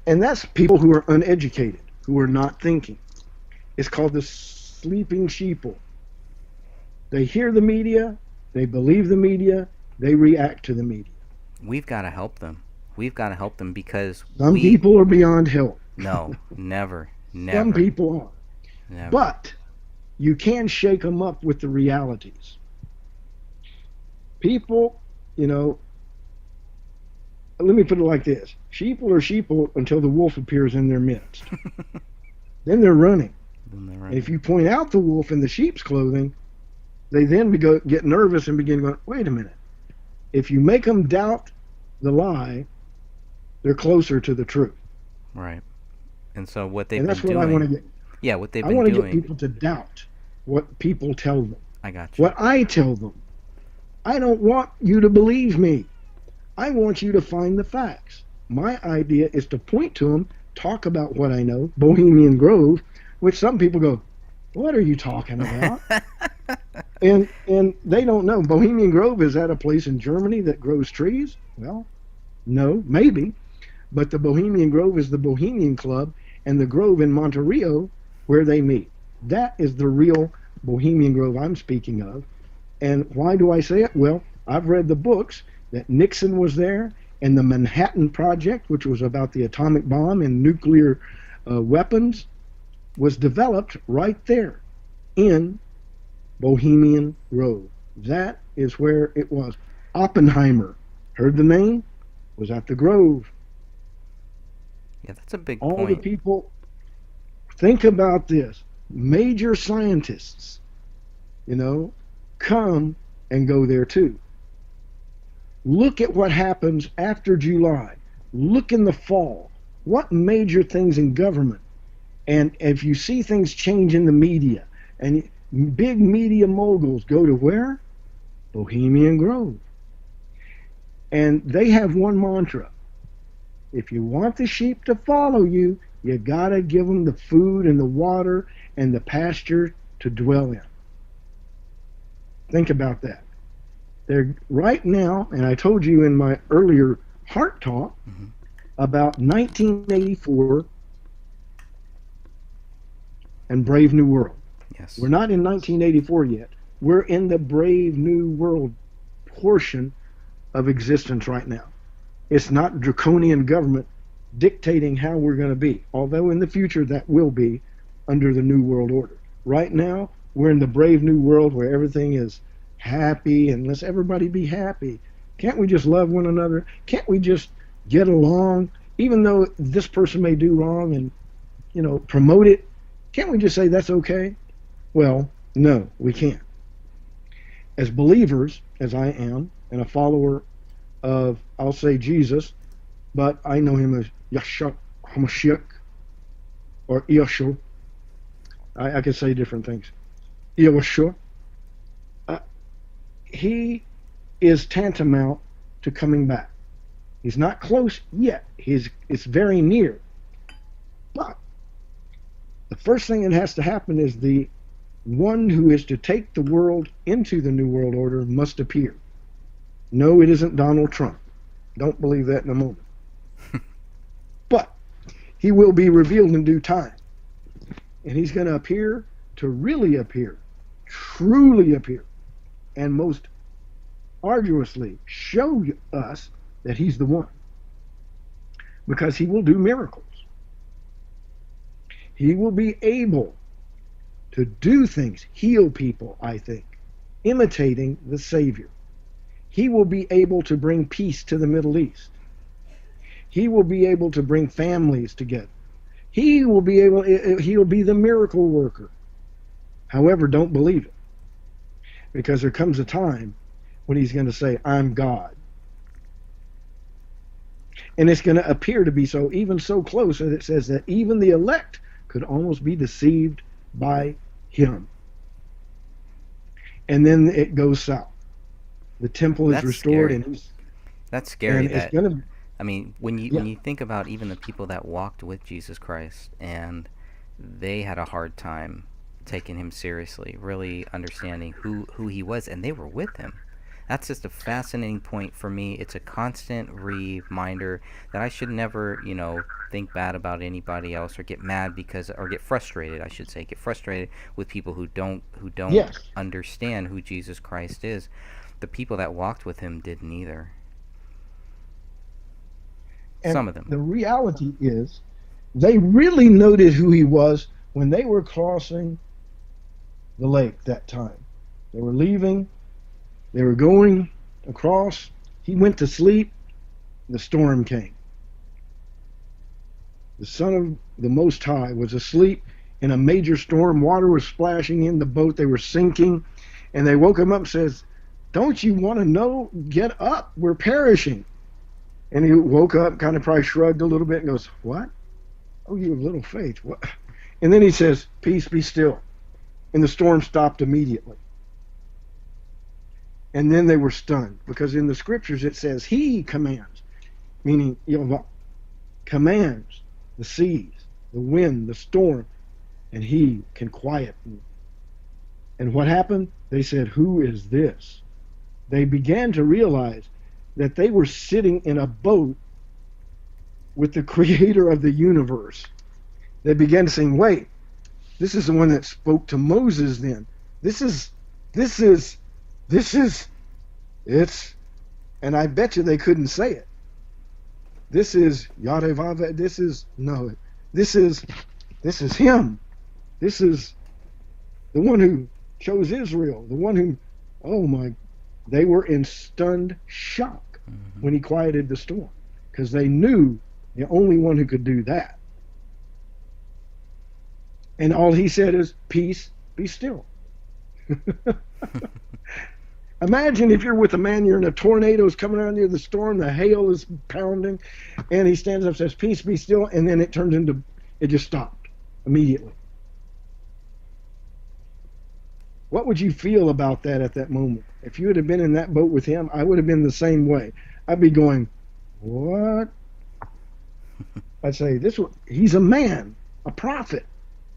And that's people who are uneducated, who are not thinking. It's called the sleeping sheeple. They hear the media, they believe the media, they react to the media. We've got to help them. We've got to help them because Some people are beyond help. No, never. Some people are. Never. But you can shake them up with the realities. People, you know, let me put it like this. Sheeple are sheeple until the wolf appears in their midst. Then they're running. And if you point out the wolf in the sheep's clothing, they then get nervous and begin going, wait a minute. If you make them doubt the lie, they're closer to the truth. Right. And so what they've and that's been what doing. I want to get. Yeah, what they've I been want to doing. get people to doubt what people tell them. I got you. What I tell them. I don't want you to believe me. I want you to find the facts. My idea is to point to them, talk about what I know, Bohemian Grove, which some people go, what are you talking about? and they don't know. Bohemian Grove, is that a place in Germany that grows trees? Well, no, maybe. But the Bohemian Grove is the Bohemian Club, and the Grove in Monterey where they meet. That is the real Bohemian Grove I'm speaking of. And why do I say it? Well, I've read the books that Nixon was there, and the Manhattan Project, which was about the atomic bomb and nuclear weapons, was developed right there in Bohemian Grove. That is where it was. Oppenheimer, heard the name? Was at the Grove. Yeah, that's a big All point. the people, think about this. Major scientists, you know, come and go there too. Look at what happens after July. Look in the fall. What major things in government? And if you see things change in the media, and big media moguls go to where? Bohemian Grove. And they have one mantra. If you want the sheep to follow you, you gotta give them the food and the water and the pasture to dwell in. Think about that. They're right now, and I told you in my earlier heart talk about 1984 and Brave New World. Yes. We're not in 1984 yet. We're in the Brave New World portion of existence right now. It's not draconian government dictating how we're going to be, although in the future that will be under the New World Order. Right now, we're in the Brave New World where everything is happy, and let's everybody be happy. Can't we just love one another? Can't we just get along, even though this person may do wrong, and, you know, promote it? Can't we just say that's okay? Well, no, we can't. As believers, as I am, and a follower of, I'll say Jesus, but I know him as Yahshua HaMashiach, or Yahshua. I could say different things. Yahshua. He is tantamount to coming back. He's not close yet. It's very near. But the first thing that has to happen is the one who is to take the world into the New World Order must appear. No, it isn't Donald Trump. Don't believe that in a moment. But he will be revealed in due time. And he's going to appear to really appear, truly appear, and most arduously show us that he's the one. because he will do miracles. He will be able to do things, heal people, I think, imitating the Savior. He will be able to bring peace to the Middle East. He will be able to bring families together. He'll be the miracle worker. However, don't believe it. Because there comes a time when he's going to say, I'm God. And it's going to appear to be so, even so close that it says that even the elect could almost be deceived by him. And then it goes south. The temple is restored, scary. and that's scary. And it's gonna, I mean, when you think about even the people that walked with Jesus Christ, and they had a hard time taking him seriously, really understanding who he was, and they were with him. That's just a fascinating point for me. It's a constant reminder that I should never, think bad about anybody else or get mad or get frustrated, I should say, get frustrated with people who don't Yes. understand who Jesus Christ is. The people that walked with him didn't either. And some of them. The reality is, they really noted who he was when they were crossing the lake that time. They were leaving. They were going across. He went to sleep. The storm came. The Son of the Most High was asleep in a major storm. Water was splashing in the boat. They were sinking. And they woke him up and says, don't you want to know? Get up. We're perishing. And he woke up, kind of probably shrugged a little bit and goes, what? Oh, you have little faith. What? And then he says, peace, be still. And the storm stopped immediately. And then they were stunned, because in the scriptures it says he commands, meaning Yahweh commands the seas, the wind, the storm, and he can quiet them. And what happened? They said, who is this? They began to realize that they were sitting in a boat with the creator of the universe. They began to say, wait, this is the one that spoke to Moses then. And I bet you they couldn't say it. This is Yadevave, this is him. This is the one who chose Israel, the one who, they were in stunned shock when he quieted the storm, because they knew the only one who could do that. And all he said is, peace, be still. Imagine if you're with a man, you're in a tornado's coming around you, the storm, the hail is pounding, and he stands up and says, peace, be still, and then it just stopped immediately. What would you feel about that at that moment? If you would have been in that boat with him, I would have been the same way. I'd be going, what? I'd say, he's a man, a prophet,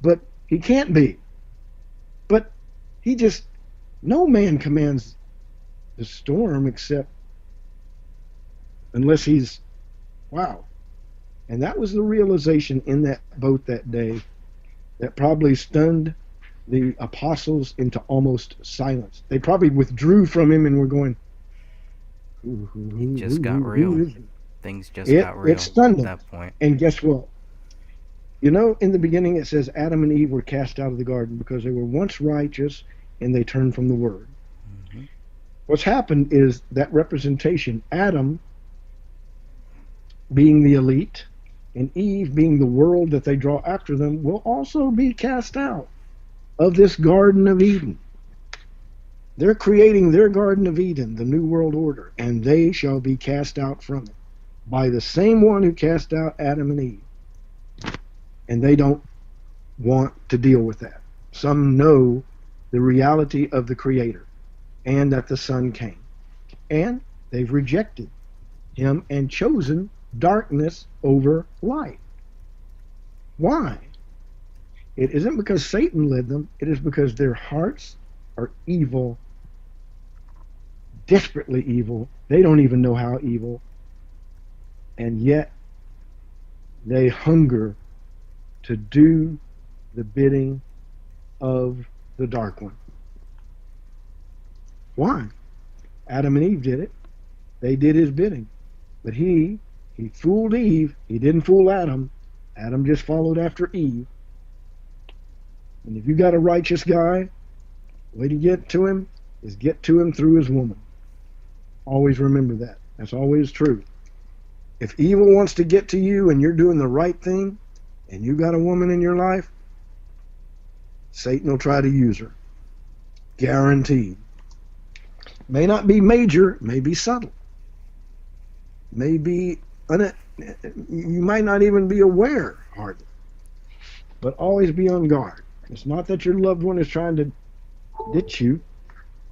but he can't be. But no man commands the storm unless he's, wow. And that was the realization in that boat that day that probably stunned the apostles into almost silence. They probably withdrew from him and were going, it just got real. Things just got real it stunned at them. that point. And guess what? In the beginning it says Adam and Eve were cast out of the garden because they were once righteous and they turned from the word. Mm-hmm. What's happened is that representation, Adam being the elite and Eve being the world that they draw after them, will also be cast out of this Garden of Eden. They're creating their Garden of Eden, the New World Order, and they shall be cast out from it by the same one who cast out Adam and Eve. And they don't want to deal with that. Some know the reality of the Creator and that the Son came. And they've rejected him and chosen darkness over light. Why? It isn't because Satan led them. It is because their hearts are evil, desperately evil. They don't even know how evil. And yet they hunger to do the bidding of the dark one. Why? Adam and Eve did it. They did his bidding. But he He fooled Eve. He didn't fool Adam. Adam just followed after Eve. And if you got a righteous guy, the way to get to him is get to him through his woman. Always remember that. That's always true. If evil wants to get to you and you're doing the right thing and you got a woman in your life, Satan will try to use her. Guaranteed. May not be major, may be subtle. May be, you might not even be aware, hardly. But always be on guard. It's not that your loved one is trying to ditch you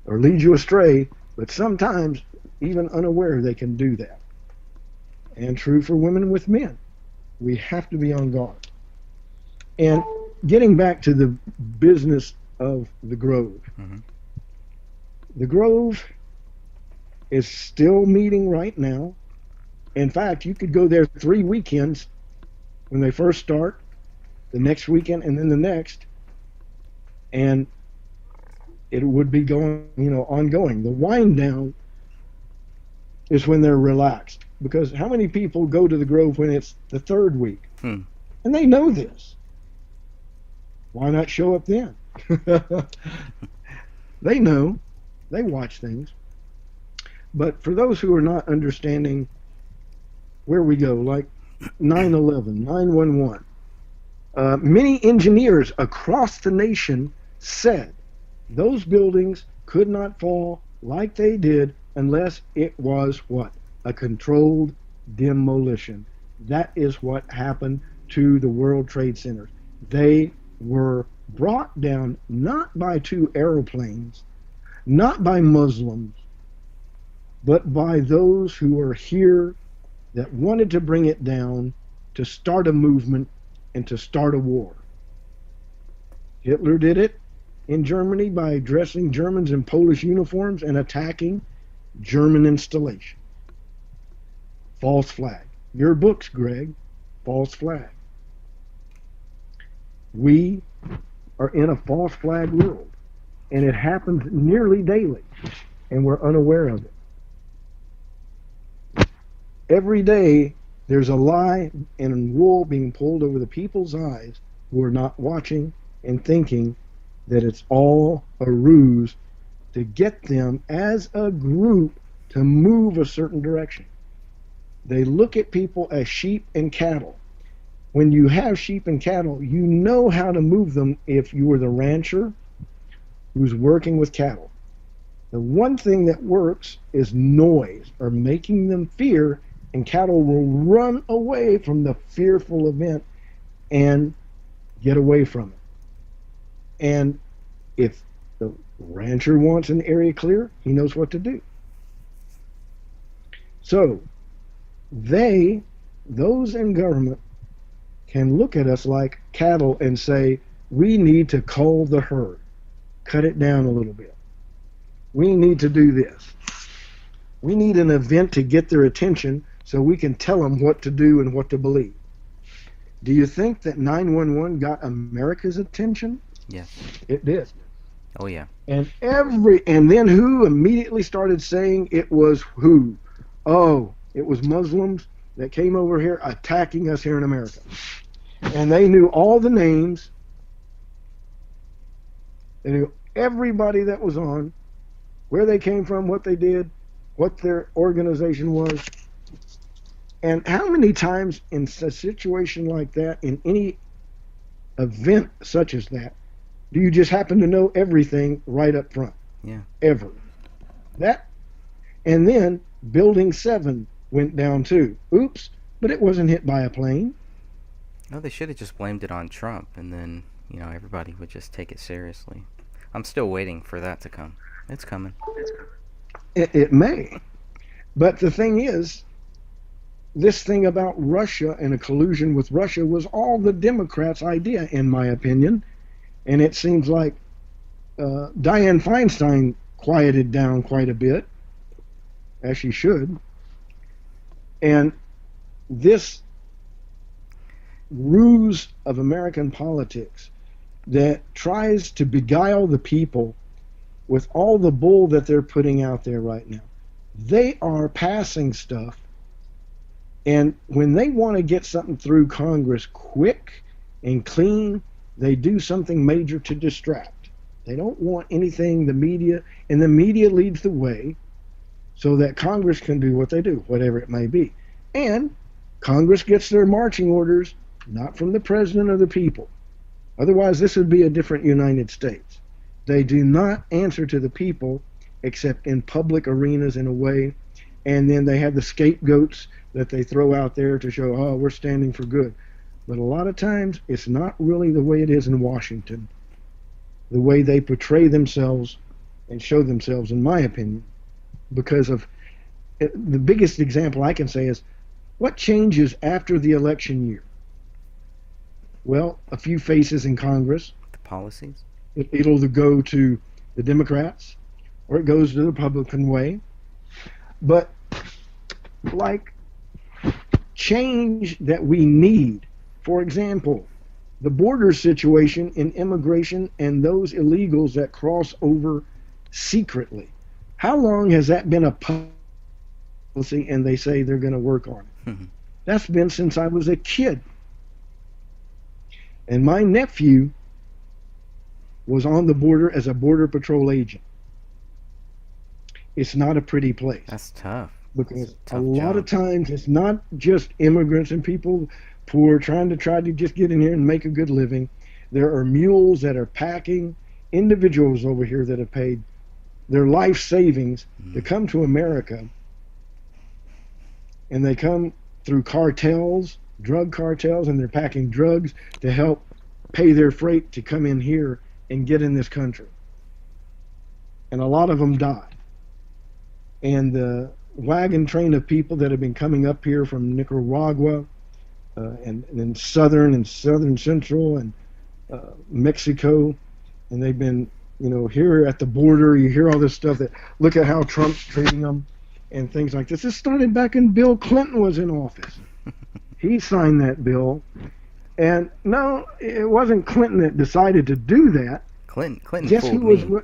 or lead you astray, but sometimes, even unaware, they can do that. And true for women with men. We have to be on guard. And getting back to the business of the Grove. Mm-hmm. The Grove is still meeting right now. In fact, you could go there 3 weekends when they first start, the next weekend, and then the next, and it would be going, ongoing. The wind down is when they're relaxed. Because how many people go to the Grove when it's the third week? And they know this. Why not show up then? They know. They watch things. But for those who are not understanding where we go, like 9/11, 9/11, many engineers across the nation said those buildings could not fall like they did unless it was what? A controlled demolition. That is what happened to the World Trade Centers. They were brought down not by 2 aeroplanes, not by Muslims, but by those who were here that wanted to bring it down, to start a movement and to start a war. Hitler did it in Germany by dressing Germans in Polish uniforms and attacking German installations. False flag. Your books, Greg. False flag. We are in a false flag world, and it happens nearly daily, and we're unaware of it. Every day, there's a lie and wool being pulled over the people's eyes who are not watching and thinking that it's all a ruse to get them as a group to move a certain direction. They look at people as sheep and cattle. When you have sheep and cattle, you know how to move them if you were the rancher who's working with cattle. The one thing that works is noise, or making them fear, and cattle will run away from the fearful event and get away from it. And if the rancher wants an area clear, he knows what to do. So, those in government, can look at us like cattle and say, we need to cull the herd, cut it down a little bit. We need to do this. We need an event to get their attention so we can tell them what to do and what to believe. Do you think that 911 got America's attention? Yes. It did. Oh, yeah. And then who immediately started saying it was who? Oh, it was Muslims that came over here attacking us here in America. And they knew all the names. They knew everybody that was on, where they came from, what they did, what their organization was. And how many times in a situation like that, in any event such as that, do you just happen to know everything right up front? Yeah. Ever. And then Building 7 went down too. Oops, but it wasn't hit by a plane. No, they should have just blamed it on Trump, and then, everybody would just take it seriously. I'm still waiting for that to come. It's coming. It may. But the thing is, this thing about Russia and a collusion with Russia was all the Democrats' idea, in my opinion. And it seems like Dianne Feinstein quieted down quite a bit, as she should. And this ruse of American politics that tries to beguile the people with all the bull that they're putting out there right now. They are passing stuff And when they want to get something through Congress quick and clean, they do something major to distract. They don't want anything, the media, and the media leads the way so that Congress can do what they do, whatever it may be. And Congress gets their marching orders not from the president or the people. Otherwise, this would be a different United States. They do not answer to the people except in public arenas in a way, and then they have the scapegoats that they throw out there to show, oh, we're standing for good. But a lot of times, it's not really the way it is in Washington, the way they portray themselves and show themselves, in my opinion, because of the biggest example I can say is, what changes after the election year? Well, a few faces in Congress. The policies? It'll either go to the Democrats or it goes to the Republican way. But like change that we need, for example, the border situation in immigration and those illegals that cross over secretly. How long has that been a policy and they say they're going to work on it? That's been since I was a kid. And my nephew was on the border as a border patrol agent. It's not a pretty place. That's tough. Because a lot of times it's not just immigrants and people poor trying to just get in here and make a good living. There are mules that are packing, individuals over here that have paid their life savings to come to America, and they come through cartels, drug cartels, and they're packing drugs to help pay their freight to come in here and get in this country. And a lot of them die. And the wagon train of people that have been coming up here from Nicaragua and then southern and southern central and Mexico, and they've been, here at the border, you hear all this stuff that, look at how Trump's treating them and things like this. This started back when Bill Clinton was in office. He signed that bill. And no, it wasn't Clinton that decided to do that. Clinton Guess fooled who was me.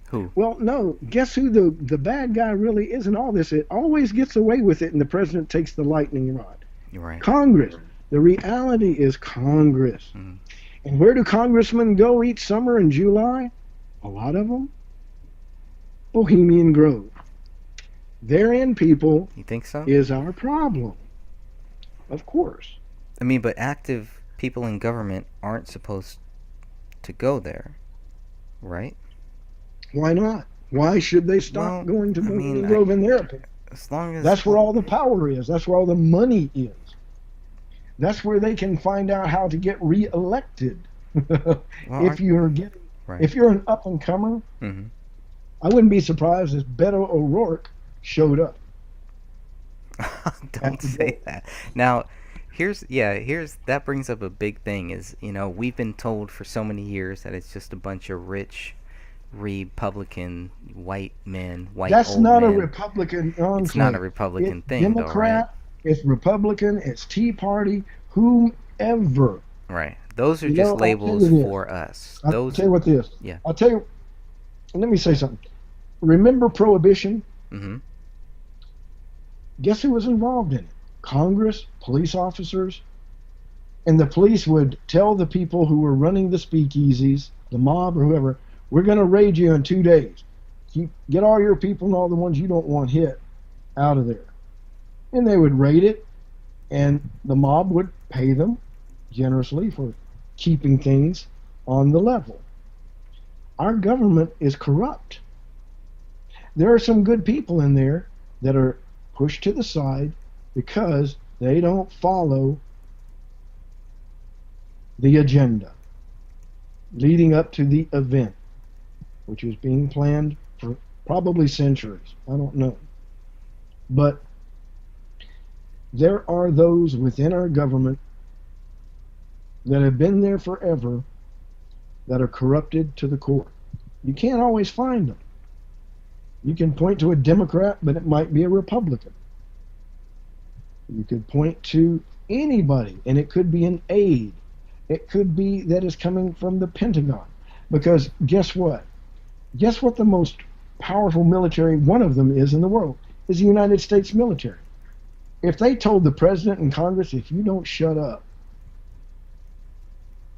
Who? Well, no. Guess who the bad guy really is in all this? It always gets away with it, and the president takes the lightning rod. You're right. Congress. The reality is Congress. And where do congressmen go each summer in July? A lot of them. Bohemian Grove. Therein, people. You think so? Is our problem. Of course. I mean, but active people in government aren't supposed to go there, right? Why not? Why should they stop going to Bohemian Grove in their opinion? As long as that's where all the power is. That's where all the money is. That's where they can find out how to get reelected. If you're an up and comer, I wouldn't be surprised if Beto O'Rourke showed up. Don't say that. Now, here's that brings up a big thing is, we've been told for so many years that it's just a bunch of rich Republican white men, That's old not men. a Republican. It's not a Republican it's thing, Democrat, though, right? It's Republican, it's Tea Party, whomever. Right. Those are just labels for us. I'll tell you what this. Yeah. I'll tell you. Let me say something. Remember Prohibition? Mm-hmm. Guess who was involved in it? Congress, police officers, and the police would tell the people who were running the speakeasies, the mob or whoever, we're going to raid you in 2 days. Get all your people and all the ones you don't want hit out of there. And they would raid it, and the mob would pay them generously for keeping things on the level. Our government is corrupt. There are some good people in there that are pushed to the side because they don't follow the agenda leading up to the event, which is being planned for probably centuries. I don't know. But there are those within our government that have been there forever that are corrupted to the core. You can't always find them. You can point to a Democrat, but it might be a Republican. You could point to anybody, and it could be an aide. It could be that is coming from the Pentagon. Because guess what? Guess what the most powerful military, one of them is in the world, is the United States military. If they told the president and Congress, if you don't shut up,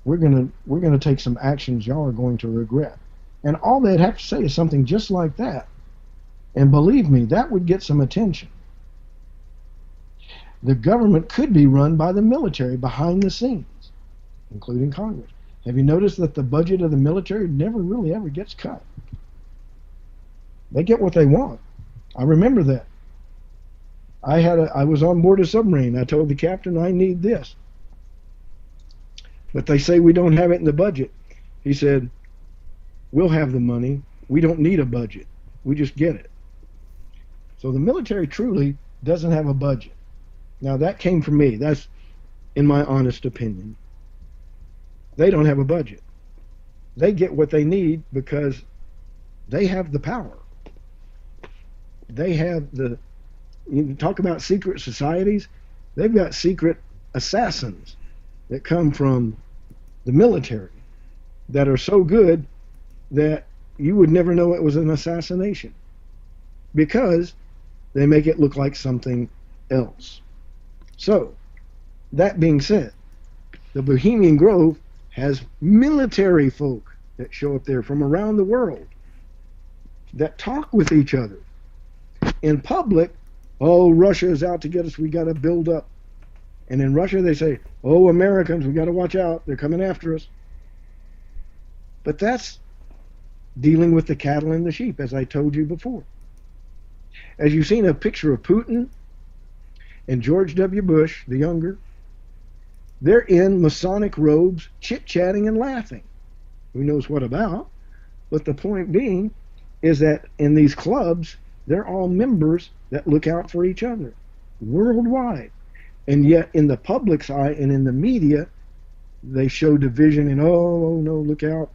we're gonna take some actions y'all are going to regret. And all they'd have to say is something just like that. And believe me, that would get some attention. The government could be run by the military behind the scenes, including Congress. Have you noticed that the budget of the military never really ever gets cut? They get what they want. I remember that. I was on board a submarine. I told the captain I need this. But they say we don't have it in the budget. He said, we'll have the money. We don't need a budget. We just get it. So the military truly doesn't have a budget. Now that came from me. That's in my honest opinion. They don't have a budget. They get what they need because they have the power. They have the, you talk about secret societies, they've got secret assassins that come from the military that are so good that you would never know it was an assassination because they make it look like something else. So, that being said, the Bohemian Grove has military folk that show up there from around the world that talk with each other. In public, oh, Russia is out to get us, we got to build up. And in Russia they say, oh, Americans, we got to watch out, they're coming after us. But that's dealing with the cattle and the sheep, as I told you before. As you've seen a picture of Putin and George W. Bush, the younger, they're in Masonic robes, chit-chatting and laughing. Who knows what about? But the point being is that in these clubs, they're all members that look out for each other worldwide. And yet in the public's eye and in the media, they show division and, oh, no, look out.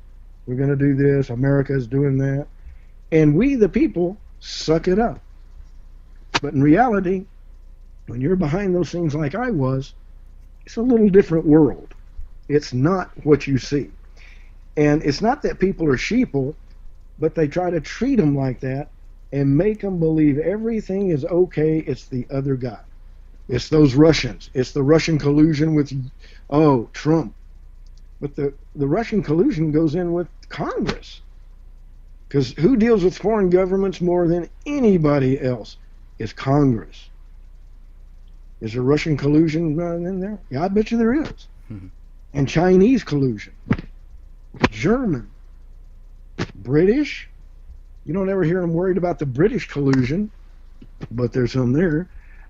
We're going to do this. America's doing that. And we, the people, suck it up. But in reality, when you're behind those things like I was, it's a little different world. It's not what you see. And it's not that people are sheeple, but they try to treat them like that and make them believe everything is okay. It's the other guy. It's those Russians. It's the Russian collusion with, oh, Trump. But the Russian collusion goes in with Congress. Because who deals with foreign governments more than anybody else is Congress. Is there Russian collusion in there? Yeah, I bet you there is. Mm-hmm. And Chinese collusion. German. British. You don't ever hear them worried about the British collusion, but there's some there.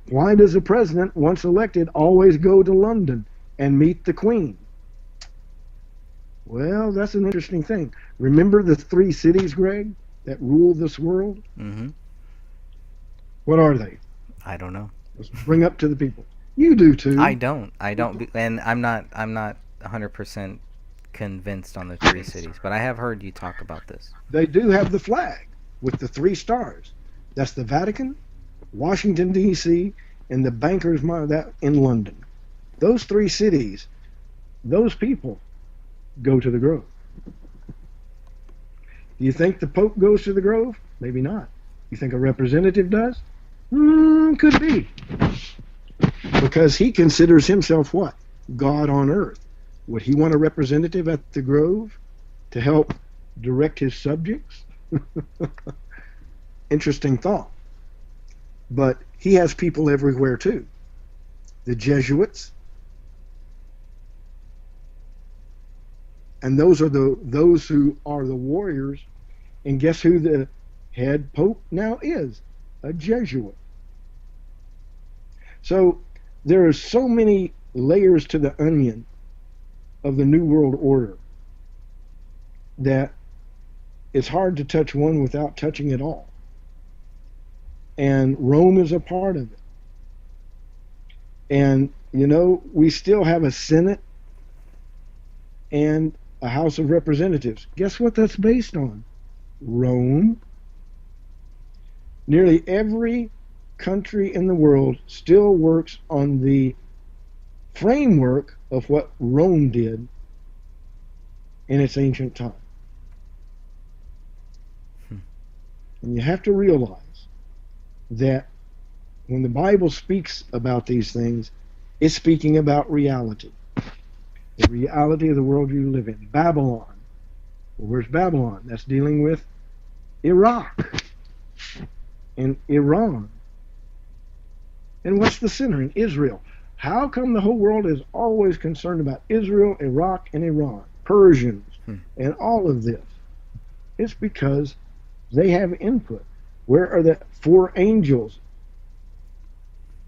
Why does the president, once elected, always go to London and meet the Queen? Well, that's an interesting thing. Remember the 3 cities, Greg, that rule this world? Mm-hmm. What are they? I don't know. Let's bring up to the people. You do too. I don't, and I'm not 100% convinced on the 3 cities, but I have heard you talk about this. They do have the flag with the 3 stars. That's the Vatican, Washington, D.C., and the Bankers' that in London. Those 3 cities, those people go to the Grove. Do you think the Pope goes to the Grove? Maybe not. You think a representative does? Could be. Because he considers himself what? God on earth. Would he want a representative at the Grove to help direct his subjects? Interesting thought. But he has people everywhere too. The Jesuits. And those are those who are the warriors. And guess who the head pope now is? A Jesuit. So there are so many layers to the onion of the New World Order that it's hard to touch one without touching it all. And Rome is a part of it. And, you know, we still have a Senate and a House of Representatives. Guess what that's based on? Rome. Nearly every country in the world still works on the framework of what Rome did in its ancient time. And you have to realize that when the Bible speaks about these things, it's speaking about reality. The reality of the world you live in. Babylon. Well, where's Babylon? That's dealing with Iraq and Iran. And what's the center in Israel? How come the whole world is always concerned about Israel, Iraq, and Iran, Persians, and all of this? It's because they have input. Where are the 4 angels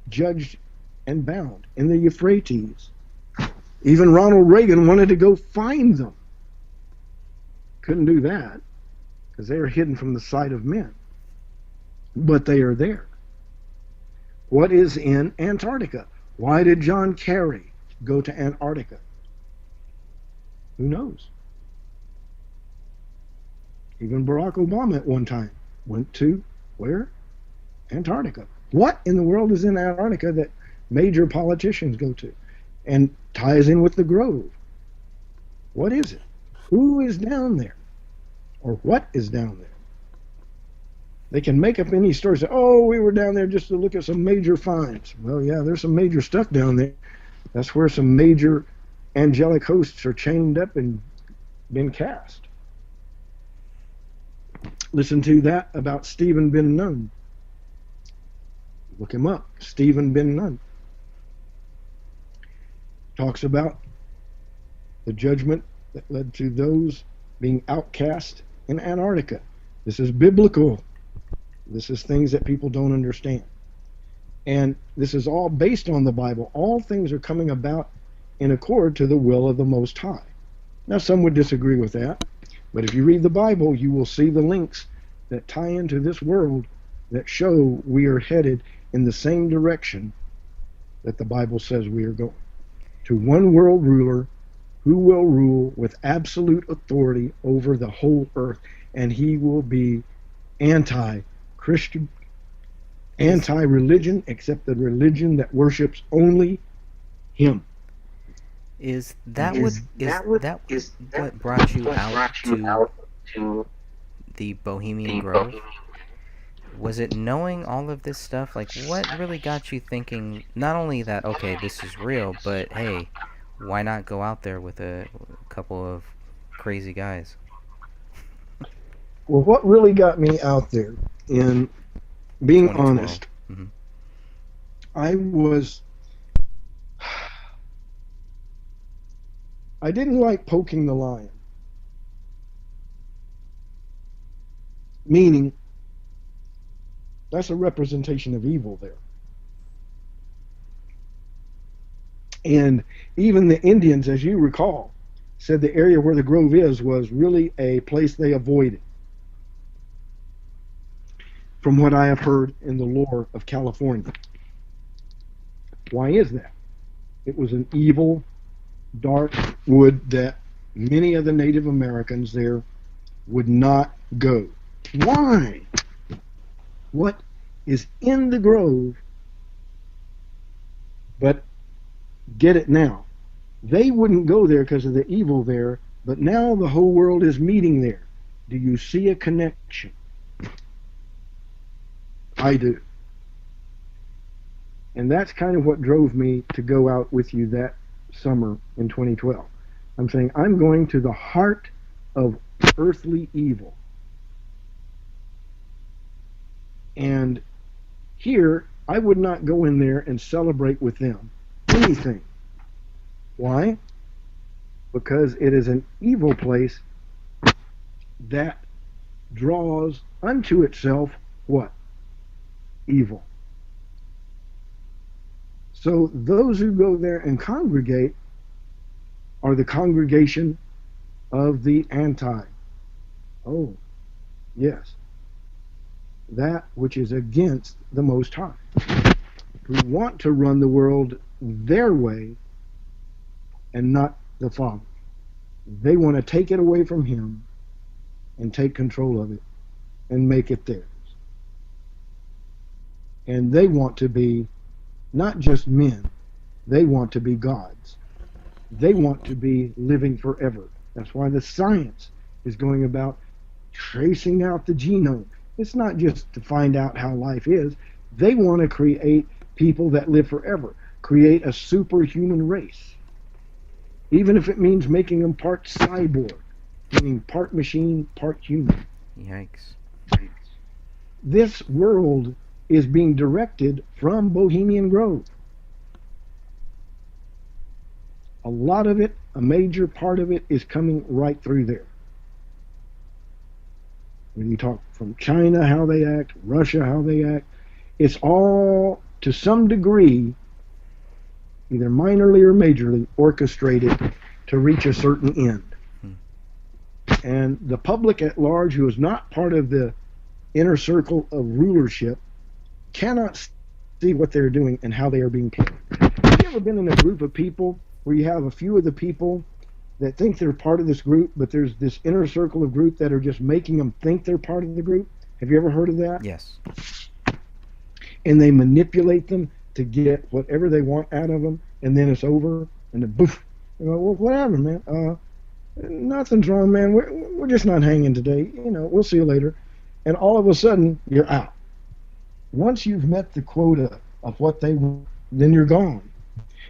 judged and bound? In the Euphrates. Even Ronald Reagan wanted to go find them. Couldn't do that because they are hidden from the sight of men. But they are there. What is in Antarctica? Why did John Kerry go to Antarctica? Who knows? Even Barack Obama at one time went to where? Antarctica. What in the world is in Antarctica that major politicians go to? And ties in with the Grove. What is it? Who is down there? Or what is down there? They can make up any story. Say, oh, we were down there just to look at some major finds. Well, yeah, there's some major stuff down there. That's where some major angelic hosts are chained up and been cast. Listen to that about Stephen Ben Nun. Look him up. Stephen Ben Nun. Talks about the judgment that led to those being outcast in Antarctica. This is biblical. This is things that people don't understand. And this is all based on the Bible. All things are coming about in accord to the will of the Most High. Now, some would disagree with that, but if you read the Bible, you will see the links that tie into this world that show we are headed in the same direction that the Bible says we are going. To one world ruler who will rule with absolute authority over the whole earth, and he will be anti-Christian, anti-religion, except the religion that worships only him. Is that what brought you out to the Bohemian Grove? Was it knowing all of this stuff? Like, what really got you thinking, not only that, okay, this is real, but hey, why not go out there with a couple of crazy guys? Well, what really got me out there, in being honest, I didn't like poking the lion. Meaning, that's a representation of evil there. And even the Indians, as you recall, said the area where the Grove is was really a place they avoided. From what I have heard in the lore of California. Why is that? It was an evil, dark wood that many of the Native Americans there would not go. Why? What is in the Grove? But get it now. They wouldn't go there because of the evil there, but now the whole world is meeting there. Do you see a connection? I do. And that's kind of what drove me to go out with you that summer in 2012. I'm saying I'm going to the heart of earthly evil. And here, I would not go in there and celebrate with them anything. Why? Because it is an evil place that draws unto itself what? Evil. So those who go there and congregate are the congregation of the anti. Oh, yes. That which is against the Most High, who want to run the world their way and not the Father. They want to take it away from him and take control of it and make it theirs. And they want to be not just men, they want to be gods. They want to be living forever. That's why the science is going about tracing out the genome. It's not just to find out how life is. They want to create people that live forever, create a superhuman race, even if it means making them part cyborg, meaning part machine, part human. Yikes. This world is being directed from Bohemian Grove. A lot of it, a major part of it, is coming right through there. When you talk from China, how they act, Russia, how they act, it's all to some degree, either minorly or majorly, orchestrated to reach a certain end. And the public at large, who is not part of the inner circle of rulership, cannot see what they're doing and how they are being played. Have you ever been in a group of people where you have a few of the people that think they're part of this group, but there's this inner circle of group that are just making them think they're part of the group? Have you ever heard of that? Yes. And they manipulate them to get whatever they want out of them, and then it's over, and then boof. Well, whatever, man. Nothing's wrong, man. We're just not hanging today. We'll see you later. And all of a sudden, you're out. Once you've met the quota of what they want, then you're gone.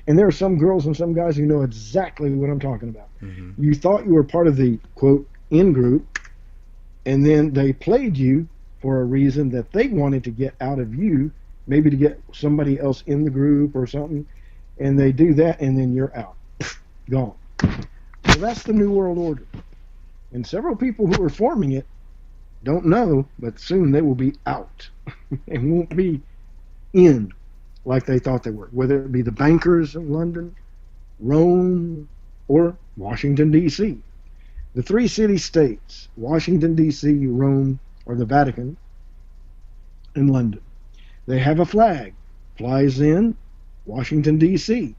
And there are some girls and some guys who know exactly what I'm talking about. Mm-hmm. You thought you were part of the, quote, in group, and then they played you for a reason that they wanted to get out of you, maybe to get somebody else in the group or something, and they do that, and then you're out. Gone. So that's the New World Order. And several people who are forming it don't know, but soon they will be out. And won't be in like they thought they were, whether it be the bankers of London, Rome, or Washington, D.C. The three city-states, Washington, D.C., Rome, or the Vatican, and London. They have a flag. Flies in Washington, D.C.,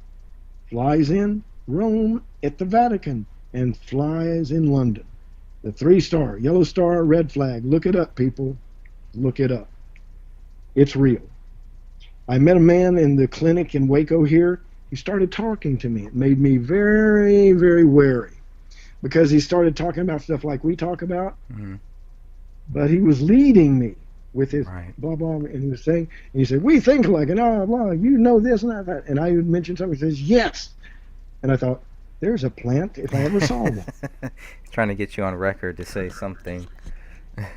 flies in Rome at the Vatican, and flies in London. The 3-star, yellow star, red flag. Look it up, people. Look it up. It's real. I met a man in the clinic in Waco here. He started talking to me. It made me very, very wary, because he started talking about stuff like we talk about, but he was leading me with his blah, blah, and he was saying, and he said, we think like it, blah, blah, you know this and that. And I would mention something, he says, yes. And I thought, there's a plant if I ever saw one. Trying to get you on record to say something.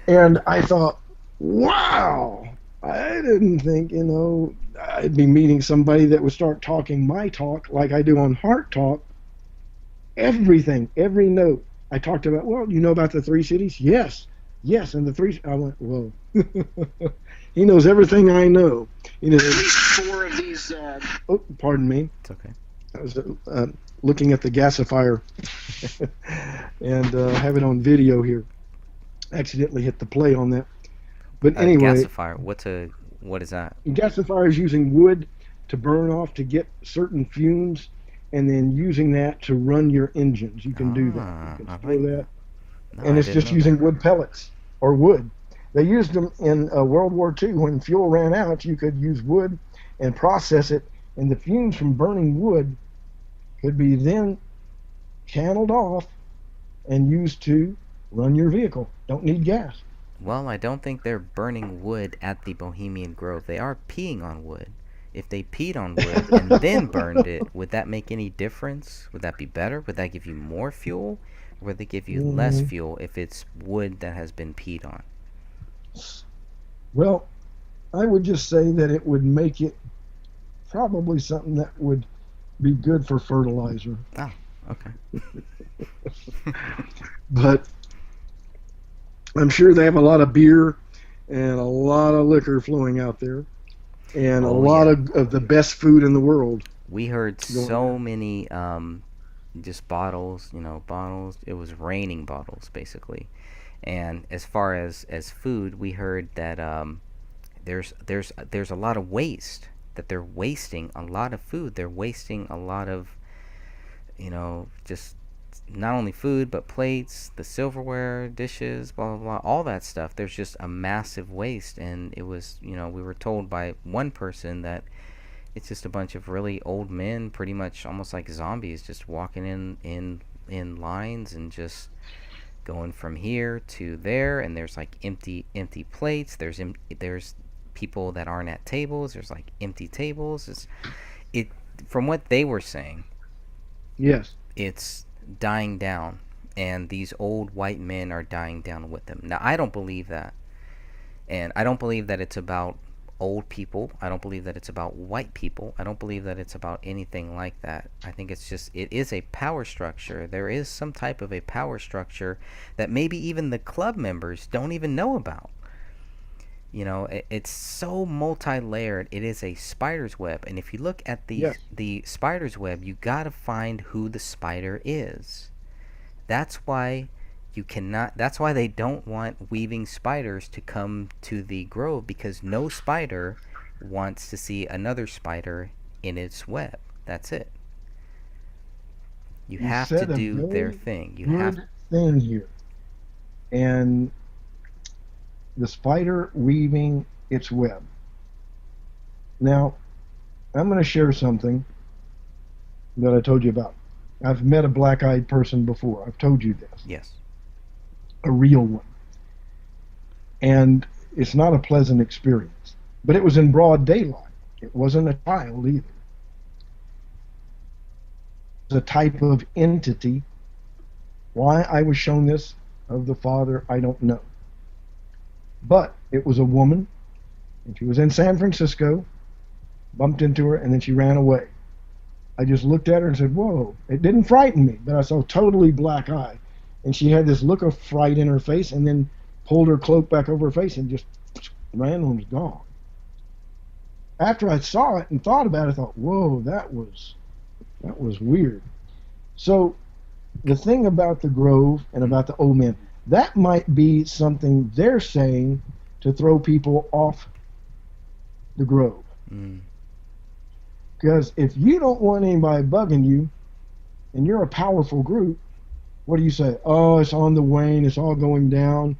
And I thought, wow, I didn't think, I'd be meeting somebody that would start talking my talk like I do on Heart Talk. Everything, every note. I talked about, well, you know about the 3 cities? Yes, and the 3, I went, whoa. He knows everything I know. At least 4 of these, oh, pardon me. It's okay. I was looking at the gasifier and have it on video here. Accidentally hit the play on that. But anyway. Gasifier, what is that? Gasifier is using wood to burn off to get certain fumes, and then using that to run your engines. You can do that. You can store that. And it's just using wood pellets or wood. They used them in World War II when fuel ran out. You could use wood and process it, and the fumes from burning wood could be then channeled off and used to run your vehicle. Don't need gas. Well, I don't think they're burning wood at the Bohemian Grove. They are peeing on wood. If they peed on wood and then burned it, would that make any difference? Would that be better? Would that give you more fuel? Or would they give you less fuel if it's wood that has been peed on? Well, I would just say that it would make it probably something that would be good for fertilizer. Oh, okay. But I'm sure they have a lot of beer and a lot of liquor flowing out there, and a lot of the best food in the world. We heard so many just bottles, bottles. It was raining bottles, basically. And as far as food, we heard that there's a lot of waste, that they're wasting a lot of food. They're wasting a lot of, just not only food, but plates, the silverware, dishes, blah, blah, blah, all that stuff. There's just a massive waste. And it was, we were told by one person that it's just a bunch of really old men, pretty much almost like zombies, just walking in lines and just going from here to there. And there's like empty plates. There's people that aren't at tables. There's like empty tables. It from what they were saying. Yes. It's dying down, and these old white men are dying down with them. Now, I don't believe that. And I don't believe that it's about old people. I don't believe that it's about white people. I don't believe that it's about anything like that. I think it is a power structure. There is some type of a power structure that maybe even the club members don't even know about. It's so multi-layered. It is a spider's web. And if you look at the spider's web, you got to find who the spider is. That's why they don't want weaving spiders to come to the grove, because no spider wants to see another spider in its web. That's it. You have to do their thing. You have thing here. And the spider weaving its web. Now, I'm going to share something that I told you about. I've met a black-eyed person before. I've told you this. Yes. A real one. And it's not a pleasant experience. But it was in broad daylight. It wasn't a child either. It was a type of entity. Why I was shown this of the father, I don't know. But it was a woman, and she was in San Francisco, bumped into her, and then she ran away. I just looked at her and said, whoa. It didn't frighten me, but I saw totally black eye. And she had this look of fright in her face, and then pulled her cloak back over her face and just ran and was gone. After I saw it and thought about it, I thought, whoa, that was weird. So the thing about the Grove and about the old men, that might be something they're saying to throw people off the Grove. Because if you don't want anybody bugging you, and you're a powerful group, what do you say? Oh, it's on the wane, it's all going down.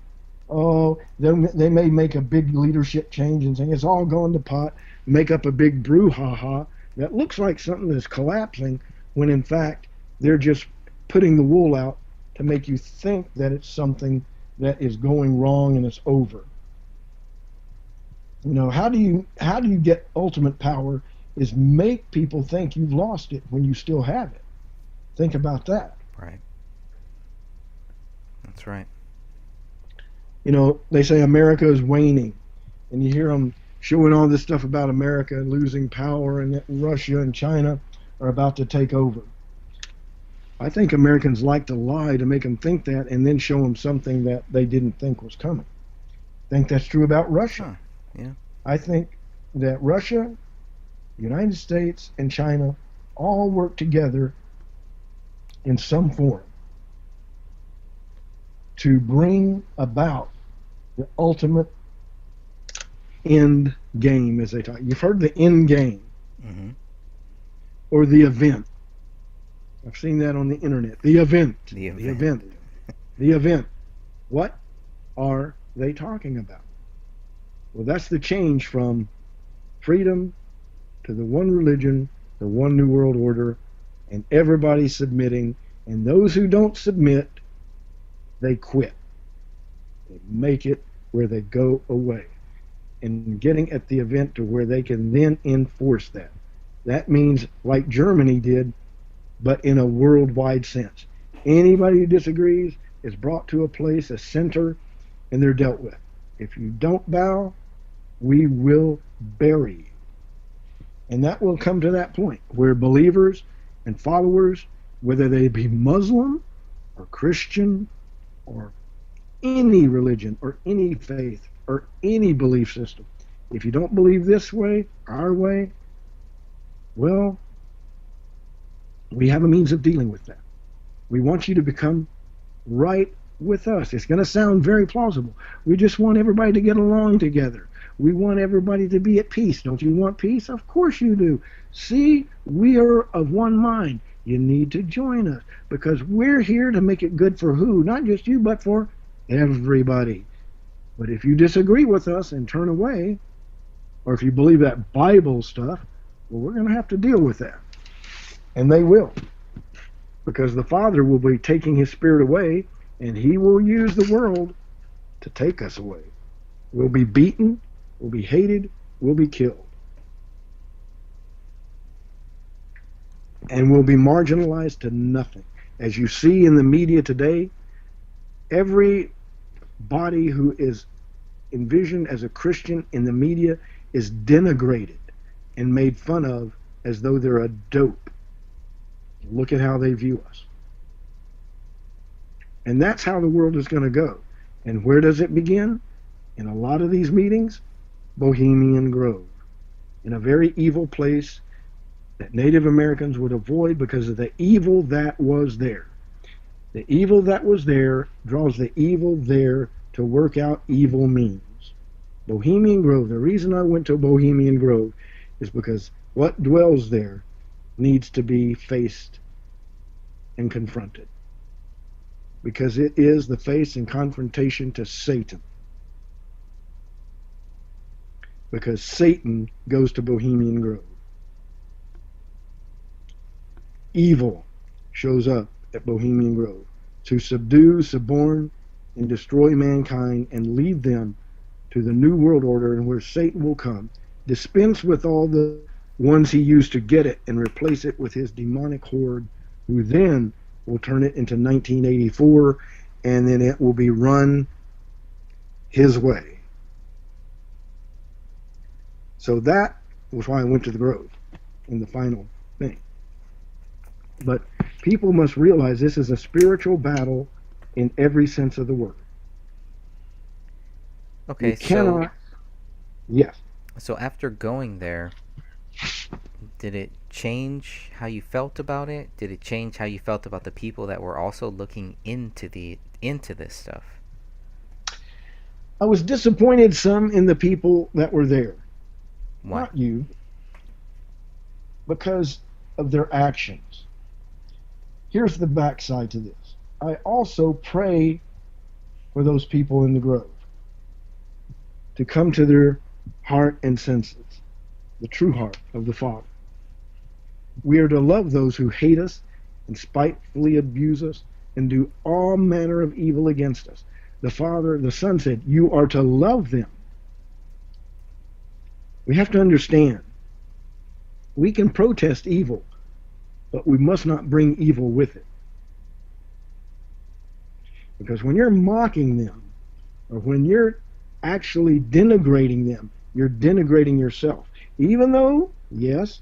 Oh, they may make a big leadership change and say it's all going to pot, make up a big brouhaha that looks like something that's collapsing, when in fact they're just putting the wool out to make you think that it's something that is going wrong and it's over. How do you get ultimate power is make people think you've lost it when you still have it. Think about that. Right. That's right. They say America is waning, and you hear them showing all this stuff about America losing power and that Russia and China are about to take over. I think Americans like to lie to make them think that, and then show them something that they didn't think was coming. I think that's true about Russia. Yeah. I think that Russia, United States, and China all work together in some form to bring about the ultimate end game, as they talk. You've heard the end game, or the event. I've seen that on the internet. The event. The event. What are they talking about? Well, that's the change from freedom to the one religion, the one new world order, and everybody submitting. And those who don't submit, they quit. They make it where they go away. And getting at the event to where they can then enforce that. That means like Germany did, but in a worldwide sense. Anybody who disagrees is brought to a place, a center, and they're dealt with. If you don't bow, we will bury you. And that will come to that point where believers and followers, whether they be Muslim or Christian or any religion or any faith or any belief system, if you don't believe this way, our way, well, we have a means of dealing with that. We want you to become right with us. It's going to sound very plausible. We just want everybody to get along together. We want everybody to be at peace. Don't you want peace? Of course you do. See, we are of one mind. You need to join us because we're here to make it good for who? Not just you, but for everybody. But if you disagree with us and turn away, or if you believe that Bible stuff, well, we're going to have to deal with that. And they will. Because the Father will be taking His Spirit away, and He will use the world to take us away. We'll be beaten, will be hated, will be killed, and will be marginalized to nothing. As you see in the media today, every body who is envisioned as a Christian in the media is denigrated and made fun of as though they're a dope. Look at how they view us. And that's how the world is going to go. And where does it begin? In a lot of these meetings, Bohemian Grove, in a very evil place that Native Americans would avoid because of the evil that was there. The evil that was there draws the evil there to work out evil means. Bohemian Grove, the reason I went to Bohemian Grove is because what dwells there needs to be faced and confronted. Because it is the face and confrontation to Satan. Because Satan goes to Bohemian Grove. Evil shows up at Bohemian Grove to subdue, suborn, and destroy mankind and lead them to the new world order, and where Satan will come, dispense with all the ones he used to get it, and replace it with his demonic horde, who then will turn it into 1984, and then it will be run his way. So that was why I went to the Grove in the final thing. But people must realize this is a spiritual battle in every sense of the word. Okay, you cannot. Yes. So after going there, did it change how you felt about it? Did it change how you felt about the people that were also looking into this stuff? I was disappointed some in the people that were there. Why? Not you. Because of their actions. Here's the backside to this. I also pray for those people in the Grove to come to their heart and senses, the true heart of the Father. We are to love those who hate us and spitefully abuse us and do all manner of evil against us. The Son said, you are to love them. We have to understand, we can protest evil, but we must not bring evil with it. Because when you're mocking them, or when you're actually denigrating them, you're denigrating yourself. Even though, yes,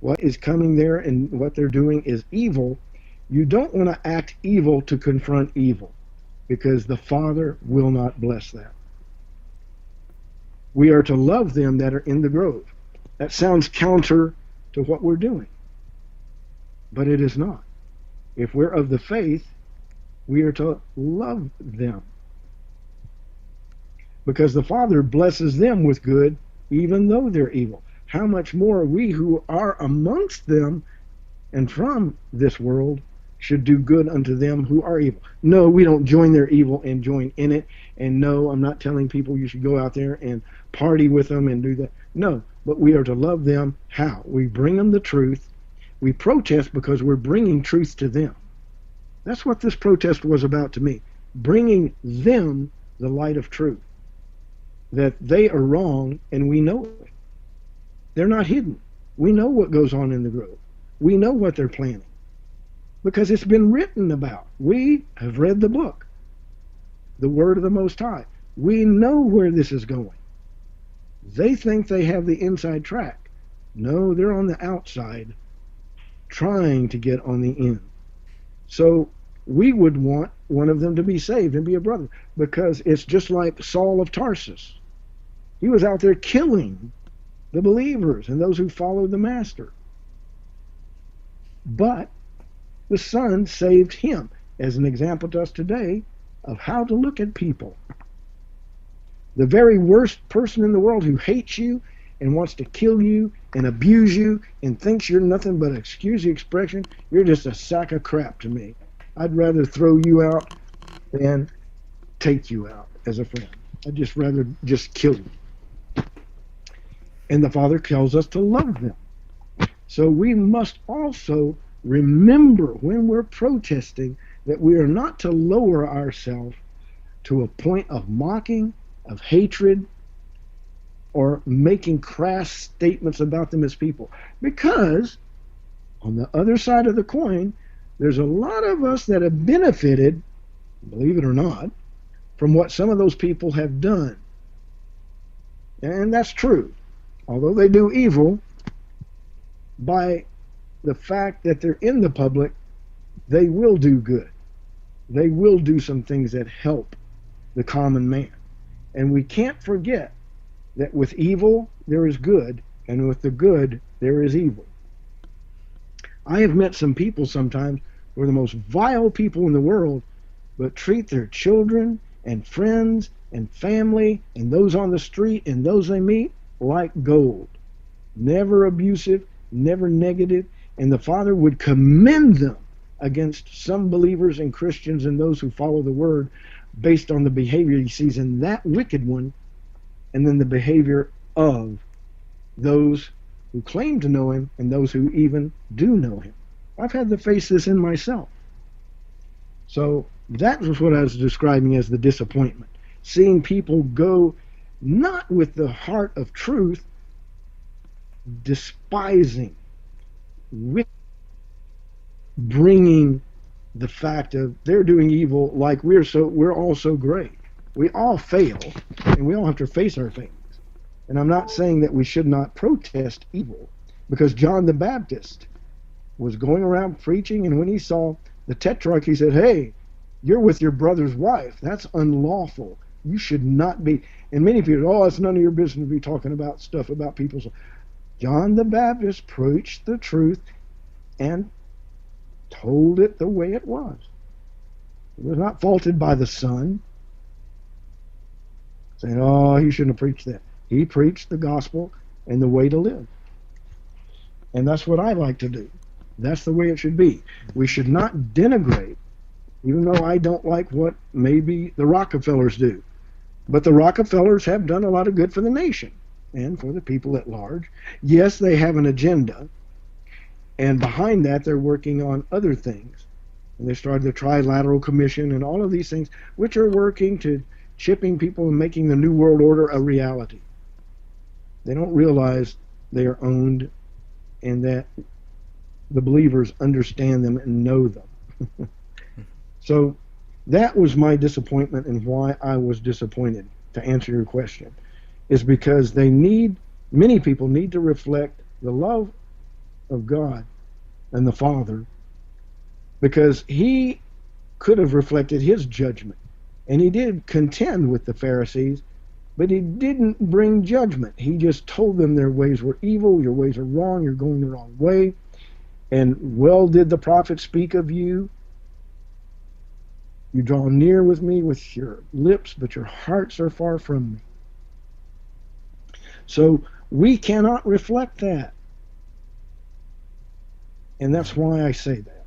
what is coming there and what they're doing is evil, you don't want to act evil to confront evil, because the Father will not bless that. We are to love them that are in the Grove. That sounds counter to what we're doing, but it is not. If we're of the faith, we are to love them, because the Father blesses them with good even though they're evil. How much more we who are amongst them and from this world should do good unto them who are evil. No, we don't join their evil and join in it. And no, I'm not telling people you should go out there and party with them and do that. No, but we are to love them. How? We bring them the truth. We protest because we're bringing truth to them. That's what this protest was about to me. Bringing them the light of truth. That they are wrong and we know it. They're not hidden. We know what goes on in the Grove. We know what they're planning. Because it's been written about. We have read the book. The Word of the Most High. We know where this is going. They think they have the inside track. No, they're on the outside trying to get on the end. So we would want one of them to be saved and be a brother, because it's just like Saul of Tarsus. He was out there killing the believers and those who followed the Master. But the Son saved him as an example to us today of how to look at people. The very worst person in the world who hates you and wants to kill you and abuse you and thinks you're nothing but, excuse the expression, you're just a sack of crap to me. I'd rather throw you out than take you out as a friend. I'd just rather just kill you. And the Father tells us to love them. So we must also remember when we're protesting that we are not to lower ourselves to a point of mocking, of hatred, or making crass statements about them as people. Because on the other side of the coin, there's a lot of us that have benefited, believe it or not, from what some of those people have done. And that's true. Although they do evil, by the fact that they're in the public, they will do good. They will do some things that help the common man. And we can't forget that with evil there is good, and with the good there is evil. I have met some people sometimes who are the most vile people in the world, but treat their children and friends and family and those on the street and those they meet like gold. Never abusive, never negative, and the Father would commend them against some believers and Christians and those who follow the Word based on the behavior he sees in that wicked one, and then the behavior of those who claim to know him and those who even do know him. I've had to face this in myself. So that was what I was describing as the disappointment. Seeing people go not with the heart of truth, despising, bringing the fact of they're doing evil like we're all so great. We all fail, and we all have to face our failings. And I'm not saying that we should not protest evil, because John the Baptist was going around preaching, and when he saw the tetrarch, he said, "Hey, you're with your brother's wife. That's unlawful. You should not be." And many people, "Oh, it's none of your business to be talking about stuff about people's." John the Baptist preached the truth and told it the way it was. It was not faulted by the Son, saying, "Oh, he shouldn't have preached that." He preached the gospel and the way to live. And that's what I like to do. That's the way it should be. We should not denigrate, even though I don't like what maybe the Rockefellers do. But the Rockefellers have done a lot of good for the nation and for the people at large. Yes, they have an agenda, and behind that they're working on other things. And they started the Trilateral Commission and all of these things, which are working to chipping people and making the New World Order a reality. They don't realize they are owned and that the believers understand them and know them. So that was my disappointment, and why I was disappointed, to answer your question, is because many people need to reflect the love of God and the Father, because he could have reflected his judgment, and he did contend with the Pharisees, but he didn't bring judgment. He just told them their ways were evil, your ways are wrong, you're going the wrong way, and well did the prophet speak of you. You draw near with me with your lips, but your hearts are far from me. So we cannot reflect that. And that's why I say that.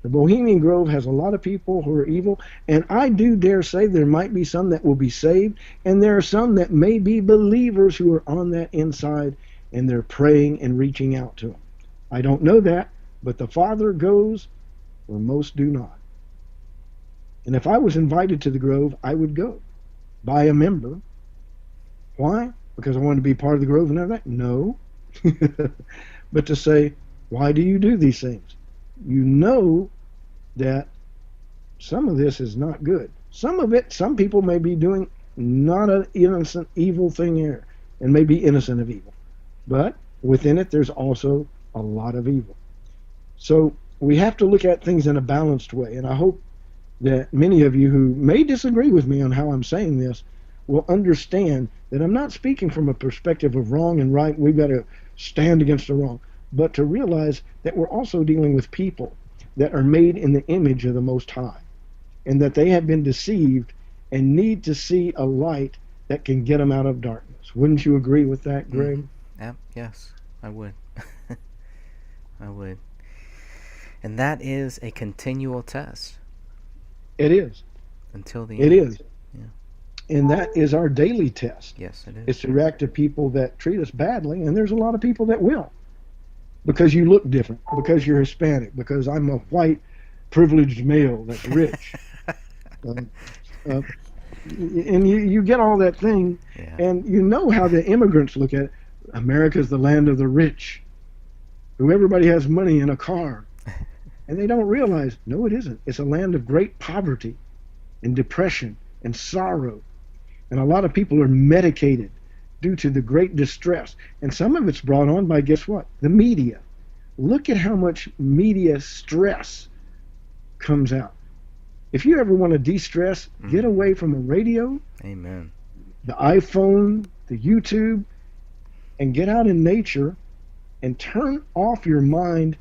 The Bohemian Grove has a lot of people who are evil, and I do dare say there might be some that will be saved, and there are some that may be believers who are on that inside, and they're praying and reaching out to them. I don't know that, but the Father goes where most do not. And if I was invited to the Grove, I would go. By a member. Why? Because I wanted to be part of the Grove and everything? No. But to say, why do you do these things? You know that some of this is not good. Some of it, some people may be doing not an innocent, evil thing here, and may be innocent of evil. But within it, there's also a lot of evil. So we have to look at things in a balanced way, and I hope that many of you who may disagree with me on how I'm saying this will understand that I'm not speaking from a perspective of wrong and right, we've got to stand against the wrong, but to realize that we're also dealing with people that are made in the image of the Most High, and that they have been deceived and need to see a light that can get them out of darkness. Wouldn't you agree with that, Greg? Yes, I would. I would. And that is a continual test. It is. Until the end. It is. Yeah. And that is our daily test. Yes, it is. It's to react to people that treat us badly, and there's a lot of people that will. Because you look different, because you're Hispanic, because I'm a white, privileged male that's rich. And you get all that thing, Yeah. and you know how the immigrants look at it. America's the land of the rich, who everybody has money and a car. And they don't realize, no, it isn't. It's a land of great poverty and depression and sorrow. And a lot of people are medicated due to the great distress. And some of it's brought on by, guess what? The media. Look at how much media stress comes out. If you ever want to de-stress, get away from a radio, Amen. the iPhone, the YouTube, and get out in nature and turn off your mind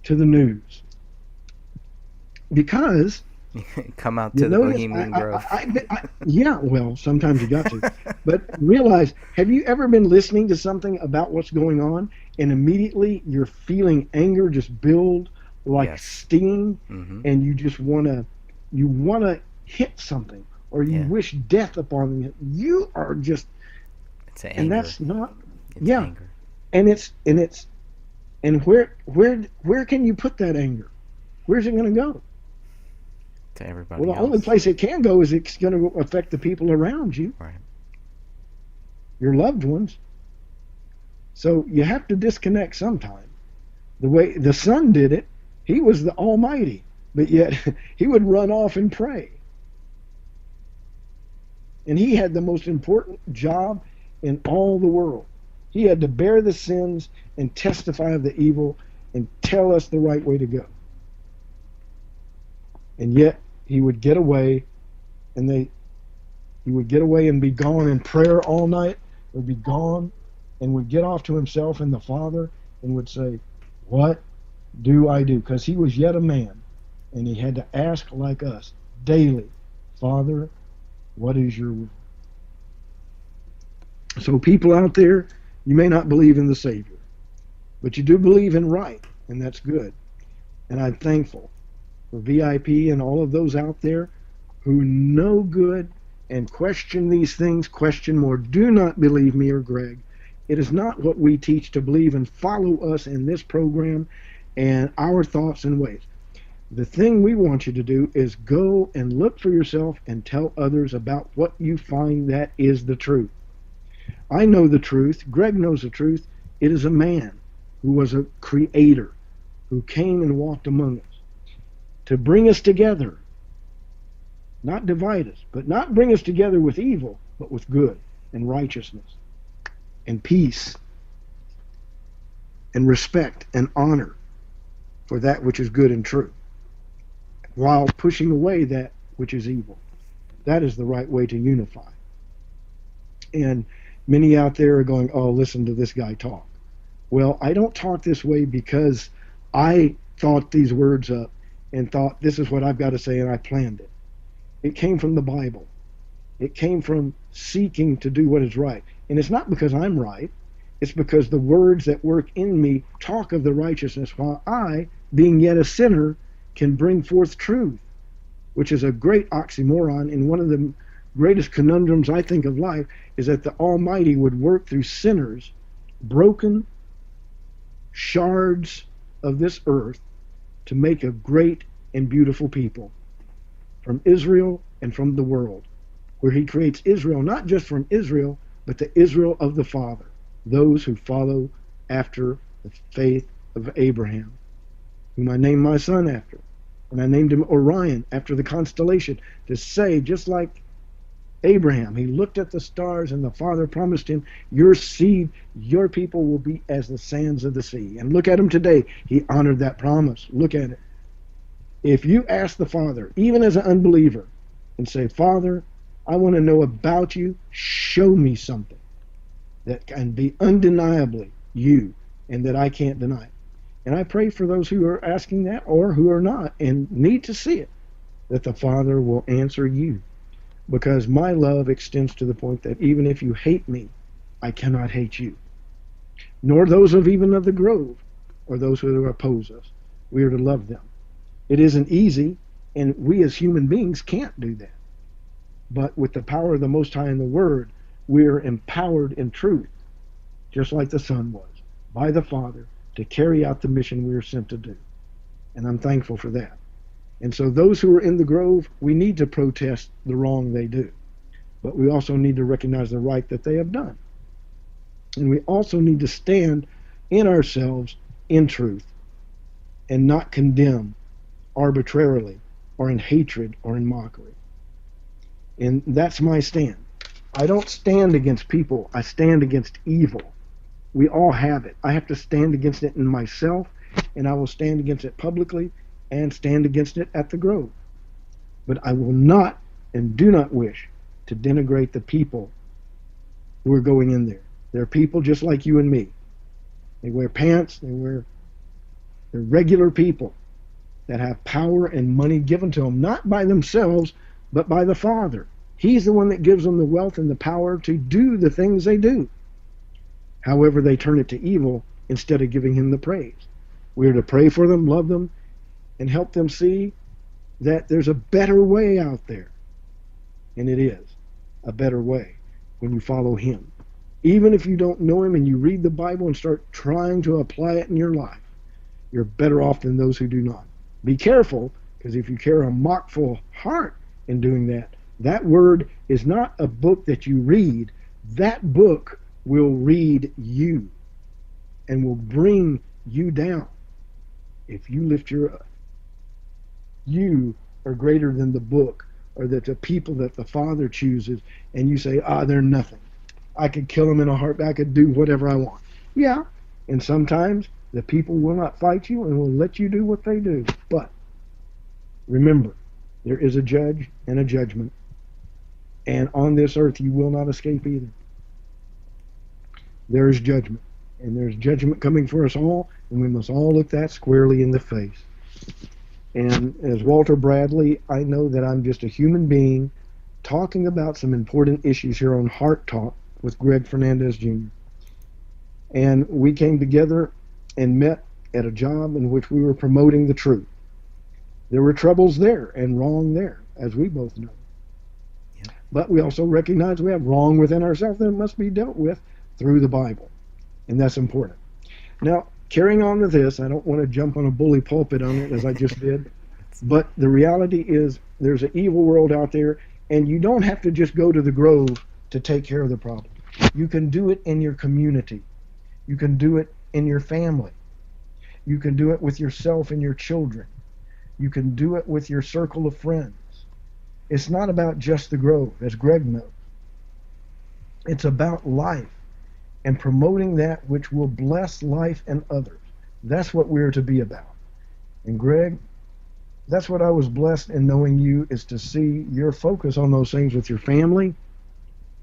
to the news. Because come out to the Bohemian Grove. Yeah, well, sometimes you got to. But realize, have you ever been listening to something about what's going on, and immediately you're feeling anger just build like steam, and you just want to hit something, or you wish death upon them. You are just, it's anger. And that's not, it's anger. And where can you put that anger? Where's it going to go? To everybody Well, the else. only place it can go is it's going to affect the people around you, right? Your loved ones. So you have to disconnect sometime. The way the Son did it, he was the Almighty, but yet he would run off and pray. And he had the most important job in all the world. He had to bear the sins and testify of the evil and tell us the right way to go. And yet he would get away, and he would get away and be gone in prayer all night, would be gone, and would get off to himself and the Father and would say, what do I do? Because he was yet a man, and he had to ask like us daily, Father, what is your will? So people out there, you may not believe in the Savior, but you do believe in right, and that's good. And I'm thankful for VIP and all of those out there who know good and question these things, question more. Do not believe me or Greg. It is not what we teach to believe, and follow us in this program and our thoughts and ways. The thing we want you to do is go and look for yourself and tell others about what you find that is the truth. I know the truth. Greg knows the truth. It is a man who was a creator, who came and walked among us to bring us together, not divide us, but not bring us together with evil, but with good and righteousness and peace and respect and honor for that which is good and true, while pushing away that which is evil. That is the right way to unify. And many out there are going, oh, listen to this guy talk. Well, I don't talk this way because I thought these words up and thought this is what I've got to say, and I planned it. It came from the Bible. It came from seeking to do what is right. And it's not because I'm right. It's because the words that work in me talk of the righteousness, while I, being yet a sinner, can bring forth truth, which is a great oxymoron. And one of the greatest conundrums I think of life is that the Almighty would work through sinners, broken shards of this earth, to make a great and beautiful people from Israel and from the world, where he creates Israel not just from Israel, but the Israel of the Father, those who follow after the faith of Abraham, whom I named my son after. And I named him Orion after the constellation, to say, just like Abraham, he looked at the stars and the Father promised him, your seed, your people will be as the sands of the sea. And look at him today. He honored that promise. Look at it. If you ask the Father, even as an unbeliever, and say, Father, I want to know about you, show me something that can be undeniably you and that I can't deny. And I pray for those who are asking that or who are not and need to see it, that the Father will answer you. Because my love extends to the point that even if you hate me, I cannot hate you. Nor those of even of the Grove, or those who oppose us. We are to love them. It isn't easy, and we as human beings can't do that. But with the power of the Most High in the Word, we're empowered in truth, just like the Son was, by the Father, to carry out the mission we are sent to do. And I'm thankful for that. And so those who are in the Grove, we need to protest the wrong they do. but we also need to recognize the right that they have done. And we also need to stand in ourselves in truth and not condemn arbitrarily or in hatred or in mockery. And that's my stand. I don't stand against people. I stand against evil. We all have it. I have to stand against it in myself, and I will stand against it publicly and stand against it at the Grove. But I will not and do not wish to denigrate the people who are going in there. They're people just like you and me. They wear pants, they're regular people that have power and money given to them, not by themselves, but by the Father. He's the one that gives them the wealth and the power to do the things they do. However, they turn it to evil instead of giving him the praise. We are to pray for them, love them, and help them see that there's a better way out there. And it is a better way when you follow him. Even if you don't know him and you read the Bible and start trying to apply it in your life, you're better off than those who do not. Be careful, because if you carry a mockful heart in doing that, that word is not a book that you read. That book will read you and will bring you down. If you lift your up, you are greater than the book or that the people that the Father chooses, and you say, they're nothing. I could kill them in a heartbeat. I could do whatever I want. Yeah, and sometimes the people will not fight you and will let you do what they do. But remember, there is a judge and a judgment, and on this earth you will not escape either. There is judgment, and there's judgment coming for us all, and we must all look that squarely in the face. And as Walter Bradley, I know that I'm just a human being talking about some important issues here on Heart Talk with Greg Fernandez Jr. And we came together and met at a job in which we were promoting the truth. There were troubles there and wrong there, as we both know. Yeah. But we also recognize we have wrong within ourselves that must be dealt with through the Bible. And that's important. Now, carrying on with this, I don't want to jump on a bully pulpit on it as I just did, but the reality is there's an evil world out there, and you don't have to just go to the Grove to take care of the problem. You can do it in your community. You can do it in your family. You can do it with yourself and your children. You can do it with your circle of friends. It's not about just the Grove, as Greg knows. It's about life and promoting that which will bless life and others. That's what we're to be about. And Greg, that's what I was blessed in knowing you, is to see your focus on those things with your family,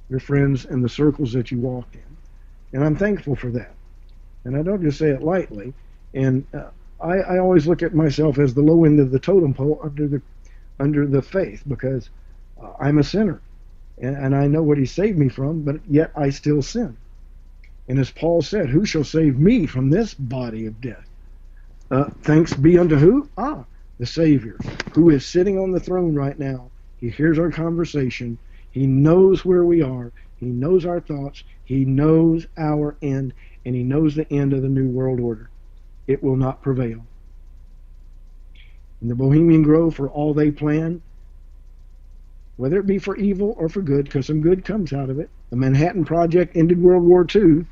your friends, and the circles that you walk in. And I'm thankful for that. And I don't just say it lightly. And I always look at myself as the low end of the totem pole under the faith, because I'm a sinner. And I know what he saved me from, but yet I still sin. And as Paul said, who shall save me from this body of death? Thanks be unto who? The Savior, who is sitting on the throne right now. He hears our conversation. He knows where we are. He knows our thoughts. He knows our end. And he knows the end of the New World Order. It will not prevail. In the Bohemian Grove, for all they plan, whether it be for evil or for good, because some good comes out of it. The Manhattan Project ended World War II,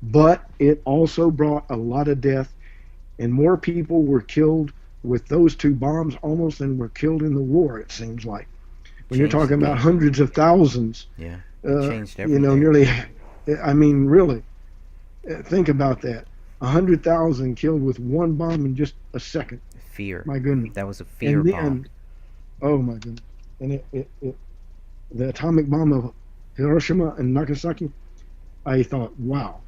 but it also brought a lot of death, and more people were killed with those two bombs almost than were killed in the war, it seems like. When you're talking about hundreds of thousands, yeah, changed everything. Nearly, I mean, really, think about that. 100,000 killed with one bomb in just a second. Fear. My goodness. That was a fear bomb. Oh my goodness. And the atomic bomb of Hiroshima and Nagasaki, I thought, wow.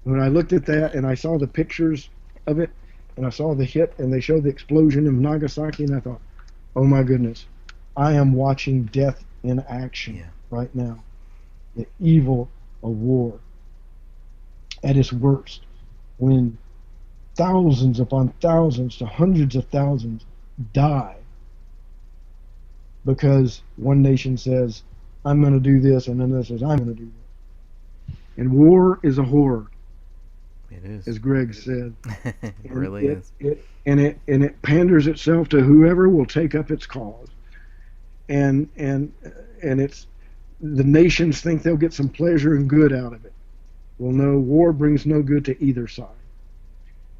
When I looked at that and I saw the pictures of it, and I saw the hit, and they showed the explosion in Nagasaki, and I thought, oh my goodness, I am watching death in action right now. The evil of war at its worst, when thousands upon thousands to hundreds of thousands die because one nation says, I'm going to do this, and another says, I'm going to do that. And war is a horror. It is. As Greg said. It really is. It panders itself to whoever will take up its cause. And it's the nations think they'll get some pleasure and good out of it. Well, no, war brings no good to either side.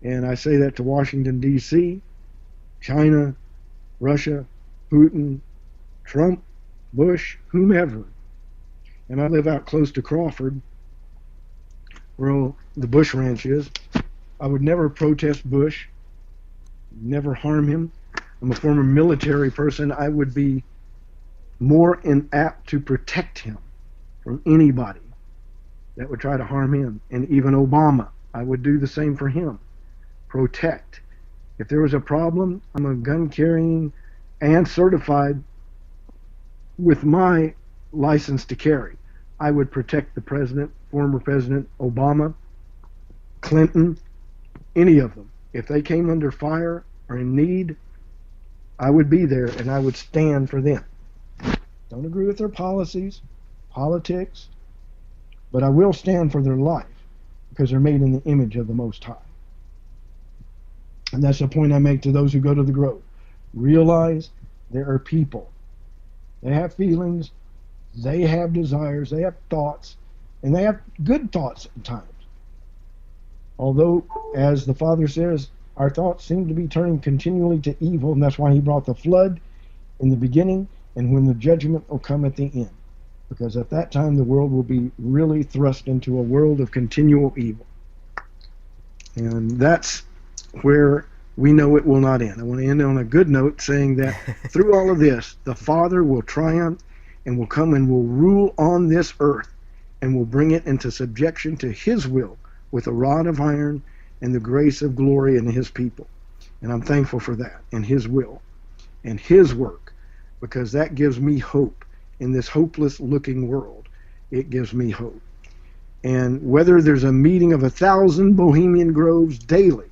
And I say that to Washington, D.C., China, Russia, Putin, Trump, Bush, whomever. And I live out close to Crawford, where the Bush ranch is. I would never protest Bush, never harm him. I'm a former military person. I would be more inapt to protect him from anybody that would try to harm him. And even Obama, I would do the same for him. Protect. If there was a problem, I'm a gun carrying and certified with my license to carry. I would protect the president, former President Obama, Clinton, any of them. If they came under fire or in need, I would be there and I would stand for them. Don't agree with their policies, politics, but I will stand for their life because they're made in the image of the Most High. And that's the point I make to those who go to the Grove. Realize there are people. They have feelings, they have desires, they have thoughts, and they have good thoughts at times. Although, as the Father says, our thoughts seem to be turning continually to evil, and that's why he brought the flood in the beginning and when the judgment will come at the end. Because at that time the world will be really thrust into a world of continual evil. And that's where we know it will not end. I want to end on a good note saying that through all of this, the Father will triumph and will come and will rule on this earth and will bring it into subjection to his will with a rod of iron and the grace of glory in his people. And I'm thankful for that and his will and his work, because that gives me hope in this hopeless looking world. It gives me hope. And whether there's a meeting of 1,000 Bohemian Groves daily,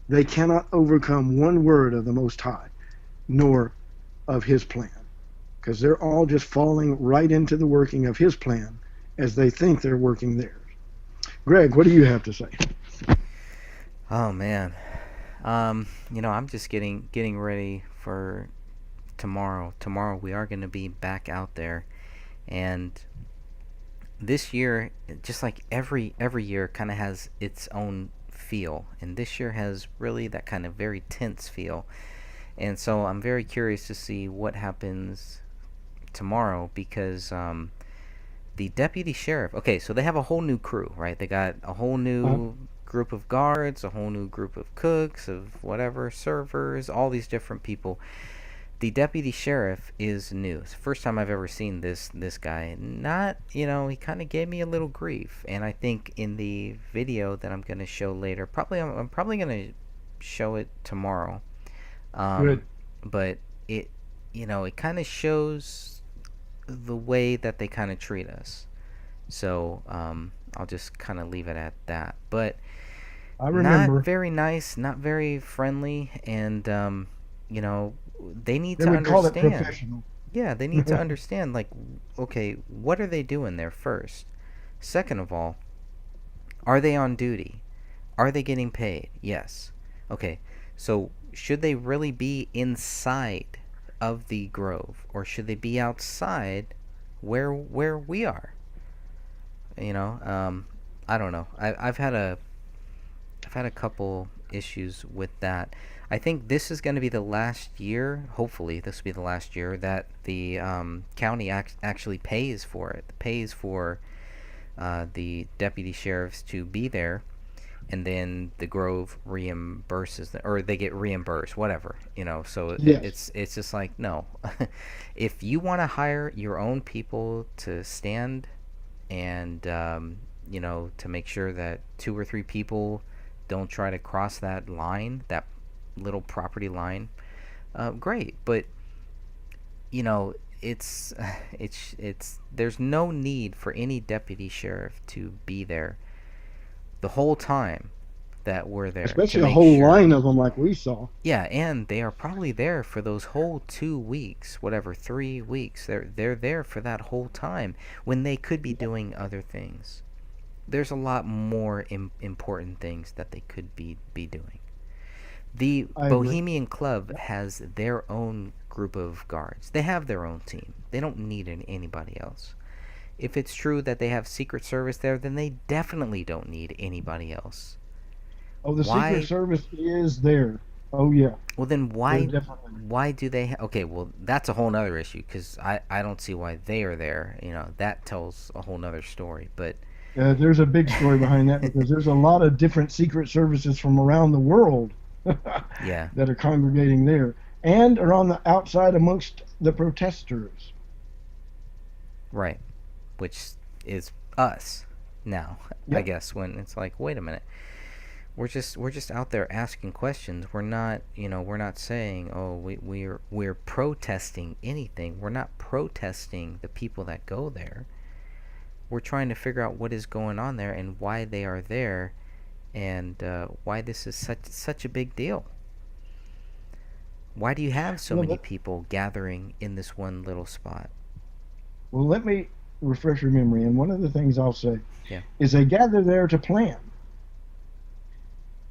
they cannot overcome one word of the Most High, nor of his plan, because they're all just falling right into the working of his plan as they think they're working theirs. Greg, what do you have to say? Oh man, I'm just getting ready for tomorrow. Tomorrow we are going to be back out there, and this year, just like every year, kind of has its own feel, and this year has really that kind of very tense feel. And so I'm very curious to see what happens tomorrow, because the deputy sheriff, okay, so they have a whole new crew, right? They got a whole new group of guards, a whole new group of cooks, of whatever, servers, all these different people. The deputy sheriff is new. It's the first time I've ever seen this guy. Not, he kind of gave me a little grief. And I think in the video that I'm going to show later, I'm probably going to show it tomorrow. Good. But it kind of shows the way that they kind of treat us. So I'll just kind of leave it at that. But I remember. Not very nice, not very friendly, and they need They to would call it understand. professional. Yeah, they need to understand, like, okay, what are they doing there first? Second of all, are they on duty? Are they getting paid? Yes. Okay, so should they really be inside of the Grove, or should they be outside where we are? I don't know. I've had a couple issues with that. I think this is going to be the last year, hopefully this will be the last year, that the county actually pays for it, pays for the deputy sheriffs to be there, and then the Grove reimburses them, or they get reimbursed, whatever, so Yes. it's just like, no. If you want to hire your own people to stand and, to make sure that 2 or 3 people don't try to cross that line, that little property line, great. But it's there's no need for any deputy sheriff to be there the whole time that we're there, Especially to a make whole sure. line of them like we saw. Yeah, and they are probably there for those whole 2 weeks, whatever, 3 weeks. They're there for that whole time when they could be doing other things. There's a lot more important things that they could be doing. The I agree. Bohemian Club has their own group of guards. They have their own team. They don't need anybody else. if it's true that they have Secret Service there, then they definitely don't need anybody else. Oh, the Why? Secret Service is there. Oh yeah. Well, then They're why? definitely. Why do they? Okay, well, that's a whole nother issue because I don't see why they are there. You know, that tells a whole nother story. But There's a big story behind that because there's a lot of different Secret Services from around the world yeah, that are congregating there and are on the outside amongst the protesters. right. Which is us now, I Yep. guess. When it's like, wait a minute, we're just out there asking questions. We're not, we're not saying, oh, we're protesting anything. We're not protesting the people that go there. We're trying to figure out what is going on there and why they are there, and why this is such a big deal. Why do you have so Well, many people gathering in this one little spot? Well, let me refresh your memory. And one of the things I'll say Yeah. is they gather there to plan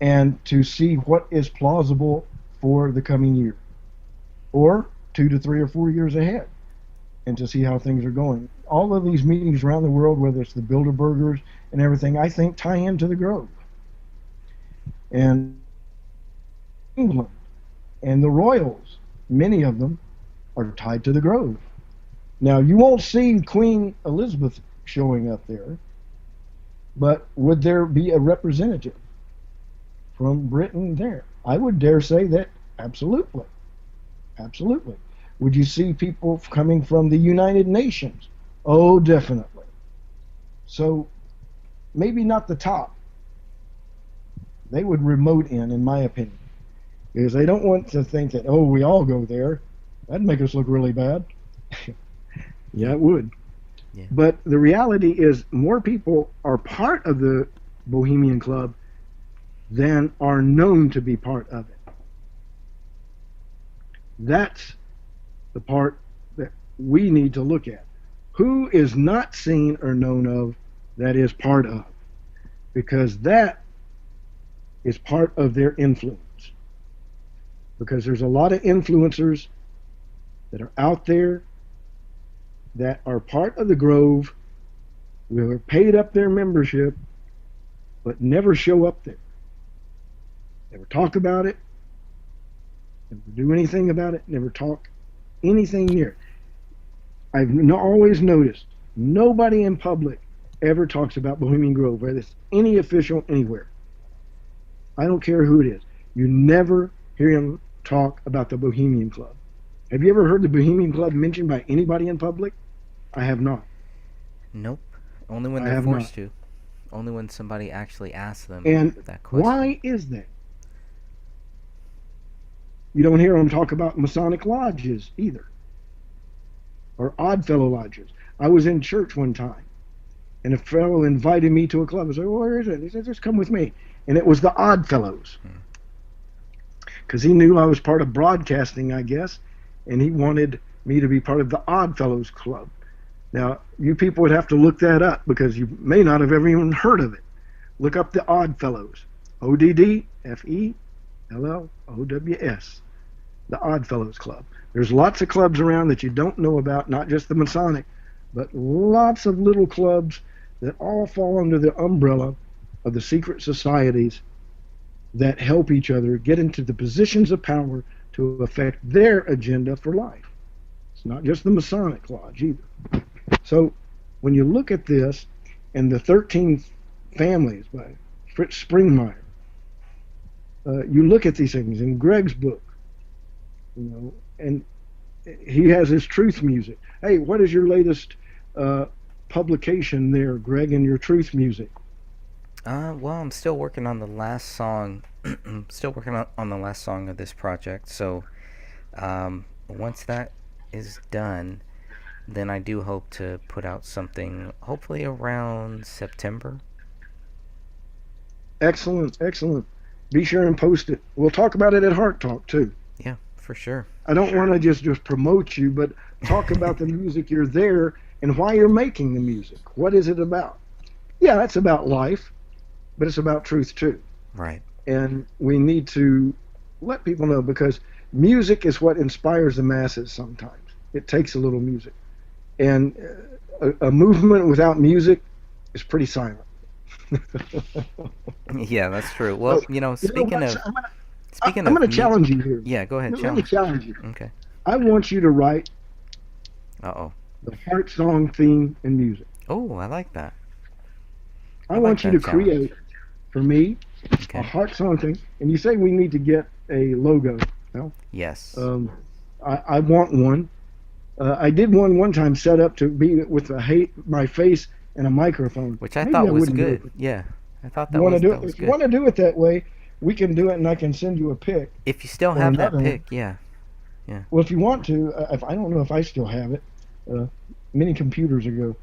and to see what is plausible for the coming year, or 2 to 3 or 4 years ahead, and to see how things are going. All of these meetings around the world, whether it's the Bilderbergers and everything, I think tie into the Grove. And England and the royals, many of them are tied to the Grove. Now, you won't see Queen Elizabeth showing up there, but would there be a representative from Britain there? I would dare say that absolutely. Absolutely. Would you see people coming from the United Nations? Oh, definitely. So, maybe not the top. They would remote in my opinion, because they don't want to think that, oh, we all go there. That'd make us look really bad. Yeah, it would. Yeah. But the reality is more people are part of the Bohemian Club than are known to be part of it. That's the part that we need to look at. Who is not seen or known of that is part of? Because that is part of their influence. Because there's a lot of influencers that are out there that are part of the Grove, who have paid up their membership, but never show up there. Never talk about it, never do anything about it, never talk anything near it. I've always noticed nobody in public ever talks about Bohemian Grove, whether it's any official anywhere. I don't care who it is. You never hear them talk about the Bohemian Club. Have you ever heard the Bohemian Club mentioned by anybody in public? I have not. Nope. Only when they're forced to. Only when somebody actually asks them And that question. why is that? You don't hear them talk about Masonic lodges either, or Oddfellow lodges. I was in church one time, and a fellow invited me to a club. I said, well, where is it? He said, just come with me. And it was the Oddfellows, because he knew I was part of broadcasting, I guess, and he wanted me to be part of the Oddfellows Club. Now, you people would have to look that up, because you may not have ever even heard of it. Look up the Oddfellows. ODDFELLOWS. The Oddfellows Club. There's lots of clubs around that you don't know about, not just the Masonic, but lots of little clubs that all fall under the umbrella of the secret societies that help each other get into the positions of power to affect their agenda for life. It's not just the Masonic Lodge either. So when you look at this, and the 13 Families by Fritz Springmeier, you look at these things in Greg's book, and he has his truth music. Hey, what is your latest publication there, Greg, in your truth music? Well, I'm still working on the last song. Still working on the last song of this project. So, once that is done, then I do hope to put out something, hopefully around September. Excellent, excellent. Be sure and post it. We'll talk about it at Heart Talk too. Yeah, for sure. I don't want to just promote you, but talk about the music you're there and why you're making the music. What is it about? Yeah, it's about life, but it's about truth too. Right. And we need to let people know, because music is what inspires the masses sometimes. It takes a little music. And a movement without music is pretty silent. Yeah, that's true. Well, speaking of I'm going to challenge you here. Yeah, go ahead. Let me challenge you. Okay. I want you to write Uh-oh. the heart song theme and music. Oh, I like that. I want you to create, for me, a heart song thing. And you say we need to get a logo. No? Yes. I want one. I did one time set up to be with my face and a microphone. Which I thought was good. Yeah. I thought that was good. If you want to do it that way, we can do it and I can send you a pic. If you still have that pic, yeah. Yeah. Well, if you want to, I don't know if I still have it. Many computers ago.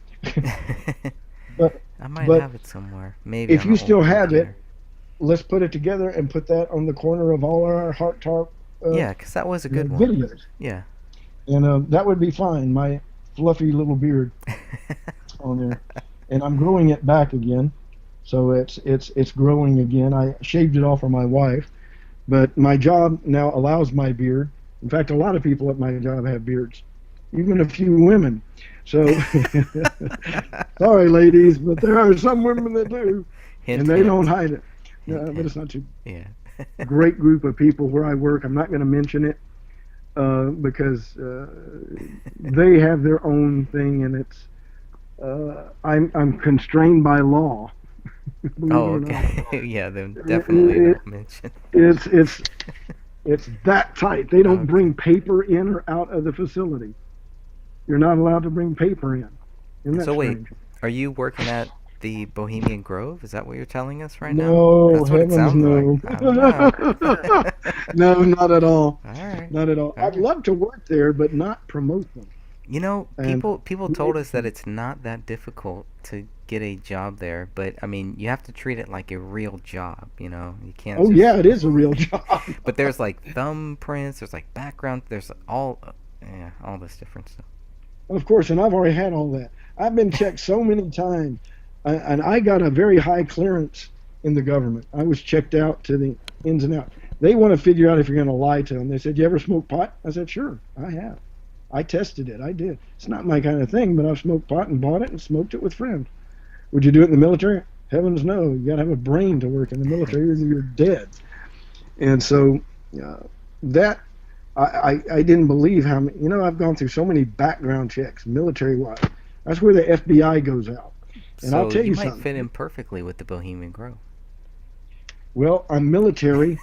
But I might have it somewhere. Maybe. If you still have it, let's put it together and put that on the corner of all our Heart Talk. Yeah, because that was a good one. Videos. Yeah. And that would be fine. My fluffy little beard on there, and I'm growing it back again, so it's growing again. I shaved it off for my wife, but my job now allows my beard. In fact, a lot of people at my job have beards, even a few women. So, sorry, ladies, but there are some women that do, and they don't hide it. But it's not too. Yeah. Great group of people where I work. I'm not going to mention it because they have their own thing, and it's I'm constrained by law. Oh, okay. Yeah, then definitely don't mention. It's that tight. They don't bring paper in or out of the facility. You're not allowed to bring paper in. Isn't that strange? Wait, are you working at the Bohemian Grove? Is that what you're telling us right now? No, That's what it sounds no. like. No, not at all. All right. Not at all. I'd love to work there, but not promote them. People told us that it's not that difficult to get a job there, but I mean, you have to treat it like a real job. You can't. Oh yeah, it is a real job. But there's like thumbprints, there's like background, there's all this different stuff. Of course, and I've already had all that. I've been checked so many times, and I got a very high clearance in the government. I was checked out to the ins and outs. They want to figure out if you're going to lie to them. They said, "You ever smoke pot?" I said, "Sure, I have. I tested it. I did. It's not my kind of thing, but I've smoked pot and bought it and smoked it with friends." Would you do it in the military? Heavens no. You got to have a brain to work in the military, or you're dead. And so that. I didn't believe how many, I've gone through so many background checks, military-wise. That's where the FBI goes out. And so I'll tell you might something. Fit in perfectly with the Bohemian Grove. Well, I'm military,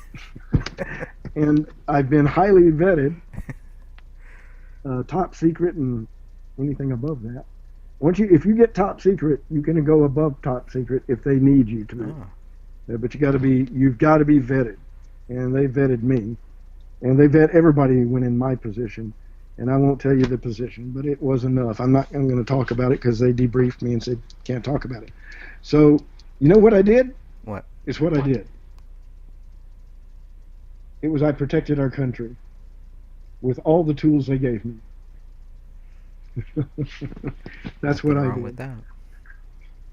and I've been highly vetted, top secret and anything above that. If you get top secret, you can go above top secret if they need you to be. But you've got to be vetted, and they vetted me. And they vet everybody when in my position, and I won't tell you the position, but it was enough. I'm going to talk about it because they debriefed me and said can't talk about it. So you know what I did? What? It's what I did. It was I protected our country with all the tools they gave me. That's what I did. With that.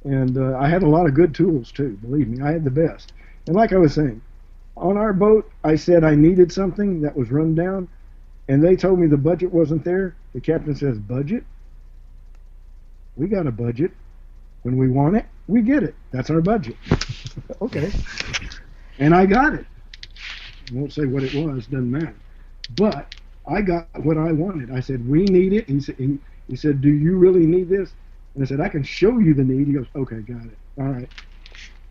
And I had a lot of good tools too. Believe me, I had the best. And like I was saying. On our boat, I said I needed something that was run down, and they told me the budget wasn't there. The captain says, "Budget? We got a budget. When we want it, we get it. That's our budget." Okay. And I got it. I won't say what it was, doesn't matter. But I got what I wanted. I said, "We need it." He said, "Do you really need this?" And I said, "I can show you the need." He goes, "Okay, got it. All right.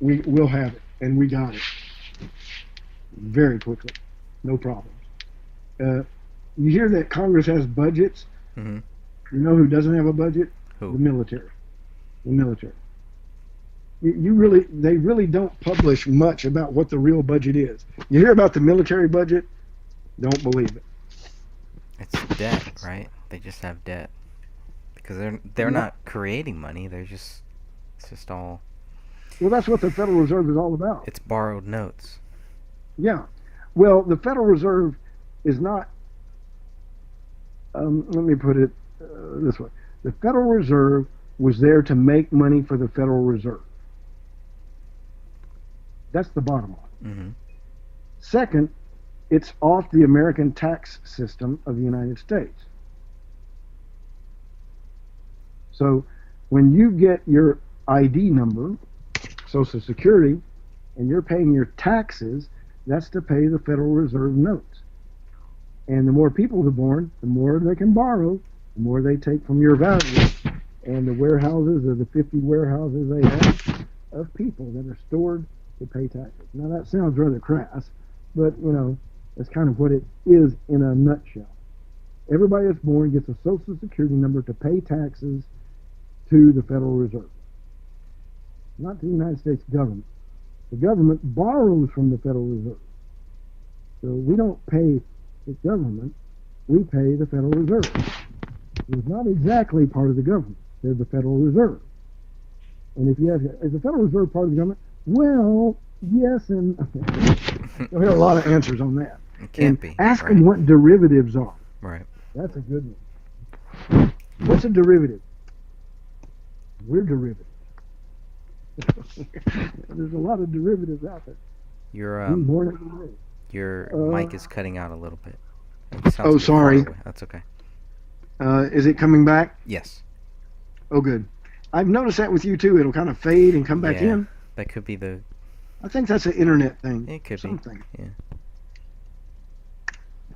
We'll have it." And we got it. Very quickly, no problems. You hear that Congress has budgets. Mm-hmm. You know who doesn't have a budget? Who? The military. The military. They really don't publish much about what the real budget is. You hear about the military budget? Don't believe it. It's debt, right? They just have debt because they're not creating money. It's just all. Well, that's what the Federal Reserve is all about. It's borrowed notes. Yeah. Well, the Federal Reserve is not, let me put it this way. The Federal Reserve was there to make money for the Federal Reserve. That's the bottom line. Mm-hmm. Second, it's off the American tax system of the United States. So when you get your ID number, Social Security, and you're paying your taxes, that's to pay the Federal Reserve notes. And the more people are born, the more they can borrow, the more they take from your value. And the warehouses are the 50 warehouses they have of people that are stored to pay taxes. Now that sounds rather crass, but that's kind of what it is in a nutshell. Everybody that's born gets a Social Security number to pay taxes to the Federal Reserve, not to the United States government. The government borrows from the Federal Reserve. So we don't pay the government, we pay the Federal Reserve. It's not exactly part of the government. They're the Federal Reserve. And if you have, is the Federal Reserve part of the government? Well, yes and you'll hear a lot of answers on that. It can't be. Ask them what derivatives are. Right. That's a good one. What's a derivative? We're derivatives. There's a lot of derivatives out there. Your mic is cutting out a little bit. It sounds a bit sorry. far away. That's okay. Is it coming back? Yes. Oh, good. I've noticed that with you too. It'll kind of fade and come back in. That could be the. I think that's an internet thing. It could something. be. Yeah.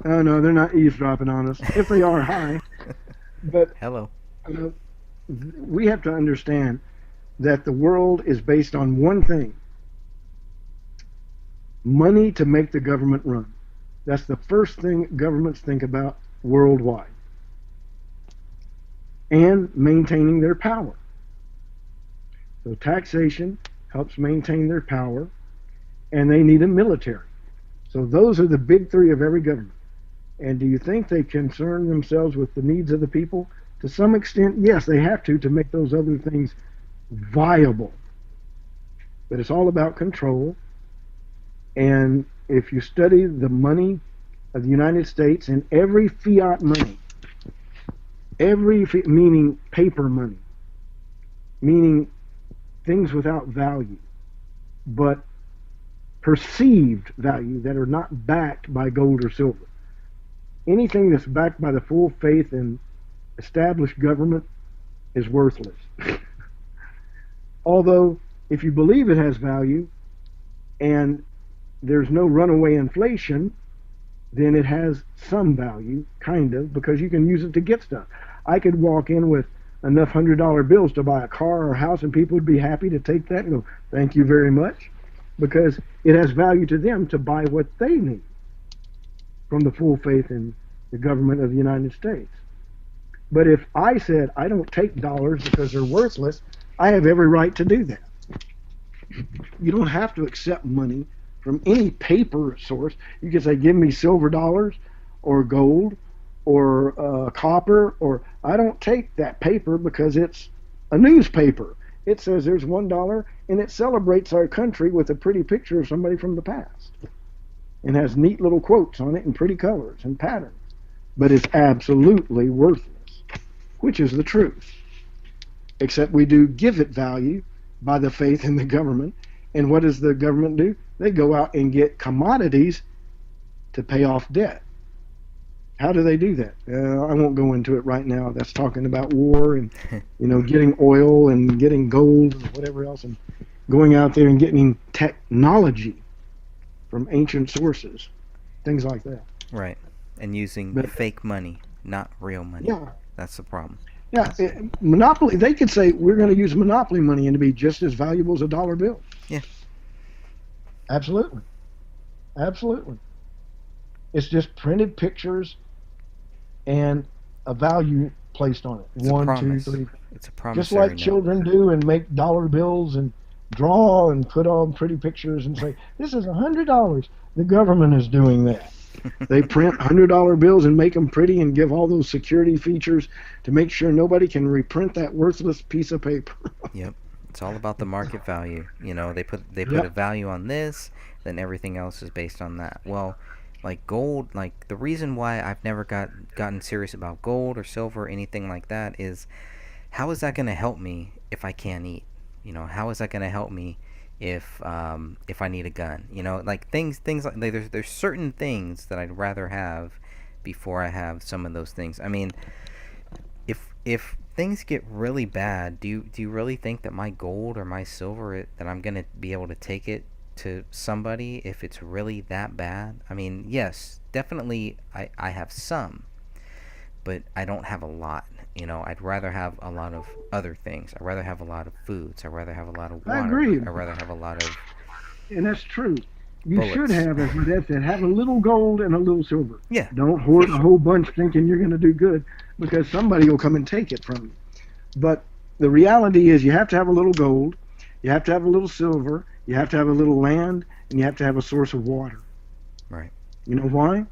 Oh no, they're not eavesdropping on us. If they are, hi. But hello. We have to understand that the world is based on one thing: money to make the government run. That's the first thing governments think about worldwide. And maintaining their power. So taxation helps maintain their power, and they need a military. So those are the big three of every government. And do you think they concern themselves with the needs of the people? To some extent, yes, they have to make those other things viable. But it's all about control. And if you study the money of the United States and every fiat money, meaning paper money, meaning things without value, but perceived value that are not backed by gold or silver. Anything that's backed by the full faith in established government is worthless. Although, if you believe it has value and there's no runaway inflation, then it has some value, kind of, because you can use it to get stuff. I could walk in with enough $100 bills to buy a car or a house, and people would be happy to take that and go, thank you very much, because it has value to them to buy what they need from the full faith in the government of the United States. But if I said I don't take dollars because they're worthless, I have every right to do that. You don't have to accept money from any paper source. You can say, give me silver dollars or gold or copper, or I don't take that paper because it's a newspaper. It says there's $1 and it celebrates our country with a pretty picture of somebody from the past and has neat little quotes on it and pretty colors and patterns. But it's absolutely worthless, which is the truth. Except we do give it value by the faith in the government. And what does the government do? They go out and get commodities to pay off debt. How do they do that? I won't go into it right now. That's talking about war and getting oil and getting gold and whatever else, and going out there and getting technology from ancient sources, things like that. Right, and using fake money, not real money. Yeah, that's the problem. Yeah, monopoly. They could say we're going to use monopoly money and to be just as valuable as a dollar bill. Yeah, absolutely, absolutely. It's just printed pictures and a value placed on it. It's 1, 2, 3. It's a promise. Just like children do and make dollar bills and draw and put on pretty pictures and say, this is $100. The government is doing that. They print $100 bills and make them pretty and give all those security features to make sure nobody can reprint that worthless piece of paper. Yep. It's all about the market value. They put a value on this, then everything else is based on that. Well, like gold, like the reason why I've never gotten serious about gold or silver or anything like that is, how is that going to help me if I can't eat? How is that going to help me if I need a gun? Like things like there's certain things that I'd rather have before I have some of those things. I mean, if things get really bad, do you really think that my gold or my silver that I'm gonna be able to take it to somebody if it's really that bad? I mean, yes, definitely I have some, but I don't have a lot. I'd rather have a lot of other things. I'd rather have a lot of foods. I'd rather have a lot of I water. agree. I'd rather have a lot of And that's true. You should bullets. have, as my dad said, have a little gold and a little silver. Yeah. Don't hoard a whole bunch thinking you're going to do good, because somebody will come and take it from you. But the reality is you have to have a little gold, you have to have a little silver, you have to have a little land, and you have to have a source of water. Right. You know why?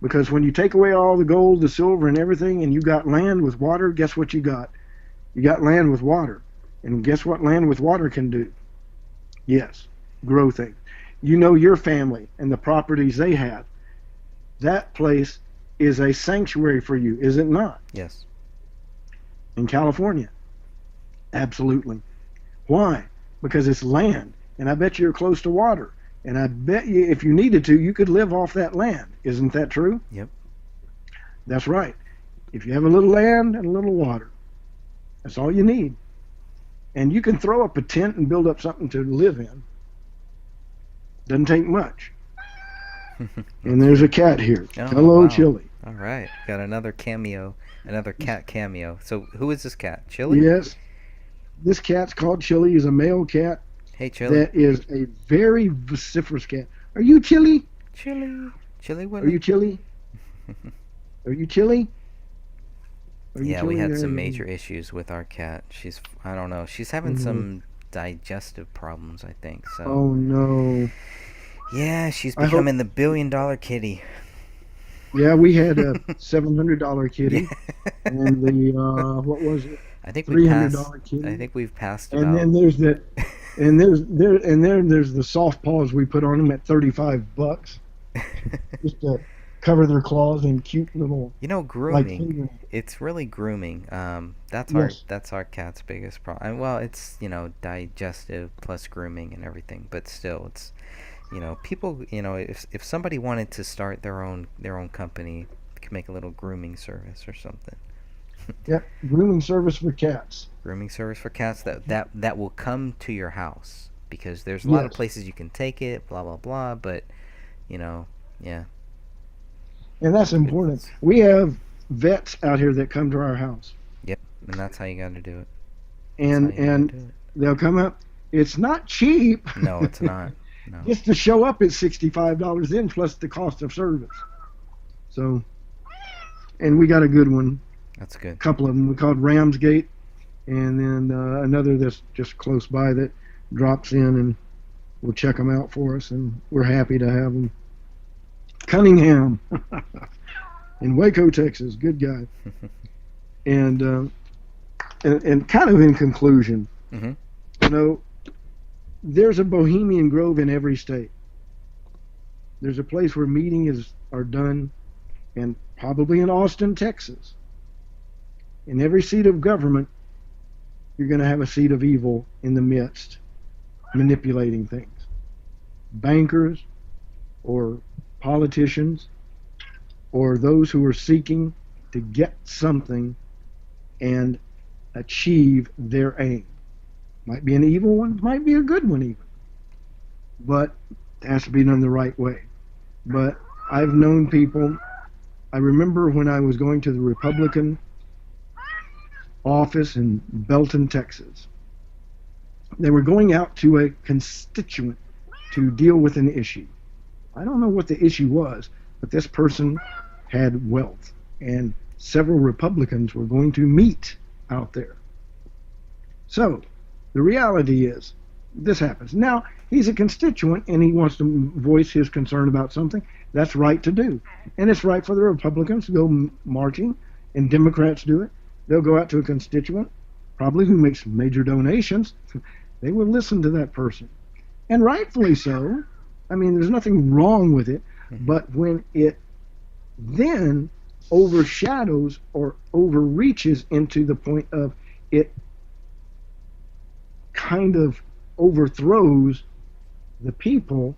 Because when you take away all the gold, the silver, and everything, and you got land with water, guess what you got? You got land with water. And guess what land with water can do? Yes, grow things. You know your family and the properties they have. That place is a sanctuary for you, is it not? Yes. In California. Absolutely. Why? Because it's land, and I bet you're close to water. And I bet you, if you needed to, you could live off that land. Isn't that true? Yep. That's right. If you have a little land and a little water, that's all you need. And you can throw up a tent and build up something to live in. Doesn't take much. And there's a cat here. Oh, Hello, wow. Chili. All right. Got another cameo, another cat cameo. So who is this cat? Chili? Yes. This cat's called Chili. He's a male cat. Hey, Chili. That is a very vociferous cat. Are you Chili? Chili. Chili Are you Chili? Are you Chili? Are you Yeah, we Chili? had some major issues with our cat. I don't know, she's having some digestive problems, I think. So. Oh no. Yeah, she's becoming the $1 billion kitty. Yeah, we had a $700 kitty, and the what was it? I think we passed. $300 kitty. I think we've passed And about. then there's that, and there's the soft paws we put on them at $35, just to cover their claws in cute little. Grooming. It's really grooming. That's our cat's biggest problem. Well, it's digestive plus grooming and everything, but still, it's people. If somebody wanted to start their own company, could make a little grooming service or something. Yep, grooming service for cats. Grooming service for cats that will come to your house, because there's a lot of places you can take it, blah blah blah, but yeah. And that's important. We have vets out here that come to our house. Yep, and that's how you got to do it. And they'll come up. It's not cheap. No, it's not. No. Just to show up is $65 in, plus the cost of service. So, and we got a good one. That's good. A couple of them. We called Ramsgate, and then another that's just close by that drops in and will check them out for us, and we're happy to have them. Cunningham in Waco, Texas. Good guy. And kind of in conclusion, there's a Bohemian Grove in every state. There's a place where meetings are done, and probably in Austin, Texas. In every seat of government, you're going to have a seat of evil in the midst, manipulating things. Bankers or politicians or those who are seeking to get something and achieve their aim. Might be an evil one, might be a good one even. But it has to be done the right way. But I've known people, I remember when I was going to the Republican office in Belton, Texas. They were going out to a constituent to deal with an issue. I don't know what the issue was, but this person had wealth, and several Republicans were going to meet out there. So, the reality is, this happens. Now, he's a constituent, and he wants to voice his concern about something. That's right to do. And it's right for the Republicans to go marching, and Democrats do it. They'll go out to a constituent, probably who makes major donations. They will listen to that person. And rightfully so. I mean, there's nothing wrong with it. But when it then overshadows or overreaches into the point of it kind of overthrows the people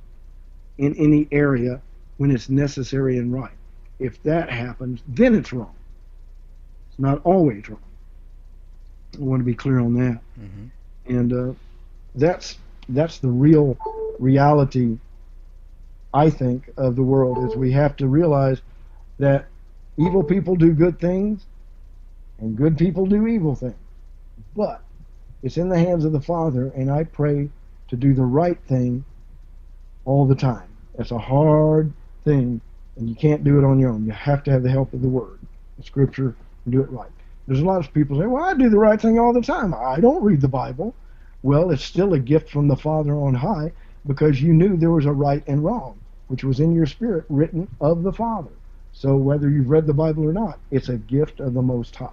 in any area when it's necessary and right. If that happens, then it's wrong. It's not always wrong. I want to be clear on that. Mm-hmm. And that's that's the real reality, I think, of the world is we have to realize that evil people do good things and good people do evil things. But it's in the hands of the Father, and I pray to do the right thing all the time. It's a hard thing, and you can't do it on your own. You have to have the help of the Word, the Scripture, and do it right. There's a lot of people say, well, I do the right thing all the time. I don't read the Bible. Well, it's still a gift from the Father on high because you knew there was a right and wrong, which was in your spirit written of the Father. So whether you've read the Bible or not, it's a gift of the Most High.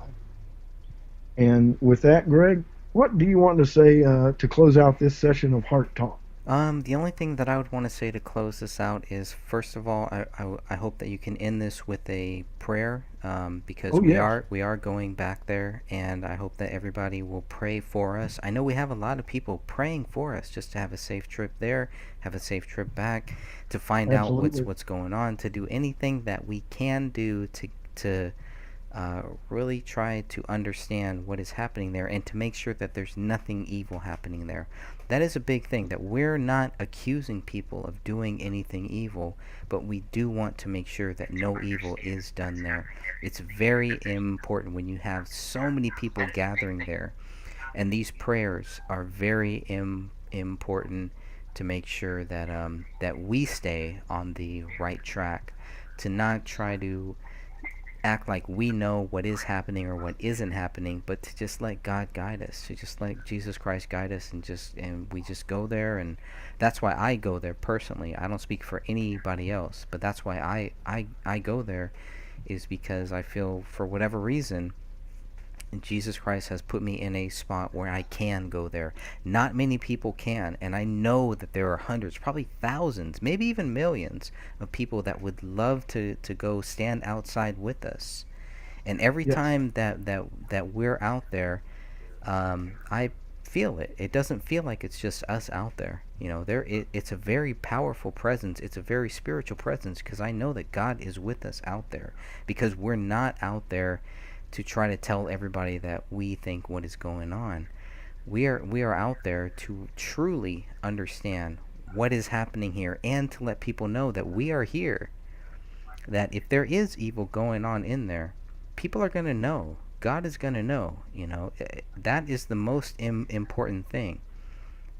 And with that, Greg, what do you want to say to close out this session of Heart Talk? The only thing that I would want to say to close this out is, first of all, I hope that you can end this with a prayer, because we are going back there, and I hope that everybody will pray for us. I know we have a lot of people praying for us just to have a safe trip there, have a safe trip back, to find out what's going on, to do anything that we can do to really try to understand what is happening there and to make sure that there's nothing evil happening there. That is a big thing, that we're not accusing people of doing anything evil, but we do want to make sure that no evil is done there. It's very important when you have so many people gathering there, and these prayers are very important to make sure that that we stay on the right track, to not try to act like we know what is happening or what isn't happening, but to just let God guide us, to just let Jesus Christ guide us, and we just go there. And that's why I go there personally. I don't speak for anybody else, but that's why I go there, is because I feel, for whatever reason, Jesus Christ has put me in a spot where I can go there. Not many people can, and I know that there are hundreds, probably thousands, maybe even millions of people that would love to go stand outside with us. And every time that we're out there, I feel it. It doesn't feel like it's just us out there. It's a very powerful presence. It's a very spiritual presence, because I know that God is with us out there, because we're not out there to try to tell everybody that we think what is going on. We are out there to truly understand what is happening here, and to let people know that we are here. That if there is evil going on in there, people are going to know. God is going to know. That is the most important thing.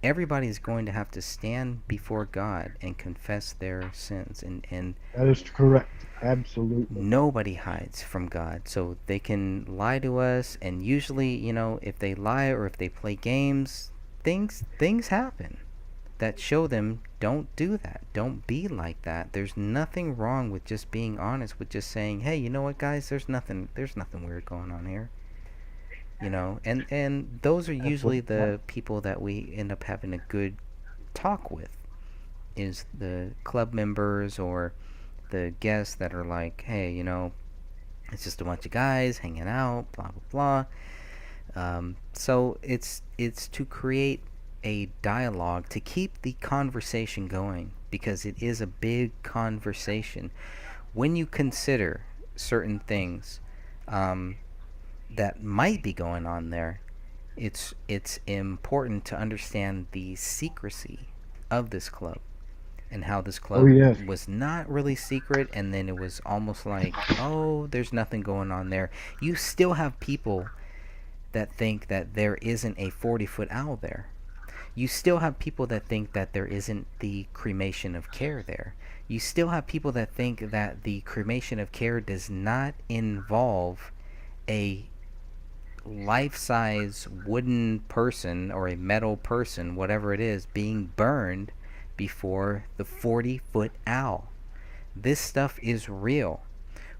Everybody is going to have to stand before God and confess their sins, and that is correct. Absolutely. Nobody hides from God, so they can lie to us, and usually, if they lie or if they play games, things happen that show them, don't do that, don't be like that. There's nothing wrong with just being honest, with just saying, hey, you know what, guys, there's nothing weird going on here. And those are usually the people that we end up having a good talk with, is the club members or the guests that are like, hey, it's just a bunch of guys hanging out, blah blah blah. So it's to create a dialogue, to keep the conversation going, because it is a big conversation. When you consider certain things that might be going on there, it's important to understand the secrecy of this club, and how this club was not really secret, and then it was almost like, oh, there's nothing going on there. You still have people that think that there isn't a 40-foot owl there. You still have people that think that there isn't the cremation of care there. You still have people that think that the cremation of care does not involve a life-size wooden person or a metal person, whatever it is, being burned before the 40-foot owl. This stuff is real.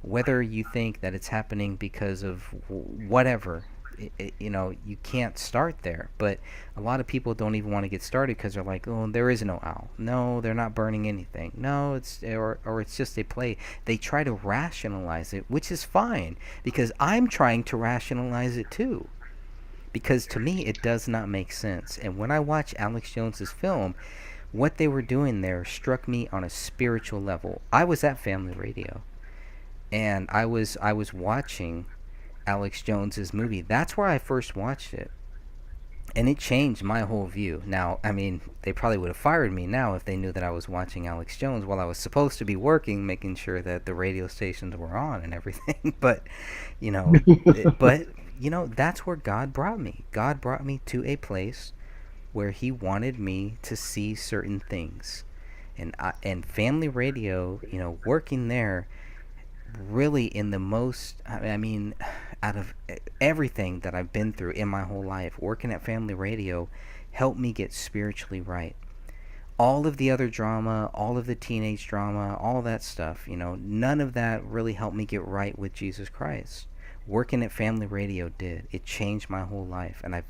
Whether you think that it's happening because of whatever, you can't start there. But a lot of people don't even want to get started because they're like, oh, there is no owl. No, they're not burning anything. No, it's just a play. They try to rationalize it, which is fine, because I'm trying to rationalize it too. Because to me, it does not make sense. And when I watch Alex Jones's film, what they were doing there struck me on a spiritual level. I was at Family Radio, and I was watching Alex Jones's movie. That's where I first watched it. And it changed my whole view. Now, I mean, they probably would have fired me now if they knew that I was watching Alex Jones while I was supposed to be working, making sure that the radio stations were on and everything. But, that's where God brought me. God brought me to a place where he wanted me to see certain things. And family radio, working there, really in the most, I mean, out of everything that I've been through in my whole life, working at family radio helped me get spiritually right. All of the other drama, all of the teenage drama, all that stuff, none of that really helped me get right with Jesus Christ. Working at family radio did. It changed my whole life. And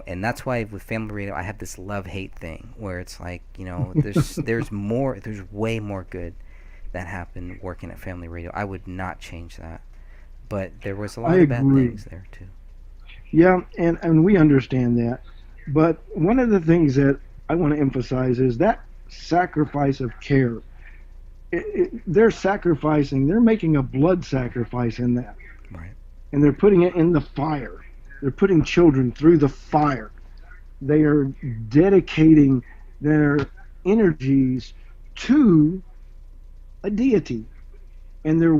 and that's why with family radio I have this love-hate thing where it's like, there's way more good that happened working at family radio. I would not change that. But there was a lot of bad things there too. Yeah, and we understand that. But one of the things that I want to emphasize is that sacrifice of care. They're sacrificing, they're making a blood sacrifice in that. Right. And they're putting it in the fire. They're putting children through the fire. They are dedicating their energies to a deity, and they're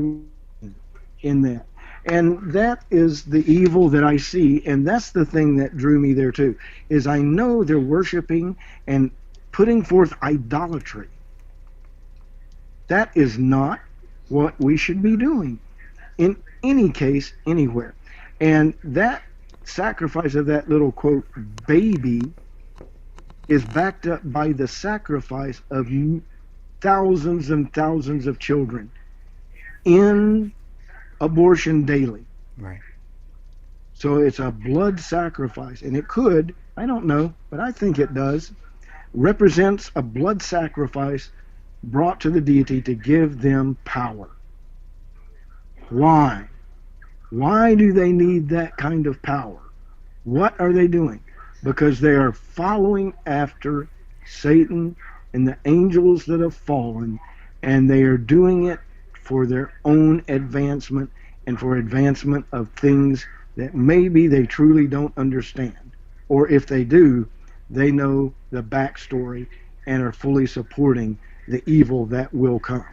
in that. And that is the evil that I see, and that's the thing that drew me there too, is I know they're worshiping and putting forth idolatry. That is not what we should be doing in any case, anywhere. And that sacrifice of that little, quote, baby is backed up by the sacrifice of thousands and thousands of children in abortion daily. Right. So it's a blood sacrifice, and it could, I don't know, but I think it does, represents a blood sacrifice brought to the deity to give them power. Why? Why do they need that kind of power? What are they doing? Because they are following after Satan and the angels that have fallen, and they are doing it for their own advancement and for advancement of things that maybe they truly don't understand. Or if they do, they know the backstory and are fully supporting the evil that will come.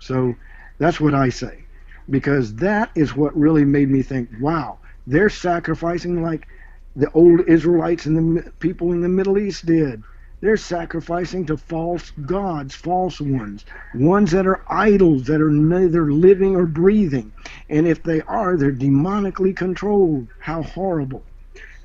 So that's what I say, because that is what really made me think, wow, they're sacrificing like the old Israelites and the people in the Middle East did. They're sacrificing to false gods, false ones that are idols, that are neither living or breathing. And if they are, they're demonically controlled. How horrible.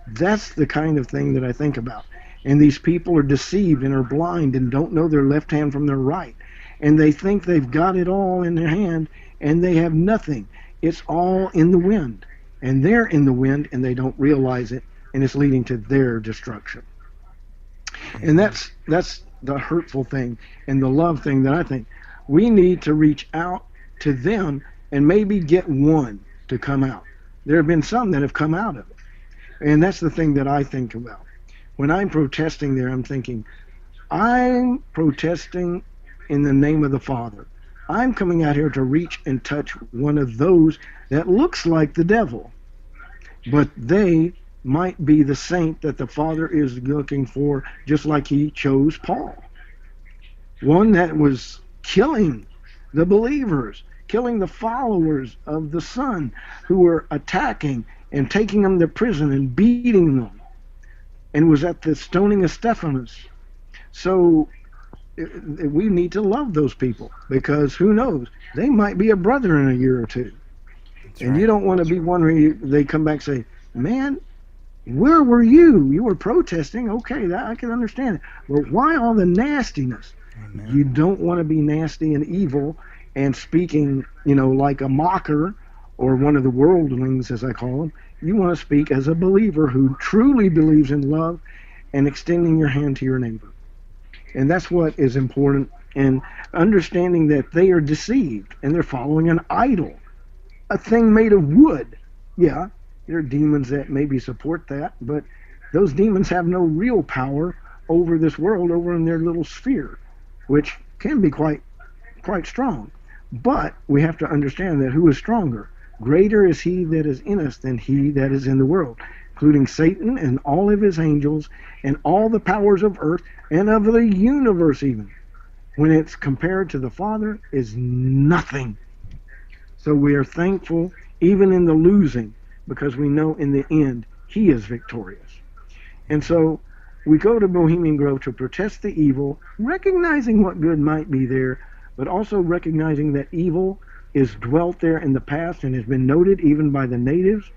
That's the kind of thing that I think about. And these people are deceived and are blind and don't know their left hand from their right. And they think they've got it all in their hand, and they have nothing. It's all in the wind. And they're in the wind, and they don't realize it, and it's leading to their destruction. And that's the hurtful thing and the love thing that I think. We need to reach out to them and maybe get one to come out. There have been some that have come out of it. And that's the thing that I think about. When I'm protesting there, I'm thinking, I'm protesting in the name of the Father. I'm coming out here to reach and touch one of those that looks like the devil. But they might be the saint that the Father is looking for, just like he chose Paul. One that was killing the believers, killing the followers of the Son, who were attacking and taking them to prison and beating them, and was at the stoning of Stephanus. So we need to love those people, because who knows, they might be a brother in a year or two. That's and right. You don't want to be one where they come back and say, man, where were you? You were protesting. Okay, that I can understand it. But why all the nastiness? Amen. You don't want to be nasty and evil and speaking, like a mocker or one of the worldlings, as I call them. You want to speak as a believer who truly believes in love and extending your hand to your neighbor. And that's what is important, and understanding that they are deceived and they're following an idol, a thing made of wood. Yeah, there are demons that maybe support that, but those demons have no real power over this world, over in their little sphere, which can be quite strong. But we have to understand that who is stronger, Greater is he that is in us than he that is in the world, including Satan and all of his angels and all the powers of earth and of the universe even. When it's compared to the Father, is nothing. So we are thankful even in the losing, because we know in the end he is victorious. And so we go to Bohemian Grove to protest the evil, recognizing what good might be there, but also recognizing that evil is dwelt there in the past and has been noted even by the natives,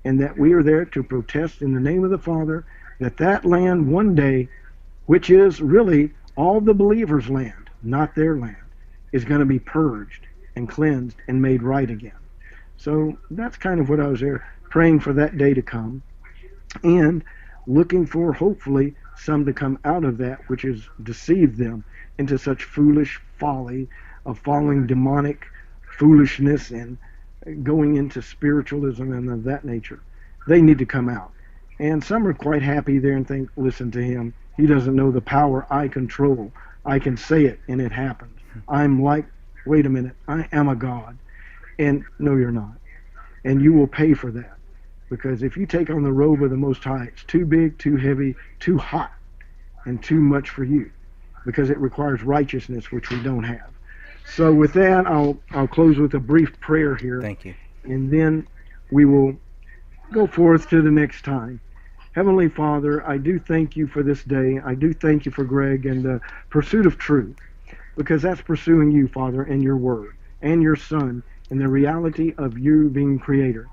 and that we are there to protest in the name of the Father that that land one day, which is really all the believers' land, not their land, is going to be purged and cleansed and made right again. So that's kind of what I was there praying for that day to come, and looking for hopefully some to come out of that which has deceived them into such foolish folly of following demonic foolishness and going into spiritualism and of that nature. They need to come out. And some are quite happy there and think, listen to him. He doesn't know the power I control. I can say it and it happens. I'm like, wait a minute, I am a God. And no, you're not. And you will pay for that. Because if you take on the robe of the Most High, it's too big, too heavy, too hot, and too much for you. Because it requires righteousness, which we don't have. So with that, I'll close with a brief prayer here. Thank you. And then we will go forth to the next time. Heavenly Father, I do thank you for this day. I do thank you for Greg and the pursuit of truth, because that's pursuing you, Father, and your word, and your Son, and the reality of you being creator.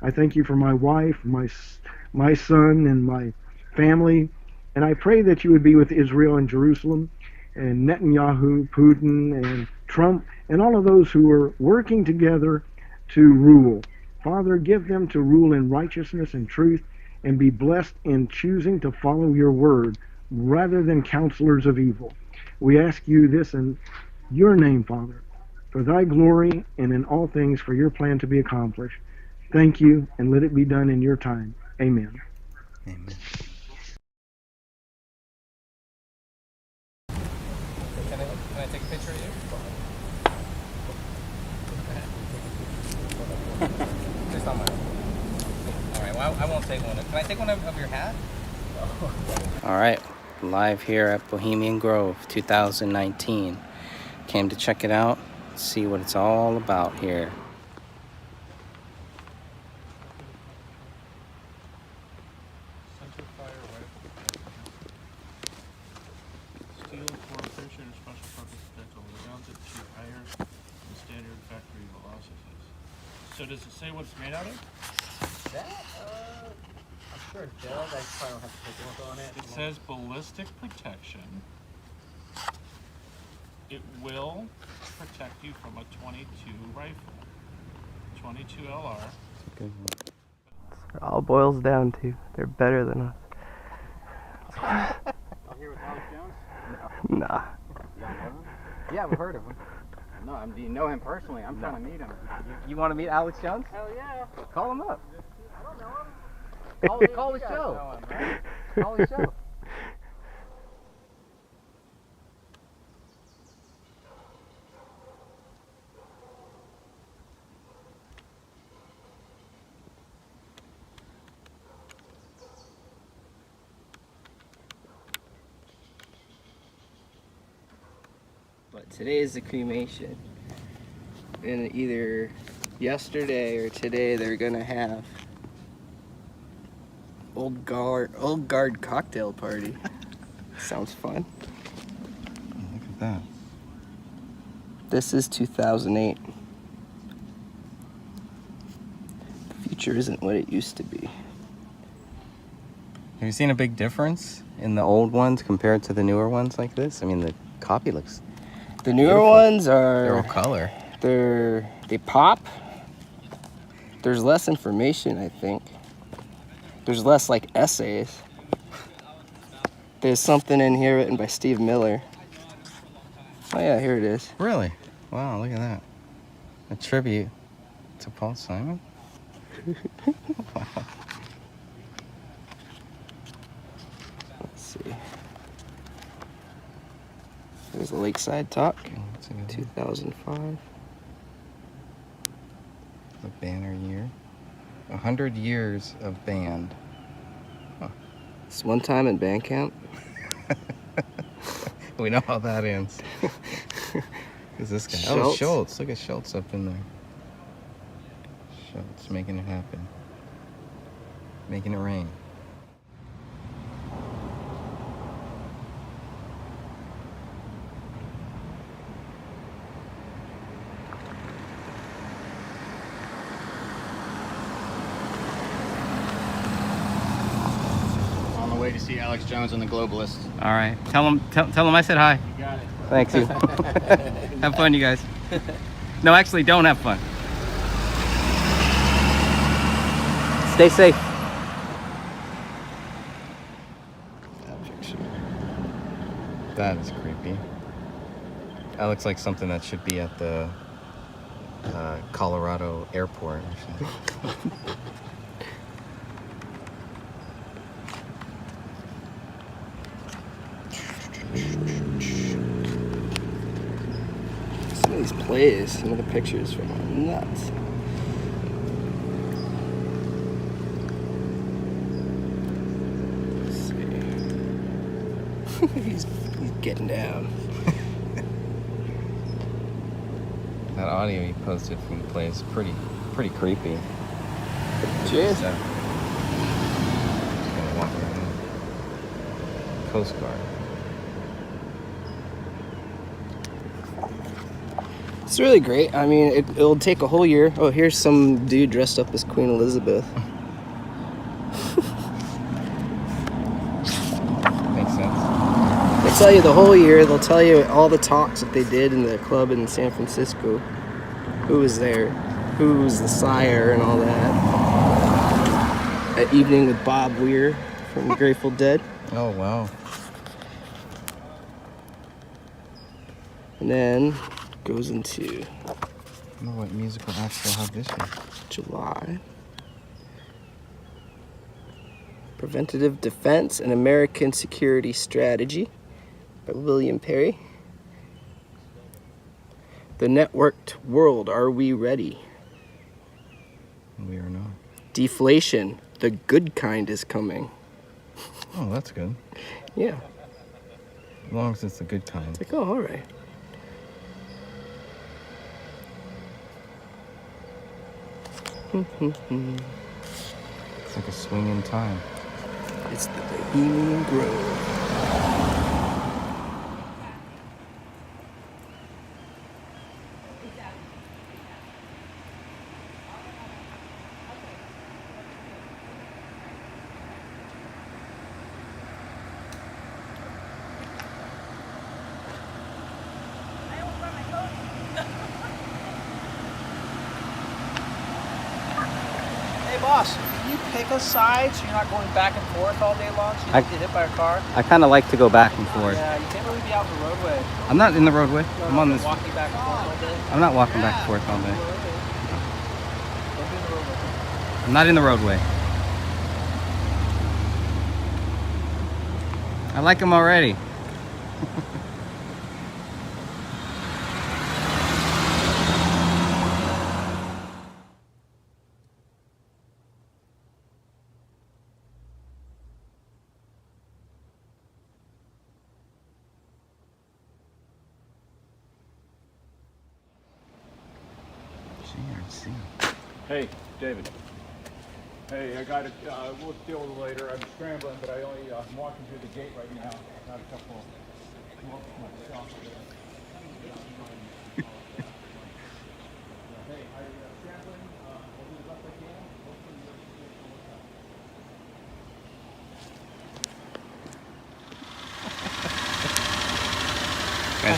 I thank you for my wife, my son, and my family, and I pray that you would be with Israel and Jerusalem, and Netanyahu, Putin, and Trump, and all of those who are working together to rule. Father, give them to rule in righteousness and truth, and be blessed in choosing to follow your word rather than counselors of evil. We ask you this in your name, Father, for thy glory and in all things for your plan to be accomplished. Thank you, and let it be done in your time. Amen. Amen. Can I take a picture of you? Just on my own. All right, well, I won't take one. Can I take one of your hat? All right, live here at Bohemian Grove 2019. Came to check it out, see what it's all about here. Steel, coefficient, or special purpose potential. We're down to cheap iron and standard factory velocities. So does it say what it's made out of? That, I'm sure it does. I probably don't have to take a look on it. It says ballistic protection. It will protect you from a 22 rifle. 22 LR. Good one. It all boils down to they're better than us. Y'all here with Alex Jones? Nah. You don't know him? Yeah, we've heard of him. No, do you know him personally? I'm trying to meet him. You want to meet Alex Jones? Hell yeah. Call him up. I don't know him. Call the show. Call the show. But today is the cremation. And either yesterday or today they're gonna have old guard cocktail party. Sounds fun. Look at that. This is 2008. The future isn't what it used to be. Have you seen a big difference in the old ones compared to the newer ones like this? I mean, the copy looks The newer beautiful. ones are... They're all color. They pop. There's less information, I think. There's less, like, essays. There's something in here written by Steve Miller. Oh, yeah, here it is. Really? Wow, look at that. A tribute to Paul Simon? Wow. Let's see. There's a Lakeside Talk, 2005. The banner year. 100 years of band. Huh. This one time in band camp. We know how that ends. Who's this guy? Schultz. Oh, Schultz. Look at Schultz up in there. Schultz making it happen. Making it rain. On the way to see Alex Jones and the Globalists. All right. Tell him I said hi. You got it. Thanks, you. Have fun, you guys. No, actually, don't have fun. Stay safe. That is creepy. That looks like something that should be at the Colorado airport or something. Some of these plays, some of the pictures from are nuts. Let's see. he's getting down. That audio you posted from the play is pretty creepy. Cheers. So, just gonna walk right in. Coast Guard. It's really great. I mean, it'll take a whole year. Oh, here's some dude dressed up as Queen Elizabeth. Makes sense. They'll tell you the whole year. They'll tell you all the talks that they did in the club in San Francisco. Who was there? Who was the sire and all that. At Evening with Bob Weir from Grateful Dead. Oh, wow. And then goes into I wonder what musical acts they'll have this year. July. Preventative Defense and American Security Strategy by William Perry. The Networked World, Are We Ready? We are not. Deflation, The Good Kind is Coming. Oh, that's good. Yeah. As long as it's the good kind. It's like, oh, all right. It's like a swing in time. It's the Bohemian Grove. Hey boss, can you pick a side so you're not going back and forth all day long so you don't get hit by a car? I kind of like to go back and forth. Yeah, you can't really be out in the roadway. I'm not in the roadway. I'm on this. Walking back and forth all day. I'm not walking back and forth all day. Don't be in the roadway. I'm not in the roadway. I like them already. Hey, David. Hey, I got it. We'll deal with it later. I'm scrambling, but I'm walking through the gate right now. Got a couple myself. Hey, I'm scrambling. I'll do the best I can. I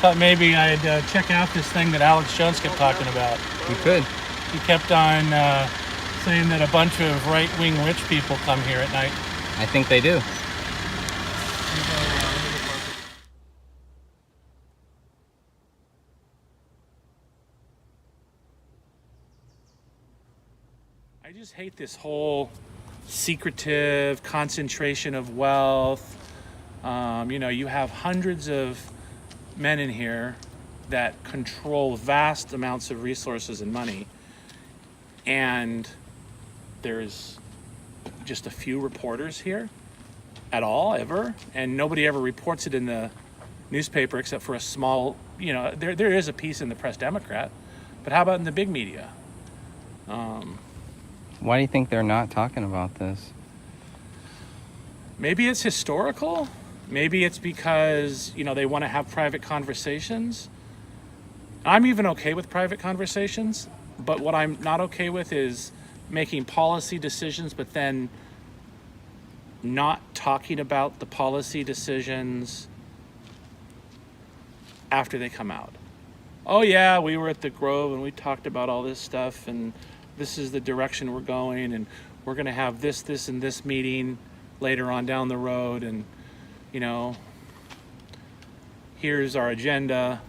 thought maybe I'd check out this thing that Alex Jones kept talking about. You could. He kept on saying that a bunch of right-wing rich people come here at night. I think they do. I just hate this whole secretive concentration of wealth. You know, you have hundreds of men in here that control vast amounts of resources and money, and there's just a few reporters here at all ever, and nobody ever reports it in the newspaper except for a small, there is a piece in the Press Democrat, but how about in the big media? Why do you think they're not talking about this? Maybe it's historical. Maybe it's because, they want to have private conversations. I'm even okay with private conversations, but what I'm not okay with is making policy decisions, but then not talking about the policy decisions after they come out. Oh yeah, we were at the Grove and we talked about all this stuff, and this is the direction we're going, and we're going to have this, and this meeting later on down the road, and here's our agenda.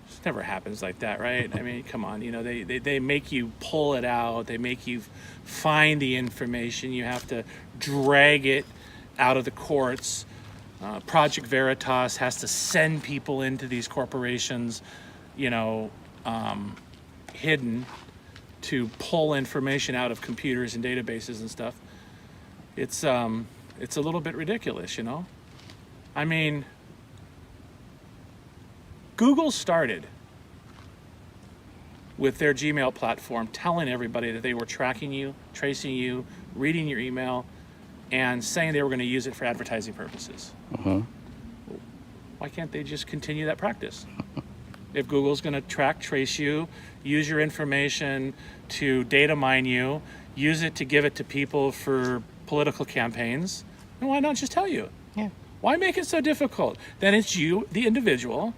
It never happens like that, right? I mean, come on, they make you pull it out, they make you find the information, you have to drag it out of the courts. Project Veritas has to send people into these corporations, hidden, to pull information out of computers and databases and stuff. It's a little bit ridiculous, I mean, Google started with their Gmail platform telling everybody that they were tracking you, tracing you, reading your email, and saying they were going to use it for advertising purposes. Why can't they just continue that practice? If Google's going to track, trace you, use your information to data mine you, use it to give it to people for political campaigns, then why not just tell you? Yeah. Why make it so difficult? Then it's you, the individual.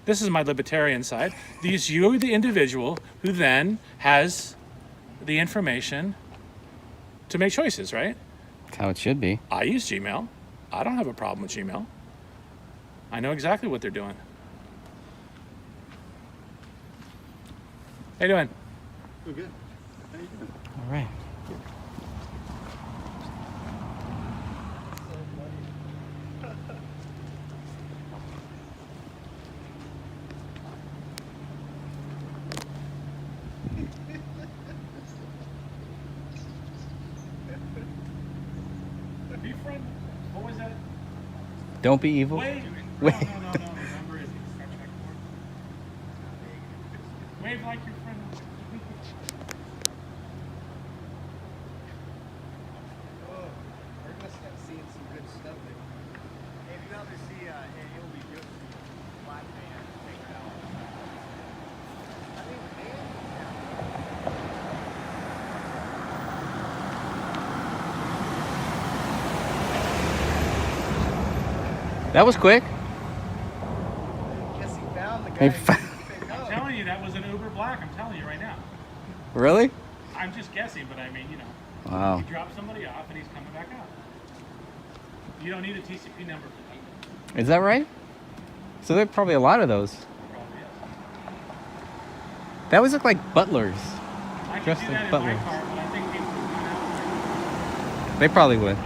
This is my libertarian side. It's you, the individual, who then has the information to make choices, right? That's how it should be. I use Gmail. I don't have a problem with Gmail. I know exactly what they're doing. How you doing? Oh, good. How you doing? All right. Be friend. What was that? Don't be evil. Wave. Wait. No. Remember, is it Star Trek board? Wave like your friend. We're must have seen some good stuff there. If you ever see, it'll be good to see Black Man take it out. I mean, That was quick. guess he found the He guy. fa- I'm telling you, that was an Uber Black. I'm telling you right now. Really? I'm just guessing, but I mean, Wow. You drop somebody off and he's coming back out. You don't need a TCP number for that. Is that right? So there are probably a lot of those. Probably is. That always look like butlers. I can Dressed do like that in butlers. my car, but I think people would run out. They probably would.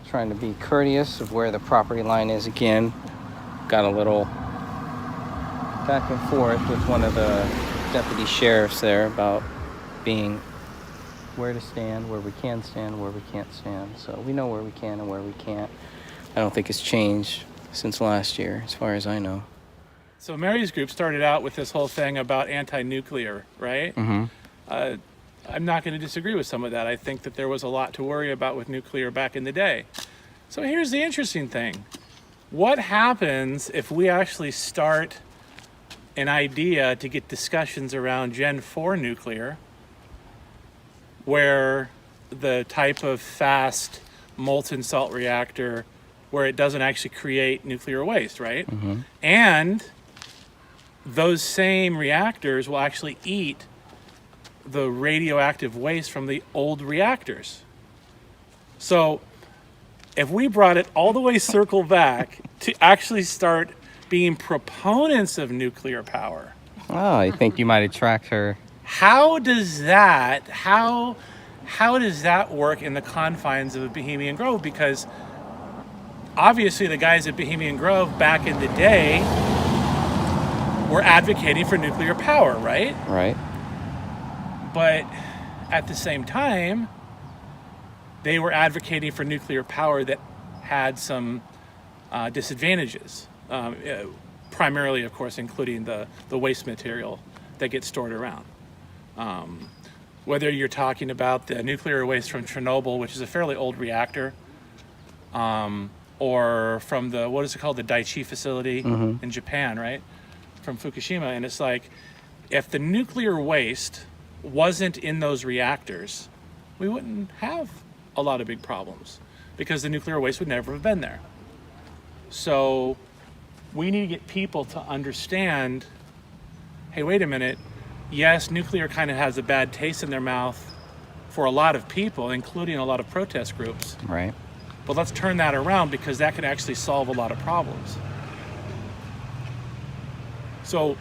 Trying to be courteous of where the property line is again. Got a little back and forth with one of the deputy sheriffs there about being where to stand, where we can stand, where we can't stand. So we know where we can and where we can't. I don't think it's changed since last year, as far as I know. So Mary's group started out with this whole thing about anti-nuclear, right? Mm-hmm. I'm not going to disagree with some of that. I think that there was a lot to worry about with nuclear back in the day. So here's the interesting thing. What happens if we actually start an idea to get discussions around Gen 4 nuclear, where the type of fast molten salt reactor where it doesn't actually create nuclear waste, right? Mm-hmm. And those same reactors will actually eat the radioactive waste from the old reactors. So if we brought it all the way circle back to actually start being proponents of nuclear power. Oh, I think you might attract her How does that work in the confines of a Bohemian Grove? Because obviously the guys at Bohemian Grove back in the day were advocating for nuclear power, right? Right. But at the same time, they were advocating for nuclear power that had some disadvantages, primarily, of course, including the waste material that gets stored around. Whether you're talking about the nuclear waste from Chernobyl, which is a fairly old reactor, or from the, what is it called, the Daiichi facility in Japan, right? From Fukushima. And it's like, if the nuclear waste wasn't in those reactors, we wouldn't have a lot of big problems because the nuclear waste would never have been there. So we need to get people to understand, hey, wait a minute, yes, nuclear kind of has a bad taste in their mouth for a lot of people, including a lot of protest groups. Right. But let's turn that around because that could actually solve a lot of problems. So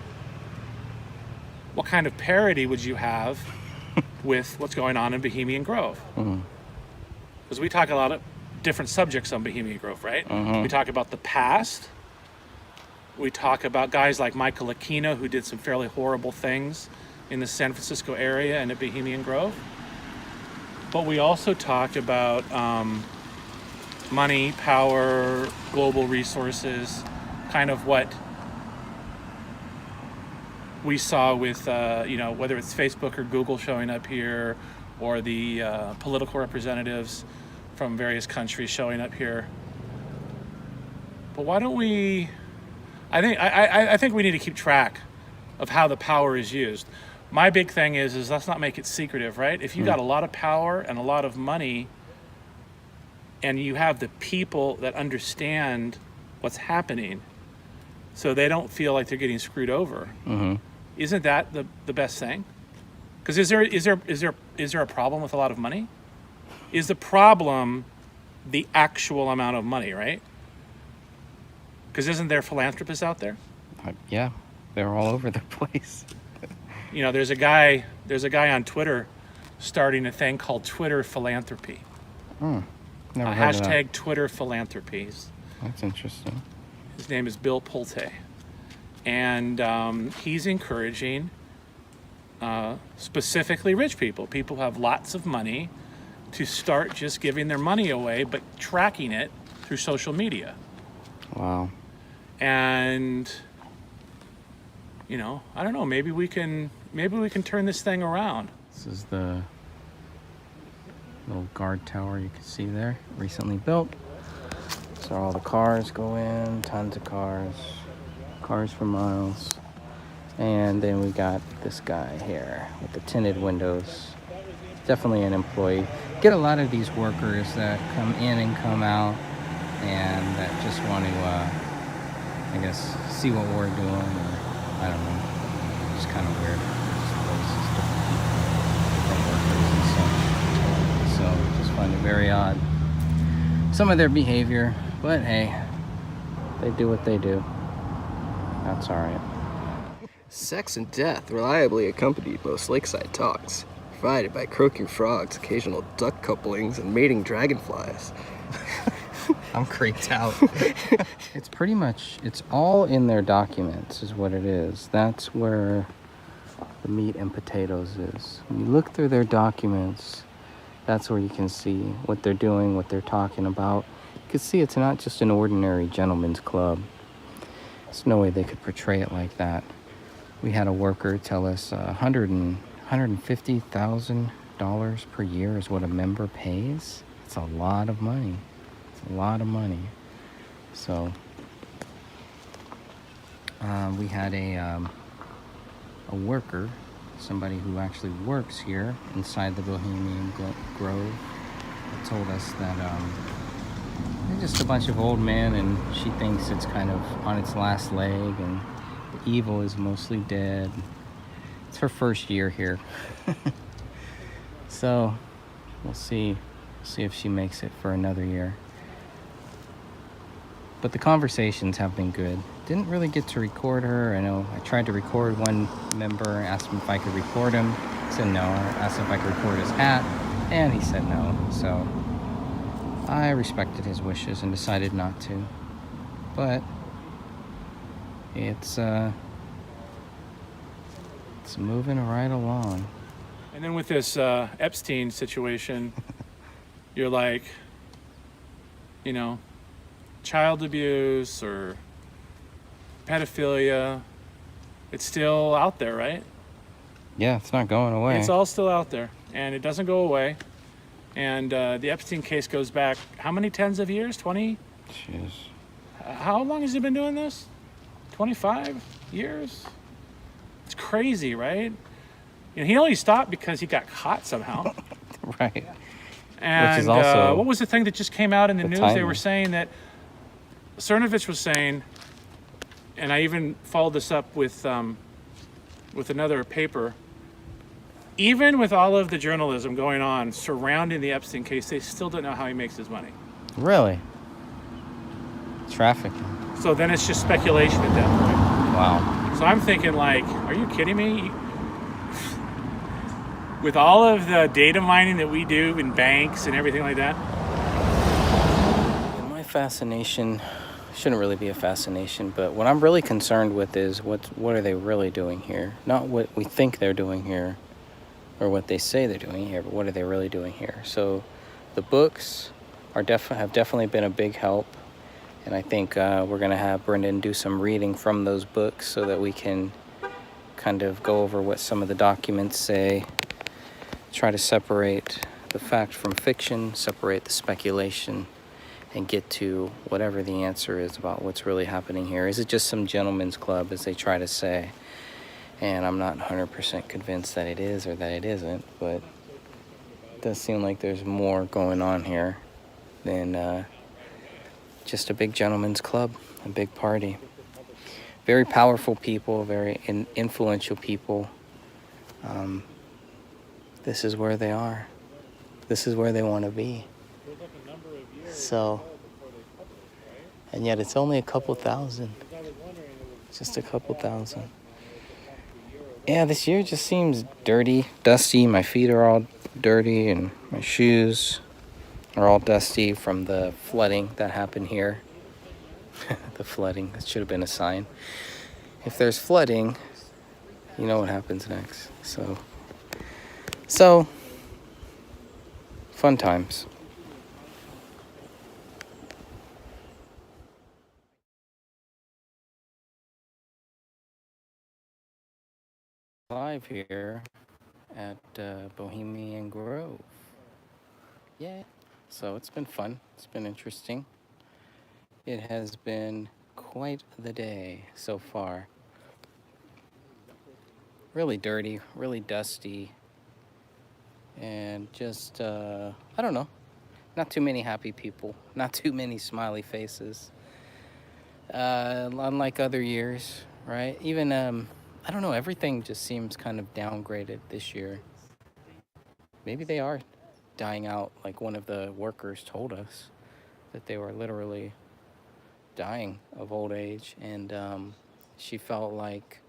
what kind of parity would you have with what's going on in Bohemian Grove? Because we talk a lot of different subjects on Bohemian Grove, right? We talk about the past. We talk about guys like Michael Aquino, who did some fairly horrible things in the San Francisco area and at Bohemian Grove. But we also talked about money, power, global resources, kind of what we saw with, whether it's Facebook or Google showing up here, or the political representatives from various countries showing up here. But why don't we, I think we need to keep track of how the power is used. My big thing is let's not make it secretive, right? If you got a lot of power and a lot of money, and you have the people that understand what's happening, so they don't feel like they're getting screwed over, isn't that the best thing? Because is there a problem with a lot of money? Is the problem the actual amount of money, right? Because isn't there philanthropists out there? Yeah, they're all over the place. You know, there's a guy on Twitter starting a thing called Twitter Philanthropy. Never heard of that. Hashtag Twitter Philanthropies. That's interesting. His name is Bill Pulte. And he's encouraging specifically rich people who have lots of money, to start just giving their money away, but tracking it through social media. Wow. And, I don't know, maybe we can turn this thing around. This is the little guard tower you can see there, recently built. So all the cars go in, tons of cars for miles. And then we got this guy here with the tinted windows. Definitely an employee. Get a lot of these workers that come in and come out and that just want to, I guess, see what we're doing, or I don't know. It's kind of weird. Different workers and such. So just find it very odd. Some of their behavior, but hey, they do what they do. That's alright. Sex and death reliably accompanied most lakeside talks, provided by croaking frogs, occasional duck couplings, and mating dragonflies. I'm creeped out. It's pretty much, it's all in their documents is what it is. That's where the meat and potatoes is. When you look through their documents, that's where you can see what they're doing, what they're talking about. You can see it's not just an ordinary gentleman's club. There's no way they could portray it like that. We had a worker tell us $150,000 per year is what a member pays. It's a lot of money. It's a lot of money. So we had a worker, somebody who actually works here inside the Bohemian Grove, told us that they're just a bunch of old men, and she thinks it's kind of on its last leg, and the evil is mostly dead. It's her first year here. So we'll see if she makes it for another year. But the conversations have been good. didn't really get to record her. I know I tried to record one member, asked him if I could record him. He said no. I asked if I could record his hat, and he said no. So I respected his wishes and decided not to. But it's moving right along. And then with this Epstein situation, you're like, you know, child abuse or pedophilia, it's still out there, right? Yeah, it's not going away. It's all still out there, and it doesn't go away. And the Epstein case goes back how many tens of years? 20? Jeez. How long has he been doing this? 25 years? It's crazy, right? And he only stopped because he got caught somehow. Right. And which is also what was the thing that just came out in the news? They timing. were saying that Cernovich was saying, and I even followed this up with another paper, even with all of the journalism going on surrounding the Epstein case, they still don't know how he makes his money. Really? Trafficking. So then it's just speculation at that point. Wow. So I'm thinking, like, are you kidding me? With all of the data mining that we do in banks and everything like that. My fascination shouldn't really be a fascination, but what I'm really concerned with is what are they really doing here? Not what we think they're doing here or what they say they're doing here, but what are they really doing here? So the books have definitely been a big help, and I think we're going to have Brendan do some reading from those books so that we can kind of go over what some of the documents say, try to separate the fact from fiction, separate the speculation, and get to whatever the answer is about what's really happening here. Is it just some gentleman's club, as they try to say? And I'm not 100% convinced that it is or that it isn't, but it does seem like there's more going on here than just a big gentleman's club, a big party. Very powerful people, very influential people. This is where they are. This is where they want to be. So, and yet it's only a couple thousand. Just a couple thousand. Yeah, this year just seems dirty, dusty. My feet are all dirty and my shoes are all dusty from the flooding that happened here. The flooding, that should have been a sign. If there's flooding, you know what happens next. So, fun times. Live here at Bohemian Grove. Yeah. So it's been fun. It's been interesting. It has been quite the day so far. Really dirty, really dusty, and just, I don't know, not too many happy people, not too many smiley faces. Unlike other years, right? Even, I don't know, everything just seems kind of downgraded this year. Maybe they are dying out, like one of the workers told us, that they were literally dying of old age, and she felt like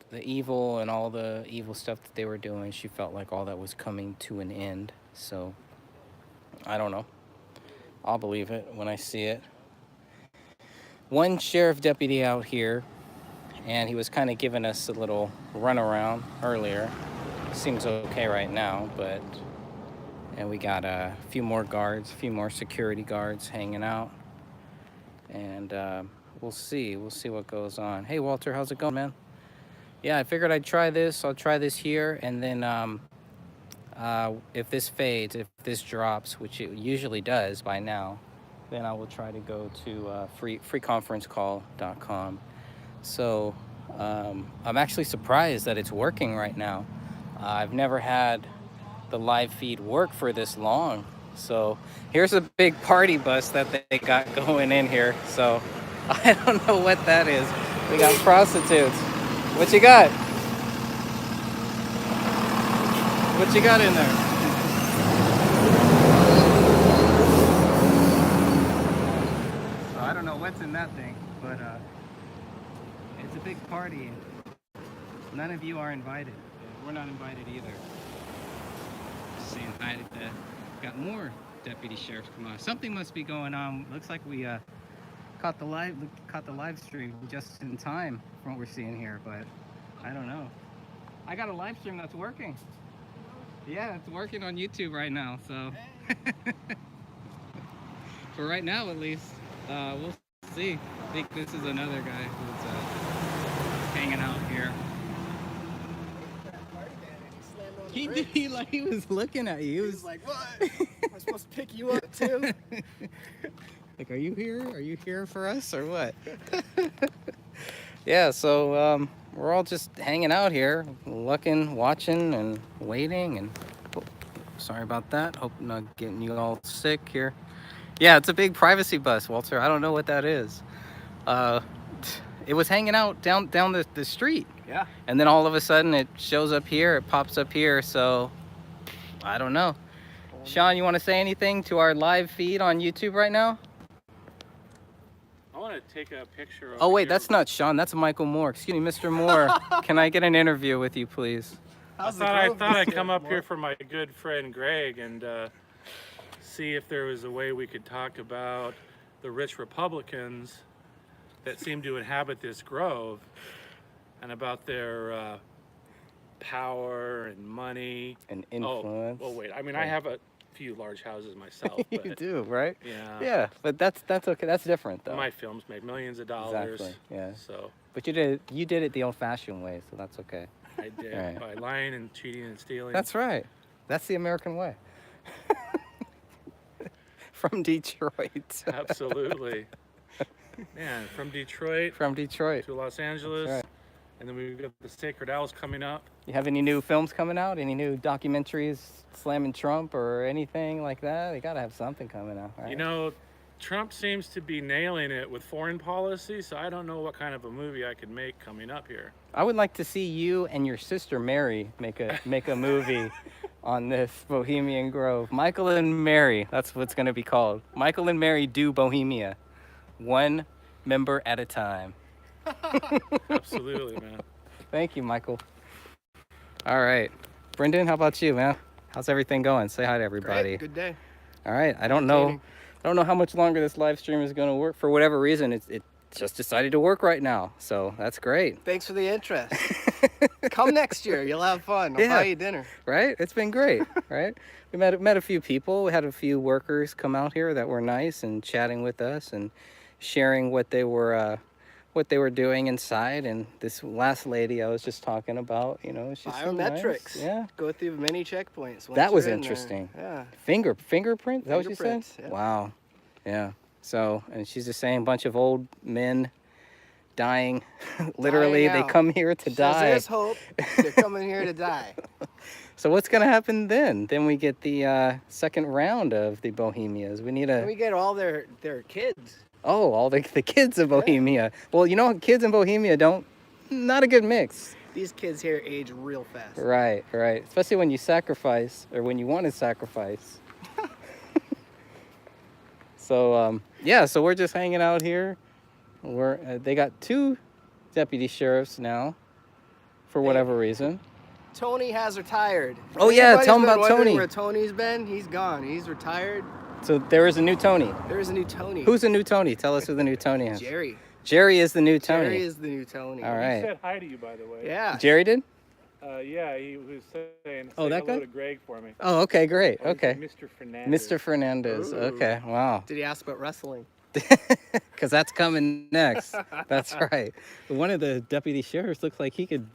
the evil and all the evil stuff that they were doing, she felt like all that was coming to an end. So, I don't know. I'll believe it when I see it. One sheriff deputy out here, and he was kind of giving us a little runaround earlier. Seems okay right now, and we got a few more guards, a few more security guards hanging out, and we'll see what goes on. Hey Walter, how's it going, man? Yeah, I figured I'd try this. I'll try this here, and then if this fades, if this drops, which it usually does by now, then I will try to go to freeconferencecall.com. So I'm actually surprised that it's working right now. I've never had the live feed work for this long. So here's a big party bus that they got going in here. So I don't know what that is. We got prostitutes. What you got? What you got in there? So I don't know what's in that thing, but it's a big party. None of you are invited. We're not invited either. Just saying hi to got more deputy sheriffs come on. Something must be going on. Looks like we caught the live stream just in time from what we're seeing here, but I don't know. I got a live stream that's working. Yeah, it's working on YouTube right now, so for right now at least, we'll see. I think this is another guy who's hanging out here. He was looking at you. He was like, what? Am I supposed to pick you up too? Like, are you here? Are you here for us or what? Yeah, so we're all just hanging out here, looking, watching, and waiting. And oh, sorry about that. Hope I'm not getting you all sick here. Yeah, it's a big privacy bus, Walter. I don't know what that is. It was hanging out down the street. Yeah. And then all of a sudden it shows up here, it pops up here, so I don't know. Sean, you want to say anything to our live feed on YouTube right now? I want to take a picture of. Oh wait, that's not Sean, that's Michael Moore. Excuse me, Mr. Moore. Can I get an interview with you, please? I thought I'd come up here for my good friend Greg and see if there was a way we could talk about the rich Republicans that seem to inhabit this grove and about their power and money and influence. Oh, well, wait. I mean, I have a few large houses myself. But, you do, right? Yeah. Yeah, but that's okay. That's different, though. My films made millions of dollars. Exactly. Yeah. So. But you did it the old-fashioned way, so that's okay. I did right. By lying and cheating and stealing. That's right. That's the American way. From Detroit. Absolutely. Man, from Detroit to Los Angeles, right. And then we've got the Sacred Owls coming up. You have any new films coming out? Any new documentaries slamming Trump or anything like that? They gotta have something coming out, right? You know, Trump seems to be nailing it with foreign policy, so I don't know what kind of a movie I could make coming up here. I would like to see you and your sister Mary make a movie on this Bohemian Grove. Michael and Mary, that's what's gonna be called. Michael and Mary do Bohemia. One member at a time. Absolutely, man. Thank you, Michael. All right. Brendan, how about you, man? How's everything going? Say hi to everybody. Great. Good day. All right. I don't know how much longer this live stream is going to work. For whatever reason, it just decided to work right now. So that's great. Thanks for the interest. Come next year. You'll have fun. I'll buy you dinner. Right? It's been great, right? We met a few people. We had a few workers come out here that were nice and chatting with us and sharing what they were doing inside. And this last lady I was just talking about, you know, she's biometrics. Nice. Yeah. Go through many checkpoints. That was interesting. Yeah. Fingerprint? Is that what you said? Yeah. Wow. Yeah. So, and she's just saying a bunch of old men dying. Literally, they come here to die. There's hope. They're coming here to die. So what's going to happen then? Then we get the second round of the Bohemias. We get all their kids. Oh, all the kids of Bohemia. Yeah. Well, you know, kids in Bohemia not a good mix. These kids here age real fast. Right. Especially when you sacrifice, or when you want to sacrifice. So, so we're just hanging out here. They got 2 deputy sheriffs now, for whatever reason. Tony has retired. Oh yeah, tell them about Tony. Where Tony's been? He's gone. He's retired. So there is a new Tony. There is a new Tony. Who's the new Tony? Tell us who the new Tony is. Jerry. Jerry is the new Tony. Jerry is the new Tony. All right. He said hi to you, by the way. Yeah. Jerry did? Yeah, he was saying that hello guy? to Greg for me. Oh, okay, great. Okay. Mr. Fernandez. Mr. Fernandez. Ooh. Okay, wow. Did he ask about wrestling? Because that's coming next. That's right. One of the deputy sheriffs looks like he could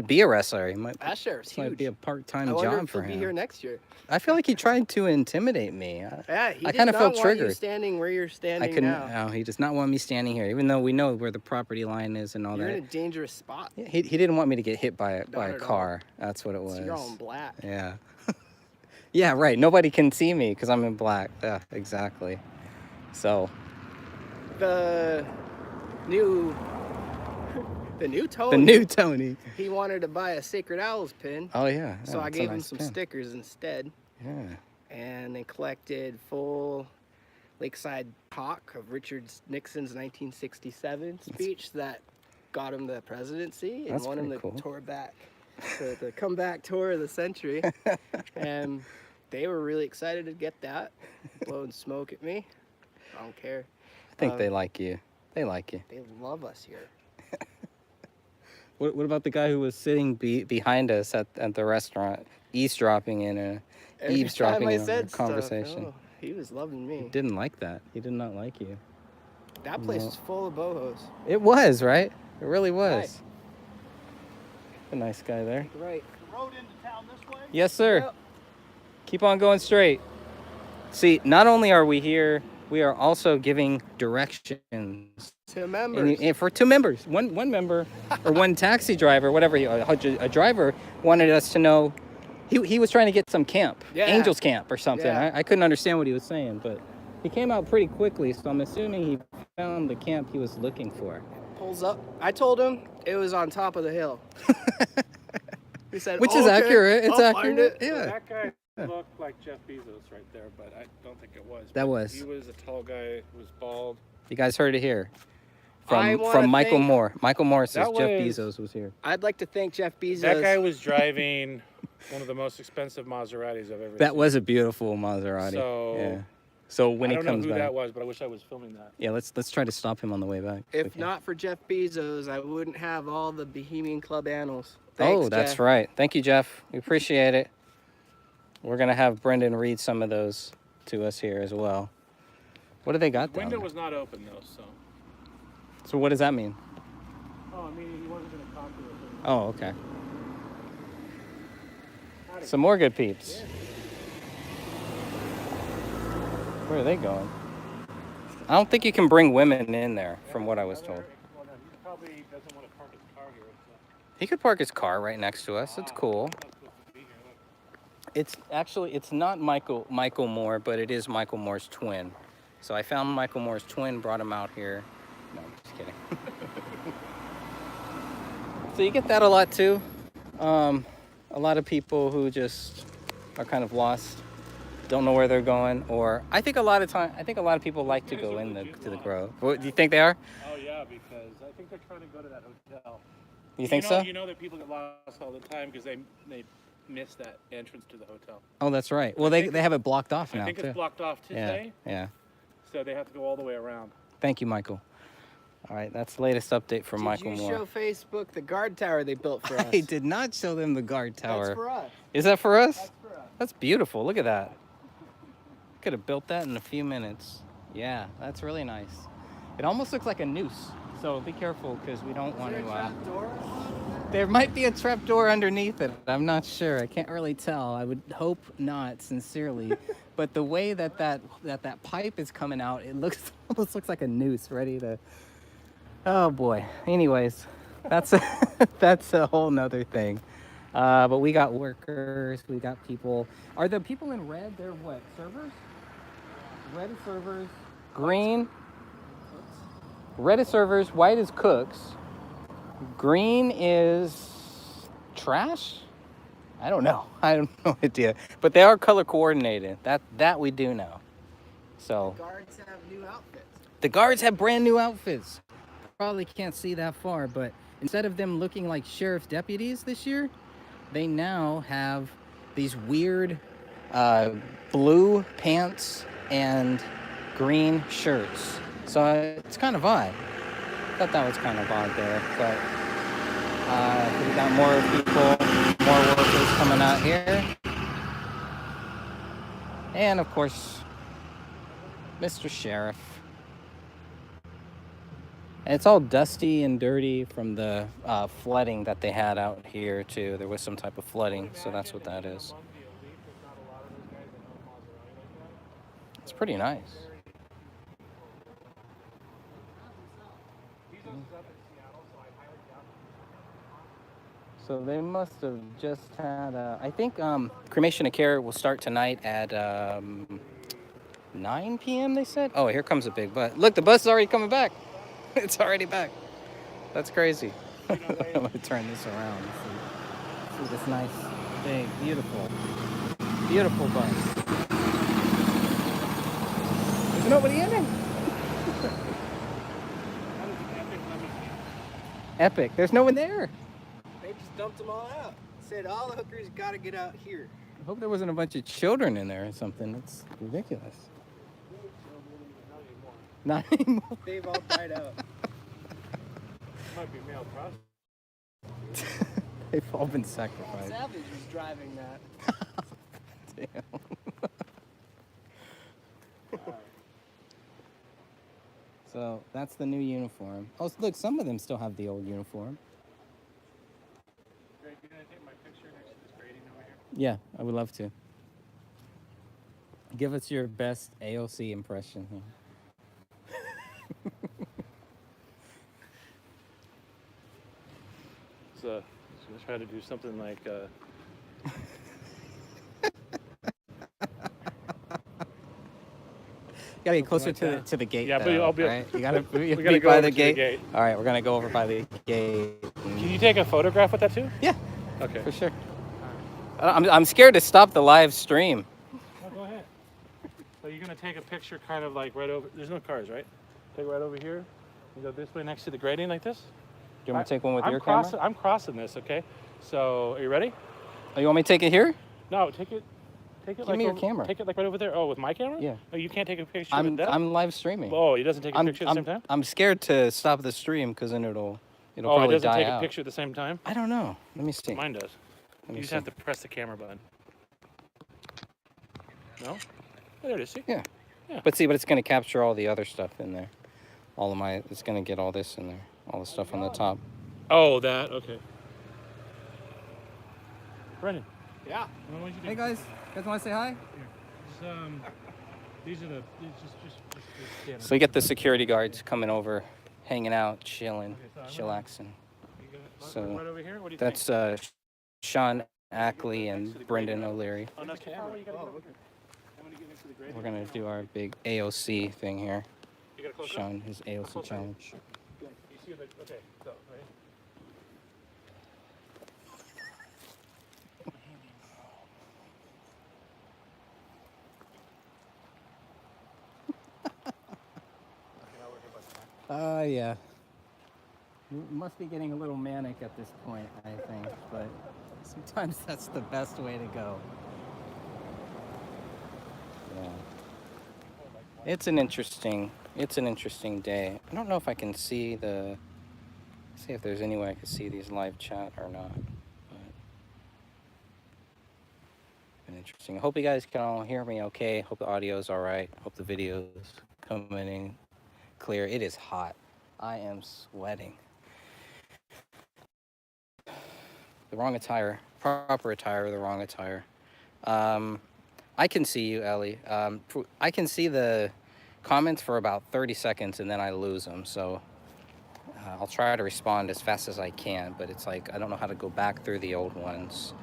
be a wrestler. That sheriff's huge. Might be a part-time I wonder job if for he'll him. be here next year. I feel like he tried to intimidate me. Yeah, I kind of felt triggered. Want you standing where you're standing now. No, he does not want me standing here, even though we know where the property line is and all You're that. in a dangerous spot. Yeah, he didn't want me to get hit by a car. That's what it was. So you're all in black. Yeah. Yeah, right. Nobody can see me because I'm in black. Yeah, exactly. So. The new Tony. The new Tony. He wanted to buy a Sacred Owls pin. Oh yeah. So I gave him some stickers instead. Yeah. And they collected full Lakeside Hawk of Richard Nixon's 1967 speech that got him the presidency and That's won him pretty the cool. tour back, the comeback tour of the century. And they were really excited to get that, blowing smoke at me. I don't care. I think they like you. They like you. They love us here. What about the guy who was sitting behind us at the restaurant, eavesdropping in a conversation? Oh, he was loving me. He didn't like that. He did not like you. That place is full of bohos. It was, right? It really was. Right. A nice guy there. Right. The road into town this way? Yes, sir. Yep. Keep on going straight. See, not only are we here, we are also giving directions to members. And for 2 members. One member, or one taxi driver, whatever, a driver wanted us to know. He was trying to get some camp, Angels Camp or something. Yeah. I couldn't understand what he was saying, but he came out pretty quickly, so I'm assuming he found the camp he was looking for. Pulls up. I told him it was on top of the hill. He said, Which is accurate. It's I'll accurate. find it. Yeah. That guy looked like Jeff Bezos right there, but I don't think it was. That But was. He was a tall guy, who was bald. You guys heard it here I wanna from Michael thank- Moore. Michael Moore says That Jeff was- Bezos was here. I'd like to thank Jeff Bezos. That guy was driving one of the most expensive Maseratis I've ever seen. That was a beautiful Maserati. So, yeah. So when I he don't comes know who back, that was, but I wish I was filming that. yeah, let's try to stop him on the way back. If not for Jeff Bezos, I wouldn't have all the Bohemian Club animals. Thanks, That's Jeff. right. Thank you, Jeff. We appreciate it. We're gonna have Brendan read some of those to us here as well. What do they got The down window there? was not open though, so. So what does that mean? Oh, I mean, he wasn't going to talk to us. Oh, okay. Some more good peeps. Where are they going? I don't think you can bring women in there, from what I was told. Well, no, he probably doesn't want to park his car here. So. He could park his car right next to us. It's cool. It's not Michael Moore, but it is Michael Moore's twin. So I found Michael Moore's twin, brought him out here. No, I'm just kidding. So you get that a lot too. A lot of people who just are kind of lost, don't know where they're going, or I think a lot of people like to go to the Grove. What, do you think they are? Oh yeah, because I think they're trying to go to that hotel. You think so? You know that people get lost all the time because they miss that entrance to the hotel. Oh, that's right. Well, they have it blocked off now I think too. it's blocked off today. Yeah. So they have to go all the way around. Thank you, Michael. All right, that's the latest update from Michael Did you Moore. show Facebook the guard tower they built for us? I did not show them the guard tower. That's for us. Is that for us? That's for us. That's beautiful. Look at that. Could have built that in a few minutes. Yeah, that's really nice. It almost looks like a noose. So be careful because we don't want to. There might be a trap door underneath it. I'm not sure. I can't really tell. I would hope not, sincerely. But the way that pipe is coming out, it almost looks like a noose ready to. Oh boy. Anyways, that's a whole nother thing. But we got workers. We got people. Are the people in red? They're what? Servers? Red is servers. Green. Red is servers. White is cooks. Green is trash? I don't know. I have no idea. But they are color coordinated. That we do know. So The guards have new outfits. the guards have brand new outfits. Probably can't see that far, but instead of them looking like sheriff's deputies this year, they now have these weird blue pants and green shirts. So it's kind of odd. I thought that was kind of odd there, but we got more people, more workers coming out here. And of course, Mr. Sheriff. And it's all dusty and dirty from the flooding that they had out here too. There was some type of flooding, so that's what that is. It's pretty nice. So they must have just had, I think Cremation of Care will start tonight at 9 p.m. they said. Oh, here comes a big bus. Look, the bus is already coming back. It's already back. That's crazy. I'm going to turn this around and see this nice, big, beautiful bus. Is nobody in it. Epic. There's no one there. They just dumped them all out. Said all the hookers got to get out here. I hope there wasn't a bunch of children in there or something. That's ridiculous. Not anymore. They've all died out. Might be male prostitutes. They've all been sacrificed. Savage was driving that. Damn. So that's the new uniform. Oh, look, some of them still have the old uniform. Greg, you gonna take my picture next to this grading over here? Yeah, I would love to. Give us your best AOC impression here. So, I'm gonna try to do something like. You gotta get closer to the gate. Yeah, though, but I'll be. right? You gotta we be gotta go by over the to gate. All right, we're gonna go over by the gate. Can you take a photograph with that too? Yeah. Okay. For sure. I'm scared to stop the live stream. No, go ahead. So you're gonna take a picture, kind of like right over. There's no cars, right? Take it right over here. You go this way next to the grading, like this. Do you want me to take one with your camera? camera? I'm crossing this, okay? So, are you ready? Oh, you want me to take it here? No, take it. Take it. Give like me your over, camera. Take it like right over there. Oh, with my camera? Yeah. Oh, you can't take a picture I'm with that. I'm live streaming. Oh, he doesn't take a picture at the same time. I'm scared to stop the stream because then it'll Oh, it probably doesn't die take out. a picture at the same time. I don't know. Let me see. Mine does. Let me You just see. have to press the camera button. No? Oh, there it is. See? Yeah. Yeah. But it's gonna capture all the other stuff in there. It's gonna get all this in there. All the stuff on the top. Oh, that. Okay. Brendan. Yeah. Hey guys, want to say hi? These are the. Just So we get the security guards coming over, hanging out, chilling, chillaxing. So right over here. What do you that's Sean Ackley and Brendan O'Leary. Oh, no camera. We're gonna do our big AOC thing here. You got a close-up? Sean his AOC Close-up. challenge. You see the. Okay. So, right. Yeah. You must be getting a little manic at this point, I think, but sometimes that's the best way to go. Yeah. It's an interesting day. I don't know if I can see if there's any way I can see these live chat or not. But been interesting. I hope you guys can all hear me okay. Hope the audio's all right. Hope the video's coming in clear. It is hot. I am sweating. The wrong attire. Proper attire, the wrong attire. I can see you, Ellie. I can see the comments for about 30 seconds and then I lose them. So I'll try to respond as fast as I can, but it's like I don't know how to go back through the old ones.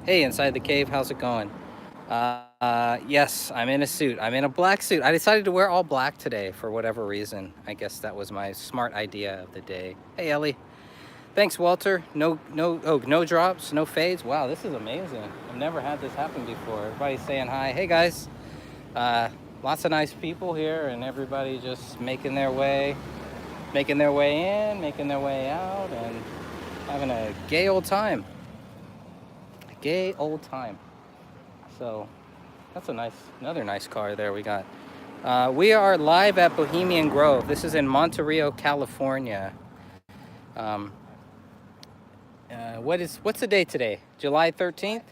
Hey, Inside the Cave, how's it going? Yes, I'm in a suit. I'm in a black suit. I decided to wear all black today for whatever reason. I guess that was my smart idea of the day. Hey, Ellie. Thanks, Walter. No drops, no fades. Wow, this is amazing. I've never had this happen before. Everybody's saying hi. Hey, guys. Lots of nice people here, and everybody just making their way in, making their way out, and having a gay old time. A gay old time. So that's another nice car there we got. We are live at Bohemian Grove. This is in Monterey, California. What's the date today? July 13th?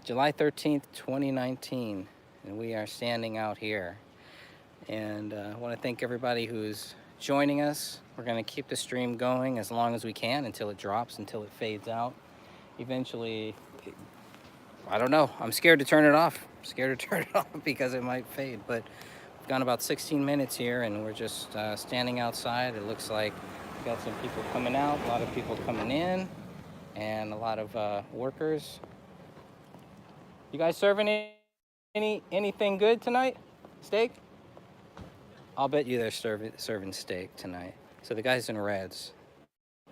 July 13th, 2019. And we are standing out here. And I want to thank everybody who's joining us. We're going to keep the stream going as long as we can until it drops, until it fades out. Eventually, I don't know. I'm scared to turn it off. Because it might fade. But we've gone about 16 minutes here and we're just standing outside. It looks like we've got some people coming out, a lot of people coming in, and a lot of workers. You guys serving anything good tonight? Steak? I'll bet you they're serving steak tonight. So the guys in reds,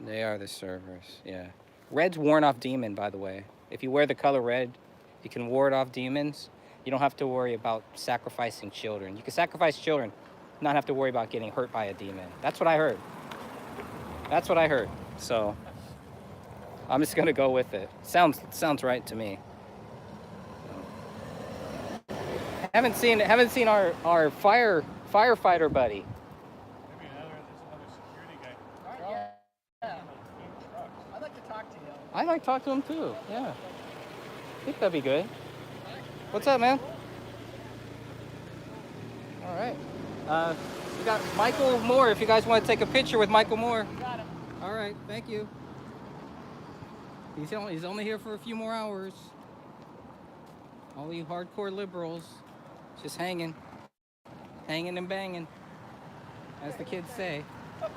they are the servers, yeah. Red's warn off demon, by the way. If you wear the color red, you can ward off demons. You don't have to worry about sacrificing children. You can sacrifice children, not have to worry about getting hurt by a demon. That's what I heard. That's what I heard. So I'm just gonna go with it. Sounds right to me. Haven't seen our firefighter buddy. Maybe there's another security guy. I'd like to talk to him. I'd like to talk to him too. Yeah. I think that'd be good. What's up, man? All right. We got Michael Moore. If you guys want to take a picture with Michael Moore. Got him. All right. Thank you. He's only here for a few more hours. All you hardcore liberals, just hanging and banging, as the kids say. Oh,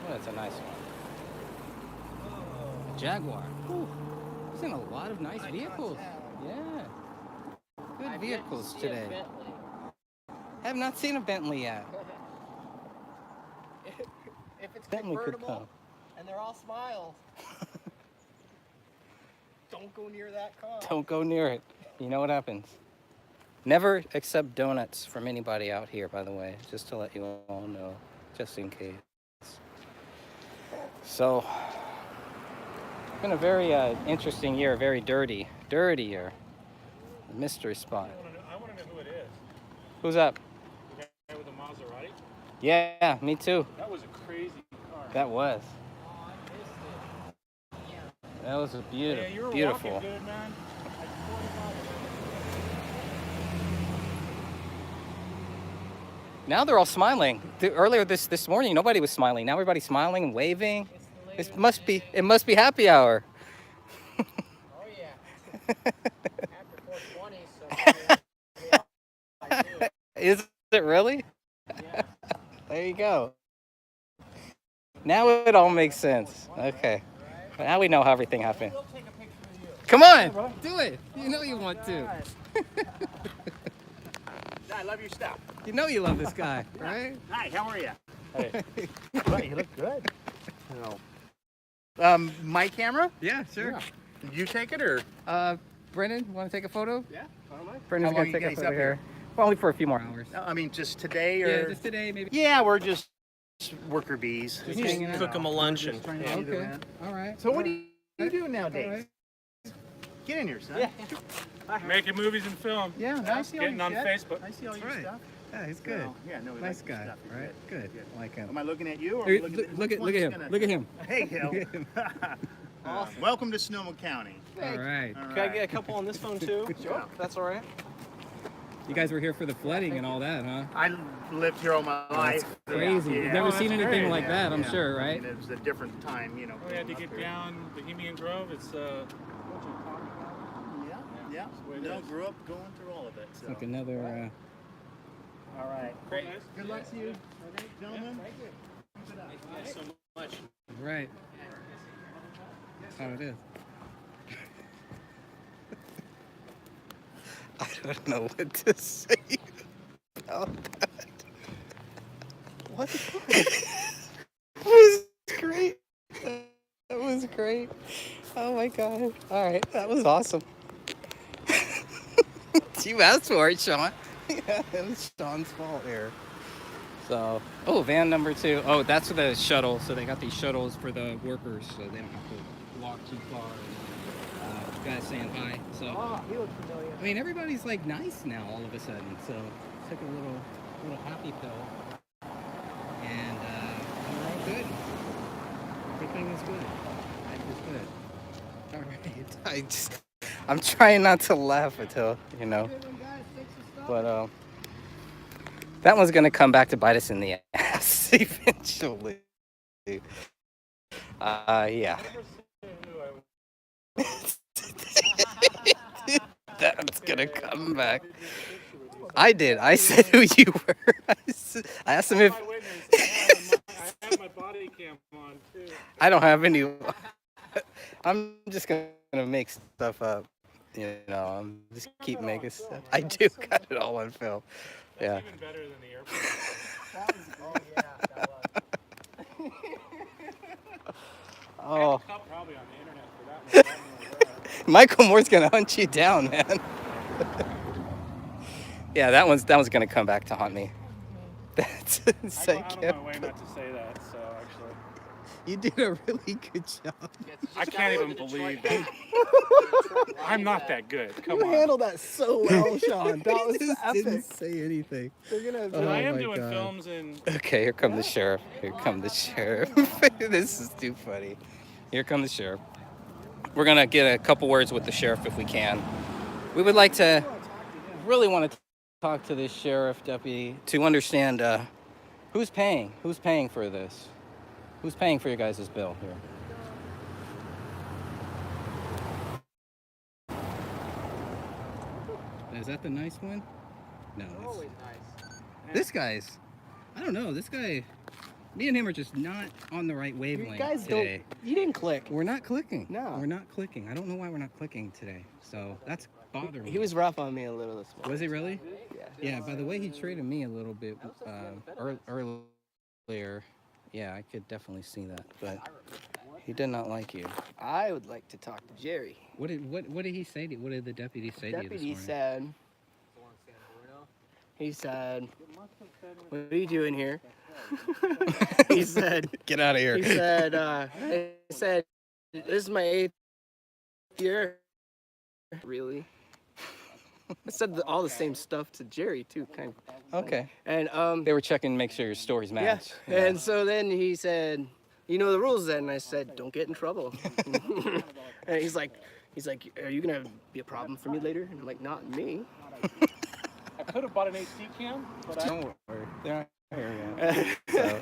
that's a nice one. A Jaguar. Ooh. He's in a lot of nice vehicles. Yeah. Good vehicles today. Have not seen a Bentley yet. If it's Bentley could come. convertible and they're all smiles, don't go near that car. Don't go near it. You know what happens. Never accept donuts from anybody out here, by the way, just to let you all know, just in case. So, it's been a very interesting year, very dirty year. Mystery spot. I want to know who it is. Who's up? The guy with the Maserati? Yeah, me too. That was a crazy car. That was. That was a beautiful, Yeah, you were beautiful. walking good, man. Now they're all smiling. Earlier this morning, nobody was smiling. Now everybody's smiling and waving. It must be happy hour. Oh yeah. After 420, so. Is it really? Yeah. There you go. Now it all makes sense. Okay. Now we know how everything happened. Come on, do it. You know you want to. I love your stuff. You know you love this guy, right? Hi, how are you? Hey. You look good. My camera? Yeah, sure. Yeah. You take it or? Brennan, want to take a photo? Yeah. Brendan's How long gonna take you a guys photo up here. here? Well, only for a few more hours. I mean, just today or? Yeah, just today, maybe. Yeah, we're just worker bees. Just hanging out. Cook them a luncheon. Okay. All right. So what are you doing nowadays? Get in here, son. Yeah. Making movies and film. Yeah, I see all Getting your on shit. Facebook. I see all your Right. stuff. Yeah, he's good. So, yeah, no, we Nice like your guy, stuff. You're right? Good. Like him. Am I looking at you or Hey, looking at look at him. gonna... Look at him. Hey, Hill. Look at him. Welcome to Sonoma County. All right. Can I get a couple on this phone too? Sure. That's all right. You guys were here for the flooding and all that, huh? I lived here all my life. Crazy. Yeah. You've never Oh, seen that's anything great. like that, I'm sure, I right? mean, it was a different time, you know. We had to growing get up here. down Bohemian Grove. It's Yeah. No, grew up going through all of it. So. Like another. All right. great. Good luck to you, gentlemen. Thank you so much. Right. That's how it is. I don't know what to say about that. What? That was great. That was great. Oh my god. All right, that was awesome. You asked for it, Sean. Yeah, it was Sean's fault here. So, oh, van number 2. Oh, that's the shuttle. So they got these shuttles for the workers, so they don't have to walk too far. Guys saying hi. So, Oh, he looks familiar. I mean, everybody's like nice now all of a sudden. So, took a little happy pill, and we're all good. Everything is good. Life is good. All right. I'm trying not to laugh until, but that one's gonna come back to bite us in the ass eventually. Yeah. That's gonna come back. I did. I said who you were. I asked him if. I have my body cam on too. I don't have any. I'm just gonna make stuff up. I'm just keep making stuff. I do got it all on film. Yeah. That's even better than the airport. Oh. Probably on the internet for that one. Michael Moore's gonna hunt you down, man. Yeah, that one's gonna come back to haunt me. That's I go out of my way not to say that, so actually. You did a really good job. I can't even believe that. I'm not that good. Come You on. handled that so well, Sean. That was just epic. didn't say anything. They're gonna. Oh I am my doing God. films and. Okay, here come the sheriff. Here come the sheriff. This is too funny. Here come the sheriff. We're gonna get a couple words with the sheriff if we can. We would like to, really want to talk to this sheriff deputy to understand who's paying for this. Who's paying for your guys' bill here? Is that the nice one? No. Always nice. This guy's, I don't know, this guy, me and him are just not on the right wavelength You guys today. you didn't click. We're not clicking. No. We're not clicking. I don't know why we're not clicking today. So that's bothering me. He was rough on me a little this morning. Was he really? Yeah. Yeah, by the way he treated me a little bit earlier. Yeah, I could definitely see that. But he did not like you. I would like to talk to Jerry. What did he say to you? What did the deputy say to you this morning? He said, what are you doing here? He said, Get out of here. He said, I said, this is my 8th year. Really? I said all the same stuff to Jerry too, kind of. Okay. And they were checking to make sure your stories match. Yeah. And so then he said, you know the rules then? And I said, don't get in trouble. And he's like, are you gonna be a problem for me later? And I'm like, not me. I could have bought an HD cam, but Don't worry. They're not here yet. So.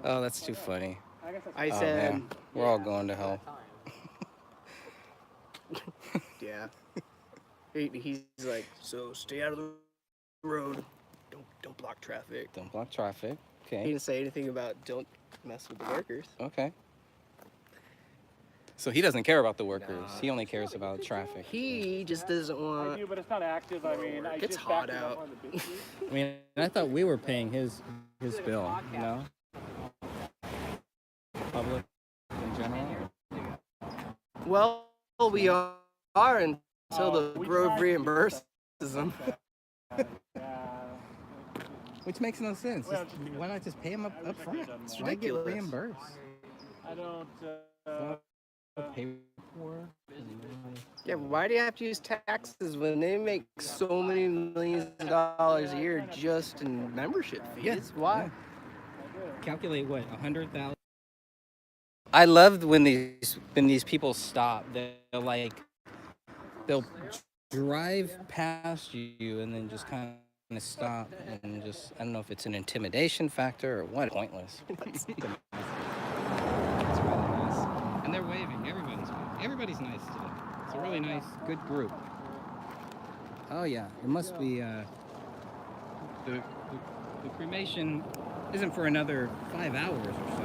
Oh, that's too funny. I said, man. We're all going to hell. Yeah. He's like, so stay out of the road. Don't block traffic. Don't block traffic. Okay. He didn't say anything about don't mess with the workers. Okay. So he doesn't care about the workers. He only cares about traffic. He just doesn't want. I do, but it's not active. I mean, I It's just hot backed it up out. on the big sheet. I mean, I thought we were paying his bill, you know? Public in general. Well, we are until the Grove reimburses them. Which makes no sense. Why not just pay him up front? It's Why get ridiculous. reimbursed? I don't. Pay for? Yeah, why do you have to use taxes when they make so many millions of dollars a year just in membership fees? Yeah. Why? Calculate what, 100,000? I loved when these people stop. They'll drive past you and then just kind of stop and just, I don't know if it's an intimidation factor or what. Pointless. It's really nice. And they're waving. Everybody's nice today. It's a really nice, good group. Oh yeah, it must be the cremation isn't for another 5 hours or so.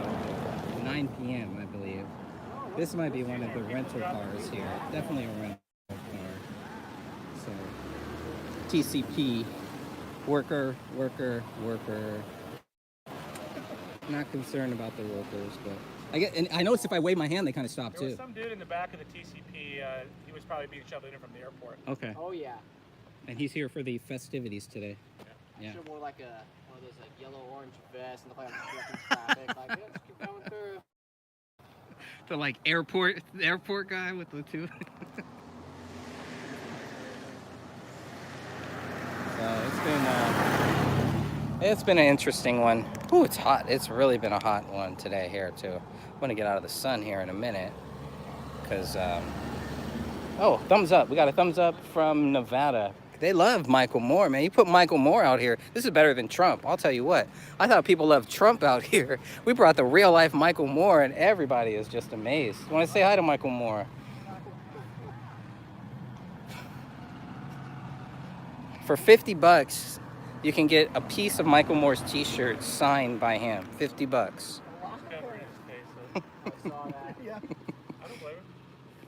9 p.m. I believe. This might be one of the rental cars here. Definitely a rental car. So TCP, worker. Not concerned about the workers, but and I noticed if I wave my hand, they kind of stop There too. was some dude in the back of the TCP. He was probably being shoveled in from the airport. Okay. Oh yeah. And he's here for the festivities today. Yeah. Should have wore like one of those yellow-orange vests and look like I'm directing traffic. Like, yeah, just keep going through. The like airport guy with the two. So it's been an interesting one. Ooh, it's hot. It's really been a hot one today here too. I'm gonna get out of the sun here in a minute because oh, thumbs up. We got a thumbs up from Nevada. They love Michael Moore, man. You put Michael Moore out here, this is better than Trump. I'll tell you what. I thought people loved Trump out here. We brought the real life Michael Moore and everybody is just amazed. You want to say hi to Michael Moore? For $50, you can get a piece of Michael Moore's t-shirt signed by him. $50. Yeah.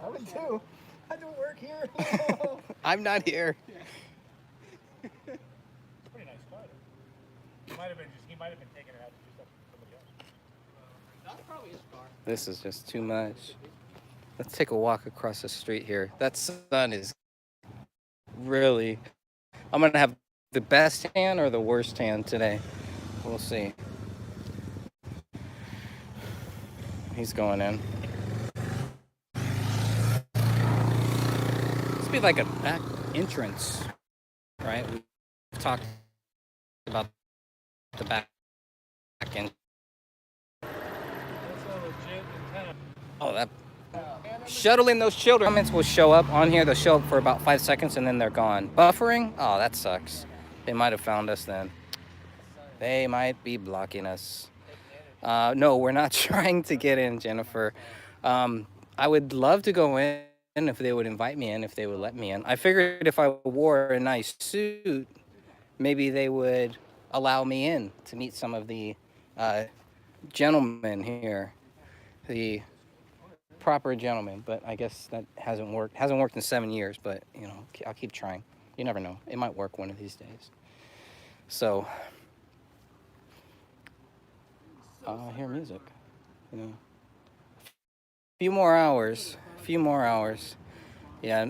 I would too. I don't work here. I'm not here. Pretty nice car. He might have been taking it out to do something for somebody else. That's probably his car. This is just too much. Let's take a walk across the street here. That sun is really... I'm going to have the best tan or the worst tan today. We'll see. He's going in. This be like a back entrance, right? We've talked about the back end. Oh, that... Shuttling those children. Comments will show up on here. They'll show up for about 5 seconds and then they're gone. Buffering? Oh, that sucks. They might have found us then. They might be blocking us. No, we're not trying to get in, Jennifer. I would love to go in if they would invite me in, if they would let me in. I figured if I wore a nice suit, maybe they would allow me in to meet some of the gentlemen here. The proper gentlemen, but I guess that hasn't worked. Hasn't worked in 7 years, but you know, I'll keep trying. You never know. It might work one of these days. So, I hear music. You know, a few more hours. Yeah,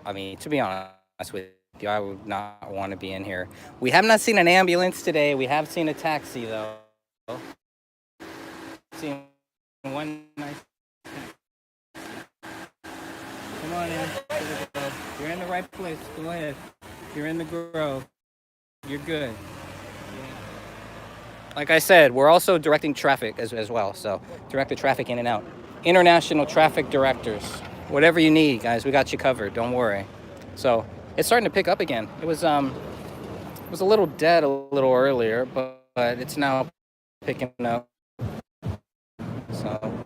I mean, to be honest with you, I would not want to be in here. We have not seen an ambulance today. We have seen a taxi though. Seen one nice. Come on in. You're in the right place. Go ahead. You're in the Grove. You're good. Like I said, we're also directing traffic as well. So direct the traffic in and out. International traffic directors. Whatever you need, guys, we got you covered. Don't worry. So it's starting to pick up again. It was a little dead a little earlier, but it's now picking up. So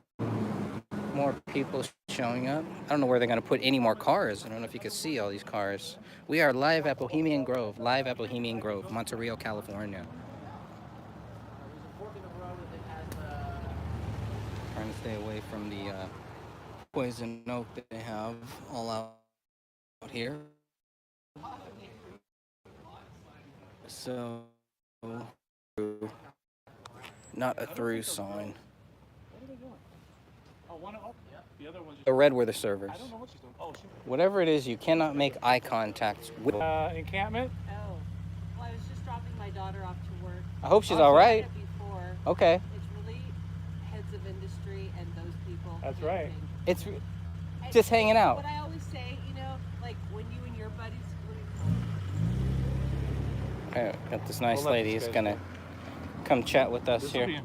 more people showing up. I don't know where they're going to put any more cars. I don't know if you can see all these cars. We are live at Bohemian Grove, Monterey, California. Trying to stay away from the poison oak that they have all out here. So, not a through sign. The red were the servers. Whatever it is, you cannot make eye contact with. Encampment? Oh, well, I was just dropping my daughter off to work. I hope she's all right. Okay. It's really heads of industry and those people. That's right. It's just hanging out. What I always say, you know, like when you and your buddies. Got this nice lady who's gonna come chat with us here.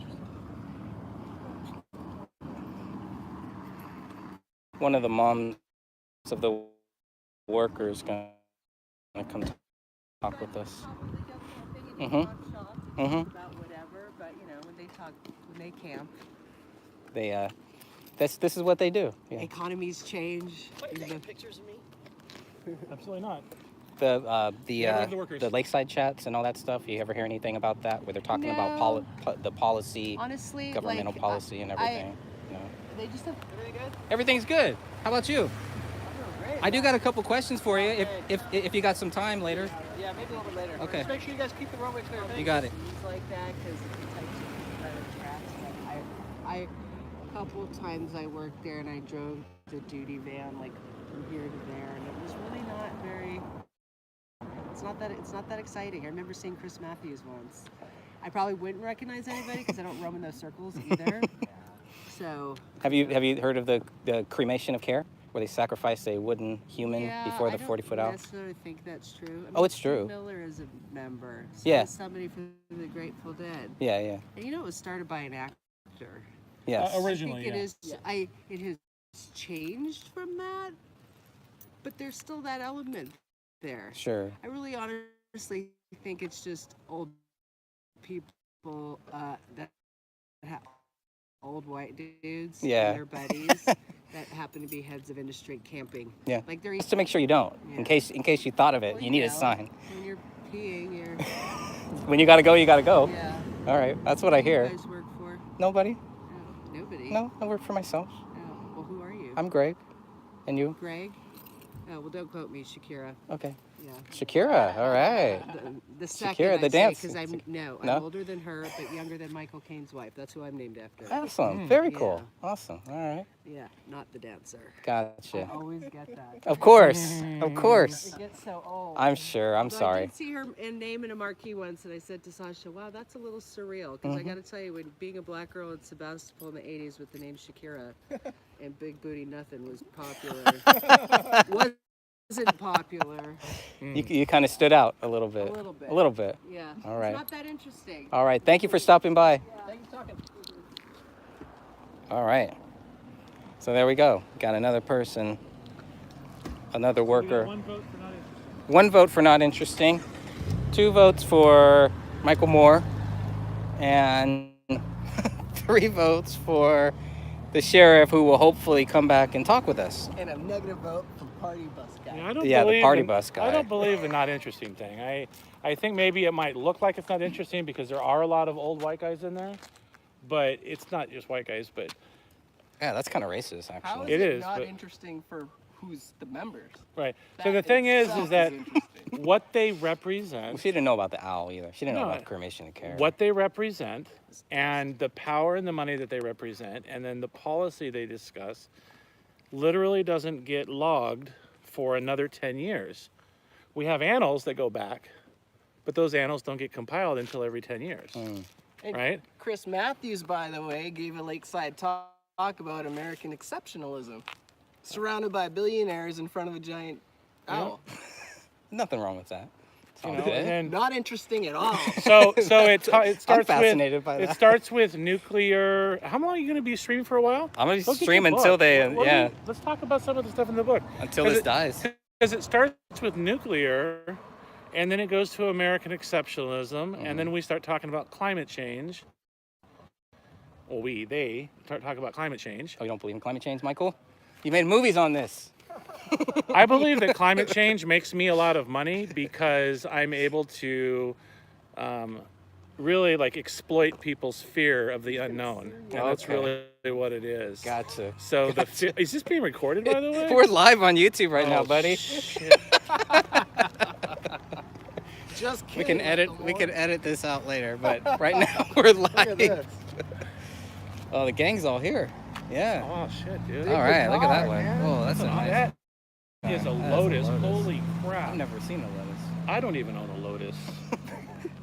One of the moms of the workers gonna come talk with us. About whatever, but you know, when they camp. They this is what they do. Yeah. Economies change. What, taking pictures of me? Absolutely not. The lakeside chats and all that stuff. You ever hear anything about that? Where they're talking about the policy, honestly, governmental policy and everything. They just have everything good. Everything's good. How about you? Great. I do got a couple questions for you if you got some time later. Yeah, maybe a little bit later. Okay. Just make sure you guys keep the runway clear. You got it. Things like that, because if you type better tracks. I a couple of times I worked there and I drove the duty van like from here to there, and it was really not very. It's not that exciting. I remember seeing Chris Matthews once. I probably wouldn't recognize anybody because I don't roam in those circles either. So. Have you heard of the cremation of care, where they sacrifice a wooden human before the 40-foot out? I don't necessarily think that's true. I mean, oh, it's true. Miller is a member. So yeah. Is somebody from the Grateful Dead. Yeah, yeah. And you know, it was started by an actor. Yes. Originally, I think it has changed from that, but there's still that element there. Sure. I really honestly think it's just old people that have old white dudes and their buddies that happen to be heads of industry camping. Yeah. Like they're just to make sure you don't. Yeah. In case you thought of it, well, you need a sign. When you're peeing, you're when you gotta go, you gotta go. Yeah. All right. That's what I hear. Who do you guys work for? Nobody. Oh, nobody. No, I work for myself. Oh, well, who are you? I'm Greg. And you? Greg? Oh, well, don't quote me, Shakira. Okay. Yeah. Shakira, all right. The second Shakira, the dance. because I'm older than her, but younger than Michael Caine's wife. That's who I'm named after. Awesome, very cool. Awesome, all right. Yeah, not the dancer. Gotcha. I always get that. Of course, of course. It gets so old. I'm sure. I'm Although sorry. I did see her name in a marquee once, and I said to Sasha, "Wow, that's a little surreal." Because I got to tell you, when being a black girl in Sebastopol in the '80s with the name Shakira and Big Booty Nothing was popular. Wasn't popular. You kind of stood out a little bit. A little bit. A little bit. Yeah. All right. It's not that interesting. All right. Thank you for stopping by. Thanks for talking. All right. So there we go. Got another person, another worker. One vote for not interesting. 2 votes for Michael Moore, and 3 votes for the sheriff, who will hopefully come back and talk with us. And a negative vote for party bus guy. Yeah, the party bus guy. I don't believe the not interesting thing. I think maybe it might look like it's not interesting because there are a lot of old white guys in there, but it's not just white guys. But yeah, that's kind of racist, actually. How is it it is not but, interesting for who's the members? Right. That So the thing is itself that interesting. what they represent. Well, she didn't know about the owl either. She didn't know No, about cremation of care. What they represent and the power and the money that they represent, and then the policy they discuss, literally doesn't get logged for another 10 years. We have annals that go back, but those annals don't get compiled until every 10 years. And Right? Chris Matthews, by the way, gave a lakeside talk about American exceptionalism, surrounded by billionaires in front of a giant owl. Nothing wrong with that. You know, and Not interesting at all. So it starts I'm fascinated by it that. starts with nuclear. How long are you going to be streaming for a while? I'm gonna Look at stream your until book. they, What let's talk about some of the stuff in the book. Until this dies. Because it starts with nuclear, and then it goes to American exceptionalism, and then we start talking about climate change. Well, they start talking about climate change. Oh, you don't believe in climate change, Michael? You made movies on this. I believe that climate change makes me a lot of money because I'm able to really exploit people's fear of the unknown. And that's really what it is. Gotcha. So is this being recorded, by the way? We're live on YouTube right now, buddy. Shit. Just We kidding. can edit this out later, but right now we're Look at live. this. Oh, the gang's all here. Yeah. Oh shit, dude. All right, look at that one. Oh, that's a nice. That is a That's lotus. Holy crap. I've never seen a lotus. I don't even own a lotus.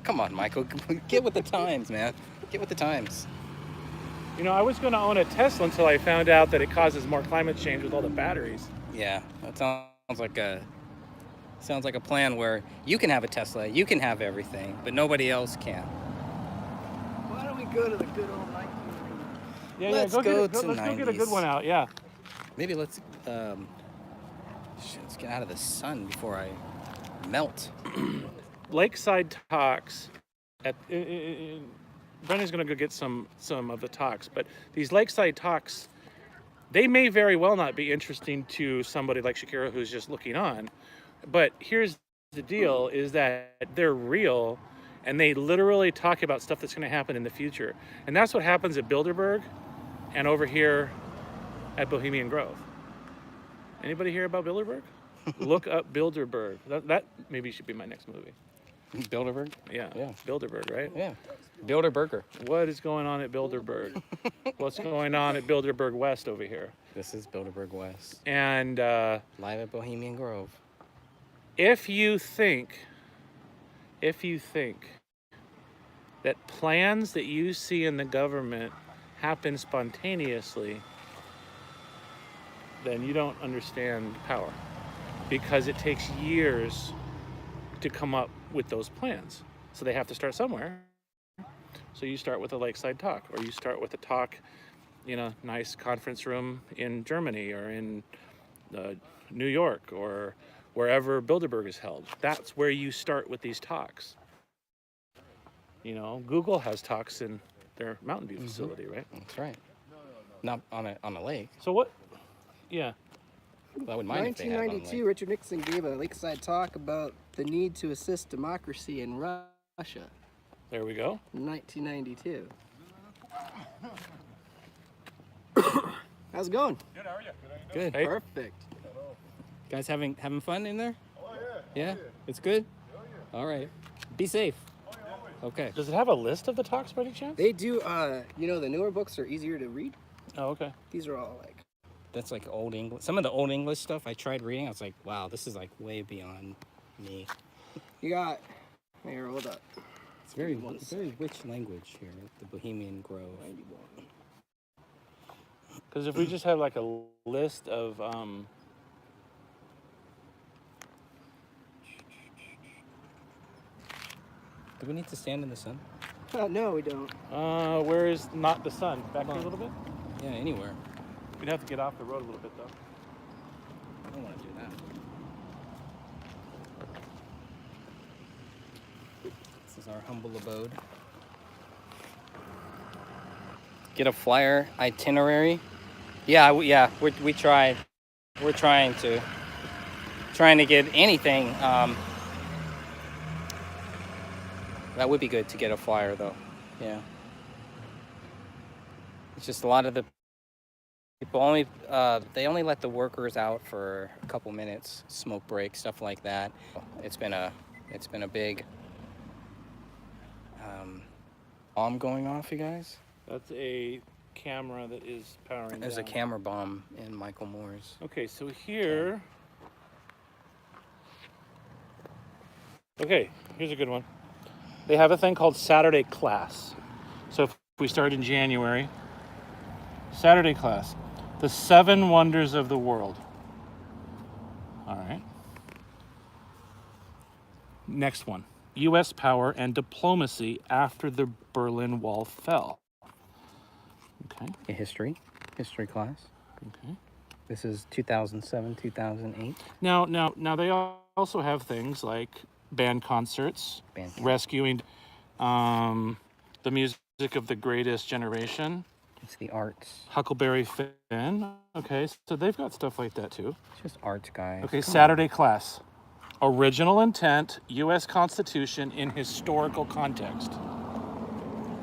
Come on, Michael. Get with the times, man. Get with the times. You know, I was going to own a Tesla until I found out that it causes more climate change with all the batteries. Yeah, that sounds like a plan where you can have a Tesla, you can have everything, but nobody else can. Why don't we go to the good old 1990s? Yeah, Let's go go get to let's go get a 90s. good one out. Yeah. Maybe let's get out of the sun before I melt. Lakeside talks. Brendan's going to go get some of the talks, but these lakeside talks, they may very well not be interesting to somebody like Shakira who's just looking on. But here's the deal: is that they're real, and they literally talk about stuff that's going to happen in the future, and that's what happens at Bilderberg, and over here at Bohemian Grove. Anybody hear about Bilderberg? Look up Bilderberg. That maybe should be my next movie. Bilderberg? Yeah. Yeah. Bilderberg, right? Yeah. Bilderberger. What is going on at Bilderberg? What's going on at Bilderberg West over here? This is Bilderberg West. And live at Bohemian Grove. If you think that plans that you see in the government happen spontaneously, then you don't understand power, because it takes years to come up with those plans. So they have to start somewhere. So you start with a lakeside talk, or you start with a talk in a nice conference room in Germany or in New York or wherever Bilderberg is held. That's where you start with these talks. You know, Google has talks in their Mountain View facility, right? That's right. Not on a lake. So what? Yeah. I wouldn't mind if they had it on a 1992, lake. Richard Nixon gave a lakeside talk about the need to assist democracy in Russia. There we go. 1992. How's it going? Good, how are you? Good. Hey. Perfect. Guys having fun in there? Oh, yeah. Yeah, it's good. All right, be safe. Okay. Does it have a list of the talks by any chance? They do. The newer books are easier to read. Oh, okay. These are all like. That's like old English. Some of the old English stuff I tried reading. I was like, wow, this is like way beyond me. You got. Here, hold up. It's very rich language here at the Bohemian Grove. Because if we just have like a list of Do we need to stand in the sun? No, we don't. where is not the sun? Back here a little bit? Yeah, anywhere. We'd have to get off the road a little bit though. I don't want to do that. This is our humble abode. Get a flyer itinerary. Yeah, we tried. We're trying to get anything. That would be good to get a flyer, though. Yeah. It's just a lot of the people they only let the workers out for a couple minutes, smoke break, stuff like that. It's been a big bomb going off, you guys. That's a camera that is powering There's down. a camera bomb in Michael Moore's. Okay, so here. Okay, here's a good one. They have a thing called Saturday class. So if we start in January, Saturday class, the 7 wonders of the world. All right. Next one, U.S. power and diplomacy after the Berlin Wall fell. Okay. A history class. Okay. This is 2007, 2008. Now they also have things like band concerts, rescuing the music of the greatest generation. It's the arts. Huckleberry Finn. Okay, so they've got stuff like that too. It's just arts, guys. Okay, Come Saturday class. Original intent, U.S. Constitution in historical context.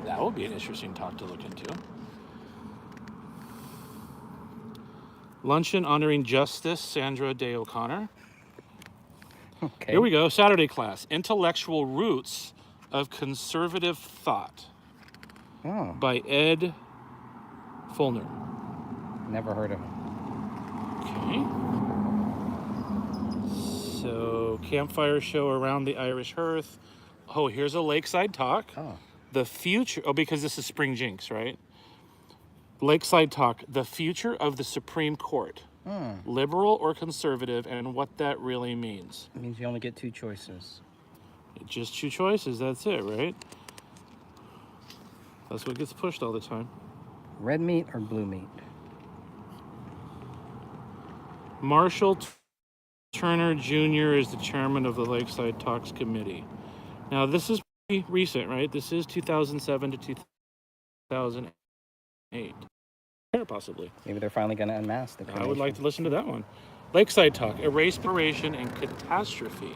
That would be an interesting talk to look into. Luncheon honoring Justice Sandra Day O'Connor. Okay. Here we go, Saturday class. Intellectual Roots of Conservative Thought. Oh. By Ed Fulner. Never heard of him. Okay. So, campfire show around the Irish hearth. Oh, here's a lakeside talk. Oh. The future, because this is Spring Jinx, right? Lakeside talk, the future of the Supreme Court. Liberal or conservative, and what that really means. It means you only get 2 choices. Just 2 choices, that's it, right? That's what gets pushed all the time. Red meat or blue meat? Marshall Turner Jr. is the chairman of the Lakeside Talks Committee. Now, this is pretty recent, right? This is 2007 to 2008. Possibly. Maybe they're finally going to unmask the I would like to listen to that one. Lakeside Talk, Erasation and Catastrophe.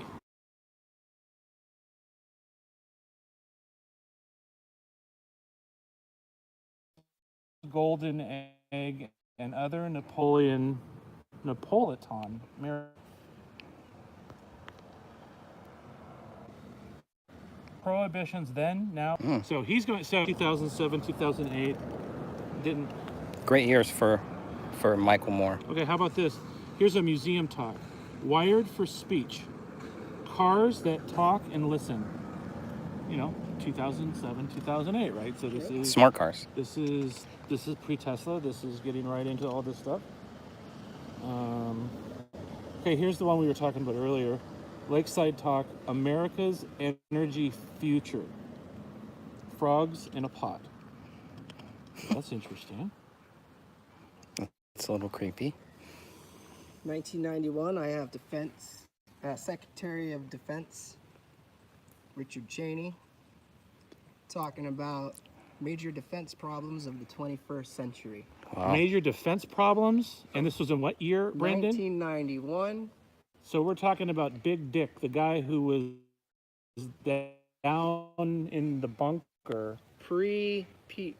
Golden Egg and other Napoleon prohibitions then, now. So he's going, 2007, 2008, didn't. Great years for Michael Moore. Okay, how about this? Here's a museum talk. Wired for speech. Cars that talk and listen. 2007, 2008, right? So this is smart cars. This is pre-Tesla. This is getting right into all this stuff. Okay, here's the one we were talking about earlier. Lakeside Talk, America's Energy Future. Frogs in a Pot. That's interesting. It's a little creepy. 1991, I have Secretary of Defense Richard Cheney talking about major defense problems of the 21st century. Wow. Major defense problems? And this was in what year, Brandon? 1991. So we're talking about Big Dick, the guy who was down in the bunker. PNAC.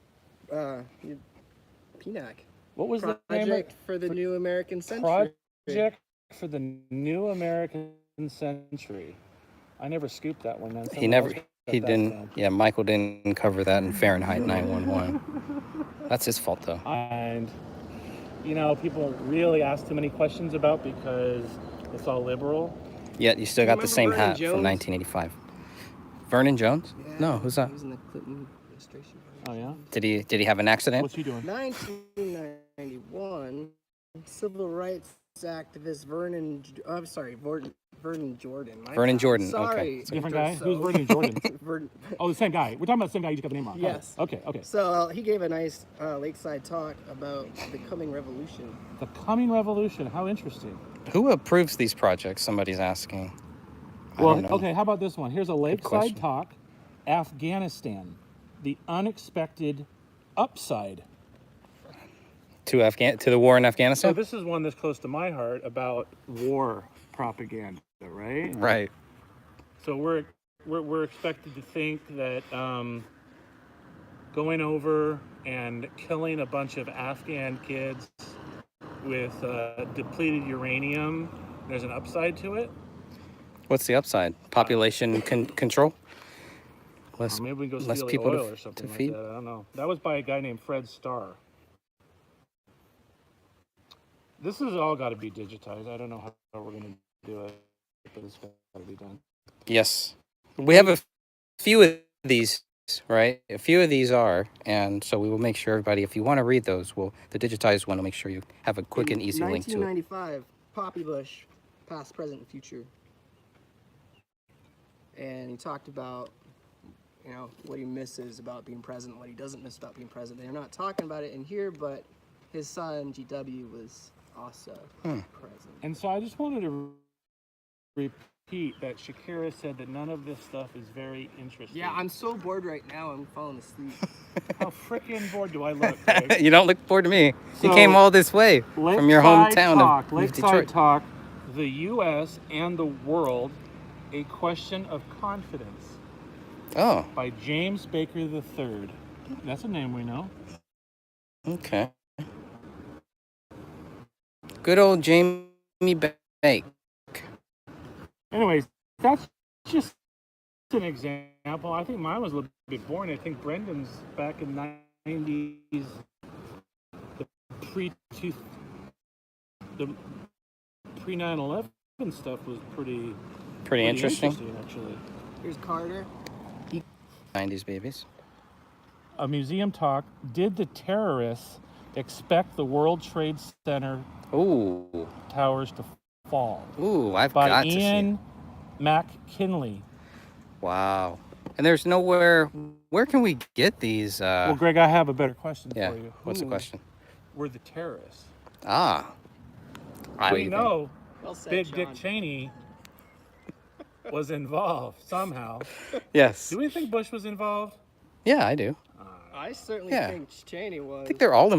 What was the name? Project for the New American Century. Project for the New American century. I never scooped that one. Then He someone never, else got he that didn't, stamp. yeah, Michael didn't cover that in Fahrenheit 911. That's his fault, though. And, you know, people really ask too many questions about because it's all liberal. Yet you still Do you got the remember same Vernon hat from Jones? 1985. Vernon Jones? Yeah, No, who's that? He was in the Clinton administration. Oh, yeah? Did he have an accident? What's he doing? 1991, civil rights activist Vernon Jordan. Vernon Jordan, Sorry. okay. Different guy? Who's Vernon Jordan? Oh, the same guy. We're talking about the same guy. You just got the name wrong. Yes. Okay. So he gave a nice lakeside talk about the coming revolution. The coming revolution. How interesting. Who approves these projects? Somebody's asking. I Well, don't know. okay, how about this one? Here's a lakeside question. talk. Afghanistan. The unexpected upside. To the war in So Afghanistan? this is one that's close to my heart about war propaganda, right? Right. So we're expected to think that going over and killing a bunch of Afghan kids with depleted uranium, there's an upside to it. What's the upside? Population control? Or maybe we go less steal the people oil to or something like feed? that. I don't know. That was by a guy named Fred Starr. This has all got to be digitized. I don't know how we're going to do it, but it's got to be done. Yes. We have a few of these, right? A few of these are, and so we will make sure everybody, if you want to read those, the digitized one will make sure you have a quick and easy link to it. 1995, Poppy Bush, past, present, and future. And he talked about, you know, what he misses about being president, what he doesn't miss about being president. They're not talking about it in here, but his son, GW, was also president. And so I just wanted to repeat that Shakira said that none of this stuff is very interesting. Yeah, I'm so bored right now, I'm falling asleep. How freaking bored do I look, Greg? You don't look bored to me. So, you came all this way from your hometown of Lakeside Detroit. Talk, the U.S. and the world, a question of confidence. Oh. By James Baker III. That's a name we know. Okay. Good old Jamie Bake. Anyways, that's just an example. I think mine was a little bit boring. I think Brendan's back in the 90s, the pre-9/11 stuff was pretty interesting. Actually. Here's Carter. 90s babies. A museum talk. Did the terrorists expect the World Trade Center towers to fall? Ooh, I've by got to see Ian it. McKinley. Wow. And there's nowhere. Where can we get these? Well, Greg, I have a better question yeah. for you. What's the Who question? were the terrorists? We know well said, Big John. Dick Cheney was involved somehow. Yes. Do we think Bush was involved? Yeah, I do. I certainly Yeah. think Cheney was. I think they're all involved.